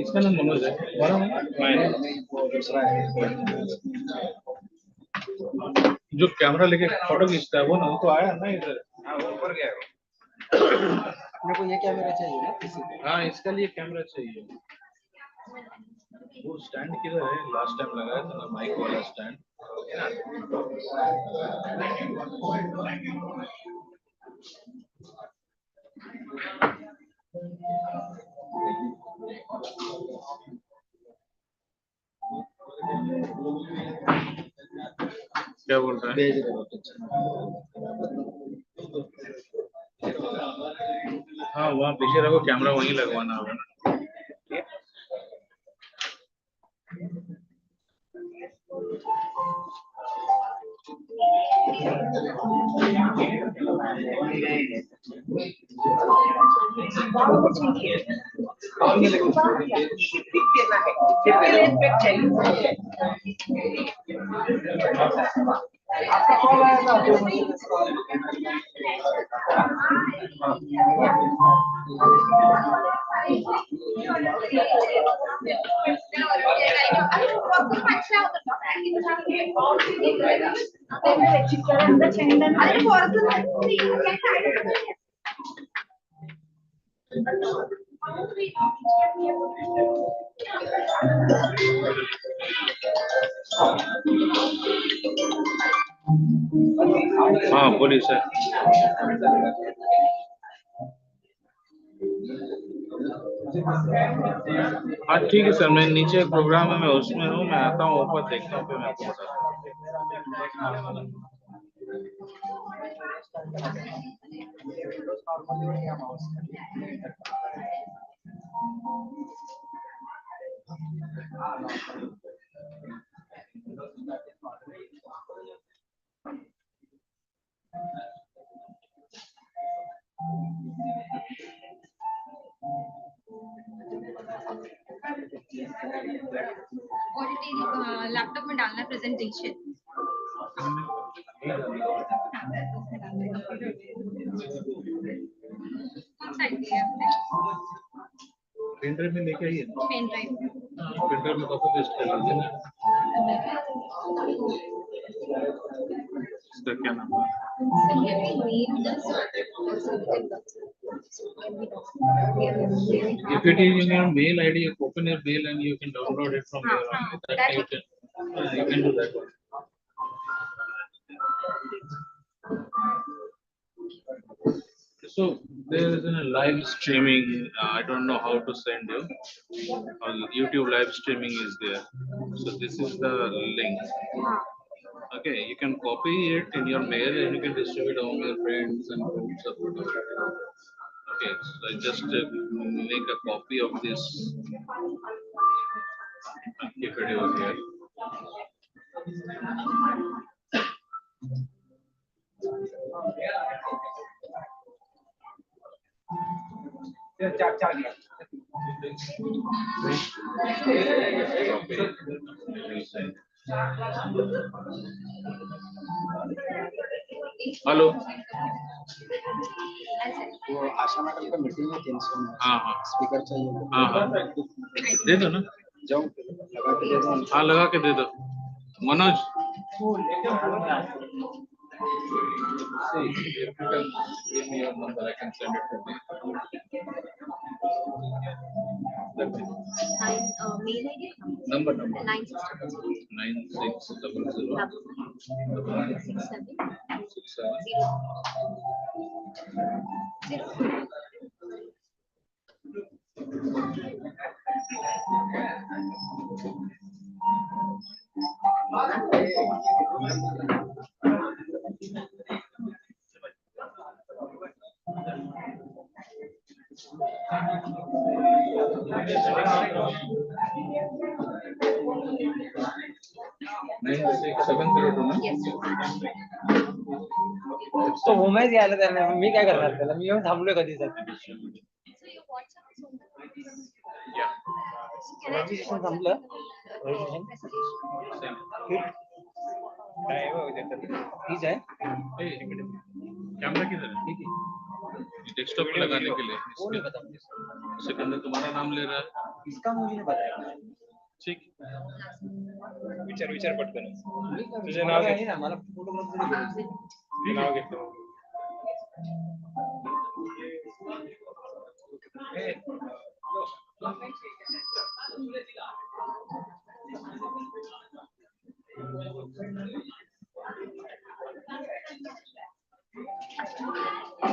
इसका नाम मनोज है। जो कैमरा लेके फोटो खींचता है वो ना, वो तो आया ना इधर। हाँ वो ऊपर गया। अपने को ये कैमरा चाहिए ना? हाँ इसका लिए कैमरा चाहिए। वो स्टैंड किधर है? लास्ट टाइम लगाया था ना माइक वाला स्टैंड। क्या बोल रहा है? हाँ वहाँ पीछे रखो, कैमरा वहीं लगवाना होगा ना। हाँ बोलिए सर। हाँ ठीक है सर, मैं नीचे प्रोग्राम है, मैं उसमें हूँ, मैं आता हूँ ऊपर देखता हूँ, फिर मैं आपको बताता हूँ। और लैपटॉप में डालना प्रेजेंटेशन। पेन ड्राइव में लेके आइए। Pen drive. पेन ड्राइव में कॉपी पेस्ट कर लीजिए ना। इसका क्या नाम है? If it is in your mail ID, you open your mail and you can download it from here. That you can do that one. So there is a live streaming. I don't know how to send you. YouTube live streaming is there. So this is the link. Okay, you can copy it in your mail and you can distribute among your friends and groups of whatever. Okay, so I just make a copy of this and keep it over here. Hello, वो आशा madam का meeting में 300। हाँ हाँ speaker चाहिए। हाँ हाँ दे दो ना, जाओ लगा के दे दो। हाँ लगा के दे दो Manoj. See, if you can give me your number, I can send it to you. Mail ID Number 9670 ना? तो वो मैं यायला त्यांना मी काय करणार त्याला, मी येऊन थांबलोय कधीसाठी. रजिस्ट्रेशन थांबलं. ठीक है। कैमरा किधर है? डेस्कटॉप पे लगाने के लिए सिकंदर तुम्हारा नाम ले रहा है। इसका मुझे नहीं बताया। ठीक, विचार पटकन तुझे मला नाव काही घे. नाही ना, मला फोटोग्राफर तुझे नाव घेतो.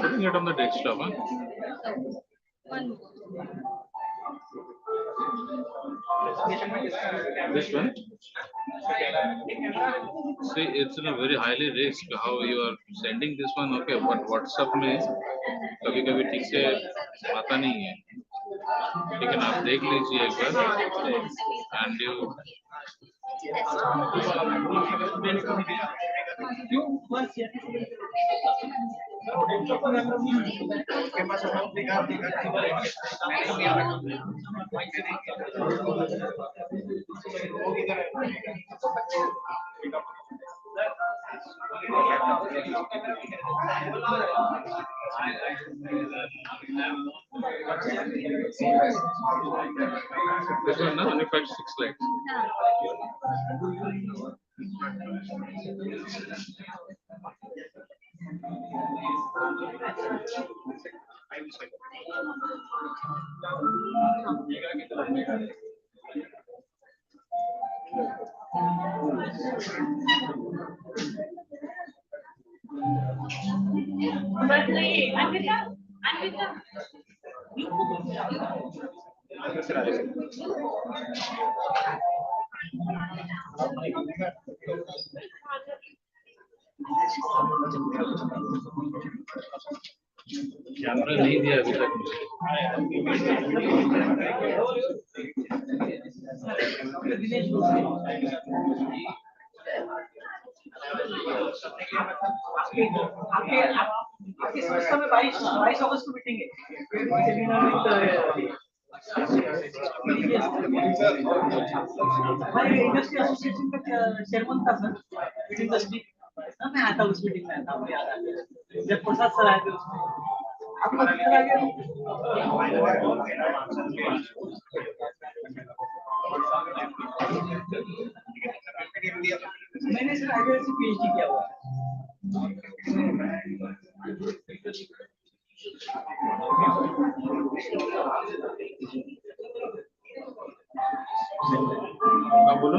putting it on the desktop, huh? One. This one. See, it's in a very highly risk how you are sending this one. Okay, but WhatsApp में कभी-कभी ठीक से आता नहीं है, लेकिन आप देख लीजिए एक बार and you this one ना only 5-6 slides. कैमरा नहीं दिया अभी तक आपके संस्था में 22 अगस्त को मीटिंग है। हमारे इंडस्ट्री एसोसिएशन का चेयरमैन था सर, मीटिंग द स्पीक। मैं आता उस मीटिंग में, आता मुझे याद आ गया जब प्रसाद सर आए थे उसमें। आपको कितना लगे? मैंने सर आईआईटी से पीएचडी किया हुआ है। हाँ बोलो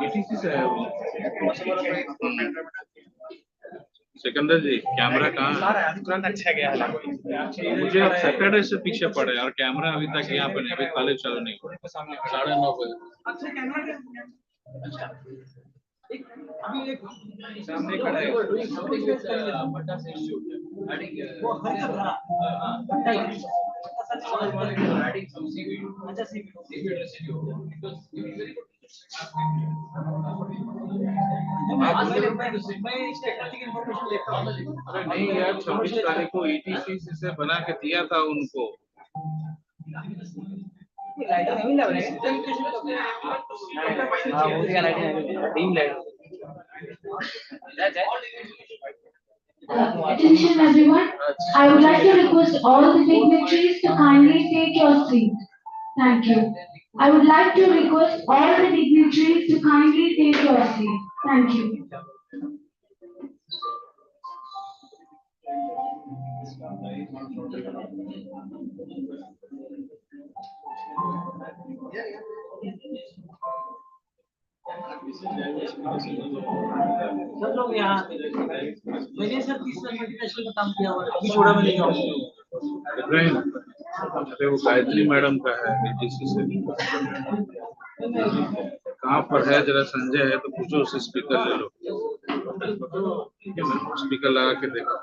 ETC से है वो सिकंदर जी कैमरा कहाँ है तुरंत अच्छा गया है. मुझे अब सैटरडे से पीछे पड़े और कैमरा अभी तक यहाँ पे नहीं अभी कॉलेज चालू नहीं हुआ 9:30 बजे अच्छा कैमरा अच्छा अभी एक सामने खड़ा है. वो हर कर रहा अच्छा सी मैं टेक्निकल इन्फॉर्मेशन लेता हूँ। अरे नहीं यार 26 तारीख को ETC से बना के दिया था उनको लाइट नहीं लग रही है हाँ वो क्या लाइट है dim light Attention everyone, I would like to request all the dignitaries to kindly take your seat. Thank you. I would like to request all the dignitaries to kindly take your seat. Thank you. सब लोग यहाँ मैंने sir 30 साल multinational का काम किया हुआ है अभी छोड़ा मैंने जॉब इब्राहिम अरे वो गायत्री मैडम का है ETC से कहाँ पर है जरा संजय है तो पूछो उससे स्पीकर ले लो ठीक है ना स्पीकर लगा के देखो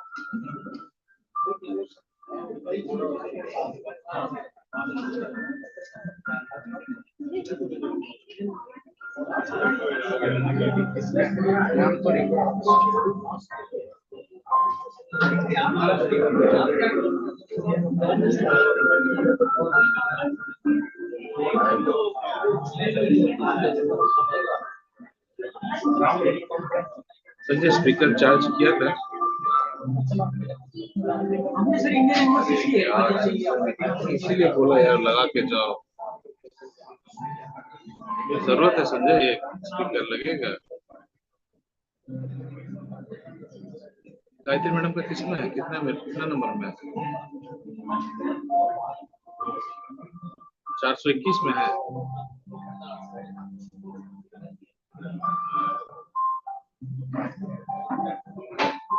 संजय स्पीकर चार्ज किया था हमने सर इंडियन यूनिवर्सिटी इसीलिए बोला यार लगा के जाओ। जरूरत है संजय, ये स्पीकर लगेगा। गायत्री मैडम का किसमें है, कितना नंबर में है? 421 में है।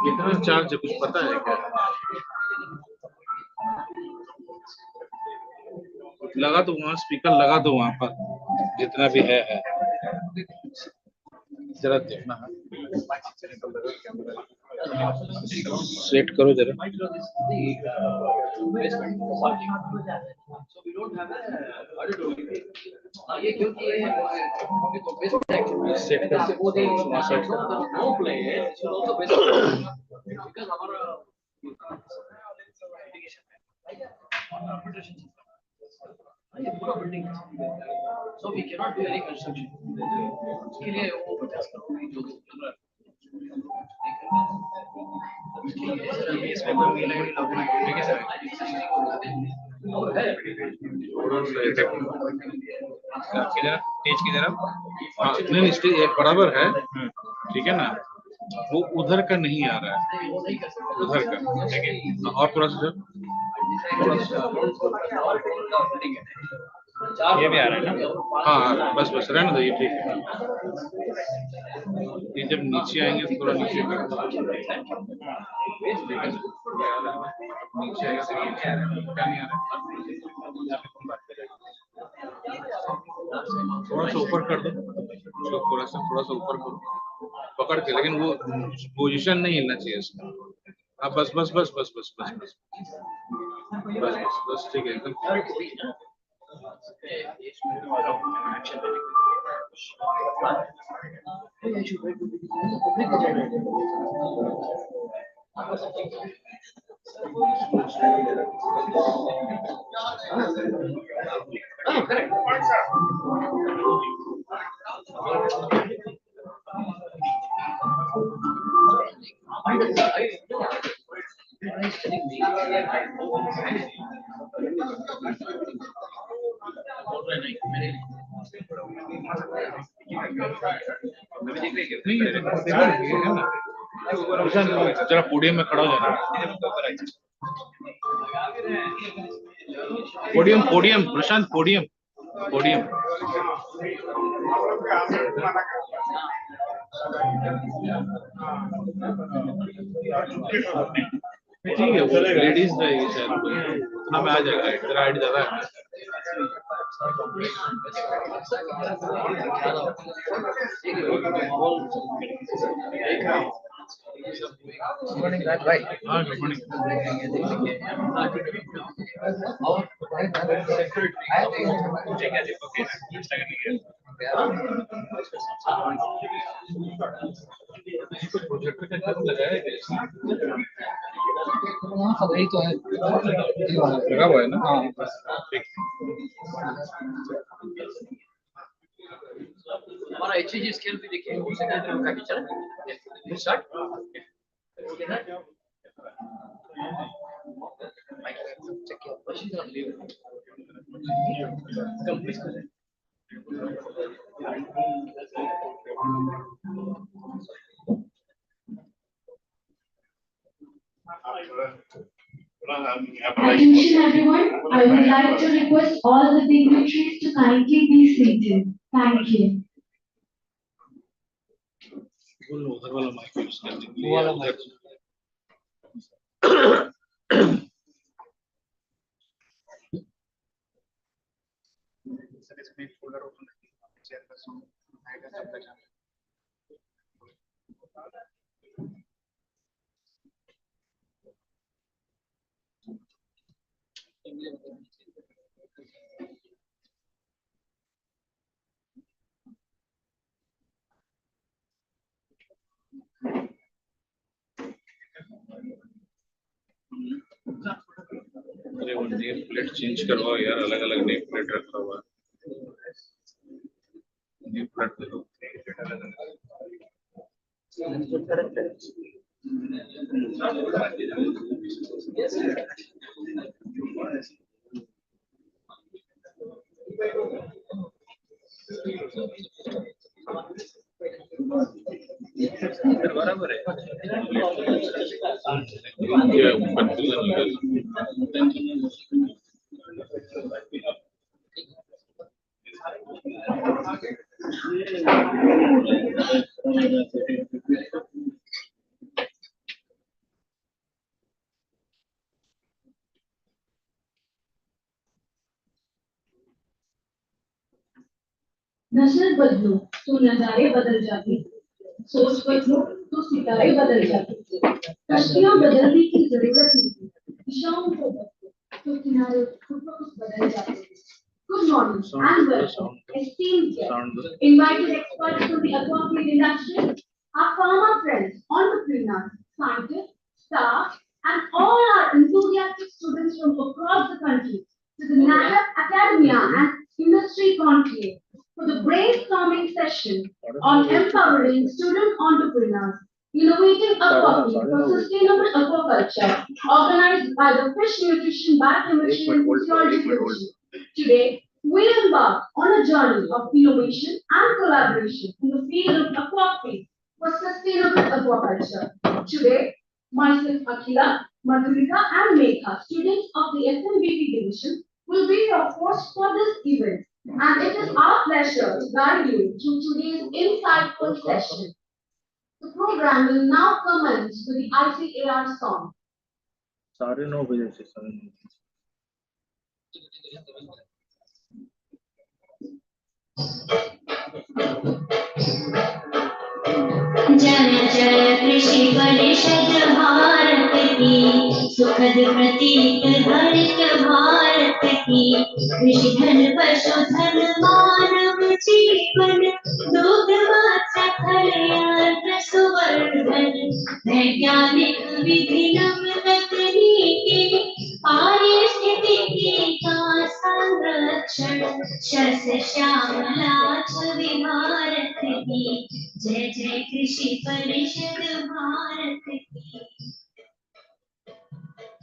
कितना चार्ज है कुछ पता है क्या? लगा दो वहाँ, स्पीकर लगा दो वहाँ पर, जितना भी है। जरा देखना है, सेट करो जरा। सेट कर ये पूरा building so we can not do any construction उसके लिए वो 50 करोड़ की जो चल रहा है बेस में कोई लाइन लगना है सर और है किधर स्टेज की तरफ? हाँ नहीं स्टेज बराबर है, ठीक है ना। वो उधर का नहीं आ रहा है, उधर का ठीक है। और थोड़ा सा ये भी आ रहा है ना? हाँ बस रहने दो, ये ठीक है। ये जब नीचे आएंगे तो थोड़ा नीचे कर दो। नीचे आएगा तो क्या नहीं आ रहा है? थोड़ा सा ऊपर कर दो, थोड़ा सा ऊपर करो पकड़ के, लेकिन वो पोजीशन नहीं हिलना चाहिए इसका। हाँ बस ठीक है एकदम। जरा पोडियम में खड़ा हो जाना। पोडियम प्रशांत, पोडियम। ठीक है, वो लेडीज रहेगी शायद, उतना में आ जाएगा। इतना हाइट ज्यादा है। गुड मॉर्निंग भाई। हाँ गुड मॉर्निंग। प्रोजेक्टर का क्या लगाया है? सब यही तो है, लगा हुआ है ना? हाँ। हमारा एचजी स्केल भी देखिए, उससे क्या का फीचर है। स्टार्ट ओके ना, माइक चेक किया मशीन का लीव कंप्लीट कर। Attention everyone, I would like to request all the dignitaries to kindly be seated. Thank you. उधर वाला माइक यूज कर लीजिए। वाला माइक। अरे वो नेम प्लेट चेंज करवाओ यार, अलग अलग नेम प्लेट रखा हुआ है। नेम प्लेट देखो। बराबर है ये नजर बदलो तो नजारे बदल जाते, सोच बदलो तो सितारे बदल जाते, कश्तियां बदलने की जरूरत नहीं, दिशाओं को बदलो तो किनारे खुद ब खुद बदल जाते। Good morning and welcome, esteemed guests, invited experts to the aquafeed industry, our farmer friends, entrepreneurs, scientists, staff, and all our enthusiastic students from across the country to the NAHAP Academia and Industry Conclave for the brainstorming session on empowering student entrepreneurs, innovating aquafeed for sustainable aquaculture, organized by the Fish Nutrition Biochemistry and Physiology Division. Today, we embark on a journey of innovation and collaboration in the field of aquafeed for sustainable aquaculture. Today, myself Akila, Madhurika and Megha, students of the SMBP division, will be your hosts for this event. And it is our pleasure to guide you through today's insightful session. The program will now commence with the ICAR song. साढ़े 9 बजे से 9:30 जय जय कृषि परिषद भारत की सुखद प्रतीक हरित भारत की कृषि धन पशुधन मानव जीवन दुग्ध मत्स्य खलियान सुवर्धन वैज्ञानिक विधि नव तकनीकी पारिस्थितिकी का संरक्षण शस्य श्यामला छवि भारत की जय जय कृषि परिषद भारत की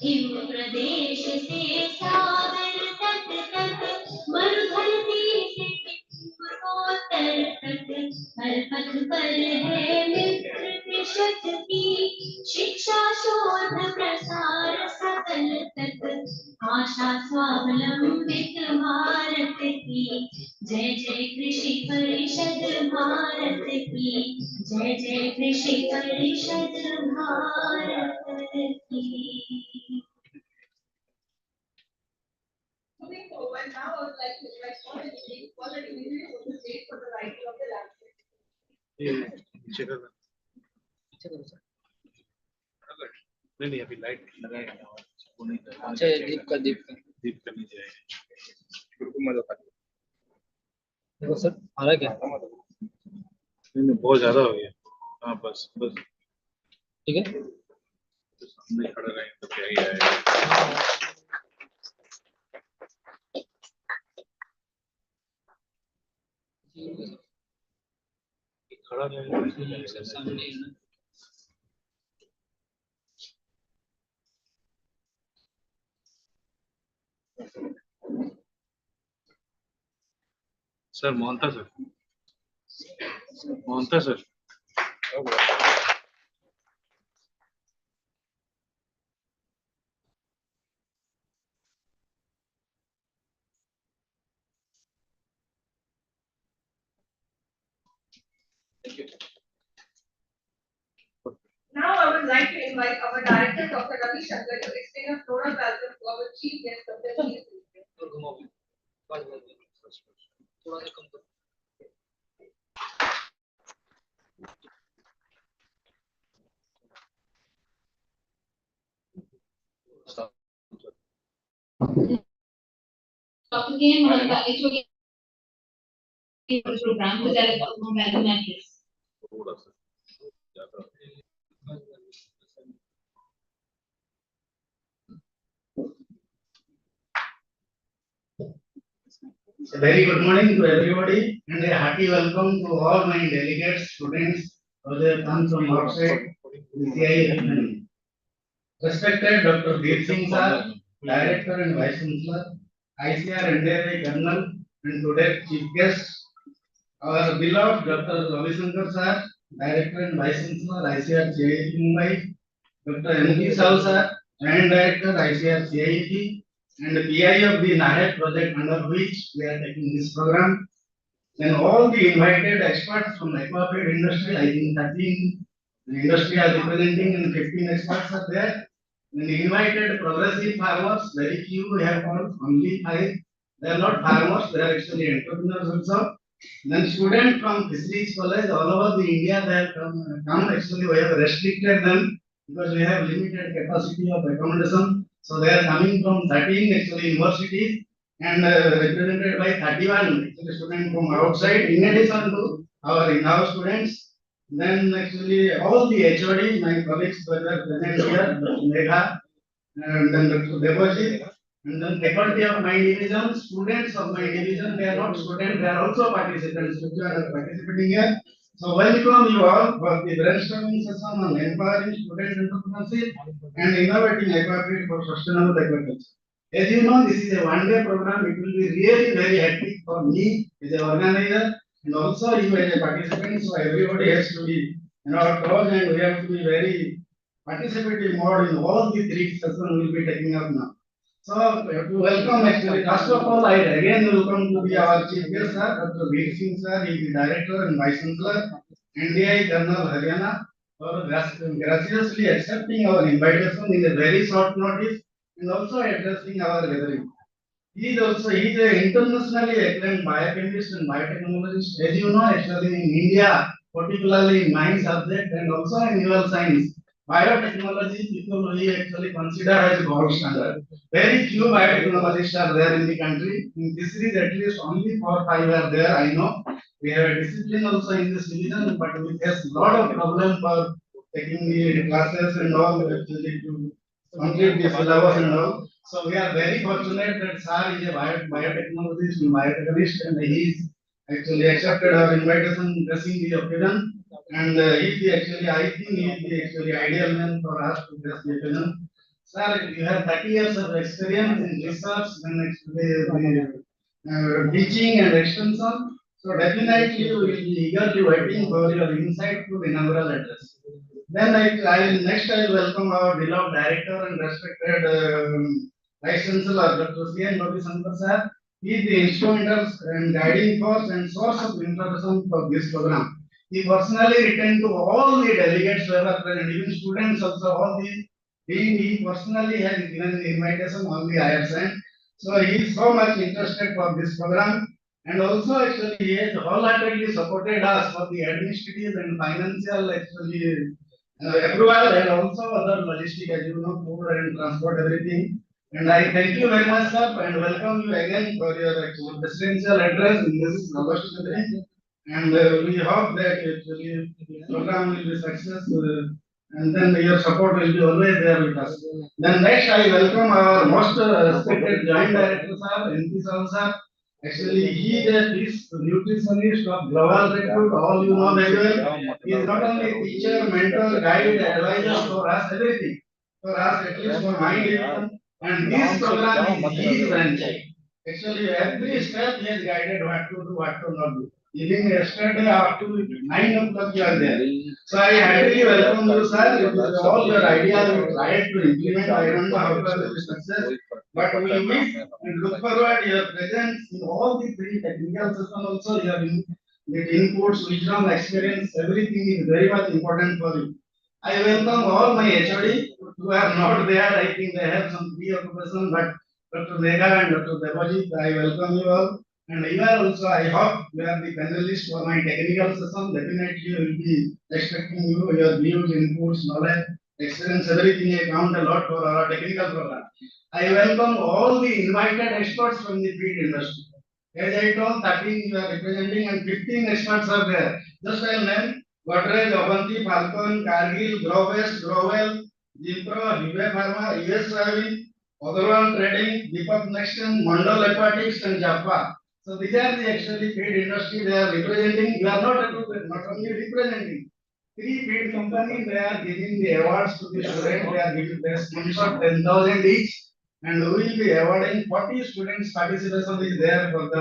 हिम प्रदेश से सागर तट तक मरुधरती से पूर्वोत्तर तक हर पथ पर है मित्र कृषक की शिक्षा शोध प्रसार सकल तक आशा स्वावलंबित भारत की जय जय कृषि परिषद भारत की जय जय कृषि परिषद भारत की Moving forward, now I would like to invite all the leading for the individual to state for the writing of the language. ये नीचे कर नहीं नहीं अभी लाइट लगाएंगे ना वो नहीं अच्छा दीप का करनी चाहिए देखो सर आ रहा क्या नहीं नहीं बहुत ज्यादा हो गया हाँ बस बस ठीक है तो सामने खड़ा रहेंगे तो क्या ही आएगा खड़ा रहेगा सामने sir Mohanta sir Now I would like to invite our director, Dr. Ravi Shankar, to extend a floral welcome to our chief guest of the evening. थोड़ा सा कम करो Dr. K. Mahanta, HOD program to direct from value matrix. थोड़ा सा ज्यादा A very good morning to everybody and a hearty welcome to all my delegates, students, who have come from outside the CISM. Respected Dr. Deep Singh sir, Director and Vice Chancellor, ICR NDRI Colonel, and today's Chief Guest, our beloved Dr. Ravi Shankar sir, Director and Vice Chancellor, ICR CIT Mumbai, Dr. M.P. Saul sir, Joint Director, ICR CIT, and the PI of the NAHED project under which we are taking this program. Then all the invited experts from the aquafeed industry, I think 13 industry are representing and 15 experts are there. Then invited progressive farmers, very few we have called, only 5. They are not farmers, they are actually entrepreneurs also. Then students from fisheries college all over the India, they have come actually we have restricted them because we have limited capacity of accommodation. So they are coming from 13 actually universities and represented by 31 actually students from outside in addition to our in-house students. Then actually all the HODs, my colleagues were present here, Dr. Megha, and then Dr. Debojit, and then faculty of my division, students of my division, they are not students, they are also participants, which are participating here. So welcome you all for the brainstorming session on empowering student entrepreneurship and innovating aquaculture for sustainable aquaculture. As you know, this is a one-day program. It will be really very hectic for me as an organizer and also you as a participant. So everybody has to be, close and we have to be very participative mode in all the 3 sessions we will be taking up now. So to welcome actually, first of all, I again welcome to be our chief guest, sir, Dr. Veer Singh, sir. He is the director and vice chancellor, NDI Journal Haryana, for graciously accepting our invitation in a very short notice and also addressing our gathering. He is an internationally acclaimed biochemist and biotechnologist. As you know, actually in India, particularly in my subject and also in your science, biotechnology people we actually consider as gold standard. Very few biotechnologists are there in the country. In this is at least only 4 or 5 are there. I know we have a discipline also in this division, but we face a lot of problem for taking the classes and all actually to complete the syllabus and all. So we are very fortunate that Sir is a biotechnologist and biotechnist and he is actually accepted our invitation dressing the occasion. And he is the actually, I think he is the actually ideal man for us to dress the occasion. Sir, you have 30 years of experience in research and actually teaching and extension. So definitely you will be eagerly waiting for your insightful inaugural address. Then I will welcome our beloved director and respected Vice Chancellor Dr. C. N. Ravi Shankar sir. He is the instrumental and guiding force and source of introduction for this program. He personally returned to all the delegates who were present, even students also, all the he personally has given the invitation, only I have sent. So he is so much interested for this program and also actually he has wholeheartedly supported us for the administrative and financial actually approval and also other logistic as you know, food and transport everything. And I thank you very much, sir, and welcome you again for your actual presidential address in this August meeting. And we hope that actually the program will be successful. And then your support will be always there with us. Then next, I welcome our most respected joint director, sir, NP sir. Actually, he is nutritionist of global repute. All you know very well. He is not only teacher, mentor, guide, advisor for us, everything. For us, at least for my division. And this program is his franchise. Actually, every step he has guided what to do, what to not do. Even yesterday up to 9 o'clock you are there. So I heartily welcome you, sir. It is all your ideas we tried to implement. I don't know how far will be success, but we wish and look forward your presence in all the 3 technical sessions also. Your with inputs, wisdom, experience, everything is very much important for you. I welcome all my HOD who are not there. I think they have some preoccupation, but Dr. Megha and Dr. Debojit, I welcome you all. And you are also, I hope, you are the panelists for my technical session. Definitely, we will be expecting you, your views, inputs, knowledge, experience, everything. I count a lot for our technical program. I welcome all the invited experts from the feed industry. As I told, 13 you are representing and 15 experts are there. Just I'll name Godrej, Avanti, Falcon, Cargill, Grovest, Growell, Jipro, Hive Pharma, US Soybean, Agarwal Trading, Deepak Nexton, Mandal Aquatics and Jaffa. So these are the actually feed industry they are representing. You are not only representing. three feed company, they are giving the awards to the student. They are giving their sponsor 10,000 each, and we will be awarding 40 students. Participation is there for the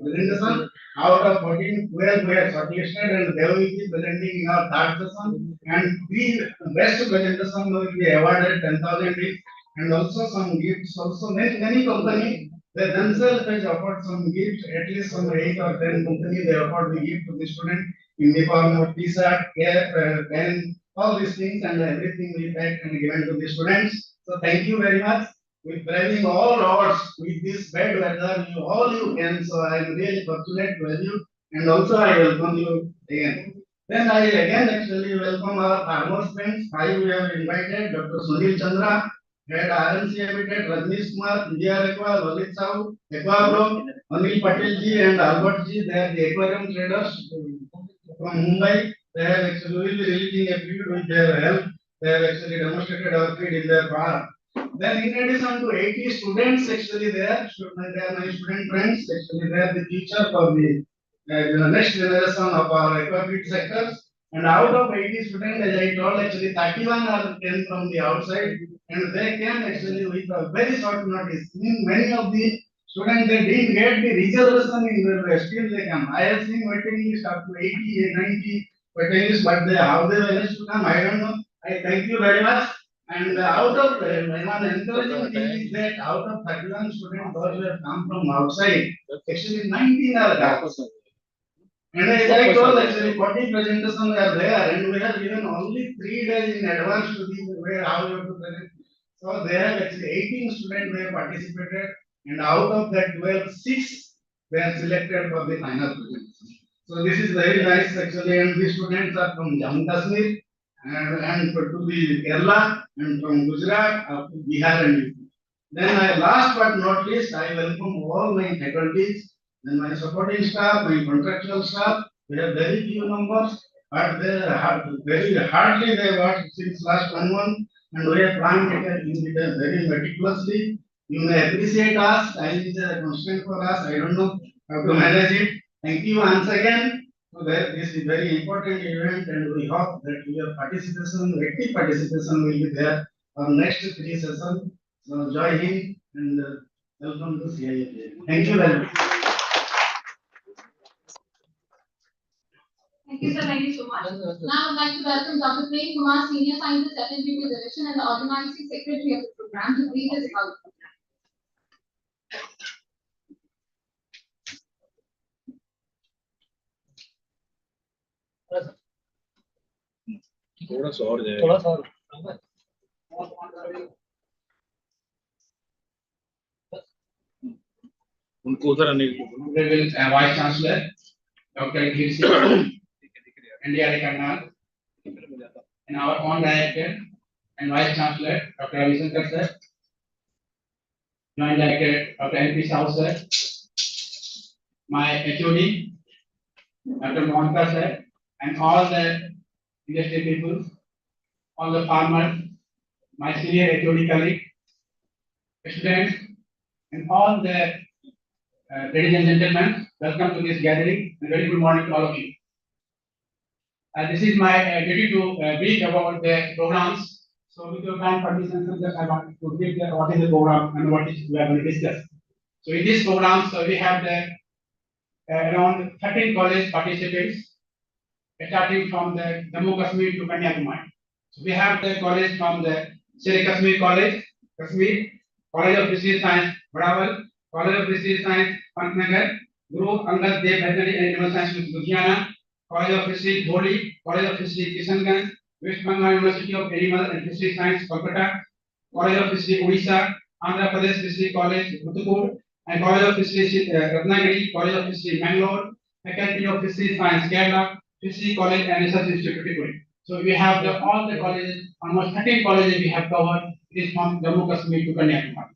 presentation. Out of 14, 12 we have shortlisted, and they will be presenting in our third session. And three best presentation will be awarded 10,000 each, and also some gifts. Also, many company they themselves has offered some gifts. At least some 8 or 10 company they offered the gift to the student in the form of t-shirt, cap, pen, all these things, and everything we packed and given to the students. So thank you very much. With braving all odds with this bad weather, you all you can. So I am really fortunate to have you, and also I welcome you again. Then I again actually welcome our farmers friends. I we have invited Dr. Sunil Chandra, Head RNC Habitat, Rajnish Kumar, India Aqua, Lalit Sahu, Aquabro, Anil Patel ji and Albert ji. They are the aquarium traders from Mumbai. They have actually will be releasing a feed with their help. They have actually demonstrated our feed in their bar. Then in addition to 80 students actually there, they are my student friends. Actually they are the future for the next generation of our aquafeed sectors. And out of 80 students, as I told, actually 31 are came from the outside, and they came actually with a very short notice. Many of the students they didn't get the reservation in the still they come. I have seen waiting list up to 80, 90 waiting list, but they how they managed to come, I don't know. I thank you very much. And out of one encouraging thing is that out of 31 students, those who have come from outside, actually 19 are girls. And as I told, actually 40 presentations are there, and we have given only 3 days in advance to the where how you have to present. So there are actually 18 students who have participated, and out of that 12, 6 were selected for the final presentation. So this is very nice actually, and these students are from Jammu Kashmir and to the Kerala and from Gujarat up to Bihar and UP. Then I last but not least, I welcome all my faculties, then my supporting staff, my contractual staff. We have very few numbers, but they are very hardly they work since last 1 month, and we have planned it very meticulously. You may appreciate us. Time is a constraint for us. I don't know how to manage it. Thank you once again. So that this is very important event, and we hope that your participation, active participation, will be there for next 3 sessions. So join in and welcome to CIA. Thank you very much. Thank you, sir. Thank you so much. Now I would like to welcome Dr. Prem Kumar, Senior Scientist, FNPP Direction and the Organizing Secretary of the program, to brief us about the program. थोड़ा सा और जाएगा। थोड़ा सा और उनको उधर आने को बोलो। Vice Chancellor Dr. Kirsi, India Karnal, and our own Director and Vice Chancellor Dr. Ravisankar sir, Joint Director Dr. MP Sahu sir, my HOD Dr. Mohanka sir, and all the industry people, all the farmers, my senior HOD colleague, students, and all the ladies and gentlemen, welcome to this gathering, and very good morning to all of you. This is my duty to brief about the programs. So with your kind permission, sir, I want to brief what is the program and what is we are going to discuss. So in this program, so we have the around 13 college participants, starting from the Jammu Kashmir to Kanyakumari. So we have the college from the Sri Kashmir College, Kashmir, College of Fisheries Science, Barawal, College of Fisheries Science, Pantnagar, Guru Angad Dev Veterinary and Animal Science, Ludhiana, College of Fisheries, Boli, College of Fisheries, Kishanganj, West Bengal University of Animal and Fisheries Science, Kolkata, College of Fisheries, Odisha, Andhra Pradesh Fisheries College, Muthukur, and College of Fisheries, Ratnagiri, College of Fisheries, Bangalore, Faculty of Fisheries Science, Kerala, Fisheries College and Research Institute, Tripoli. So we have all the colleges, almost 13 colleges we have covered. It is from Jammu Kashmir to Kanyakumari.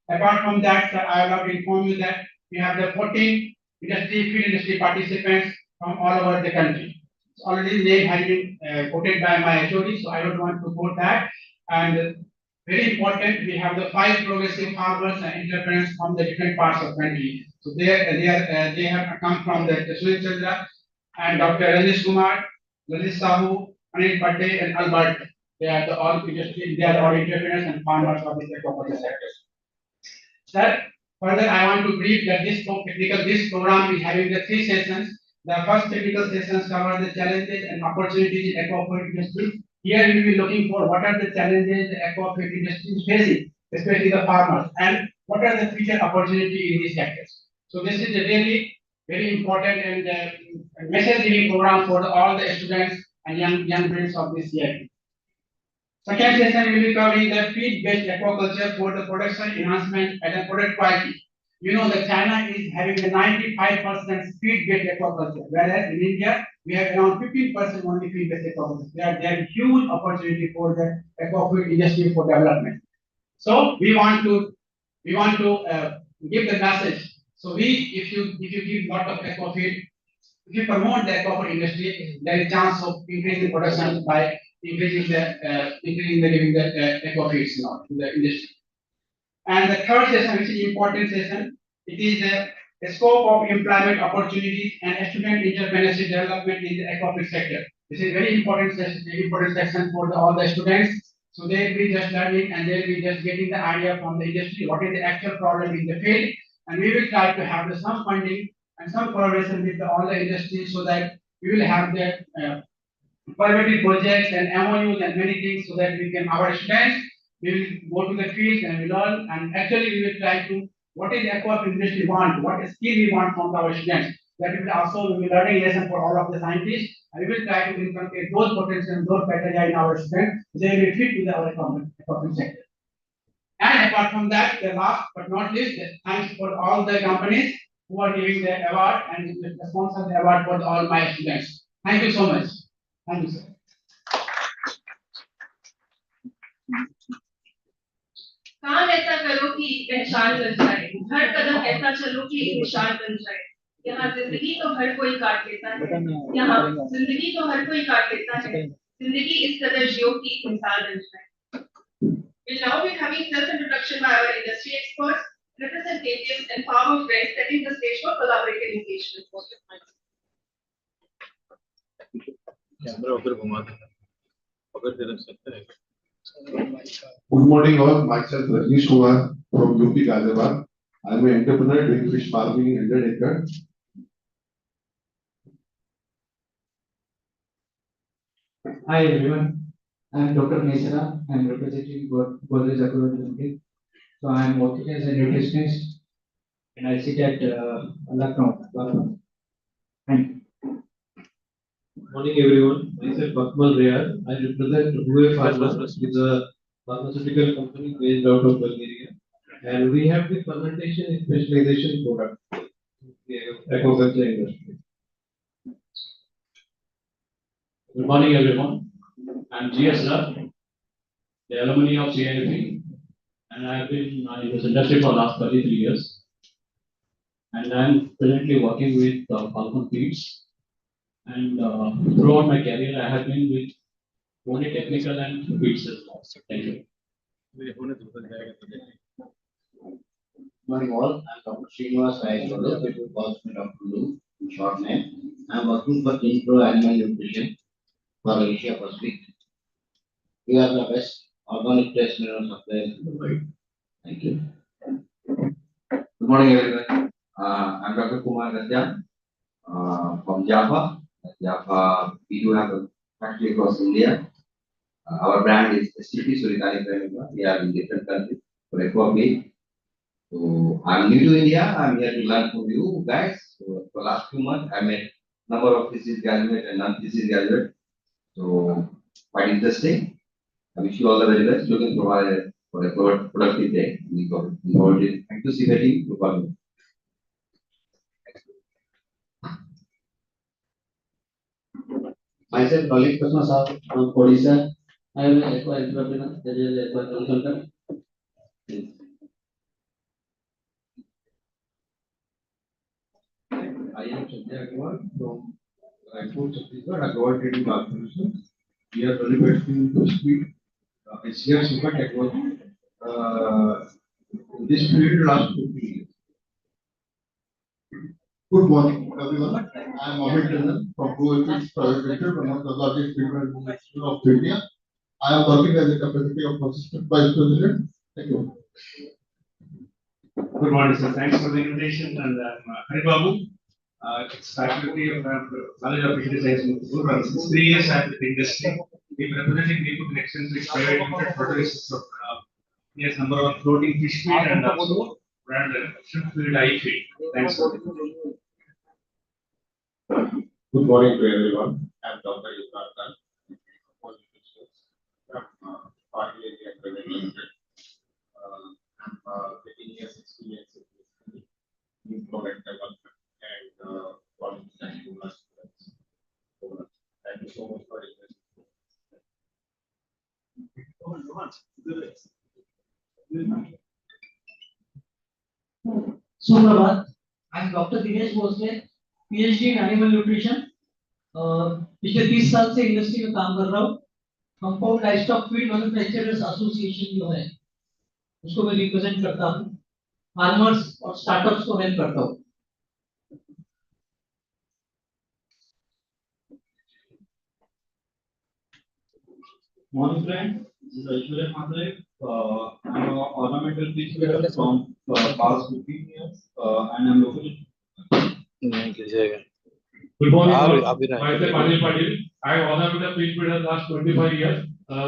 Apart from that, I would like to inform you that we have the 14 field industry participants from all over the country. So already name has been quoted by my HOD, so I don't want to quote that. And very important, we have the 5 progressive farmers and entrepreneurs from the different parts of country. So they have come from the Sunil Chandra and Dr. Rajnish Kumar, Lalit Sahu, Anil Patel and Albert. They are the all industry, they are all entrepreneurs and farmers of this aquaculture sector. Sir, further I want to brief that this program is having the three sessions. The first technical sessions cover the challenges and opportunities in aquaculture industry. Here we will be looking for what are the challenges the aquaculture industry is facing, especially the farmers, and what are the future opportunities in these sectors. So this is a really very important and message giving program for all the students and young brains of this year. Second session will be covering the feed-based aquaculture for the production enhancement and the product quality. You know that China is having a 95% feed-based aquaculture, whereas in India we have around 15% only feed-based aquaculture. There is huge opportunity for the aquaculture industry for development. So we want to give the message. So if you give lot of aquafeed, if you promote the aquaculture industry, there is chance of increasing production by increasing the giving the aquafeeds now to the industry. And the third session, which is important session, it is the scope of employment opportunities and student entrepreneurship development in the aquafeed sector. This is very important section for all the students. So they will be just learning and they will be just getting the idea from the industry, what is the actual problem in the field, and we will try to have some funding and some collaboration with all the industries so that we will have the collaborative projects and MOUs and many things so that we can, our students, we will go to the fields and we learn and actually we will try to, what is the aquaculture industry want, what skill we want from our students. That will also be learning lesson for all of the scientists and we will try to inculcate those potential, those criteria in our students, so they will fit to our aquaculture sector. And apart from that, the last but not least, thanks for all the companies who are giving the award and the sponsor the award for all my students. Thank you so much. Thank you, sir. काम ऐसा करो कि पहचान बन जाए, हर कदम ऐसा चलो कि एक निशान बन जाए। यहाँ जिंदगी तो हर कोई काट लेता है, यहाँ जिंदगी तो हर कोई काट लेता है, जिंदगी इस कदर जियो कि एक मिसाल बन जाए। We'll now be having self-introduction by our industry experts, representatives and farmer friends setting the stage for collaborative engagement. Camera उधर घुमा देना, पकड़ के रख सकते हैं। Good morning all, myself Rajnish Kumar from UP Ghaziabad. I am an entrepreneur doing fish farming in 100 acres. Hi everyone, I am Dr. Nesara. I am representing Godrej Agro Limited. So I am working as a nutritionist and I sit at Lucknow. Thank you. Morning everyone, myself Akmal Rayar. I represent Hue Pharma, which is a pharmaceutical company based out of Bulgaria, and we have the fermentation and specialization product in the aquaculture industry. Good morning everyone, I am GS Rath, the alumni of CIFE, and I have been in this industry for the last 33 years, and I am presently working with Falcon Feeds. And throughout my career, I have been with only technical and feed systems. Thank you. Morning all, I am Dr. Srinivas Rayagolu, people calls me Dr. Lu, in short name. I am working for Pro Animal Nutrition for Asia Pacific. We are the best organic trace mineral suppliers in the world. Thank you. Good morning everyone. I am Dr. Kumar Gadyan from Java. Java, we do have a factory across India. Our brand is STP Suritani Premium. We are in different countries for aquafeed. So I'm new to India. I'm here to learn from you guys. So for last 2 months, I met number of thesis graduate and non-thesis graduate. So quite interesting. I wish you all the very best. Looking forward for a productive day. Thank you, Siveti, for coming. Myself, Lalit Krishna Saab from Odisha. I am an aqua entrepreneur, that is aqua consultant. I am Chandra Agrawal from Raipur, Chhattisgarh, Agrawal Trading Corporation. We are manufacturing fish feed, HCR super technology. In this field last 50 years. Good morning, everyone. I am Amit Tandon from Blue Fields Private Limited, one of the largest treatment institutions of India. I am working as a capacity of assistant vice president. Thank you. Good morning, sir. Thanks for the invitation. And Hari Babu, it's faculty of College of Fisheries Science. For 3 years, I have been in the industry. We representing people in extensive private limited producers of yes, number of floating fish feed and also brand shrimp feed, I feed. Thanks. Good morning to everyone. I'm Dr. Yusuf from Party Area Private Limited. I'm 15 years experience in new product development and quality assurance. Thank you so much for investing. सुप्रभात, I'm Dr. Dinesh Bhosle, PhD in Animal Nutrition. पिछले 30 साल से industry में काम कर रहा हूँ. Compound livestock feed manufacturers association जो है उसको मैं रिप्रेजेंट करता हूँ. फार्मर्स और स्टार्टअप्स को हेल्प करता हूँ. Morning, friend. This is Aishwarya Mandre. I'm an ornamental fish feeder from past 15 years, and I'm located. Good morning, myself Anil Patil. I have ornamental fish feeder last 25 years,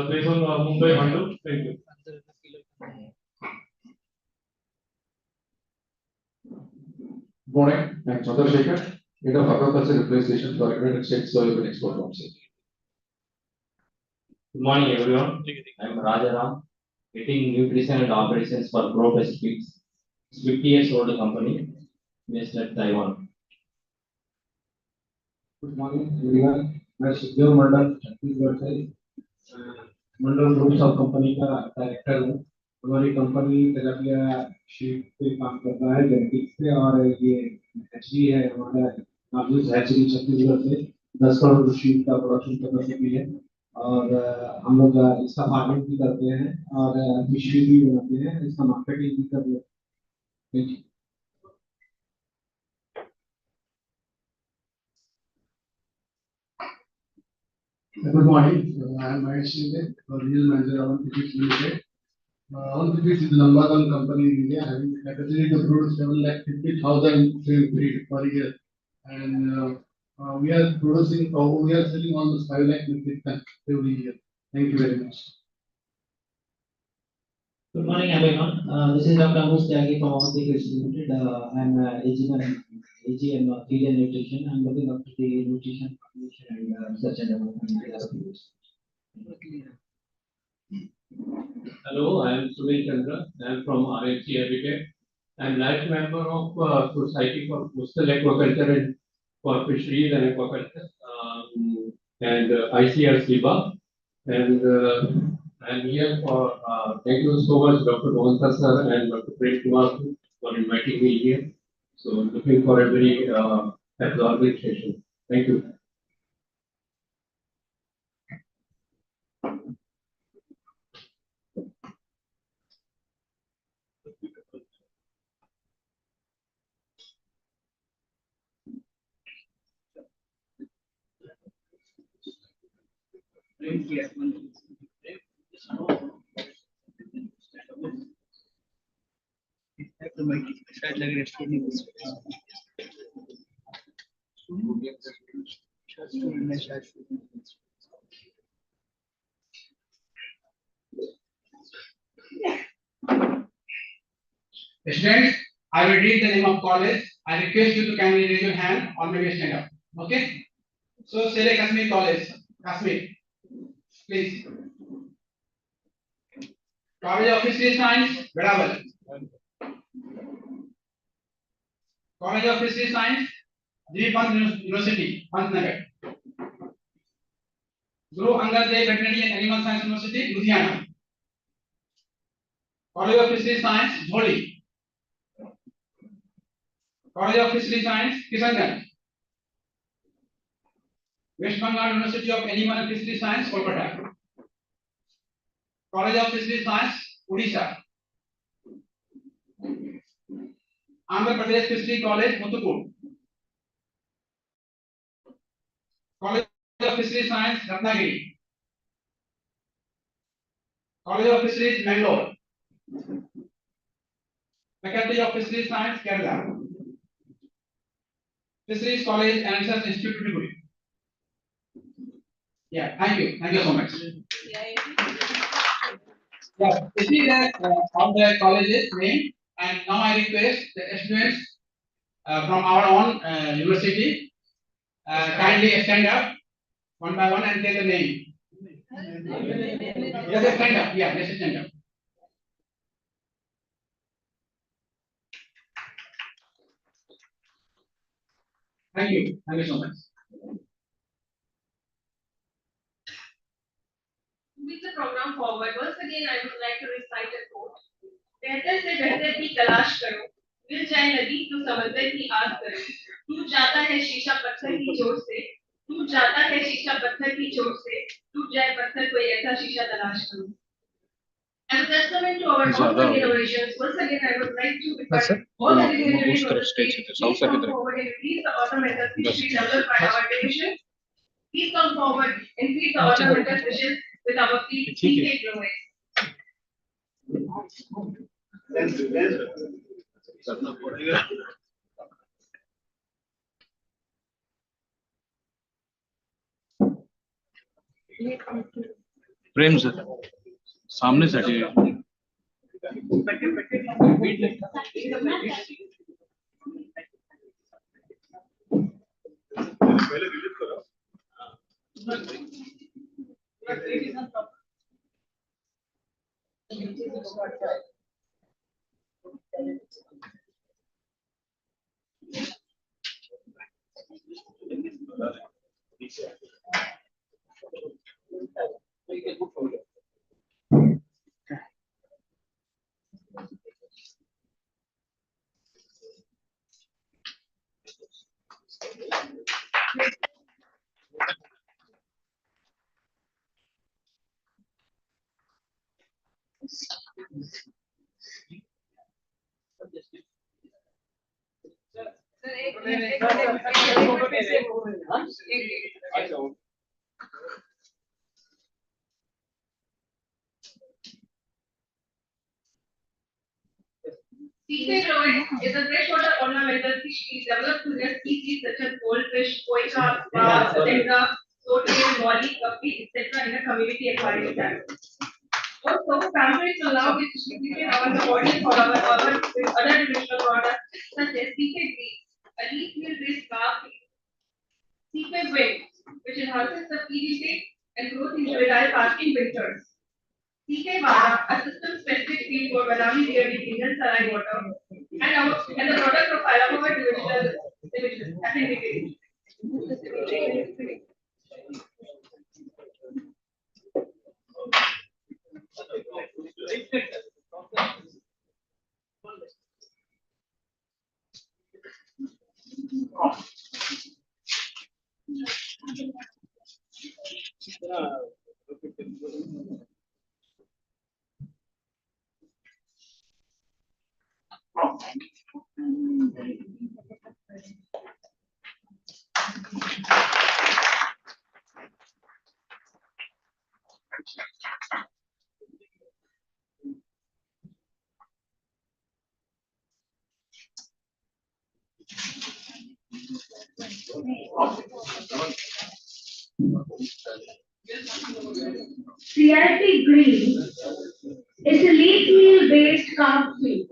based on Mumbai, Bangalore. Thank you. Good morning, I'm Chandrasekhar, head of aquaculture replacement for United States Soybean Export Council. Good morning, everyone. I'm Rajaram, heading nutrition and operations for Pro Pacifics. It's 50 years old company based at Taiwan. Good morning, everyone. मैं सुखदेव मंडल छत्तीसगढ़ से मंडल groups of company का director हूँ. हमारी company तेलापिया sheet पे काम करता है genetics पे, और ये हैचरी है हमारा नागुस हैचरी छत्तीसगढ़ से 10 करोड़ शीट का प्रोडक्शन कैपेसिटी है. और हम लोग इसका फार्मिंग भी करते हैं और फिश भी बनाते हैं, इसका मार्केटिंग भी करते हैं. Good morning. I am Mahesh Shinde, Regional Manager of Avanti Limited. Avanti is the number one company in India, having the capacity to produce 750,000 shrimp feed per year, and we are producing, we are selling almost 5 lakh metric tons every year. Thank you very much. Good morning, everyone. This is Dr. Amus Tyagi from Avanti Limited. I'm AG and Feed and Nutrition. I'm looking after the nutrition, formulation, and research and development. Hello, I am Sumit Chandra. I am from RFC Habitat. I am life member of Society for Coastal Aquaculture and for Fisheries and Aquaculture, and ICR SIBA. And I am here for thank you so much, Dr. Mohanta sir and Dr. Prem Kumar for inviting me here. So looking for a very absorbing session. Thank you. Students, I will read the name of college. I request you to kindly raise your hand or maybe stand up. Okay? So, Sere Kashmir College, Kashmir, please. College of Fisheries Science, Vedaval. College of Fisheries Science, Pant University, Pantnagar. Guru Angad Dev Veterinary and Animal Science University, Ludhiana. College of Fisheries Science, Jholi. College of Fisheries Science, Kishanganj. West Bengal University of Animal and Fisheries Science, Kolkata. College of Fisheries Science, Odisha. Andhra Pradesh Fishery College, Muthukur. College of Fisheries Science, Ratnagiri. College of Fisheries, Mangalore. Faculty of Fisheries Science, Kerala. Fisheries College and Research Institute, Tripoli. Yeah, thank you. Thank you so much. Yeah, this is all the colleges name, and now I request the students from our own university kindly stand up one by one and take the name. Just stand up. Yeah, just stand up. Thank you. Thank you so much. Moving the program forward, once again I would like to recite a quote. बेहतर से बेहतर की तलाश करो, मिल जाए नदी तो समंदर की आग करो, टूट जाता है शीशा पत्थर की चोट से, टूट जाता है शीशा पत्थर की चोट से, टूट जाए पत्थर कोई ऐसा शीशा तलाश करो. As a testament to our ongoing innovations, once again I would like to invite all the dignitaries on the stage. Please come forward and feed the ornamental fish we developed by our division. Please come forward and feed the ornamental fishes with our feet growing. प्रेम से सामने से हटिए. Seaweed is a freshwater ornamental fish species developed to rest species such as goldfish, koi carp, bass, tenga, swordtail, molly, guppy, etc. in a community aquarium tank. Also, families will now be distributed around the body for our with other divisional products such as seaweed grease, a leaf meal-based carb, seaweed wing, which enhances the feed intake and growth in juvenile carp in winters. CK Vara, a system-specific feed for Valami dairy Indian saline water, and the product profile of our division as indicated. CRP green is a leaf meal based carb feed.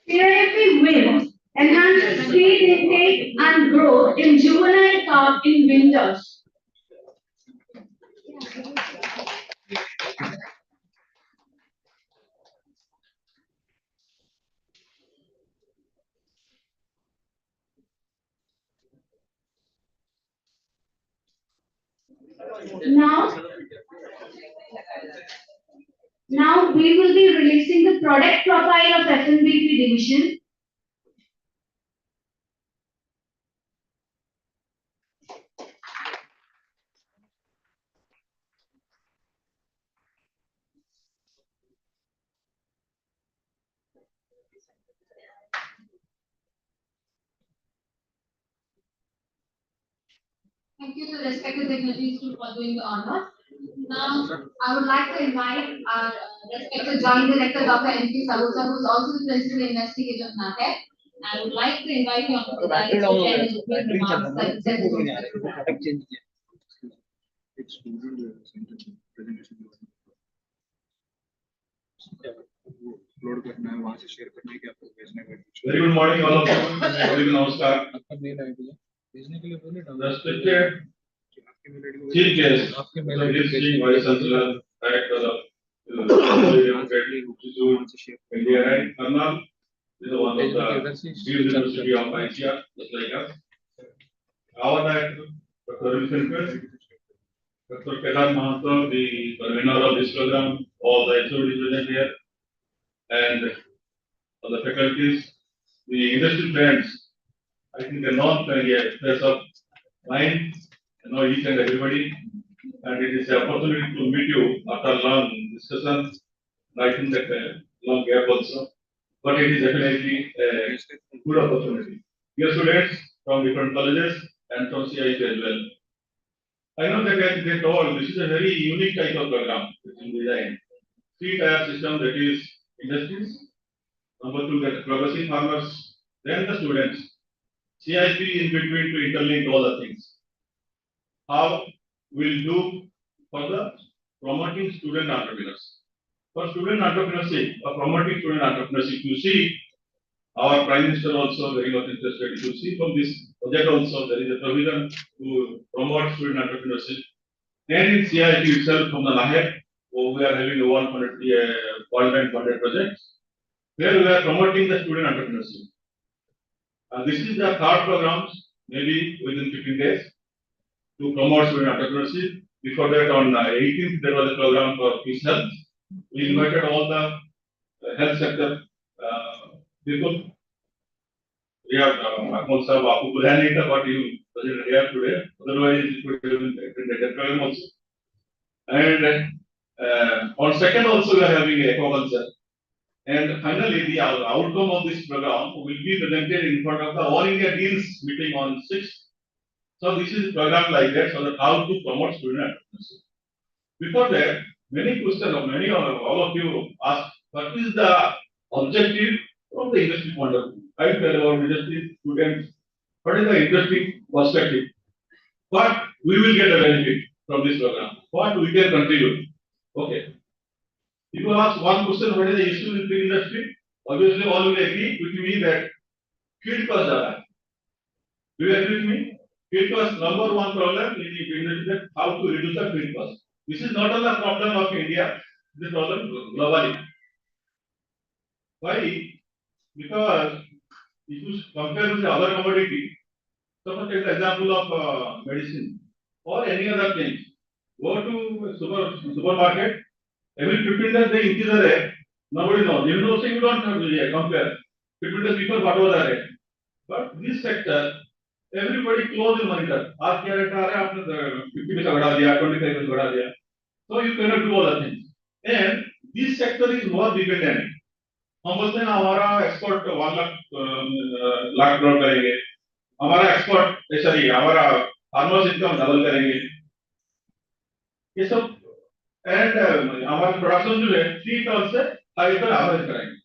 CRP wins enhances feed intake and growth in juvenile carp in winters. Now we will be releasing the product profile of FNBP division. Thank you to respected dignitaries for doing the honor. Now, I would like to invite our respected Joint Director, Dr. M.K. Saluja, who is also the Principal Investigator of NATEC. I would like to invite you onto the dais to share his opening remarks that he said was upload करना है वहां से share करना है कि आपको भेजने का Very good morning, all of you. Very good namaskar. आपका मेल आईडी है भेजने के लिए बोले Respected आपके मेल आईडी Chief Guest, आपके the mail ID District Vice Chancellor, Director of Institute, India, and Karnal, is one of the chief university of ICR, just like us. Our Director, Dr. Ravi Dr. Kedar Mahato, the convener of this program, all the HODs present here, and all the faculties, the industry friends. I think the non express of mind, know each and everybody, and it is an opportunity to meet you after long discussion. I think that long gap also, but it is definitely a good opportunity. Dear students from different colleges and from CIT as well. I know that as they told, this is a very unique type of program which is designed. Three-tier system, that is industries. Number two, that progressing farmers, then the students. CIP in between to interlink all the things. How we'll do for the promoting student entrepreneurs. For student entrepreneurship, or promoting student entrepreneurship, you see our Prime Minister also very much interested. You see from this project also there is a provision to promote student entrepreneurship. And in CIP itself from the NAHED, we are having a 100 World funded project where we are promoting the student entrepreneurship. This is the third program, maybe within 15 days, to promote student entrepreneurship. Before that, on 18th, there was a program for peace health. We invited all the health sector people. We have Akmal Sahab, Apu Kulhanita, but you present here today. Otherwise, it would have been that program also. And on second also, we are having aquaculture. And finally, the outcome of this program will be presented in front of the All India Deans meeting on 6th. So this is a program like that, so that how to promote student entrepreneurship. Before that, many questions, all of you asked, what is the objective from the industry point of view? I tell about industry students, what is the industry perspective? What we will get a benefit from this program? What we can contribute? Okay. If you ask one question, what is the issue in the industry? Obviously, all will agree with me that field cost data. Do you agree with me? Field cost number one problem in the industry is how to reduce the field cost. This is not only a problem of India, this is a problem globally. Why? Because if you compare with the other commodity, suppose take the example of medicine or any other things. Go to supermarket, every 15 days they increase the rate. Nobody knows. Even though you don't have to compare. 15 days before what was the rate? But this sector, everybody closely monitor. आप क्या rate आ रहा है आपने 50 पैसा बढ़ा दिया 25 पैसा बढ़ा दिया. So you cannot do all the things. And this sector is more dependent. हम बोलते हैं ना हमारा एक्सपोर्ट 1 लाख करोड़ करेंगे. हमारा एक्सपोर्ट सॉरी हमारा फार्मर्स इनकम डबल करेंगे. ये सब and हमारा प्रोडक्शन जो है 3 टन से 5 टन एवरेज करेंगे.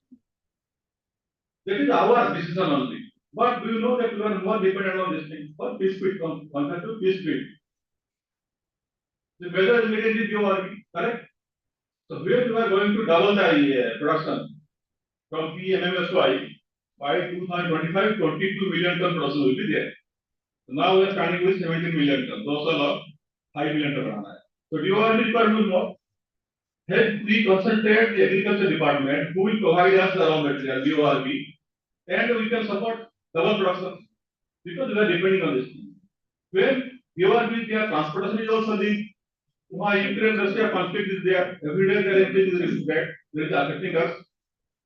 That is our decision only. But do you know that we are more dependent on this thing? For fish feed, compared to fish feed. The weather is immediately due already, correct? So where we are going to double the production from PMMS to I by 2025, 22 million ton production will be there. So now we are starting with 17 million ton. Those are 5 million ton. So DORB requirement more. Help we concentrate the agriculture department who will provide us the raw material, DORB, and we can support double production because we are depending on this thing. When DORB, their transportation is also linked. Why Ukraine-Russia conflict is there? Every day there is that there is affecting us.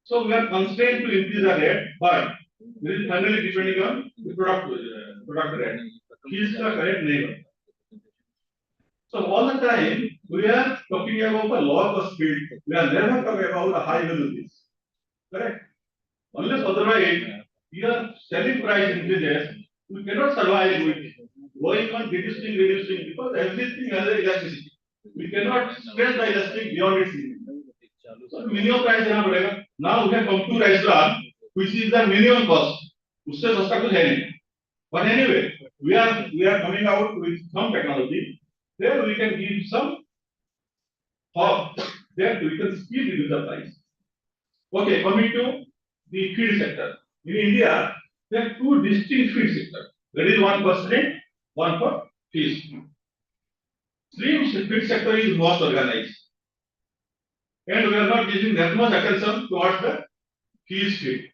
So we are constrained to increase the rate, but this is finally depending on the product rate. He is the correct neighbor. So all the time we are talking about the low cost speed. We are never talking about the high velocities. Correct? Unless otherwise, your selling price increases, we cannot survive with going on reducing because everything has a elasticity. We cannot stretch the elastic beyond its limit. So minimum price देना पड़ेगा. Now we have come to restaurant, which is the minimum cost. उससे सस्ता कुछ है नहीं. But anyway, we are coming out with some technology. There we can give some thought. There we can still reduce the price. Okay, coming to the feed sector. In India, there are two distinct feed sectors. There is one for shrimp, one for fish. Shrimp feed sector is most organized. And we are not giving that much attention towards the fish feed.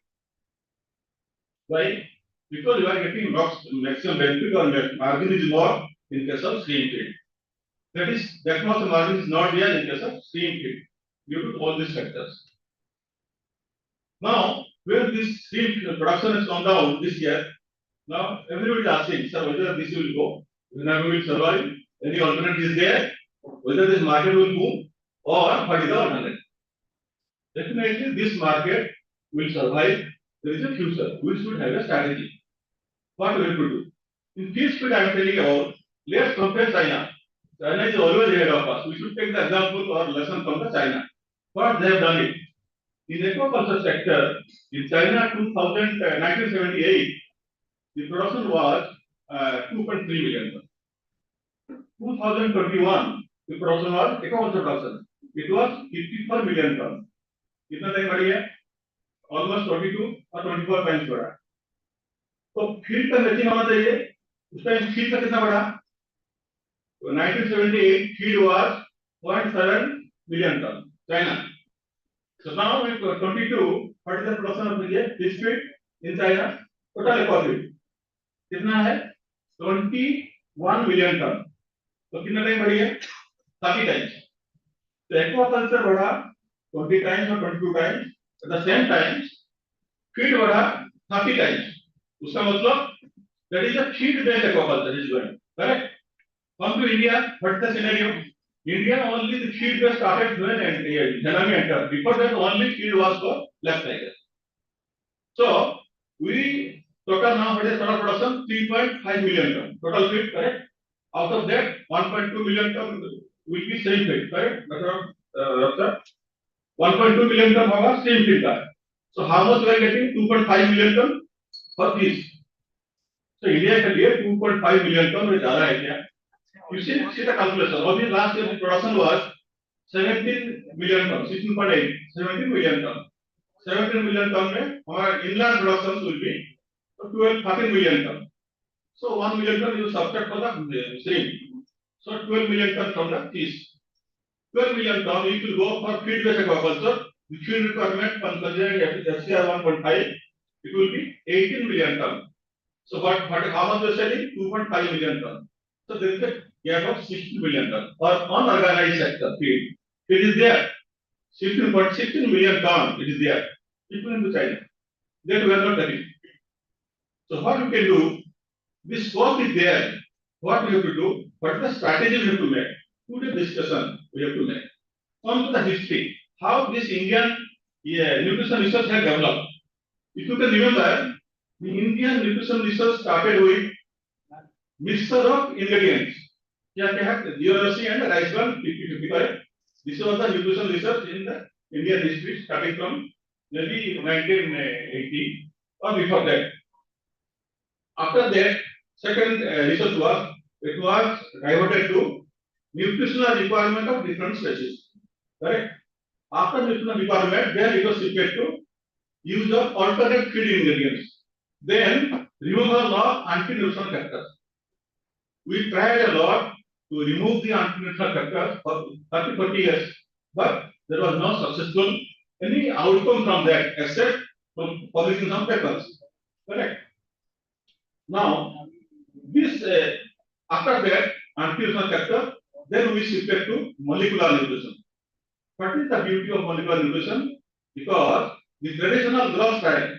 Why? Because you are getting maximum benefit or margin is more in case of shrimp feed. That much margin is not there in case of shrimp feed due to all these factors. Now, when this shrimp production has come down this year, now everybody is asking, sir, whether this will go, whether we will survive, any alternative is there, whether this market will boom, or what is the alternative? Definitely, this market will survive. There is a future. We should have a strategy. What we have to do? In fish feed, I am telling you about, let's compare China. China is always ahead of us. We should take the example or lesson from the China. What they have done it. In the aquaculture sector, in China 1978, the production was 2.3 million tons. 2021, the production was aquaculture production. It was 54 million tons. कितना time बढ़ गया? Almost 22 or 24 times बढ़ा. तो field का matching होना चाहिए. उस time field का कितना बढ़ा? तो 1978 field was 0.7 million tons. China. So now with 22, what is the production of the fish feed in China? Total aqua feed. कितना है? 21 million ton. तो कितना टाइम बढ़ी है? 30 times. तो aquaculture बढ़ा 20 times or 22 times. At the same time, feed बढ़ा 30 times. उसका मतलब that is a feed-based aquaculture is going. Correct? Come to India. What's the scenario? India only the feed-based started when Janami entered. Before that, only feed was for black tigers. So we total now what is total production 3.5 million ton total feed, correct? Out of that 1.2 million ton will be same feed, correct? 1.2 million ton होगा same feed का. So how much we are getting? 2.5 million ton for this. So India के लिए 2.5 million ton में ज़्यादा है क्या? You see the calculation. Only last year the production was 17 million ton, 16.8, 17 million ton. 17 million ton में हमारा inland production will be 13 million ton. So 1 million ton is subtract for the shrimp. So 12 million ton from the fish. 12 million ton if you go for feed-based aquaculture, the feed requirement considering FCR 1.5, it will be 18 million ton. So how much we are selling? 2.5 million ton. So there is a gap of 16 million ton. Or unorganized sector feed. It is there. 16 million ton it is there. Even in China. That we are not getting. So what we can do? This cost is there. What we have to do? What is the strategy we have to make? Today discussion we have to make. Come to the history. How this Indian nutrition research has developed. If you can remember, the Indian nutrition research started with mixture of ingredients. क्या है? Geology and rice bran 50-50 correct. This was the nutrition research in the Indian history starting from maybe 1980 or before that. After that, second research was diverted to nutritional requirement of different species. Correct? After nutritional requirement, then it was shifted to use of alternate feed ingredients. Then removal of anti-nutritional factors. We tried a lot to remove the anti-nutritional factors for 30-40 years, but there was no successful any outcome from that except from publishing some papers. Correct? Now, this after that anti-nutritional factor, then we shifted to molecular nutrition. What is the beauty of molecular nutrition? Because the traditional growth style,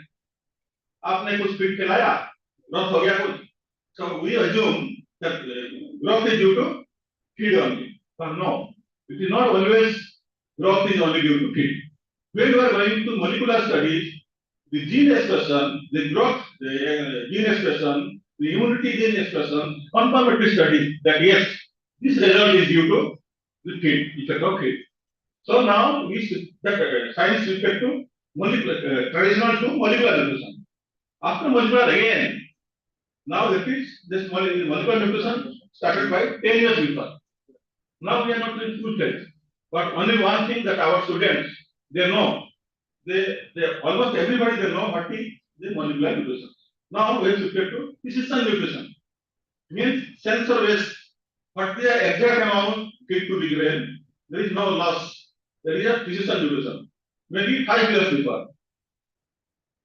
आपने कुछ feed खिलाया, growth हो गया कुछ. So we assume that growth is due to feed only. But no, it is not always growth is only due to feed. When we are going to molecular studies, the gene expression, the growth gene expression, the immunity gene expression, confirmatory study that yes, this result is due to the feed, effect of feed. So now we that science shifted to molecular, traditional to molecular nutrition. After molecular again, now that is this molecular nutrition started by 10 years before. Now we are not in full fledged, but only one thing that our students they know, they almost everybody they know what is the molecular nutrition. Now we have shifted to precision nutrition. Means sensor based, what the exact amount feed to be given. There is no loss. There is a precision nutrition. Maybe 5 years before.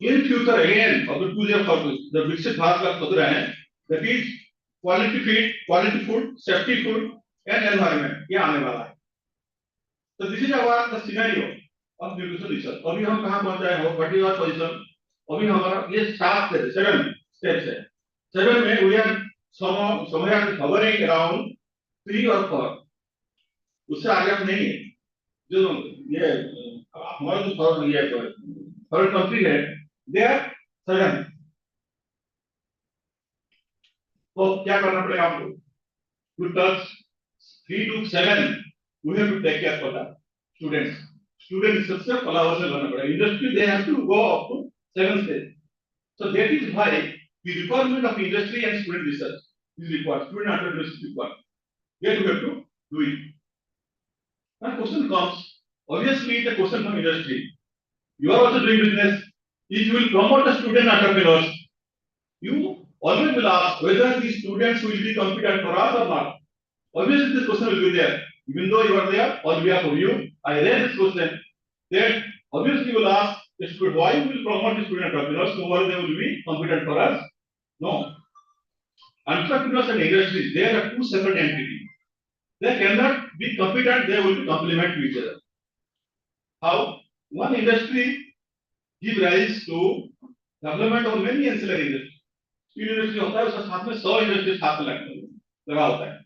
In future again, of the 2 years purpose, the Viksit Bharat का खोज रहे हैं. That is quality feed, quality food, safety food, and environment. ये आने वाला है. So this is our the scenario of nutrition research. अभी हम कहाँ पहुँच रहे हैं? What is our position? अभी हमारा ये 7 steps है. 7 में we are somewhere hovering around 3 or 4. उससे आगे हम नहीं है. जो ये हमारा जो ये foreign country है, they are 7. तो क्या करना पड़ेगा हमको? To touch 3 to 7, we have to take care for the students. Student research से collaboration करना पड़ेगा. Industry they have to go up to 7 stage. So that is why the requirement of industry and student research is required. Student entrepreneurship is required. Yet we have to do it. And question comes. Obviously, the question from industry. You are also doing business. If you will promote the student entrepreneurs, you always will ask whether these students will be competent for us or not. Obviously, this question will be there. Even though you are there, on behalf of you, I raise this question. Then, obviously, you will ask the student, why we will promote the student entrepreneurs? Tomorrow they will be competent for us? No. Entrepreneurs and industries, they are two separate entities. They cannot be competent, they will be complement to each other. How? One industry gives rise to development of many ancillary industries. Industry होता है उसके साथ में 100 industries साथ में लगा होता है.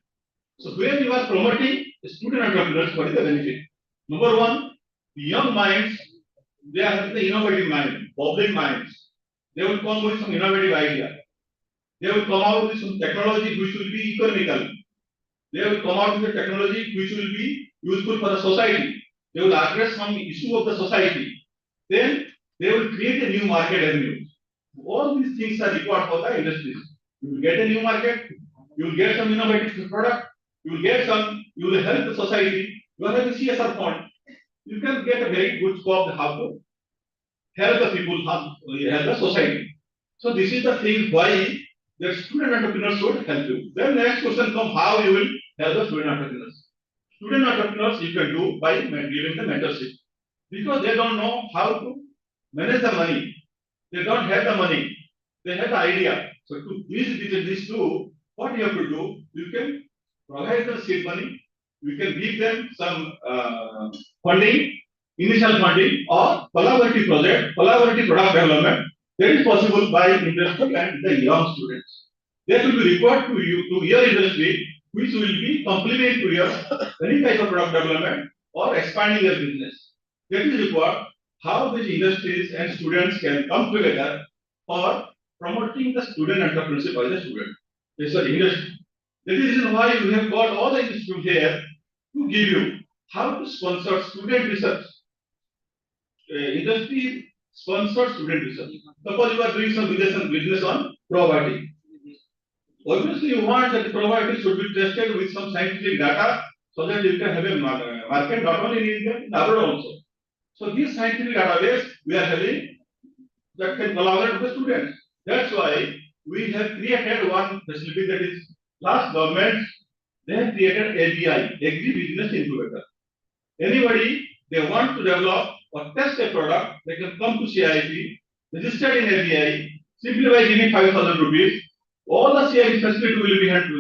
So when you are promoting student entrepreneurs, what is the benefit? Number one, the young minds, they are having the innovative mind, public minds. They will come with some innovative idea. They will come out with some technology which will be economical. They will come out with a technology which will be useful for the society. They will address some issue of the society. Then they will create a new market avenue. All these things are required for the industries. You will get a new market, you will get some innovative product, you will get some, you will help the society. You are having CSR fund. You can get a very good scope of how to help the people, help the society. So this is the thing why the student entrepreneurs should help you. Then next question comes, how you will help the student entrepreneurs. Student entrepreneurs you can do by giving the mentorship. Because they don't know how to manage the money. They don't have the money. They have the idea. So to these two, what you have to do, you can provide the seed money. You can give them some funding, initial funding, or collaborative project, collaborative product development. That is possible by industry and the young students. That will be required to you to your industry, which will be complement to your any type of product development or expanding your business. That is required. How these industries and students can come together for promoting the student entrepreneurship by the student. Sorry, industry. That is the reason why we have got all the institutes here to give you how to sponsor student research. Industry sponsor student research. Suppose you are doing some business on probiotic. Obviously, you want that the probiotic should be tested with some scientific data so that you can have a market not only in India, in abroad also. So this scientific database we are having that can collaborate with the students. That's why we have created one facility, that is last government, they have created ABI, Agri Business Incubator. Anybody they want to develop or test a product, they can come to CIP, register in ABI, simply by giving 5,000 rupees. All the CIP facility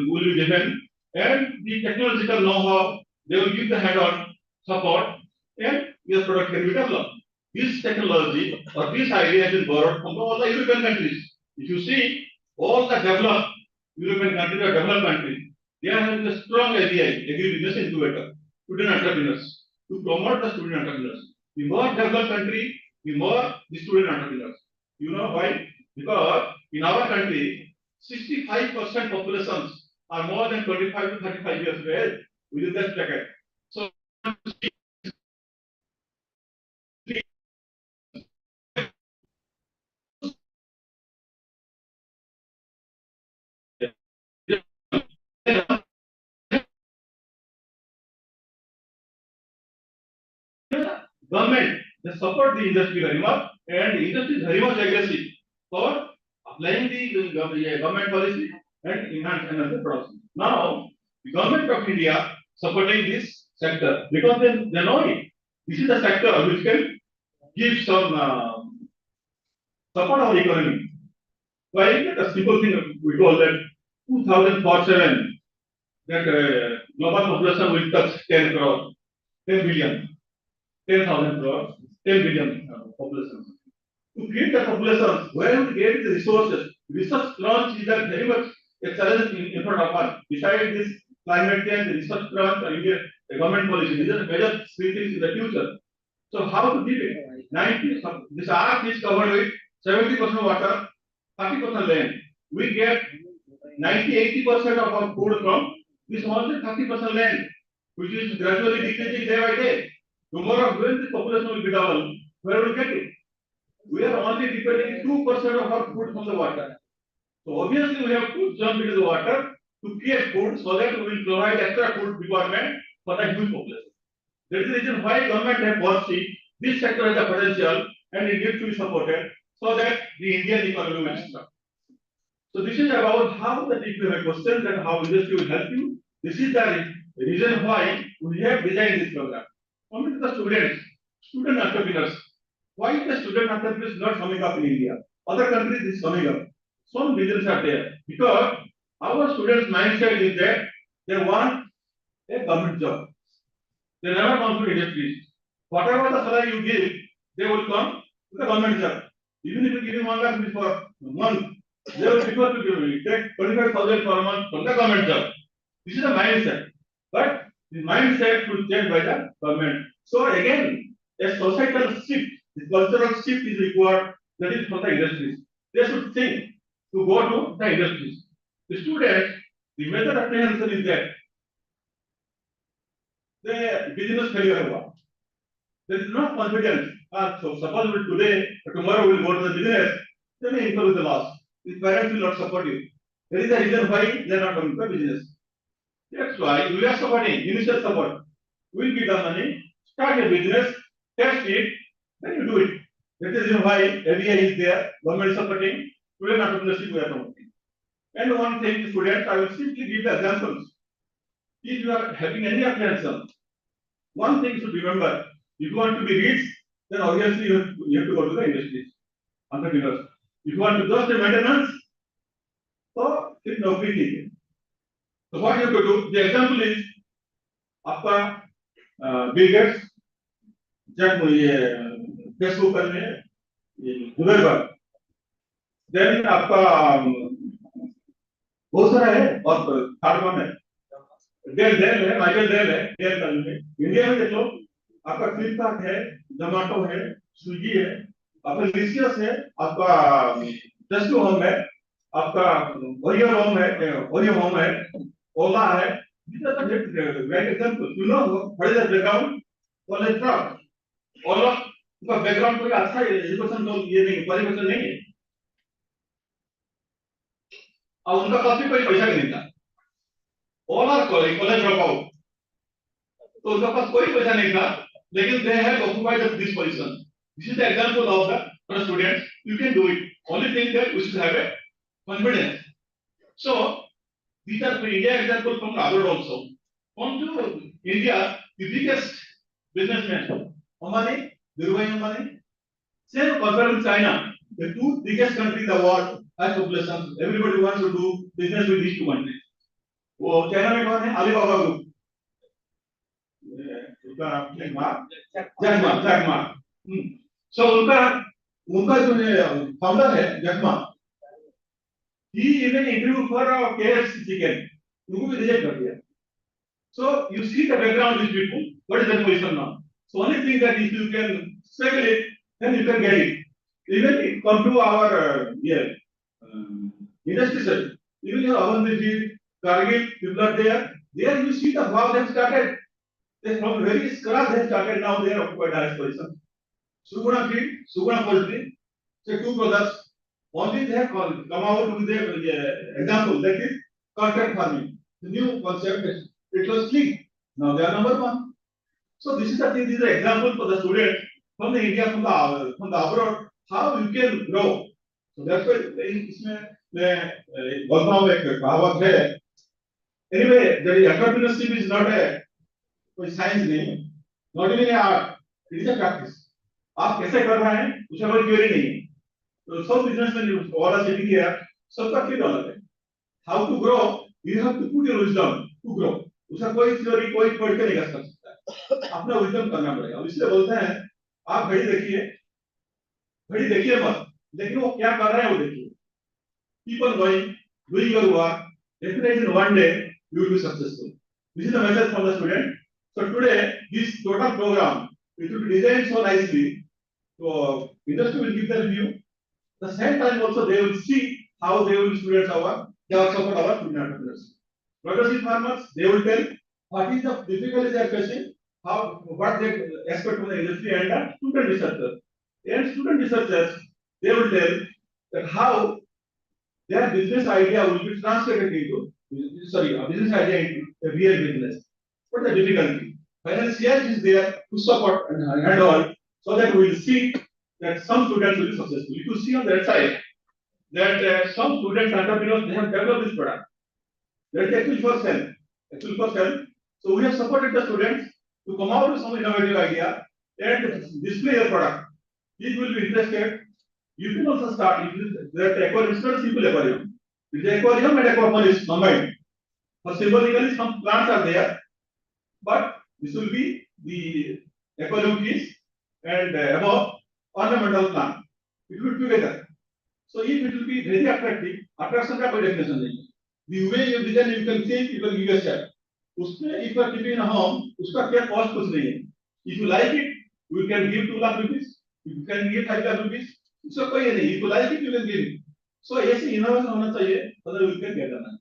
will be given, and the technological know-how they will give the hand-on support, and your product can be developed. This technology or this idea has been borrowed from all the European countries. If you see, all the developed European countries or developed countries, they are having a strong ABI, Agri Business Incubator, student entrepreneurs, to promote the student entrepreneurs. The more developed country, the more the student entrepreneurs. You know why? Because in our country, 65% populations are more than 25 to 35 years of age within that bracket. So government they support the industry very much, and the industry is very much aggressive for applying the government policy and enhance the production. Now, the government of India supporting this sector because they know it. This is the sector which can give some support our economy. Why? A simple thing we told that 2047 that global population will touch 10 crore, 10 billion, 10,000 crore, 10 billion population. To feed the population, where we get the resources? Research launch is a very much a challenge in front of us. Besides this climate change, research launch, and India government policy, these are major three things in the future. So how to give it? 90, this earth is covered with 70% water, 30% land. We get 90-80% of our food from this only 30% land, which is gradually decreasing day by day. Tomorrow, when the population will be double, where will we get it? We are only depending 2% of our food from the water. So obviously, we have to jump into the water to create food so that we will provide extra food requirement for the huge population. That is the reason why government has foreseen this sector has a potential and it needs to be supported so that the Indian economy will start. So this is about how that if you have questions and how industry will help you. This is the reason why we have designed this program. Coming to the students, student entrepreneurs. Why is the student entrepreneurs not coming up in India? Other countries is coming up. Some reasons are there because our students' mindset is that they want a government job. They never come to industries. Whatever the salary you give, they will come to the government job. Even if you give him 1 lakh for a month, they will prefer to give you take 25,000 per month from the government job. This is the mindset. But the mindset should change by the government. So again, a societal shift, the cultural shift is required. That is from the industries. They should think to go to the industries. The students, the major apprehension is that the business failure हुआ. There is no confidence. So suppose we today or tomorrow we will go to the business, then the income is the loss. The parents will not support you. There is a reason why they are not coming to business. That's why we are supporting initial support. We'll give the money, start a business, test it, then you do it. That is the reason why ABI is there, government is supporting, student entrepreneurship we are promoting. And one thing, students, I will simply give the examples. If you are having any apprehension, one thing you should remember, if you want to be rich, then obviously you have to go to the industries, entrepreneurs. If you want to just the maintenance, so it's no big. So what you have to do, the example is, आपका Bill Gates जब ये Facebook पर में Dubai पर then आपका बहुत सारा है और थर्ड वन है डेल डेल है माइकल डेल है डेल का है इंडिया में देखो आपका फ्लिपकार्ट है जोमेटो है स्विगी है आपका लिसियस है आपका टेस्को होम है आपका ओरियो होम है ओला है these are the great examples. You know what is the background for the truck? ओला का बैकग्राउंड कोई अच्छा एजुकेशन तो ये नहीं क्वालिफिकेशन नहीं है और उनका पास भी कोई पैसा नहीं था ओला कॉलेज ड्रॉप आउट तो उनका पास कोई पैसा नहीं था लेकिन they have occupied this position. This is the example of the students. You can do it. Only thing that we should have a confidence. So these are the India example from abroad also. Come to India, the biggest businessman, Ambani, Dhirubhai Ambani, same compared with China, the two biggest countries in the world has population. Everybody wants to do business with these two countries. वो China में कौन है Alibaba group Jack Ma सो उनका जो founder है Jack Ma he even interviewed for KFC chicken उनको भी reject कर दिया so you see the background of these people what is the position now so only thing that if you can struggle it then you can get it Even it come to our industry side. Even your Avandhiji, Kargil, people are there. There you see the how they have started. They from very scratch they have started. Now they are occupied highest position. Suguna Feed, Suguna Poultry, say two brothers. Only they have come out with their example, that is contract farming. The new concept, it was sleek. Now they are number one. So this is the thing, this is the example for the student from the India, from the abroad, how you can grow. So that's why इसमें मैं बोलता हूँ एक कहावत है. Anyway, the entrepreneurship is not a कोई science नहीं है, not even an art, it is a practice. आप कैसे कर रहे हैं उसमें कोई theory नहीं है. तो सब businessmen all are sitting here, सबका theory अलग है. How to grow, you have to put your wisdom to grow. उसका कोई theory कोई पढ़ के नहीं कर सकता. अपना wisdom करना पड़ेगा. इसलिए बोलते हैं आप घड़ी देखिए मत, लेकिन वो क्या कर रहे हैं वो देखिए. Keep on going, doing your work. Definitely in one day you will be successful. This is the message from the student. So today this total program it will be designed so nicely. So industry will give their review. The same time also they will see how they will students they will support our student entrepreneurs. Productive farmers they will tell what is the difficulties they are facing, what they expect from the industry and the student researchers. And student researchers they will tell that how their business idea will be translated into a business idea into a real business. What the difficulty? Financial is there to support and all, so that we will see that some students will be successful. You will see on that side that some students entrepreneurs they have developed this product. That is actually for sale. Actually for sale. So we have supported the students to come out with some innovative idea and display your product. If you will be interested, you can also start that aquarium, it's not a simple aquarium. It's an aquarium and aquaponics is combined. For symbolically, some plants are there, but this will be the aquarium piece and above ornamental plant. It will be together. So if it will be very attractive, attraction का कोई definition नहीं है. The way you design, you can think, you can give a share. उसमें if you are keeping in a home, उसका क्या cost कुछ नहीं है. If you like it, you can give 2 lakh rupees. You can give 5 lakh rupees. उसका कोई नहीं. If you like it, you can give it. So ऐसे innovation होना चाहिए, other we can get done.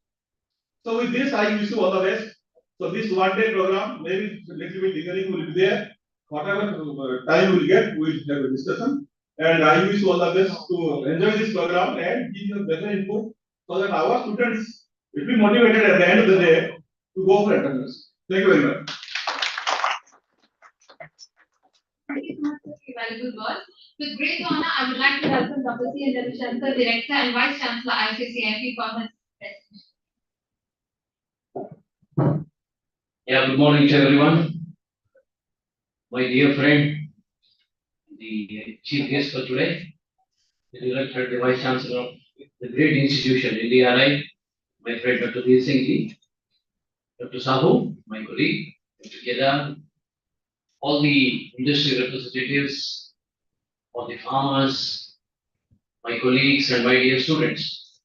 So with this, I wish you all the best. So this one-day program, maybe little bit beginning will be there. Whatever time we get, we will have a discussion. And I wish you all the best to enjoy this program and give you better input so that our students will be motivated at the end of the day to go for entrepreneurship. Thank you very much. Thank you so much for your valuable words. With great honor, I would like to welcome Dr. C. N. Ravishankar, Director and Vice Chancellor, ICCIP, for his presentation. Yeah, good morning to everyone. My dear friend, the chief guest for today, the Director, the Vice Chancellor of the great institution, NDRI, my friend Dr. Veer Singh Ji, Dr. Sahu, my colleague, Dr. Kedar, all the industry representatives, all the farmers, my colleagues and my dear students.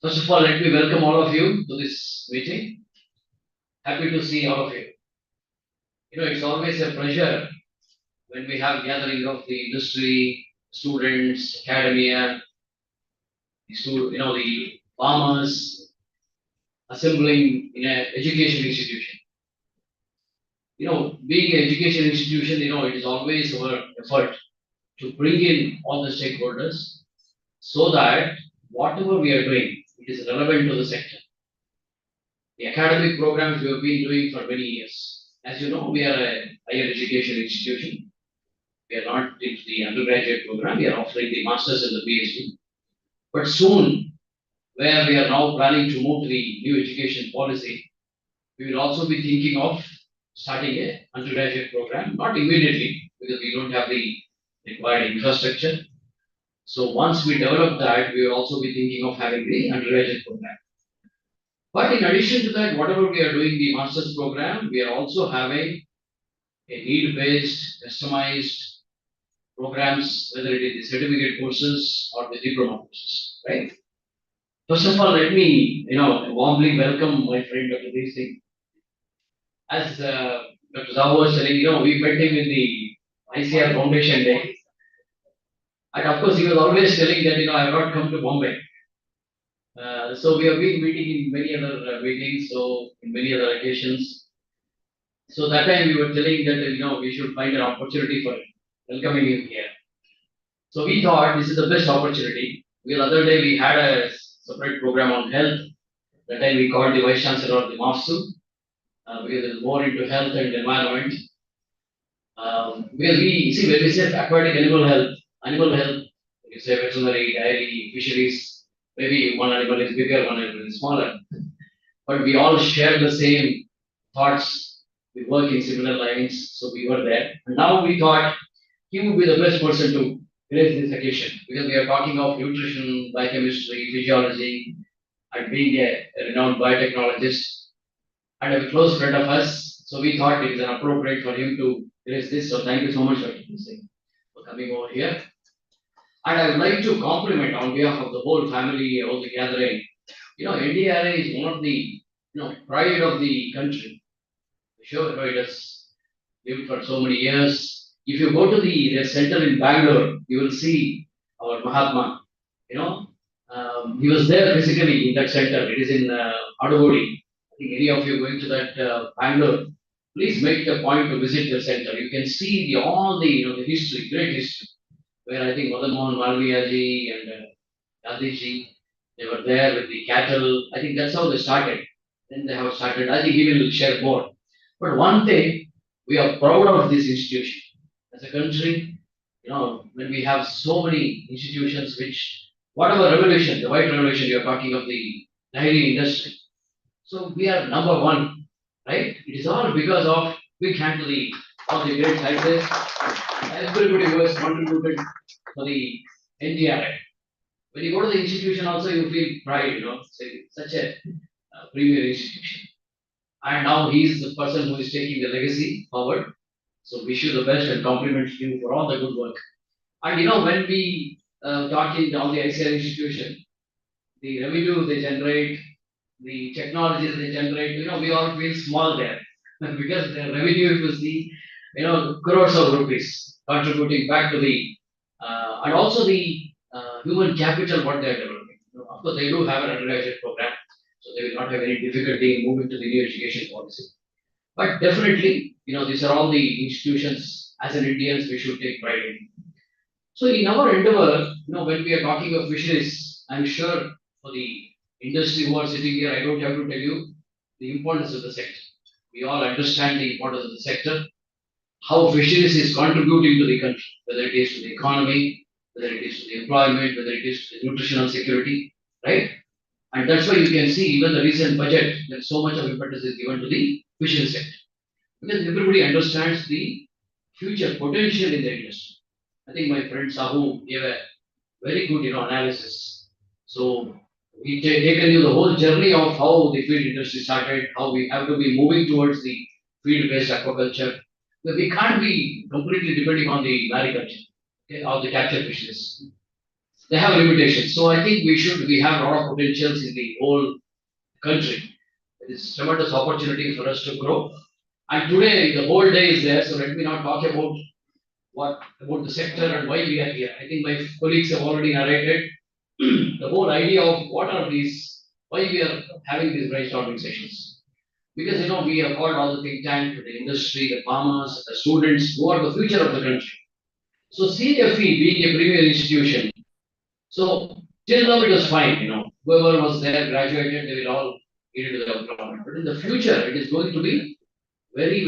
First of all, let me welcome all of you to this meeting. Happy to see all of you. You know, it's always a pleasure when we have gathering of the industry, students, academia, the farmers assembling in an education institution. You know, being an education institution, it is always our effort to bring in all the stakeholders so that whatever we are doing, it is relevant to the sector. The academic programs we have been doing for many years. As you know, we are a higher education institution. We are not into the undergraduate program, we are offering the masters and the PhD. But soon, where we are now planning to move to the new education policy, we will also be thinking of starting an undergraduate program, not immediately, because we don't have the required infrastructure. So once we develop that, we will also be thinking of having the undergraduate program. But in addition to that, whatever we are doing the master's program, we are also having a need-based, customized programs, whether it is the certificate courses or the diploma courses, right? First of all, let me, warmly welcome my friend Dr. Veer Singh. As Dr. Zahu was telling, we met him in the ICR Foundation Day. And of course, he was always telling that, I have not come to Bombay. So we have been meeting in many other meetings, so in many other occasions. So that time we were telling that, we should find an opportunity for welcoming him here. So we thought this is the best opportunity. The other day we had a separate program on health. That time we called the Vice Chancellor of the MAFSU, because it is more into health and environment. Because we see when we say aquatic animal health, you say veterinary, dairy, fisheries, maybe one animal is bigger, one animal is smaller. But we all share the same thoughts. We work in similar lines, so we were there. And now we thought he would be the best person to grace this occasion because we are talking of nutrition, biochemistry, physiology, and being a renowned biotechnologist and a close friend of us. So we thought it is appropriate for him to grace this. So thank you so much, Dr. Singh, for coming over here. And I would like to compliment on behalf of the whole family, all the gathering. NDRA is one of the pride of the country. Sure, it has lived for so many years. If you go to their center in Bangalore, you will see our Mahatma. He was there physically in that center. It is in Adugodi. I think any of you going to that Bangalore, please make a point to visit the center. You can see all the history, great history, where I think Madan Mohan Malviya ji and Gandhi ji, they were there with the cattle. I think that's how they started. Then they have started. I think he will share more. But one thing, we are proud of this institution. As a country, when we have so many institutions which, whatever revolution, the white revolution, you are talking of the dairy industry. So we are number one, right? It is all because of big hand to all the great scientists, everybody who has contributed for the NDRI. When you go to the institution also, you feel pride, say, such a premier institution. And now he is the person who is taking the legacy forward. So wish you the best and compliment you for all the good work. And when we talk in all the ICR institution, the revenue they generate, the technologies they generate, we all feel small there. Because the revenue, if you see, crores of rupees contributing back to the, and also the human capital what they are developing. Of course, they do have an undergraduate program, so they will not have any difficulty in moving to the new education policy. But definitely, these are all the institutions as an Indians we should take pride in. So in our endeavor, when we are talking of fisheries, I'm sure for the industry who are sitting here, I don't have to tell you the importance of the sector. We all understand the importance of the sector, how fisheries is contributing to the country, whether it is to the economy, whether it is to the employment, whether it is to the nutritional security, right? And that's why you can see even the recent budget, that so much of impetus is given to the fisheries sector. Because everybody understands the future potential in the industry. I think my friend Sahu gave a very good analysis. So we taken you the whole journey of how the feed industry started, how we have to be moving towards the feed-based aquaculture. But we can't be completely depending on the mariculture, or the capture fisheries. They have limitations. So I think we have a lot of potentials in the whole country. It is tremendous opportunity for us to grow. And today the whole day is there, so let me not talk about the sector and why we are here. I think my colleagues have already narrated the whole idea of what are these, why we are having these brainstorming sessions. Because we have called all the think tank, the industry, the farmers, the students who are the future of the country. So CFE being a premier institution, so till now it was fine, whoever was there, graduated, they will all get into the government. But in the future, it is going to be very,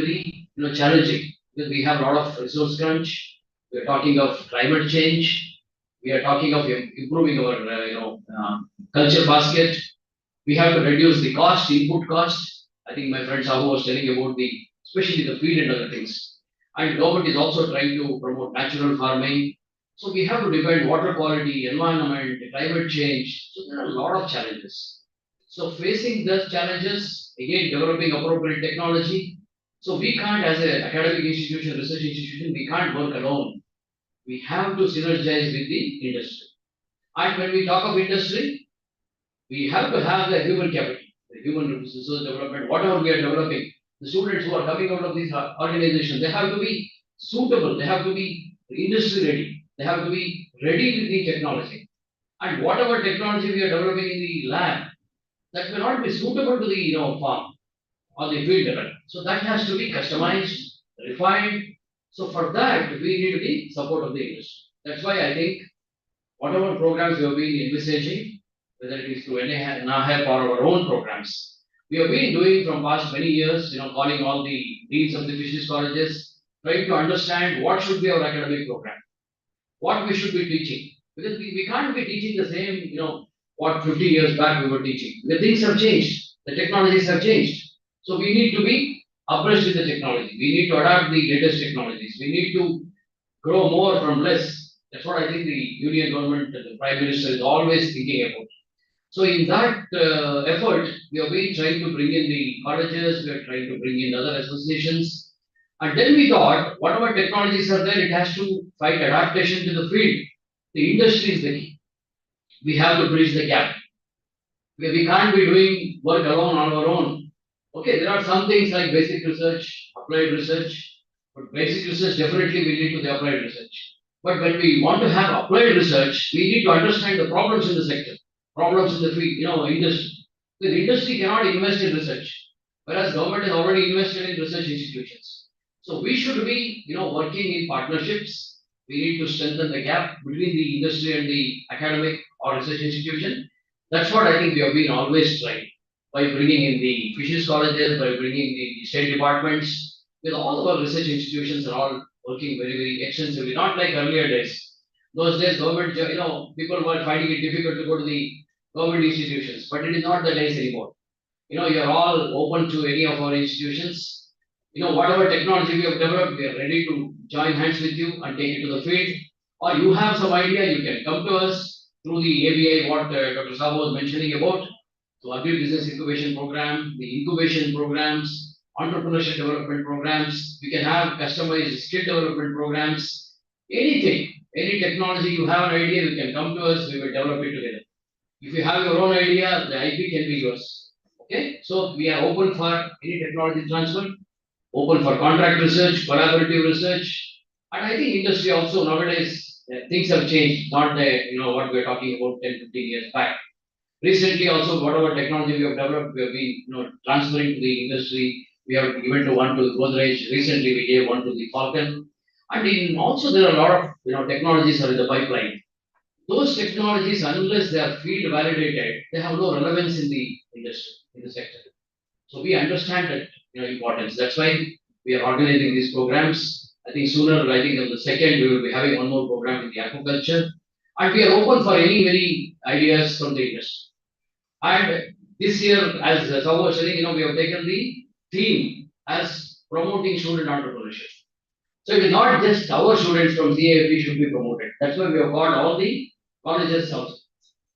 very challenging because we have a lot of resource crunch. We are talking of climate change. We are talking of improving our culture basket. We have to reduce the cost, input cost. I think my friend Sahu was telling about especially the feed and other things. And government is also trying to promote natural farming. So we have to depend water quality, environment, climate change. So there are a lot of challenges. So facing those challenges, again developing appropriate technology. So we can't, as an academic institution, research institution, we can't work alone. We have to synergize with the industry. And when we talk of industry, we have to have the human capital, the human resource development, whatever we are developing. The students who are coming out of these organizations, they have to be suitable, they have to be industry ready, they have to be ready with the technology. And whatever technology we are developing in the lab, that may not be suitable to the farm or the field development. So that has to be customized, refined. So for that, we need the support of the industry. That's why I think whatever programs we have been envisaging, whether it is through NAHEP or our own programs, we have been doing from past many years, calling all the deans of the fisheries colleges, trying to understand what should be our academic program, what we should be teaching. Because we can't be teaching the same, what 50 years back we were teaching. The things have changed, the technologies have changed. So we need to be abreast with the technology. We need to adapt the latest technologies. We need to grow more from less. That's what I think the union government, the prime minister is always thinking about. So in that effort, we have been trying to bring in the colleges, we are trying to bring in other associations. And then we thought, whatever technologies are there, it has to find adaptation to the field. The industry is the key. We have to bridge the gap. We can't be doing work alone on our own. Okay, there are some things like basic research, applied research, but basic research definitely will lead to the applied research. But when we want to have applied research, we need to understand the problems in the sector, problems in the field, industry. The industry cannot invest in research, whereas government has already invested in research institutions. So we should be, working in partnerships. We need to strengthen the gap between the industry and the academic or research institution. That's what I think we have been always trying by bringing in the fisheries colleges, by bringing the state departments, with all our research institutions are all working very, very extensively, not like earlier days. Those days, government, people were finding it difficult to go to the government institutions, but it is not the case anymore. You are all open to any of our institutions. Whatever technology we have developed, we are ready to join hands with you and take it to the field. Or you have some idea, you can come to us through the ABI, what Dr. Sabo was mentioning about, so agri-business incubation program, the incubation programs, entrepreneurship development programs. We can have customized skill development programs. Anything, any technology you have an idea, you can come to us. We will develop it together. If you have your own idea, the IP can be yours. Okay, so we are open for any technology transfer, open for contract research, collaborative research, and I think industry also nowadays things have changed. Not the what we are talking about 10, 15 years back. Recently, also whatever technology we have developed, we have been transferring to the industry. We have given to one to Godrej. Recently, we gave one to the Falcon, and also there are a lot of technologies are in the pipeline. Those technologies, unless they are field validated, they have no relevance in the industry, in the sector. So we understand that importance. That's why we are organizing these programs. I think sooner, I think on the second, we will be having one more program in the aquaculture. And we are open for any ideas from the industry. And this year, as Sabu was saying, we have taken the theme as promoting student entrepreneurship. So it is not just our students from CAFE should be promoted. That's why we have got all the colleges also.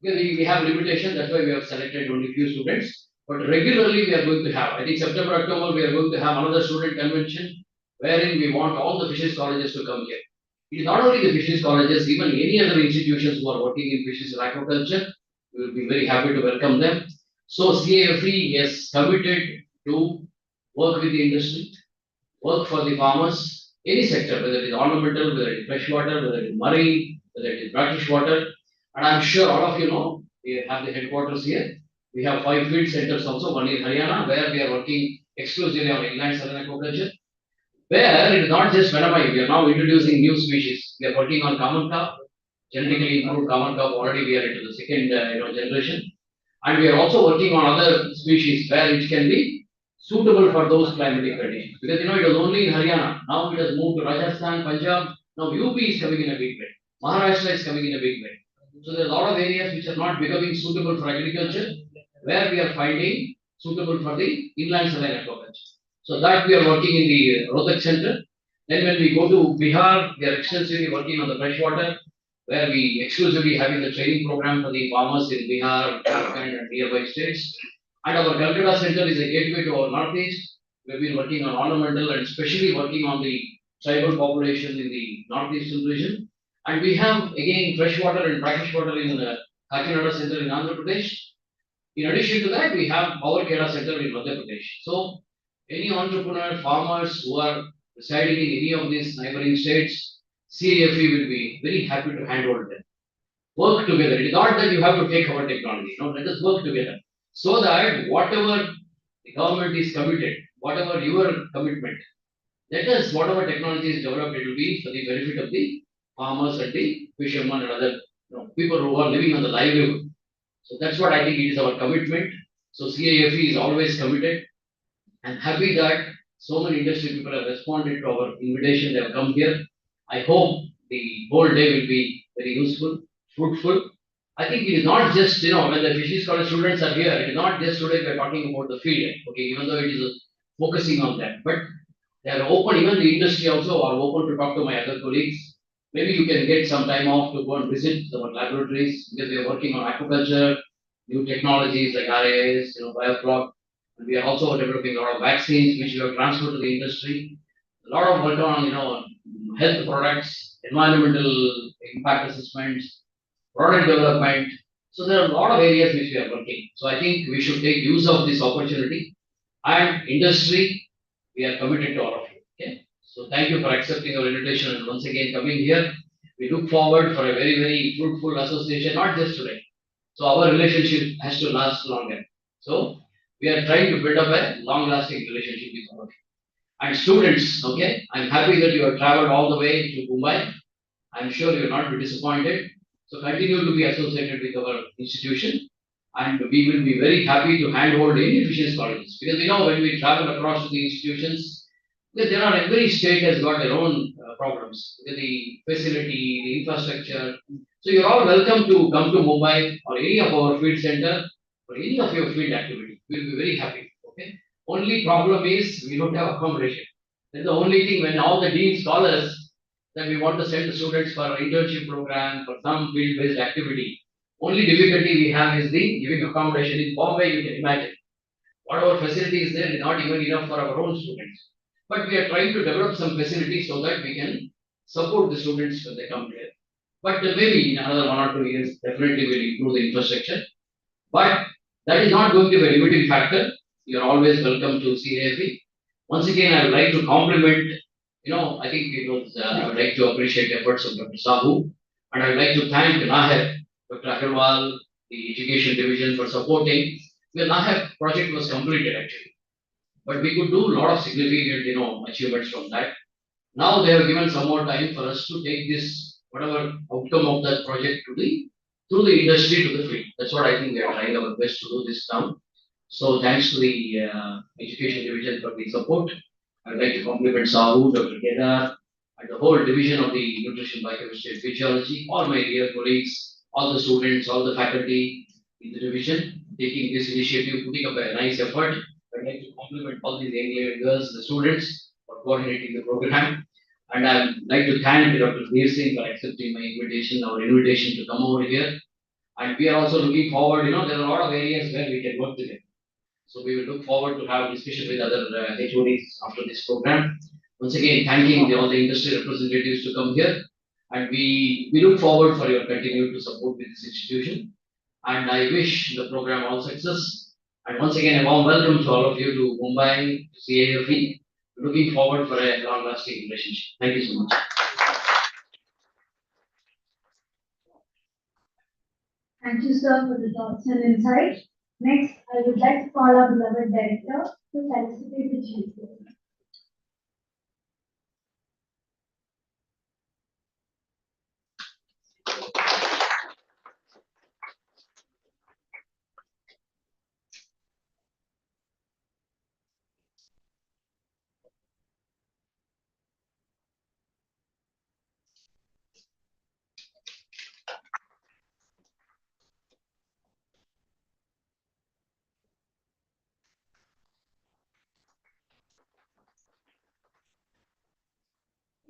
Because we have limitation, that's why we have selected only few students. But regularly we are going to have, I think September, October, we are going to have another student convention wherein we want all the fisheries colleges to come here. It is not only the fisheries colleges, even any other institutions who are working in fisheries and aquaculture, we will be very happy to welcome them. So CAFE is committed to work with the industry, work for the farmers, any sector, whether it is ornamental, whether it is freshwater, whether it is marine, whether it is brackish water. And I'm sure all of you know, we have the headquarters here. We have 5 field centers also, one in Haryana, where we are working exclusively on inland saline aquaculture. Where it is not just Venamai, we are now introducing new species. We are working on common carp, genetically improved common carp. Already we are into the second generation, and we are also working on other species where it can be suitable for those climatic conditions. Because it was only in Haryana. Now it has moved to Rajasthan, Punjab. Now UP is coming in a big way. Maharashtra is coming in a big way. So there are a lot of areas which are not becoming suitable for agriculture, where we are finding suitable for the inland saline aquaculture. So that we are working in the Rohtak Center. Then when we go to Bihar, we are extensively working on the freshwater, where we exclusively having the training program for the farmers in Bihar, Jharkhand and nearby states. And our Calcutta Center is a gateway to our northeast. We have been working on ornamental and especially working on the tribal population in the northeastern region. And we have again freshwater and brackish water in the Kakinada Center in Andhra Pradesh. In addition to that, we have our Keda Center in Madhya Pradesh. So any entrepreneur, farmers who are residing in any of these neighboring states, CAFE will be very happy to handhold them. Work together. It is not that you have to take our technology. No, let us work together. So that whatever the government is committed, whatever your commitment, let us, whatever technology is developed, it will be for the benefit of the farmers and the fishermen and other people who are living on the livelihood. So that's what I think it is our commitment. So CAFE is always committed. I'm happy that so many industry people have responded to our invitation. They have come here. I hope the whole day will be very useful, fruitful. I think it is not just, when the fisheries college students are here, it is not just today we are talking about the field, okay, even though it is focusing on that. But they are open, even the industry also are open to talk to my other colleagues. Maybe you can get some time off to go and visit our laboratories because we are working on aquaculture, new technologies like RAS, biofloc. And we are also developing a lot of vaccines which we have transferred to the industry. A lot of work on, health products, environmental impact assessments, product development. So there are a lot of areas which we are working. So I think we should take use of this opportunity. And industry, we are committed to all of you. Okay. So thank you for accepting our invitation and once again coming here. We look forward for a very, very fruitful association, not just today. So our relationship has to last longer. So we are trying to build up a long-lasting relationship with all of you. And students, okay, I'm happy that you have traveled all the way to Mumbai. I'm sure you will not be disappointed. So continue to be associated with our institution and we will be very happy to handhold any fisheries colleges because when we travel across to the institutions, because there are every state has got their own problems, the facility, the infrastructure. So you're all welcome to come to Mumbai or any of our field center or any of your field activity. We'll be very happy. Okay. Only problem is we don't have accommodation. That's the only thing when all the deans call us that we want to send the students for an internship program for some field-based activity. Only difficulty we have is the giving accommodation in Bombay. You can imagine whatever facility is there is not even enough for our own students. But we are trying to develop some facilities so that we can support the students when they come here. But maybe in another 1 or 2 years, definitely we'll improve the infrastructure. But that is not going to be a limiting factor. You are always welcome to CAFE. Once again, I would like to compliment, I think it was, I would like to appreciate the efforts of Dr. Sahu. And I would like to thank Naher, Dr. Agarwal, the Education Division for supporting. The Naher project was completed actually. But we could do a lot of significant, achievements from that. Now they have given some more time for us to take this, whatever outcome of that project through the industry to the field. That's what I think we are trying our best to do this now. So thanks to the Education Division for the support. I'd like to compliment Sahu, Dr. Kedar, and the whole division of the Nutrition, Biochemistry and Physiology, all my dear colleagues, all the students, all the faculty in the division, taking this initiative, putting up a nice effort. I'd like to compliment all these young ladies and girls, the students, for coordinating the program. And I'd like to thank Dr. Veer Singh for accepting my invitation, our invitation to come over here. And we are also looking forward, there are a lot of areas where we can work together. So we will look forward to have discussion with other HODs after this program. Once again, thanking all the industry representatives to come here. And we look forward for your continued support with this institution. And I wish the program all success. And once again, a warm welcome to all of you to Mumbai, to CAFE. Looking forward for a long-lasting relationship. Thank you so much. Thank you, sir, for the thoughts and insights. Next, I would like to call our beloved director to felicitate the chief.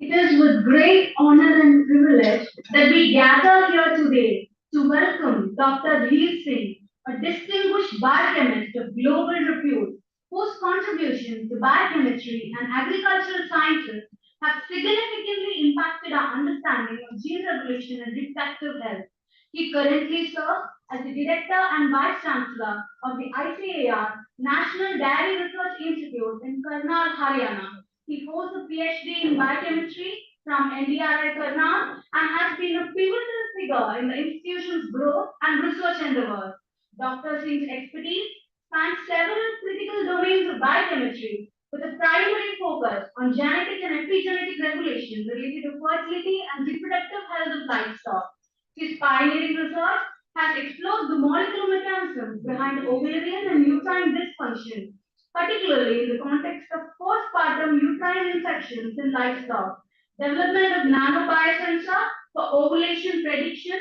It is with great honor and privilege that we gather here today to welcome Dr. Veer Singh, a distinguished biochemist of global repute, whose contributions to biochemistry and agricultural sciences have significantly impacted our understanding of gene regulation and reproductive health. He currently serves as the Director and Vice Chancellor of the ICAR National Dairy Research Institute in Karnal, Haryana. He holds a PhD in biochemistry from NDRI Karnal and has been a pivotal figure in the institution's growth and research endeavors. Dr. Singh's expertise spans several critical domains of biochemistry, with a primary focus on genetic and epigenetic regulation related to fertility and reproductive health of livestock. His pioneering research has explored the molecular mechanisms behind ovarian and uterine dysfunction, particularly in the context of postpartum uterine infections in livestock, development of nanobiosensor for ovulation prediction,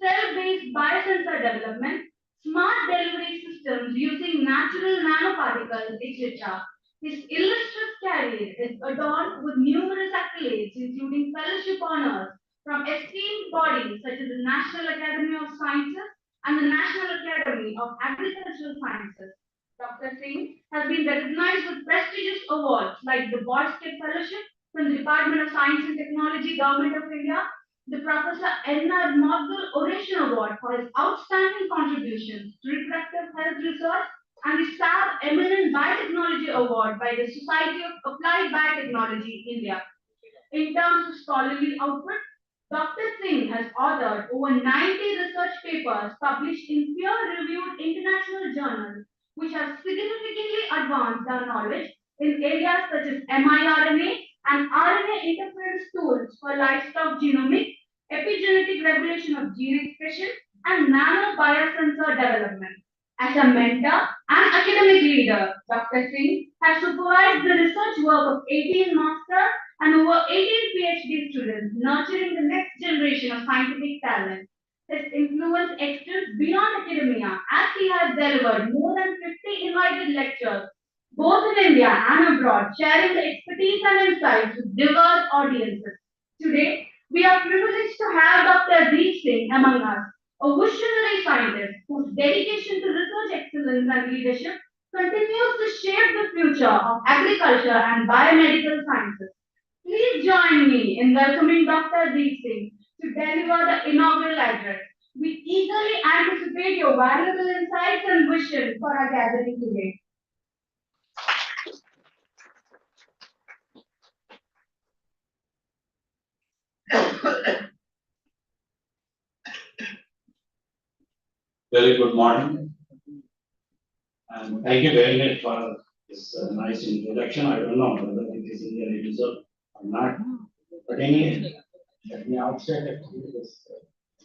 cell-based biosensor development, smart delivery systems using natural nanoparticles, etc. His illustrious career is adorned with numerous accolades, including fellowship honors from esteemed bodies such as the National Academy of Sciences and the National Academy of Agricultural Sciences. Dr. Singh has been recognized with prestigious awards like the Boy Scout Fellowship from the Department of Science and Technology, Government of India, the Professor N.R. Morgul Oration Award for his outstanding contributions to reproductive health research, and the SAB Eminent Biotechnology Award by the Society of Applied Biotechnology, India. In terms of scholarly output, Dr. Singh has authored over 90 research papers published in peer-reviewed international journals, which have significantly advanced our knowledge in areas such as miRNA and RNA interference tools for livestock genomics, epigenetic regulation of gene expression, and nanobiosensor development. As a mentor and academic leader, Dr. Singh has supervised the research work of 18 masters and over 18 PhD students, nurturing the next generation of scientific talent. His influence extends beyond academia as he has delivered more than 50 invited lectures, both in India and abroad, sharing the expertise and insights with diverse audiences. Today, we are privileged to have Dr. Deep Singh among us, a visionary scientist whose dedication to research excellence and leadership continues to shape the future of agriculture and biomedical sciences. Please join me in welcoming Dr. Deep Singh to deliver the inaugural address. We eagerly anticipate your valuable insights and vision for our gathering today. Very good morning, and thank you very much for this nice introduction. I don't know whether it is in the result or not, but anyway, let me outset actually this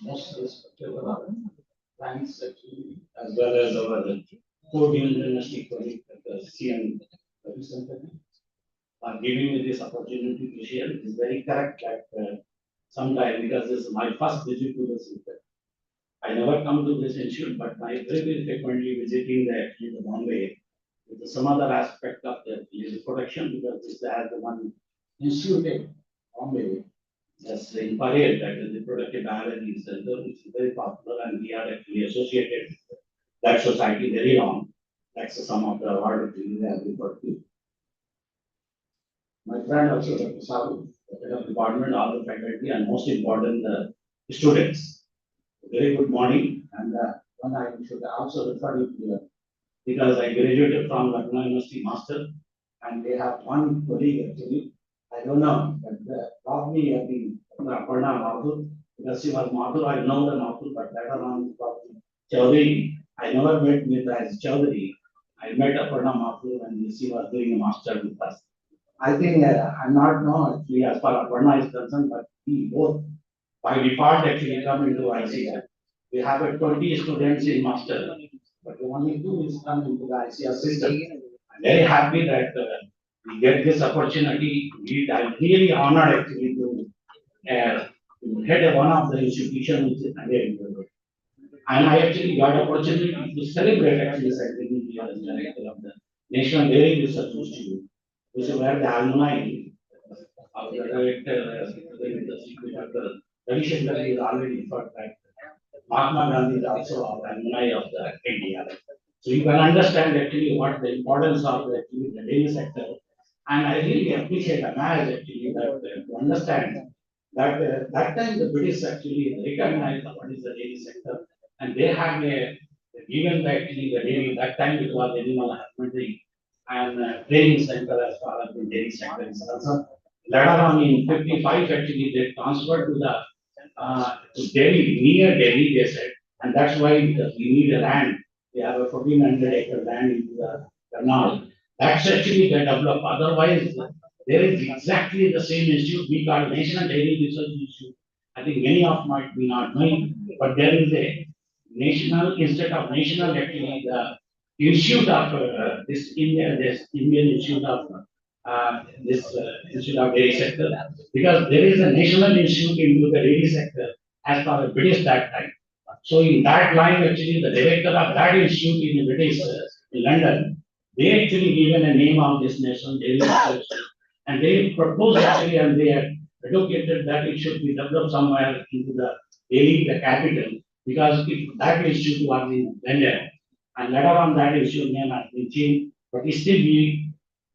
most respectable thanks actually, as well as our podium university colleague at the CM Center for giving me this opportunity to share. It is very correct that sometime, because this is my first visit to the center. I never come to this institute, but I very frequently visiting the Bombay with some other aspect of the production, because this has the one institute in Bombay that's in Parel, that is the productive biology center, which is very popular, and we are actually associated with that society very long. That's some of the award that we have referred to. My friend also, Dr. Sabu, the head of department, all the faculty, and most important, the students. Very good morning, and one I should also refer you to because I graduated from Lucknow University Master, and they have one colleague actually. I don't know, but probably I think Aparna Mathur, because she was Mathur, I know the Mathur, but later on probably Chaudhary. I never met with as Chaudhary. I met Aparna Mathur when she was doing a master with us. I think I'm not know actually as far as Aparna is concerned, but we both by default actually come into ICF. We have 20 students in master, but only 2 is come into the ICF system. I'm very happy that we get this opportunity. I'm really honored actually to head one of the institutions which is under India. And I actually got opportunity to celebrate actually scientific year as director of the National Dairy Research Institute, which is where the alumni of the director, the Ravi Shankar is already referred that Mahatma Gandhi is also an alumni of the India. So you can understand actually what the importance of actually the dairy sector. And I really appreciate the marriage actually that to understand that that time the British actually recognized what is the dairy sector, and they have given actually the dairy that time it was animal husbandry and training center as far as the dairy sector is concerned. Later on in 55, actually, they transferred to the to Delhi, near Delhi, they said, and that's why because we need a land. We have a 1400-acre land into the canal. That's actually the develop. Otherwise, there is exactly the same institute we call National Dairy Research Institute. I think many of might be not knowing, but there is a national, instead of national, actually the institute of this Indian Institute of Institute of Dairy Sector, because there is a national institute into the dairy sector as per the British that time. So in that line, actually, the director of that institute in the British in London, they actually given a name of this national dairy research, and they proposed actually, and they had advocated that it should be developed somewhere into the Delhi, the capital, because that institute was in London, and later on that institute name has been changed, but still we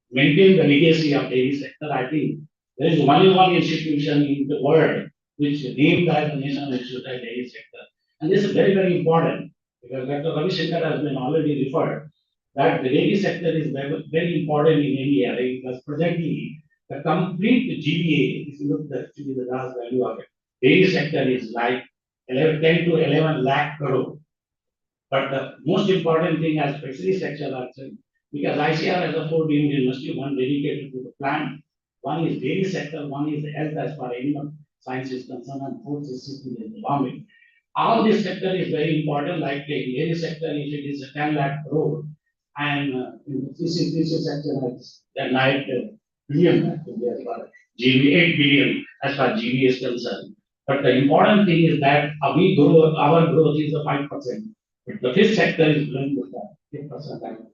maintain the legacy of dairy sector. I think there is only one institution in the world which is named as the National Institute of Dairy Sector. And this is very, very important because Dr. Ravi Shankar has been already referred that the dairy sector is very, very important in India because presently the complete GVA, if you look at the gross value of it, dairy sector is like 10 to 11 lakh crore. But the most important thing as fisheries sector also, because ICR has a four deemed university, one dedicated to the plant, one is dairy sector, one is health as far as animal science is concerned, and fourth is city and farming. All this sector is very important, like the dairy sector, if it is a 10 lakh crore, and in the fisheries sector, has the 9 billion, actually, as far as GB 8 billion as far as GB is concerned. But the important thing is that our growth is a 5%. But the fish sector is growing with that 8%.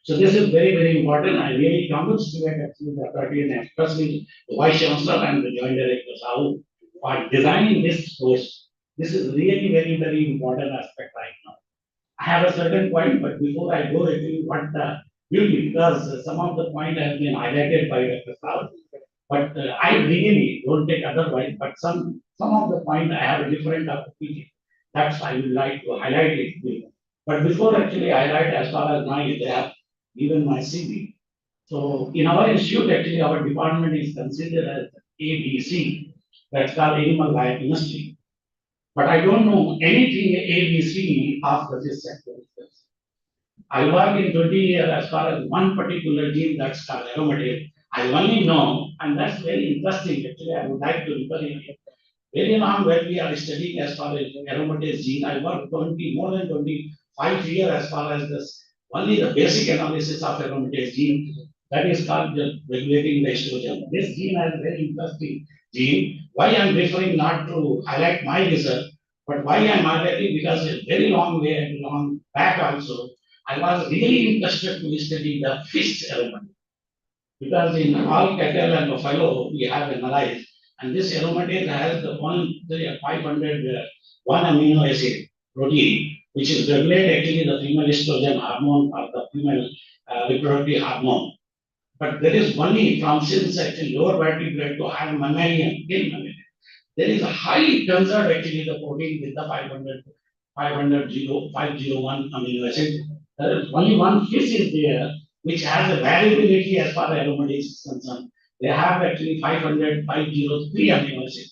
So this is very, very important. I really congratulate actually the authority and especially the Vice Chancellor and the Joint Directors how for designing this course. This is really very, very important aspect right now. I have a certain point, but before I go, actually, what the beauty, because some of the point has been highlighted by Dr. Saul, but I really don't take otherwise, but some of the point I have a different opinion. That's I would like to highlight it. But before actually I highlight as far as my they have given my CV. So in our institute, actually our department is considered as ABC, that's called Animal Life Industry. But I don't know anything ABC after this sector. I work in 20 years as far as one particular gene that's called aromatic. I only know, and that's very interesting. Actually, I would like to refer in it. Very long when we are studying as far as aromatic gene, I worked more than 25 years as far as this only the basic analysis of aromatic gene that is called the regulating the estrogen. This gene is very interesting gene. Why I'm referring not to highlight my research, but why I'm highlighting because a very long way and long back also, I was really interested to study the fish aromatic. Because in all cattle and buffalo, we have analyzed, and this aromatic has the 500 one amino acid protein, which is regulate actually the female estrogen hormone or the female reproductive hormone. But there is only from since actually lower vertebrate to higher mammalian, in mammalian. There is a highly conserved actually the protein with the 501 amino acid. There is only one fish is there which has a variability as far as aromatics is concerned. They have actually 503 amino acid.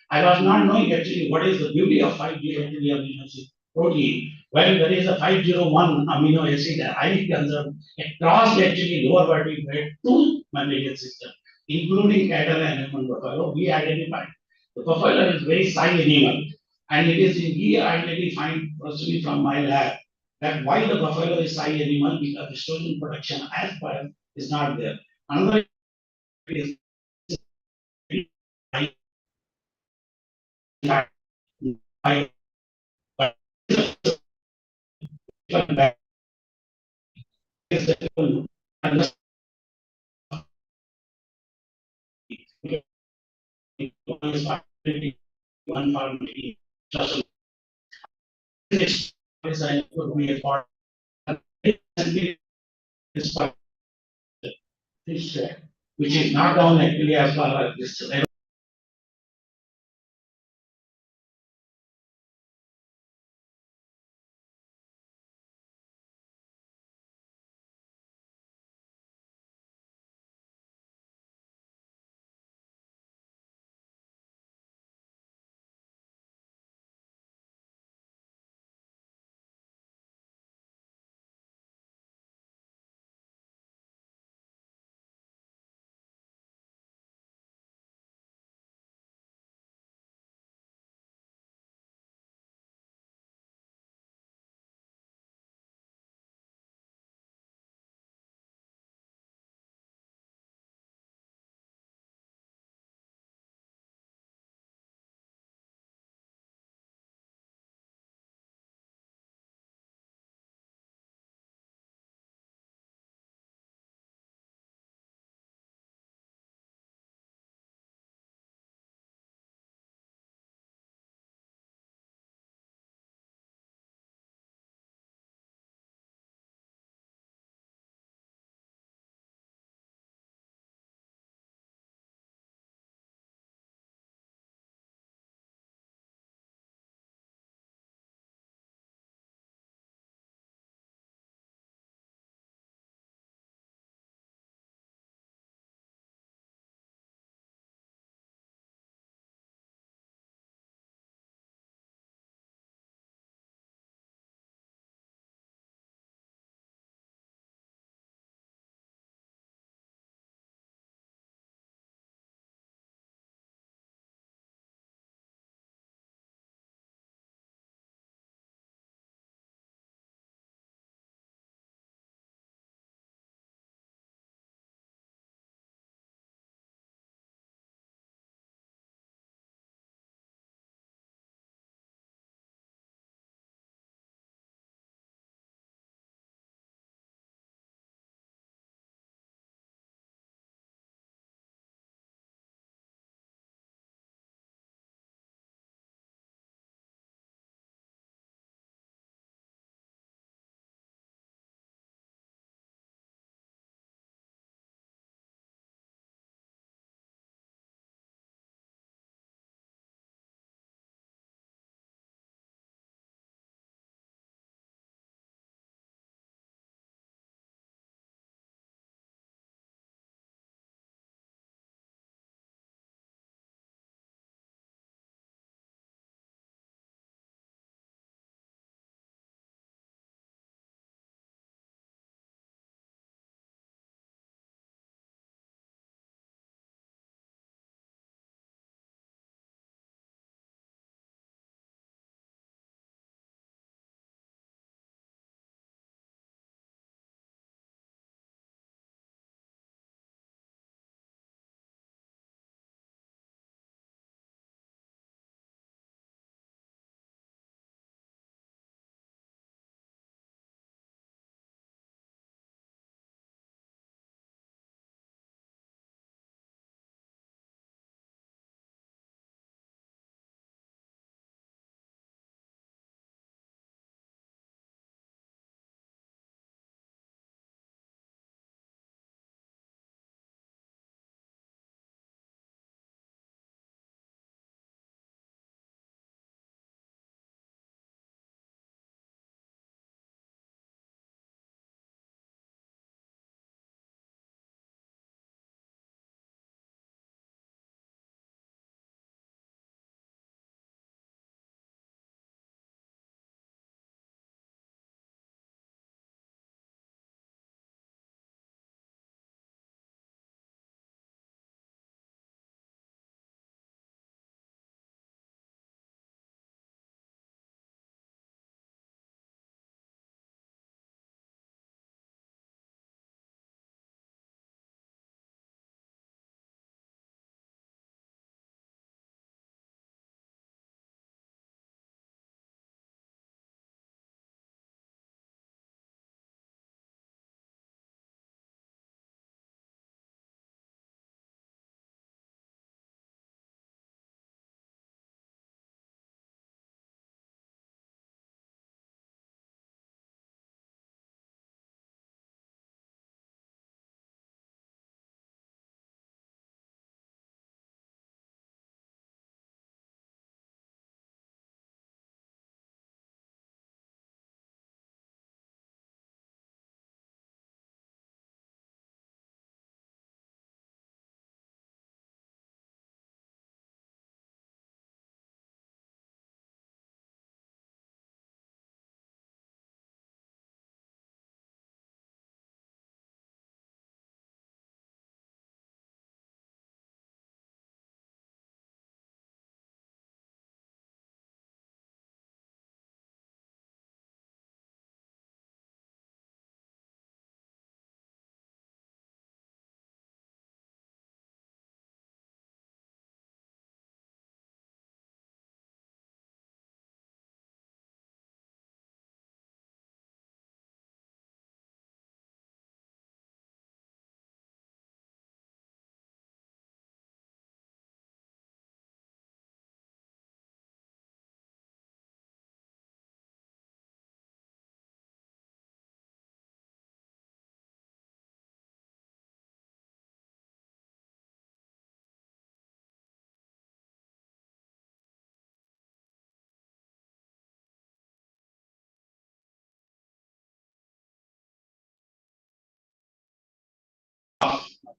I was not knowing actually what is the beauty of 503 amino acid protein. When there is a 501 amino acid highly conserved across actually lower vertebrate to mammalian system, including cattle and human buffalo, we identified. The buffalo is very shy animal, and it is in here I really find personally from my lab that why the buffalo is shy animal because estrogen production as well is not there. Another is I one farm this design could be a part of this which is not down actually as far as this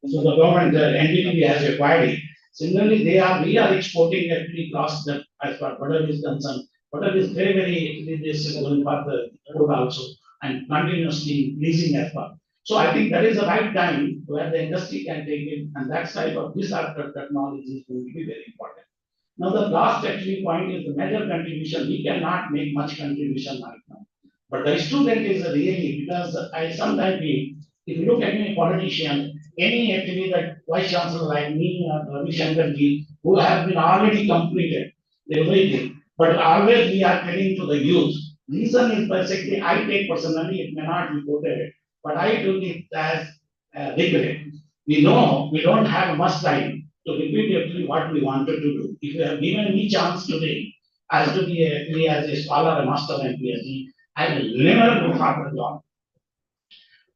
So the government, the NDTV has acquired it. Similarly, we are exporting actually across that as far as butter is concerned. Butter is very, this is going for the food also and continuously increasing as well. So I think that is the right time where the industry can take it, and that side of this after technology is going to be very important. Now, the last actually point is the major contribution. We cannot make much contribution right now. But the student is really, because I sometimes feel, if you look at any politician, any actually that vice chancellor like me or Ravi Shankar ji, who have been already completed everything, but always we are telling to the youth. Reason is basically, I take personally, it may not be quoted, but I took it as regret. We know we don't have much time to repeat actually what we wanted to do. If you have given me chance today, as to be as a scholar, a master and PhD, I will never go for the job.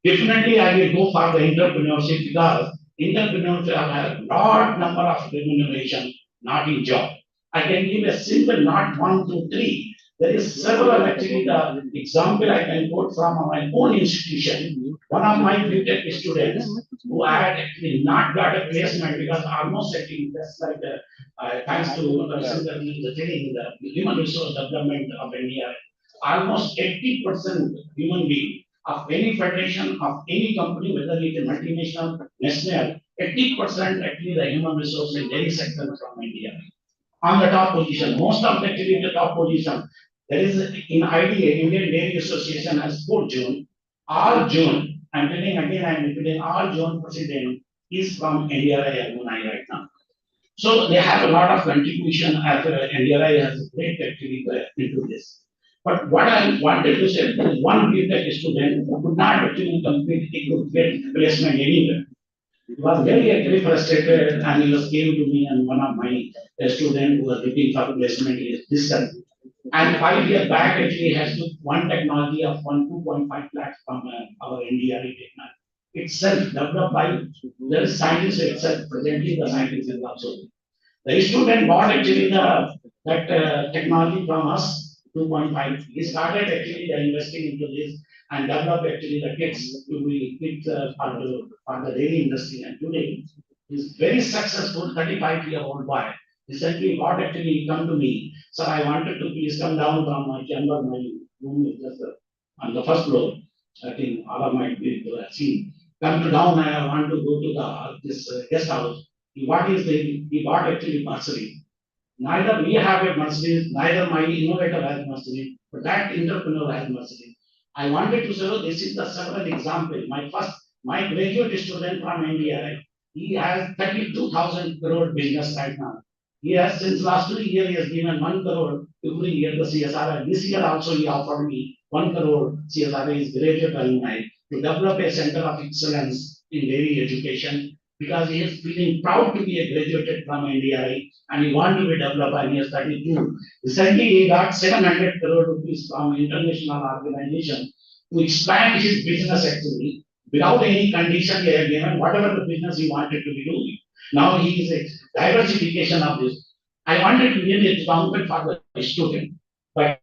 Definitely, I will go for the entrepreneurship because entrepreneurship have a large number of remuneration, not in job. I can give a simple, not 1, 2, 3. There is several actually the example I can quote from my own institution. One of my BTech students who had actually not got a placement because almost actually that's like thanks to the training, the human resource development of India, almost 80% human being of any federation of any company, whether it is multinational, national, 80% actually the human resource in any sector from India. On the top position, most of actually the top position. There is in IDA, Indian Dairy Association has put June, all June, I'm telling again, I'm repeating, all June president is from NDRI alumni right now. So they have a lot of contribution after NDRI has great actually into this. But what I wanted to say, there is one BTech student who could not actually complete, he could get placement anywhere. He was very actually frustrated and he was came to me and one of my student who was looking for placement is this son. And 5 years back actually has took one technology of 2.5 lakhs from our NDRI technology. Itself developed by the scientists itself, presently the scientists is also. The student bought actually that technology from us, 2.5. He started actually investing into this and developed actually the kits to be kits for the dairy industry. And today he's very successful, 35-year-old boy. Recently, what actually come to me, sir, I wanted to please come down from my chamber, my room is just on the first floor. I think all of my people have seen. Come to down, I want to go to this guest house. What is he got actually bursary. Neither we have a bursary, neither my innovator has bursary, but that entrepreneur has bursary. I wanted to say, oh, this is the several example. My graduate student from India, right? He has 32,000 crore business right now. He has since last 2 years, he has given 1 crore every year the CSR. This year also he offered me 1 crore CSR is graduate alumni to develop a center of excellence in dairy education because he is feeling proud to be a graduated from NDI and he want to be developer and he has studied too. Recently he got 700 crore rupees from international organization to expand his business actually without any condition they have given whatever the business he wanted to be doing. Now he is a diversification of this. I wanted to really example for the student, but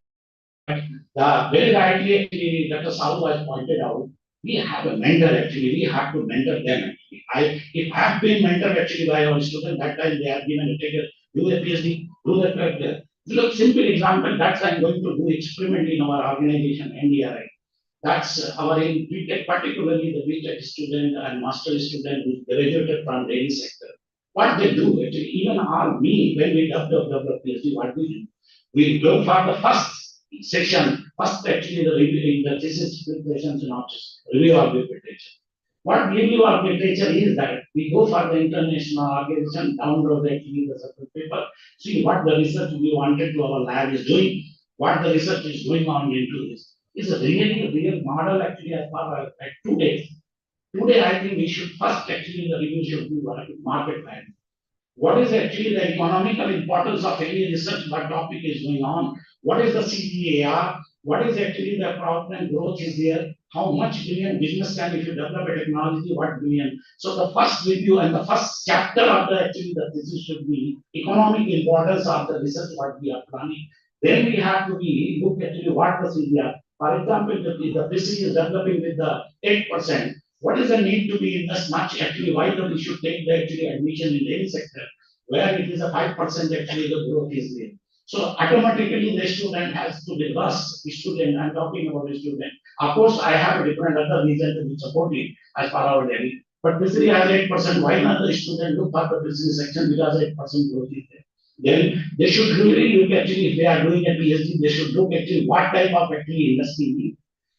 the very rightly actually Dr. Sahu has pointed out, we have a mentor actually, we have to mentor them actually. If I have been mentored actually by our student, that time they have given a take a, do a PhD, do the look simple example, that's I'm going to do experiment in our organization, NDRI. That's our in BTech, particularly the BTech student and master student who graduated from dairy sector. What they do actually, even our me, when we develop PhD, what we do, we go for the first section, first actually the review, the thesis preparations and objects, review of the literature. What review of literature is that we go for the international organization, download actually the separate paper, see what the research we wanted to our lab is doing, what the research is going on into this. It's a really real model actually as far as like 2 days. Today, I think we should first actually the review should be market value. What is actually the economical importance of any research, what topic is going on? What is the CTAR? What is actually the profit and growth is there? How much billion business can if you develop a technology, what billion? So the first review and the first chapter of the actually the thesis should be economic importance of the research what we are planning. Then we have to be look actually what the CTR. For example, the PC is developing with the 8%. What is the need to be invest much actually? Why not we should take the actually admission in any sector where it is a 5% actually the growth is there. So automatically the student has to be lost. Student, I'm talking about the student. Of course, I have a different other reason to be supportive as per our Delhi. But this has 8%. Why not the student look for the business section because 8% growth is there? Then they should really look actually if they are doing a PhD, they should look actually what type of actually industry,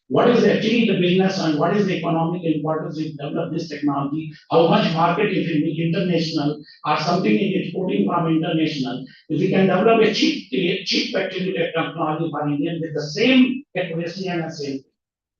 what is actually the business and what is the economic importance if develop this technology, how much market if it is international or something is exporting from international. If we can develop a cheap actually technology for Indian with the same accuracy and the same,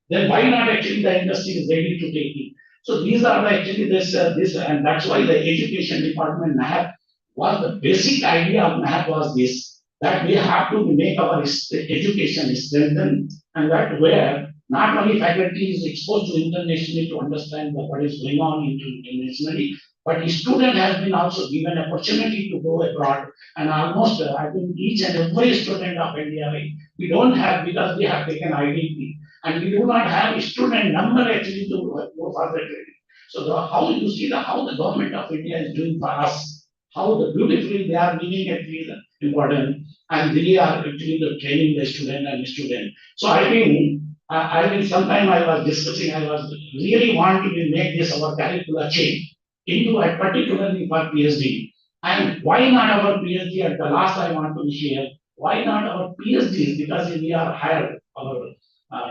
then why not actually the industry is ready to take it? So these are the actually this and that's why the education department NAP was the basic idea of NAP was this that we have to make our education strengthened and that where not only faculty is exposed to internationally to understand what is going on internationally, but the student has been also given opportunity to go abroad and almost I think each and every student of India, we don't have because we have taken IDP and we do not have a student number actually to go further training. So how you see how the government of India is doing for us, how the beautifully they are giving actually the important and they are actually the training the student and the student. So I think I mean sometime I was discussing, I was really want to make this our curricular change into a particularly for PhD. And why not our PhD at the last I want to share, why not our PhDs because we are higher our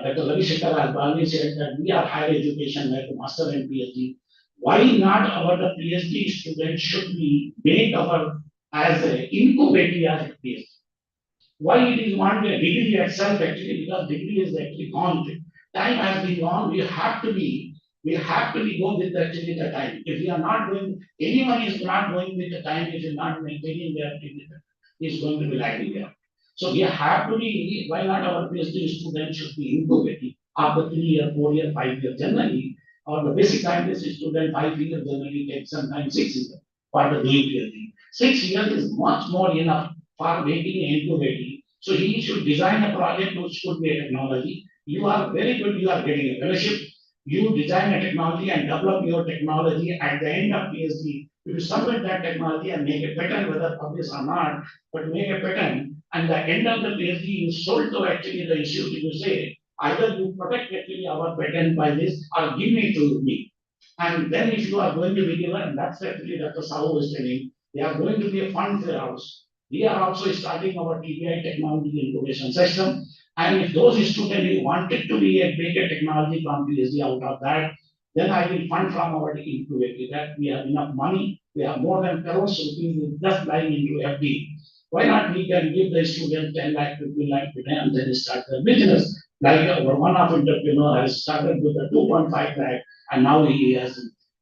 Dr. Ravi Shankar has always said that we are higher education like master and PhD. Why not our the PhD students should be made our as a incubator as a PhD? Why it is one degree itself actually because degree is actually gone. Time has been gone. We have to be going with actually the time. If we are not going, anyone is not going with the time. If you are not maintaining their activity, is going to be lagging there. So we have to be. Why not our PhD students should be incubating after 3 year, 4 year, 5 year generally, or the basic scientist student 5 years generally takes sometimes 6 years for the doing PhD. 6 years is much more enough for making incubating. So he should design a project which could be a technology. You are very good, you are getting a fellowship. You design a technology and develop your technology at the end of PhD. You submit that technology and make a patent, whether published or not, but make a patent. And the end of the PhD, you sold to actually the institute, you say, either you protect actually our patent by this or give it to me. And then if you are going to be given, and that's actually Dr. Sahu was telling, they are going to be a fund house. We are also starting our TBI technology incubation system. And if those students wanted to be a make a technology from PhD out of that, then I will fund from our incubator that we have enough money. We have more than crores rupees just lying into FD. Why not we can give the student 10 lakh, 15 lakh today and then start the business. Like our one of entrepreneur has started with a 2.5 lakh and now he has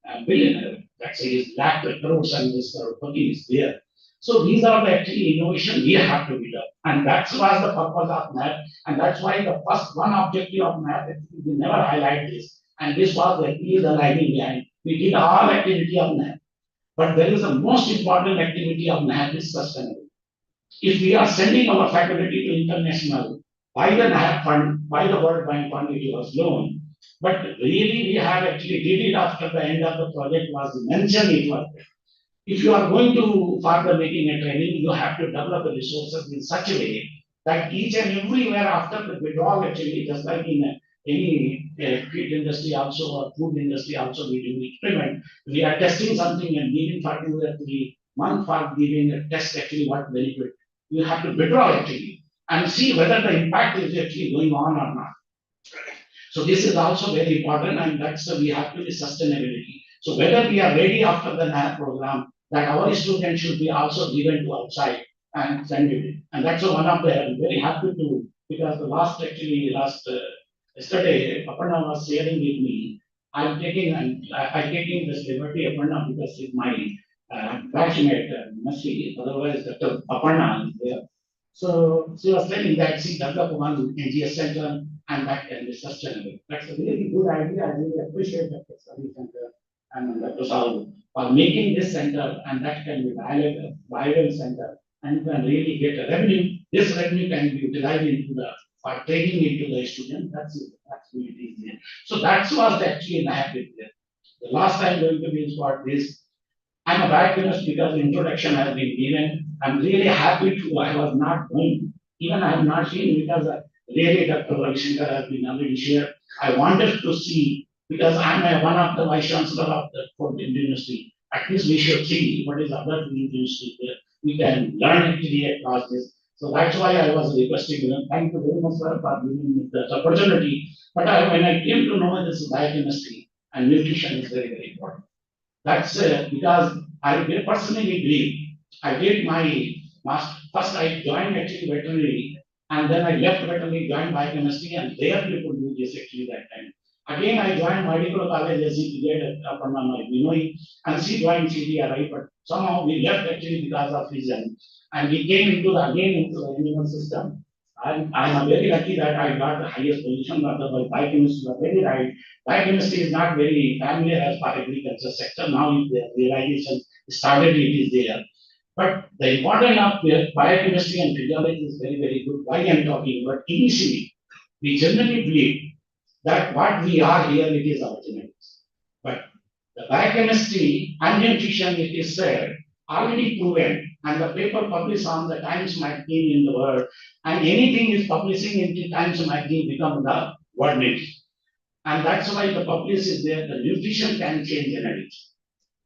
a billionaire. That's his lakh crores and this money is there. So these are the actually innovation we have to build up. And that's was the purpose of NAP. And that's why the first one objective of NAP, we never highlight this. And this was actually the lighting behind. We did all activity of NAP. But there is a most important activity of NAP is sustainable. If we are sending our faculty to international by the NAP fund, by the World Bank fund, it was loan. But really we have actually did it after the end of the project was mentioned it was if you are going to further making a training, you have to develop the resources in such a way that each and everywhere after the withdrawal actually, just like in any feed industry also or food industry also we do experiment. We are testing something and giving for 2 or 3 months for giving a test actually what benefit. You have to withdraw actually and see whether the impact is actually going on or not. So this is also very important and that's we have to be sustainability. So whether we are ready after the NAP program that our students should be also given to outside and send it. And that's one of the I'm very happy to because the last yesterday Aparna was sharing with me. I'm taking this liberty Aparna because it's my batchmate Masi, otherwise Dr. Aparna is there. So she was telling that she developed one NGS center and that can be sustainable. That's a really good idea. I really appreciate that study center and Dr. Sahu for making this center and that can be viable center and can really get a revenue. This revenue can be utilized into the for training into the student. That's what it is there. So that was actually the habit there. The last time going to be for this. I'm a biochemist because the introduction has been given. I'm really happy to, I was not going, even I have not seen because really Dr. Ravi Shankar has been already shared. I wanted to see, because I'm one of the vice chancellor of the Fort University. At least we should see what is other university there. We can learn actually across this. So that's why I was requesting them. Thank you very much, sir, for giving me this opportunity. But when I came to know this biochemistry and nutrition is very, very important. That's because I personally believe I did my master. First, I joined actually veterinary, and then I left veterinary, joined biochemistry, and there we could do this actually that time. Again, I joined medical college as a graduate upon my Binoy, and she joined CDRI, but somehow we left actually because of reason, and we came into the again into the animal system. I'm very lucky that I got the highest position, but the biochemistry was very right. Biochemistry is not very familiar as per agriculture sector. Now the realization started, it is there. But the importance of biochemistry and physiology is very, very good. Why I'm talking? But initially, we generally believe that what we are here, it is our genetics. But the biochemistry and nutrition, it is said, already proven, and the paper published on the Times magazine in the world, and anything is publishing in the Times magazine become the world news. And that's why the publish is there, the nutrition can change genetics.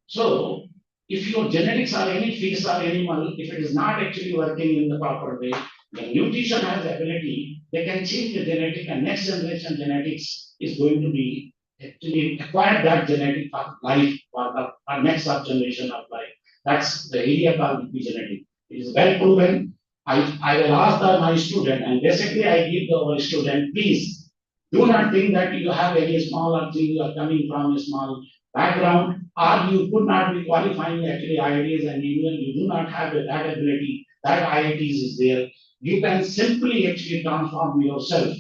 So, if your genetics are any fish or animal, if it is not actually working in the proper way, the nutrition has ability, they can change the genetic, and next generation genetics is going to be actually acquire that genetic for life for the next sub generation of life. That's the area called epigenetic. It is well proven. I will ask my student, and basically I give our student, please do not think that you have any small or thing, you are coming from a small background, or you could not be qualifying actually IITs, and even you do not have that ability, that IITs is there. You can simply actually transform yourself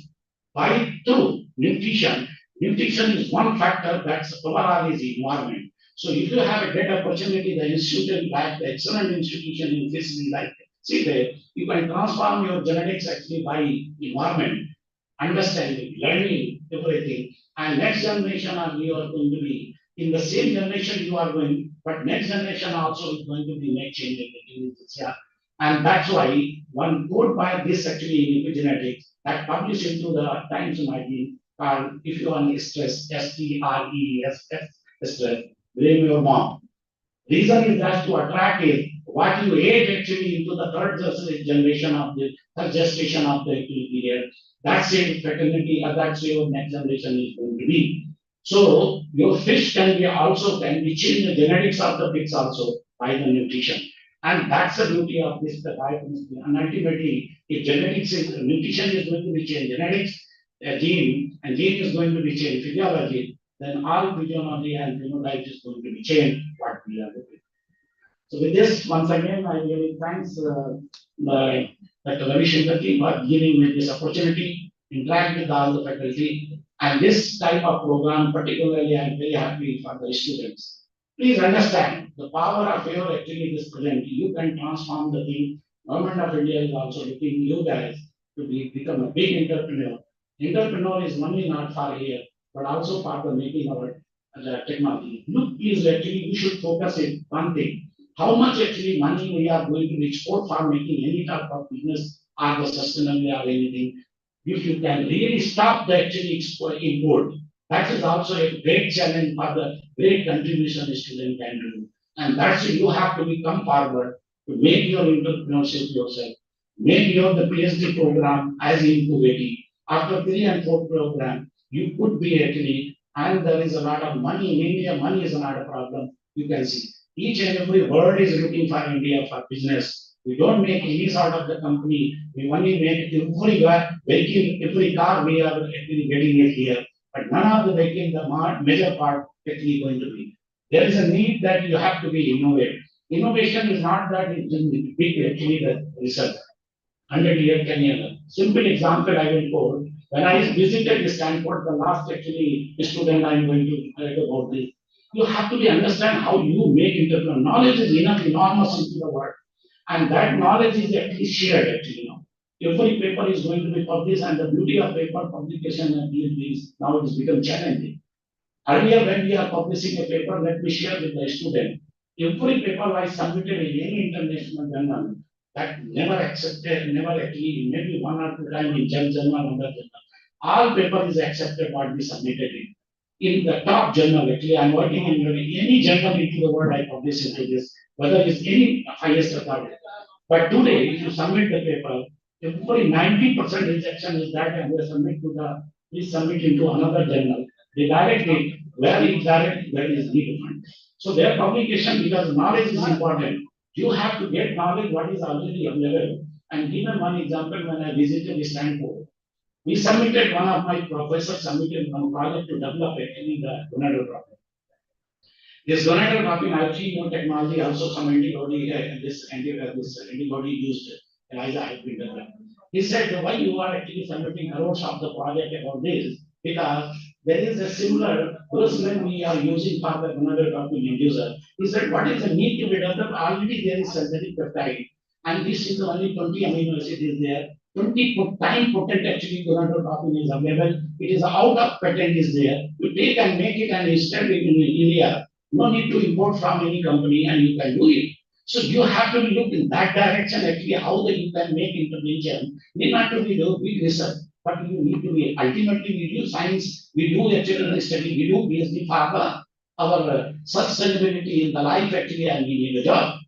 by through nutrition. Nutrition is one factor, that's overall is environment. So if you have a great opportunity, the institution like the excellent institution in Sicily, like see there, you can transform your genetics actually by environment, understanding, learning everything. And next generation are you are going to be in the same generation you are going, but next generation also is going to be make change in this. Yeah. And that's why one could buy this actually in epigenetics that published into the Times magazine called if you want stress, stress, stress, blame your mom. Reason is that to attract is what you ate actually into the third generation of the third gestation of the period. That's it, fraternity, that's your next generation is going to be. So your fish can be also can be changed the genetics of the pigs also by the nutrition. And that's the beauty of this the biochemistry. And ultimately, if genetics is nutrition is going to be changed, genetics, gene, and gene is going to be changed, physiology, then all physiology and phenotype is going to be changed what we are looking. So with this, once again, I really thanks Dr. Ravi Shankar for giving me this opportunity, interact with all the faculty, and this type of program, particularly, I am very happy for the students. Please understand the power of your actually this present. You can transform the thing. Government of India is also looking you guys to become a big entrepreneur. Entrepreneur is only not for here, but also for the making our technology. Look, please actually we should focus in one thing. How much actually money we are going to export for making any type of business or the sustainable or anything. If you can really stop the actually import, that is also a great challenge for the great contribution a student can do. And that's you have to become forward to make your entrepreneurship yourself. Make your the PhD program as incubating. After 3 and 4 program, you could be actually, and there is a lot of money in India, money is not a problem. You can see. Each and every world is looking for India for business. We don't make any sort of the company. We only make every vehicle, every car we are actually getting it here. But none of the vehicle, the major part actually going to be. There is a need that you have to be innovative. Innovation is not that it's big actually the research. 100 year, 10 year. Simple example I will quote. When I visited Stanford, the last actually student I am going to write about this. You have to be understand how you make entrepreneur. Knowledge is enough, enormous into the world. And that knowledge is actually shared actually now. Every paper is going to be published, and the beauty of paper publication is now it has become challenging. Earlier, when we are publishing a paper, let me share with the student. Every paper was submitted in any international journal that never accepted, never actually, maybe one or two times in journal, another journal. All paper is accepted what we submitted in the top journal. Actually, I'm working in any journal into the world I publish into this, whether it's any highest authority. But today, if you submit the paper, every 90% rejection is that, and they submit to the, please submit into another journal. They direct it, where is direct, where is redefined. So their publication, because knowledge is important. You have to get knowledge what is already available. And given one example, when I visited Stanford, we submitted, one of my professors submitted one project to develop actually the gonadal dropping. This gonadal dropping, I've seen new technology, also some antibody, this antibody used, ELISA has been developed. He said, why you are actually submitting crores of the project about this? Because there is a similar, those when we are using for the gonadal dropping inducer, he said, what is the need to be developed? Already there is synthetic peptide, and this is only 20 amino acids there. 20 time potent actually gonadal dropping is available. It is out of patent is there. You take and make it and install it in India. No need to import from any company, and you can do it. So you have to look in that direction actually how that you can make intervention. Need not to be do big research, but you need to be ultimately we do science, we do actually study, we do PhD for our sustainability in the life actually, and we need a job.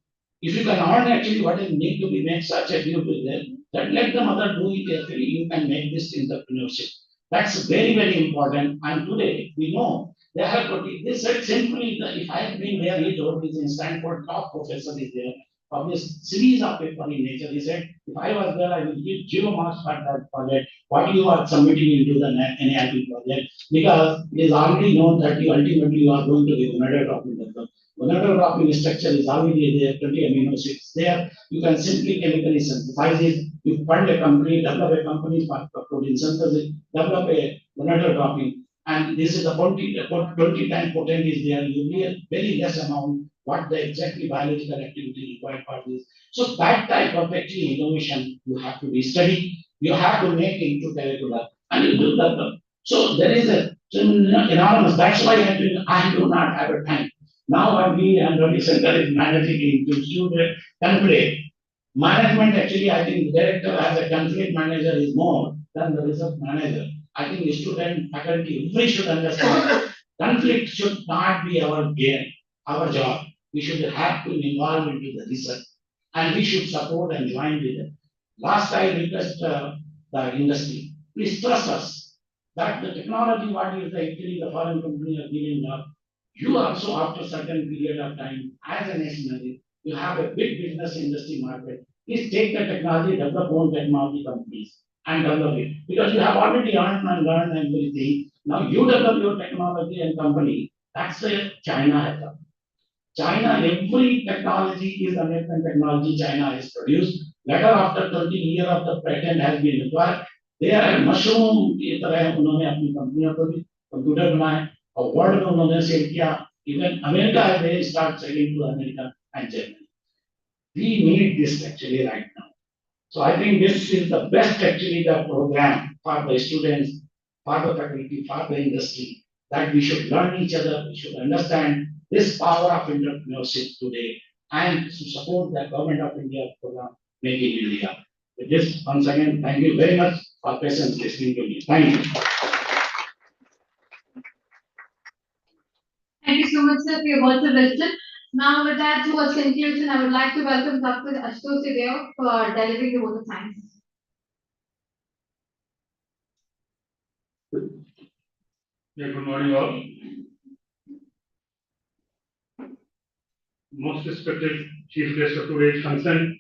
If you can earn actually what is need to be made such a view with them, then let the mother do it actually, you can make this entrepreneurship. That's very, very important. And today we know they have put it. They said simply that if I had been there, he told me in Stanford, top professor is there, published series of paper in nature. He said, if I was there, I will give 0 marks for that project. What you are submitting into the NIIT project, because it is already known that you ultimately you are going to be another dropping the gonadal dropping structure is already there, 20 amino acids there. You can simply chemically synthesize it. You fund a company, develop a company for protein synthesis, develop a gonadal dropping, and this is the 20 time potent is there. You need very less amount what the exactly biological activity required for this. So that type of actually innovation you have to be studied. You have to make into curricular, and you do that. So there is a enormous. That's why I do not have a time. Now what we and Ravi Shankar is managing to include conflict. Management actually, I think director as a conflict manager is more than the research manager. I think the student, faculty, we should understand conflict should not be our game, our job. We should have to involve into the research, and we should support and join with it. Last I request the industry, please trust us that the technology what is actually the foreign company are giving up, you also after certain period of time as a nationality, you have a big business industry market. Please take the technology, develop own technology companies and develop it. Because you have already earned and learned and everything. Now you develop your technology and company. That's the China has done. China, every technology is American technology China has produced. Later after 20 years of the patent has been required, they are mushroom की तरह उन्होंने अपनी कंपनियों को भी computer बनाए और world में उन्होंने सेल किया. Even America they start selling to America and Germany. We need this actually right now. So I think this is the best actually the program for the students, for the faculty, for the industry, that we should learn each other, we should understand this power of entrepreneurship today and to support the government of India program Make in India. With this, once again, thank you very much for patience listening to me. Thank you. Thank you so much, sir, for your words of wisdom. Now, with that, towards conclusion, I would like to welcome Dr. Ashutosh Deo for delivering the vote of thanks. Yeah, good morning all. Most respected Chief Guest of today's function,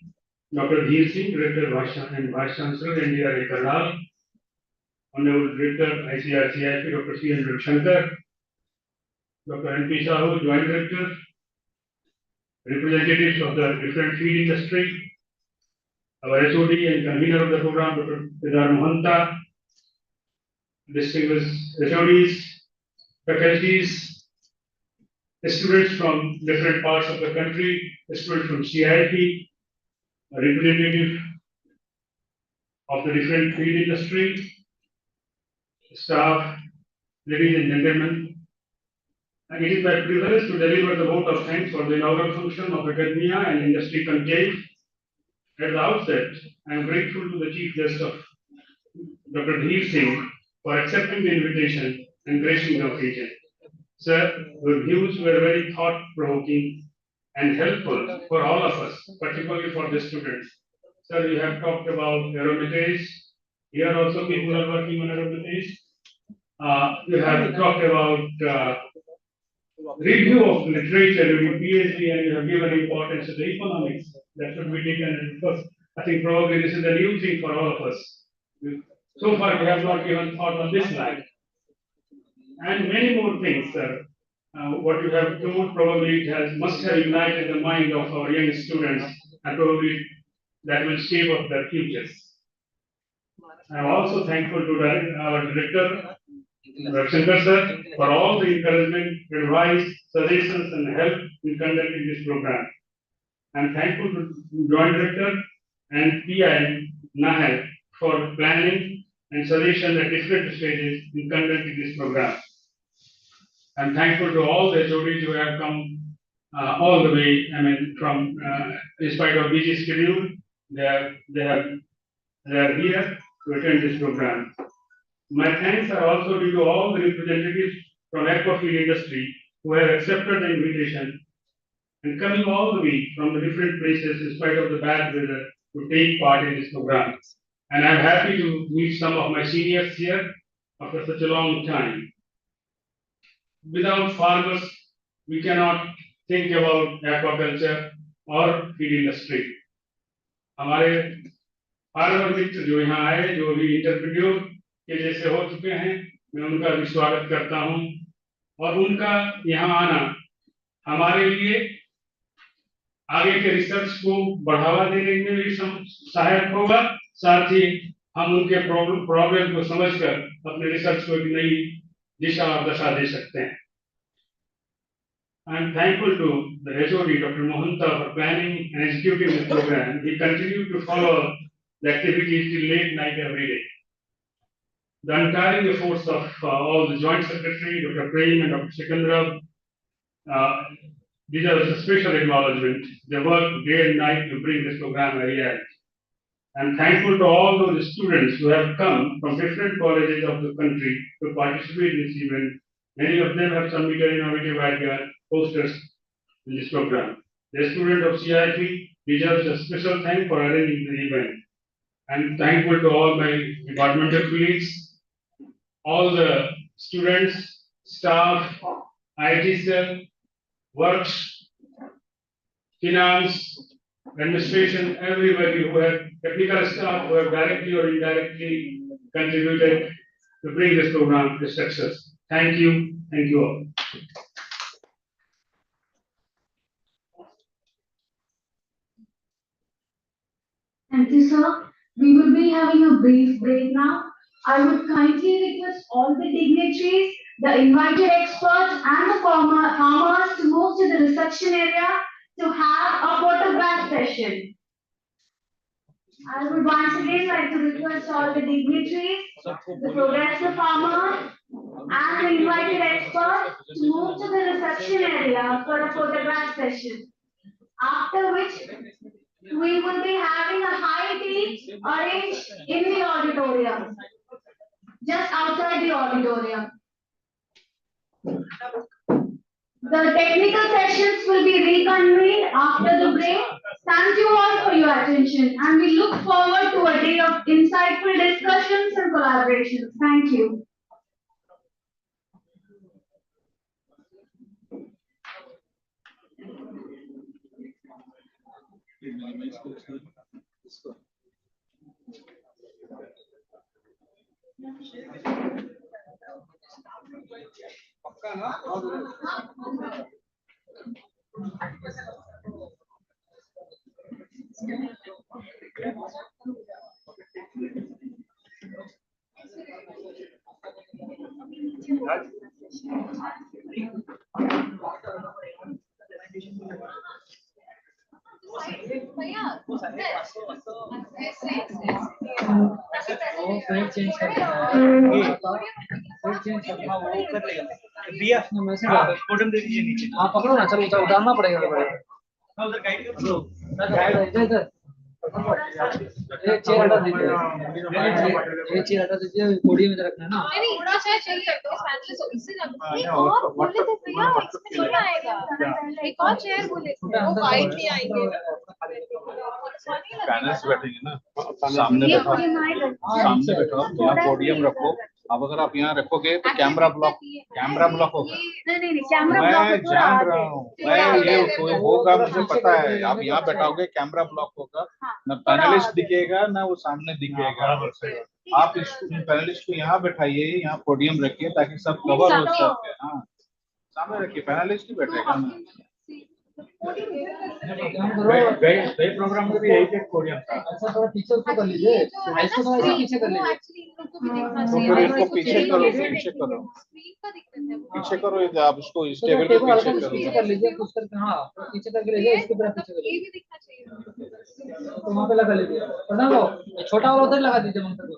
Dr. Dheer Singh, Director and Vice Chancellor, NDRA Karnal, Honorable Director, ICRCIP, Dr. C. N. Shankar, Dr. N.P. Sahu, Joint Director, representatives of the different feed industry, our SOD and convener of the program, Dr. Kedar Mohanta, distinguished SODs, faculties, students from different parts of the country, students from CIP, a representative of the different field industry, staff, ladies and gentlemen. And it is my privilege to deliver the vote of thanks for the inaugural function of Academia and Industry Conclave. At the outset, I am grateful to the Chief Guest of Dr. Dheer Singh for accepting the invitation and gracing the occasion. Sir, your views were very thought-provoking and helpful for all of us, particularly for the students. Sir, you have talked about aeromatics. Here also people are working on aeromatics. You have talked about review of literature during PhD, and you have given importance to the economics that should be taken. And of course, I think probably this is a new thing for all of us. So far, we have not given thought on this line. And many more things, sir. What you have told probably must have united the mind of our young students, and probably that will shape up their futures. I am also thankful to our director, Shankar sir, for all the encouragement, advice, suggestions, and help in conducting this program. I am thankful to Joint Director and PI Nahal for planning and suggestions at different stages in conducting this program. I am thankful to all the HODs who have come all the way. I mean, from in spite of busy schedule, they are here to attend this program. My thanks are also due to all the representatives from aquafield industry who have accepted the invitation and coming all the way from the different places in spite of the bad weather to take part in this program. And I'm happy to meet some of my seniors here after such a long time. Without farmers, we cannot think about aquaculture or feed industry. हमारे farmer मित्र जो यहाँ आए, जो भी entrepreneur के जैसे हो चुके हैं, मैं उनका भी स्वागत करता हूँ और उनका यहाँ आना हमारे लिए आगे के रिसर्च को बढ़ावा देने में भी सहायक होगा, साथ ही हम उनके प्रॉब्लम को समझकर अपने रिसर्च को एक नई दिशा और दशा दे सकते हैं. I am thankful to the HOD, Dr. Mohanta, for planning and executing this program. He continued to follow the activities till late night every day. The untiring efforts of all the Joint Secretary, Dr. Prem and Dr. Sikandra, deserves a special acknowledgement. They worked day and night to bring this program a reality. I am thankful to all those students who have come from different colleges of the country to participate in this event. Many of them have submitted innovative ideas, posters in this program. The student of CIP deserves a special thank for arranging the event. I am thankful to all my departmental colleagues, all the students, staff, IT cell, works, finance, administration, everybody who have technical staff who have directly or indirectly contributed to bring this program to success. Thank you all. Thank you, sir. We will be having a brief break now. I would kindly request all the dignitaries, the invited experts, and the farmers to move to the reception area to have a photograph session. I would once again like to request all the dignitaries, the progressive farmers, and the invited experts to move to the reception area for a photograph session. After which, we will be having a high tea arranged in the auditorium, just outside the auditorium. The technical sessions will be reconvened after the break. Thank you all for your attention, and we look forward to a day of insightful discussions and collaborations. Thank you. भैया side change कर देना है side change करना वो कर लेगा दिया message button दे दीजिए नीचे हाँ पकड़ो ना चलो उतारना पड़ेगा उधर गाइड करो गाइड है इधर ये चेयर हटा दीजिए ये चेयर हटा दीजिए पोडियम में रखना है ना नहीं थोड़ा सा चाहिए तो पैनलिस्ट इससे जब एक और बोले थे भैया इसमें थोड़ी आएगा एक और चेयर बोले थे वो वाइट नहीं आएंगे पैनल्स बैठेंगे ना सामने बैठो यहाँ पोडियम रखो अब अगर आप यहाँ रखोगे तो कैमरा ब्लॉक होगा नहीं कैमरा मैं ब्लॉक जान रहा हूँ मैं ये कोई होगा मुझे पता है आप यहाँ बैठाओगे कैमरा ब्लॉक होगा ना पैनलिस्ट दिखेगा ना वो सामने दिखेगा आप इस पैनलिस्ट को यहाँ बैठाइए यहाँ पोडियम रखिए ताकि सब कवर हो सके हाँ सामने रखिए पैनलिस्ट ही बैठेगा ना गए प्रोग्राम में भी यही एक पोडियम था ऐसा थोड़ा पीछे उसको कर लीजिए ऐसा थोड़ा पीछे कर लीजिए तो फिर इसको पीछे करो पीछे करो आप उसको इस टेबल के पीछे कर लीजिए कुछ करके हाँ पीछे करके लीजिए इसके तरफ पीछे कर लीजिए तो वहाँ पे लगा लीजिए पता लो छोटा वाला उधर लगा दीजिए मंत्र को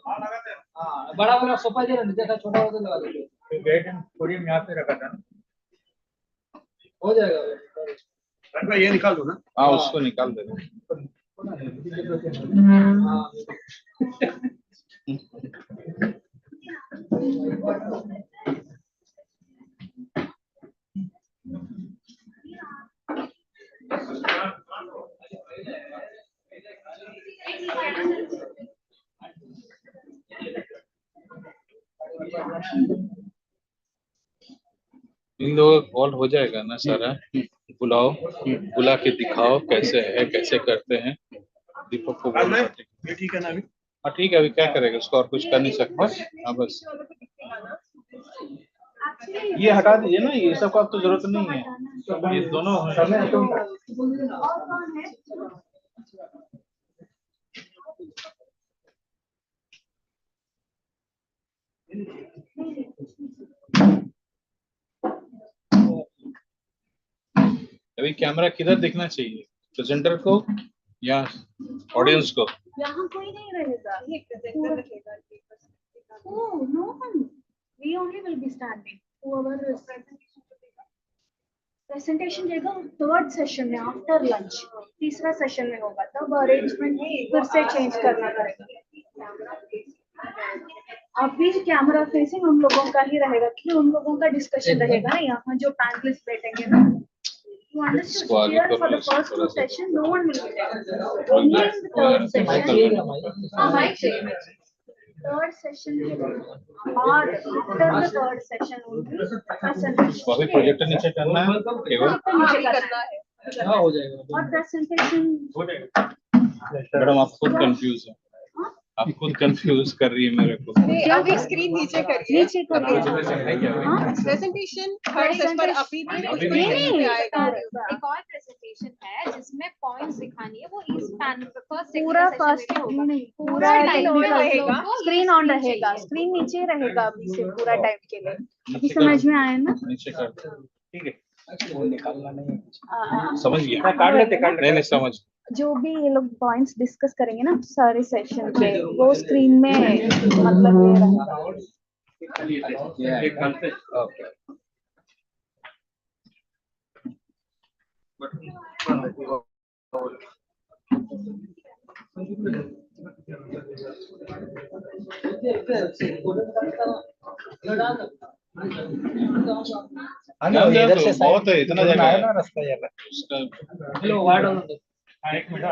हाँ बड़ा वाला सोफा दे रहा जैसा छोटा वाला उधर लगा दीजिए गेट एंड पोडियम यहाँ पे रखा था हो जाएगा ये निकाल दो ना हाँ उसको निकाल दे इन लोगों का कॉल हो जाएगा ना सारा बुलाओ बुला के दिखाओ कैसे है कैसे करते हैं दीपक को बोलना ठीक है ना अभी हाँ ठीक है अभी क्या करेगा उसको और कुछ कर नहीं सकते हाँ बस ये हटा दीजिए ना ये सब का तो जरूरत नहीं है ये दोनों अभी कैमरा किधर दिखना चाहिए प्रेजेंटर को या ऑडियंस को यहाँ कोई नहीं रहेगा ये प्रेजेंटर रहेगा Oh, no one. We only will be standing. Whoever is presentation देगा थर्ड सेशन में आफ्टर लंच तीसरा सेशन में होगा तब अरेंजमेंट फिर से चेंज करना पड़ेगा अभी कैमरा फेसिंग उन लोगों का ही रहेगा कि उन लोगों का डिस्कशन रहेगा ना यहाँ जो पैनलिस्ट बैठेंगे ना You understood? Here for the first two sessions, no one will be there. Only in the third session. Mic चाहिए. Third session के बाद after the third session only presentation. अभी प्रोजेक्टर नीचे करना है केवल नीचे करना है. हाँ हो जाएगा और presentation हो जाएगा मैडम आप खुद कंफ्यूज है आप खुद कंफ्यूज कर रही है मेरे को अभी स्क्रीन नीचे करिए प्रेजेंटेशन थर्ड सेशन पर अभी भी एक और प्रेजेंटेशन है जिसमें पॉइंट्स दिखानी है वो इस पैन फर्स्ट पूरा फर्स्ट नहीं पूरा टाइम रहेगा स्क्रीन ऑन रहेगा स्क्रीन नीचे रहेगा अभी से पूरा टाइम के लिए अभी समझ में आया ना नीचे कर ठीक है निकालना नहीं समझ गया काट लेते नहीं समझ जो भी ये लोग पॉइंट्स डिस्कस करेंगे ना सारे सेशन पे वो स्क्रीन में मतलब ये रहेगा इधर से बहुत है इतना जगह है ना रास्ता हेलो वाइड ऑन एक मिनट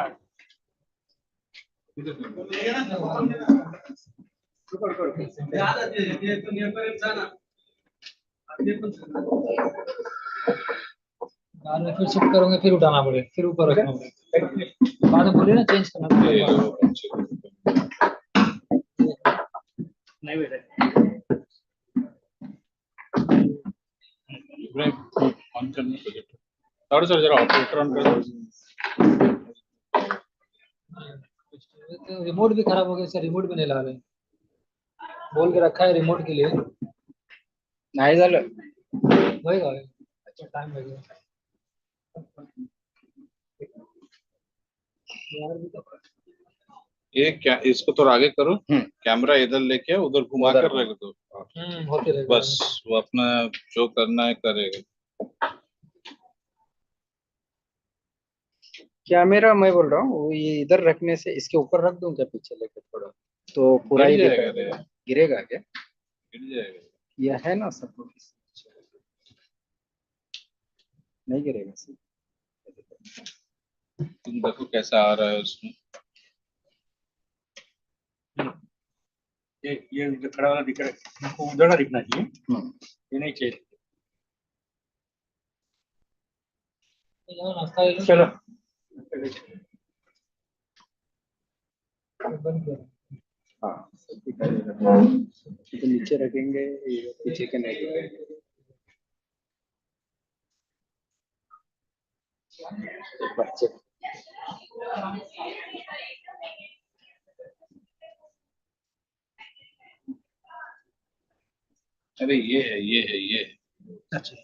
बाद में फिर शिफ्ट करोगे फिर उठाना पड़ेगा फिर ऊपर रखना पड़ेगा बाद में बोलिए ना चेंज करना पड़ेगा नहीं बेटा ऑन करना प्रोजेक्टर थोड़ा सा जरा ऑपरेटर ऑन कर दो रिमोट भी खराब हो गया सर रिमोट भी नहीं ला रहे बोल के रखा है रिमोट के लिए नहीं झालं होएगा अच्छा टाइम लगेगा यार भी तो ये क्या, इसको थोड़ा आगे करो, कैमरा इधर लेके आओ, उधर घुमा कर रख दो, होते रहेगा। बस वो अपना जो करना है करेगा। कैमरा मैं बोल रहा हूँ, वो ये इधर रखने से इसके ऊपर रख दूं क्या पीछे लेके थोड़ा, तो पूरा गिर ही जाएगा रे, दिखाई गिरेगा क्या? गिर जाएगा। ये है ना सब, नहीं गिरेगा सर? तुम देखो कैसा आ रहा है उसमें। ये जो खड़ा वाला दिख रहा है, इसको उधर ना दिखना चाहिए, ये नहीं चाहिए। चलो हाँ सब दिखाई देगा, तो नीचे रखेंगे, ये पीछे के नहीं दिखाएंगे। बच्चे अरे ये है, ये है, ये है। अच्छा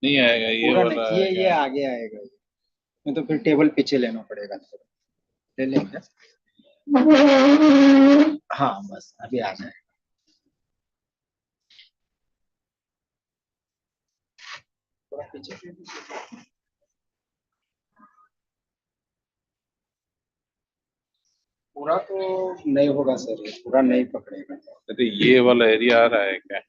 नहीं आएगा ये पूरा वाला नहीं, ये आएगा। आगे आएगा, ये नहीं तो फिर टेबल पीछे लेना पड़ेगा, ले लेंगे। हाँ बस अभी आ जाए। थोड़ा पीछे पूरा तो नहीं होगा सर, ये पूरा नहीं पकड़ेगा। अरे ये वाला एरिया आ रहा है क्या?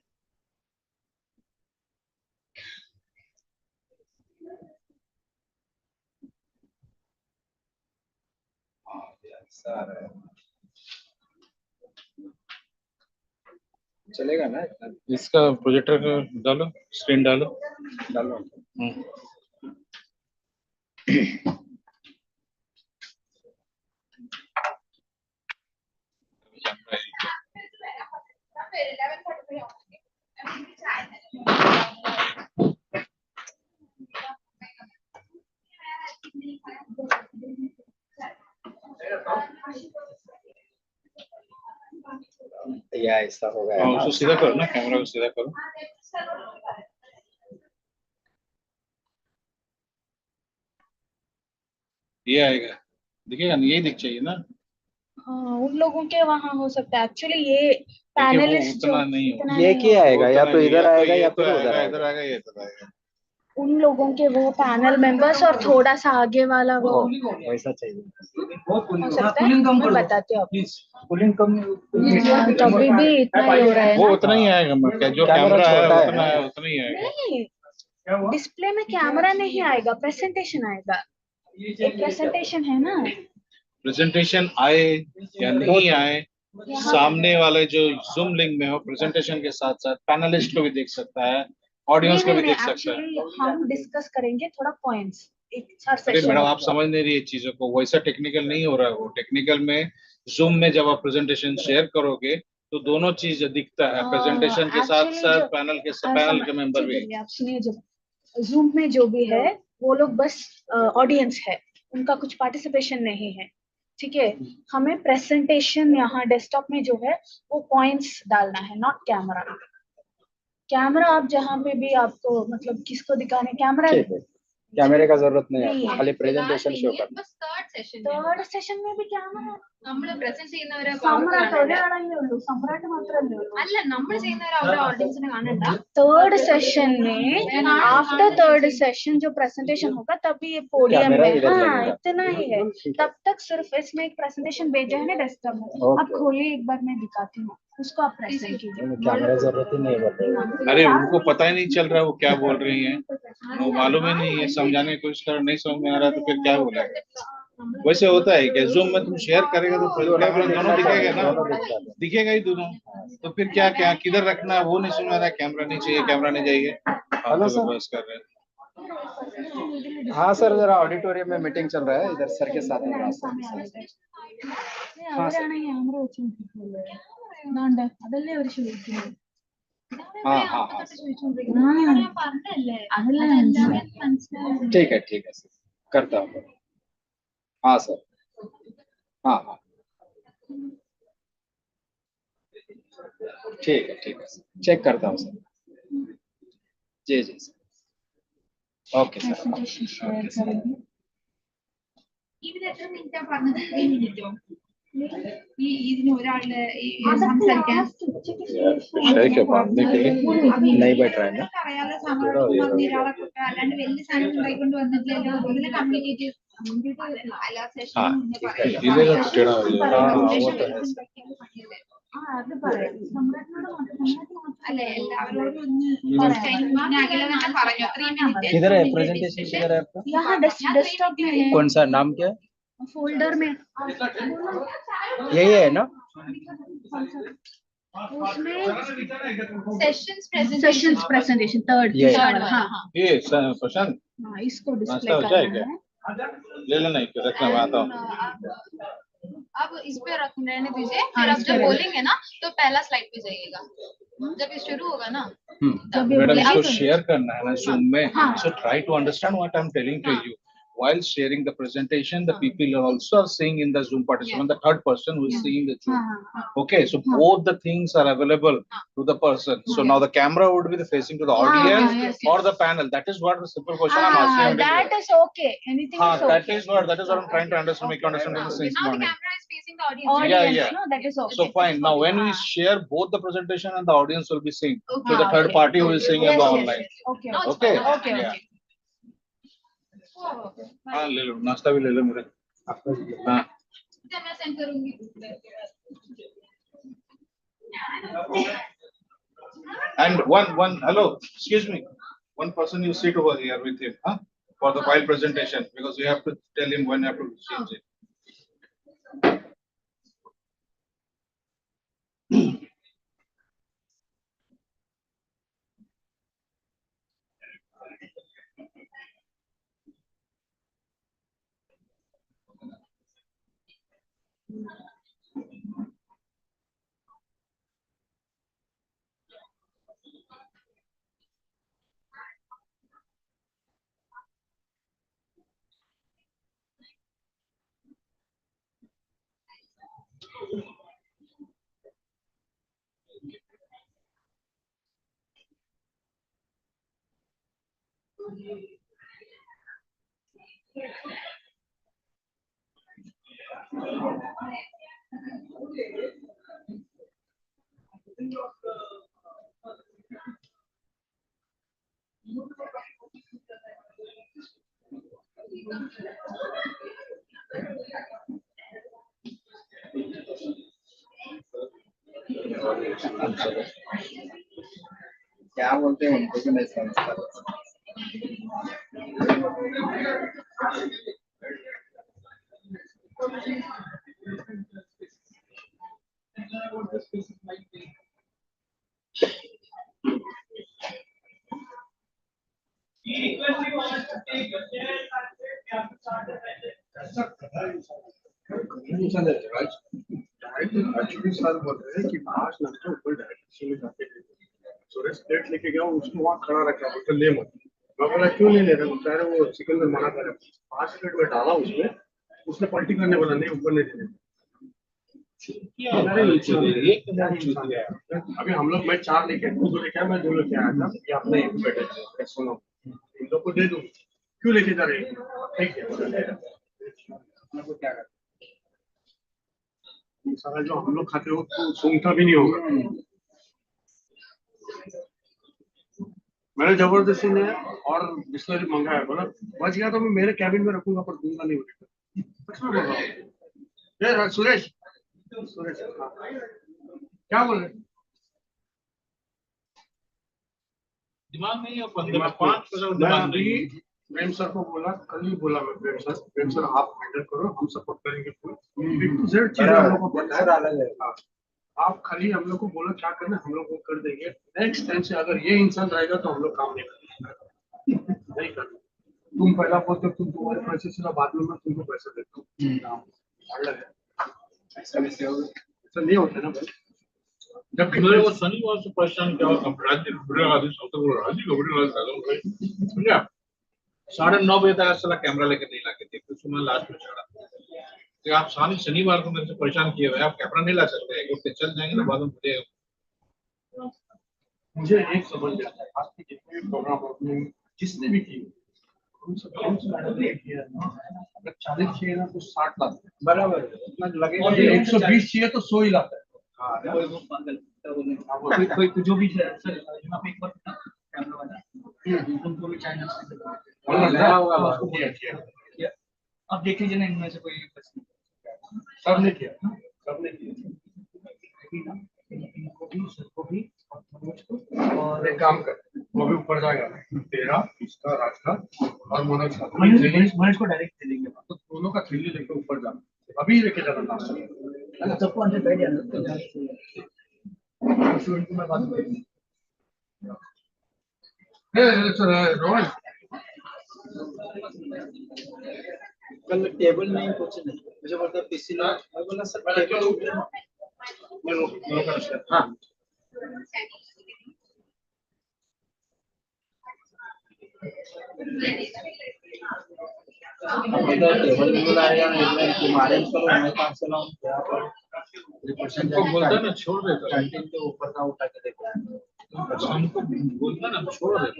ऐसा आ रहा है, चलेगा ना इतना? इसका प्रोजेक्टर डालो, स्क्रीन डालो। डालो। या ऐसा हो गया हाँ ना? उसको सीधा करो ना, कैमरा को सीधा करो। ये आएगा, दिखेगा नहीं, यही दिख चाहिए ना। हाँ, उन लोगों के वहाँ हो सकता है एक्चुअली, ये देखिए वो पैनलिस्ट जो उतना नहीं होगा, इतना ये नहीं क्या होगा। आएगा, या उतना तो नहीं, इधर आएगा ये या तो फिर उधर आएगा, इधर आएगा। आएगा, ये इधर आएगा। उन लोगों के वो पैनल मेंबर्स और थोड़ा सा आगे वाला वो वैसा चाहिए। हो सकता है, मैं बताती हूँ आपको। कूलिंग कम तभी भी इतना ही हो रहा है वो ना। उतना ही आएगा, मतलब जो कैमरा कैमरा है छोटा है उतना ना? है, उतना ही आएगा। नहीं, डिस्प्ले में कैमरा नहीं आएगा, प्रेजेंटेशन आएगा। एक प्रेजेंटेशन है ना। प्रेजेंटेशन आए या नहीं आए, सामने वाले जो जूम लिंक में हो प्रेजेंटेशन के साथ साथ पैनलिस्ट को भी देख सकता है, ऑडियंस को भी देख सकता है। एक्चुअली हम डिस्कस करेंगे थोड़ा पॉइंट्स एक हर अरे सेशन मैडम में। आप समझ नहीं रही है चीजों को, वैसा टेक्निकल नहीं हो रहा है। वो टेक्निकल में जूम में जब आप प्रेजेंटेशन शेयर करोगे तो दोनों चीज दिखता है, प्रेजेंटेशन के साथ साथ पैनल के मेंबर भी। आप सुनिए, जो जूम में जो भी है वो लोग बस ऑडियंस है, उनका कुछ पार्टिसिपेशन नहीं है, ठीक है। हमें प्रेजेंटेशन यहाँ डेस्कटॉप में जो है वो पॉइंट्स डालना है, नॉट कैमरा। कैमरा आप जहाँ पे भी आपको मतलब किसको दिखाने कैमरा, कैमरे का जरूरत नहीं है, खाली प्रेजेंटेशन शो करना। തേർഡ് സെഷൻ में भी कैमरा നമ്മൾ പ്രസന്റ് ചെയ്യുന്നവരെ സമ്രാട്ട് ഒരാളല്ലേ ഉള്ളൂ, സമ്രാട്ട് മാത്രമല്ലേ ഉള്ളൂ. അല്ല നമ്മൾ ചെയ്യുന്നവരെ അവിടെ ഓഡിയൻസിനെ കാണണ്ട. थर्ड सेशन में आफ्टर थर्ड सेशन जो प्रेजेंटेशन होगा तभी ये पोडियम कैमरा में, इधर हाँ लगेगा। इतना ही है। तब तक सिर्फ इसमें एक प्रेजेंटेशन भेजा है ना डेस्कटॉप में, आप खोलिए एक बार, मैं दिखाती हूँ, उसको आप प्रेजेंट कीजिए। कैमरा जरूरत ही नहीं है। अरे उनको पता ही नहीं चल रहा है वो क्या बोल रही है, वो मालूम ही नहीं है, समझाने की कोशिश करो, नहीं समझ में आ रहा तो फिर क्या बोलेगा। वैसे होता है क्या, जूम में तुम शेयर करेगा तो कैमरा दोनों दिखेगा ना, दिखेगा ही दोनों। तो फिर क्या क्या किधर रखना है वो नहीं समझ में आ रहा, कैमरा नहीं चाहिए, कैमरा नहीं चाहिए, हेलो सर। बस कर रहे हैं। हाँ सर, जरा ऑडिटोरियम में मीटिंग चल रहा है, इधर सर के साथ में रास्ते में सर। हाँ सर। അതല്ലേ അവർ ചോദിക്കുന്നത്. हाँ हाँ हाँ ठीक है सर, करता हूँ। हाँ सर, हाँ हाँ ठीक है सर, चेक करता हूँ सर। जी जी ओके सर presentation share करेंगे ഇവിടെ എത്ര മിനിറ്റാ പറഞ്ഞത് 3 മിനിറ്റോ ഈ ഇതിന് ഒരാളുടെ സംസാരിക്കാൻ शेख है बांधने के लिए नहीं बैठ रहा है ना അറിയാതെ സമയം ഒരാളെ കൂട്ട അല്ലാണ്ട് വലിയ സാധനം ഉണ്ടായിക്കൊണ്ട് വന്നിട്ടില്ലല്ലോ ഇതിലെ കമ്മ്യൂണിറ്റി അല്ല സെഷൻ അത് പറയാം അല്ലെ എല്ലാവരോടും ഒന്ന് അഖില തന്നെ പറഞ്ഞു 3 മിനിറ്റ് किधर है प्रेजेंटेशन किधर है आपका यहाँ डेस्कटॉप में है कौन सा नाम क्या है फोल्डर में यही है ना उसमें सेशंस प्रेजेंटेशन थर्ड ये हाँ ये प्रशांत हाँ इसको डिस्प्ले नाश्ता हो जाए करना क्या? ले लेना एक रखना मैं आता हूँ। अब इस पे रहने दीजिए फिर आप जब बोलेंगे ना तो पहला स्लाइड पे जाइएगा जब ये शुरू होगा ना मैडम इसको शेयर करना है ना Zoom में so try to understand what I'm telling to you while sharing the presentation the people are also seeing in the Zoom participant the third person who is seeing the Zoom okay so both the things are available to the person so now the camera would be facing to the audience or the panel that is what the simple question I'm asking that is okay anything is okay that is what I'm trying to understand make you understand this since now the morning camera is facing the audience yeah no that is okay so fine now when we share both the presentation and the audience will be seeing so the third party who is seeing in the online okay okay हाँ ले लो नाश्ता भी ले लो मेरे हाँ मैं send करूंगी and one hello excuse me one person you sit over here with him huh for the file presentation because you have to tell him when you have to change it क्या बोलते हैं उनको भी नहीं समझता actually sir बोल रहे हैं कि पांच नाश्ता ऊपर डायरेक्ट जाके सुरेश प्लेट लेके गया उसको वहाँ खड़ा रखा बोलते ले मत मैं बोला क्यों नहीं ले रहे बता रहे वो चिकन में मना कर 5 प्लेट में डाला उसमें उसने पलटी करने वाला नहीं ऊपर नहीं देने अभी हम लोग मैं 4 लेके 2 लेके आया मैं 2 लेके आया था ये अपने एक बैठे सुनो इन लोग को दे दूं क्यों लेके जा रहे हैं ठीक है क्या करते सारा जो हम लोग खाते हो तो सूंघता भी नहीं होगा मैंने जबरदस्ती ने और बिस्लरी मंगाया बोला बच गया तो मैं मेरे कैबिन में रखूंगा पर दूंगा नहीं बोलेगा सुरेश सुरेश क्या बोल रहे दिमाग नहीं है 5% दिमाग नहीं प्रेम सर को बोला कल ही बोला मैं प्रेम सर आप हैंडल करो हम सपोर्ट करेंगे फुल जेड चीजें हम लोग को पता है आप खाली हम लोग को बोलो क्या करना हम लोग वो कर देंगे नेक्स्ट टाइम से अगर ये इंसान रहेगा तो हम लोग काम नहीं करेंगे नहीं करना तुम पहला बोलते तुम तुम्हारे पैसे से बाद में मैं तुमको पैसा देता हूँ ऐसा नहीं होता ना भाई जब मेरे वो शनिवार से परेशान क्या हुआ राज्य समझा 9:30 बजे तक साला कैमरा लेकर नहीं लाके थे फिर सुबह लास्ट में चढ़ा तो आप शनिवार को मेरे से परेशान किए हुए आप कैमरा नहीं ला सकते हैं क्योंकि चल जाएंगे ना बाद में मुझे मुझे एक समझ में आता है आपकी जितने भी प्रोग्राम आपने जिसने भी किए उन सब मैडम ने किया है ना, अगर 40 चाहिए ना तो 60 लाख बराबर इतना लगेगा, और 120 चाहिए तो 100 ही लाख है। कोई वो पागल कोई जो भी है सर यहाँ पे एक बार कैमरा वाला उनको भी चाहिए। अब देख लीजिए ना इनमें से कोई सबने किया सबने किया इनको भी सबको भी और मनोज को, और एक काम कर वो भी ऊपर जाएगा तेरा इसका राज का और मनोज का मनोज को डायरेक्ट दे देंगे तो दोनों का थ्रिल लेके ऊपर जाना अभी लेके जाना नाश्ता सबको अंदर बैठ जाना स्टूडेंट को मैं बात करूंगा रोहन कल टेबल नहीं कुछ नहीं मुझे बोलता पीसी ना मैं बोला सर टेबल हाँ टेबल में बुला रहे हैं तुम्हारे करो मैं पास चलाऊं क्या पर रिप्रेजेंटेटिव बोलता ना छोड़ देता कैंटीन के ऊपर का उठा के देता हमको बोलता ना छोड़ देता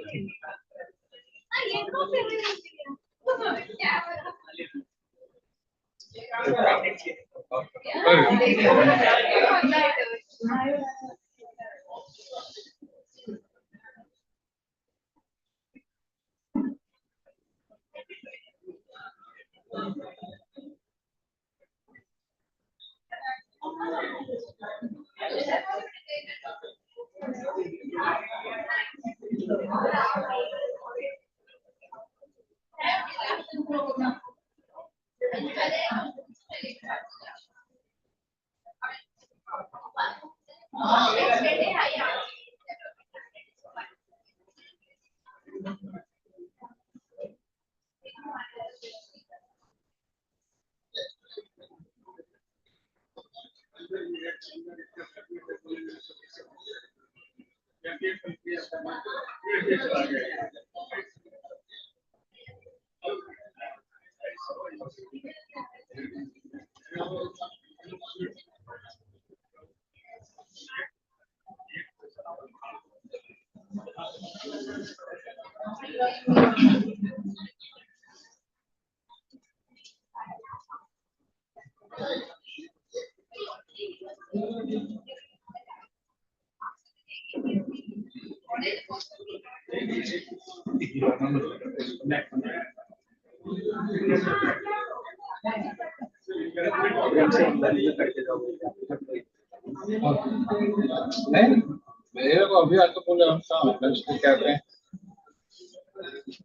मेरे को अभी आके बोले हम लंच पे क्या करें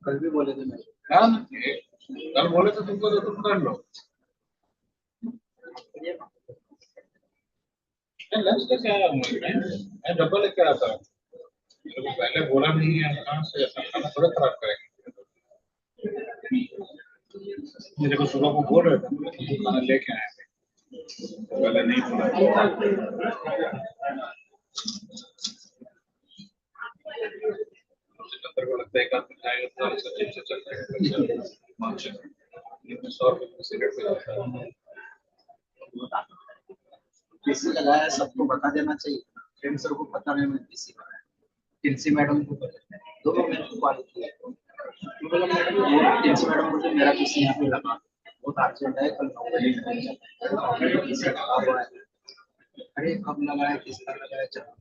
कल भी बोले थे हाँ कल बोले थे तुमको तो तुम कर लो लंच लेके आया हूँ मैं डब्बा लेके आता हूँ मेरे को पहले बोला नहीं है कहाँ से ऐसा खाना थोड़ा खराब करेंगे मेरे को सुबह को बोल रहे थे तुमको खाना लेके आए थे पहले नहीं बोला अंदर को लगता है एक आदमी खाएगा तो सचिन से चल जाएगा 100 रुपये सिगरेट पे जाता है पीसी लगाया सबको बता देना चाहिए फ्रेंड सर को पता नहीं मैं पीसी लगाया टिल्सी मैडम को दोनों मेरे को कॉल किया बोला मैडम टिल्सी मैडम बोलते मेरा पीसी यहाँ पे लगा बहुत अर्जेंट है कल 9 बजे पीसी लगा हुआ है अरे कब लगाया किसका लगाया चलो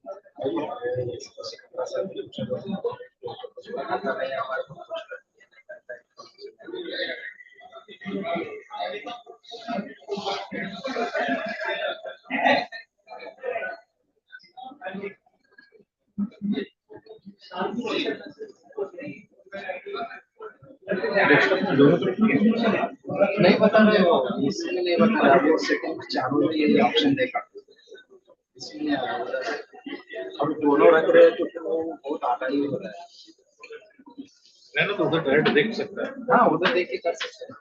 नहीं बता रहे हो इसलिए नहीं बता रहा वो सेटिंग चालू में ये ऑप्शन देखा इसलिए अब दोनों रख रहे हैं तो फिर वो बहुत आधा ही हो रहा है मैंने तो उधर डायरेक्ट देख सकता है हाँ उधर देख के कर सकते हैं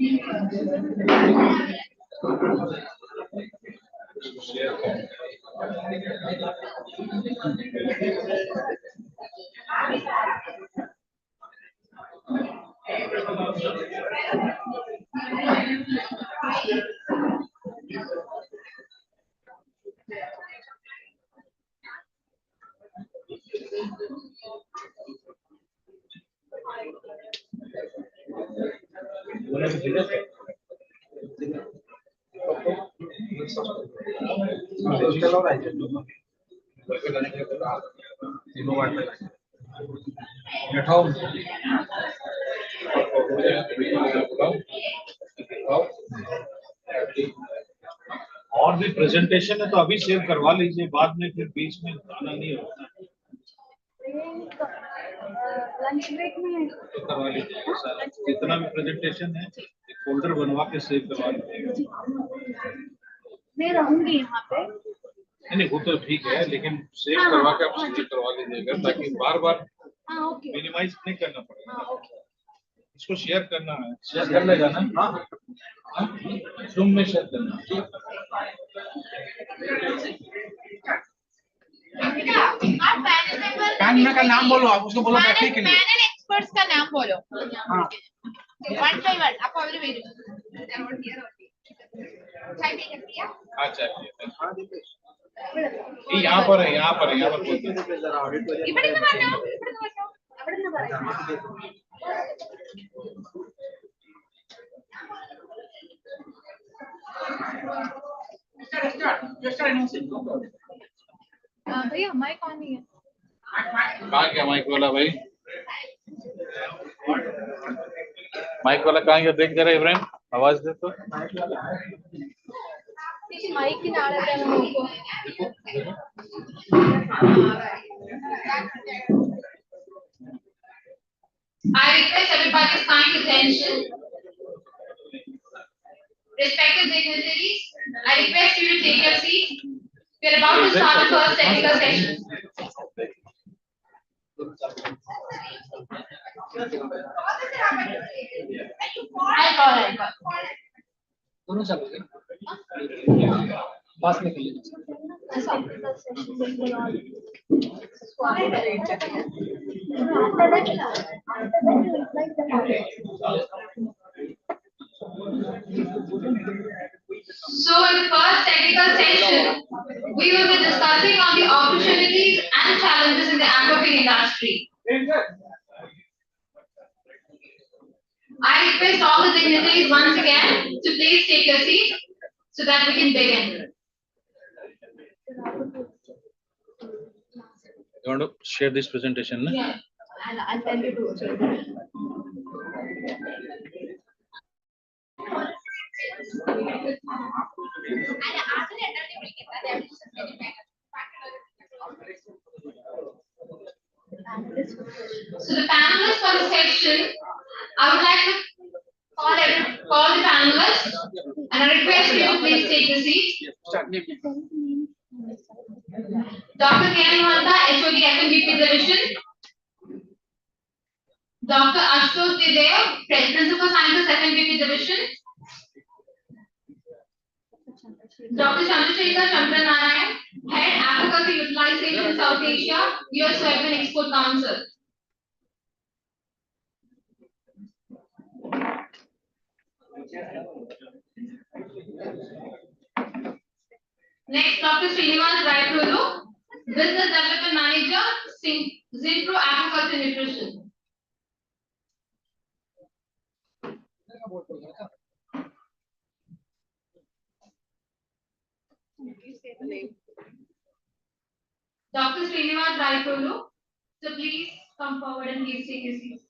और भी प्रेजेंटेशन है तो अभी सेव करवा लीजिए, बाद में फिर बीच में आना नहीं होगा। लंच ब्रेक में तो करवा लीजिए, जितना भी प्रेजेंटेशन है एक फोल्डर बनवा के सेव करवा लीजिए। मैं रहूंगी यहाँ पे। नहीं वो तो ठीक है, लेकिन सेव करवा के आप सेव करवा लीजिएगा ताकि बार बार मिनिमाइज नहीं करना पड़ेगा। इसको शेयर करना है, शेयर कर लेगा ना? हाँ, जूम में शेयर करना। पैनल का नाम बोलो, आप उसको बोलो बैठने के लिए। पैनल एक्सपर्ट्स का नाम बोलो। हाँ। वन बाय वन आप ऑलरेडी वेरी। चाय पी सकती है? अच्छा यहाँ पर है, यहाँ पर है, यहाँ पर इपड़िंग मारना, इपड़िंग मारना। भैया माइक ऑन नहीं है। कहाँ गया माइक वाला भाई? माइक वाला कहाँ गया? देख जरा इब्राहिम, आवाज दे तो। माइक की नाड़ है हमको। I request everybody's kind attention. Respected dignitaries, I request you to take your seat. We are about to start the first technical session. I'll call. दोनों चलोगे? पास में खेलिए। So in the first technical session, we will be discussing on the opportunities and challenges in the aquafeed industry. I request all the dignitaries once again to please take your seat so that we can begin. You want to share this presentation? No? Yeah, and I'll tell you to share it. So the panelists for the section, I would like to call the panelists and I request you to please take the seat. Dr. K. Mohanta, HOD FMBP Division. Dr. Ashutosh Dev, Principal Sciences FMBP Division. Dr. Chandrasekhar Chandranarayan, Head Agriculture Utilization in South Asia, US Soybean Export Council. Next, Dr. Srinivas Raipuru, Business Development Manager, Zinpro Agriculture Nutrition. Dr. Srinivas Raipuru, so please come forward and please take your seat.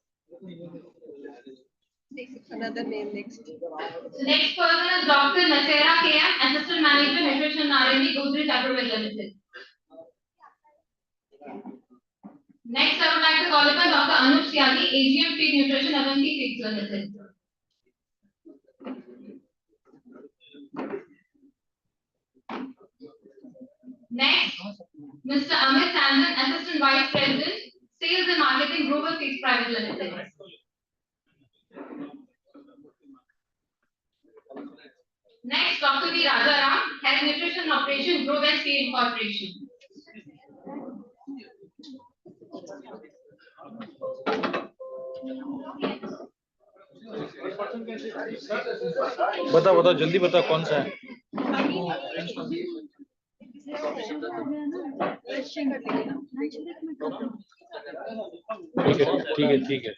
Another name next. So next person is Dr. Nasera KM, Assistant Manager Nutrition and R&D, Godrej Agrovet Limited. Next, I would like to call upon Dr. Anup Siagi, AGM Feed Nutrition FMT Feeds Limited. Next, Mr. Amit Tandon, Assistant Vice President, Sales and Marketing, Global Feeds Private Limited. P. Rajaram, Head Nutrition and Operation, Grow West Steel Corporation. बताओ बताओ जल्दी बताओ कौन सा है। ठीक है।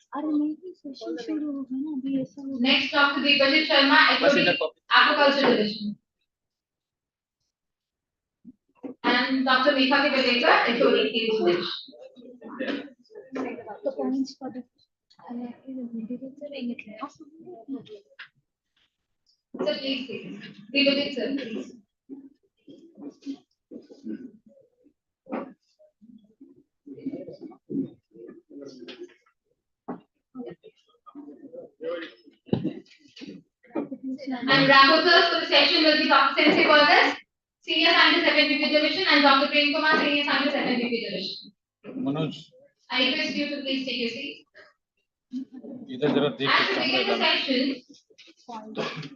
Next, Dr. Dikajit Sharma, HOD, Aquaculture Division. And Dr. Megha Kibelekar, HOD, Fields Division. The points for the Sir, please, Dikajit sir, please. And rapporteurs for the session will be Dr. Sensei Vargas, Senior Scientist FNPP Division, and Dr. Prem Kumar, Senior Scientist FNPP Division. Manoj I request you to please take your seat. इधर जरा देख As we begin the session,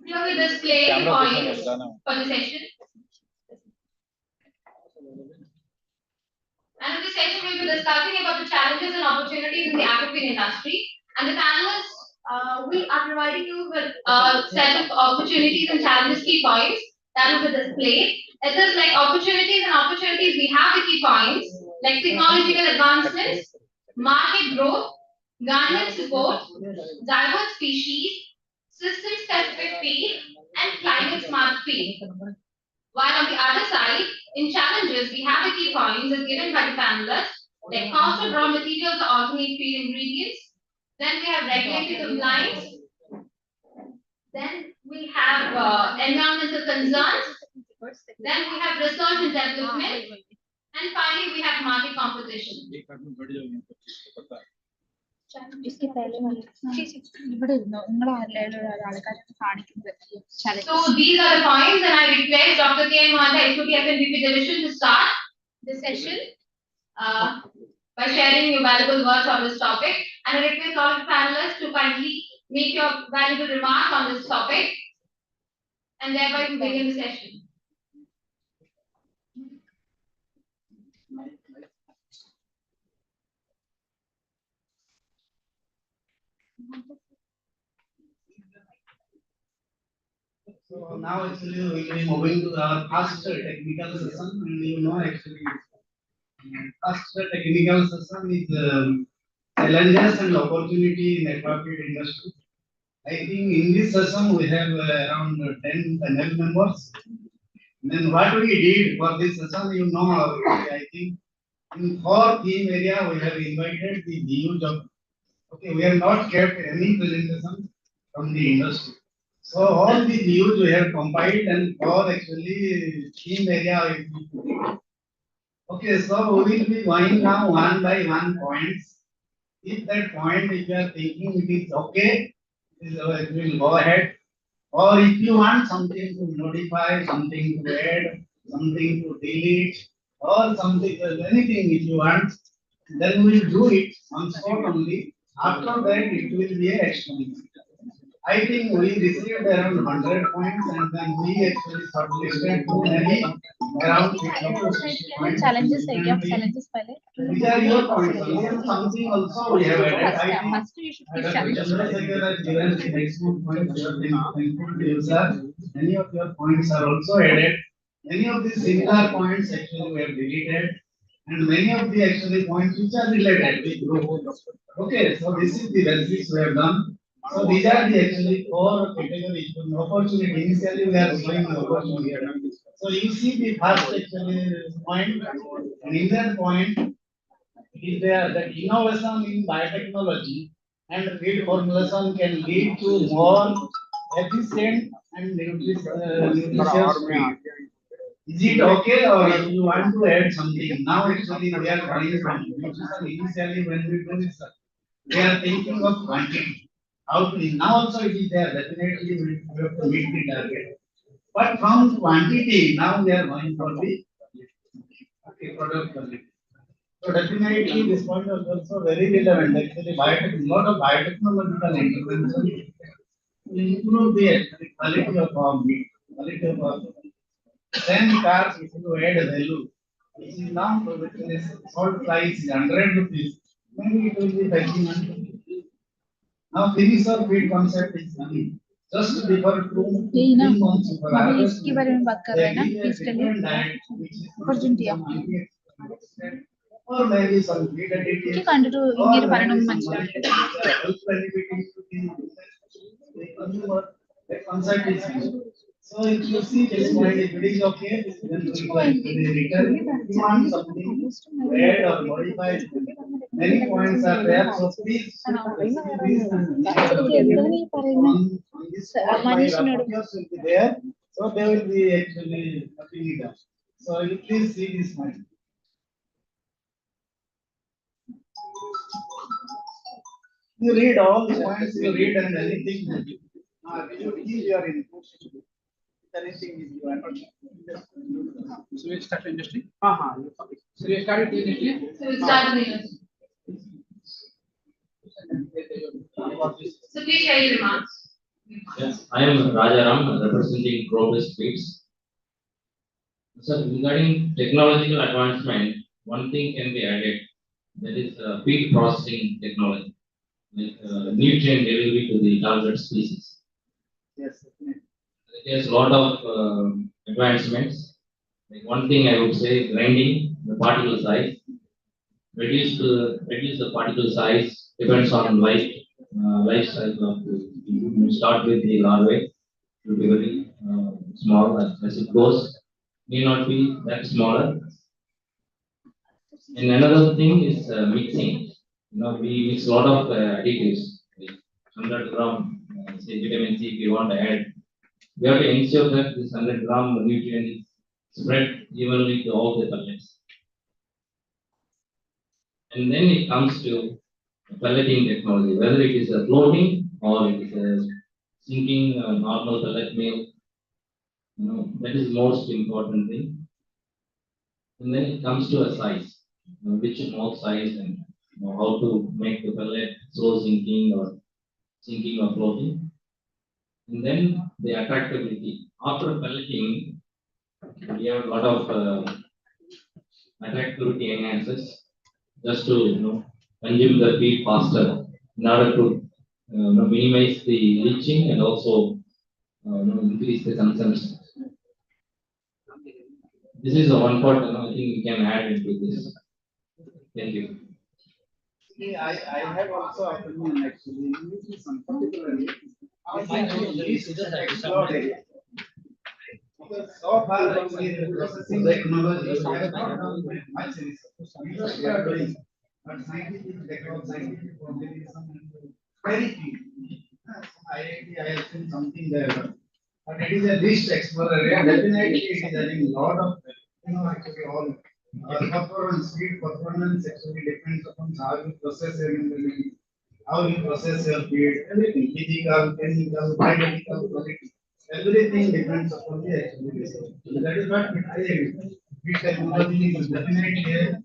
here we display camera points for the session. And in this session, we will be discussing about the challenges and opportunities in the aquafeed industry. And the panelists, we are providing you with a set of opportunities and challenges key points that will be displayed. It is like opportunities and opportunities. We have the key points like technological advancements, market growth, government support, diverse species, system-specific feed, and climate-smart feed. While on the other side, in challenges, we have the key points as given by the panelists, like cost of raw materials or alternate feed ingredients. Then we have regulatory compliance. Then we have environmental concerns. Then we have research and development. And finally, we have market competition. इसके पहले वाले ഇവിടെ നിങ്ങൾ ആൾക്കാരെ കാണിക്കുന്നത് So these are the points, and I request Dr. K. Mohanda, HOD FNPP Division, to start this session by sharing your valuable words on this topic. And I request all the panelists to kindly make your valuable remarks on this topic, and thereby we begin the session. So now actually we will be moving to the first technical session, and you know actually first technical session is challenges and opportunity in aquafeed industry. I think in this session we have around 10 panel members. Then what we did for this session, you know, I think in 4 theme area we have invited the views of, okay, we have not kept any presentation from the industry. So all the views we have compiled and for actually theme area. Okay, so we will be going now one by one points. If that point, if you are thinking it is okay, we will go ahead. Or if you want something to modify, something to add, something to delete, or something, anything if you want, then we will do it on spot only. After that, it will be an experiment. I think we received around 100 points, and then we actually shortlisted too many, around 50 to 60 points. challenges है क्या challenges पहले These are your points. And something also we have added. I think first you should give challenges Chandrasekhar has given the textbook points. Thankful to you, sir. Many of your points are also added. Many of the similar points actually we have deleted, and many of the actually points which are related with group. Okay, so this is the basis we have done. So these are the actually 4 categories. Opportunity. Initially we are showing opportunity. So you see the first actually point, and in that point, it is there that innovation in biotechnology and feed formulation can lead to more efficient and nutritious feed. Is it okay, or you want to add something? Now actually we are going from nutrition. Initially when we do this, we are thinking of quantity. How to, now also it is there, definitely we have to meet the target. But from quantity, now we are going for the product quality. So definitely this point was also very relevant. Actually, lot of biotechnological intervention to improve the quality of our meat, quality of our Then cars, if you add value, which is now this salt price is 100 rupees, maybe it will be 31. Now finish or feed concept is coming. Just before 2 3 months before अभी harvest, इसके बारे में बात कर रहे हैं ना, they give a please tell different diet which is opportunity or maybe some feed എനിക്ക് additives കണ്ടിട്ട് or ഇങ്ങനെ maybe പറയണമെന്ന് some മനസ്സിലായി molecules which are help benefiting to the consumer. The concept is used. So if you see this point, if it is okay, then the return demand something add or modify. Many points are there, so please മനീഷിനോട് will be there, so they will be actually cutting it up. So you please see this point. You read all the points, you read and anything. You give your input. Anything is you understand. So we start industry. So we started the industry. So we start the industry. So please share your remarks. Yes, I am Rajaram, representing Progress Feeds. So regarding technological advancement, one thing can be added, that is feed processing technology, like nutrient delivery to the target species. Yes. There's a lot of advancements. Like one thing I would say, grinding the particle size, reduce the particle size depends on life cycle of the. You start with the larvae, it will be very small as it goes, may not be that smaller. And another thing is mixing. We mix a lot of additives, like 100 gram, say vitamin C, if you want to add. We have to ensure that this 100 gram nutrient is spread evenly to all the pellets. And then it comes to pelleting technology, whether it is a floating or it is a sinking normal pellet meal. That is most important thing. And then it comes to a size, which more size and how to make the pellet slow sinking or floating. And then the attractability. After pelleting, we have a lot of attractivity enhancers just to consume the feed faster in order to minimize the leaching and also increase the consumption. This is the one part I think we can add into this. Thank you. I have also opinion actually. Some particularly explored area. Because so far we processing technology we have not done much research. We are doing, but scientific technology, scientific problem is very few. IIT, I have seen something there, but it is a least explored area. Definitely, it is having a lot of actually all. Speed performance actually depends upon how you process your ingredients, how you process your feed, everything, physical, chemical, biological, quality, everything depends upon the actually research. So that is what I agree. Feed technology is definitely a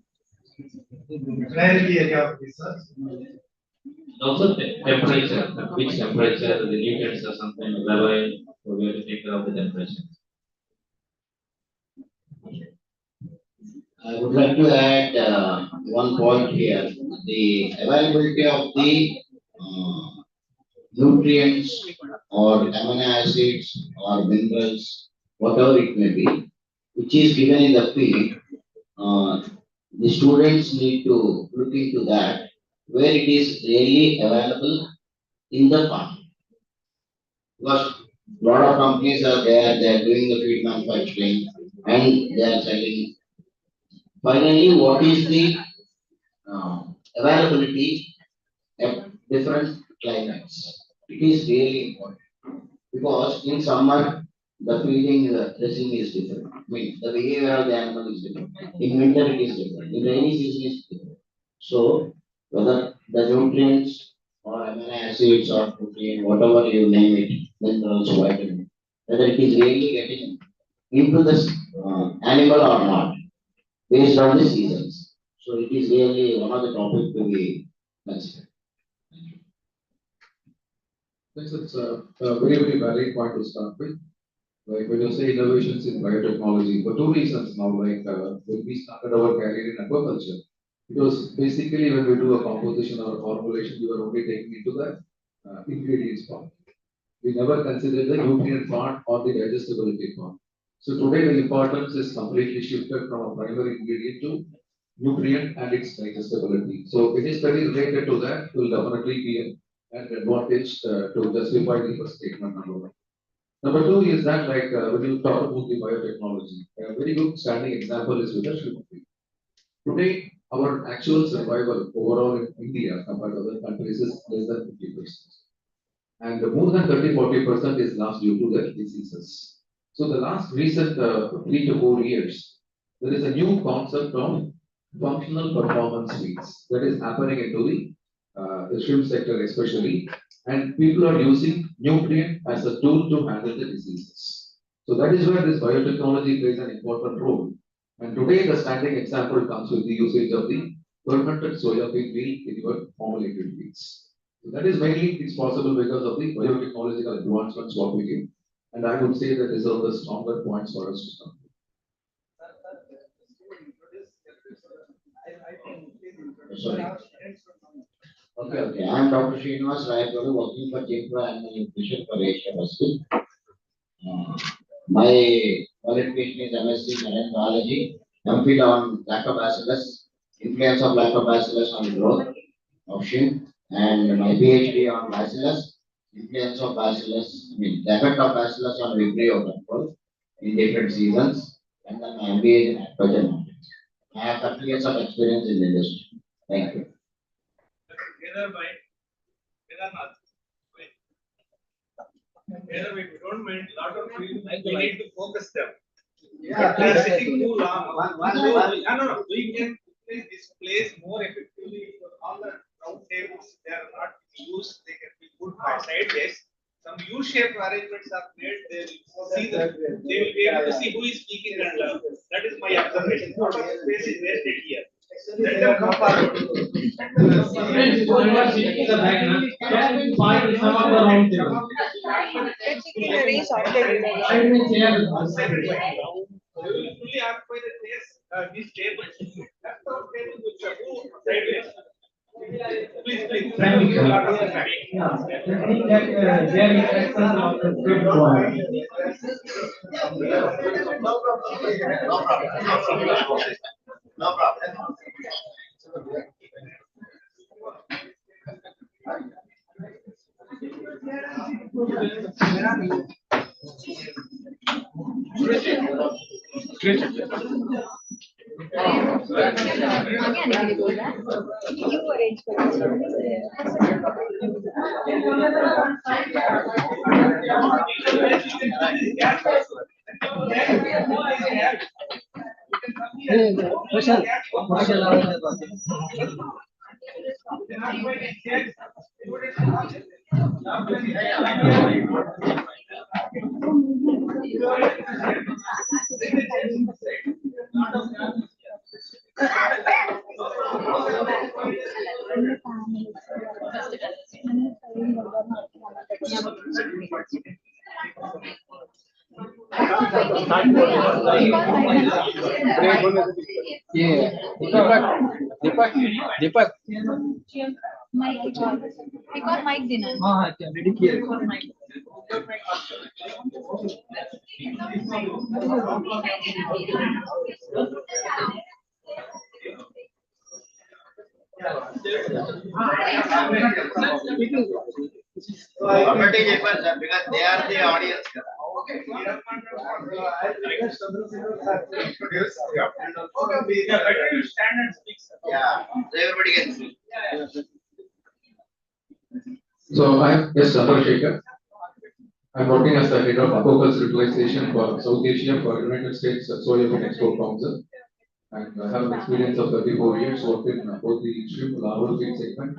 priority area of research. Also, temperature, at which temperature the nutrients are sometimes level, so we have to take care of the temperature. I would like to add one point here. The availability of the nutrients or amino acids or minerals, whatever it may be, which is given in the feed, the students need to look into that, where it is really available in the farm. Because a lot of companies are there, they are doing the feed manufacturing and they are selling. Finally, what is the availability at different climates? It is really important because in summer the feeding dressing is different. I mean, the behavior of the animal is different. In winter it is different. In rainy season it is different. So whether the nutrients or amino acids or protein, whatever you name it, minerals, vitamin, whether it is really getting into the animal or not, based on the seasons. So it is really one of the topics to be considered. This is a very, very valid point to start with. Like when you say innovations in biotechnology, for two reasons now, when we started our career in aquaculture, it was basically when we do a composition or a formulation, we were only taking into the ingredients part. We never considered the nutrient part or the digestibility part. So today the importance is completely shifted from a primary ingredient to nutrient and its digestibility. So it is very related to that, will definitely be an advantage to justify the first statement number one. Number two is that when you talk about the biotechnology, a very good standing example is with the shrimp feed. Today, our actual survival overall in India compared to other countries is less than 50%. And more than 30-40% is lost due to the diseases. So the last recent 3 to 4 years, there is a new concept of functional performance feeds that is happening into the shrimp sector especially, and people are using nutrient as a tool to handle the diseases. So that is where this biotechnology plays an important role. And today the standing example comes with the usage of the fermented soya bean meal in your formulated feeds. So that is mainly it's possible because of the biotechnological advancements what we do. And I would say that these are the stronger points for us to come. Sorry. Okay. I am Dr. Srinivas Rayapuru, working for Jimpa and Nutrition for Asia Pacific. My qualification is MSc Marine Biology, MPhil on Lactobacillus, influence of Lactobacillus on growth of shrimp, and my PhD on Bacillus, influence of Bacillus, the effect of Bacillus on Vibrio control in different seasons, and then my MBA is in aquaculture. I have 30 years of experience in the industry. Thank you. We don't mind lot of things. We need to focus them. Yeah, we are sitting too long. No. We can place this place more effectively. All the round tables they are not used. They can be put sideways. Some U-shaped arrangements are made. They will see the. They will be able to see who is speaking, and that is my observation. Lot of space is wasted here. Let them come forward. Fully occupy the space, these tables. That's the table which are moved sideways. Please. Thank you. Yeah, the thing that they are interested on the script one. No problem. आगे आने के लिए बोल रहा है क्यों arrange दीपक mic देना है हाँ क्या रेडी किया Automatic because they are the audience. Yeah, everybody gets it. So I'm yes, Chandrasekhar. I'm working as the head of aquaculture utilization for South Asia for United States Soya Bean Export Council. And I have an experience of 34 years working in both the shrimp larval feed segment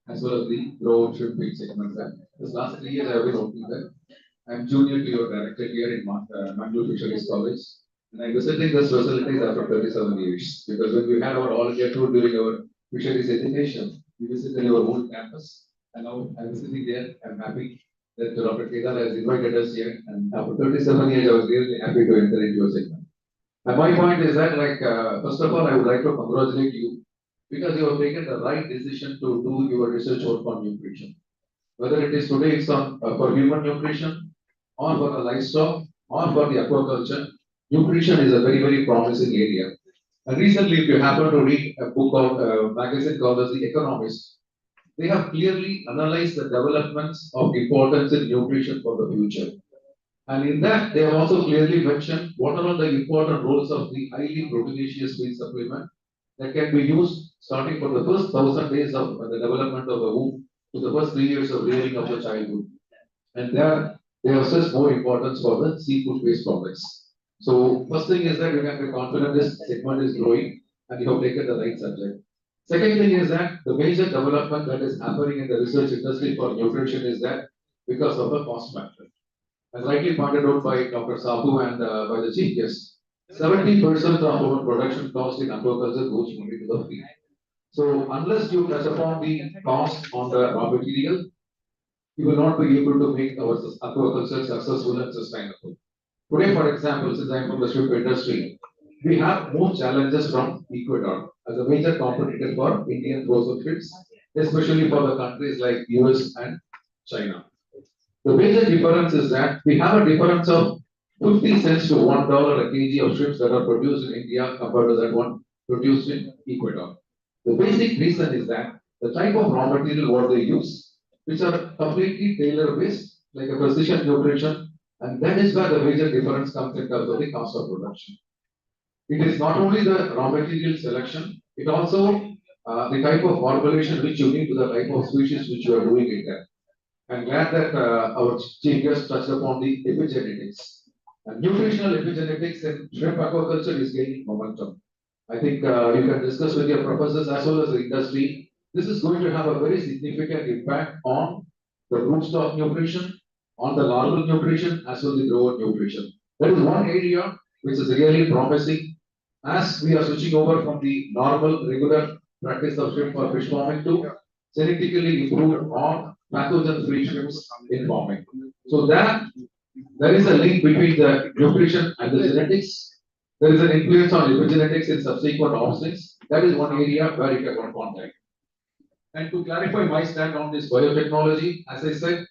as well as the grow shrimp feed segment. And this last 3 years I have been working there. I'm junior to your director here in Mangalore Fisheries College. And I'm visiting this facilities after 37 years because when we had our all-India tour during our fisheries education, we visited your old campus. And now I'm visiting there. I'm happy that Dr. Kedar has invited us here, and after 37 years, I was really happy to enter into a segment. And my point is that, first of all, I would like to congratulate you because you have taken the right decision to do your research work on nutrition. Whether it is today it's on for human nutrition, or for the livestock, or for the aquaculture, nutrition is a very, very promising area. And recently, if you happen to read a book of magazine called as The Economist, they have clearly analyzed the developments of importance in nutrition for the future. And in that, they have also clearly mentioned what are all the important roles of the highly proteinaceous feed supplement that can be used starting from the first 1,000 days of the development of the womb to the first 3 years of rearing of the childhood. And there, they have such more importance for the seafood-based products. So, first thing is that you can be confident this segment is growing and you have taken the right subject. Second thing is that the major development that is happening in the research industry for nutrition is that because of the cost factor. As rightly pointed out by Dr. Sabu and by the chief guest, 70% of our production cost in aquaculture goes only to the feed. So unless you touch upon the cost on the raw material, you will not be able to make our aquaculture successful and sustainable. Today, for example, since I am from the shrimp industry, we have more challenges from Ecuador as a major competitor for Indian frozen shrimps, especially for the countries like US and China. The major difference is that we have a difference of 50 cents to $1 a kg of shrimps that are produced in India compared to that one produced in Ecuador. The basic reason is that the type of raw material what they use, which are completely tailor based, like a precision nutrition, and that is where the major difference comes in terms of the cost of production. It is not only the raw material selection, it also the type of formulation which you need to the type of species which you are doing it there. I'm glad that our chief guest touched upon the epigenetics. And nutritional epigenetics in shrimp aquaculture is gaining momentum. I think you can discuss with your professors as well as the industry. This is going to have a very significant impact on the rootstock nutrition, on the larval nutrition, as well as the grower nutrition. That is one area which is really promising as we are switching over from the normal, regular practice of shrimp for fish farming to genetically improved or pathogen-free shrimps in farming. So there is a link between the nutrition and the genetics. There is an influence on epigenetics in subsequent offsprings. That is one area where you can work on that. And to clarify my stand on this biotechnology, as I said,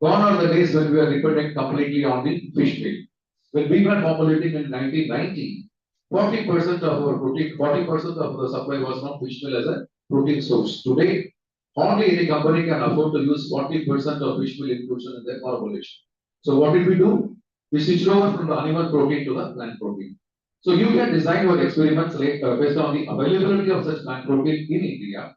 gone are the days when we are dependent completely on the fish meal. When we were formulating in 1990, 40% of our protein, 40% of the supply was from fish meal as a protein source. Today, hardly any company can afford to use 40% of fish meal inclusion in their formulation. So what did we do? We switched over from the animal protein to the plant protein. So you can design your experiments based on the availability of such plant protein in India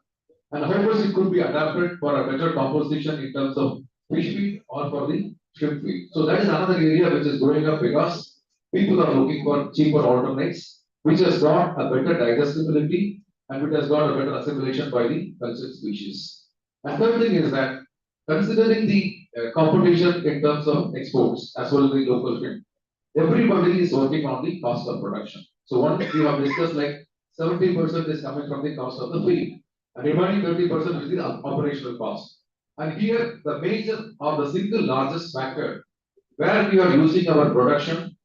and how much it could be adapted for a better composition in terms of fish feed or for the shrimp feed. So that is another area which is growing up because people are looking for cheaper alternates, which has got a better digestibility and which has got a better assimilation by the cultured species. And third thing is that considering the competition in terms of exports as well as the local shrimp, everybody is working on the cost of production. So one we have discussed like 70% is coming from the cost of the feed, and remaining 30% is the operational cost. And here the major or the single largest factor where we are using our production,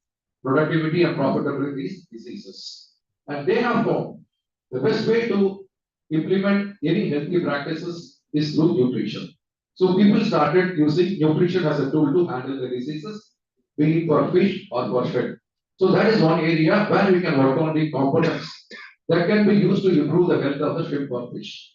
productivity and profitability is diseases. And they have found the best way to implement any healthy practices is through nutrition. So people started using nutrition as a tool to handle the diseases, be it for fish or for shrimp. So that is one area where we can work on the components that can be used to improve the health of the shrimp or fish.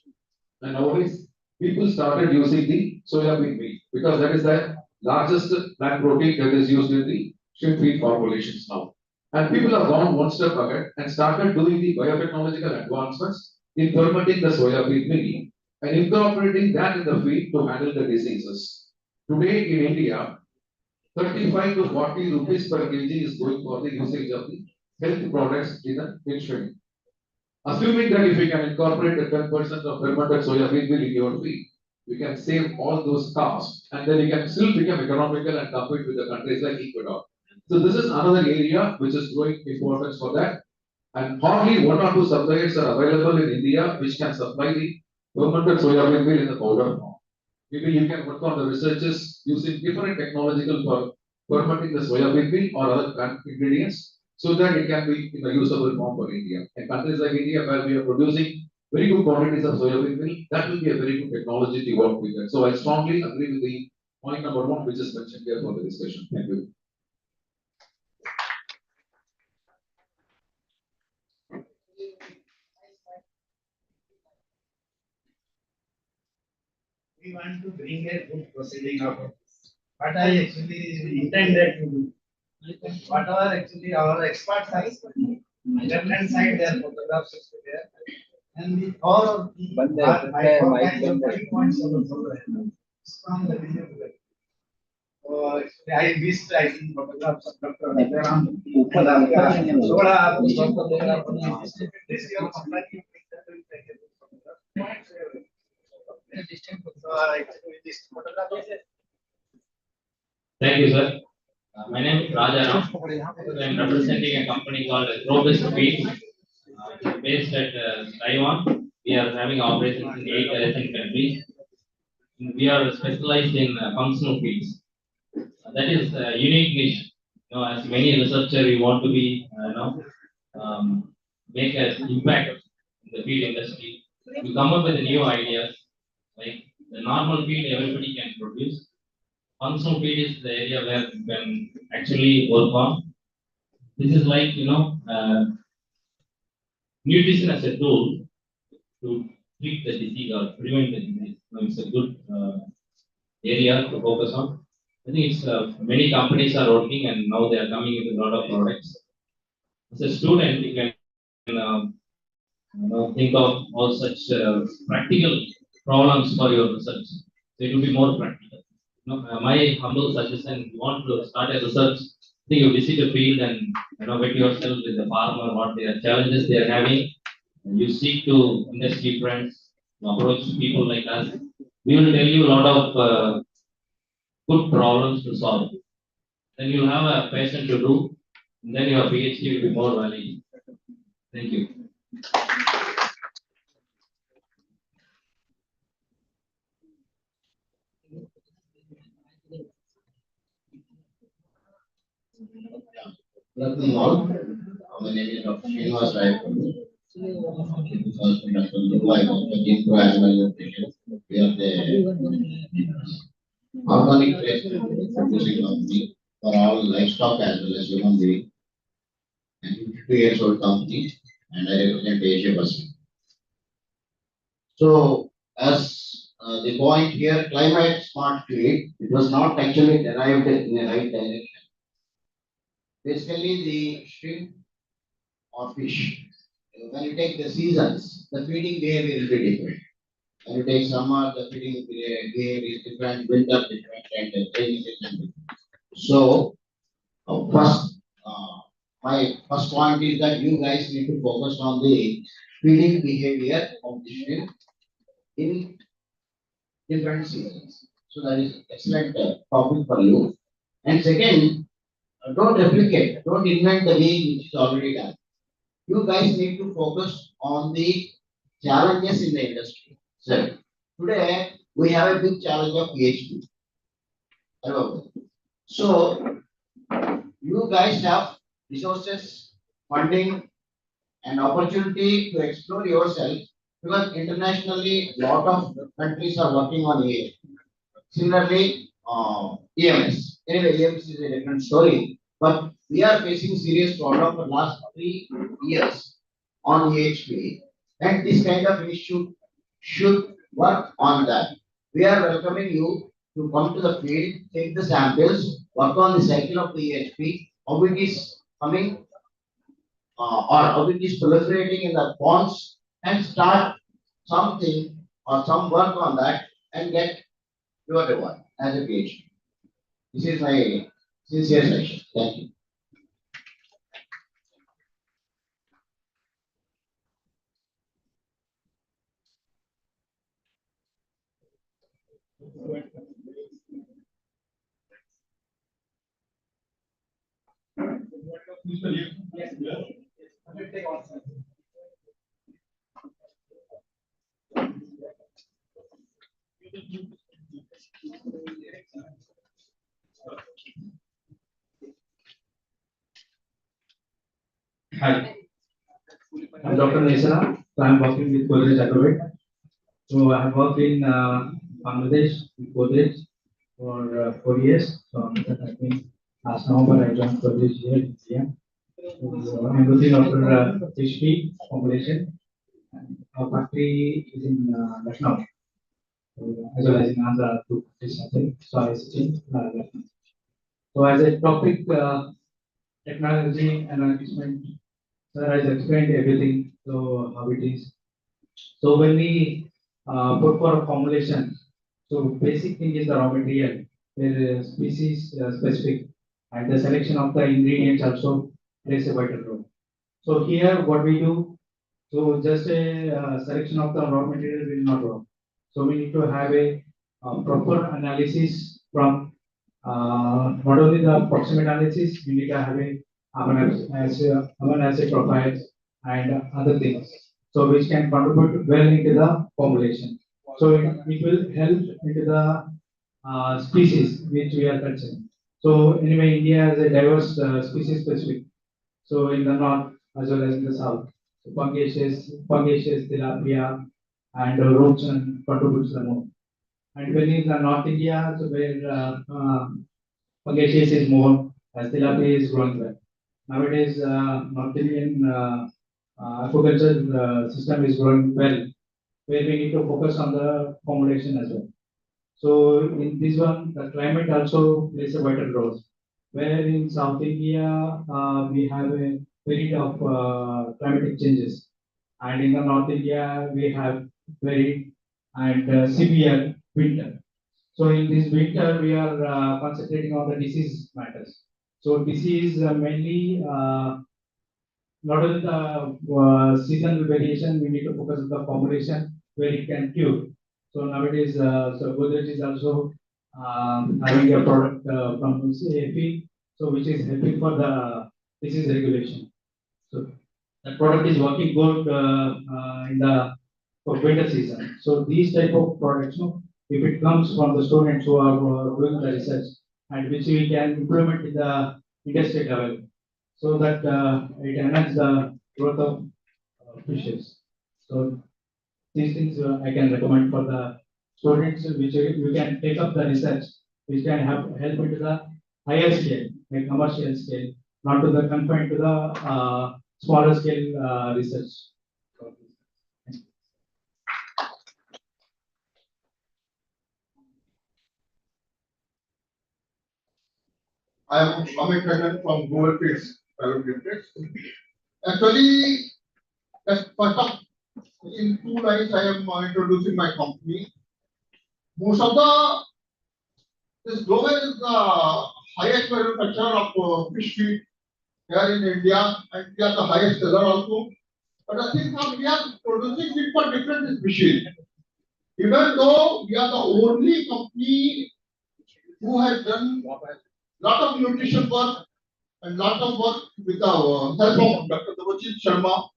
And nowadays, people started using the soya bean meal because that is the largest plant protein that is used in the shrimp feed formulations now. And people have gone one step ahead and started doing the biotechnological advancements in fermenting the soya bean meal and incorporating that in the feed to handle the diseases. Today in India, 35 to 40 rupees per kg is going for the usage of the health products in the shrimp. Assuming that if we can incorporate the 10% of fermented soya bean meal in your feed, we can save all those costs and then we can still become economical and compete with the countries like Ecuador. So this is another area which is growing importance for that. And hardly one or two suppliers are available in India which can supply the fermented soya bean meal in the powder form. Maybe you can work on the researches using different technological for fermenting the soya bean or other plant ingredients so that it can be in a usable form for India. In countries like India, where we are producing very good quantities of soya bean, that will be a very good technology to work with that. So I strongly agree with the point number one, which is mentioned here for the discussion. Thank you. We want to bring a good proceeding of what I actually intended to do. Whatever actually our experts have left hand side their photographs is there. And the all of the are points of the program. Strong the video. So actually I missed I think photographs of Dr. Rajaram. Soda this your company Thank you, sir. My name is Rajaram. I'm representing a company called Robust Feeds, based at Taiwan. We are having operations in 8 Asian countries. We are specialized in functional feeds. That is a unique niche. As many researchers, we want to be, make an impact in the feed industry. We come up with new ideas. Like the normal feed, everybody can produce. Functional feed is the area where you can actually work on. This is like, nutrition as a tool to treat the disease or prevent the disease. It's a good area to focus on. I think it's many companies are working and now they are coming with a lot of products. As a student, you can think of all such practical problems for your research. So it will be more practical. My humble suggestion: if you want to start a research, I think you visit a field and get yourself with the farmer, what their challenges they are having. You seek to industry friends, approach people like us. We will tell you a lot of good problems to solve. Then you'll have a passion to do, and then your PhD will be more valuable. Thank you. Welcome all. My name is Dr. Srinivas Rayapalli. Because Dr. Lua is working for animal nutrition. We are the organic waste producing company for all livestock as well as human being. And 52 years old company, and I represent Asia Pacific. So, as the point here, climate smart feed, it was not actually derived in the right direction. Basically, the shrimp or fish, when you take the seasons, the feeding behavior will be different. When you take summer, the feeding behavior is different, winter different, and the rainy season different. So, my first point is that you guys need to focus on the feeding behavior of the shrimp in different seasons. So that is excellent topic for you. And second, don't replicate, don't invent the wheel which is already done. You guys need to focus on the challenges in the industry. So today we have a big challenge of PhD. So you guys have resources, funding, and opportunity to explore yourself because internationally a lot of countries are working on AI. Similarly, EMS. Anyway, EMS is a different story, but we are facing serious problem for last 3 years on EHP, and this kind of issue should work on that. We are welcoming you to come to the field, take the samples, work on the cycle of the EHP, how it is coming or how it is proliferating in the ponds, and start something or some work on that and get your reward as a PhD. This is my sincere suggestion. Thank you. Hi, I'm Dr. Nesara. So I'm working with Godrej Agrovet. So I have worked in Bangladesh with Godrej for 4 years. So after that, I think last November I joined Godrej here in India. So I'm looking after fish feed formulation. And our factory is in Lucknow, as well as in Andhra too. So I sit in Lucknow. So as a topic, technology and management, sir has explained everything. So how it is. So when we put for a formulation, so basic thing is the raw material, where species specific, and the selection of the ingredients also plays a vital role. So here what we do, so just a selection of the raw material will not work. So we need to have a proper analysis from not only the proximate analysis, we need to have a amino acid profiles and other things. So which can contribute well into the formulation. So it will help into the species which we are considering. So anyway, India has a diverse species specific. So in the north as well as in the south, so Pangasius, tilapia, and roach contributes the most. And when in the North India, so where Pangasius is more, as tilapia is growing well. Nowadays, North Indian aquaculture system is growing well, where we need to focus on the formulation as well. So in this one, the climate also plays a vital role. Where in South India, we have a period of climatic changes, and in the North India, we have very and severe winter. So in this winter, we are concentrating on the disease matters. So disease mainly not only the seasonal variation, we need to focus on the formulation where it can cure. So nowadays, so Godrej is also having a product from AP, so which is helping for the disease regulation. So that product is working good in the for winter season. So these type of products, no, if it comes from the students who are doing the research and which we can implement in the industry level, so that it enhances the growth of fishes. So these things I can recommend for the students, which you can take up the research, which can help into the higher scale, like commercial scale, not to the confined to the smaller scale research. I am Amit Kannan from Google Kids Private Limited. Actually, first of in 2 lines, I am introducing my company. Most of this global is the highest manufacturer of fish feed here in India, and we are the highest seller also. But the thing is, we are producing feed for different species. Even though we are the only company who has done lot of nutrition work and lot of work with the help of Dr. Devajit Sharma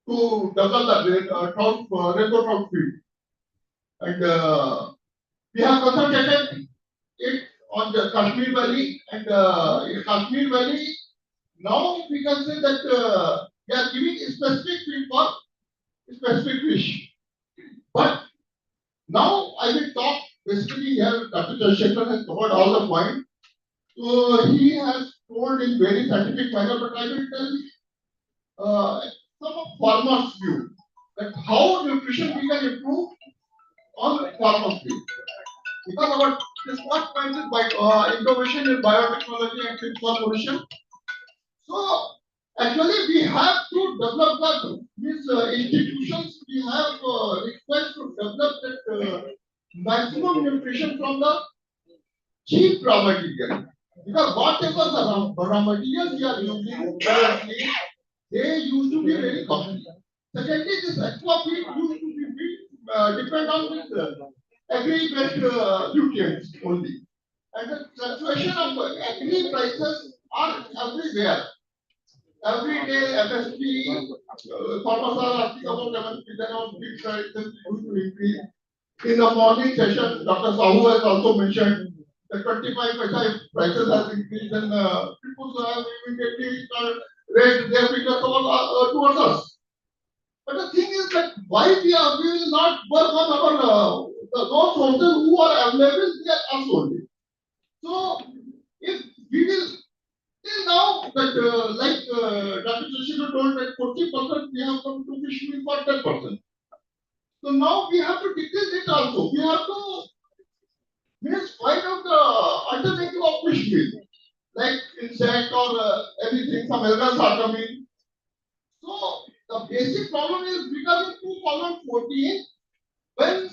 to develop the retro trout feed. And we have concentrated it on the Kashmir Valley, and in Kashmir Valley, now we can say that we are giving specific feed for specific fish. But now I will talk basically here. Dr. Chandrasekhar has covered all the points. So he has told in very scientific manner, but I will tell some of farmers' view that how nutrition we can improve on farmers' view. Because our this first point is by innovation in biotechnology and fish formulation. So actually we have to develop these institutions. We have request to develop that maximum nutrition from the cheap raw material. Because whatever the raw materials we are using currently, they used to be very costly. Secondly, this aqua feed used to be depend on this agri-based nutrients only. And the fluctuation of agri prices are everywhere. Every day FSP, farmers are asking about MSP, then our feed prices used to increase. In the morning session, Dr. Sahu has also mentioned the 25% prices have increased, and people have immediately raised their finger towards us. But the thing is that why we will not work on our those sources who are available there us only. So if we will till now that Dr. Shashika told that 40% we have come to fish meal for 10%. So now we have to decrease it also. We have to find out the alternative of fish meal, like insect or anything, some algae are coming. So the basic problem is because in 2014, when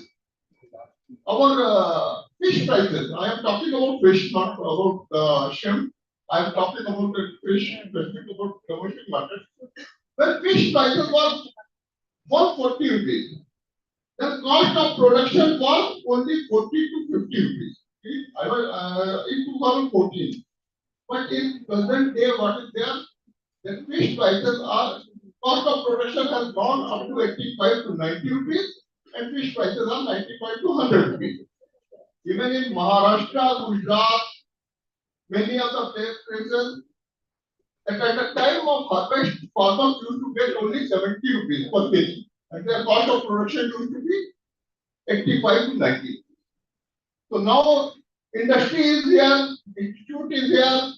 our fish prices, I am talking about fish, not about shrimp. I am talking about the fish, specific about domestic market. When fish prices was 140 rupees, the cost of production was only 40 to 50 rupees. I was in 2014. But in present day, what is there? The fish prices are cost of production has gone up to 85 to 90 rupees, and fish prices are 95 to 100 rupees. Even in Maharashtra, Gujarat, many of the places, at the time of harvest, farmers used to get only 70 rupees per kg, and their cost of production used to be 85 to 90. So now industry is here, institute is here,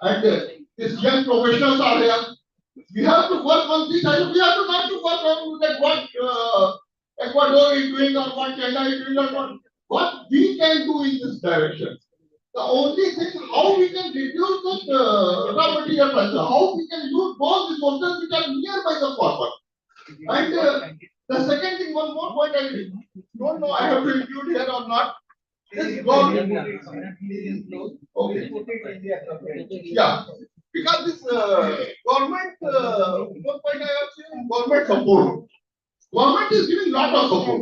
and these young professionals are here. We have to work on this, and we have to not to work on that what Ecuador is doing or what China is doing or what we can do in this direction. The only thing how we can reduce that raw material prices, how we can use those resources which are nearby the farmer. And the second thing, one more point I don't know I have to include here or not. This government. Okay. Yeah. Because this government, one point I have seen, government support. Government is giving lot of support.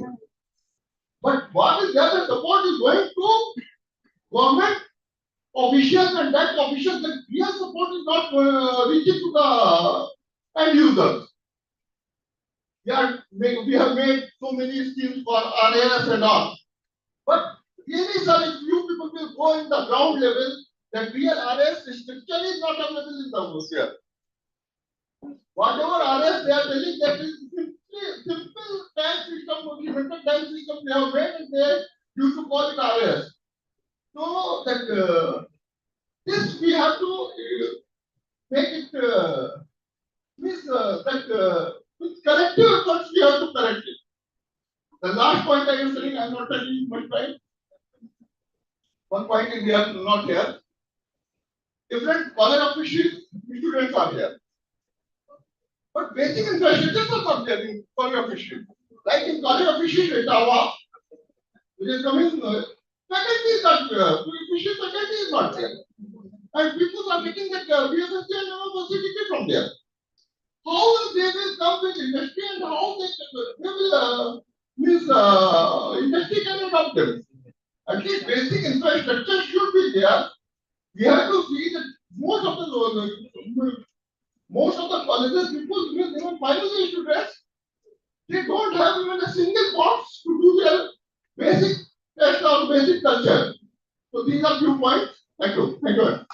But what is the other support is going to government officials, and that officials, the real support is not reaching to the end users. We have made so many schemes for RAS and all. But really, sir, if you people will go in the ground level, that real RS structure is not available in the Russia. Whatever RS they are telling, that is simple tank system, documented tank system they have made, and they used to call it RS. So that this we have to make it with corrective efforts we have to correct it. The last point I am saying, I am not taking much time. One point is we are not here. Different color of fishes, students are here. But basic infrastructure is not there in color of fishes. Like in color of fishes, Etawa, which is coming, faculty is not there. Fishes faculty is not there. And people are getting that BFSC and all certificate from there. How they will come with industry and how they will industry can adopt them. At least basic infrastructure should be there. We have to see that most of the colleges, people, even final year students, they don't have even a single box to do their basic test or basic culture. So these are few points. Thank you. Thank you.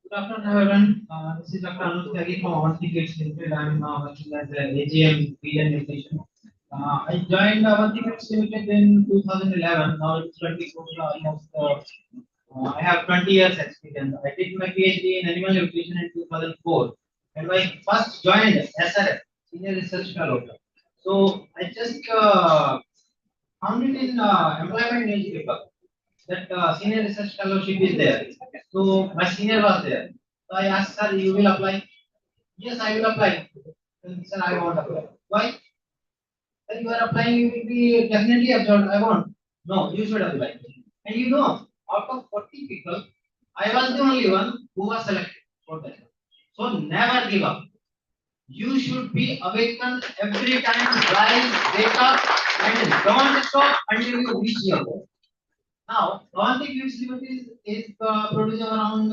Good afternoon, everyone. This is Dr. Anuj Tyagi from Avanti Kids Limited. I am working as an AGM Feed and Nutrition. I joined Avanti Kids Limited in 2011. Now it's 24, almost. I have 20 years experience. I did my PhD in animal nutrition in 2004, and I first joined SRF, Senior Research Fellow. So I just found it in employment newspaper that senior research fellowship is there. So my senior was there. So I asked, sir, you will apply? Yes, I will apply. And sir, I won't apply. Why? Sir, you are applying, you will be definitely absorbed. I won't. No, you should apply. And you know, out of 40 people, I was the only one who was selected for that. So never give up. You should be awakened every time, rise, wake up, and don't stop until you reach your goal. Now, Avanti Kids Limited is producing around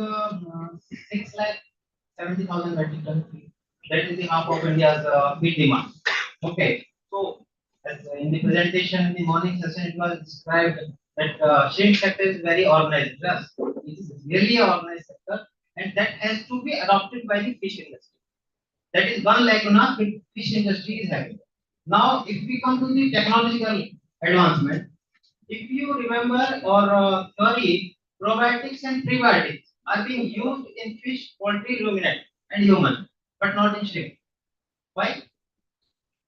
6,70,000 metric tons. That is the half of India's feed demand. Okay, so as in the presentation in the morning session, it was described that shrimp sector is very organized. Yes, it is really an organized sector, and that has to be adopted by the fish industry. That is one lacuna which fish industry is having. Now, if we come to the technological advancement, if you remember or theory, probiotics and prebiotics are being used in fish, poultry, ruminant, and human, but not in shrimp. Why?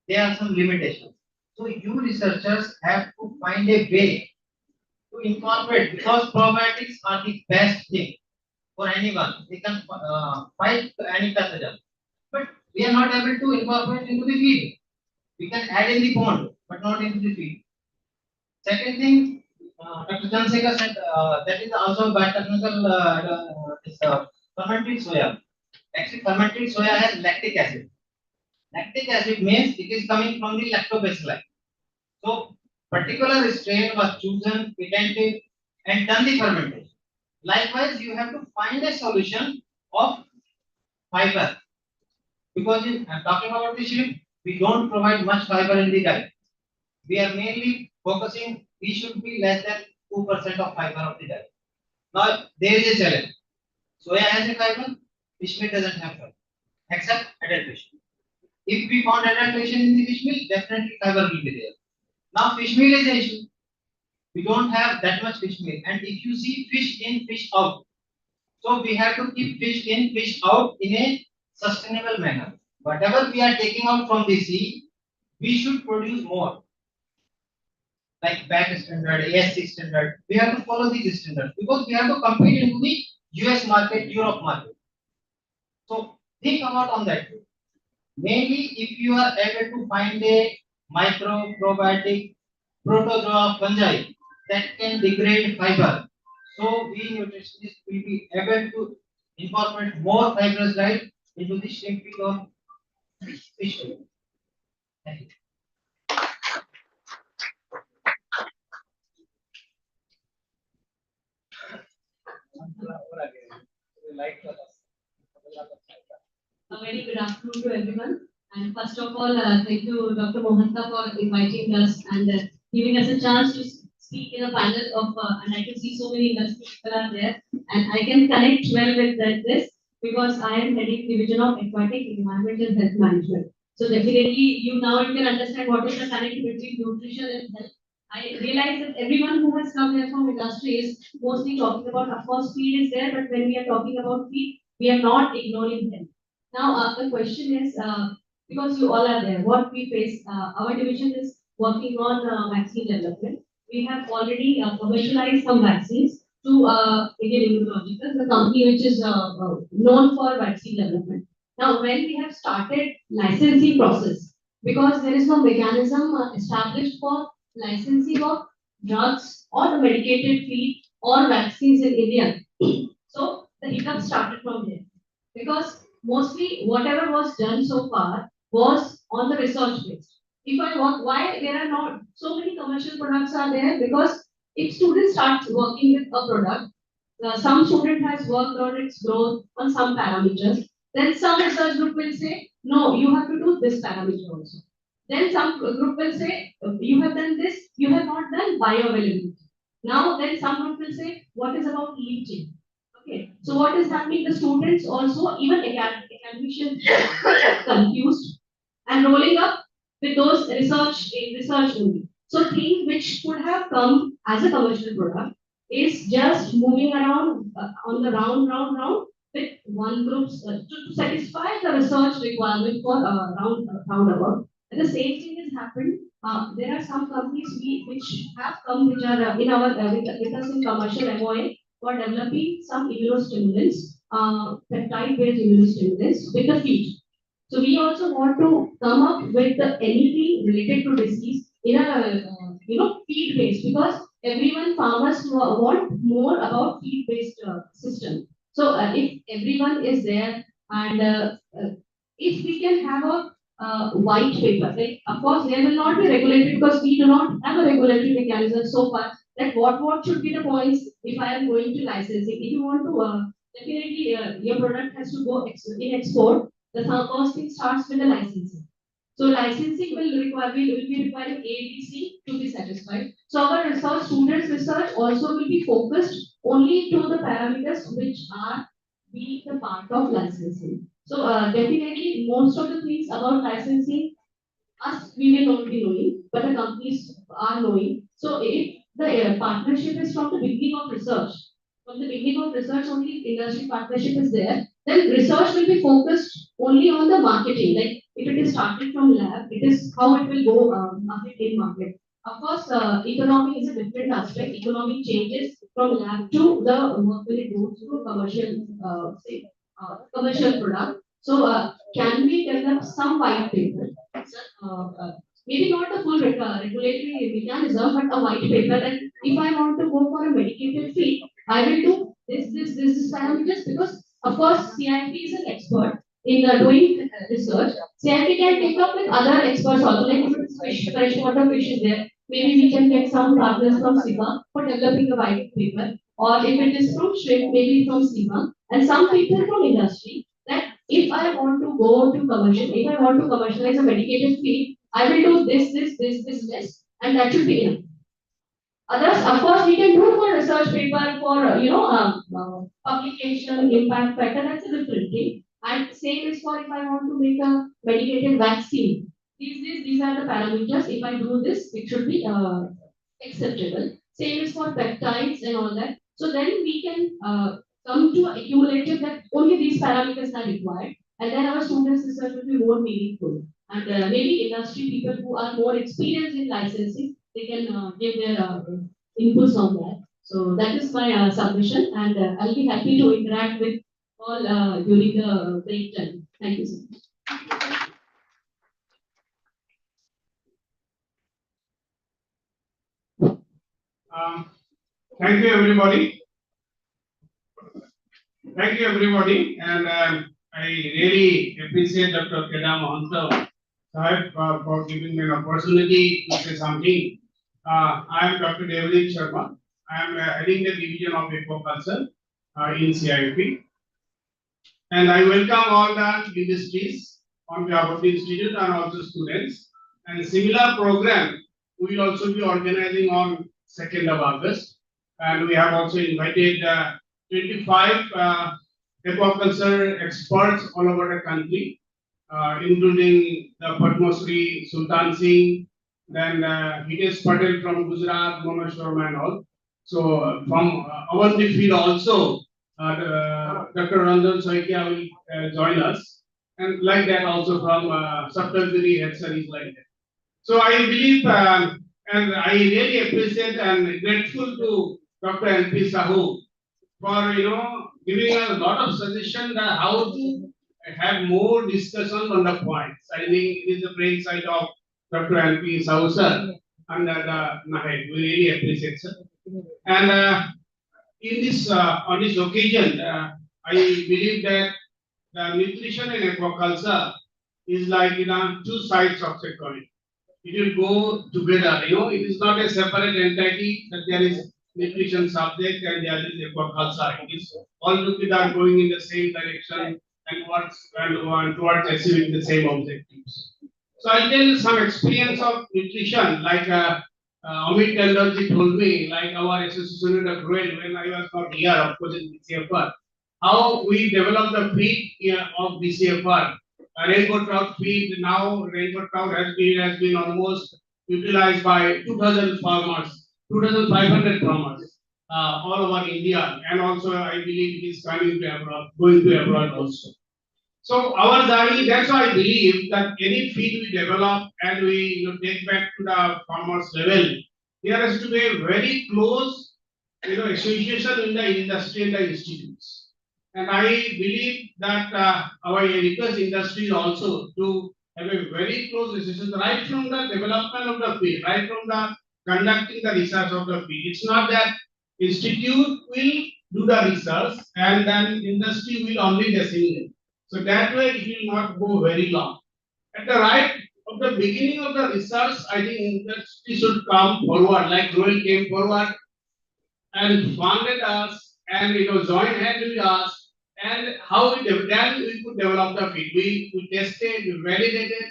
There are some limitations. So you researchers have to find a way to incorporate, because probiotics are the best thing for anyone. They can fight any pathogen. But we are not able to incorporate into the feed. We can add in the pond, but not into the feed. Second thing, Dr. Chandrasekhar said that is also biotechnical fermented soya. Actually, fermented soya has lactic acid. Lactic acid means it is coming from the lactobacilli. So, particular strain was chosen, patented, and done the fermentation. Likewise, you have to find a solution of fiber, because I'm talking about the shrimp, we don't provide much fiber in the diet. We are mainly focusing, we should be less than 2% of fiber of the diet. Now, there is a challenge. Soya has a fiber, fish meal doesn't have fiber, except adulteration. If we found adulteration in the fish meal, definitely fiber will be there. Now, fish meal is an issue. We don't have that much fish meal. And if you see fish in, fish out, so we have to keep fish in, fish out in a sustainable manner. Whatever we are taking out from the sea, we should produce more. Like BAT standard, ASC standard, we have to follow these standards because we have to compete into the US market, Europe market. So think about on that. Mainly if you are able to find a micro, probiotic, protozoa, fungi that can degrade fiber, so we nutritionists will be able to incorporate more fibrous diet into the shrimp feed or fish feed. Thank you. A very good afternoon to everyone. And first of all, thank you, Dr. Mohanta, for inviting us and giving us a chance to speak in a panel of, and I can see so many industry people are there, and I can connect well with this because I am heading division of aquatic environment and health management. So definitely, you can understand what is the connection between nutrition and health. I realize that everyone who has come here from industry is mostly talking about, of course, feed is there, but when we are talking about feed, we are not ignoring health. Now, the question is, because you all are there, what we face, our division is working on vaccine development. We have already commercialized some vaccines to Indian Immunological, the company which is known for vaccine development. Now, when we have started licensing process, because there is no mechanism established for licensing of drugs or the medicated feed or vaccines in India. So the hiccup started from there. Because mostly whatever was done so far was on the research based. If I want, why there are not so many commercial products are there? Because if students start working with a product, some student has worked on its growth on some parameters. Then some research group will say, no, you have to do this parameter also. Then some group will say, you have done this, you have not done bioavailability. Now then some group will say, what is about leaching? Okay, so what is happening? The students also, even academicians, confused and rolling up with those research only. So things which could have come as a commercial product is just moving around on the round with one group to satisfy the research requirement for roundabout. And the same thing has happened. There are some companies which have come which are in our with us in commercial MOA for developing some immunostimulants, peptide-based immunostimulants with the feed. So we also want to come up with anything related to disease in a feed based, because everyone farmers want more about feed based system. So if everyone is there and if we can have a white paper, like of course there will not be regulated because we do not have a regulatory mechanism so far that what should be the points if I am going to licensing. If you want to definitely your product has to go in export, the first thing starts with the licensing. So licensing will be requiring ABC to be satisfied. So our research students research also will be focused only to the parameters which are be the part of licensing. So definitely most of the things about licensing us we will not be knowing, but the companies are knowing. So if the partnership is from the beginning of research, from the beginning of research only industry partnership is there, then research will be focused only on the marketing. Like if it is started from lab, it is how it will go market in market. Of course, economic is a different aspect. Economic changes from lab to the work when it goes to commercial, commercial product. So, can we develop some white paper? Maybe not a full regulatory mechanism, but a white paper that if I want to go for a medicated feed, I will do this parameters because of course CIP is an expert in doing research. CIP can take up with other experts also, like if it's fish, freshwater fish is there, maybe we can get some partners from SIGA for developing a white paper, or if it is from shrimp, maybe from SIGA, and some people from industry that if I want to go to commercial, if I want to commercialize a medicated feed, I will do this, and that should be enough. Others, of course, we can do for research paper for publication, impact factor. That's a different thing. And same is for if I want to make a medicated vaccine. These are the parameters. If I do this, it should be acceptable. Same is for peptides and all that. So then we can come to accumulative that only these parameters are required, and then our students' research will be more meaningful. And maybe industry people who are more experienced in licensing, they can give their inputs on that. So that is my submission, and I'll be happy to interact with all during the break time. Thank you so much. Thank you, everybody. Thank you, everybody. And I really appreciate Dr. Kedam Mahanta Sahib for giving me an opportunity to say something. I am Dr. Devlin Sharma. I am heading the division of aquaculture in CIP. And I welcome all the industries on behalf of the institute and also students. And similar program we will also be organizing on 2nd of August. And we have also invited 25 aquaculture experts all over the country, including the Padma Shri Sultan Singh, then Hitesh Patel from Gujarat, Mona Sharma and all. So from our field also, Dr. Ranjan Soikia will join us, and like that also from Saptagiri Hetzer is like that. So I believe and I really appreciate and grateful to Dr. N.P. Sahu for giving us a lot of suggestion that how to have more discussion on the points. I think it is the brain side of Dr. N.P. Sahu sir and Nahid. We really appreciate sir. And in this on this occasion, I believe that the nutrition and aquaculture is like two sides of the coin. It will go together. It is not a separate entity that there is nutrition subject and there is aquaculture. It is all together going in the same direction and towards achieving the same objectives. So I'll tell some experience of nutrition, like Amit Tandalji told me, like our association of Royal when I was not here, of course, in BCFR, how we developed the feed of BCFR. Rainbow trout feed, now rainbow trout has been almost utilized by 2,000 farmers, 2,500 farmers all over India, and also I believe it is coming to abroad, going to abroad also. So our journey, that's why I believe that any feed we develop and we take back to the farmers level, there has to be a very close association in the industry and the institutes. And I believe that our research industry also to have a very close association right from the development of the field, right from the conducting the research of the field. It's not that institute will do the research and then industry will only disseminate. So that way it will not go very long. At the right of the beginning of the research, I think industry should come forward, like Royal came forward and funded us and joined hand with us, and how we then we could develop the feed. We tested, we validated,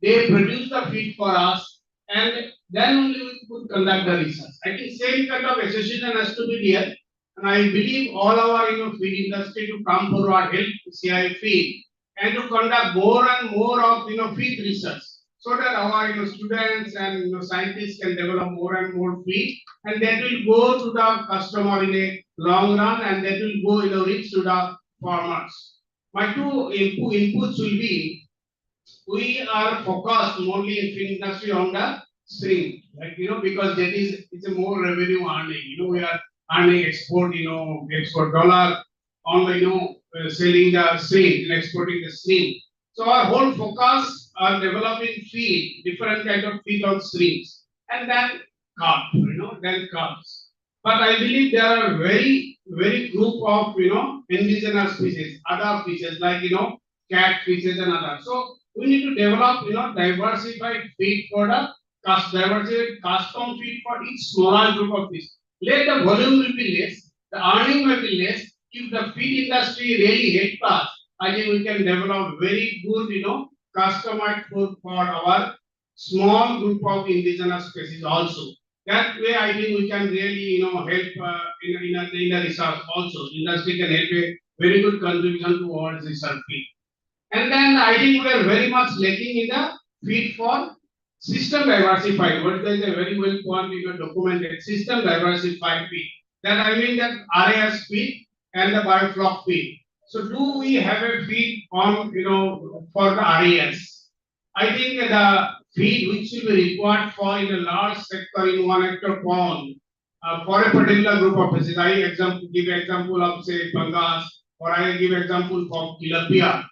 they produced the feed for us, and then only we could conduct the research. I think same kind of association has to be there, and I believe all our feed industry to come forward, help CI feed, and to conduct more and more of feed research, so that our students and scientists can develop more and more feed, and that will go to the customer in a long run, and that will go reach to the farmers. My two inputs will be, we are focused mostly in film industry on the stream, like because that is it's a more revenue earning. We are earning export, export dollar on the selling the stream and exporting the stream. So our whole focus on developing feed, different kind of feed on streams, and then carp, then carps. But I believe there are very group of indigenous species, other fishes like catfishes and others. So we need to develop diversified feed for the diversified custom feed for each smaller group of fish. Let the volume will be less, the earning will be less. If the feed industry really helps us, I think we can develop very good customized food for our small group of indigenous species also. That way, I think we can really, help in the research also. Industry can help a very good contribution towards research field. And then I think we are very much lacking in the feed for system diversified. What is a very well documented system diversified feed. That I mean that RAS feed and the biofloc feed. So do we have a feed on for the RAS? I think the feed which will be required for in a large sector in 1 hectare pond for a particular group of species. I give example of say Pangas, or I give example of tilapia.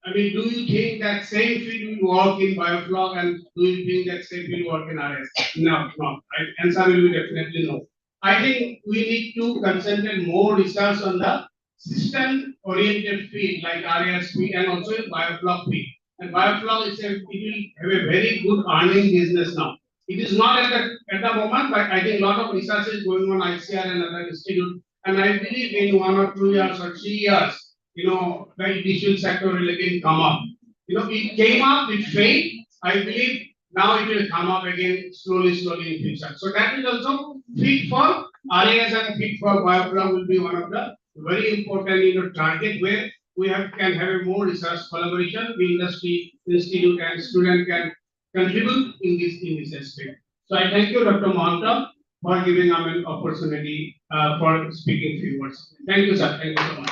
I mean, do you think that same feed will work in biofloc, and do you think that same will work in RS? No, no. Answer will be definitely no. I think we need to concentrate more research on the system-oriented feed like RS feed and also biofloc feed. And biofloc it will have a very good earning business now. It is not at the moment, but I think a lot of research is going on ICR and other institute. And I believe in 1 or 2 years or 3 years, the industrial sector will again come up. It came up, it failed. I believe now it will come up again slowly in future. So that is also fit for RAS and fit for biofloc will be one of the very important target where we can have a more research collaboration. The industry, institute, and student can contribute in this aspect. So I thank you, Dr. Mohanta, for giving us an opportunity for speaking few words. Thank you, sir. Thank you so much.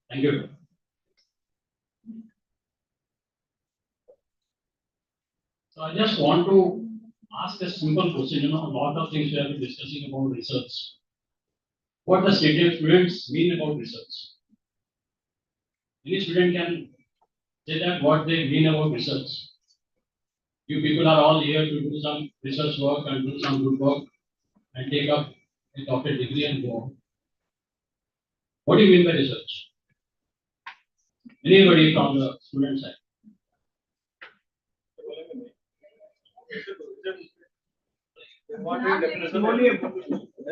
Thank you. So I just want to ask a simple question. A lot of things we have been discussing about research. What does students mean about research? Any student can say that what they mean about research. You people are all here to do some research work and do some good work and take up a doctorate degree and go on. What do you mean by research? Anybody from the student side?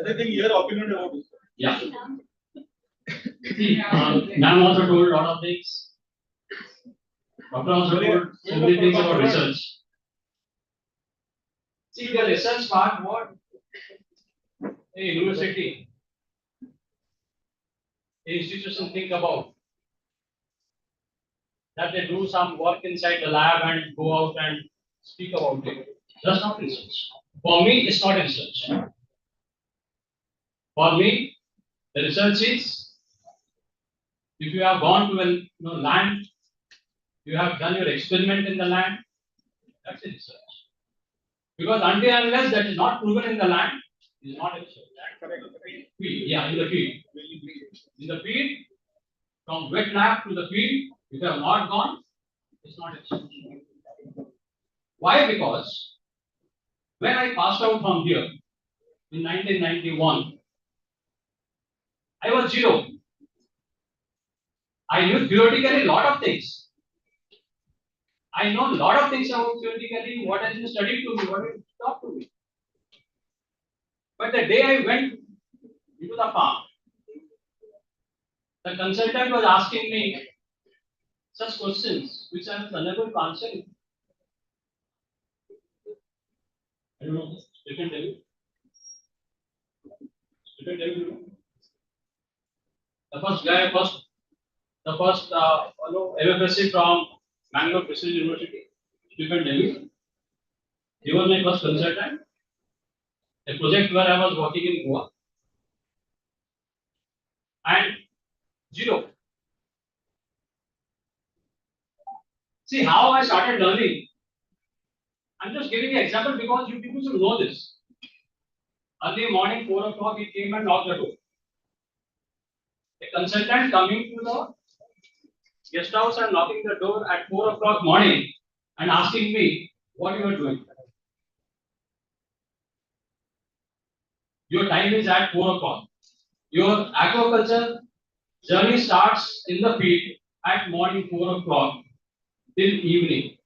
Anything here opinion about this? Yeah. See, ma'am also told a lot of things. Doctor also told so many things about research. See, the research part, what a university, a institution think about, that they do some work inside the lab and go out and speak about it. That's not research. For me, it's not research. For me, the research is, if you have gone to a land, you have done your experiment in the land, that's a research. Because until and unless that is not proven in the land, it is not a research. Field, yeah, in the field. In the field, from wet lab to the field, if you have not gone, it's not a research. Why? Because when I passed out from here in 1991, I was zero. I knew theoretically a lot of things. I know a lot of things about theoretically what has been studied to me, what has been taught to me. But the day I went into the farm, The consultant was asking me such questions which I was unable to answer. I don't know. You can tell you. You can tell you. The first guy, the first MFSC from Bangalore Prestigious University, Stephen Delhi. He was my first consultant. A project where I was working in Goa. And zero. See how I started learning. I'm just giving an example because you people should know this. Early morning, 4 o'clock, he came and knocked the door. A consultant coming to the guest house and knocking the door at 4 o'clock morning and asking me what you are doing. Your time is at 4 o'clock. Your aquaculture journey starts in the field at morning 4 o'clock till evening.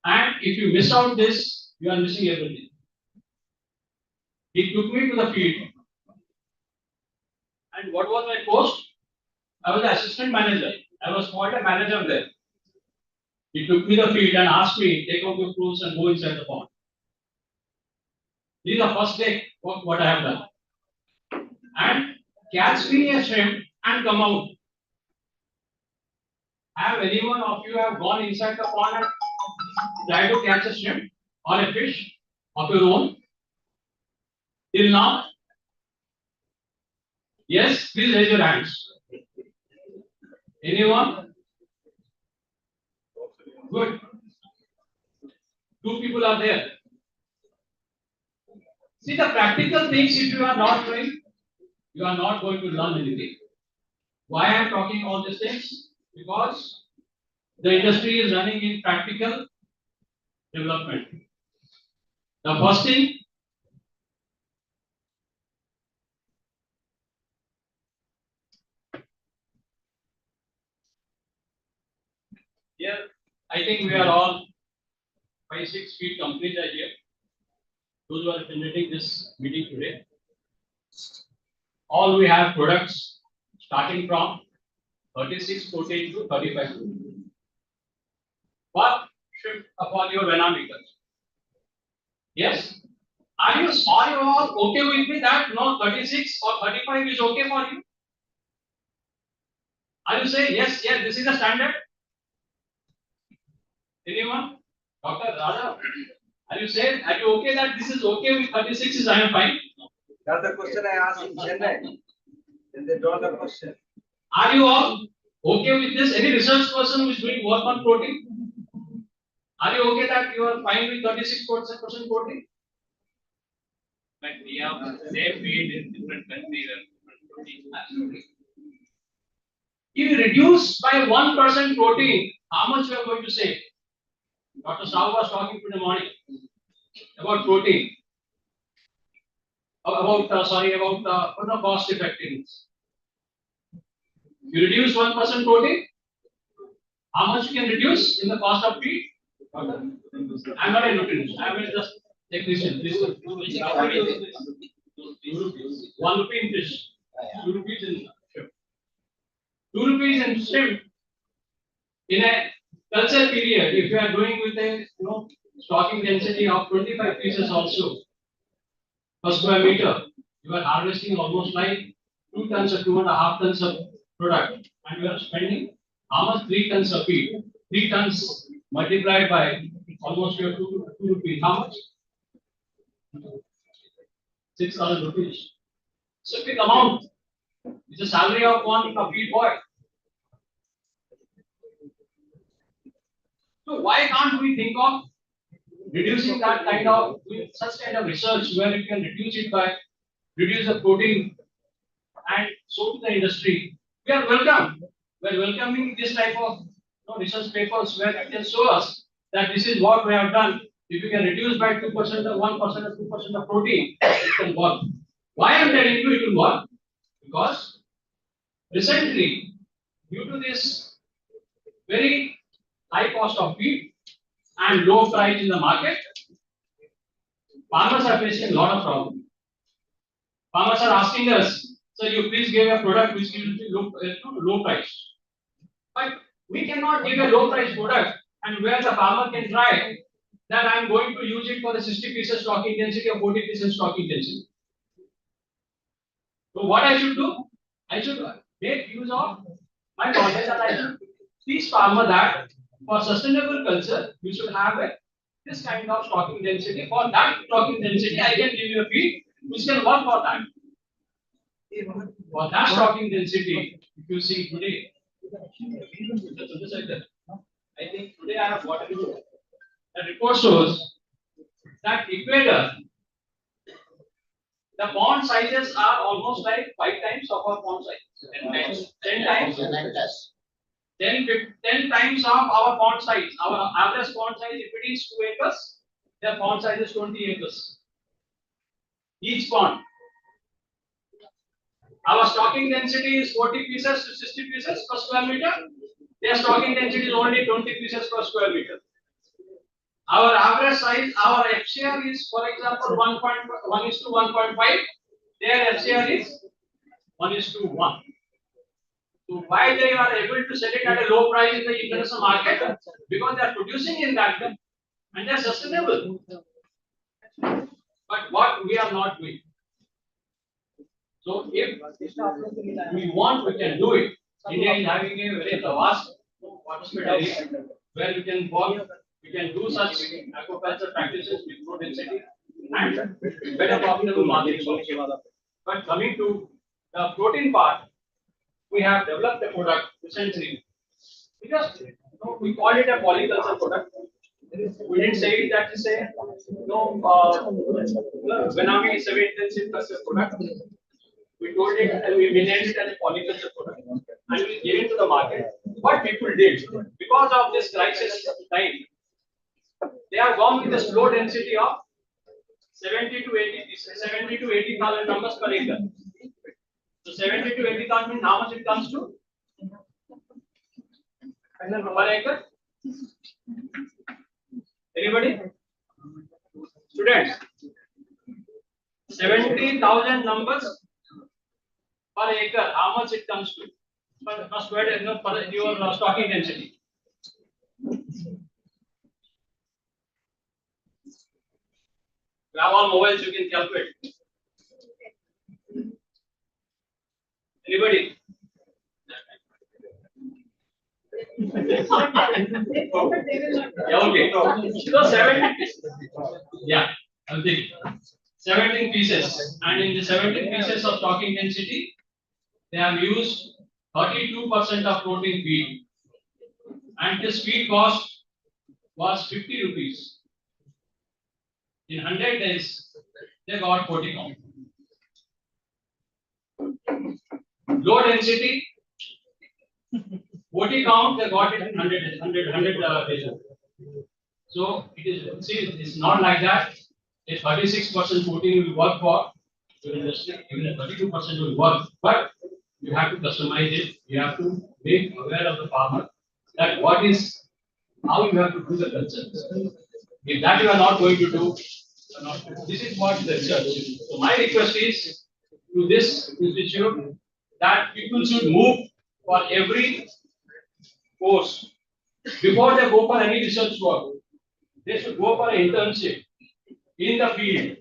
And if you miss out this, you are missing everything. He took me to the field. And what was my post? I was the assistant manager. I was called a manager there. He took me to the field and asked me, take out your clothes and go inside the pond. This is the first day what I have done. And catch me a shrimp and come out. Have anyone of you have gone inside the pond and tried to catch a shrimp or a fish of your own? Till now? Yes, please raise your hands. Anyone? Good. 2 people are there. See the practical things, if you are not doing, you are not going to learn anything. Why I am talking all these things? Because the industry is running in practical development. The first thing, here, I think we are all 5-6 feet companies are here. Those who are attending this meeting today. All we have products starting from 36 protein to 35 protein. But shift upon your venometers. Yes? Are you all okay with me that no 36 or 35 is okay for you? Are you saying yes, this is the standard? Anyone? Dr. Raja, are you okay that this is okay with 36 is I am fine? That's the question I asked in Chennai. And they draw the question. Are you all okay with this? Any research person who is doing work on protein? Are you okay that you are fine with 36% protein? But we have the same field in different countries and different protein. Absolutely. If you reduce by 1% protein, how much you are going to save? Dr. Sahu was talking in the morning about protein. About cost effectiveness. You reduce 1% protein, how much you can reduce in the cost of feed? I'm not a nutritionist, I'm just a technician. 1 rupee in fish, 2 rupees in shrimp. 2 rupees in shrimp in a culture period, if you are doing with a stocking density of 25 pieces also per square meter, you are harvesting almost like 2 tons or 2.5 tons of product, and you are spending how much? 3 tons of feed. 3 tons multiplied by almost your 2 rupees. How much? 6,000 rupees. So big amount. It's a salary of one feed boy. So why can't we think of reducing that kind of such kind of research where you can reduce it by reduce the protein and so to the industry? We are welcome. We are welcoming this type of research papers where you can show us that this is what we have done. If you can reduce by 2% or 1% or 2% of protein, it can work. Why I am telling you it will work? Because recently, due to this very high cost of feed and low price in the market, farmers are facing a lot of problems. Farmers are asking us So you please give a product which will be low price. But we cannot give a low price product and where the farmer can try that I am going to use it for the 60 pieces stock intensity or 40 pieces stock intensity. So what I should do? I should make use of my knowledge and I should teach farmer that for sustainable culture you should have this kind of stocking density. For that stocking density, I can give you a feed which can work for that. For that stocking density, if you see today, I think today I have got a report. The report shows that Ecuador, the pond sizes are almost like 5 times of our pond size. 10 times. 10 times of our pond size. Our average pond size, if it is 2 acres, their pond size is 20 acres. Each pond. Our stocking density is 40 pieces to 60 pieces per square meter. Their stocking density is only 20 pieces per square meter. Our average size, our FCR is, for example, 1:1. Their FCR is 1:1. So why they are able to sell it at a low price in the international market? Because they are producing in that and they are sustainable. But what we are not doing. So if we want, we can do it. India is having a very vast participatory area where we can work, we can do such aquaculture practices with low density and better profitable margins also. But coming to the protein part, we have developed a product recently. Because we call it a polyculture product. We didn't say it that is a Benami semi-intensive culture product. We told it and we named it as a polyculture product and we gave it to the market. What people did because of this crisis time, they have gone with a slow density of 70 to 80,000 numbers per acre. So 70 to 80,000 means how much it comes to? Per acre? Anybody? Students? 70,000 numbers per acre. How much it comes to? Per square acre per your stocking density. You have all mobiles, you can calculate. Anybody? Yeah, okay. So 17 pieces. Yeah, I'm thinking. 17 pieces. And in the 17 pieces of stocking density, they have used 32% of protein feed. And this feed cost was 50 rupees. In 100 days, they got 40 count. Low density, 40 count, they got it in 100 days. So it is, see, it's not like that. A 36% protein will work for your industry, even a 32% will work. But you have to customize it. You have to make aware of the farmer that what is, how you have to do the culture. If that you are not going to do, this is what the research. So my request is to this institute that people should move for every course before they go for any research work. They should go for an internship in the field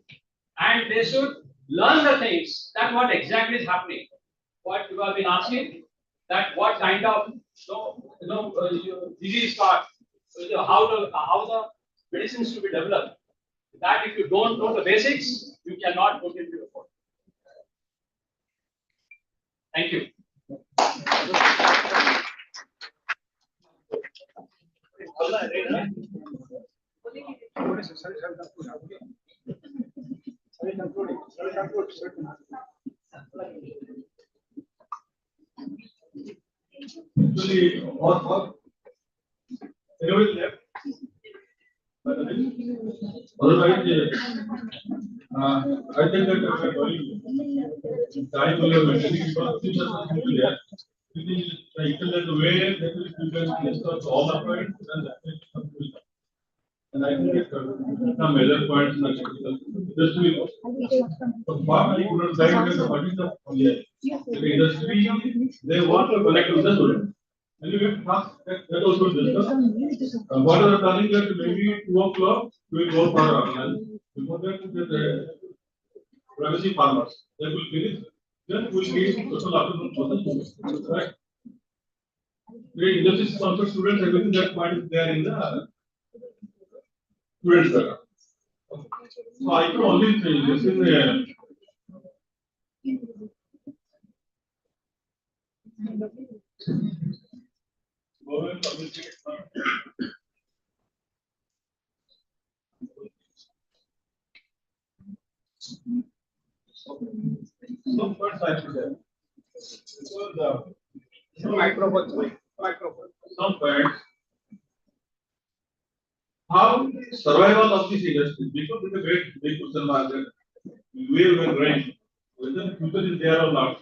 and they should learn the things that what exactly is happening. What you have been asking, that what kind of disease part, how the medicines to be developed. That if you don't know the basics, you cannot put into your report. Thank you. Actually, what? Anybody left? Otherwise, I think that we are going time will be maintaining because future something will there. It is the internet way that you can discuss all of it and that is something will come. And I think some major points in the critical industry. So what I could not guide is what is the industry they want to connect with the student. And you get task that also discuss. What are the timing that maybe 2 o'clock we will go for lunch. Before that, the privacy farmers they will finish. Then we will give total afternoon for the students. Correct. The industry sponsor students everything that point is there in the students. So I can only say this is a government publicity. So first I should say. So the microphone. Some points. How survival of this industry because it's a great big question mark that where we are going, whether the future is there or not.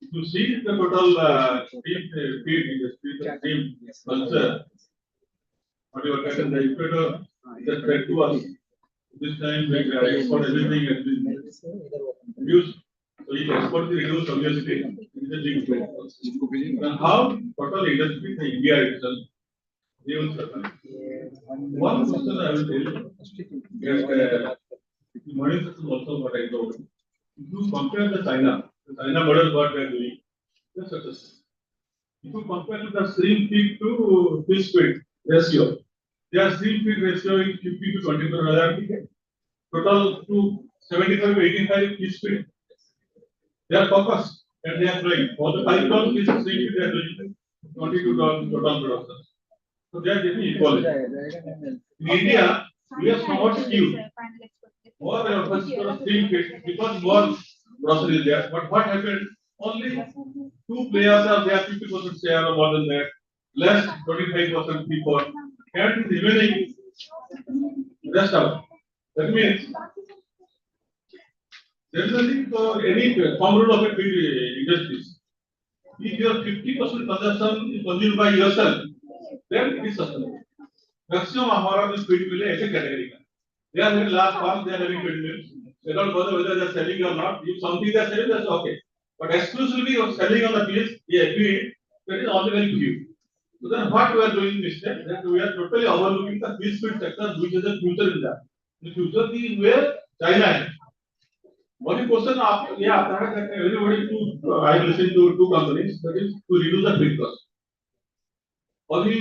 If you see the total feed industry, the same culture, what you are talking the equator is a threat to us. This time we export everything has been reduced. So if export is reduced, obviously it is a big threat. And how total industry in India itself, they will survive. One question I will tell you that the modern system also what I told. If you compare the China model what they are doing, that's successful. If you compare the stream feed to fish feed ratio, their stream feed ratio is 50 to 20 per हजार total to 75 to 85 fish feed. They are focused and they are growing. For the 5 ton fish stream feed they are doing 22 ton total production. So they are getting equal. In India, we are somewhat skewed. More emphasis on stream feed because more grocery is there. But what happened? Only 2 players are there, 50% share or more than that. Less 25% people. And the remaining rest out. That means there is a need for any common rule of a feed industries. If your 50% consumption is consumed by yourself, then it is sustainable. Maximum हमारा जो feed mill है ऐसे category का. They are having large farms, they are having feed mills. They don't bother whether they are selling or not. If something they are selling, that's okay. But exclusively of selling on the fields, feed, that is only very few. So then what we are doing mistake that we are totally overlooking the fish feed sector, which is the future in that. The future is where China is. One question आप ये आता है that everybody to I listen to 2 companies that is to reduce the feed cost. अभी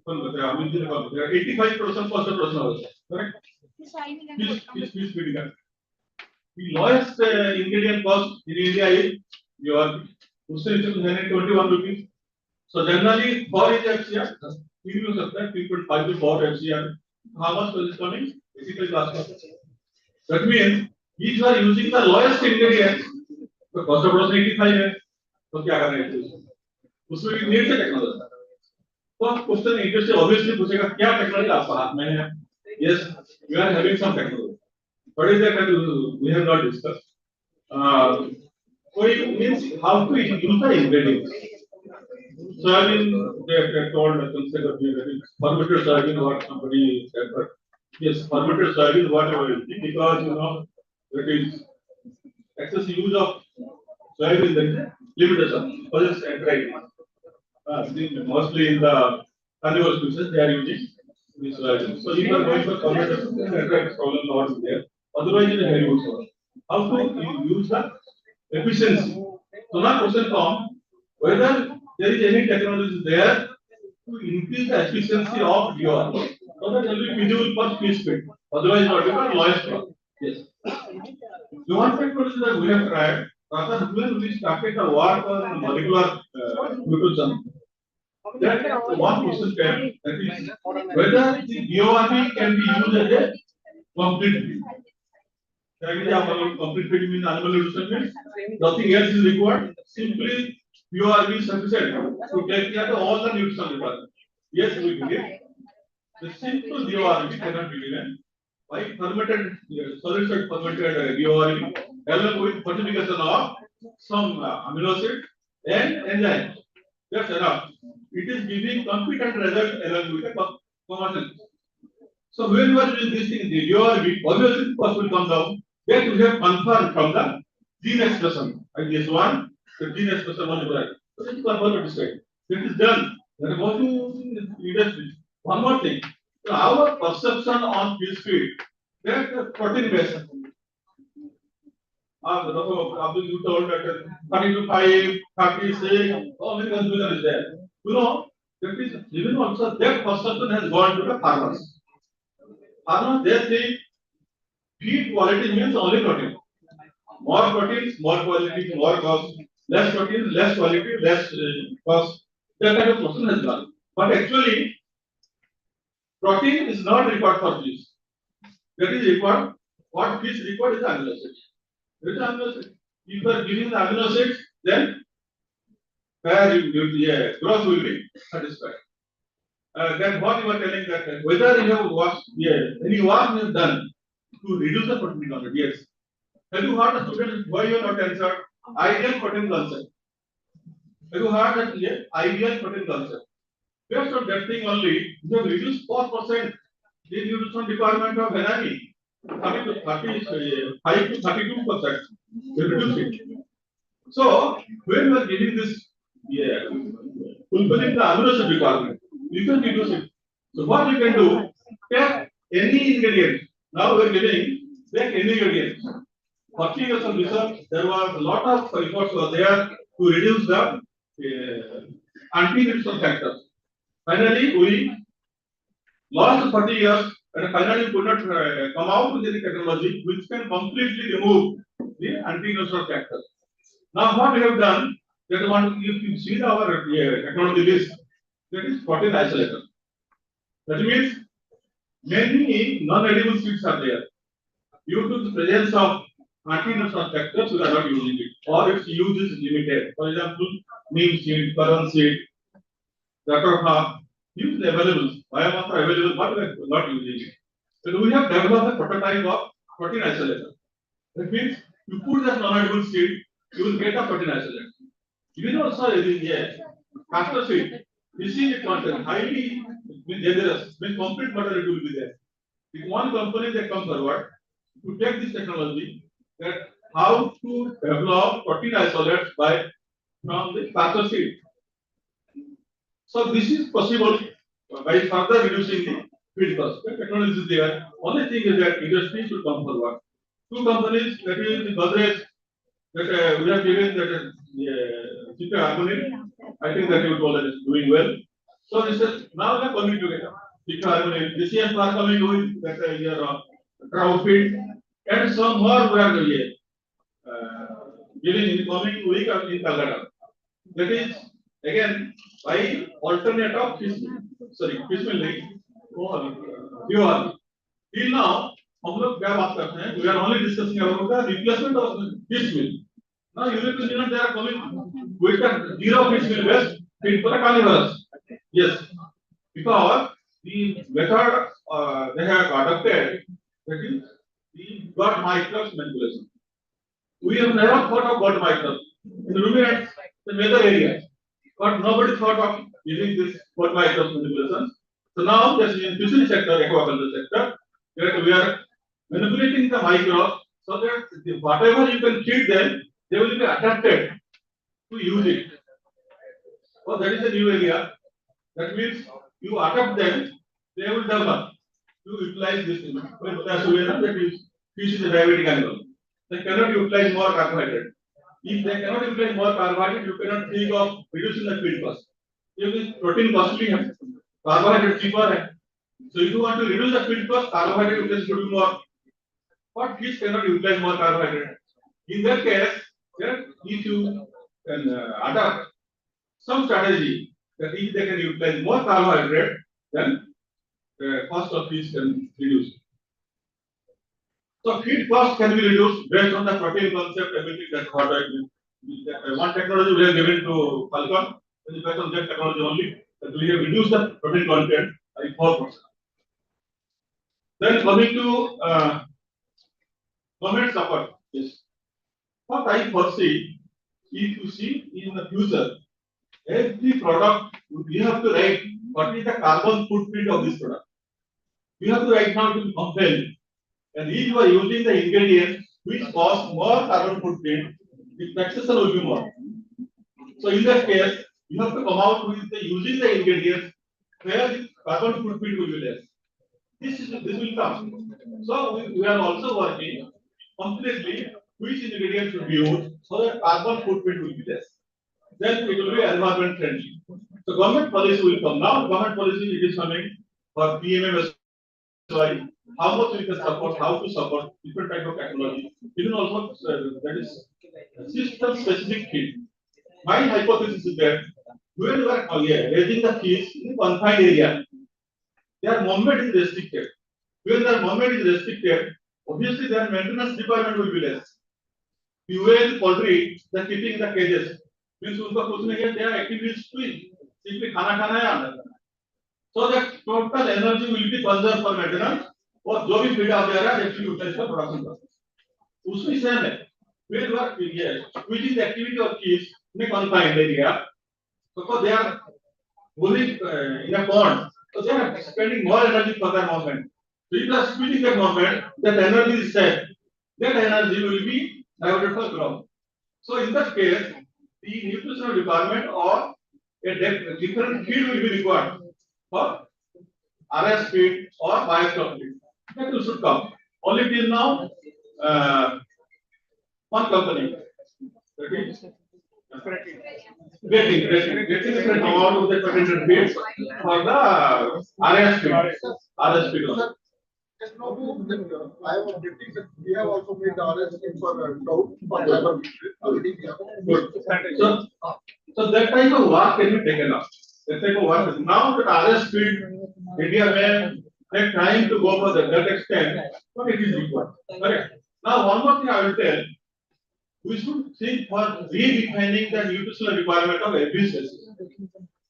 कौन बताया अमित जी ने कहा बताया 85% cost of production होता है correct fish feed का the lowest ingredient cost in India is your उससे नीचे 121 rupees so generally for each FCR तीन हो सकता है 3.5 to 4 FCR how much is coming basically last that means if you are using the lowest ingredient तो cost of production 85 है तो क्या करना है उसमें नीड से टेक्नोलॉजी तो क्वेश्चन इंटरेस्ट ऑब्वियसली पूछेगा क्या टेक्नोलॉजी आपके हाथ में है yes we are having some technology what is that we have not discuss कोई means how to use the ingredients soybean they told consider fermented soybean what somebody said but yes fermented soybean whatever it is because you know it is excessive use of soybean there is limitation for this right mostly in the carnivore species they are using this soybean. So if you are going for fermentation, then attract problem not there. Otherwise, it is very good source. How to use the efficiency? So now question comes whether there is any technology there to increase the efficiency of your so that it will be feasible for fish feed. Otherwise, not because lowest one. Yes. The one technology that we have tried, rather when we started the work on molecular nutrition. That one question came that is whether the BORB can be used as a complete feed. Complete feed means animal nutrition means nothing else is required. Simply BORB is sufficient to take care of all the nutrition requirements. Yes, we believe the simple BORB cannot be given by fermented solid state fermented BORB along with fortification of some amino acid and enzyme. That's enough. It is giving competent result along with the commercial. So when you are doing this thing, your obviously cost will come down. Then we have confirmed from the gene expression. Like this one, the gene expression one is right. So this is confirmed this way. It is done. Then go to industry. One more thing. So our perception on fish feed, that protein based. You told that 32, 36, all many confusion is there. You know, that is even also that perception has gone to the farmers. Farmers they think feed quality means only protein. More protein, more quality, more cost. Less protein, less quality, less cost. That kind of person has gone. But actually, protein is not required for fish. That is required. What fish required is amino acids. There is amino acids. If you are giving the amino acids, then growth will be satisfied. Then what you are telling that whether you have watched, any work you have done to reduce the protein content, yes. Have you heard the students why you are not answered? Ideal protein concept. Have you heard that ideal protein concept? Based on that thing only, you have reduced 4% the nutrition requirement of enemy. 5 to 32%. You reduce it. So when you are giving this, fulfilling the amino acid requirement, you can reduce it. So what you can do, take any ingredient. Now we are giving take any ingredient. 40 years of research, there was a lot of efforts were there to reduce the anti-nutritional factors. Finally, we lost 40 years and finally could not come out with any technology which can completely remove the anti-nutritional factors. Now what we have done, that one, if you see our technology list, that is protein isolator. That means many non-edible seeds are there. Due to the presence of anti-nutritional factors, we are not using it, or its use is limited. For example, neem seed, currant seed, Dr. Use available, biomass are available, but we are not using it. So we have developed a prototype of protein isolator. That means you put that non-edible seed, you will get a protein isolator. You can also castor seed. You see it content highly dangerous, means complete butter it will be there. If one company that comes forward to take this technology, that how to develop protein isolates by from the castor seed. So this is possible by further reducing the feed cost. The technology is there. Only thing is that industry should come forward. Two companies, that is the Godrej, that we have given that super harmony. I think that you told that is doing well. So this is now they are coming together. Super harmony, DCM are coming with that your trout feed, and some more we are doing giving in coming week in Calcutta. That is again by alternate of fish milling or till now हम लोग क्या बात करते हैं, we are only discussing about the replacement of fish meal. Now European Union they are coming with a zero fish meal based feed for the carnivorous. Yes, because the method they have adopted, that is the God microbes manipulation. We have never thought of God microbes in the ruminants, the major areas, but nobody thought of using this God microbes manipulation. So now, just in fishery sector, aquaculture sector, that we are manipulating the microbes so that whatever you can feed them, they will be adapted to use it. So that is a new area. That means you adapt them, they will develop to utilize this thing. That is, fish is a diabetic animal. They cannot utilize more carbohydrate. If they cannot utilize more carbohydrate, you cannot think of reducing the feed cost. If this protein costly, carbohydrate cheaper. So if you want to reduce the feed cost, carbohydrate utilization should be more. But fish cannot utilize more carbohydrate. In that case, if you can adapt some strategy that if they can utilize more carbohydrate, then the cost of fish can reduce. So feed cost can be reduced based on the protein concept, everything that what I mean. One technology we have given to Falcon, based on that technology only, that we have reduced the protein content by 4%. Then coming to government support, yes. What I foresee, if you see in the future, every product you have to write what is the carbon footprint of this product. You have to right now to compare. And if you are using the ingredient which cause more carbon footprint, the taxation will be more. So in that case, you have to come out with the using the ingredients where the carbon footprint will be less. This will come. So we are also working completely which ingredients should be used so that carbon footprint will be less. Then it will be environment friendly. So government policy will come now. Government policy it is coming for PMMSY. How much we can support, how to support different type of technology. Even also that is system specific field. My hypothesis is that when you are raising the fees in confined area, their movement is restricted. When their movement is restricted, obviously their maintenance requirement will be less. You will poultry, the keeping in the cages. Means उनका कुछ नहीं है, they are actively doing. Simply खाना खाना है अंदर. So that total energy will be conserved for maintenance. और जो भी feed आप दे रहा है, actually utilize for production purpose. उसमें same है. When you are switching the activity of keys in a confined area, because they are moving in a pond, so they are spending more energy for their movement. So if you are switching that movement, that energy is saved. That energy will be diverted for growth. So in that case, the nutritional requirement or a different feed will be required for RS feed or biostock feed. That should come. Only till now, one company. Getting different amount of the patented feed for the RS feed. RS feed. Just now, I am objecting that we have also made the RS scheme for drought for fiber already. Good. So that type of work can be taken up. That type of work. Now that RS feed, India may take time to go for that extent, but it is required. Correct. Now one more thing I will tell. We should think for redefining the nutritional requirement of every species.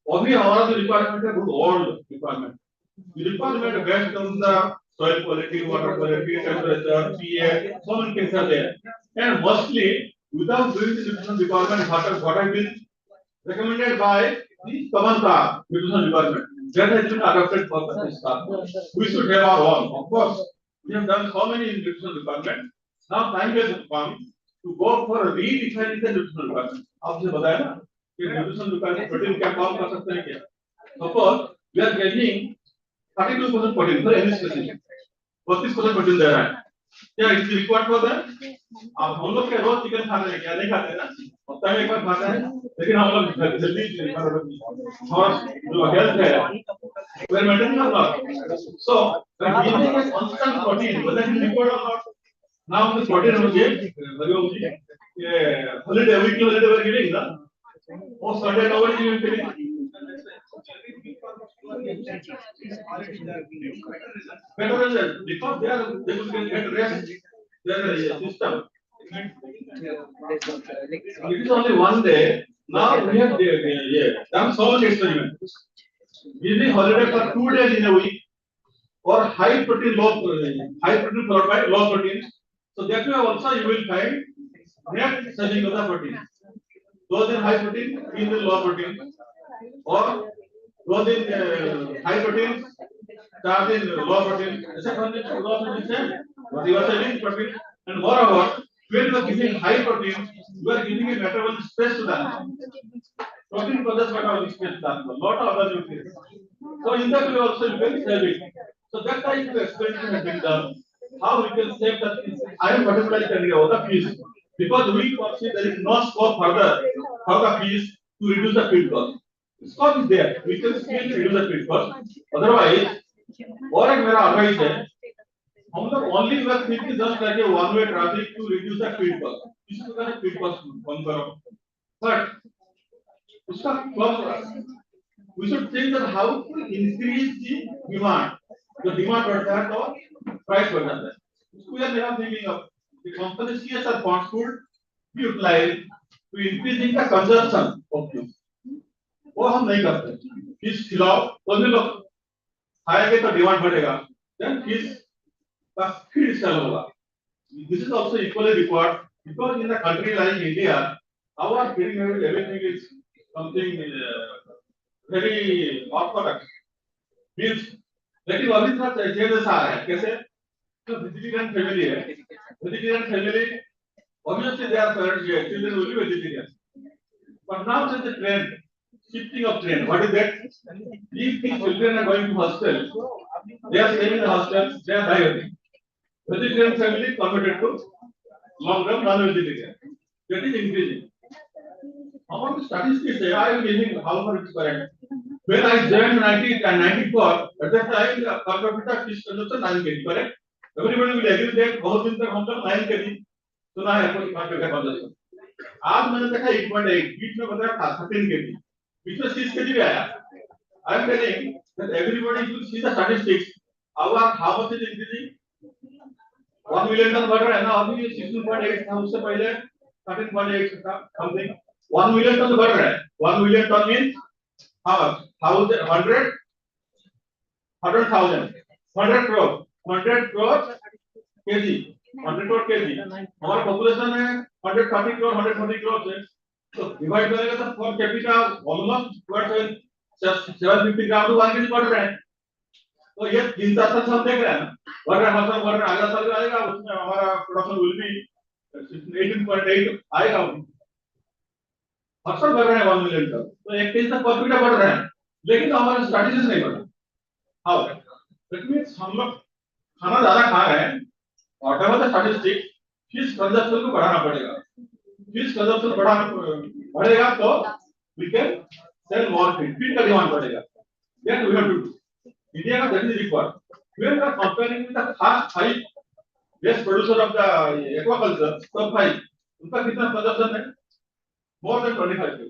Only our requirement is good old requirement. The requirement based on the soil quality, water quality, temperature, pH, so many things are there. And mostly, without doing the nutritional requirement, what has been recommended by the Kamanta nutritional requirement, that has been adopted for this stuff. We should have our own. Of course, we have done so many nutritional requirements. Now time has come to go for redefining the nutritional requirement. आपसे बताया ना कि nutritional requirement protein क्या काम कर सकते हैं क्या? Suppose we are getting 32% protein for any species. 32% protein दे रहा है. क्या इस रिक्वायर्ड होता है? आप हम लोग के रोज चिकन खाते हैं क्या? नहीं खाते ना? हफ्ता में एक बार खाते हैं. लेकिन हम लोग जल्दी और जो हेल्थ है, we are maintaining or not. So by giving a constant protein, whether it is required or not. Now this protein मुझे holiday weekly holiday we are giving ना. Most Sunday nobody is giving. Better result because they will get rest. Their system. It is only one day. Now we have done so many experiments. Giving holiday for 2 days in a week or high protein followed by low protein. So that way also you will find net saving of the protein. Those in high protein, in the low protein, or those in high protein, start in low protein. Except for the low protein, same. But you are saving protein, and moreover, when you are giving high protein, you are giving a metabolic stress to the animal. Protein causes metabolic stress to the animal, not other nutrients. So in that way also you can save it. So that type of experiment has been done. How we can save that? I am particularly telling you about the fees because we foresee there is no scope further for the fees to reduce the feed cost. Scope is there. We can still reduce the feed cost. Otherwise, और एक मेरा advice है, हम लोग only we are thinking just like a one-way traffic to reduce the feed cost. इसको कहते feed cost कम करो. But उसका कम we should think that how to increase the demand. The demand बढ़ता है तो price बढ़ जाता है. We are now thinking of the company's CSR funds should be utilized to increasing the consumption of this. वो हम नहीं करते. इस खिलाओ तो भी लोग खाएंगे तो डिमांड बढ़ेगा. Then fish का feed sell होगा. This is also equally required because in a country like India, our feeding habit everything is something very hot product. Means लेकिन अभी थोड़ा चेंजेस आ रहा है कैसे तो वेजिटेरियन फैमिली है vegetarian family obviously they are parents here children will be vegetarian but now there is a trend shifting of trend what is that if the children are going to hostel they are staying in the hostel they are diabetic vegetarian family converted to long term non vegetarian that is increasing among the statistics I am giving how far it is correct when I joined 1994 at that time the per capita fish consumption 9 kg correct everybody will agree that बहुत दिन तक हम लोग 9 kg सुना है कोई बात का consumption आज मैंने देखा 8.8 बीच में बताया था 13 kg बीच में 6 kg भी आया I am telling that everybody should see the statistics our how much is increasing 1 million ton बढ़ रहा है ना अभी 16.8 था उससे पहले 13.8 था something 1 million ton बढ़ रहा है 1 million ton means how much 100 100,000 100 crore 100 crore kg 100 crore kg हमारा पॉपुलेशन है 130 crore 140 crore है तो डिवाइड करेंगे तो per capita almost 750 gram to 1 kg बढ़ रहा है तो ये 3 साल हम देख रहे हैं बढ़ रहा है मतलब बढ़ रहा है अगला साल आएगा उसमें हमारा प्रोडक्शन विल बी 18.8 आएगा अक्सर बढ़ रहा है 1 मिलियन का तो एक दिन तक पर कैपिटा बढ़ रहा है लेकिन हमारे स्ट्रेटजीज नहीं बढ़ रहा हाउ दैट मींस हम लोग खाना ज्यादा खा रहे हैं whatever the statistics fish consumption को बढ़ाना पड़ेगा फिश कंजप्शन बढ़ेगा तो we can sell more feed का डिमांड बढ़ेगा that we have to do India का that is required we are comparing with the five best producer of the aquaculture top 5 उनका कितना कंजप्शन है more than 25 kg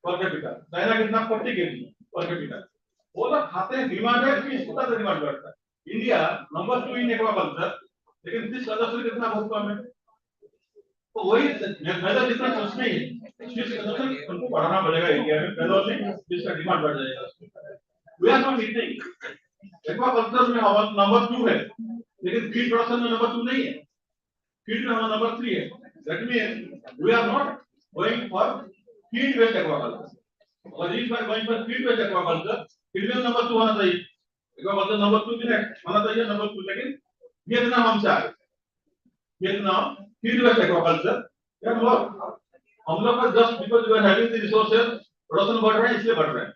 per capita China कितना 40 kg per capita वो लोग खाते हैं demand है फिश कितना डिमांड बढ़ता है इंडिया नंबर 2 इन एक्वाकल्चर लेकिन फिश कंजप्शन कितना बहुत कम है तो वही मेजर इतना कुछ नहीं है फिश कंजप्शन उनको बढ़ाना पड़ेगा इंडिया में ग्लोबली फिश का डिमांड बढ़ जाएगा we are not eating aquaculture में हमारा नंबर 2 है लेकिन फीड प्रोडक्शन में नंबर 2 नहीं है फीड में हमारा नंबर 3 है that means we are not going for feed based aquaculture और if we are going for feed based aquaculture feed में नंबर 2 होना चाहिए एक्वाकल्चर नंबर 2 भी होना चाहिए नंबर 2 लेकिन वियतनाम हम चाह वियतनाम फीड बेस्ड एक्वाकल्चर यार वो हम लोग का just because we are having the resources production बढ़ रहा है इसलिए बढ़ रहा है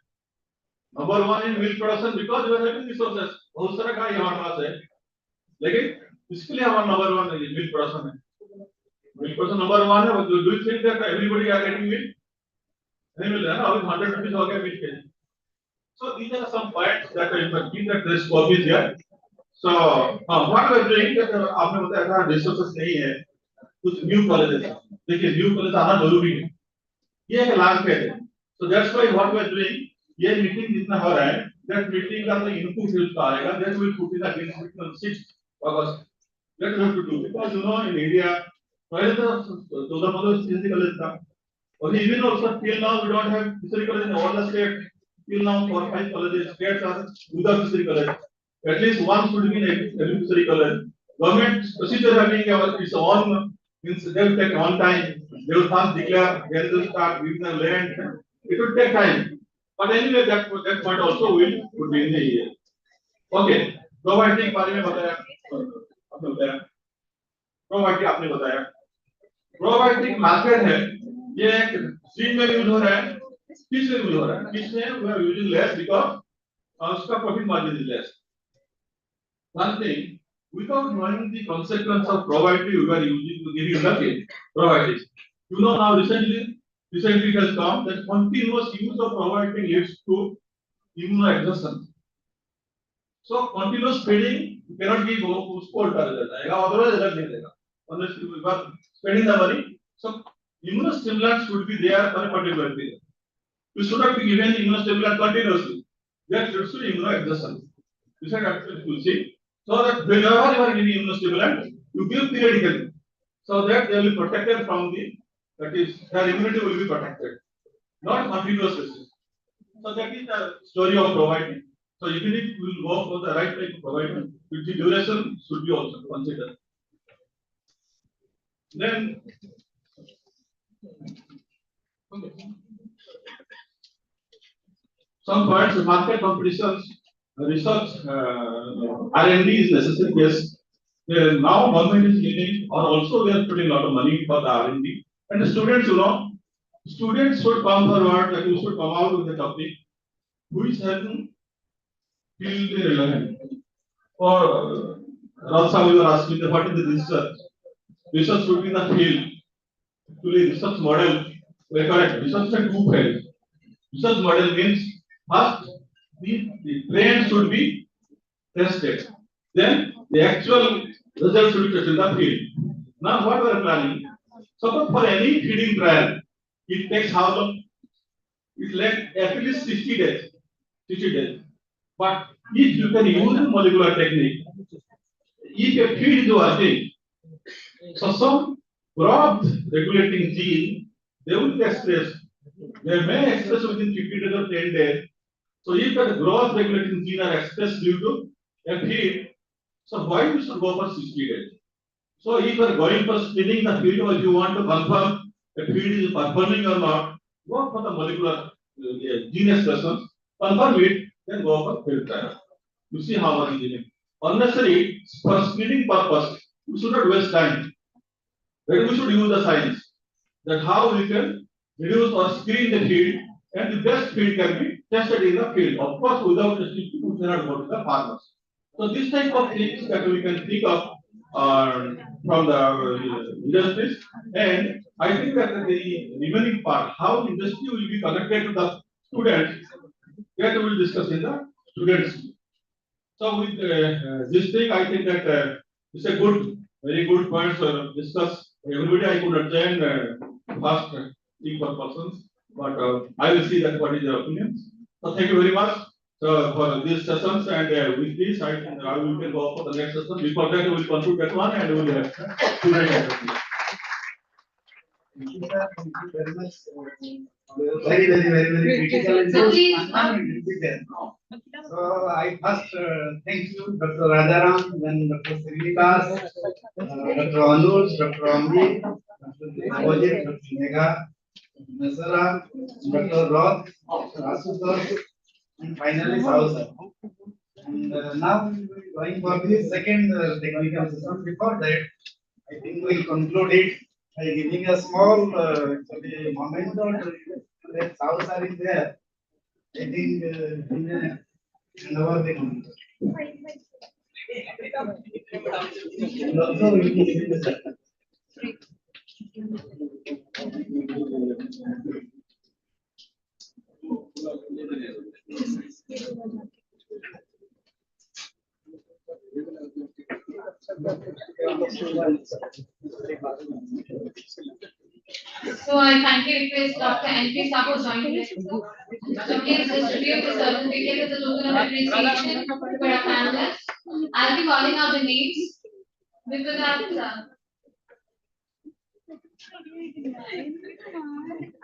number 1 in milk production because we are having resources बहुत सारा गाय हमारे पास है लेकिन इसके लिए हमारा नंबर 1 मिल्क प्रोडक्शन है मिल्क प्रोडक्शन नंबर 1 है do you think that everybody are getting milk नहीं मिल रहा है ना अभी 100 रुपीस हो गया मिल्क के so these are some points that I must keep that this copies here so what we are doing that आपने बताया था रिसोर्सेज नहीं है कुछ न्यू कॉलेजेस देखिए न्यू कॉलेज आना जरूरी है ये एक लास्ट फेज है so that's why what we are doing ये मीटिंग जितना हो रहा है that मीटिंग का तो इनपुट उसका आएगा that will put in the green meeting on 6th August that we have to do because you know in India पहले तो 14-15 फिजिकल कॉलेज था और even also till now we don't have physical college in all the states till now 4-5 colleges states are without physical college at least one should be in every physical college government procedure having its own means they will take one time they will first declare then they will start giving the land it will take time but anyway that point also will would be in the year okay providing बारे में बताया आपने बताया providing आपने बताया providing market है ये एक स्ट्रीम में यूज हो रहा है किस में यूज हो रहा है किस में we are using less because उसका profit margin is less one thing without knowing the consequence of providing we are using to give you the providing you know now recently it has come that continuous use of providing leads to immunoexhaustion so continuous feeding you cannot give उसको उल्टा दे देता है otherwise अलग दे देगा unless you are spending the money so immunostimulants should be there for a particular period you should not be given immunostimulant continuously that leads to immunoexhaustion this is actually to see so that whenever you are giving immunostimulant you give periodically so that they will be protected from the that is their immunity will be protected not continuous basis so that is the story of providing so even if you will go for the right type of providing the duration should be also considered then some points market competitions research R&D is necessary. Yes, now government is giving, or also we are putting a lot of money for the R&D. And the students, students should come forward, that you should come out with a topic which has field relevant. Or also we were asking what is the research? Research should be in the field. Actually, research model, we correct. Research is two phase. Research model means first the trend should be tested. Then the actual result should be tested in the field. Now what we are planning? Suppose for any feeding trial, it takes how long? It takes at least 60 days. 60 days. But if you can use the molecular technique, if a feed is working, so some growth regulating gene, they will be expressed. They may express within 50 days or 10 days. So if the growth regulating gene are expressed due to a feed, so why we should go for 60 days? So if you are going for screening the feed, or if you want to confirm a feed is performing or not, go for the molecular gene expressions, confirm it, then go for field trial. You see how much is it. Unnecessary for screening purpose, we should not waste time. Then we should use the science that how we can reduce or screen the field, and the best field can be tested in the field. Of course, without testing, we cannot go to the farmers. So this type of things that we can think of from the industries, and I think that the remaining part, how industry will be connected to the students, that we will discuss in the students. So with this thing, I think that it's a good, very good point to discuss. Everybody I could attend first thing for persons, but I will see that what is your opinions. So thank you very much for these sessions, and with this I think I will go for the next session. Before that, we will conclude that one, and we will have student interview. Thank you very much. Very critical and so I first thank you, Dr. Rajaram, then Dr. Srivikas, Dr. Anuj, Dr. Amri, Dr. Abhijit, Dr. Megha, Nasara, Dr. Roth, Dr. Asutosh, and finally Sausa. And now we will be going for the second technical session. Before that, I think we'll conclude it by giving a small actually memento to that Sausa is there. I think and over the and also we will see the So I kindly request Dr. N.P. Sahu to join me. So please distribute the certificate with the token of appreciation for our panelists. I'll be calling out the names. Before that,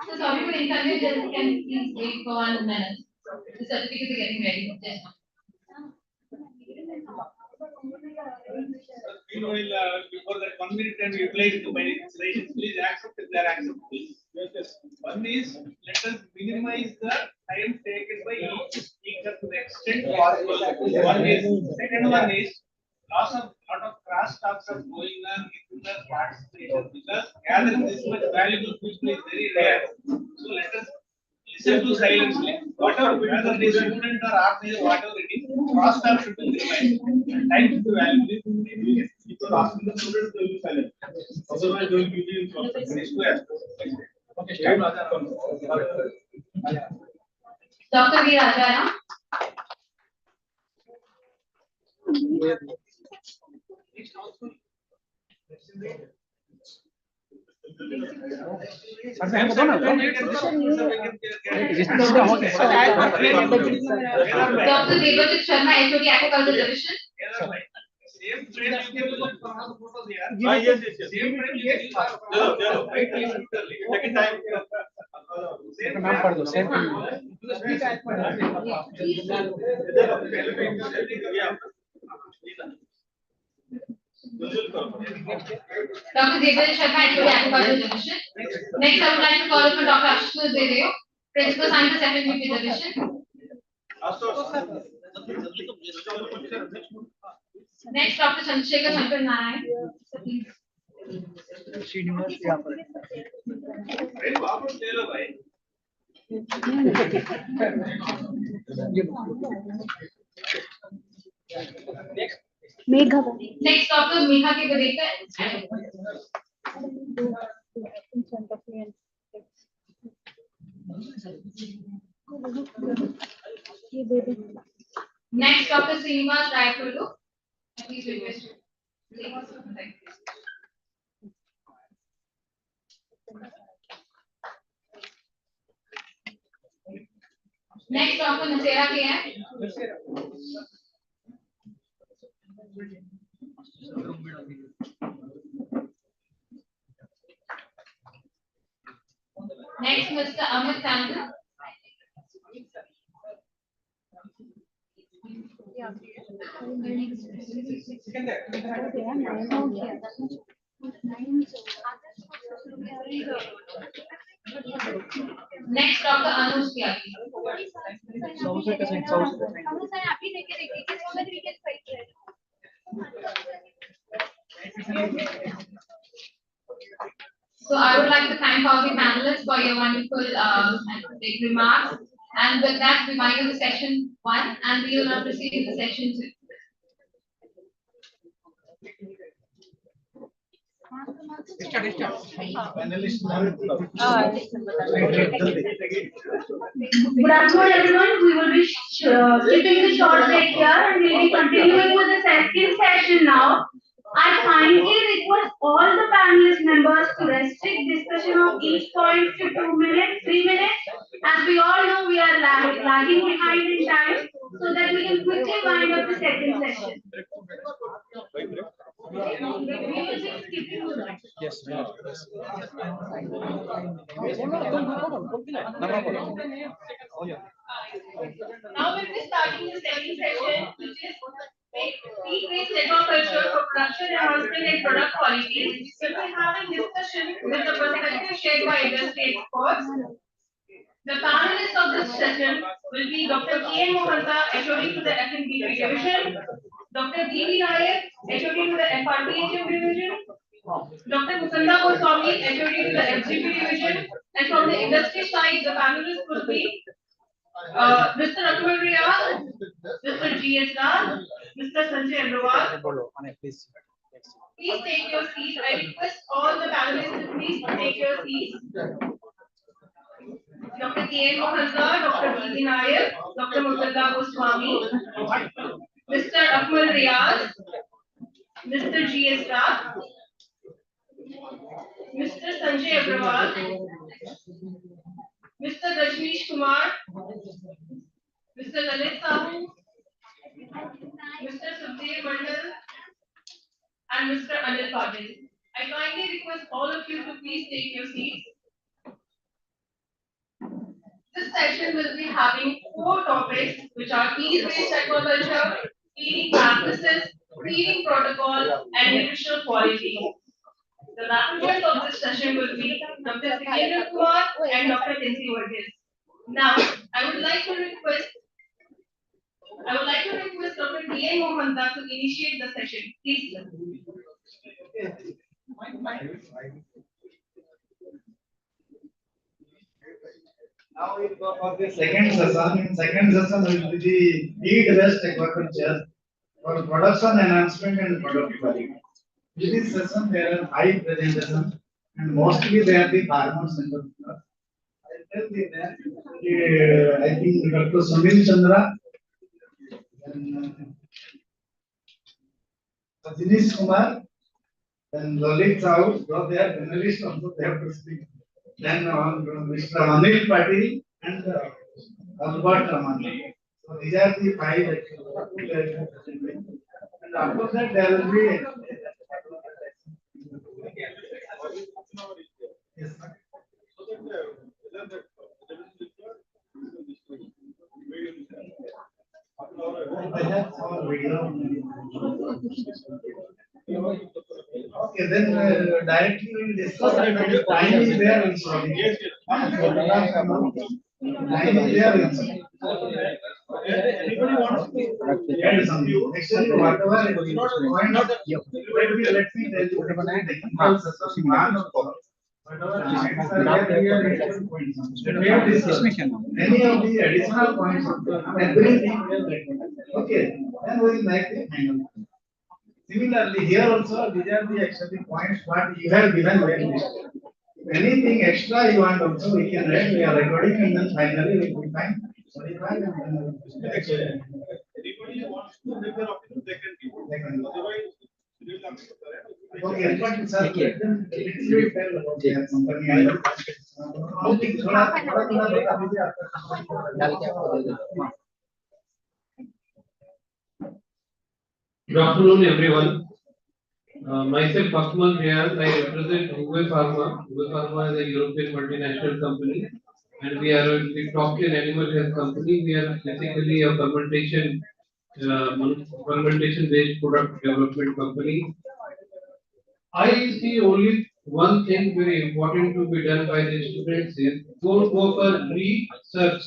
so sorry for the inconvenience. Can please wait for 1 minute. The certificates are getting ready. Just now. Meanwhile, before that 1 minute can be utilized to many installations, please accept if they are acceptable. Yes. One is, let us minimize the time taken by each speaker to the extent possible. One is, second one is, lot of cross talks are going on in the participation because gathering this much valuable people is very rare. So let us listen to silently. Whatever, whether it is student or organizer, whatever it is, cross talk should be minimized. And time should be valuable. People asking the students to be silent. Otherwise, they will be in square. Okay, start. Dr. V. Rajaram. Dr. Devajit Sharma, HOD Aquaculture Division. Same trade you can look for all the photos here. Yes. Same trade you can use. Take time. Same Dr. Devajit Sharma, HOD Aquaculture Division. Next, I would like to call upon Dr. Ashutosh Dedeo, Principal Scientist, FMVP Division. Next, Dr. Chandrasekhar Shankar Narayan. So please. Megha. Next, Dr. Megha Kegadekar. In front of me and ये दे दे. Next, Dr. Srinivas Raipuru. Please request you. Next, Dr. Nasera KM. Next, Mr. Amit Tandon. Next, Dr. Anuj Tyagi. So I would like to thank all the panelists for your wonderful big remarks. And with that, we wind up the session 1 and we will now proceed to session 2. Good afternoon, everyone. We will be skipping the short break here and we will be continuing with the second session now. I kindly request all the panelist members to restrict discussion of each point to 2 minutes, 3 minutes. As we all know, we are lagging behind in time, so that we can quickly wind up the second session. We will be skipping the Yes. Now we'll be starting the second session, which is Peak-based network culture for production enhancement and product quality. We'll be having discussion with the perspective shared by industry experts. The panelists of this session will be Dr. K. Mohanta, HOD to the FNBP division, Dr. D.V. Nair, HOD to the FRPHM division, Dr. Mukunda Goswami, HOD to the FGP division, and from the industry side, the panelists will be Mr. Akmal Riyaz, Mr. G.S. Raj, Mr. Sanjay Agrawal. Please take your seats. I request all the panelists to please take your seats. Dr. K. Mohanta, Dr. D.V. Nair, Dr. Mukunda Goswami, Mr. Akmal Riyaz, Mr. G.S. Raj, Mr. Sanjay Agrawal, Mr. Rajneesh Kumar, Mr. Lalit Sahu, Mr. Subdev Mandal, and Mr. Anil Patil. I kindly request all of you to please take your seats. This session will be having 4 topics, which are feed-based aquaculture, feeding practices, feeding protocol, and nutritional quality. The rapporteurs of this session will be Dr. Sikendra Kumar and Dr. Tinsi Varghese. Now, I would like to request Dr. D.A. Mohanta to initiate the session. Please, sir. Now we go for the second session. In second session will be the feed-based aquaculture for production enhancement and product quality. In this session there are 5 presentations and mostly they are the farmers and entrepreneurs. I tell you that I think Dr. Sunil Chandra and Rajneesh Kumar and Lalit Sahu, though they are journalists also they have to speak. Then Mr. Anil Patil and Albert Ramani. So these are the 5 actually. And after that there will be yes, sir. I have our video. Okay, then directly we will discuss. Time is there also. Time is there also. Anybody wants to add something? Actually, whatever it's not a point. Let me tell you technical system. Whatever points are there, we are actual points. We have discussed any of the additional points. Everything we have written. Okay, then we will make the final. Similarly, here also these are the actually points what you have given very list. Anything extra you want also we can write. We are recording and then finally we will find. Anybody wants to make their opinion, they can give. Otherwise, we will come. Okay, but sir, let them little bit tell about their company and how things are. Good afternoon, everyone. Myself, Akmal here. I represent Uwe Pharma. Uwe Pharma is a European multinational company, and we are a top 10 animal health company. We are basically a fermentation-based product development company. I see only one thing very important to be done by the students is go for research.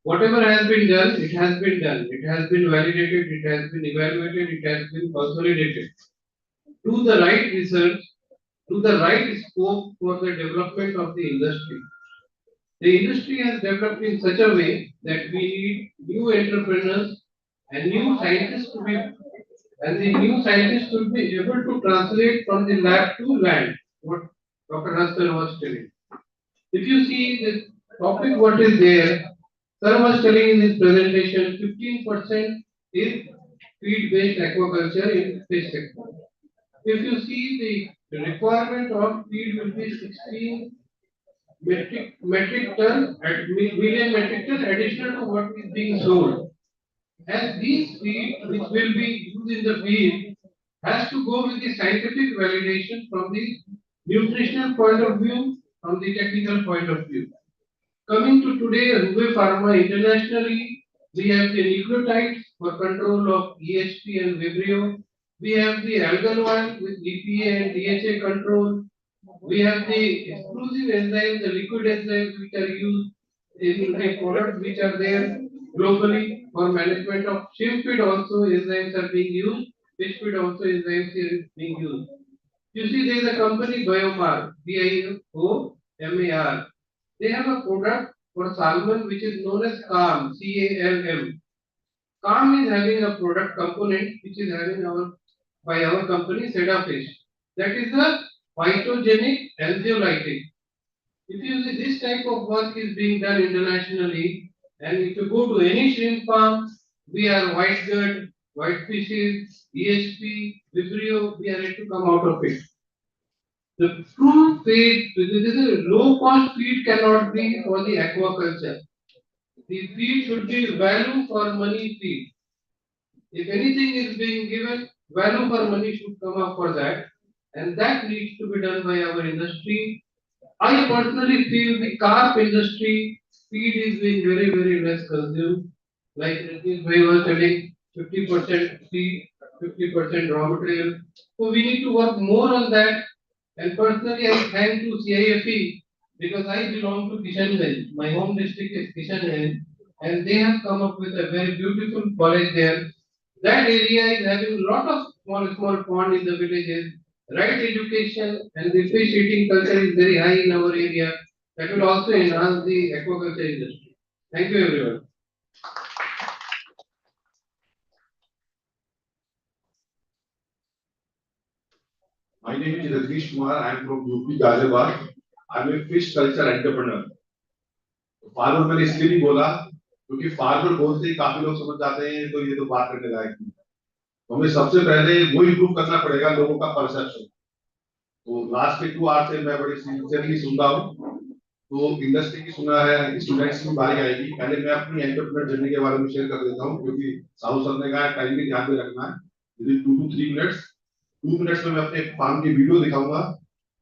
Whatever has been done, it has been done. It has been validated, it has been evaluated, it has been consolidated. Do the right research, do the right scope for the development of the industry. The industry has developed in such a way that we need new entrepreneurs and new scientists to be, and the new scientists should be able to translate from the lab to land, what Dr. Haskell was telling. If you see the topic what is there, Sir was telling in his presentation 15% is feed-based aquaculture in fish sector. If you see the requirement of feed will be 16 metric ton at million metric ton additional to what is being sold. And these feed which will be used in the feed has to go with the scientific validation from the nutritional point of view, from the technical point of view. Coming to today, Uwe Pharma internationally, we have the nucleotides for control of EHP and Vibrio. We have the algal oil with EPA and DHA control. We have the exclusive enzymes, the liquid enzymes which are used in the products which are there globally for management of shrimp feed also enzymes are being used, fish feed also enzymes are being used. You see there is a company Biomar, BIOMAR. They have a product for salmon which is known as CALM, CALM. CALM is having a product component which is having by our company Sedafish. That is a phytogenic anxiolytic. If you see this type of work is being done internationally, and if you go to any shrimp farm, we are white gut, white fishes, EHP, Vibrio, we are ready to come out of it. The true feed, this is a low cost feed cannot be for the aquaculture. The feed should be value for money feed. If anything is being given, value for money should come up for that, and that needs to be done by our industry. I personally feel the carp industry feed is being very, very less consumed. Like Rajneesh Bhai was telling, 50% feed, 50% raw material. So we need to work more on that. And personally, I thank to CIFE because I belong to Kishanganj. My home district is Kishanganj, and they have come up with a very beautiful college there. That area is having a lot of small pond in the villages. Right education and the fish eating culture is very high in our area. That will also enhance the aquaculture industry. Thank you, everyone. My name is Rajneesh Kumar. I am from UP Ghaziabad. I am a fish culture entrepreneur. Farmer मैंने इसलिए नहीं बोला क्योंकि farmer बोलते ही काफी लोग समझ जाते हैं तो ये तो बात करने लायक नहीं। हमें सबसे पहले वो इम्प्रूव करना पड़ेगा लोगों का परसेप्शन। तो लास्ट के 2 आवर्स से मैं बड़ी सिंसियरली सुन रहा हूँ। तो इंडस्ट्री की सुना है, स्टूडेंट्स की बारी आएगी। पहले मैं अपनी एंटरप्रेन्योर जर्नी के बारे में शेयर कर देता हूँ क्योंकि साहू सर ने कहा टाइम भी ध्यान में रखना है। 2 to 3 मिनट्स 2 मिनट्स में मैं अपने फार्म की वीडियो दिखाऊंगा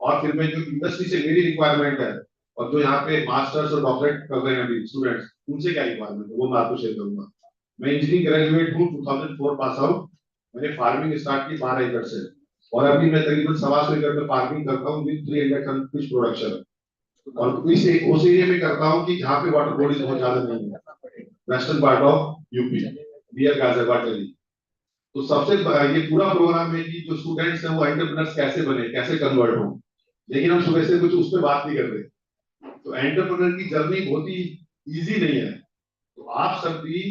और फिर मैं जो इंडस्ट्री से मेरी रिक्वायरमेंट है और जो यहाँ पे मास्टर्स और डॉक्टरेट कर रहे हैं अभी स्टूडेंट्स उनसे क्या रिक्वायरमेंट है वो मैं आपको शेयर करूंगा। मैं इंजीनियरिंग ग्रेजुएट हूँ 2004 पास आउट। मैंने फार्मिंग स्टार्ट की 12 एकड़ से और अभी मैं तकरीबन 125 एकड़ में फार्मिंग करता हूँ विद 300 टन फिश प्रोडक्शन। और उस एरिया में करता हूँ कि जहाँ पे वाटर बॉडीज बहुत ज्यादा नहीं है, western part of UP, near Ghaziabad Delhi. तो सबसे ये पूरा प्रोग्राम है कि जो स्टूडेंट्स हैं वो एंटरप्रेन्योर्स कैसे बने, कैसे कन्वर्ट हो, लेकिन हम सुबह से कुछ उस पर बात नहीं कर रहे। तो एंटरप्रेन्योर की जर्नी बहुत ही इजी नहीं है। तो आप सब भी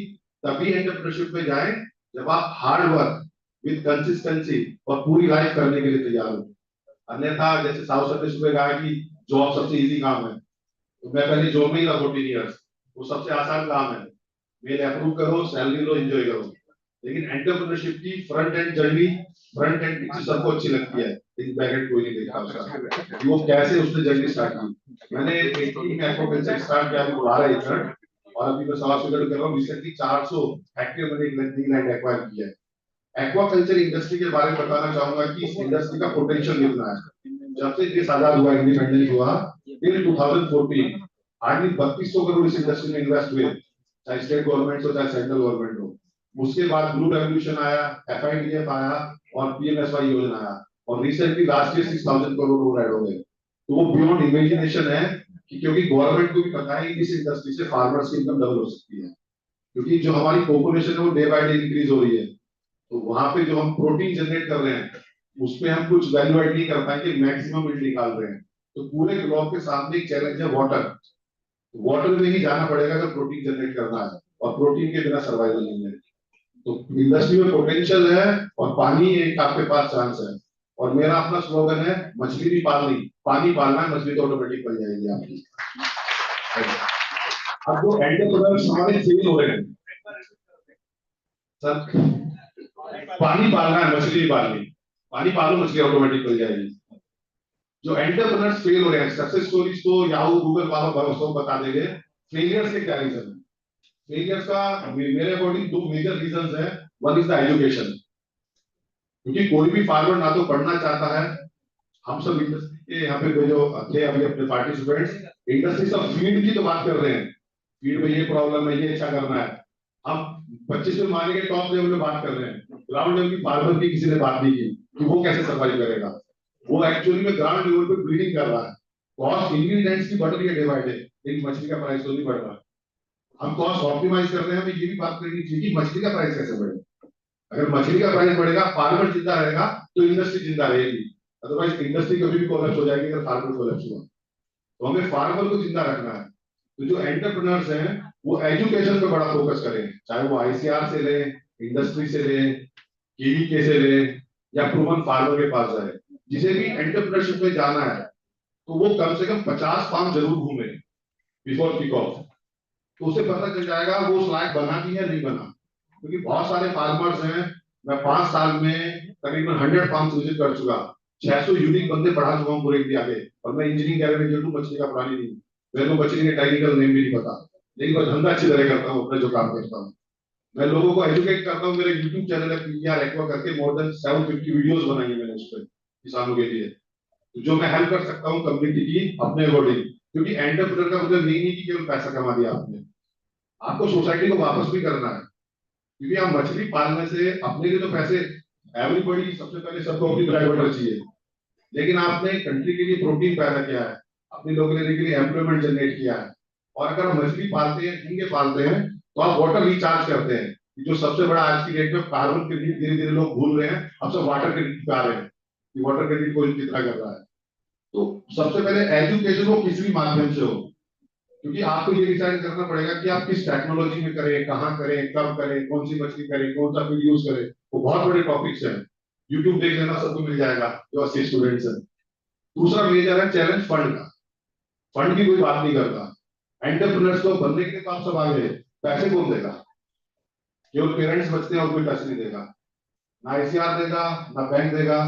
तभी एंटरप्रेन्योरशिप में जाएं जब आप हार्ड वर्क विद कंसिस्टेंसी और पूरी लाइफ करने के लिए तैयार हो। अन्यथा जैसे साउथ सर्विस में कहा कि जॉब सबसे इजी काम है, तो मैं पहले जॉब में ही था 14 ईयर्स, वो सबसे आसान काम है, मेल अप्रूव करो, सैलरी लो, एंजॉय करो। लेकिन एंटरप्रेन्योरशिप की front end journey, front end picture सबको अच्छी लगती है, लेकिन बैक एंड कोई नहीं देखता उसका कि वो कैसे उसने जर्नी स्टार्ट की। मैंने 18 में एक्वाकल्चर स्टार्ट किया, अभी 12 एकड़, और अभी मैं 100 एकड़ कर रहा हूँ। रिसेंटली 400 हेक्टेयर मैंने एक लैंड एक्वायर किया है। एक्वाकल्चर इंडस्ट्री के बारे में बताना चाहूंगा कि इस इंडस्ट्री का पोटेंशियल कितना है। जब से देश आजाद हुआ, इंडिपेंडेंस हुआ, टिल 2014 हार्डली 3200 करोड़ इस इंडस्ट्री में इन्वेस्ट हुए, चाहे स्टेट गवर्नमेंट हो चाहे सेंट्रल गवर्नमेंट हो। उसके बाद ब्लू रेवोल्यूशन आया, FIDF आया और PMSY योजना आया, और रिसेंटली लास्ट ईयर 6000 करोड़ और ऐड हो गए। तो वो बियॉन्ड इमेजिनेशन है कि क्योंकि गवर्नमेंट को भी पता है कि इस इंडस्ट्री से फार्मर्स की इनकम डबल हो सकती है, क्योंकि जो हमारी पॉपुलेशन है वो डे बाय डे इंक्रीज हो रही है। तो वहां पे जो हम प्रोटीन जनरेट कर रहे हैं उसमें हम कुछ वैल्यू एड नहीं कर पाएंगे, मैक्सिमम यील्ड निकाल रहे हैं। तो पूरे ग्लोब के सामने एक चैलेंज है वाटर। वाटर में ही जाना पड़ेगा अगर प्रोटीन जनरेट करना है, और प्रोटीन के बिना सर्वाइवल नहीं है। तो इंडस्ट्री में पोटेंशियल है और पानी एक आपके पास चांस है। और मेरा अपना स्लोगन है, मछली भी पालनी, पानी पालना है, मछली तो ऑटोमेटिक पल जाएगी आपकी। अब जो एंटरप्रेन्योर्स हमारे फेल हो रहे हैं सर, पानी पालना है, मछली नहीं पालनी, पानी पालो मछली ऑटोमेटिक पल जाएगी। जो एंटरप्रेन्योर्स फेल हो रहे हैं, सक्सेस स्टोरीज तो याहू गूगल वालों भरोसा बता देंगे, फेलियर्स के क्या रीजन है। फेलियर्स का मेरे अकॉर्डिंग 2 मेजर रीजंस है। वन इज द एजुकेशन, क्योंकि कोई भी फार्मर ना तो पढ़ना चाहता है। हम सब इंडस्ट्री के यहाँ पे जो थे अभी अपने पार्टिसिपेंट्स, इंडस्ट्री सब फीड की तो बात कर रहे हैं, फीड में ये प्रॉब्लम है, ये अच्छा करना है। हम 25 में माने के टॉप लेवल में बात कर रहे हैं, ग्राउंड लेवल की फार्मर की किसी ने बात नहीं की कि वो कैसे सर्वाइव करेगा। वो एक्चुअली में ग्राउंड लेवल पे ब्रीडिंग कर रहा है, कॉस्ट इंग्रेडिएंट्स की बढ़ रही है डे बाय डे, लेकिन मछली का प्राइस तो नहीं बढ़ रहा। हम कॉस्ट ऑप्टिमाइज कर रहे हैं, हमें ये भी बात करनी चाहिए कि मछली का प्राइस कैसे बढ़ेगा। अगर मछली का प्राइस बढ़ेगा, फार्मर जिंदा रहेगा, तो इंडस्ट्री जिंदा रहेगी। अदरवाइज इंडस्ट्री कभी भी कोलैप्स हो जाएगी अगर फार्मर कोलैप्स हुआ। तो हमें फार्मर को जिंदा रखना है। तो जो एंटरप्रेन्योर्स हैं वो एजुकेशन पे बड़ा फोकस करें, चाहे वो ICR से लें, इंडस्ट्री से लें, KVK से लें, या प्रूवन फार्मर के पास जाए। जिसे भी एंटरप्रेन्योरशिप में जाना है तो वो कम से कम 50 फार्म जरूर घूमे बिफोर किक ऑफ, तो उसे पता चल जाएगा वो उस लायक बना भी है नहीं बना। क्योंकि बहुत सारे फार्मर्स हैं, मैं 5 साल में तकरीबन 100 फार्म्स विजिट कर चुका, 600 यूनिक बंदे पढ़ा चुका हूँ पूरे इंडिया के। और मैं इंजीनियरिंग कैरियर में मछली का प्राणी नहीं, मेरे को मछली के टेक्निकल नेम भी नहीं पता, लेकिन मैं धंधा अच्छी तरह करता हूँ अपना जो काम करता हूँ। मैं लोगों को एजुकेट करता हूँ। मेरे यूट्यूब चैनल है PER एक्वा करके, मोर देन 750 वीडियोस बनाई है मैंने उस पर किसानों के लिए, जो मैं हेल्प कर सकता हूँ कम्युनिटी की अपने अकॉर्डिंग। क्योंकि एंटरप्रेन्योर का मतलब यही नहीं कि केवल पैसा कमा दिया आपने, आपको सोसाइटी को वापस भी करना है। क्योंकि आप मछली पालने से अपने लिए तो पैसे, एवरीबॉडी सबसे पहले सबको अपनी ड्राई वाटर चाहिए, लेकिन आपने कंट्री के लिए प्रोटीन पैदा किया है, अपने लोगों के लिए एम्प्लॉयमेंट जनरेट किया है। और अगर हम मछली पालते हैं, झींगे पालते हैं, तो आप वाटर रिचार्ज करते हैं। जो सबसे बड़ा आज की डेट में कार्बन क्रेडिट धीरे धीरे लोग भूल रहे हैं, अब सब वाटर क्रेडिट पे आ रहे हैं कि वाटर क्रेडिट को कितना कर रहा है। तो सबसे पहले एजुकेशन हो किसी भी माध्यम से हो, क्योंकि आपको ये डिसाइड करना पड़ेगा कि आप किस टेक्नोलॉजी में करें, कहाँ करें, कब करें, कौन सी मछली करें, कौन सा फीड यूज करें। वो बहुत बड़े टॉपिक्स हैं, यूट्यूब देख लेना, सबको मिल जाएगा जो 80 स्टूडेंट्स हैं। दूसरा मेजर है चैलेंज फंड का। फंड की कोई बात नहीं करता, एंटरप्रेन्योर्स को बनने के लिए तो आप सब आगे, पैसे कौन देगा? केवल पेरेंट्स बचते हैं और कोई टच नहीं देगा, ना ICR देगा, ना बैंक देगा,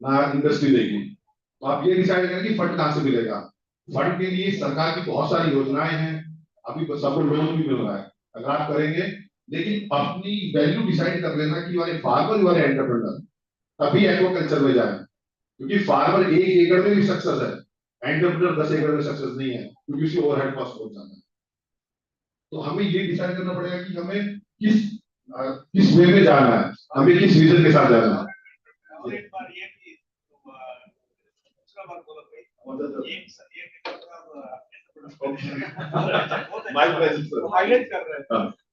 ना इंडस्ट्री देगी। तो आप ये डिसाइड करें कि फंड कहां से मिलेगा। फंड के लिए सरकार की बहुत सारी योजनाएं हैं, अभी सबको लोन भी मिल रहा है अगर आप करेंगे। लेकिन अपनी वैल्यू डिसाइड कर लेना कि वाले फार्मर वाले एंटरप्रेन्योर, तभी एक्वाकल्चर में जाए। क्योंकि फार्मर 1 एकड़ में भी सक्सेस है, एंटरप्रेन्योर 10 एकड़ में सक्सेस नहीं है, क्योंकि उसकी ओवरहेड कॉस्ट बहुत ज्यादा है। तो हमें ये डिसाइड करना पड़ेगा कि हमें किस वे में जाना है, हमें किस विजन के साथ जाना है।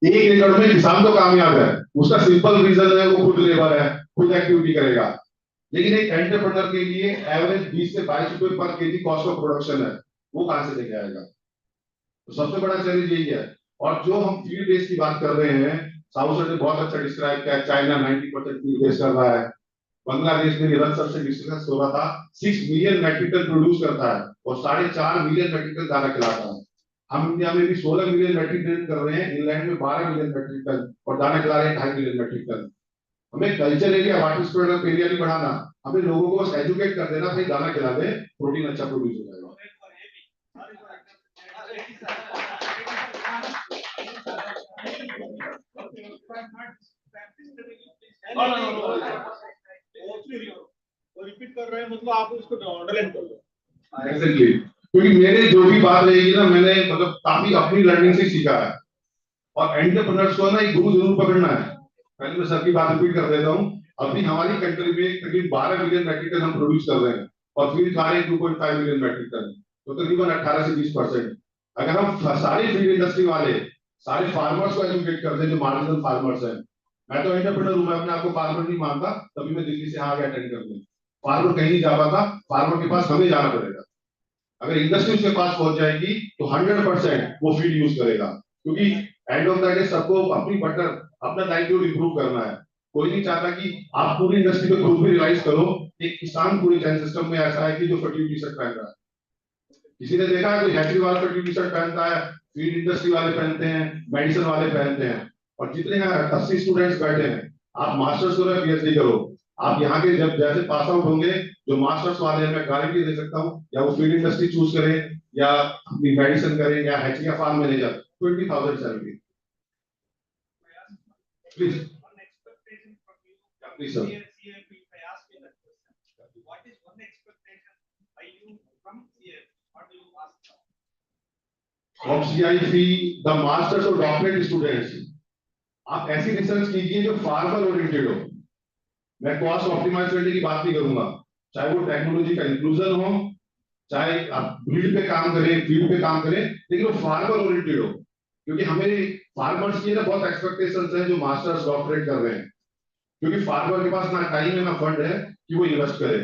एक एकड़ में किसान तो कामयाब है, उसका सिंपल रीजन है वो खुद लेबर है, खुद एक्टिविटी करेगा। लेकिन एक एंटरप्रेन्योर के लिए एवरेज 20 से 22 रुपए पर केजी कॉस्ट ऑफ प्रोडक्शन है, वो कहां से लेके आएगा? तो सबसे बड़ा चैलेंज यही है। और जो हम फीड बेस की बात कर रहे हैं, साउथ सर ने बहुत अच्छा डिस्क्राइब किया, चाइना 90% फीड बेस कर रहा है, बांग्लादेश में निरंतर सबसे डिस्कस हो रहा था, 6 मिलियन मेट्रिक टन प्रोड्यूस करता है और 4.5 मिलियन मेट्रिक टन दाना खिलाता है। हम इंडिया में भी 16 मिलियन मेट्रिक टन कर रहे हैं, इंग्लैंड में 12 मिलियन मेट्रिक टन और दाना खिला रहे हैं 2.5 मिलियन मेट्रिक टन। हमें culture area, water spread area नहीं बढ़ाना, हमें लोगों को बस एजुकेट कर देना, भाई दाना खिला दे, प्रोटीन अच्छा प्रोड्यूस हो जाएगा। रिपीट कर रहे हैं मतलब आप उसको अंडरलाइन कर लो। एग्जैक्टली, क्योंकि मेरे जो भी बात रहेगी ना, मैंने मतलब काफी अपनी लर्निंग से सीखा है। और एंटरप्रेन्योर्स को ना एक गुरु जरूर पकड़ना है। पहले मैं सबकी बात रिपीट कर देता हूँ। अभी हमारी कंट्री में करीब 12 मिलियन मेट्रिक टन हम प्रोड्यूस कर रहे हैं और फीड खा रहे हैं 2.5 मिलियन मेट्रिक टन, तो तकरीबन 18 से 20%। अगर हम सारे फीड इंडस्ट्री वाले सारे फार्मर्स को एजुकेट करते हैं, जो मार्जिनल फार्मर्स हैं, मैं तो एंटरप्रेन्योर हूं, मैं अपने आपको फार्मर नहीं मानता, तभी मैं दिल्ली से आ गया अटेंड करने। फार्मर कहीं नहीं जा पाता, फार्मर के पास हमें जाना पड़ेगा। अगर इंडस्ट्री उसके पास पहुंच जाएगी तो 100% वो फीड यूज करेगा, क्योंकि एंड ऑफ द डे सबको अपनी बटर, अपना लाइवलीहुड इंप्रूव करना है। कोई नहीं चाहता कि आप पूरी इंडस्ट्री पे खुद भी रियलाइज करो, एक किसान पूरी चैन सिस्टम में ऐसा है कि जो फटी टी शर्ट पहन रहा है। किसी ने देखा है कोई हैचरी वाला फटी टी शर्ट पहनता है, फीड इंडस्ट्री वाले पहनते हैं, मेडिसिन वाले पहनते हैं। और जितने यहाँ 80 स्टूडेंट्स बैठे हैं, आप मास्टर्स करो या पीएचडी करो, आप यहाँ के जब जैसे पास आउट होंगे, जो मास्टर्स वाले हैं, मैं गारंटी दे सकता हूँ, या वो फीड इंडस्ट्री चूज करें या मेडिसिन करें या हैचरी या farm manager, 20,000 salary. Please please sir. From CIP, the masters और डॉक्टरेट स्टूडेंट्स, आप ऐसी रिसर्च कीजिए जो फार्मर ओरिएंटेड हो। मैं कॉस्ट ऑप्टिमाइज करने की बात नहीं करूंगा, चाहे वो टेक्नोलॉजी का इंक्लूजन हो, चाहे आप फील्ड पे काम करें, फील्ड पे काम करें, लेकिन वो फार्मर ओरिएंटेड हो। क्योंकि हमें फार्मर्स की ना बहुत एक्सपेक्टेशंस हैं जो मास्टर्स डॉक्टरेट कर रहे हैं, क्योंकि फार्मर के पास ना टाइम है ना फंड है कि वो इन्वेस्ट करे।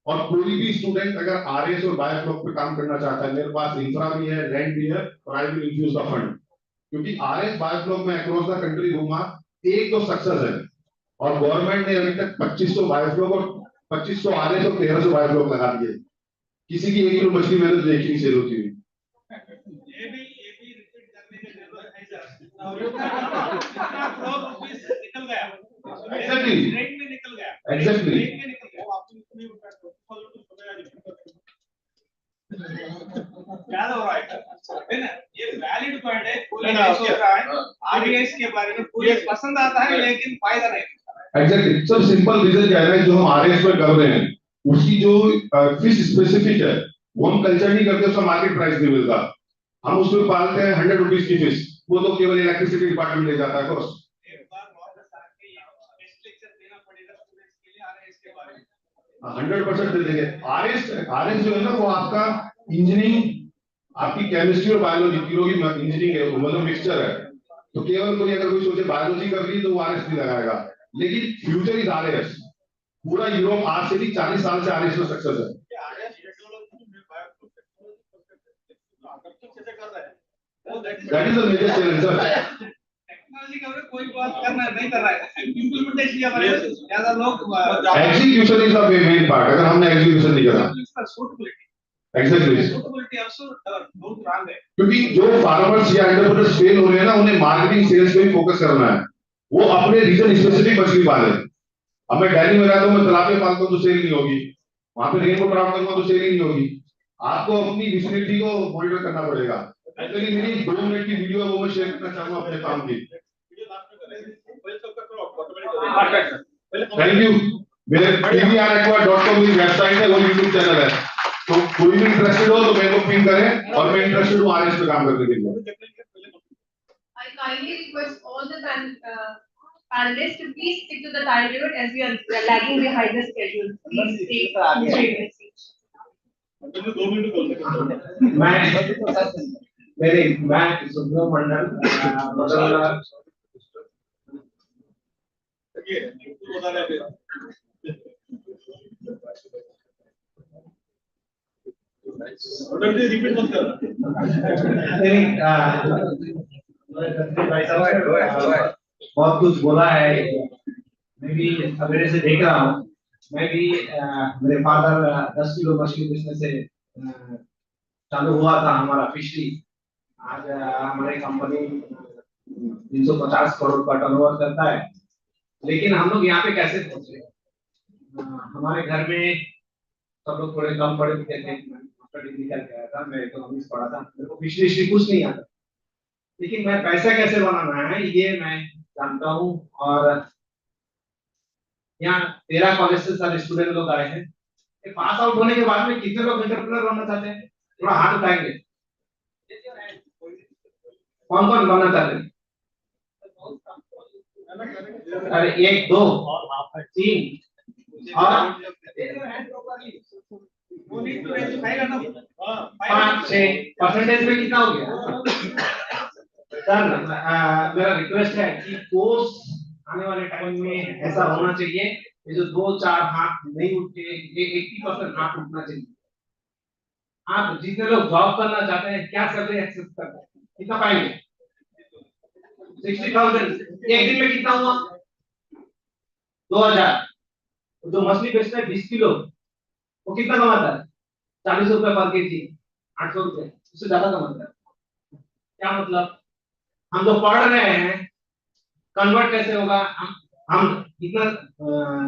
और कोई भी स्टूडेंट अगर आरएस और बायोफ्लॉक पे काम करना चाहता है, मेरे पास इंफ्रा भी है, लैंड भी है, और I will infuse the fund. क्योंकि आरएस बायोफ्लॉक में अक्रॉस द कंट्री घूमा, एक तो सक्सेस है, और गवर्नमेंट ने अभी तक 2500 बायोफ्लॉक और 2500 आरएस और 1300 बायोफ्लॉक लगा दिए। किसी की 1 किलो मछली मैंने देखी नहीं सेल होती हुई। एग्जैक्टली क्या हो रहा है ना, ये वैलिड पॉइंट है। पूरे देश के आरडीएस के बारे में पूरे पसंद आता है लेकिन फायदा नहीं। एग्जैक्टली सर, सिंपल रीजन क्या है, जो हम आरएस में कर रहे हैं उसकी जो फिश स्पेसिफिक है वो हम कल्चर नहीं करते, उसका मार्केट प्राइस नहीं मिलता। हम उसमें पालते हैं 100 रुपीज की फिश, वो तो केवल इलेक्ट्रिसिटी डिपार्टमेंट ले जाता है कॉस्ट। 100% दे देंगे। आरएस जो है ना, वो आपका इंजीनियरिंग, आपकी केमिस्ट्री और बायोलॉजी तीनों की इंजीनियरिंग है, मतलब मिक्सचर है। तो केवल कोई अगर कोई सोचे बायोलॉजी कर रही है तो वो आरएस नहीं लगाएगा, लेकिन फ्यूचर इज आरएस। पूरा यूरोप आज से भी 40 साल से आरएस में सक्सेस है। That is the major challenge sir. Technology का कोई बात करना नहीं कर रहा है, इंप्लीमेंटेशन या बड़े ज्यादा लोग execution is the main part. अगर हमने एग्जीक्यूशन नहीं करा, एग्जैक्टली, क्योंकि जो फार्मर्स या एंटरप्रेन्योर्स फेल हो रहे हैं ना, उन्हें मार्केटिंग सेल्स पे फोकस करना है। वो अपने रीजन स्पेसिफिक मछली पाले। अब मैं दिल्ली में रहता हूँ, मैं तालाब में पालता हूँ तो सेल नहीं होगी, वहां पे रेनबो ट्राउट करूंगा तो सेल नहीं होगी। आपको अपनी विसिनिटी को मॉनिटर करना पड़ेगा। एक्चुअली मेरी 2 मिनट की वीडियो है, वो मैं शेयर करना चाहूंगा अपने काम की। Thank you. मेरे tvr.com मेरी वेबसाइट है, वो यूट्यूब चैनल है, तो कोई भी इंटरेस्टेड हो तो मेरे को पिन करें, और मैं इंटरेस्टेड हूँ आरएस पे काम करने के लिए। I kindly request all the panelists to please stick to the time limit as we are lagging behind the schedule. Please take 2 minute बोल सकते मैं सुब्रह मंडल मंडल रिपीट मत कर बहुत कुछ बोला है। मैं भी सवेरे से देख रहा हूँ। मैं भी मेरे फादर 10 किलो मछली बेचने से चालू हुआ था हमारा फिशरी। आज हमारी कंपनी 350 करोड़ का टर्नओवर करता है। लेकिन हम लोग यहाँ पे कैसे पहुंचे? हमारे घर में सब लोग थोड़े कम पढ़े लिखे थे। मास्टर डिग्री करके आया था, मैं इकोनॉमिक्स पढ़ा था, मेरे को फिशरी कुछ नहीं आता। लेकिन मैं पैसा कैसे बनाना है ये मैं जानता हूँ। और यहाँ 13 कॉलेज से सारे स्टूडेंट लोग आए हैं। पास आउट होने के बाद में कितने लोग एंटरप्रेन्योर बनना चाहते हैं? थोड़ा हाथ उठाएंगे। कौन कौन बनना चाहते हैं? अरे 1 2 3 और 5 6 परसेंटेज में कितना हो गया? सर मेरा रिक्वेस्ट है कि कोर्स आने वाले टाइम में ऐसा होना चाहिए कि जो 2-4 हाथ नहीं उठे, 80% हाथ उठना चाहिए। आप जितने लोग जॉब करना चाहते हैं क्या सैलरी एक्सेप्ट करते हैं? कितना पाएंगे? 60,000। एक दिन में कितना हुआ? 2,000। जो मछली बेचता है 20 किलो वो कितना कमाता है? 40 रुपए पर केजी, 800 रुपए, उससे ज्यादा कमाता है। क्या मतलब? हम जो पढ़ रहे हैं कन्वर्ट कैसे होगा? हम इतना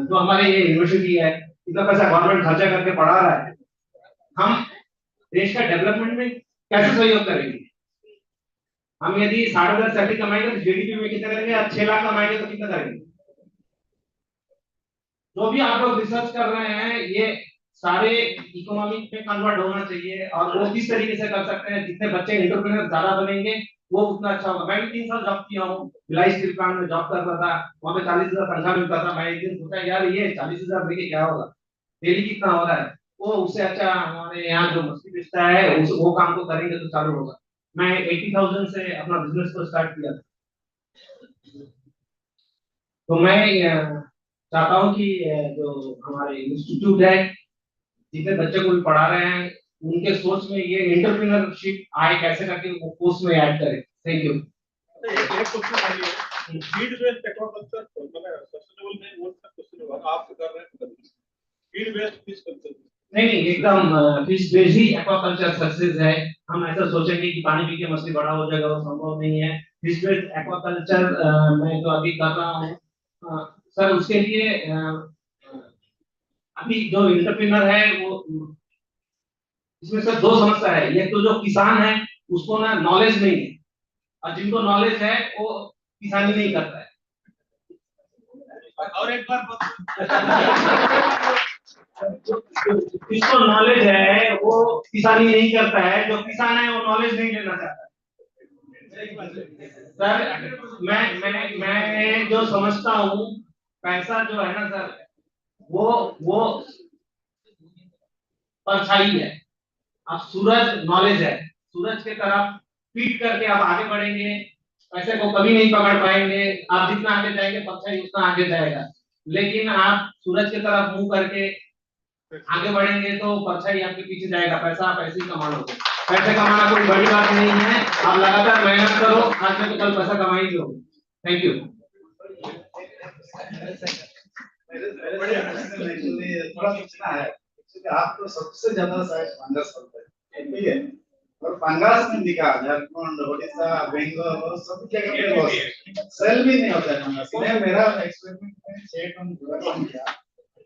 जो हमारे ये यूनिवर्सिटी है इतना पैसा गवर्नमेंट खर्चा करके पढ़ा रहा है, हम देश का डेवलपमेंट में कैसे सहयोग करेंगे? हम यदि 60,000 सैलरी कमाएंगे तो जीडीपी में कितना करेंगे? 6 लाख कमाएंगे तो कितना करेंगे? जो भी आप लोग रिसर्च कर रहे हैं ये सारे इकोनॉमिक में कन्वर्ट होना चाहिए। और वो किस तरीके से कर सकते हैं? जितने बच्चे एंटरप्रेन्योर ज्यादा बनेंगे वो उतना अच्छा होगा। मैं भी 3 साल जॉब किया हूँ, भिलाई स्टील प्लांट में जॉब करता था, वहां पे 40,000 तनख्वाह मिलता था। मैं एक दिन सोचा यार ये 40,000 देके क्या होगा, डेली कितना हो रहा है? वो उससे अच्छा हमारे यहाँ जो मछली बेचता है वो काम को करेंगे तो चालू होगा। मैं 80,000 से अपना बिजनेस को स्टार्ट किया था। तो मैं चाहता हूँ कि जो हमारे इंस्टीट्यूट है जितने बच्चे को भी पढ़ा रहे हैं उनके सोच में ये एंटरप्रेन्योरशिप आए, कैसे करके वो कोर्स में ऐड करें। Thank you. एक क्वेश्चन है, फीड बेस्ड एक्वाकल्चर मतलब सस्टेनेबल में वो क्वेश्चन होगा आप कर रहे हैं। फीड बेस्ड फिश कल्चर नहीं एकदम फिश बेस्ड ही एक्वाकल्चर सक्सेस है। हम ऐसा सोचेंगे कि पानी पी के मछली बड़ा हो जाएगा, वो संभव नहीं है। फिश बेस्ड एक्वाकल्चर मैं जो अभी कर रहा हूँ सर उसके लिए अभी जो एंटरप्रेन्योर है वो इसमें सर 2 समस्या है। एक तो जो किसान है उसको ना नॉलेज नहीं है, और जिनको नॉलेज है वो किसानी नहीं करता है। और एक बार जिसको नॉलेज है वो किसानी नहीं करता है, जो किसान है वो नॉलेज नहीं लेना चाहता है। सर मैं जो समझता हूँ पैसा जो है ना सर वो परछाई है। अब सूरज नॉलेज है, सूरज के तरफ फीड करके आप आगे बढ़ेंगे, पैसे को कभी नहीं पकड़ पाएंगे। आप जितना आगे जाएंगे परछाई उतना आगे जाएगा। लेकिन आप सूरज की तरफ मुंह करके आगे बढ़ेंगे तो परछाई आपके पीछे जाएगा, पैसा आप ऐसे ही कमा लोगे। पैसे कमाना कोई बड़ी बात नहीं है, आप लगातार मेहनत करो, आज में तो कल पैसा कमा ही लोगे। Thank you. थोड़ा पूछना है आप तो सबसे ज्यादा शायद फंगस करते हैं, ठीक है? और फंगस में दिखा झारखंड, उड़ीसा, बेंगलोर सब जगह पे लॉस सेल भी नहीं होता है फंगस। मैं मेरा एक्सपेरिमेंट में 6 टन प्रोडक्शन किया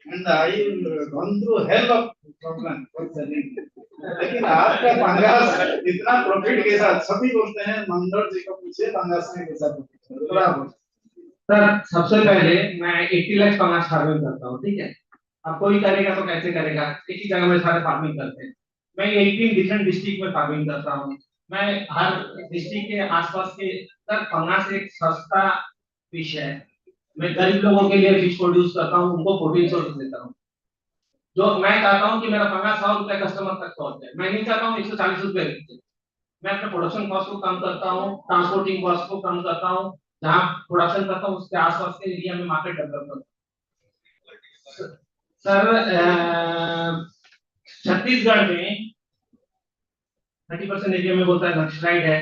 and I gone through hell of problem for selling. लेकिन आपका फंगस इतना प्रॉफिट के साथ सभी बोलते हैं मंदर जी को पूछिए फंगस में कैसा प्रॉफिट थोड़ा सर सबसे पहले मैं 80 लाख फंगस फार्मिंग करता हूँ, ठीक है? अब कोई करेगा तो कैसे करेगा? एक ही जगह में सारे फार्मिंग करते हैं। मैं 18 डिफरेंट डिस्ट्रिक्ट में फार्मिंग करता हूँ। मैं हर डिस्ट्रिक्ट के आसपास के सर फंगस एक सस्ता फिश है। मैं गरीब लोगों के लिए फिश प्रोड्यूस करता हूँ, उनको प्रोटीन सोर्स देता हूँ। जो मैं चाहता हूँ कि मेरा 50-100 रुपए कस्टमर तक पहुंच जाए, मैं नहीं चाहता हूँ 140 रुपए लिखे। मैं अपने प्रोडक्शन कॉस्ट को कम करता हूँ, ट्रांसपोर्टिंग कॉस्ट को कम करता हूँ, जहाँ प्रोडक्शन करता हूँ उसके आसपास के एरिया में मार्केट डेवलप करता हूँ। सर छत्तीसगढ़ में 30% एरिया में बोलता है नक्सलाइट है,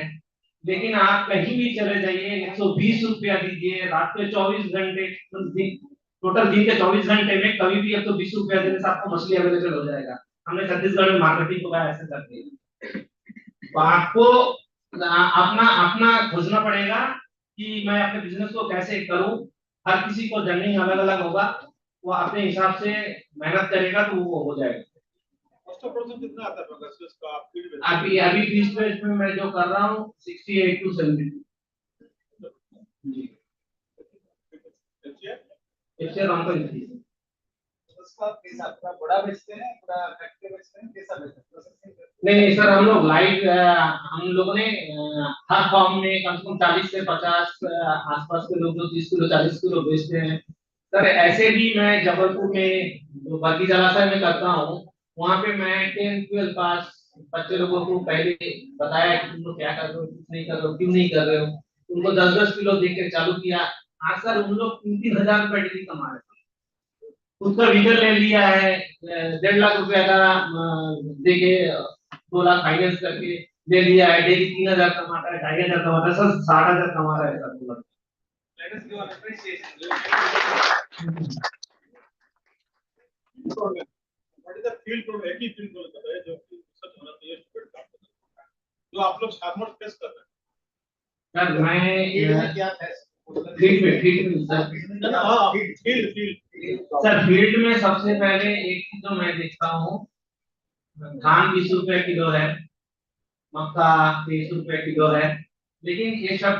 लेकिन आप कहीं भी चले जाइए 120 रुपया दीजिए, रात के 24 घंटे टोटल दिन के 24 घंटे में कभी भी 120 रुपया देने से आपको मछली अवेलेबल हो जाएगा। हमने छत्तीसगढ़ में मार्केटिंग को ऐसे करते हैं। तो आपको अपना अपना खोजना पड़ेगा कि मैं अपने बिजनेस को कैसे करूं। हर किसी को जर्नी अलग अलग होगा, वो अपने हिसाब से मेहनत करेगा तो वो हो जाएगा। कितना आता है अभी अभी फीस बेस में मैं जो कर रहा हूँ 68 to 70 जी। इससे रॉन्ग है उसका कैसा पूरा बड़ा बेचते हैं, पूरा फैक्ट्री बेचते हैं, कैसा बेचते हैं? नहीं सर, हम लोग लाइव हम लोगों ने हर फॉर्म में कम से कम 40 से 50 आसपास के लोग जो 30 किलो 40 किलो बेचते हैं। सर ऐसे भी मैं जबलपुर में जो बाकी जलाशय में करता हूँ, वहाँ पे मैं 10-12 पास बच्चे लोगों को पहले बताया कि तुम लोग क्या कर रहे हो, कुछ नहीं कर रहे हो, क्यों नहीं कर रहे हो, उनको 10-10 किलो देके चालू किया। आज सर उन लोग 3-3 हजार रुपए डेली कमा रहे हैं। उसका व्हीकल ले लिया है 1.5 लाख रुपए का देके 2 लाख फाइनेंस करके ले लिया है, डेली 3,000 कमाता है, 2,500 कमाता है, सर 60,000 कमा रहा है sir. Let us give an appreciation. What is the field problem? एक ही field problem कर रहे हैं जो कि सब होना चाहिए स्टूडेंट काम कर रहे हैं, जो आप लोग फार्मर फेस कर रहे हैं। सर मैं क्या फेस फील्ड सर फील्ड में सबसे पहले एक चीज जो मैं देखता हूँ, धान 20 रुपए किलो है, मक्का 23 रुपए किलो है, लेकिन ये सब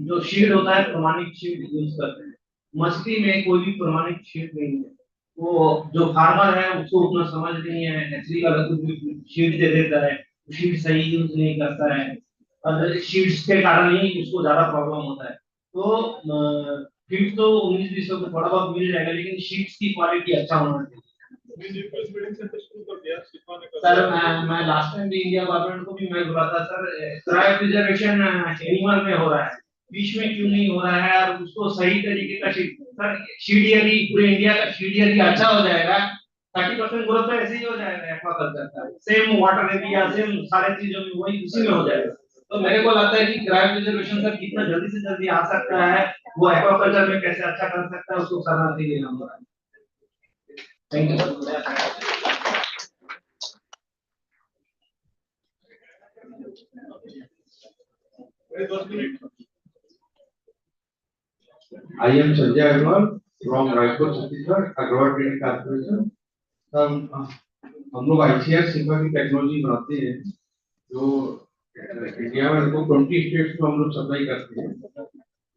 जो शीड होता है प्रमाणित शीड यूज करते हैं। मछली में कोई भी प्रमाणित शीड नहीं है। वो जो फार्मर है उसको उतना समझ नहीं है, एचडी वाला कुछ शीड दे देता है, शीड सही यूज नहीं करता है और शीड्स के कारण ही उसको ज्यादा प्रॉब्लम होता है। तो फीड तो 19-20 को थोड़ा बहुत मिल जाएगा, लेकिन शीड्स की क्वालिटी अच्छा होना चाहिए। सर मैं लास्ट टाइम भी इंडिया गवर्नमेंट को भी मैं बोला था सर, क्रायो प्रिजर्वेशन एनिमल में हो रहा है, फिश में क्यों नहीं हो रहा है, और उसको सही तरीके का सर शीडियरी पूरे इंडिया का शीडियरी अच्छा हो जाएगा, 30% ग्रोथ तो ऐसे ही हो जाएगा एक्वाकल्चर का, सेम वाटर एरिया सेम सारे चीजों में वही उसी में हो जाएगा। तो मेरे को लगता है कि क्रायो प्रिजर्वेशन सर कितना जल्दी से जल्दी आ सकता है, वो एक्वाकल्चर में कैसे अच्छा कर सकता है उसको करना चाहिए हमारा। Thank you sir. I am Sanjay Agarwal from Raipur, Chhattisgarh, Agarwal Training Corporation. हम लोग ICR सिम्बा की टेक्नोलॉजी बनाते हैं जो इंडिया में लगभग 20 स्टेट्स में हम लोग सप्लाई करते हैं,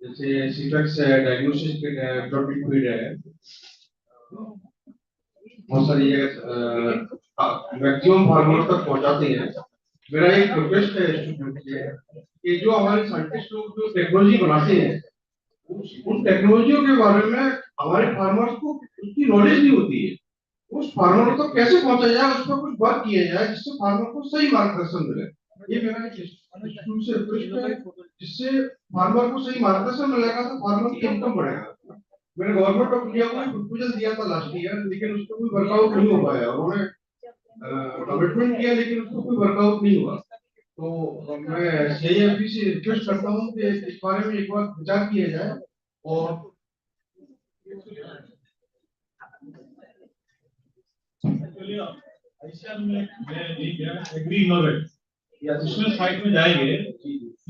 जैसे सिफेक्स है, डायग्नोसिस किट है, प्रोटीन फीड है, बहुत सारी मैक्सिमम फार्मर तक पहुंचाते हैं। मेरा एक रिक्वेस्ट है स्टूडेंट से कि जो हमारे साइंटिस्ट लोग जो टेक्नोलॉजी बनाते हैं उन टेक्नोलॉजियों के बारे में हमारे फार्मर्स को उसकी नॉलेज नहीं होती है, उस फार्मर तक कैसे पहुंचा जाए, उस पर कुछ वर्क किया जाए जिससे फार्मर को सही मार्गदर्शन मिले। ये मेरा एक इंस्टीट्यूट से रिक्वेस्ट है, जिससे फार्मर को सही मार्गदर्शन मिलेगा तो फार्मर की इनकम बढ़ेगा। मैंने गवर्नमेंट ऑफ इंडिया को प्रपोजल दिया था लास्ट ईयर, लेकिन उसका कोई वर्कआउट नहीं हो पाया। उन्होंने कमिटमेंट किया लेकिन उसको कोई वर्कआउट नहीं हुआ। तो मैं सीआईएफपी से रिक्वेस्ट करता हूँ कि इस बारे में एक बार विचार किया जाए। और एग्री इनोवेट या जिसमें साइट में जाएंगे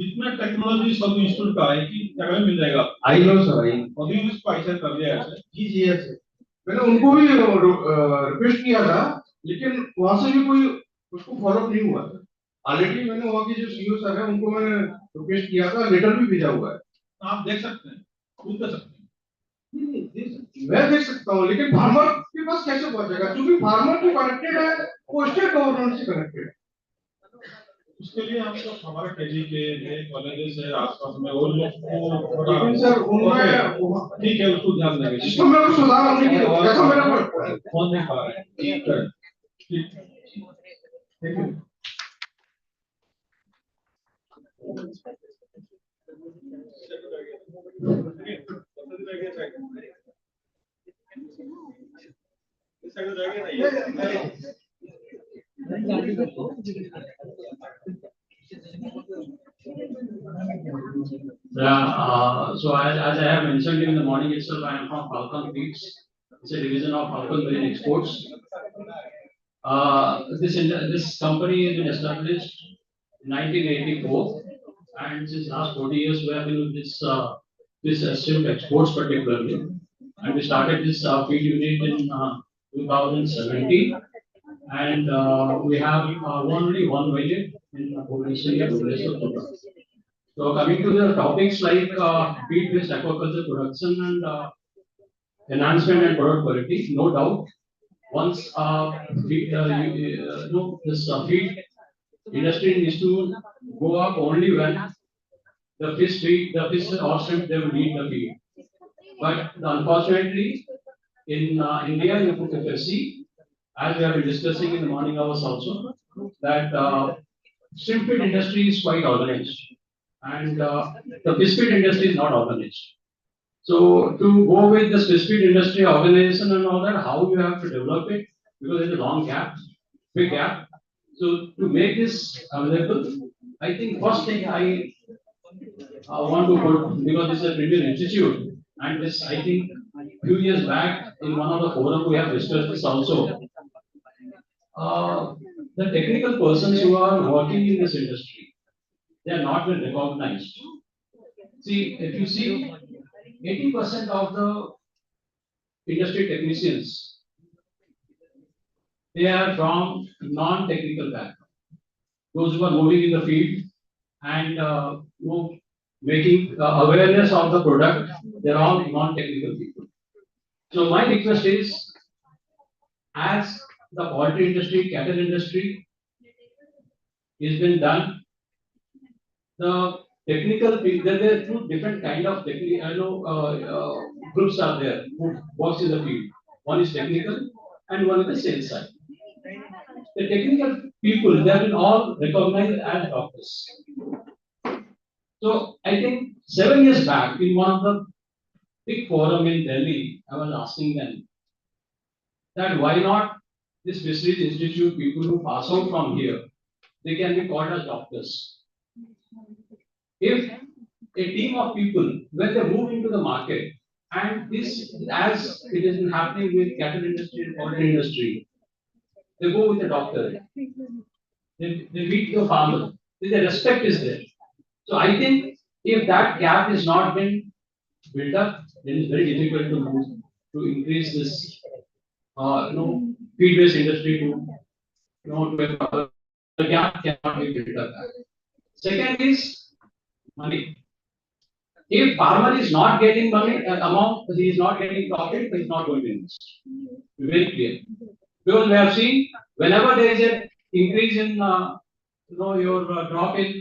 जितना टेक्नोलॉजी सब इंस्टीट्यूट का है कि जगह मिल जाएगा। आई नो सर, आई अभी उसको ऐसा कर दिया है जी जी ऐसे मैंने उनको भी रिक्वेस्ट किया था, लेकिन वहां से भी कोई उसको फॉलो नहीं हुआ था। ऑलरेडी मैंने वहाँ के जो सीईओ सर है उनको मैंने रिक्वेस्ट किया था, लेटर भी भेजा हुआ है। आप देख सकते हैं, खुद कर सकते हैं। मैं देख सकता हूँ, लेकिन फार्मर के पास कैसे पहुंचेगा, क्योंकि फार्मर जो कनेक्टेड है वो स्टेट गवर्नमेंट से कनेक्टेड है। उसके लिए हम लोग हमारे केजी के कॉलेजेस है आसपास में वो लोग को थोड़ा सर उनमें ठीक है उसको ध्यान देंगे सिस्टम में कुछ सुधार होने की जैसा मेरा फोन नहीं पा रहे हैं ठीक है ठीक thank you So as I have mentioned in the morning itself, I am from Falcon Feeds. It's a division of Falcon Marine Exports. This company has been established in 1984, and since last 40 years we have been with this shrimp exports particularly, and we started this feed unit in 2017, and we have only one variant in Bhubaneswar. So coming to the topics like feed-based aquaculture production and enhancement and product quality, no doubt, once this feed industry needs to go up only when the fish or shrimp, they will need the feed. But unfortunately, in India, if you see, as we have been discussing in the morning hours also, that shrimp feed industry is quite organized, and the fish feed industry is not organized. So to go with the fish feed industry organization and all that, how you have to develop it, because there's a long gap, big gap. So to make this available, I think first thing I want to put, because this is a premier institute, and this I think few years back in one of the forums we have discussed this also. The technical persons who are working in this industry, they are not well recognized. See, if you see, 80% of the industry technicians, they are from non-technical background. Those who are moving in the field and making awareness of the product, they are all non-technical people. So my request is, as the poultry industry, cattle industry is been done, the technical people, there are two different kind of groups are there who works in the field. One is technical and one is the sales side. The technical people, they have been all recognized as doctors. So I think 7 years back in one of the big forum in Delhi, I was asking them that why not this Fisheries Institute people who pass out from here, they can be called as doctors. If a team of people, when they move into the market, and this, as it has been happening with cattle industry and poultry industry, they go with the doctor. They meet the farmer. The respect is there. So I think if that gap is not been built up, then it's very difficult to move, to increase this feed-based industry to the gap cannot be built up. Second is money. If farmer is not getting money amount, he is not getting profit, he is not going to invest. Very clear. Because we have seen whenever there is an increase in your drop in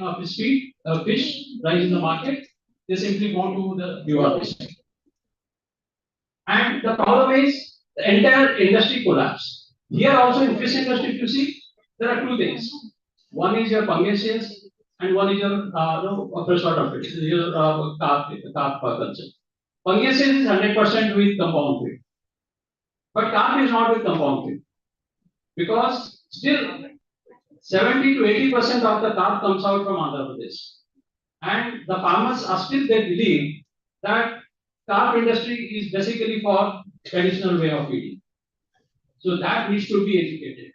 fish price in the market, they simply go to the pure fish. And the problem is the entire industry collapse. Here also in fish industry, if you see, there are two things. One is your pangasius and one is your freshwater fish. This is your carp culture. Pangasius is 100% with compound feed, but carp is not with compound feed, because still 70 to 80% of the carp comes out from Andhra Pradesh, and the farmers are still, they believe that carp industry is basically for traditional way of feeding. So that needs to be educated,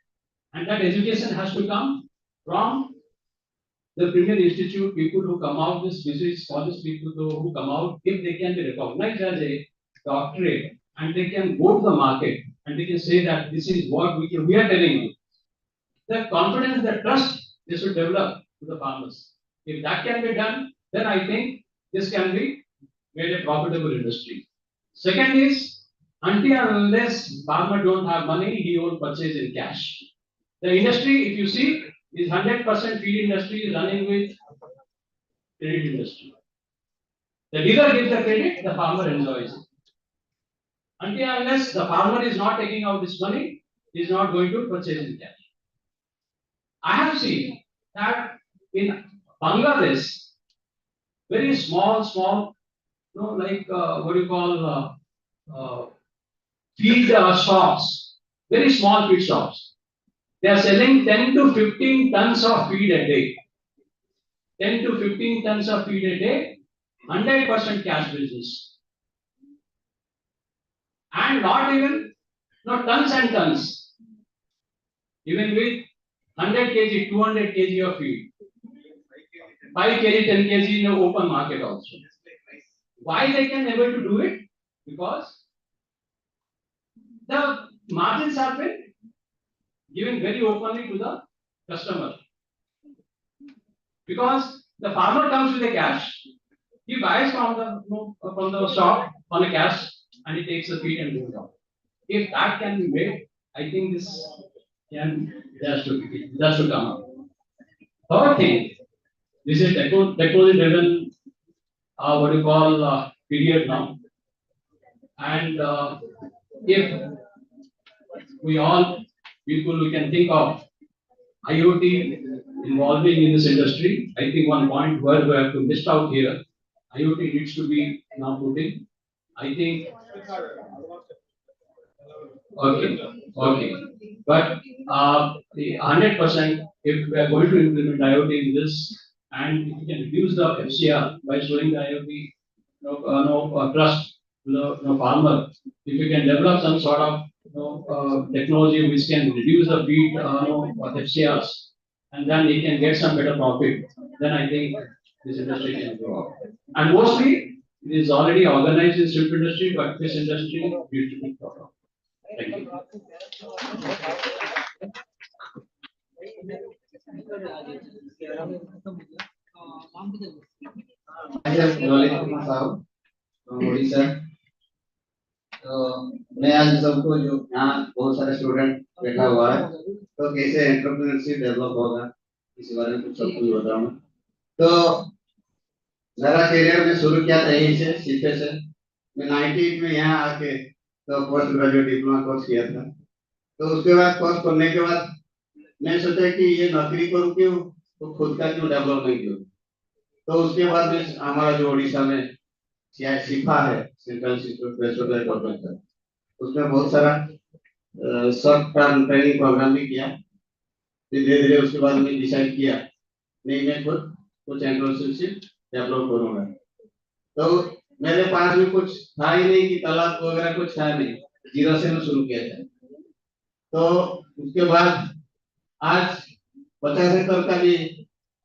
and that education has to come from the premier institute people who come out, this scholars people who come out, if they can be recognized as a doctorate, and they can go to the market and they can say that this is what we are telling you. The confidence, the trust they should develop to the farmers. If that can be done, then I think this can be made a profitable industry. Second is, until and unless farmer don't have money, he won't purchase in cash. The industry, if you see, is 100% feed industry is running with credit industry. The dealer gives the credit, the farmer enjoys it. Until unless the farmer is not taking out this money, he is not going to purchase in cash. I have seen that in Bangladesh, very small, like what do you call feed shops, very small feed shops. They are selling 10 to 15 tons of feed a day. 10 to 15 tons of feed a day, 100% cash business. And not even, tons and tons. Even with 100 kg, 200 kg of feed. 5 kg, 10 kg in the open market also. Why they can able to do it? Because the margins have been given very openly to the customer. Because the farmer comes with the cash, he buys from the shop on a cash and he takes the feed and goes out. If that can be made, I think this has to come up. Third thing, this is technology driven, what you call period now. And if we all people we can think of IoT involving in this industry, I think one point where we have to list out here, IoT needs to be now put in. I think okay. But the 100%, if we are going to implement IoT in this, and if we can reduce the FCR by showing the IoT trust to the farmer, if we can develop some sort of technology which can reduce the feed FCRs, and then he can get some better profit, then I think this industry can grow up. And mostly it is already organized in shrimp industry, but this industry needs to be thought of. Thank you. Orissa. तो मैं आज सबको जो यहाँ बहुत सारे student बैठा हुआ है, तो कैसे एंटरप्रेन्योरशिप डेवलप होगा इस बारे में कुछ सबको बताऊँ। तो मेरा करियर में शुरू किया था यहीं से सीखे से। मैं 98 में यहाँ आके तो पोस्ट ग्रेजुएट डिप्लोमा कोर्स किया था। तो उसके बाद कोर्स करने के बाद मैं सोचा कि ये नौकरी करूँ क्यों, तो खुद का क्यों डेवलप नहीं करूँ। तो उसके बाद में हमारा जो उड़ीसा में सिफा है, सेंट्रल इंस्टीट्यूट गवर्नमेंट, उसमें बहुत सारा शॉर्ट टर्म ट्रेनिंग प्रोग्राम भी किया। धीरे धीरे उसके बाद में डिसाइड किया नहीं, मैं खुद कुछ एंटरप्रेन्योरशिप डेवलप करूँगा। तो मेरे पास में कुछ था ही नहीं कि तलाक वगैरह कुछ था नहीं, जीरो से मैं शुरू किया था। तो उसके बाद आज 50 एकड़ का भी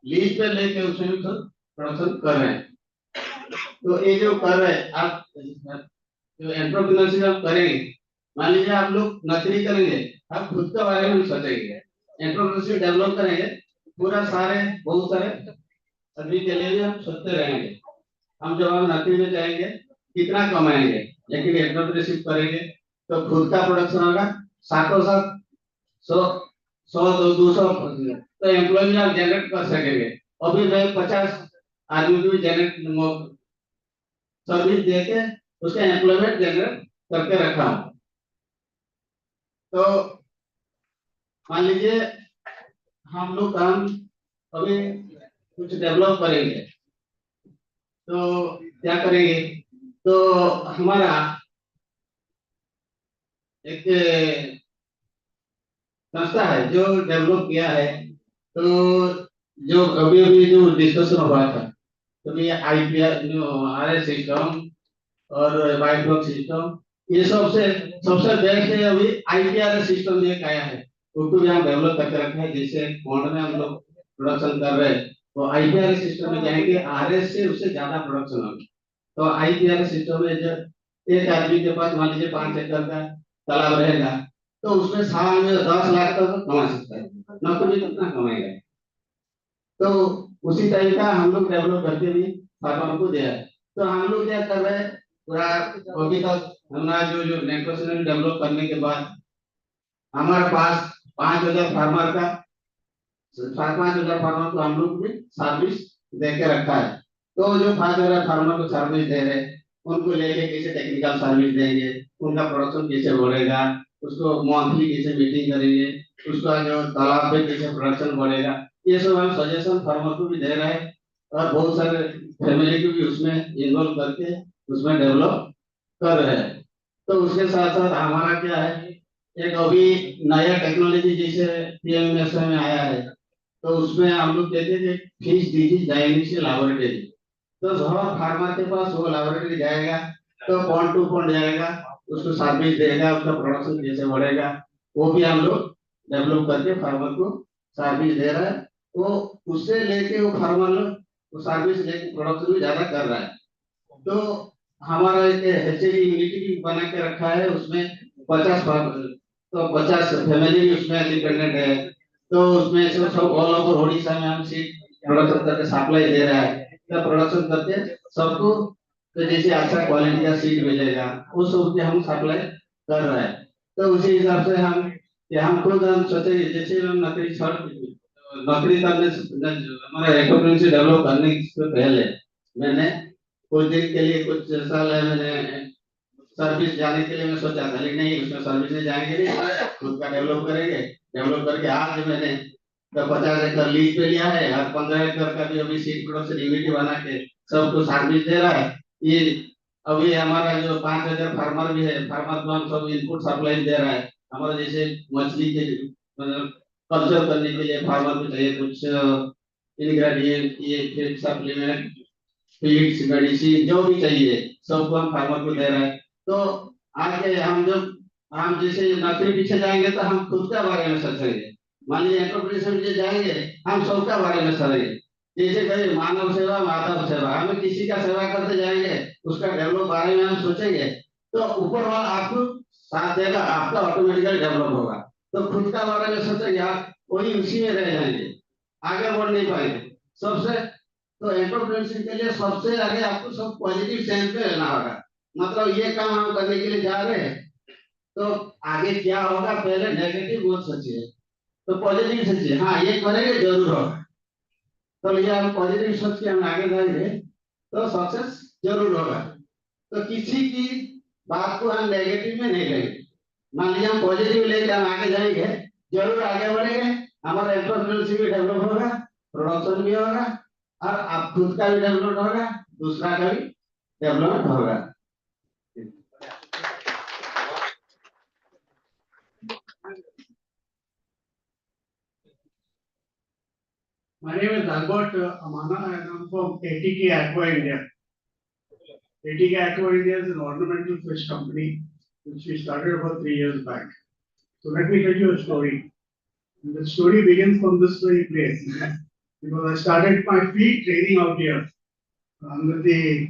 लीज पे लेके उसमें भी प्रोडक्शन कर रहे हैं। तो ये जो कर रहे हैं आप, जो एंटरप्रेन्योरशिप आप करेंगे, मान लीजिए आप लोग नौकरी करेंगे, आप खुद के बारे में सोचेंगे, एंटरप्रेन्योरशिप डेवलप करेंगे, पूरा बहुत सारे आदमी के लिए भी हम सोचते रहेंगे। हम जब हम नौकरी में जाएंगे कितना कमाएंगे, लेकिन एंटरप्रेन्योरशिप करेंगे तो खुद का प्रोडक्शन होगा, साथों साथ 100-200 तो एम्प्लॉय आप जनरेट कर सकेंगे। अभी मैं 50 आदमी को जनरेट सर्विस देके उसका एम्प्लॉयमेंट जनरेट करके रखा हूँ। तो मान लीजिए हम लोग काम अभी कुछ डेवलप करेंगे, तो क्या करेंगे, तो हमारा एक संस्था है जो डेवलप किया है। तो जो अभी जो डिस्कशन हुआ था, तो ये आईपीआर जो आरएस सिस्टम और वाइब्लॉक सिस्टम, ये सबसे बेस्ट है। अभी आईपीआर सिस्टम एक आया है, उसको भी हम डेवलप करके रखा है। जैसे पॉन्ड में हम लोग प्रोडक्शन कर रहे हैं, तो आईपीआर सिस्टम में जाएंगे, आरएस से उससे ज्यादा प्रोडक्शन होगा। तो आईपीआर सिस्टम में जब एक आदमी के पास मान लीजिए 5 एकड़ का तालाब रहेगा, तो उसमें साल में 10 लाख तक कमा सकता है, नौकरी कितना कमाएगा। तो उसी टाइप का हम लोग डेवलप करके भी फार्मर को दिया है। तो हम लोग क्या कर रहे हैं, पूरा अभी तक हमारा जो नेटवर्क डेवलप करने के बाद हमारे पास 5000 फार्मर का 4-5 हजार फार्मर को हम लोग भी सर्विस दे के रखा है। तो जो 5,000 फार्मर को सर्विस दे रहे हैं, उनको लेके कैसे टेक्निकल सर्विस देंगे, उनका प्रोडक्शन कैसे बढ़ेगा, उसको मंथली कैसे मीटिंग करेंगे, उसका जो तालाब में कैसे प्रोडक्शन बढ़ेगा, ये सब हम सजेशन फार्मर को भी दे रहे हैं और बहुत सारे फैमिली को भी उसमें इन्वॉल्व करके उसमें डेवलप कर रहे हैं। तो उसके साथ साथ हमारा क्या है, एक अभी नया टेक्नोलॉजी जैसे पीएमएसए में आया है, तो उसमें हम लोग कहते हैं कि फिश डिजीज डायग्नोस्टिक लैबोरेटरी। तो हर फार्मर के पास वो लैबोरेटरी जाएगा, तो पॉइंट टू पॉइंट जाएगा, उसको सर्विस देगा, उसका प्रोडक्शन कैसे बढ़ेगा, वो भी हम लोग डेवलप करके फार्मर को सर्विस दे रहा है। वो उससे लेके वो फार्मर लोग वो सर्विस लेके प्रोडक्शन भी ज्यादा कर रहा है। तो हमारा एक हेचरी यूनिटी भी बना के रखा है, उसमें 50 फार्मर, तो 50 फैमिली भी उसमें डिपेंडेंट है। तो उसमें सब ऑल ओवर ओडिशा में हम सीड प्रोडक्शन करके सप्लाई दे रहा है, तो प्रोडक्शन करके सबको तो जैसे अच्छा क्वालिटी का सीड मिलेगा वो सब की हम सप्लाई कर रहे हैं। तो उसी हिसाब से हम खुद हम सोचे जैसे हम नौकरी करने से हमारा एंटरप्रेन्योरशिप डेवलप करने से पहले मैंने कुछ दिन के लिए कुछ साल है मैंने सर्विस जाने के लिए मैं सोचा था, लेकिन नहीं, उसमें सर्विस में जाएंगे नहीं, खुद का डेवलप करेंगे। डेवलप करके आज मैंने तो 50 एकड़ लीज पे लिया है और 15 एकड़ का भी अभी सीड प्रोडक्शन यूनिट बना के सबको सर्विस दे रहा है। ये अभी हमारा जो 5,000 फार्मर भी है, फार्मर को हम सब इनपुट सप्लाई दे रहा है। हमारा जैसे मछली के कल्चर करने के लिए फार्मर को चाहिए कुछ इंग्रेडिएंट, ये सप्लीमेंट, फीड्स, मेडिसिन जो भी चाहिए सबको हम फार्मर को दे रहे हैं। तो आगे हम जैसे नौकरी पीछे जाएंगे तो हम खुद का बारे में सोचेंगे। मान लीजिए एंटरप्रेन्योरशिप में जाएंगे, हम सबका बारे में सोचेंगे। जैसे कहीं मानव सेवा माधव सेवा, हमें किसी का सेवा करते जाएंगे, उसका डेवलप बारे में हम सोचेंगे, तो ऊपर वाला आपको साथ देगा, आपका ऑटोमेटिकली डेवलप होगा। तो खुद का बारे में सोचेंगे आप, वही उसी में रह जाएंगे, आगे बढ़ नहीं पाएंगे। सबसे तो एंटरप्रेन्योरशिप के लिए सबसे आगे आपको सब पॉजिटिव सेंस में रहना होगा। मतलब ये काम हम करने के लिए जा रहे हैं, तो आगे क्या होगा पहले नेगेटिव मत सोचिए, तो पॉजिटिव सोचिए, हाँ ये करेंगे जरूर होगा। तो ये हम पॉजिटिव सोच के हम आगे जाएंगे तो सक्सेस जरूर होगा। तो किसी की बात को हम नेगेटिव में नहीं लेंगे। मान लीजिए हम पॉजिटिव लेके हम आगे जाएंगे, जरूर आगे बढ़ेंगे, हमारा एंटरप्रेन्योरशिप भी डेवलप होगा, प्रोडक्शन भी होगा, और आप खुद का भी डेवलपमेंट होगा, दूसरा का भी डेवलपमेंट होगा। My name is Albert Amana and I'm from ATK Aqua India. ATK Aqua India is an ornamental fish company which we started about 3 years back. So let me tell you a story. And the story begins from this very place. Because I started my field training out here with the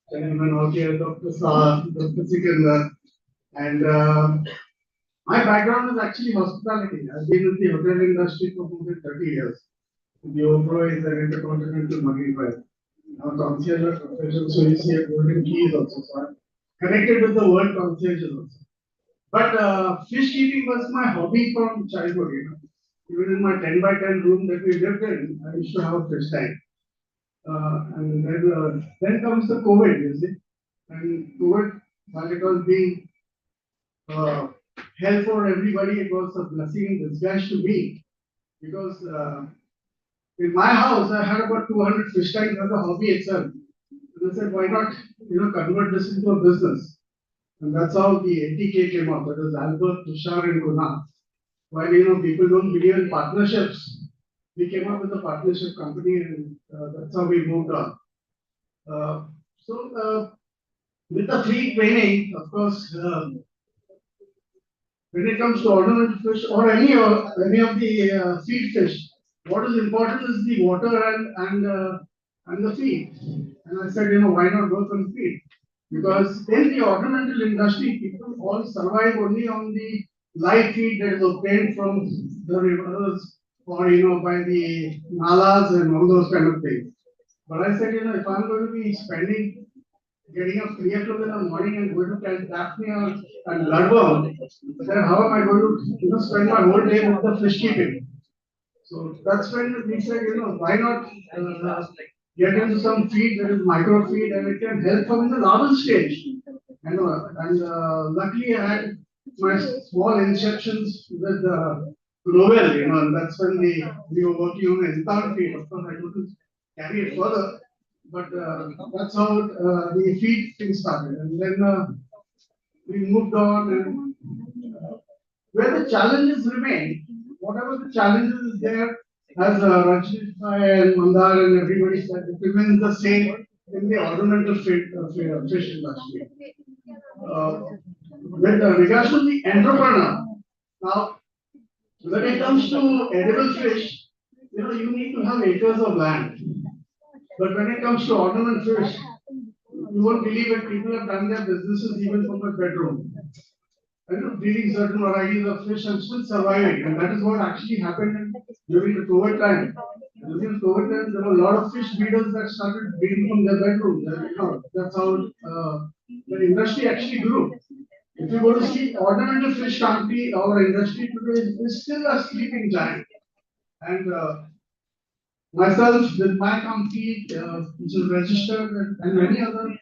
gentleman out here, Dr. Sikandar. And my background is actually hospitality. I've been in the hotel industry for more than 30 years. The Opro is an intercontinental marine drive. Now concierge profession, so you see a golden key is also. So I'm connected with the word concierge also. But fish keeping was my hobby from childhood, you know. Even in my 10x10 room that we lived in, I used to have a fish tank. And then comes the COVID, you see. And COVID, while it was being hell for everybody, it was a blessing in disguise to me. Because in my house, I had about 200 fish tanks as a hobby itself. And I said, why not, convert this into a business? And that's how the ATK came up. That is Albert, Tushar, and Guna. While people don't believe in partnerships, we came up with a partnership company, and that's how we moved on. So with the free training, of course, when it comes to ornamental fish or any of the feed fish, what is important is the water and the feed. And I said, why not work on feed? Because in the ornamental industry, people all survive only on the live feed that is obtained from the rivers or by the nalas and all those kind of things. But I said, if I'm going to be getting up 3 o'clock in the morning and going to catch daphne and bloodworm, then how am I going to spend my whole day with the fish keeping? So that's when we said, why not get into some feed that is micro feed and it can help from the larval stage. And luckily I had my small inceptions with Global, and that's when we were working on the entire feed. Of course, I couldn't carry it further, but that's how the feed thing started. And then we moved on, and where the challenges remain, whatever the challenges is there, as Rajnish and Mandar and everybody said, it remains the same in the ornamental fish industry. With regards to the entrepreneur, now when it comes to edible fish, you need to have acres of land. But when it comes to ornament fish, you won't believe it, people have done their businesses even from the bedroom. Breeding certain varieties of fish and still surviving. And that is what actually happened during the COVID time. During COVID time, there were a lot of fish breeders that started breeding from their bedroom. That's how the industry actually grew. If you go to see ornamental fish company, our industry today is still a sleeping giant. And myself with my company, which is registered, and many other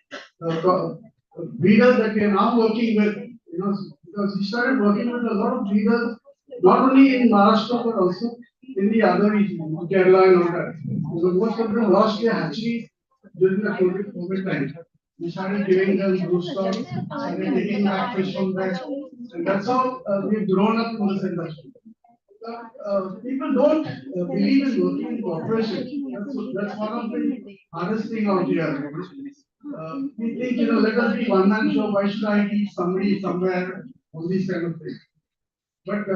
breeders that we are now working with, because we started working with a lot of breeders, not only in Maharashtra but also in the other regions, Kerala and all that. So most of them lost their hatcheries during the COVID time. We started giving them roosters, started taking back fish from there, and that's how we've grown up in this industry. People don't believe in working in corporation. That's one of the hardest thing out here. We think, let us be one man show. Why should I keep somebody somewhere? All these kind of things. But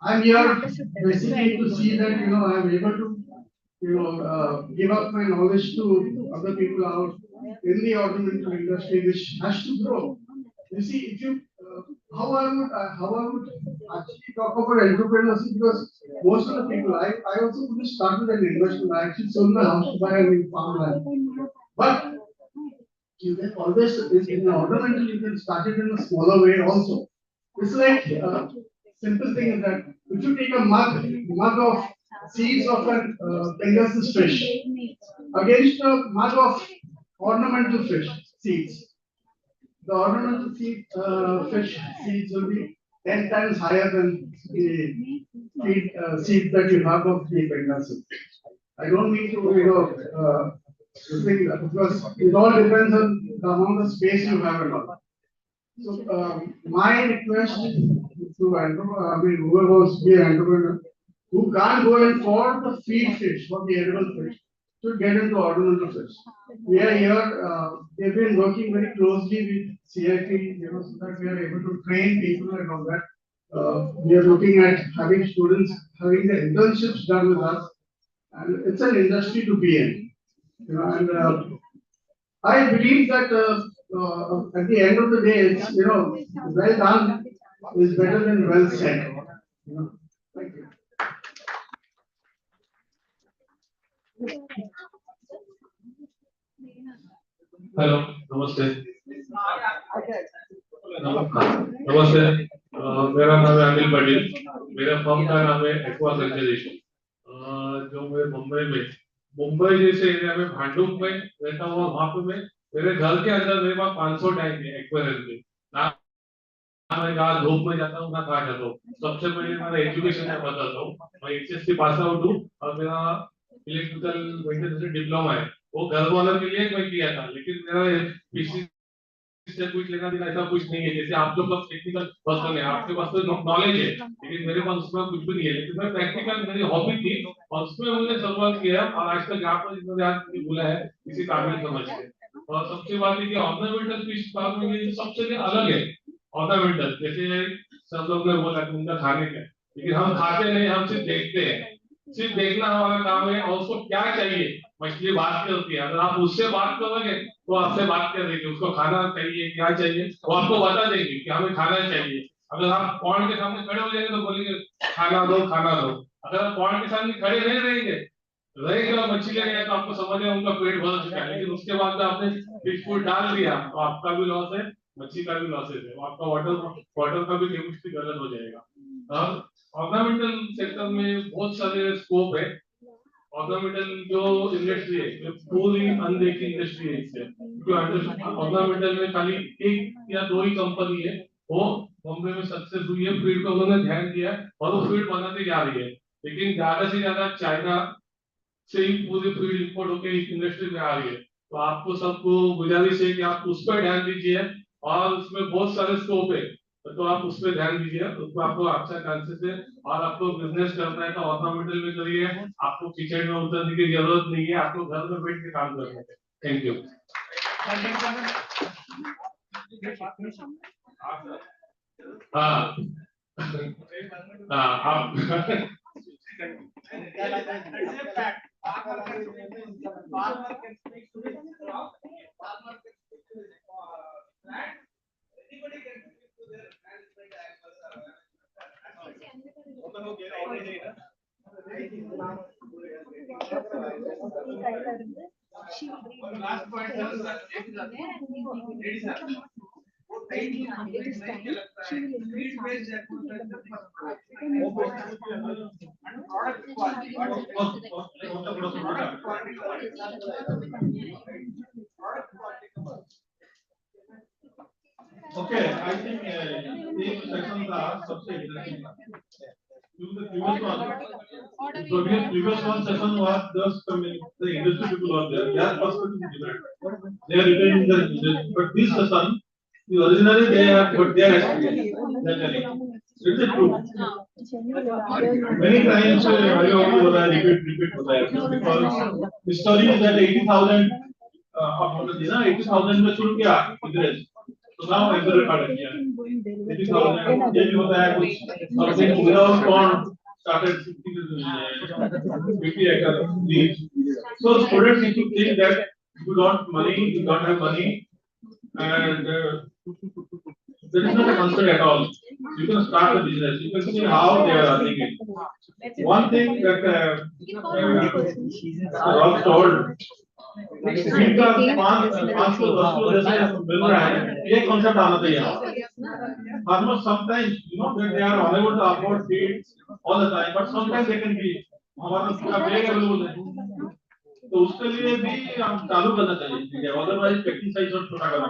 I'm here basically to see that I'm able to give up my knowledge to other people out in the ornamental industry, which has to grow. You see, if you how I would actually talk about entrepreneurship, because most of the people I also could have started an investment. I actually sold my house to buy a farmland, but you can always in the ornamental you can start it in a smaller way also. It's like simple thing is that if you take a mug of seeds of an Pegasus fish against a mug of ornamental fish seeds, the ornamental fish seeds will be 10 times higher than the seeds that you have of the Pegasus. I don't mean to think that, because it all depends on the amount of space you have and all. So my request to whoever wants to be an entrepreneur, who can't go in for the feed fish, for the edible fish, should get into ornamental fish. We are here, we've been working very closely with CIP, so that we are able to train people and all that. We are looking at having students having their internships done with us, and it's an industry to be in. And I believe that at the end of the day, it's well done is better than well said. Thank you. Hello नमस्ते नमस्ते मेरा नाम है अनिल पाटिल मेरा firm का नाम है aqua conservation जो मैं मुंबई जैसे एरिया में भांडुप में रहता हूँ वहाँ पे मैं मेरे घर के अंदर मेरे पास 500 टैंक है एक्वेरियम के ना मैं कहाँ धूप में जाता हूँ ना कहाँ जाता हूँ सबसे पहले मेरा एजुकेशन में बताता हूँ मैं HSC पास आउट हूँ और मेरा इलेक्ट्रिकल मेंटेनेंस से डिप्लोमा है वो घर वालों के लिए मैं किया था लेकिन मेरा किसी से कुछ लेना देना ऐसा कुछ नहीं है जैसे आप लोग बस टेक्निकल पर्सन है आपके पास तो नॉलेज है लेकिन मेरे पास उसमें कुछ भी नहीं है लेकिन मैं प्रैक्टिकल मेरी हॉबी थी और उसमें मैंने शुरुआत किया और आज तक यहाँ पर इन्होंने आज मुझे बोला है किसी काबिल समझ के और सबसे बात है कि ऑर्नामेंटल फिश फार्मिंग में सबसे अलग है ऑर्नामेंटल जैसे सब लोग ने बोला कि उनका खाने का लेकिन हम खाते नहीं हम सिर्फ देखते हैं सिर्फ देखना हमारा काम है और उसको क्या चाहिए मछली बात करती है अगर आप उससे बात करोगे तो आपसे बात करेंगे उसको खाना चाहिए क्या चाहिए वो आपको बता देंगे कि हमें खाना चाहिए अगर आप पॉइंट के सामने खड़े हो जाएंगे तो बोलेंगे खाना दो अगर आप पॉइंट के सामने खड़े नहीं रहेंगे और मछली लेंगे तो आपको समझ में उनका पेट भर चुका है लेकिन उसके बाद आपने फिश फूड डाल दिया तो आपका भी लॉस है मछली का भी लॉसेज है आपका वाटर का भी केमिस्ट्री गलत हो जाएगा ऑर्नामेंटल सेक्टर में बहुत सारे स्कोप है। ऑर्नामेंटल जो इंडस्ट्री है, जो पूरी अनदेखी इंडस्ट्री है इससे, क्योंकि ऑर्नामेंटल में खाली एक या दो ही कंपनी है, वो बॉम्बे में सक्सेस हुई है, फील्ड को उन्होंने ध्यान दिया है और वो फील्ड बनाते जा रही है। लेकिन ज्यादा से ज्यादा चाइना से ही पूरी फील्ड इंपोर्ट होकर इस इंडस्ट्री में आ रही है। तो आपको सबको गुजारिश है कि आप उस पर ध्यान दीजिए और उसमें बहुत सारे स्कोप है, तो आप उस पर ध्यान दीजिए, उसमें आपको अच्छा चांसेस है। और आपको बिजनेस करना है तो ऑर्नामेंटल में करिए, आपको किचन में उतरने की जरूरत नहीं है, आपको घर में बैठ के काम करना है। Thank you. हाँ हाँ आप Okay, I think this session का सबसे interesting था। The previous one session was just the industry people are there. Their perspective is different. They are written in the industry, but this session, originally they have got their experience. Is it true? Many times I already बोला repeat होता है because the story is that 80,000 ना 80,000 में शुरू किया business, तो now exit कर दिया 80,000 ये भी होता है कुछ something without corn started 50 acre leaves. So students need to think that if you don't money, you don't have money, and that is not a concern at all. You can start a business. You can see how they are running it. One thing that Rob told, इनका 500 जैसे मिल रहा है, ये concept आना चाहिए. Farmers sometimes, you know, that they are unable to afford feed all the time, but sometimes they can be. हमारा पूरा bag available है, तो उसके लिए भी हम चालू करना चाहिए, otherwise पेस्टिसाइड्स और छोटा करना,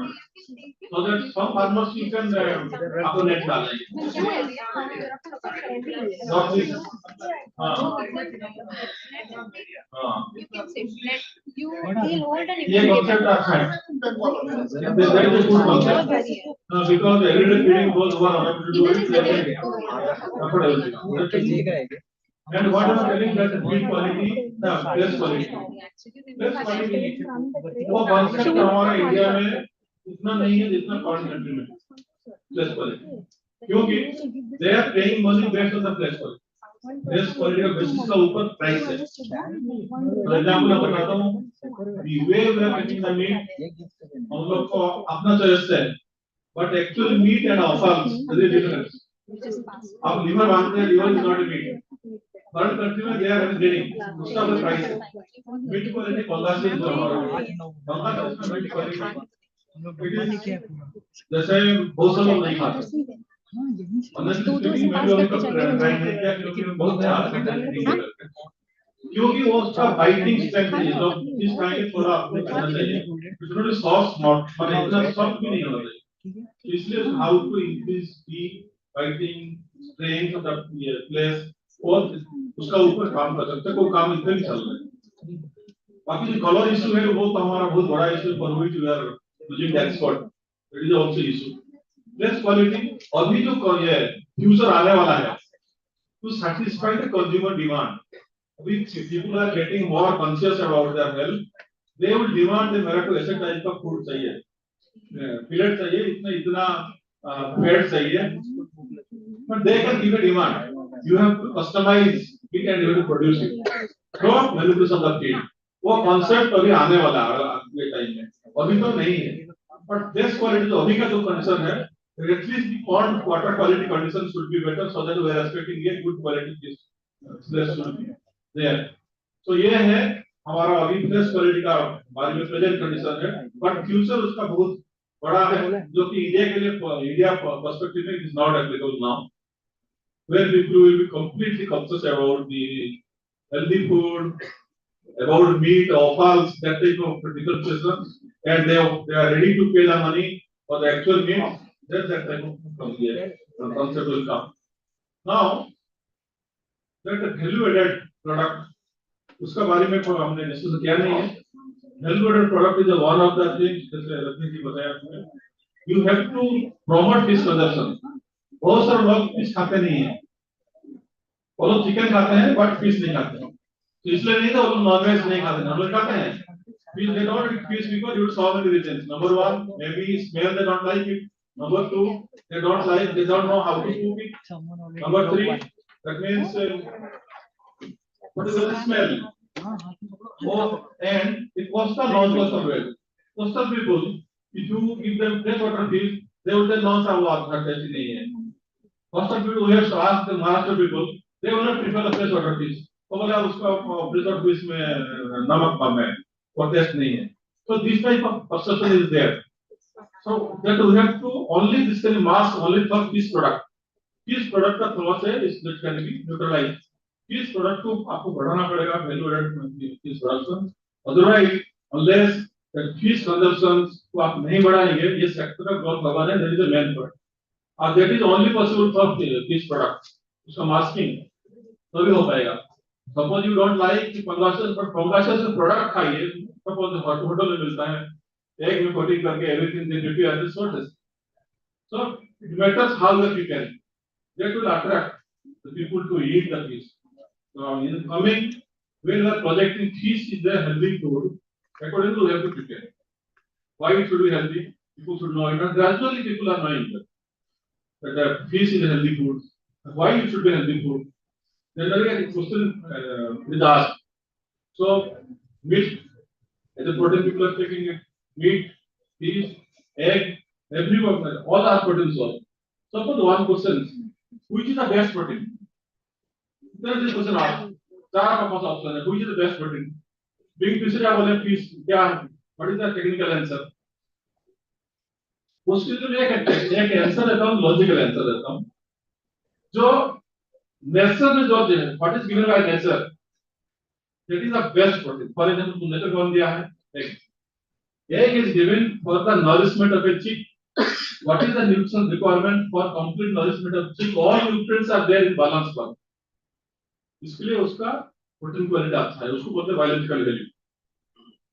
so that some farmers you can अपने नेट डाल देंगे। ये concept अच्छा है, that is a good concept, because everyday feeding goes over unable to do it, they can afford everything. And what I am telling that the feed quality, the place quality, वो concept हमारे India में इतना नहीं है जितना foreign country में place quality, क्योंकि they are paying money based on the place quality. Place quality का basis का ऊपर price है। For example मैं बताता हूँ, the way we are getting the meat, हम लोग को अपना choice है, but actually meat and offals there is difference. आप liver मानते हैं, liver is not a meat. Foreign country में they are getting उसका भी price है। Meat quality Bangladesh में हमारा, Bangladesh में meat quality जैसे बहुत से लोग नहीं खाते, ऑनेस्टली मैं भी अभी तक ट्राई नहीं किया क्योंकि बहुत ज़्यादा कंटेंट नहीं है, क्योंकि वो उसका बाइटिंग स्ट्रेंथ है, जो जिस खाएंगे थोड़ा आपको करना चाहिए, बिल्कुल सॉफ्ट नॉट, पर इतना सॉफ्ट भी नहीं होना चाहिए, इसलिए how to increase the biting strength of the place और उसका ऊपर काम कर सकते हैं, कोई काम इतना नहीं चल रहा है। बाकी जो कलर इशू है वो तो हमारा बहुत बड़ा इशू है, for which we are using the expert, it is also issue. Place quality अभी जो ये फ्यूचर आने वाला है to satisfy the consumer demand, अभी people are getting more conscious about their health, they will demand the मेरे को ऐसे टाइप का फूड चाहिए, फिलेट चाहिए, इतना फैट चाहिए, but they can give a demand, you have to customize it and you have to produce it through manipulation of the feed. वो concept अभी आने वाला है अगले टाइम में, अभी तो नहीं है, but best quality जो अभी का जो concern है, at least the corn water quality conditions should be better so that we are expecting a good quality fish, there should be there. So ये है हमारा अभी best quality का बारे में present condition है, but future उसका बहुत बड़ा है जो कि इंडिया के लिए, इंडिया पर्सपेक्टिव में is not applicable now, where people will be completely conscious about the healthy food, about meat, offals, that type of critical systems, and they are ready to pay the money for the actual meat, then that type of comes here, the concept will come. Now, that the value added product, उसका बारे में कोई हमने discuss किया नहीं है. Value added product is one of the things, जैसे रत्नी जी बताया आपने, you have to promote this consumption. बहुत सारे लोग फिश खाते नहीं हैं, वो लोग चिकन खाते हैं बट फिश नहीं खाते हैं. तो इसलिए नहीं तो वो लोग नॉनवेज नहीं खाते, नॉनवेज खाते हैं. Fish they don't eat fish because due to so many reasons. Number one, maybe smell they don't like it. Number two, they don't know how to cook it. Number three, that means what is the smell? Oh, and it costs a non-coastal well. Coastal people, if you give them freshwater fish, they will say non water tasty nahi hai. Coastal people, we have to ask the Maharashtra people, they will not prefer the freshwater fish. तो बोला उसका freshwater fish में नमक कम है, और test नहीं है. So this type of perception is there. So that we have to only this can mask only for fish product. Fish product का थोड़ा से is that can be neutralized. Fish product को आपको बढ़ाना पड़ेगा value added fish production. Otherwise, unless the fish consumption को आप नहीं बढ़ाएंगे, ये sector का growth होगा नहीं. That is the main point. And that is only possible for fish product. उसका masking तभी हो पाएगा. Suppose you don't like पंगासस, but पंगासस से product खाइए. Suppose होटल में मिलता है, egg में coating करके everything they prepare this sort of. So it matters how you prepare. That will attract the people to eat the fish. So in coming, when we are projecting fish is a healthy food, according to we have to prepare. Why it should be healthy? People should know it. And gradually people are knowing that the fish is a healthy food. Why it should be healthy food? Then a question is asked. So meat, as a protein people are taking it, meat, fish, egg, everyone, all are protein source. Suppose one question, which is the best protein? There is this question asked. चार का कौन सा option है? Which is the best protein? Being तीसरा बोले fish, क्या? What is the technical answer? उसके लिए मैं एक आंसर देता हूँ, लॉजिकल आंसर देता हूँ. जो नेचर में जो है, what is given by nature, that is the best protein. For example, nature कौन दिया है? Egg. Egg is given for the nourishment of a chick. What is the nutrition requirement for complete nourishment of chick? All nutrients are there in balanced form. इसके लिए उसका protein quality अच्छा है, उसको बोलते हैं biological value.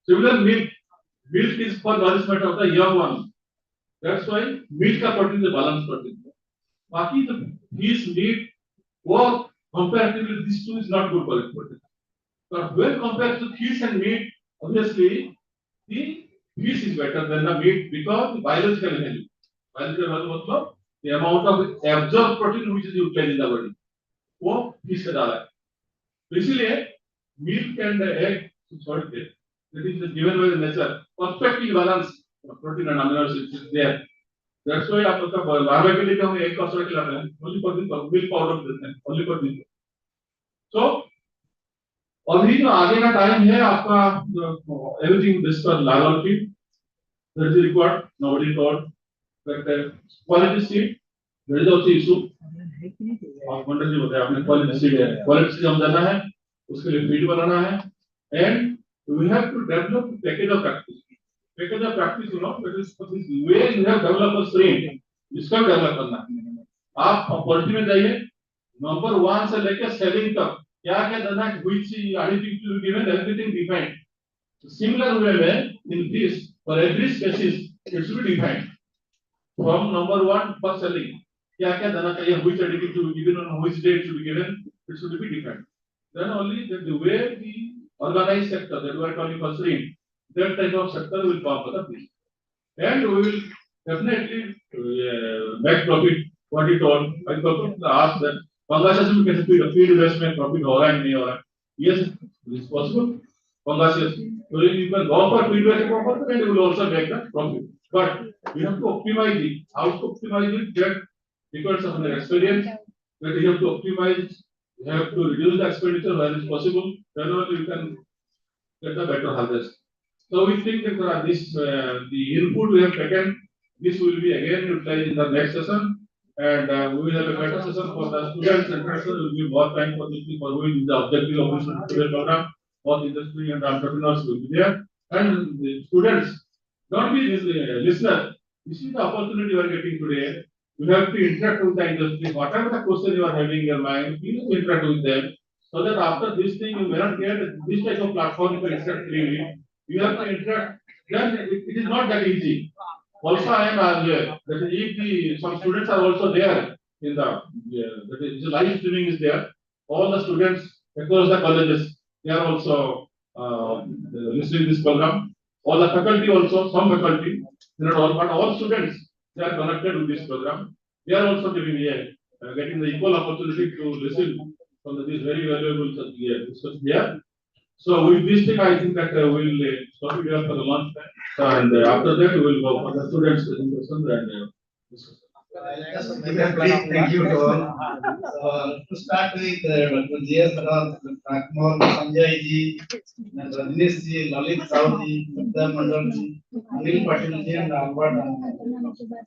Similar milk is for nourishment of the young one. That's why milk का protein is a balanced protein. बाकी the fish, meat, वो comparatively these two is not good quality protein. But when compared to fish and meat, obviously the fish is better than the meat because biological value. Biological value मतलब the amount of absorbed protein which is utilized in the body, वो fish से ज़्यादा है. तो इसलिए milk and egg sort of that is given by the nature, perfectly balanced protein and amino acids is there. That's why आप उसका larva के लिए हम egg का sort खिलाते हैं, only for this milk powder देते हैं, only for this. So अभी जो आगे का टाइम है आपका everything this for larval feed, that is required. Nobody told that quality seed, there is also issue. आप मंडल जी बताया आपने quality seed है, quality seed हम देना है, उसके लिए feed बनाना है, and we have to develop package of practice. Package of practice, you know, that is where you have developed a stream, इसका develop करना है. आप quality में जाइए, number 1 से लेकर selling तक क्या क्या देना है, which additive to be given, everything defined. Similar way में in this for every species it should be defined. From number 1 for selling, क्या क्या देना चाहिए, which additive to be given on which day it should be given, it should be defined. Then only the way the organized sector that we are calling for stream, that type of sector will come for the fish. And we will definitely make profit. What you told, I thought to ask that Pangasis में कैसे feed waste में profit हो रहा है नहीं हो रहा है? Yes, it is possible. Pangasis, so you can go for feed waste profit and you will also make the profit. But you have to optimize it. How to optimize it? That depends on the experience. That you have to optimize. You have to reduce the expenditure where it's possible. Then only you can get a better harvest. So we think that this the input we have taken, this will be again utilized in the next session. and we will have a better session for the students and professors. Will be more time for this for who is the objective of this tutorial program. Both industry and entrepreneurs will be there, and the students don't be this listener. This is the opportunity you are getting today. You have to interact with the industry. Whatever the question you are having in your mind, please interact with them. So that after this thing, you may not get this type of platform to interact freely. You have to interact. Then it is not that easy. Also, I am aware that if some students are also there in that is the live streaming is there. All the students across the colleges, they are also listening this program. All the faculty also, some faculty, not all, but all students, they are connected with this program. They are also getting the equal opportunity to listen from this very valuable discussion here. So with this thing, I think that we'll stop it here for the lunch time, and after that we will go for the students presentation and discussion. Thank you to all. To start with, Dr. J.S. Rao, Rakmol, Sanjay ji, Rajneesh ji, Lalit Sahu ji, Mukta Mandal ji, Anil Patil ji, and Albert.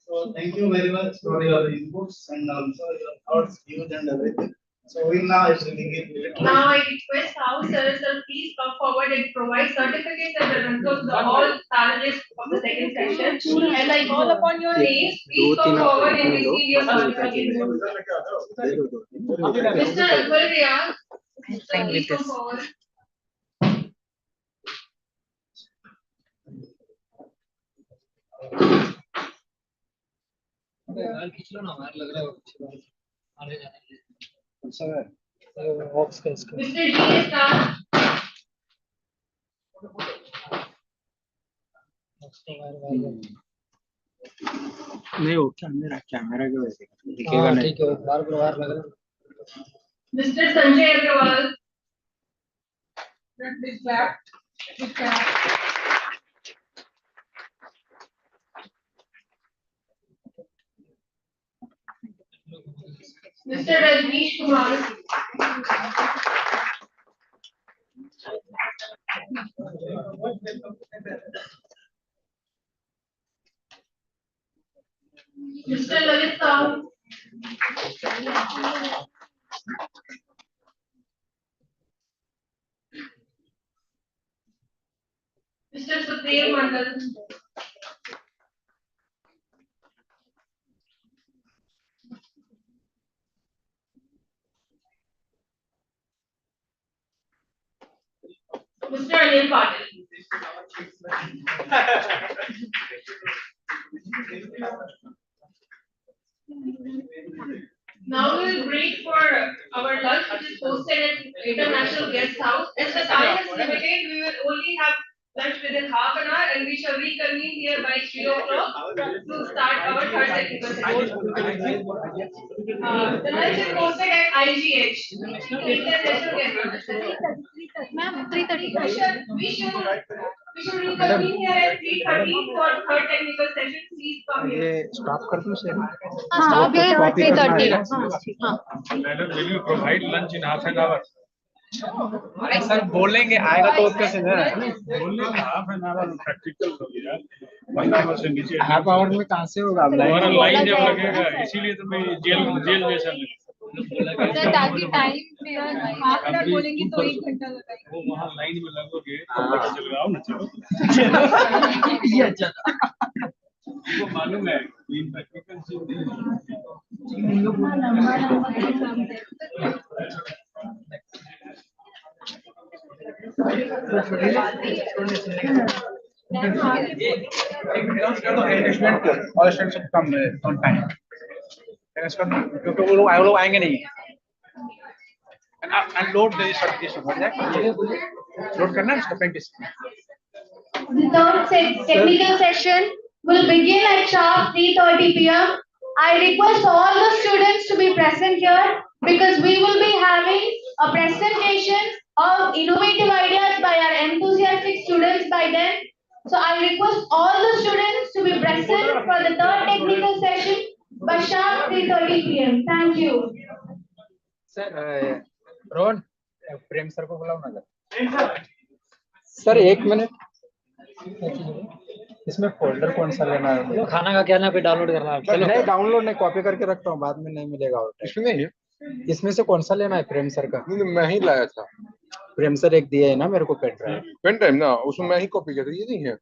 So thank you very much for your inputs and also your thoughts, views, and everything. So we now Now I request House sir, please come forward and provide certificates and mementos to all panelists of the second session. And I call upon your names, please come forward and receive your certificates. Mr. Akbar Riyaz, sir, please come forward. Mr. G.S. Raj. नहीं वो camera के वजह से दिखेगा नहीं। ठीक है बार लग रहा है। Mr. Sanjay Agrawal. Please clap. Please clap. Mr. Rajneesh Kumar. Mr. Lalit Sahu. Mr. Sukhdev Mandal. Mr. Anil Patil. Now we will break for our lunch, which is hosted at International Guest House. As the time is limited, we will only have lunch within half an hour, and we shall reconvene here by 3 o'clock to start our third technical session. The lunch is hosted at IGH, International Guest House. Ma'am, 3:30. We should reconvene here at 3:30 for third technical session. Please come here. ये stop कर दूं sir. Stop here at 3:30. Madam, will you provide lunch in half an hour? Sir बोलेंगे आएगा तो उसका से बोलेंगे half an hour practical हो गया। 1 hour से नीचे हाफ आवर में कहाँ से होगा हमारा लाइन जब लगेगा इसीलिए तो मैं जेल जैसा सर ताकि टाइम पे हाफ एन आवर बोलेंगे तो 1 घंटा लगेगा। वो वहाँ लाइन में लगोगे तो पता चल रहा हो ना चलो ये अच्छा था। वो मालूम है इन प्रैक्टिकल से All students should come on time. क्योंकि वो लोग आएंगे नहीं। And load the certification हो जाए। Load करना है उसका practice। The third technical session will begin at sharp 3:30 p.m. I request all the students to be present here because we will be having a presentation of innovative ideas by our enthusiastic students by then. So I request all the students to be present for the third technical session by sharp 3:30 p.m. Thank you. Sir Rohan Prem sir को बुलाओ ना sir. 1 minute. इसमें folder कौन सा लेना है? तो खाना का क्या ना पे डाउनलोड करना है। चलो नहीं डाउनलोड नहीं, कॉपी करके रखता हूँ, बाद में नहीं मिलेगा और इसमें नहीं है, इसमें से कौन सा लेना है? प्रेम सर का। नहीं, मैं ही लाया था। प्रेम सर एक दिया है ना मेरे को पेन ड्राइव। पेन टाइम ना, उसमें मैं ही कॉपी किया था, ये नहीं है।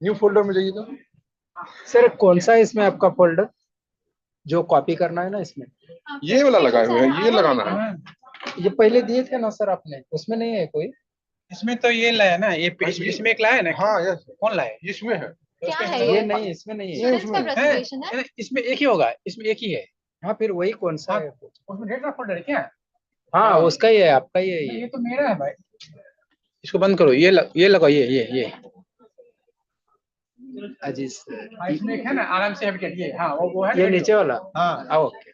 न्यू फोल्डर में जाइए तो। सर कौन सा है इसमें आपका फोल्डर जो कॉपी करना है ना इसमें? ये वाला लगाए हुए हैं, ये लगाना है। ये पहले दिए थे ना सर आपने, उसमें नहीं है कोई? इसमें तो ये लाया ना, ये इसमें एक लाया ना। हाँ यस, कौन लाया? इसमें है। क्या है ये नहीं, इसमें नहीं है। स्टूडेंट्स का प्रेजेंटेशन है। इसमें एक ही होगा, इसमें एक ही है। हाँ फिर वही कौन सा है? उसमें ढेर सारा फोल्डर है क्या? हाँ उसका ही है, आपका ही है ये तो मेरा है भाई। इसको बंद करो, ये लगाओ, ये अजीज। इसमें एक है ना आराम से हैबिटेट, ये हाँ वो है ये नीचे वाला। हाँ आओ ओके।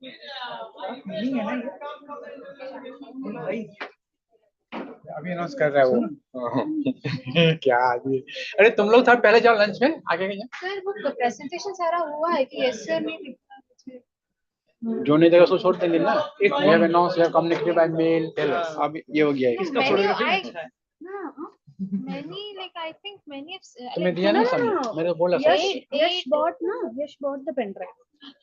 नहीं है ना भाई, अभी अनाउंस कर रहा है वो। क्या आदमी। अरे तुम लोग था पहले जाओ लंच में, आगे के जाओ। सर वो प्रेजेंटेशन सारा हुआ है कि यस सर नहीं? जो नहीं देगा उसको छोड़ देंगे ना। एक we have announce, we have communicated by mail. अब ये हो गया है। इसका photography many like I think many of तुम्हें दिया ना सामने, मेरे को बोला Yash bought the pen drive.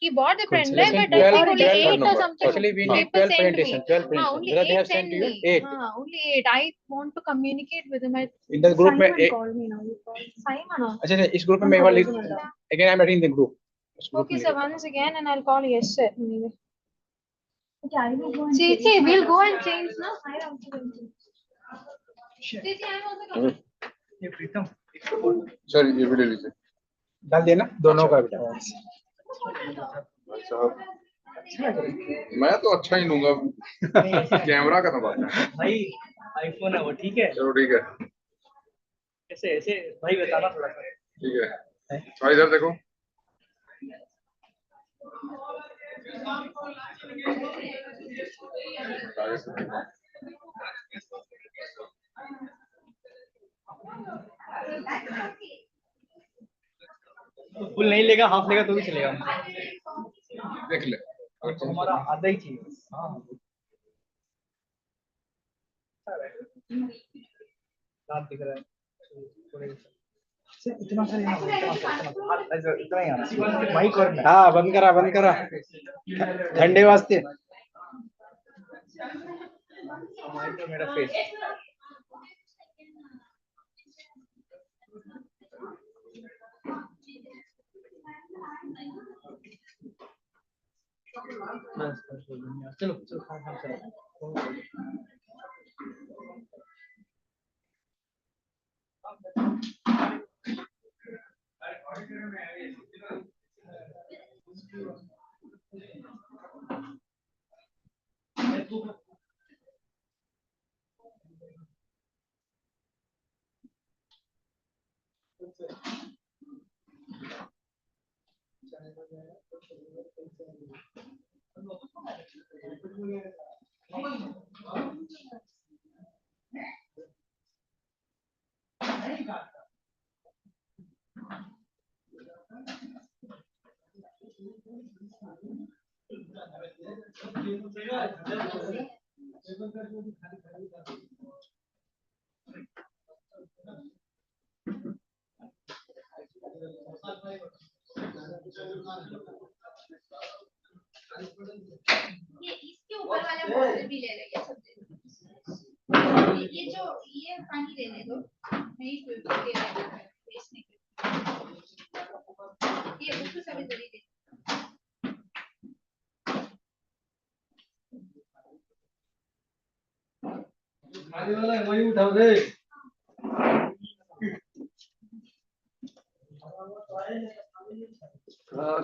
He bought the pen drive, but I think only 8 or something. Actually, we need people 12 sent me. presentation, 12 presentation. Only Whether they 8 have sent sent to you, me. 8. Only 8. I want to communicate with him. In the group में Simon called me now. He called Simon. अच्छा इस group में मैं एक बार लिख, again I'm writing the group. Okay, so once again, and I'll call yes sir. Anyway. See, we'll go and change now. I also will change. See, I'm also coming. ये प्रीतम sir ये भी ले लीजिए। डाल देना दोनों का बेटा। साहब मैं तो अच्छा ही लूंगा, कैमरा का तो बात है भाई आईफोन है वो, ठीक है। चलो ठीक है, ऐसे ऐसे भाई बताना थोड़ा सा। ठीक है। और इधर देखो, आगे से देखो। फुल नहीं लेगा, हाफ लेगा तो भी चलेगा। देख ले, तो हमारा आधा ही चाहिए। हाँ रात दिख रहा है इतना सा इतना ही आना माइक और हाँ बंद करा ठंडे वास्ते मेरा फेस। चलो चलो खाना चलो। ये इसके ऊपर वाला बॉटल भी ले लेंगे सब ये जो ये पानी देने दो मैं इसको दे देना बेचने के ये उसको सभी दे दे खाने वाला है वही उठाओ रे।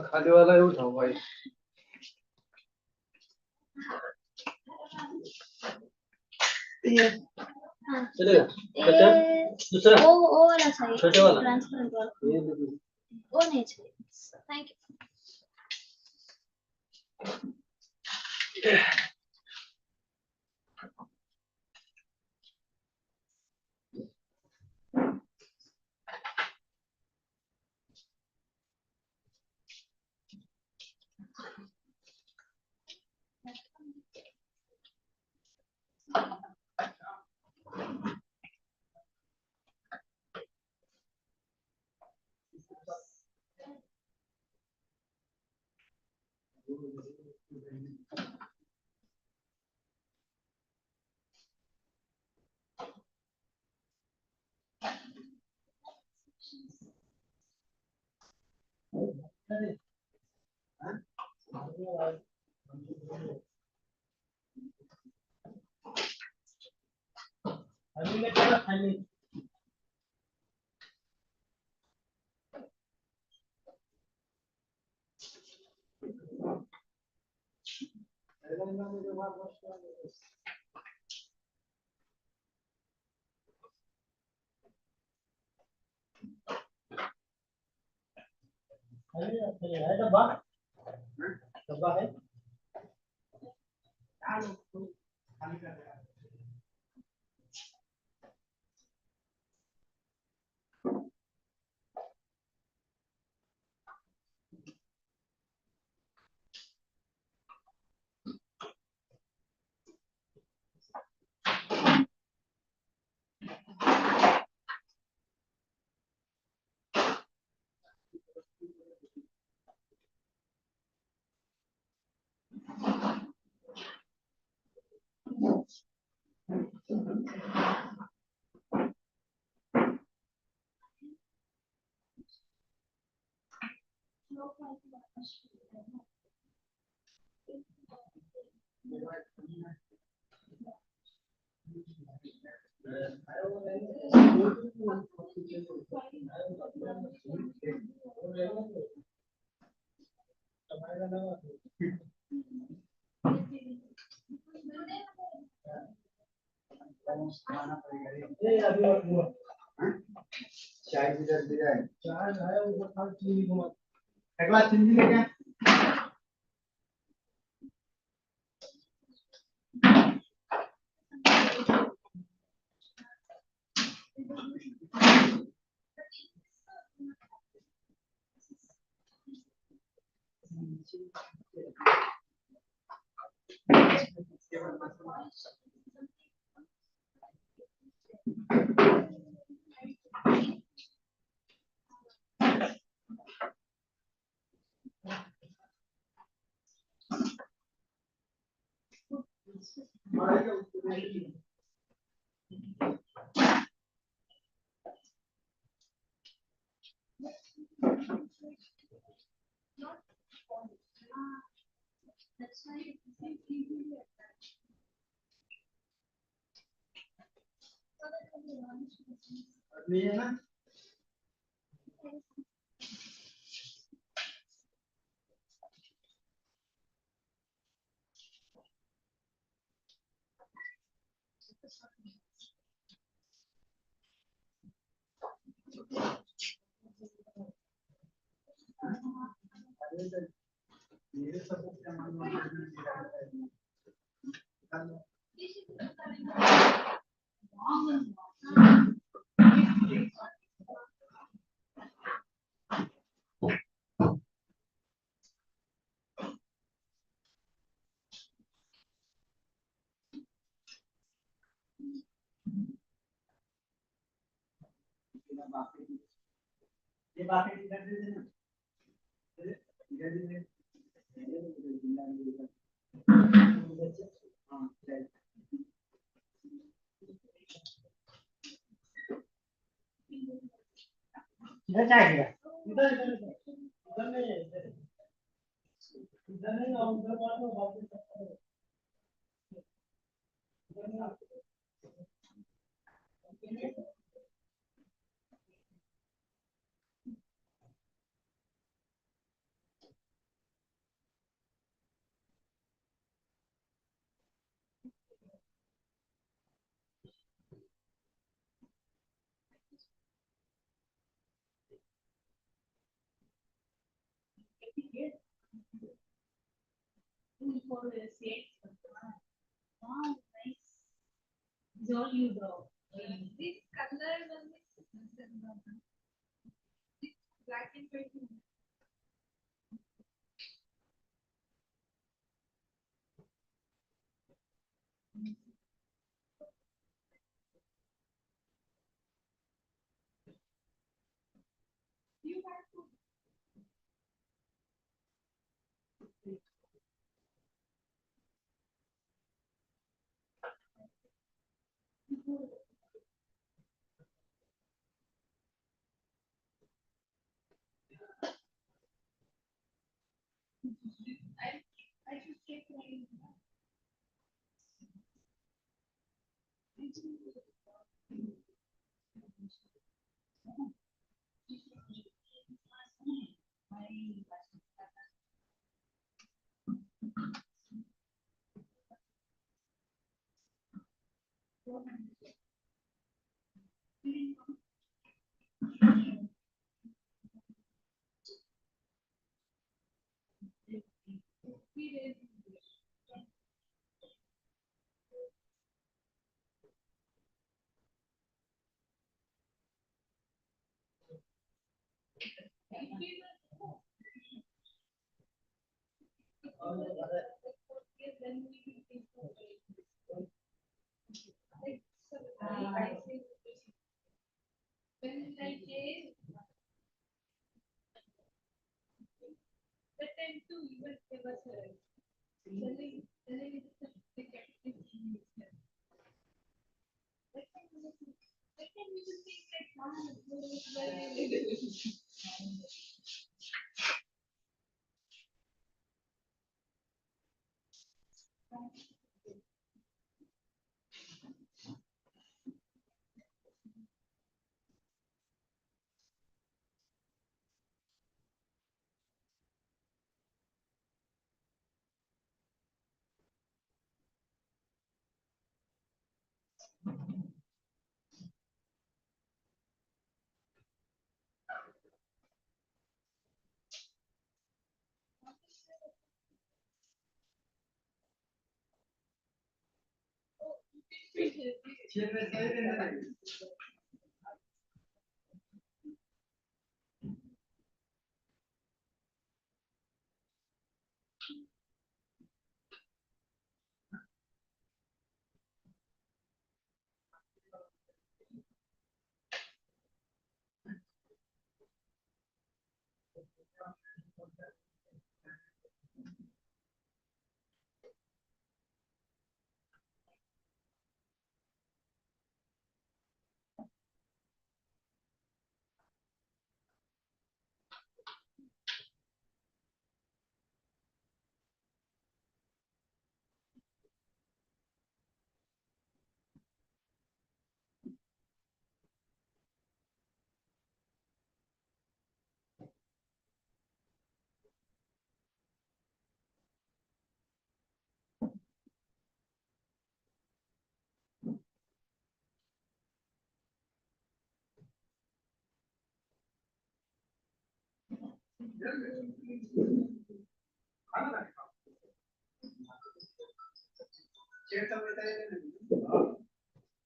खाने वाला है उठाओ भाई। चलेगा दूसरा वो वाला चाहिए छोटे वाला ट्रांसपेरेंट वाला वो नहीं चाहिए थैंक यू इधर जाएगा इधर इधर इधर नहीं इधर नहीं और उधर मारो वापस For the sake. Wow, nice. It's all you though. This color was black and white. You have to I should take my. When I say that time too, even there was a selling it the capital. That time we just think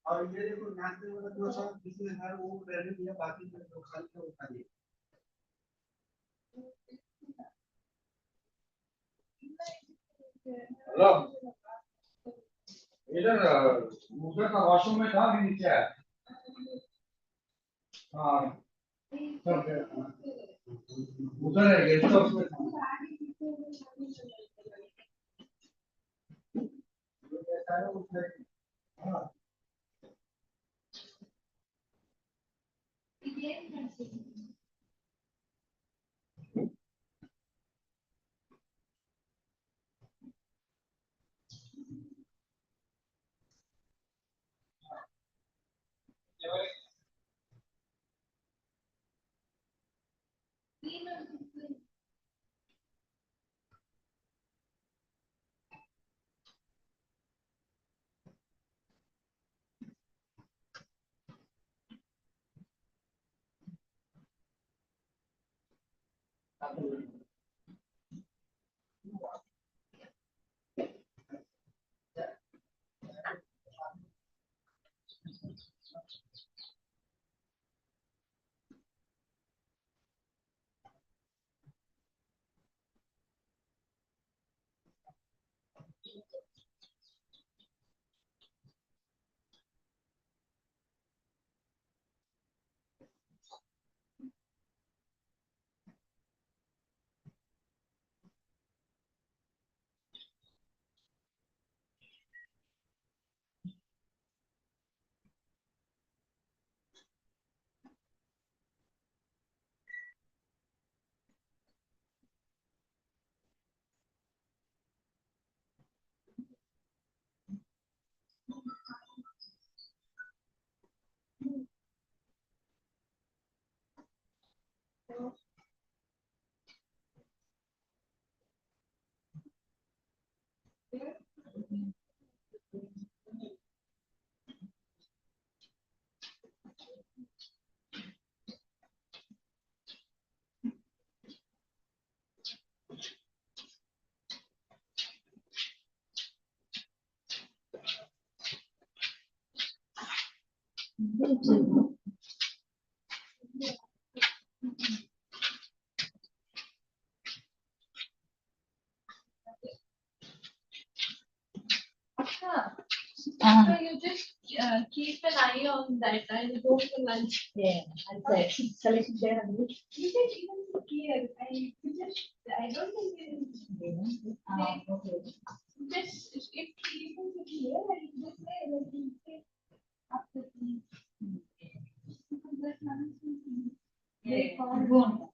और ये देखो नाचने वाला दो सौ जिसमें है वो रहने दिया बाकी जो खाली है वो खाली हेलो इधर ऊपर का वॉशरूम में था अभी नीचे है हाँ उधर है गेस्ट हाउस में हाँ just keep an eye on that and go to lunch. Yeah, I'll say. Shall I share a bit? You can even care. I don't think Okay. just if you can here, I just say that you say after the because that's not something. Yeah. Go on.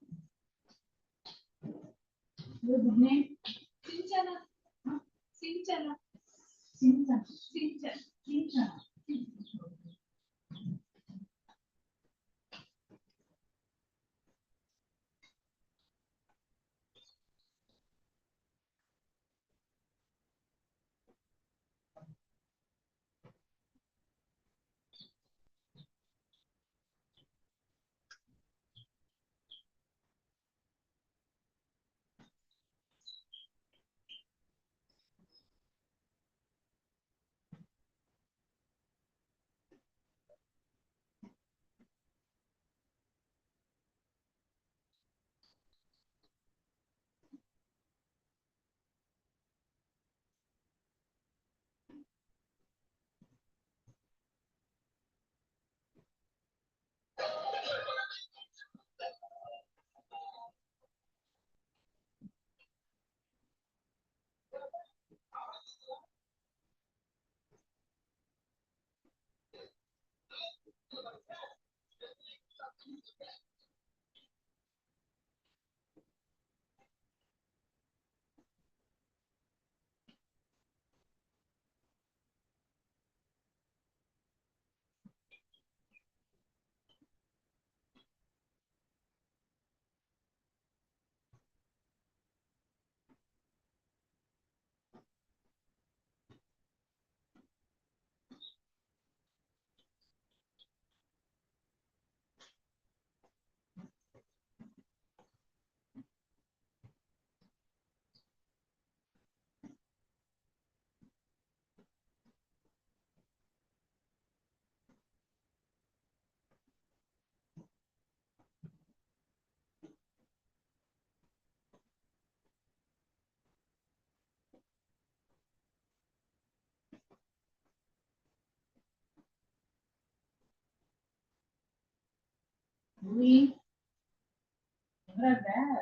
Good name. Sinchana. Sinchana. Sincha. Sinchana. Sincha. We. What a bad.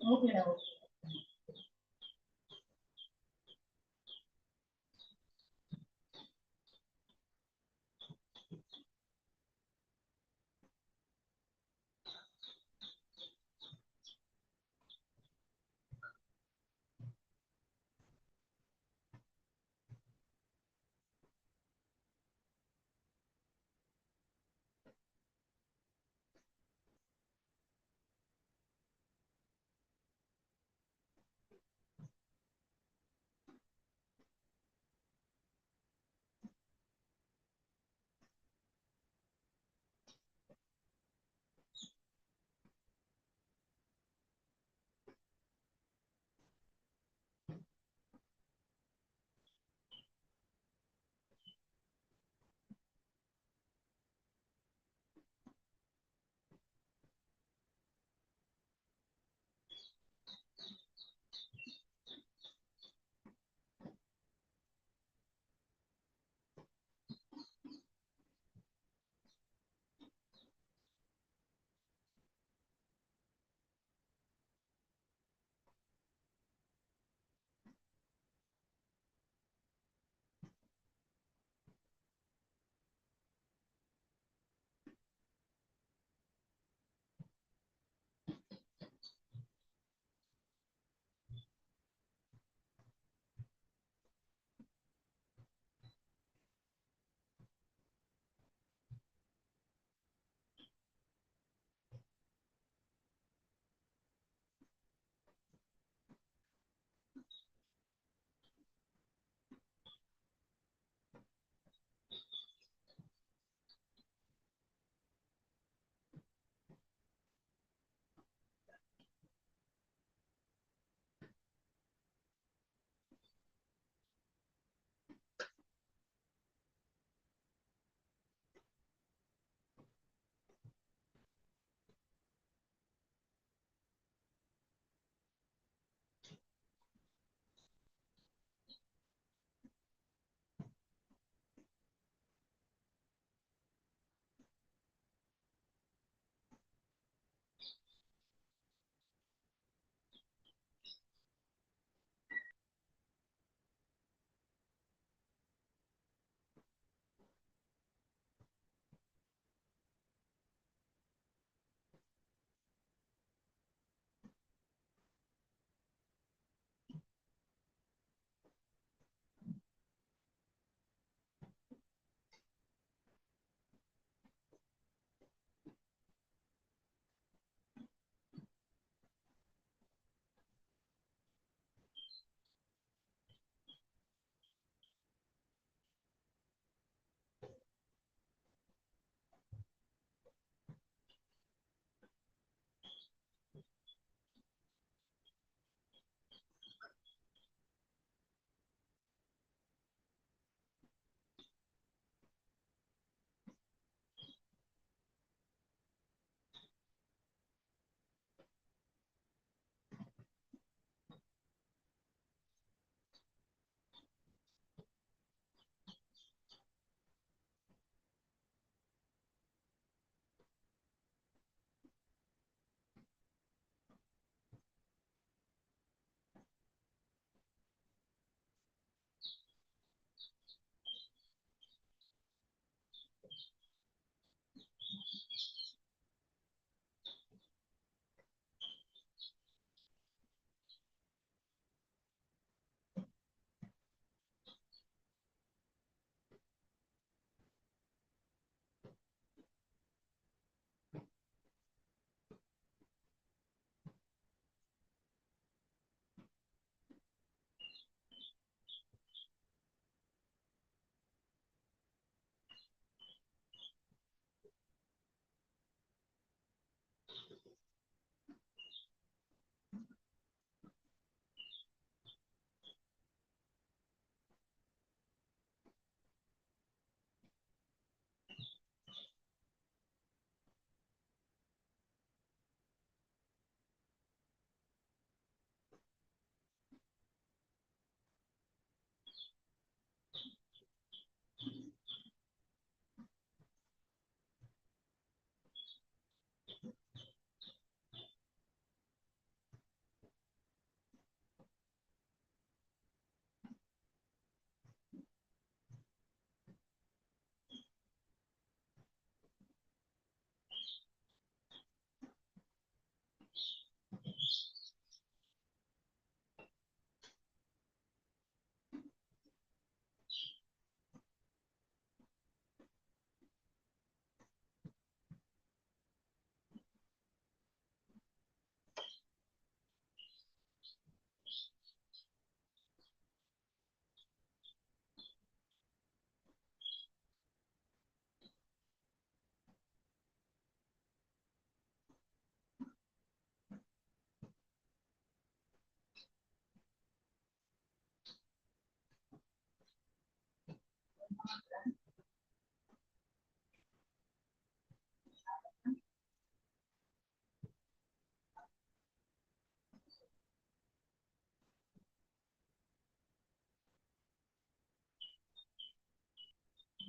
Okay.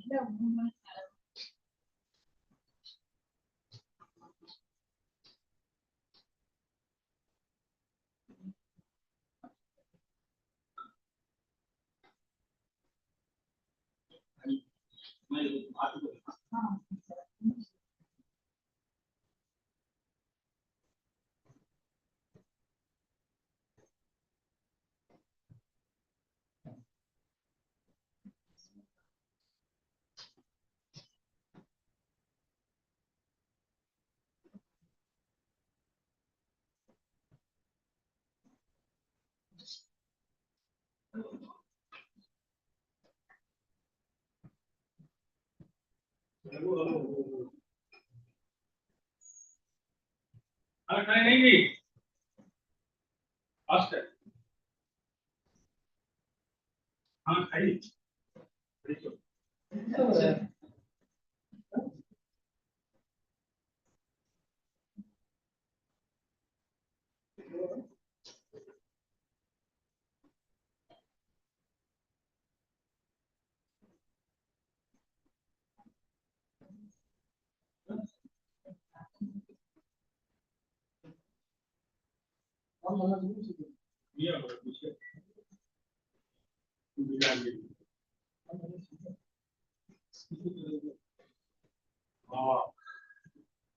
अरे नहीं नहीं fast है। हाँ खाई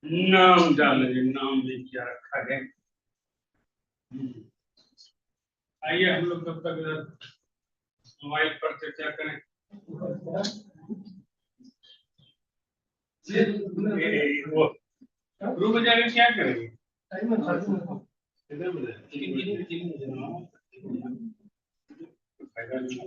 नाम डालेंगे, नाम भी क्या रखा है। आइए हम लोग तब तक इधर मोबाइल पर चर्चा करें। वो ग्रुप में जाकर क्या करेंगे? इधर में फायदा नहीं।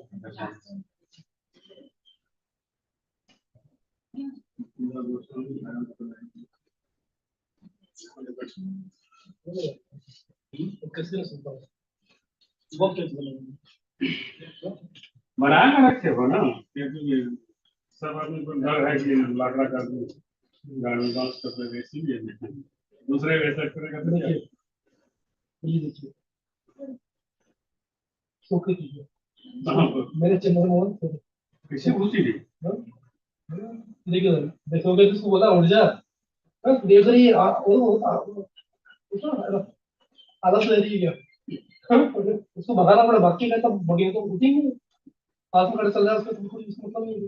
बनाया रखे हो ना, क्योंकि सब आदमी को डर है कि लाकड़ा कर गाड़ी डांस कर रहे इसीलिए दूसरे वैसा करेगा तो क्या? ये देखिए ओके कीजिए मेरे चैनल में कैसे घुसी थी? देखिए देखोगे तो उसको बोला उठ जा देख रही है आलस ले रही है क्या उसको भगाना पड़ा बाकी का तब भगे तो उठेंगे पास में खड़े चल रहा है उसका बिल्कुल इसका मतलब नहीं है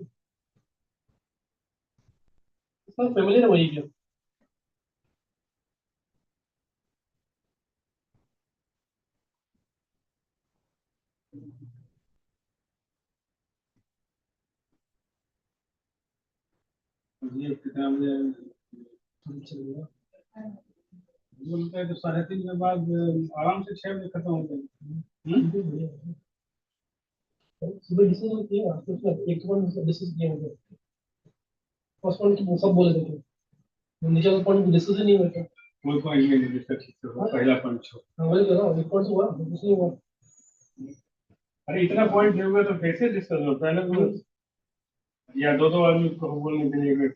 उसका फैमिली ने वही किया ये कितना बोलता है तो 3:30 के बाद आराम से 6 बजे खत्म हो जाएगी। सुबह डिसीजन किया तो उसमें एक तो डिसीजन किया मुझे फर्स्ट पॉइंट की सब बोले थे नीचे का पॉइंट डिसीजन नहीं हुआ था कोई पॉइंट नहीं डिस्कस ठीक हो पहला पॉइंट छो। हाँ वही कह रहा हूँ एक पॉइंट हुआ कुछ नहीं हुआ अरे इतना पॉइंट दोगे तो कैसे डिस्कस हो? पहले तो या दो आदमी को बोलने के लिए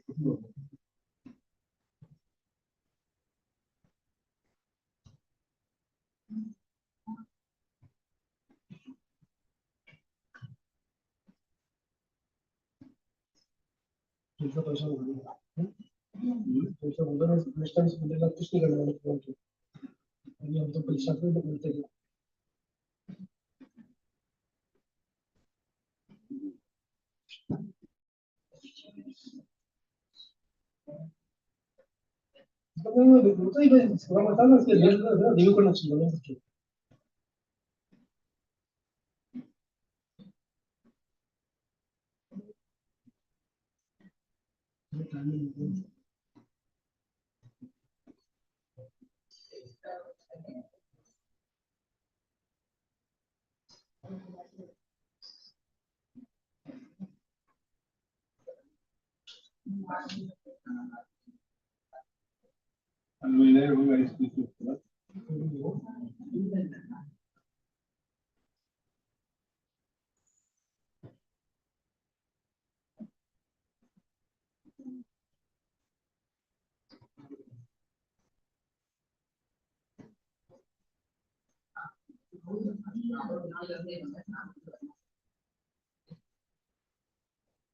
दूसरा पैसा बोलेगा दूसरा बोलना नेक्स्ट टाइम बोलेगा कुछ नहीं करना है अभी हम तो परीक्षा पे बोलते हैं तो ये थोड़ा बता ना इसके रिव्यू करना चाहिए मिले होगा इसकी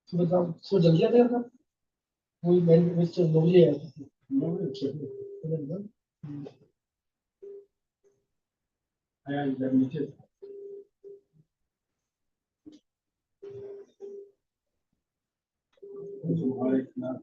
सुबह जल्दी आते हैं सर, वही मैं विच नॉर्मली आया था। आया इधर नीचे। हमारे खिलाफ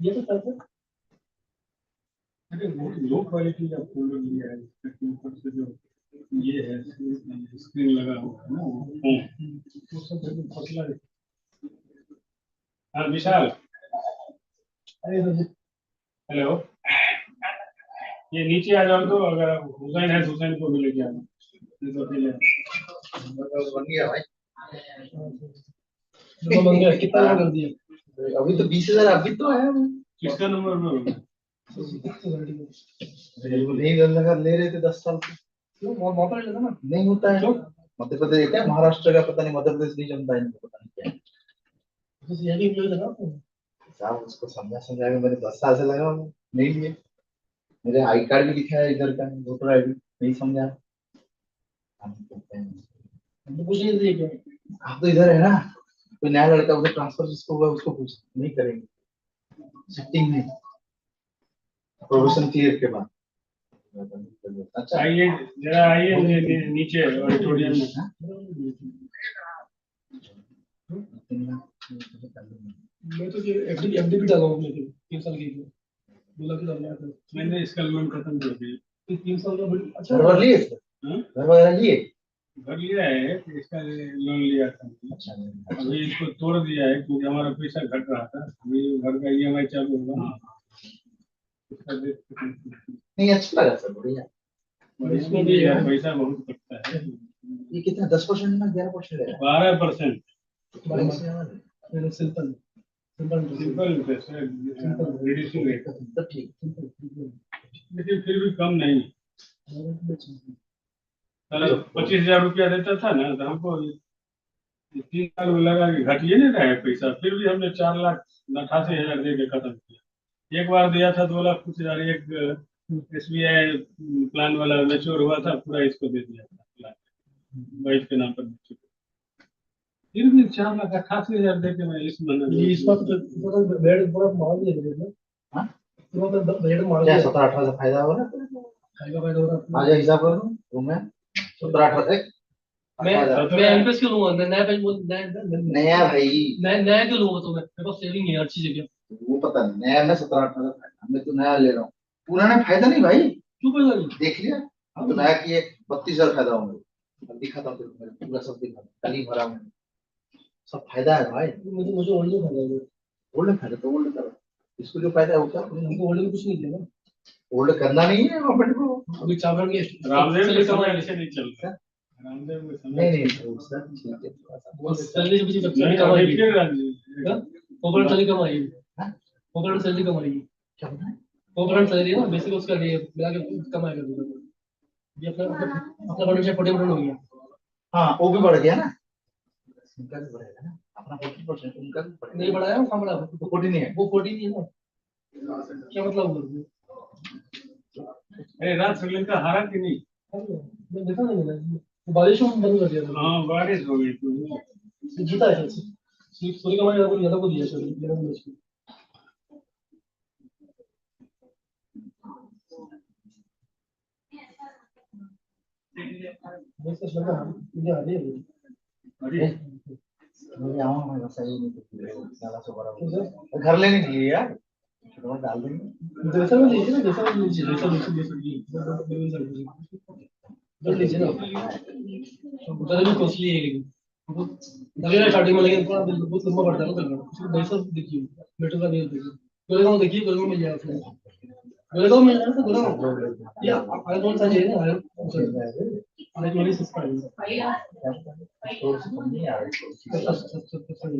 ये तो करते। अरे लो क्वालिटी का फोल्डर लिया है, इसके ऊपर से जो ये है स्क्रीन लगा हुआ है ना, वो सब एकदम पतला है। हाँ विशाल, अरे हेलो, ये नीचे आ जाओ तो, अगर हुसैन है हुसैन को भी लेके आना, तो अकेले बन गया भाई। कितना कर दिया अभी तो 20,000 अभी तो आया वो। किसका नंबर में नहीं लगा, ले रहे थे 10 साल से। मौका नहीं लगा ना, नहीं होता है। मध्य प्रदेश क्या महाराष्ट्र का पता नहीं, मध्य प्रदेश नहीं जमता है इनको, पता नहीं क्या यही मुझे लगा साहब। उसको समझा समझा के मैंने 10 साल से लगा हूँ, नहीं लिए। मेरे आई कार्ड भी दिखा है इधर का, वोटर आईडी नहीं समझा। कुछ नहीं दिया। आप तो इधर है ना, कोई नया लड़का उधर ट्रांसफर जिसको हुआ उसको पूछ, नहीं करेंगे शिफ्टिंग में, प्रोविजन क्लियर के बाद। अच्छा आइए जरा, आइए नीचे ऑडिटोरियम में। मैं तो एफडी भी डाला हूँ, लेकिन 3 साल की बोला कि डालना था मैंने, इसका लोन खत्म कर दिया। 3 साल का बड़ी अच्छा घर लिए, घर वगैरह लिए, घर लिया है, इसका लोन लिया था। अच्छा अभी इसको तोड़ दिया है क्योंकि हमारा पैसा घट रहा था, अभी घर का ईएमआई चालू होगा। नहीं अच्छा लगा सर, बढ़िया। इसमें भी यार पैसा बहुत कटता है। ये कितना 10% में 11% है? 12%। सिंपल सिंपल इंटरेस्ट है, रिड्यूसिंग रेट। तो ठीक, लेकिन फिर भी कम नहीं। 25,000 रुपया देता था ना, तो हमको 3 साल में लगा कि घटिए नहीं रहा है पैसा, फिर भी हमने 4,88,000 दे के खत्म किया। एक बार दिया था 2,00,000 कुछ हजार, एक SBI प्लान वाला मैच्योर हुआ था, पूरा इसको दे दिया था प्लान, वाइफ के नाम पर। फिर भी 4,88,000 दे के मैं इस महीने इस वक्त बेड पूरा मार दिया। हाँ बेड मार क्या दिया। 17-18 से फायदा हो रहा है? फायदा हो रहा है। आज हिसाब कर लूं रूम में 17-18 मैं एमपीएस क्यों लूंगा, मैं नया भाई, नया क्यों लूंगा, तो मैं मेरे पास सेविंग है हर चीज है। वो पता नहीं नया में 17-18 फायदा, मैं तो नया ले रहा हूँ। पुराना फायदा नहीं भाई, क्यों फायदा नहीं? देख लिया तो नया किए 32,000 फायदा होंगे, दिखा था पूरा सब दिखा, कल ही भरा मैंने, सब फायदा है भाई। मुझे ओल्ड फायदा है, ओल्ड फायदा तो ओल्ड करो, इसको जो फायदा है वो क्या, हमको ओल्ड में कुछ नहीं देना, ओल्ड करना नहीं है गवर्नमेंट को। अभी चावल के रामदेव के समय ऐसे नहीं चलता, रामदेव के समय नहीं सर ठीक है, वो सैलरी मुझे सबसे कमाएगी, कोऑपरेट सैलरी कमाएगी, कोऑपरेट सैलरी कमाएगी, क्या होता है कोऑपरेट सैलरी ना, बेसिक उसका मिला के कमाएगा। ये अपना अपना कॉन्ट्रिब्यूशन 40% हो गया। हाँ वो भी बढ़ गया ना, उनका भी बढ़ेगा ना, अपना 40%, उनका भी बढ़ेगा। नहीं बढ़ाया, कहाँ बढ़ा? वो 40 नहीं है, वो 40 नहीं है ना, क्या मतलब? अरे रात श्रीलंका हारा कि नहीं? मैं देखा नहीं, मैंने बारिश में बंद कर दिया था। हाँ बारिश हो गई थी, जीता है सूर्य कुमार यादव को दिया मैच में। घर लेने के लिए यार डाल देंगे जैसा में लीजिए ना जैसा में लीजिए लीजिए ना उधर भी कॉस्टली है लेकिन लगेगा स्टार्टिंग में लेकिन थोड़ा बहुत लंबा पड़ता है ना उसको जैसा देखिए मेटल का नहीं देखिए गोरेगांव देखिए गोरेगांव मिल जाएगा गोरेगांव मिल जाएगा तो गोरेगांव या आगे कौन सा चाहिए ना आगे वाली सस्ता है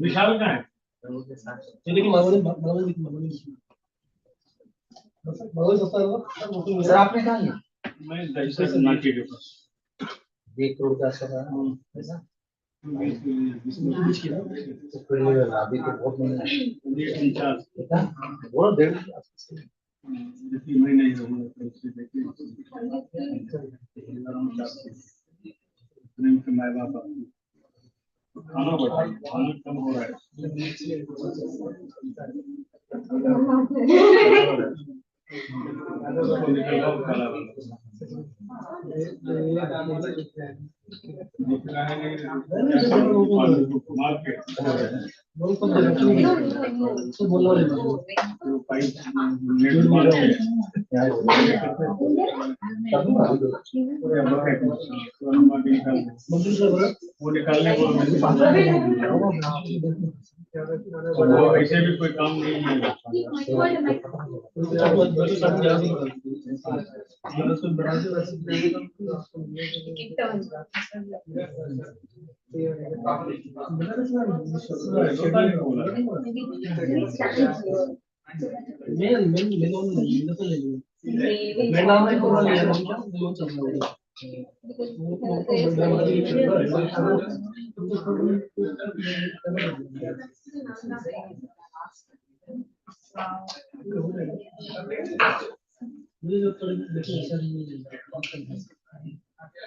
विशाल का है ये देखिए मालूम सस्ता है सर आपने कहा लिया मैं दर्शक नाट्य के पास 1 करोड़ का सर ऐसा अभी तो बहुत महंगा है वो 1.5 मैं नहीं रहूँगा माय बाप खाना बढ़ा खाना कम हो रहा वो निकालने को ऐसे भी कोई काम नहीं है मैं नाम नहीं बोल रहा लोन चल रहा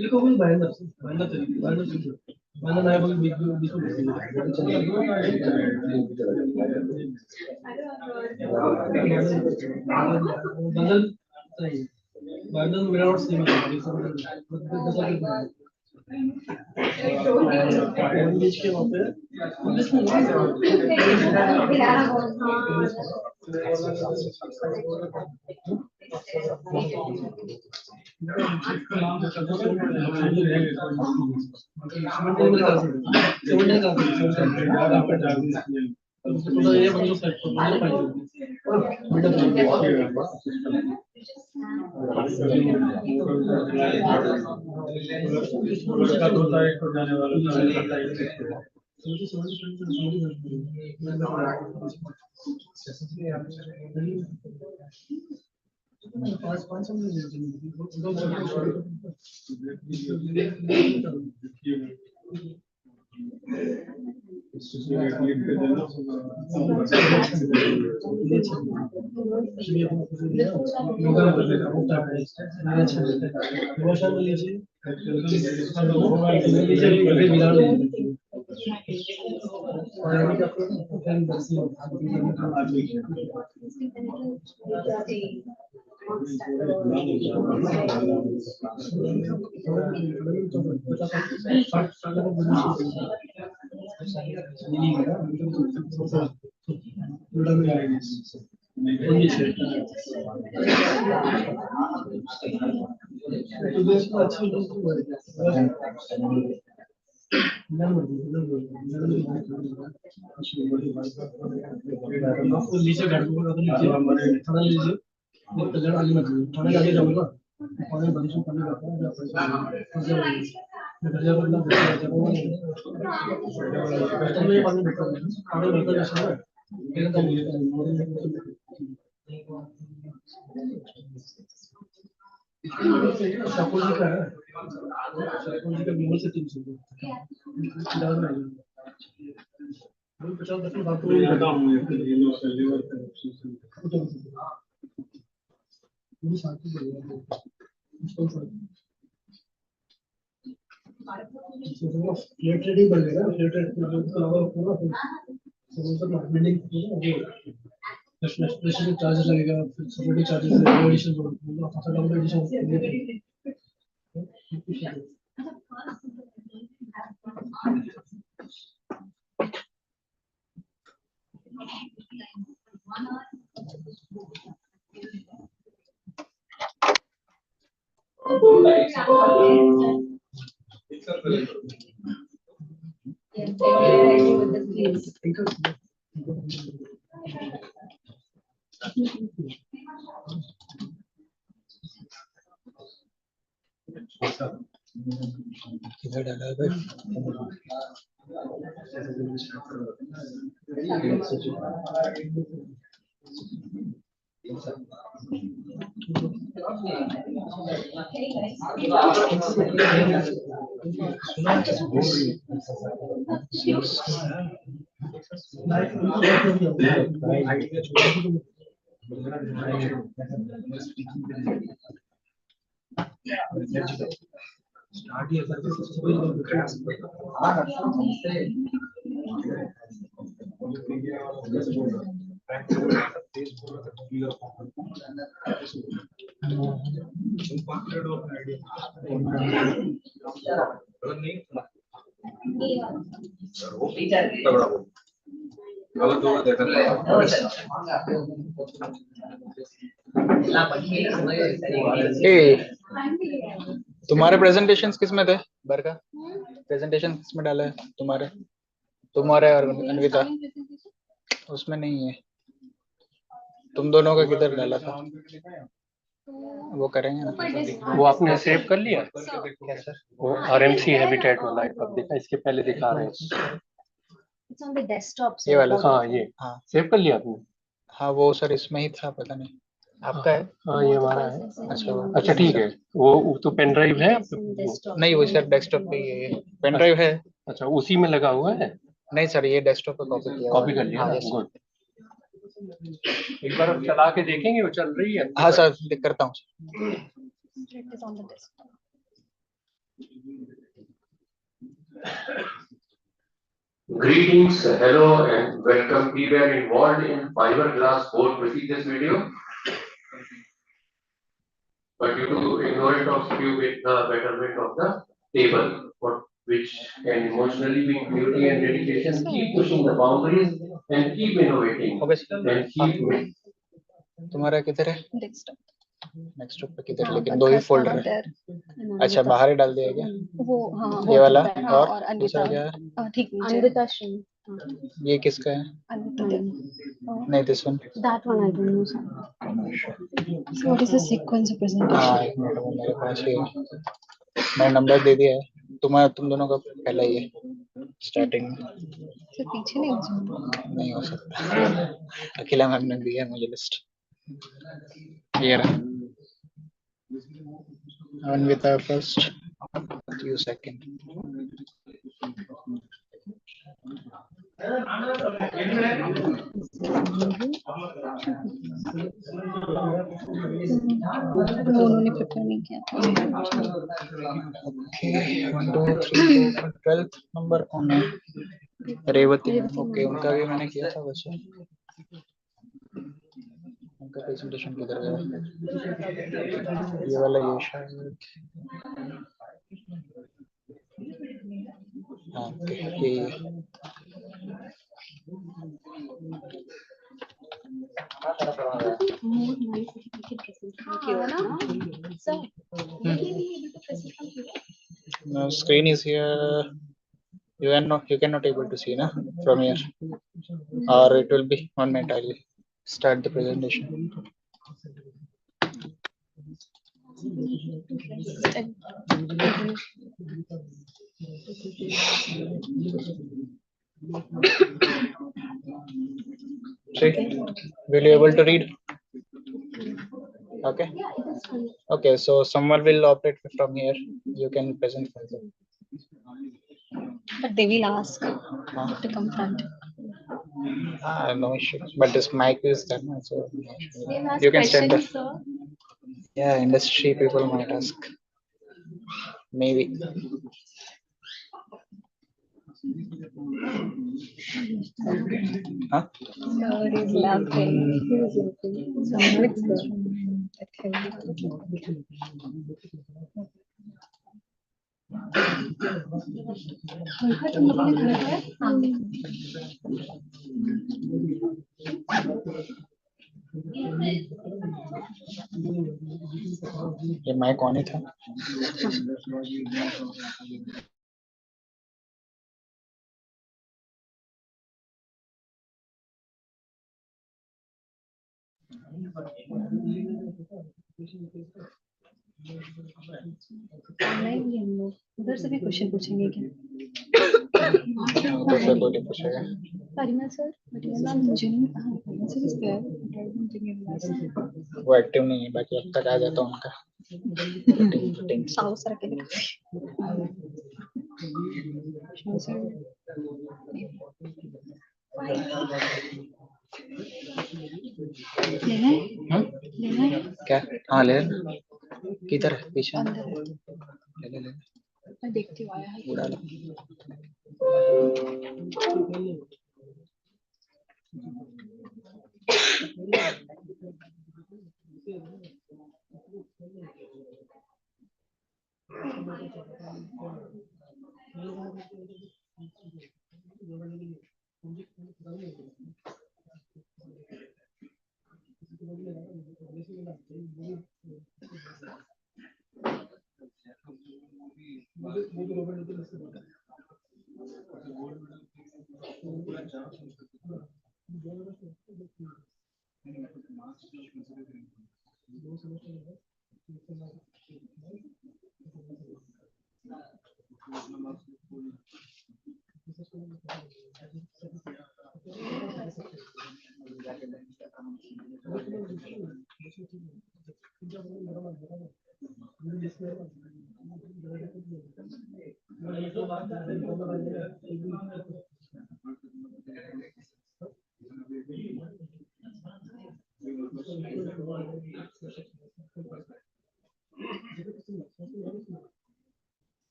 ये को भी बायना नहीं बोल बदल सही बदल मेरा और सेम बीच के वहाँ पे नीचे घर थोड़ा लीजिए कल्याण वाली मत थोड़ा आगे जाऊंगा और बंद करने फ्लेट रेटिंग बन गया ना, फ्लेट रेटिंग का लगा पूरा तो सब बिल्डिंग स्पेशल चार्जेस लगेगा, फिर सिक्योरिटी चार्जेस, एडिशनल फसल एडिशन। किधर डाला है तुम्हारे प्रेजेंटेशन किस में थे बर का प्रेजेंटेशन किस में डाला है तुम्हारे और अन्विता उसमें नहीं है, तुम दोनों का किधर डाला था वो करेंगे ना। वो आपने सेव कर लिया वो आरएमसी हैबिटेट वाला है, अब देखा इसके पहले दिखा रहे हैं It's on the desktop. ये वाला। हाँ ये हाँ सेव कर लिया आपने। हाँ वो सर इसमें ही था, पता नहीं आपका है। हाँ ये हमारा है। अच्छा ठीक है, वो तो पेन ड्राइव है आपके? नहीं वो सर डेस्कटॉप पे ही है, पेन ड्राइव है। अच्छा उसी में लगा हुआ है? नहीं सर ये डेस्कटॉप पे कॉपी किया, कॉपी कर लिया। गुड, एक बार चला के देखेंगे वो चल रही है? हाँ सर देख करता हूँ। It is on the desktop. Greetings, hello, and welcome everyone involved in fiberglass board to see this video. But due to ignorance of few with the betterment of the table, for which can emotionally be beauty and dedication, keep pushing the boundaries and keep innovating and keep. तुम्हारा किधर है? Desktop. Desktop पे किधर, लेकिन दो ही folder है। अच्छा बाहर ही डाल दिया क्या वो? हाँ ये वाला और दूसरा क्या है? ठीक अन्विता श्री। ये किसका है? नहीं this one. That one I don't know sir. So what is the sequence of presentation? हाँ एक मिनट वो मेरे पास ही है, मैंने नंबर दे दिया है। तुम दोनों का पहला ही है स्टार्टिंग में। तो पीछे नहीं हो सकता, अकेला मैम ने दिया है मुझे लिस्ट। ये रहा Anvita first, you second. उन्होंने प्रिपेयर नहीं किया था। Okay, 1 2 3 4 12th नंबर कौन है? रेवती। ओके उनका भी मैंने किया था वैसे। उनका प्रेजेंटेशन किधर गया? ये वाला ये शायद। हाँ ये No, screen is here. You cannot able to see na from here, or it will be 1 minute. I'll start the presentation. See, will you able to read? Okay. Okay, so someone will operate from here. You can present further. But they will ask to come front. No issue. But this mic is there, so you can stand there. Yeah, industry people might ask. Maybe. Huh? Sir is laughing. He is laughing. Somebody, sir. पंखा तुम लोगों ने खरीदा है? हाँ। ये mic on ही था। Online भी हम लोग उधर से भी क्वेश्चन पूछेंगे क्या? उधर से कोई नहीं पूछेगा। परिमल सर, मैम मुझे नहीं हाँ परिमल सर इज देयर। वो एक्टिव नहीं है, बाकी अब तक आ जाता उनका। साउ सर के लेना है? लेना है? क्या? हाँ ले लेना। किधर है? पीछे अंदर है। ले ले। मैं देखती हूँ आया है। उड़ा लो।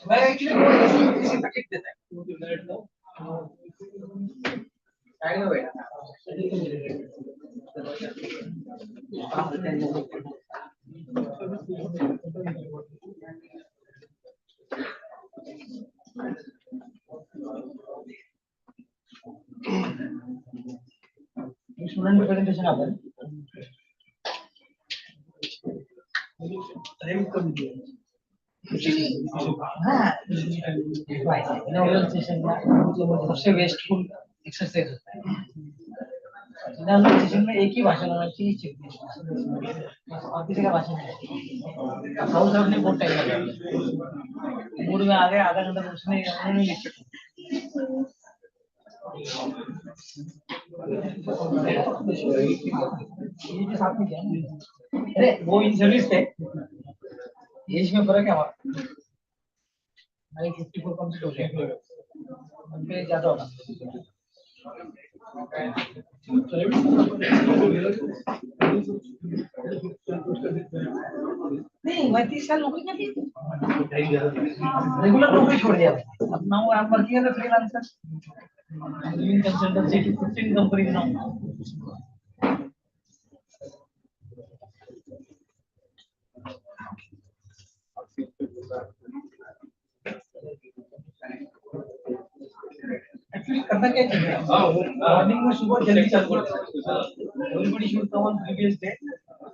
मैं एक्चुअली किसी पैकेट देता है साइड में बैठा स्टूडेंट प्रेजेंटेशन आता है इनॉग्रेशन सेशन में सबसे वेस्टफुल एक्सरसाइज होता है इनॉग्रेशन सेशन में एक ही भाषण होना चाहिए चीफ और किसी का भाषण नहीं हाउस साहब ने बहुत टाइम लगा मूड में आ गए आधा घंटा उसने उन्होंने लिखा ये के साथ में क्या अरे वो इन सर्विस थे एज में फर्क है हमारा मैं 54 कंप्लीट हो गया उनके ज्यादा होगा नहीं मैं 30 साल नौकरी कर ली रेगुलर नौकरी छोड़ दिया अब now I am working as a freelancer living consultancy to 15 companies now actually करना क्या चाहिए मॉर्निंग में सुबह जल्दी चालू कर देना everybody should come on previous day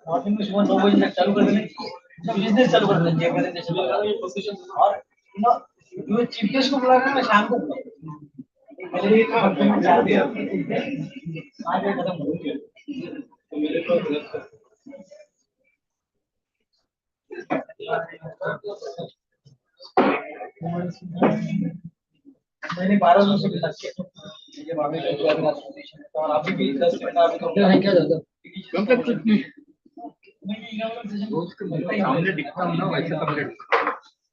morning में सुबह 9 बजे तक चालू कर देना बिजनेस चालू कर देना प्रेजेंटेशन और यू नो जो चीफ गेस्ट को बुलाना है शाम को पहले ये आज ये खत्म हो गया तो मेरे को मैंने 12 लोगों से बात किया ये मामले का जो एसोसिएशन है और अभी भी 10 मिनट अभी तो क्या ज्यादा कंप्लीट कुछ नहीं सामने दिखता हूं ना वैसे कंप्लीट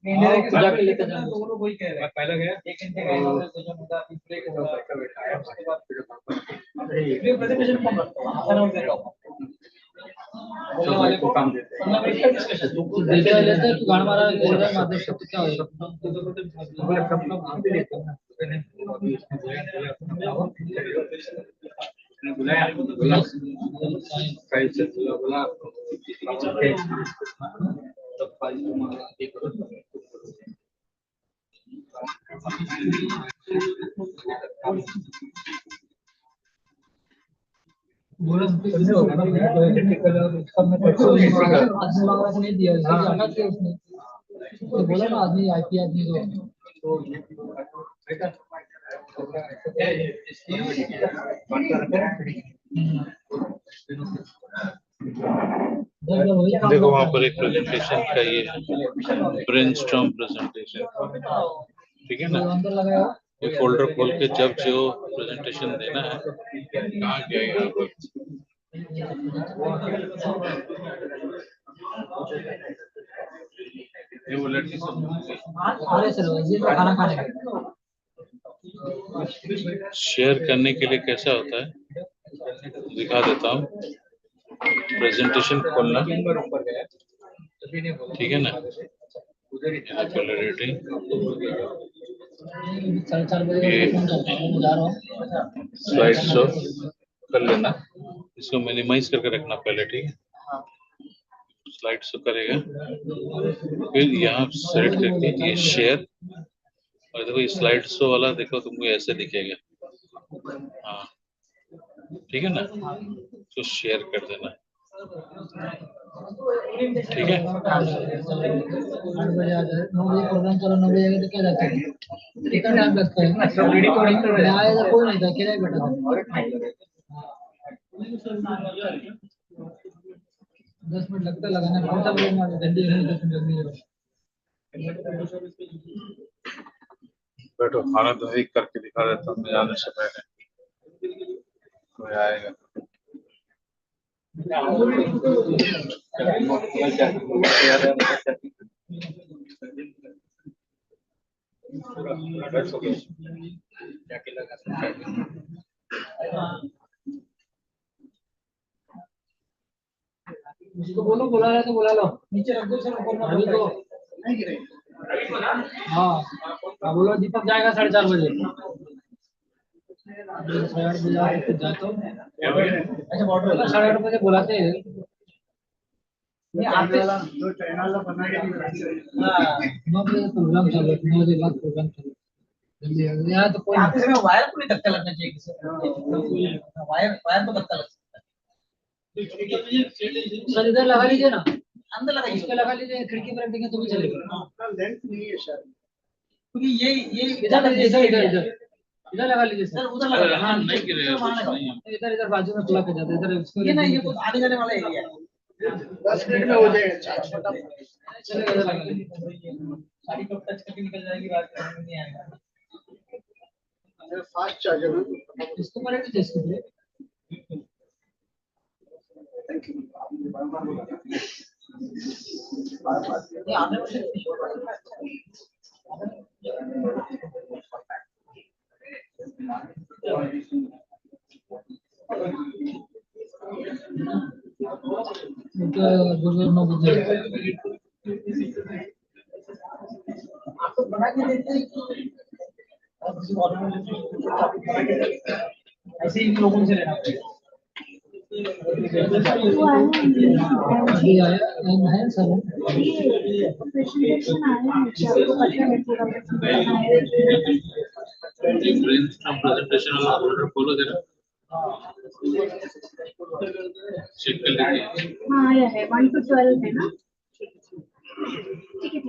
इंडिया जाके लेकर जाना वो लोग वही कह रहे हैं पहले गया 1 घंटे का इनोवेशन होगा ब्रेक होगा उसके बाद ये प्रेजेंटेशन कम रखता हूं आसान और देता हूं बोलने वाले को काम देते हैं मतलब इसका डिस्कशन तो डेटा लेता है तो गाना मारा बोल रहा है माध्यम शब्द क्या होगा तो अपना काम भी लेता हूं मैंने बुलाया फाइल से बोला तब फाइल बोला कैसे होगा ना टेक्निकल सब में आदमी मांगा से नहीं दिया जाना थे उसने तो बोला ना आदमी आईपी आदमी तो देखो वहाँ पर एक प्रेजेंटेशन का ये ब्रेनस्टॉर्म प्रेजेंटेशन ठीक है ना ये फोल्डर खोल के जब जो प्रेजेंटेशन देना है कहाँ गया यहाँ पर ये वो लड़की शेयर करने के लिए कैसा होता है दिखा देता हूँ प्रेजेंटेशन खोलना ठीक है ना स्लाइड शो कर लेना इसको मिनिमाइज करके रखना पहले ठीक है स्लाइड शो करेगा, फिर यहाँ सेलेक्ट करके ये शेयर, और देखो ये स्लाइड शो वाला देखो तुमको ऐसे दिखेगा। हाँ ठीक है ना, तो शेयर कर देना, ठीक है। 8 बजे आ जाए, 9 बजे प्रोग्राम चलो, 9 बजे आएगा तो क्या जाता है, कितना टाइम लगता है ना, सब रेडी तो मैं आया था, कोई नहीं था, अकेला ही बैठा था। 10 मिनट लगता है लगाने में, पहुंचा बजे में जल्दी 10 मिनट लगने लगा। बैठो, खाना तो एक करके दिखा देता हूँ मैं जाने से पहले, कोई आएगा। उसको बोलो, बुला रहे तो बुला लो, नीचे रख दो सर, ऊपर अभी तो हाँ हाँ, बोलो दीपक जाएगा 4:30 बजे। 8:30 बजे जाता हूँ, अच्छा बॉर्डर 8:30 बजे बुलाते हैं, ये आते वाला जो चैनल बना के, हाँ 9 बजे प्रोग्राम चालू है, 9 बजे बाद प्रोग्राम चालू है, जल्दी यहाँ तो कोई आते समय वायर को नहीं धक्का लगना चाहिए किसी को, वायर वायर को धक्का लग सकता है। सर इधर लगा लीजिए ना, अंदर लगा, इसके लगा लीजिए, खिड़की पर रख देंगे तो भी चलेगा। लेंथ नहीं है सर, क्योंकि ये इधर लगा लीजिए, इधर इधर लगा लीजिए सर, उधर लगा, हाँ नहीं गिरेगा, इधर इधर बाजू में खुला कर जाता है, इधर ये ना, ये आने जाने वाला एरिया है, 10 मिनट में हो जाएगा चलेगा, इधर लगा लीजिए, साड़ी को टच करके निकल जाएगी, बात करने नहीं आएगा, फास्ट चार्जर इसको पकड़ लीजिए, इसको थैंक यू। ये आने वाले आपको बना के देते हैं ऐसे ही लोगों से लेना पड़ेगा। अभी आया है सर, प्रेजेंटेशन आया है, आपको पता है पूरा प्रेजेंटेशन वाला फोल्डर खोलो जरा, चेक कर लीजिए। हाँ आया है, 1 to 12 है ना, ठीक है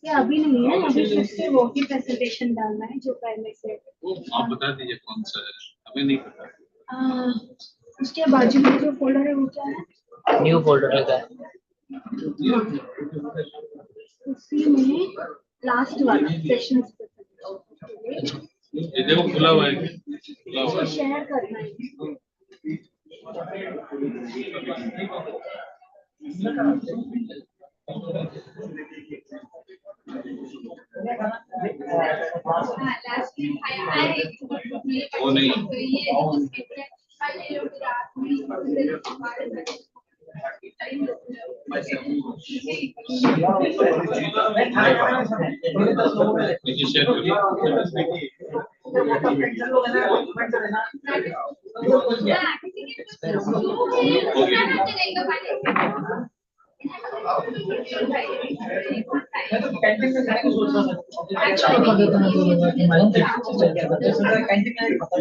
ये अभी नहीं है, अभी फिर से वो की प्रेजेंटेशन डालना है जो पहले से। आप बता दीजिए कौन सा है, हमें नहीं पता। उसके बाजू में जो फोल्डर है वो क्या है, न्यू फोल्डर लगा है, उसी में लास्ट वाला सेशंस ये देखो खुला हुआ है, खुला हुआ है, शेयर करना है। वो नहीं नीचे शेयर करिए।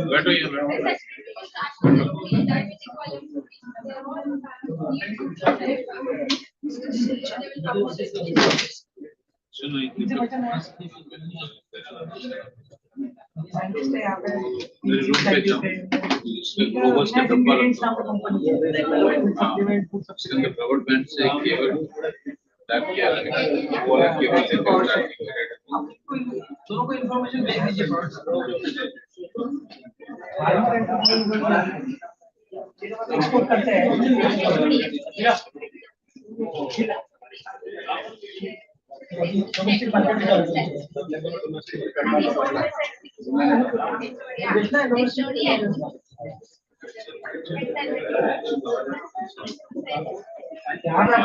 बैठो ये सुनो, मेरे रूम पे जाओ, इसमें ग्लोबस का डब्बा रखो, उसके अंदर रबर बैंड से एक केबल टैप किया वो वाला केबल से दोनों को इन्फॉर्मेशन भेज दीजिए। एक्सपोर्ट करते हैं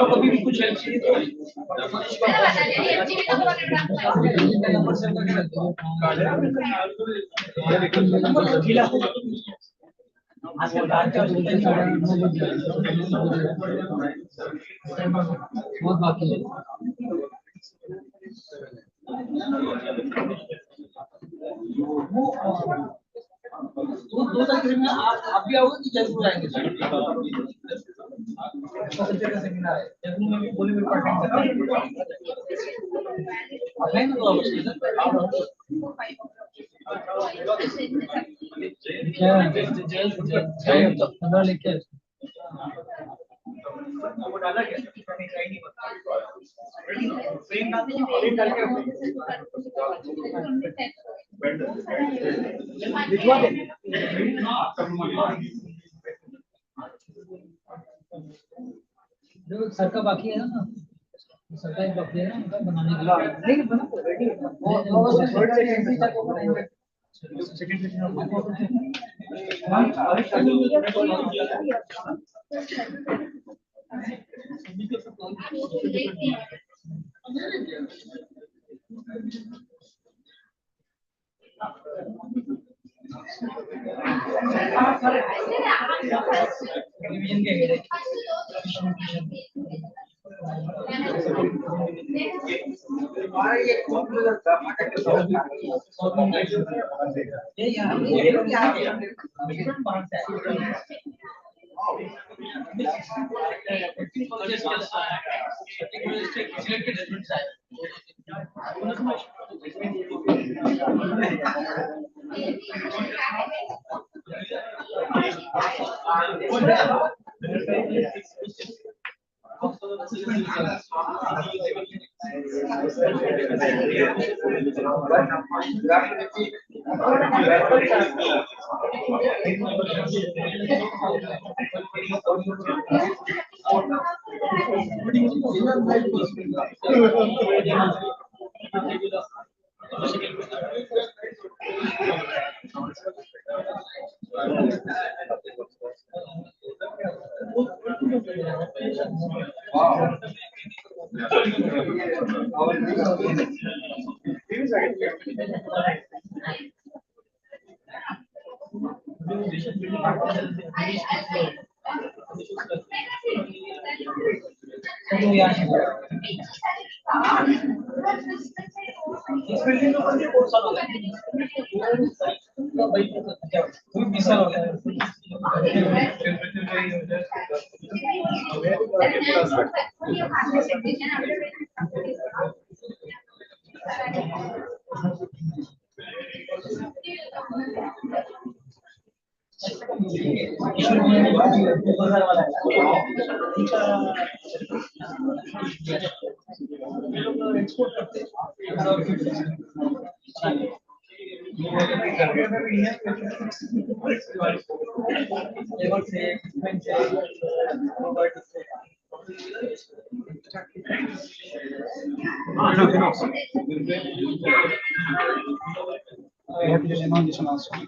कभी भी कुछ हेल्प चाहिए तो आजकल रात का बोलते 9:30 बज जाए बहुत बाकी है दो तकरीबन में आप भी आओगे कि जयपुर आएंगे सेमिनार है जयपुर में भी बोले में पढ़ने ऑनलाइन तो जय 15 लिखे वो डाला क्या नहीं भिजवा दे जो सर का बाकी है ना सर का एक बाकी है ना उनका बनाने के लिए नहीं बना रेडी वो सेकंड तक बनाएंगे डिवीजन के हेड है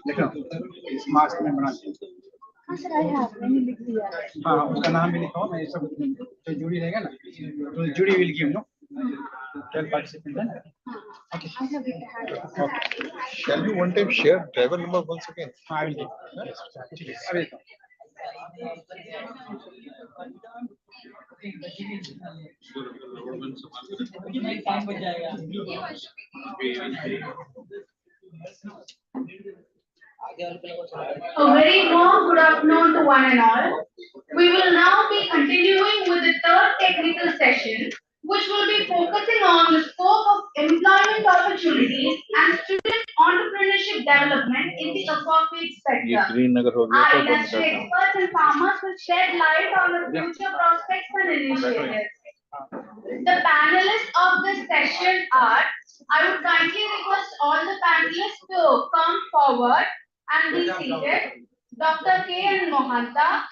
मार्क्स में बना दिया हाँ सर आई हैव मैंने लिख दिया हाँ उसका नाम भी लिखा हुआ मैं सब जो जूरी रहेगा ना तो jury will give no 12 participants okay I have it Okay. Shall you one time share driver number once again? I will give ठीक है अभी टाइम बच जाएगा A very warm good afternoon to one and all. We will now be continuing with the third technical session, which will be focusing on the scope of employment opportunities and student entrepreneurship development in the aquafeed ये sector. Green अगर हो गया Our तो बंद industry करता हूँ. experts and farmers will shed light on the future prospects and initiatives. The panelists of this session are, I would kindly request all the panelists to come forward and be seated. Dr. K. N. Mohanta,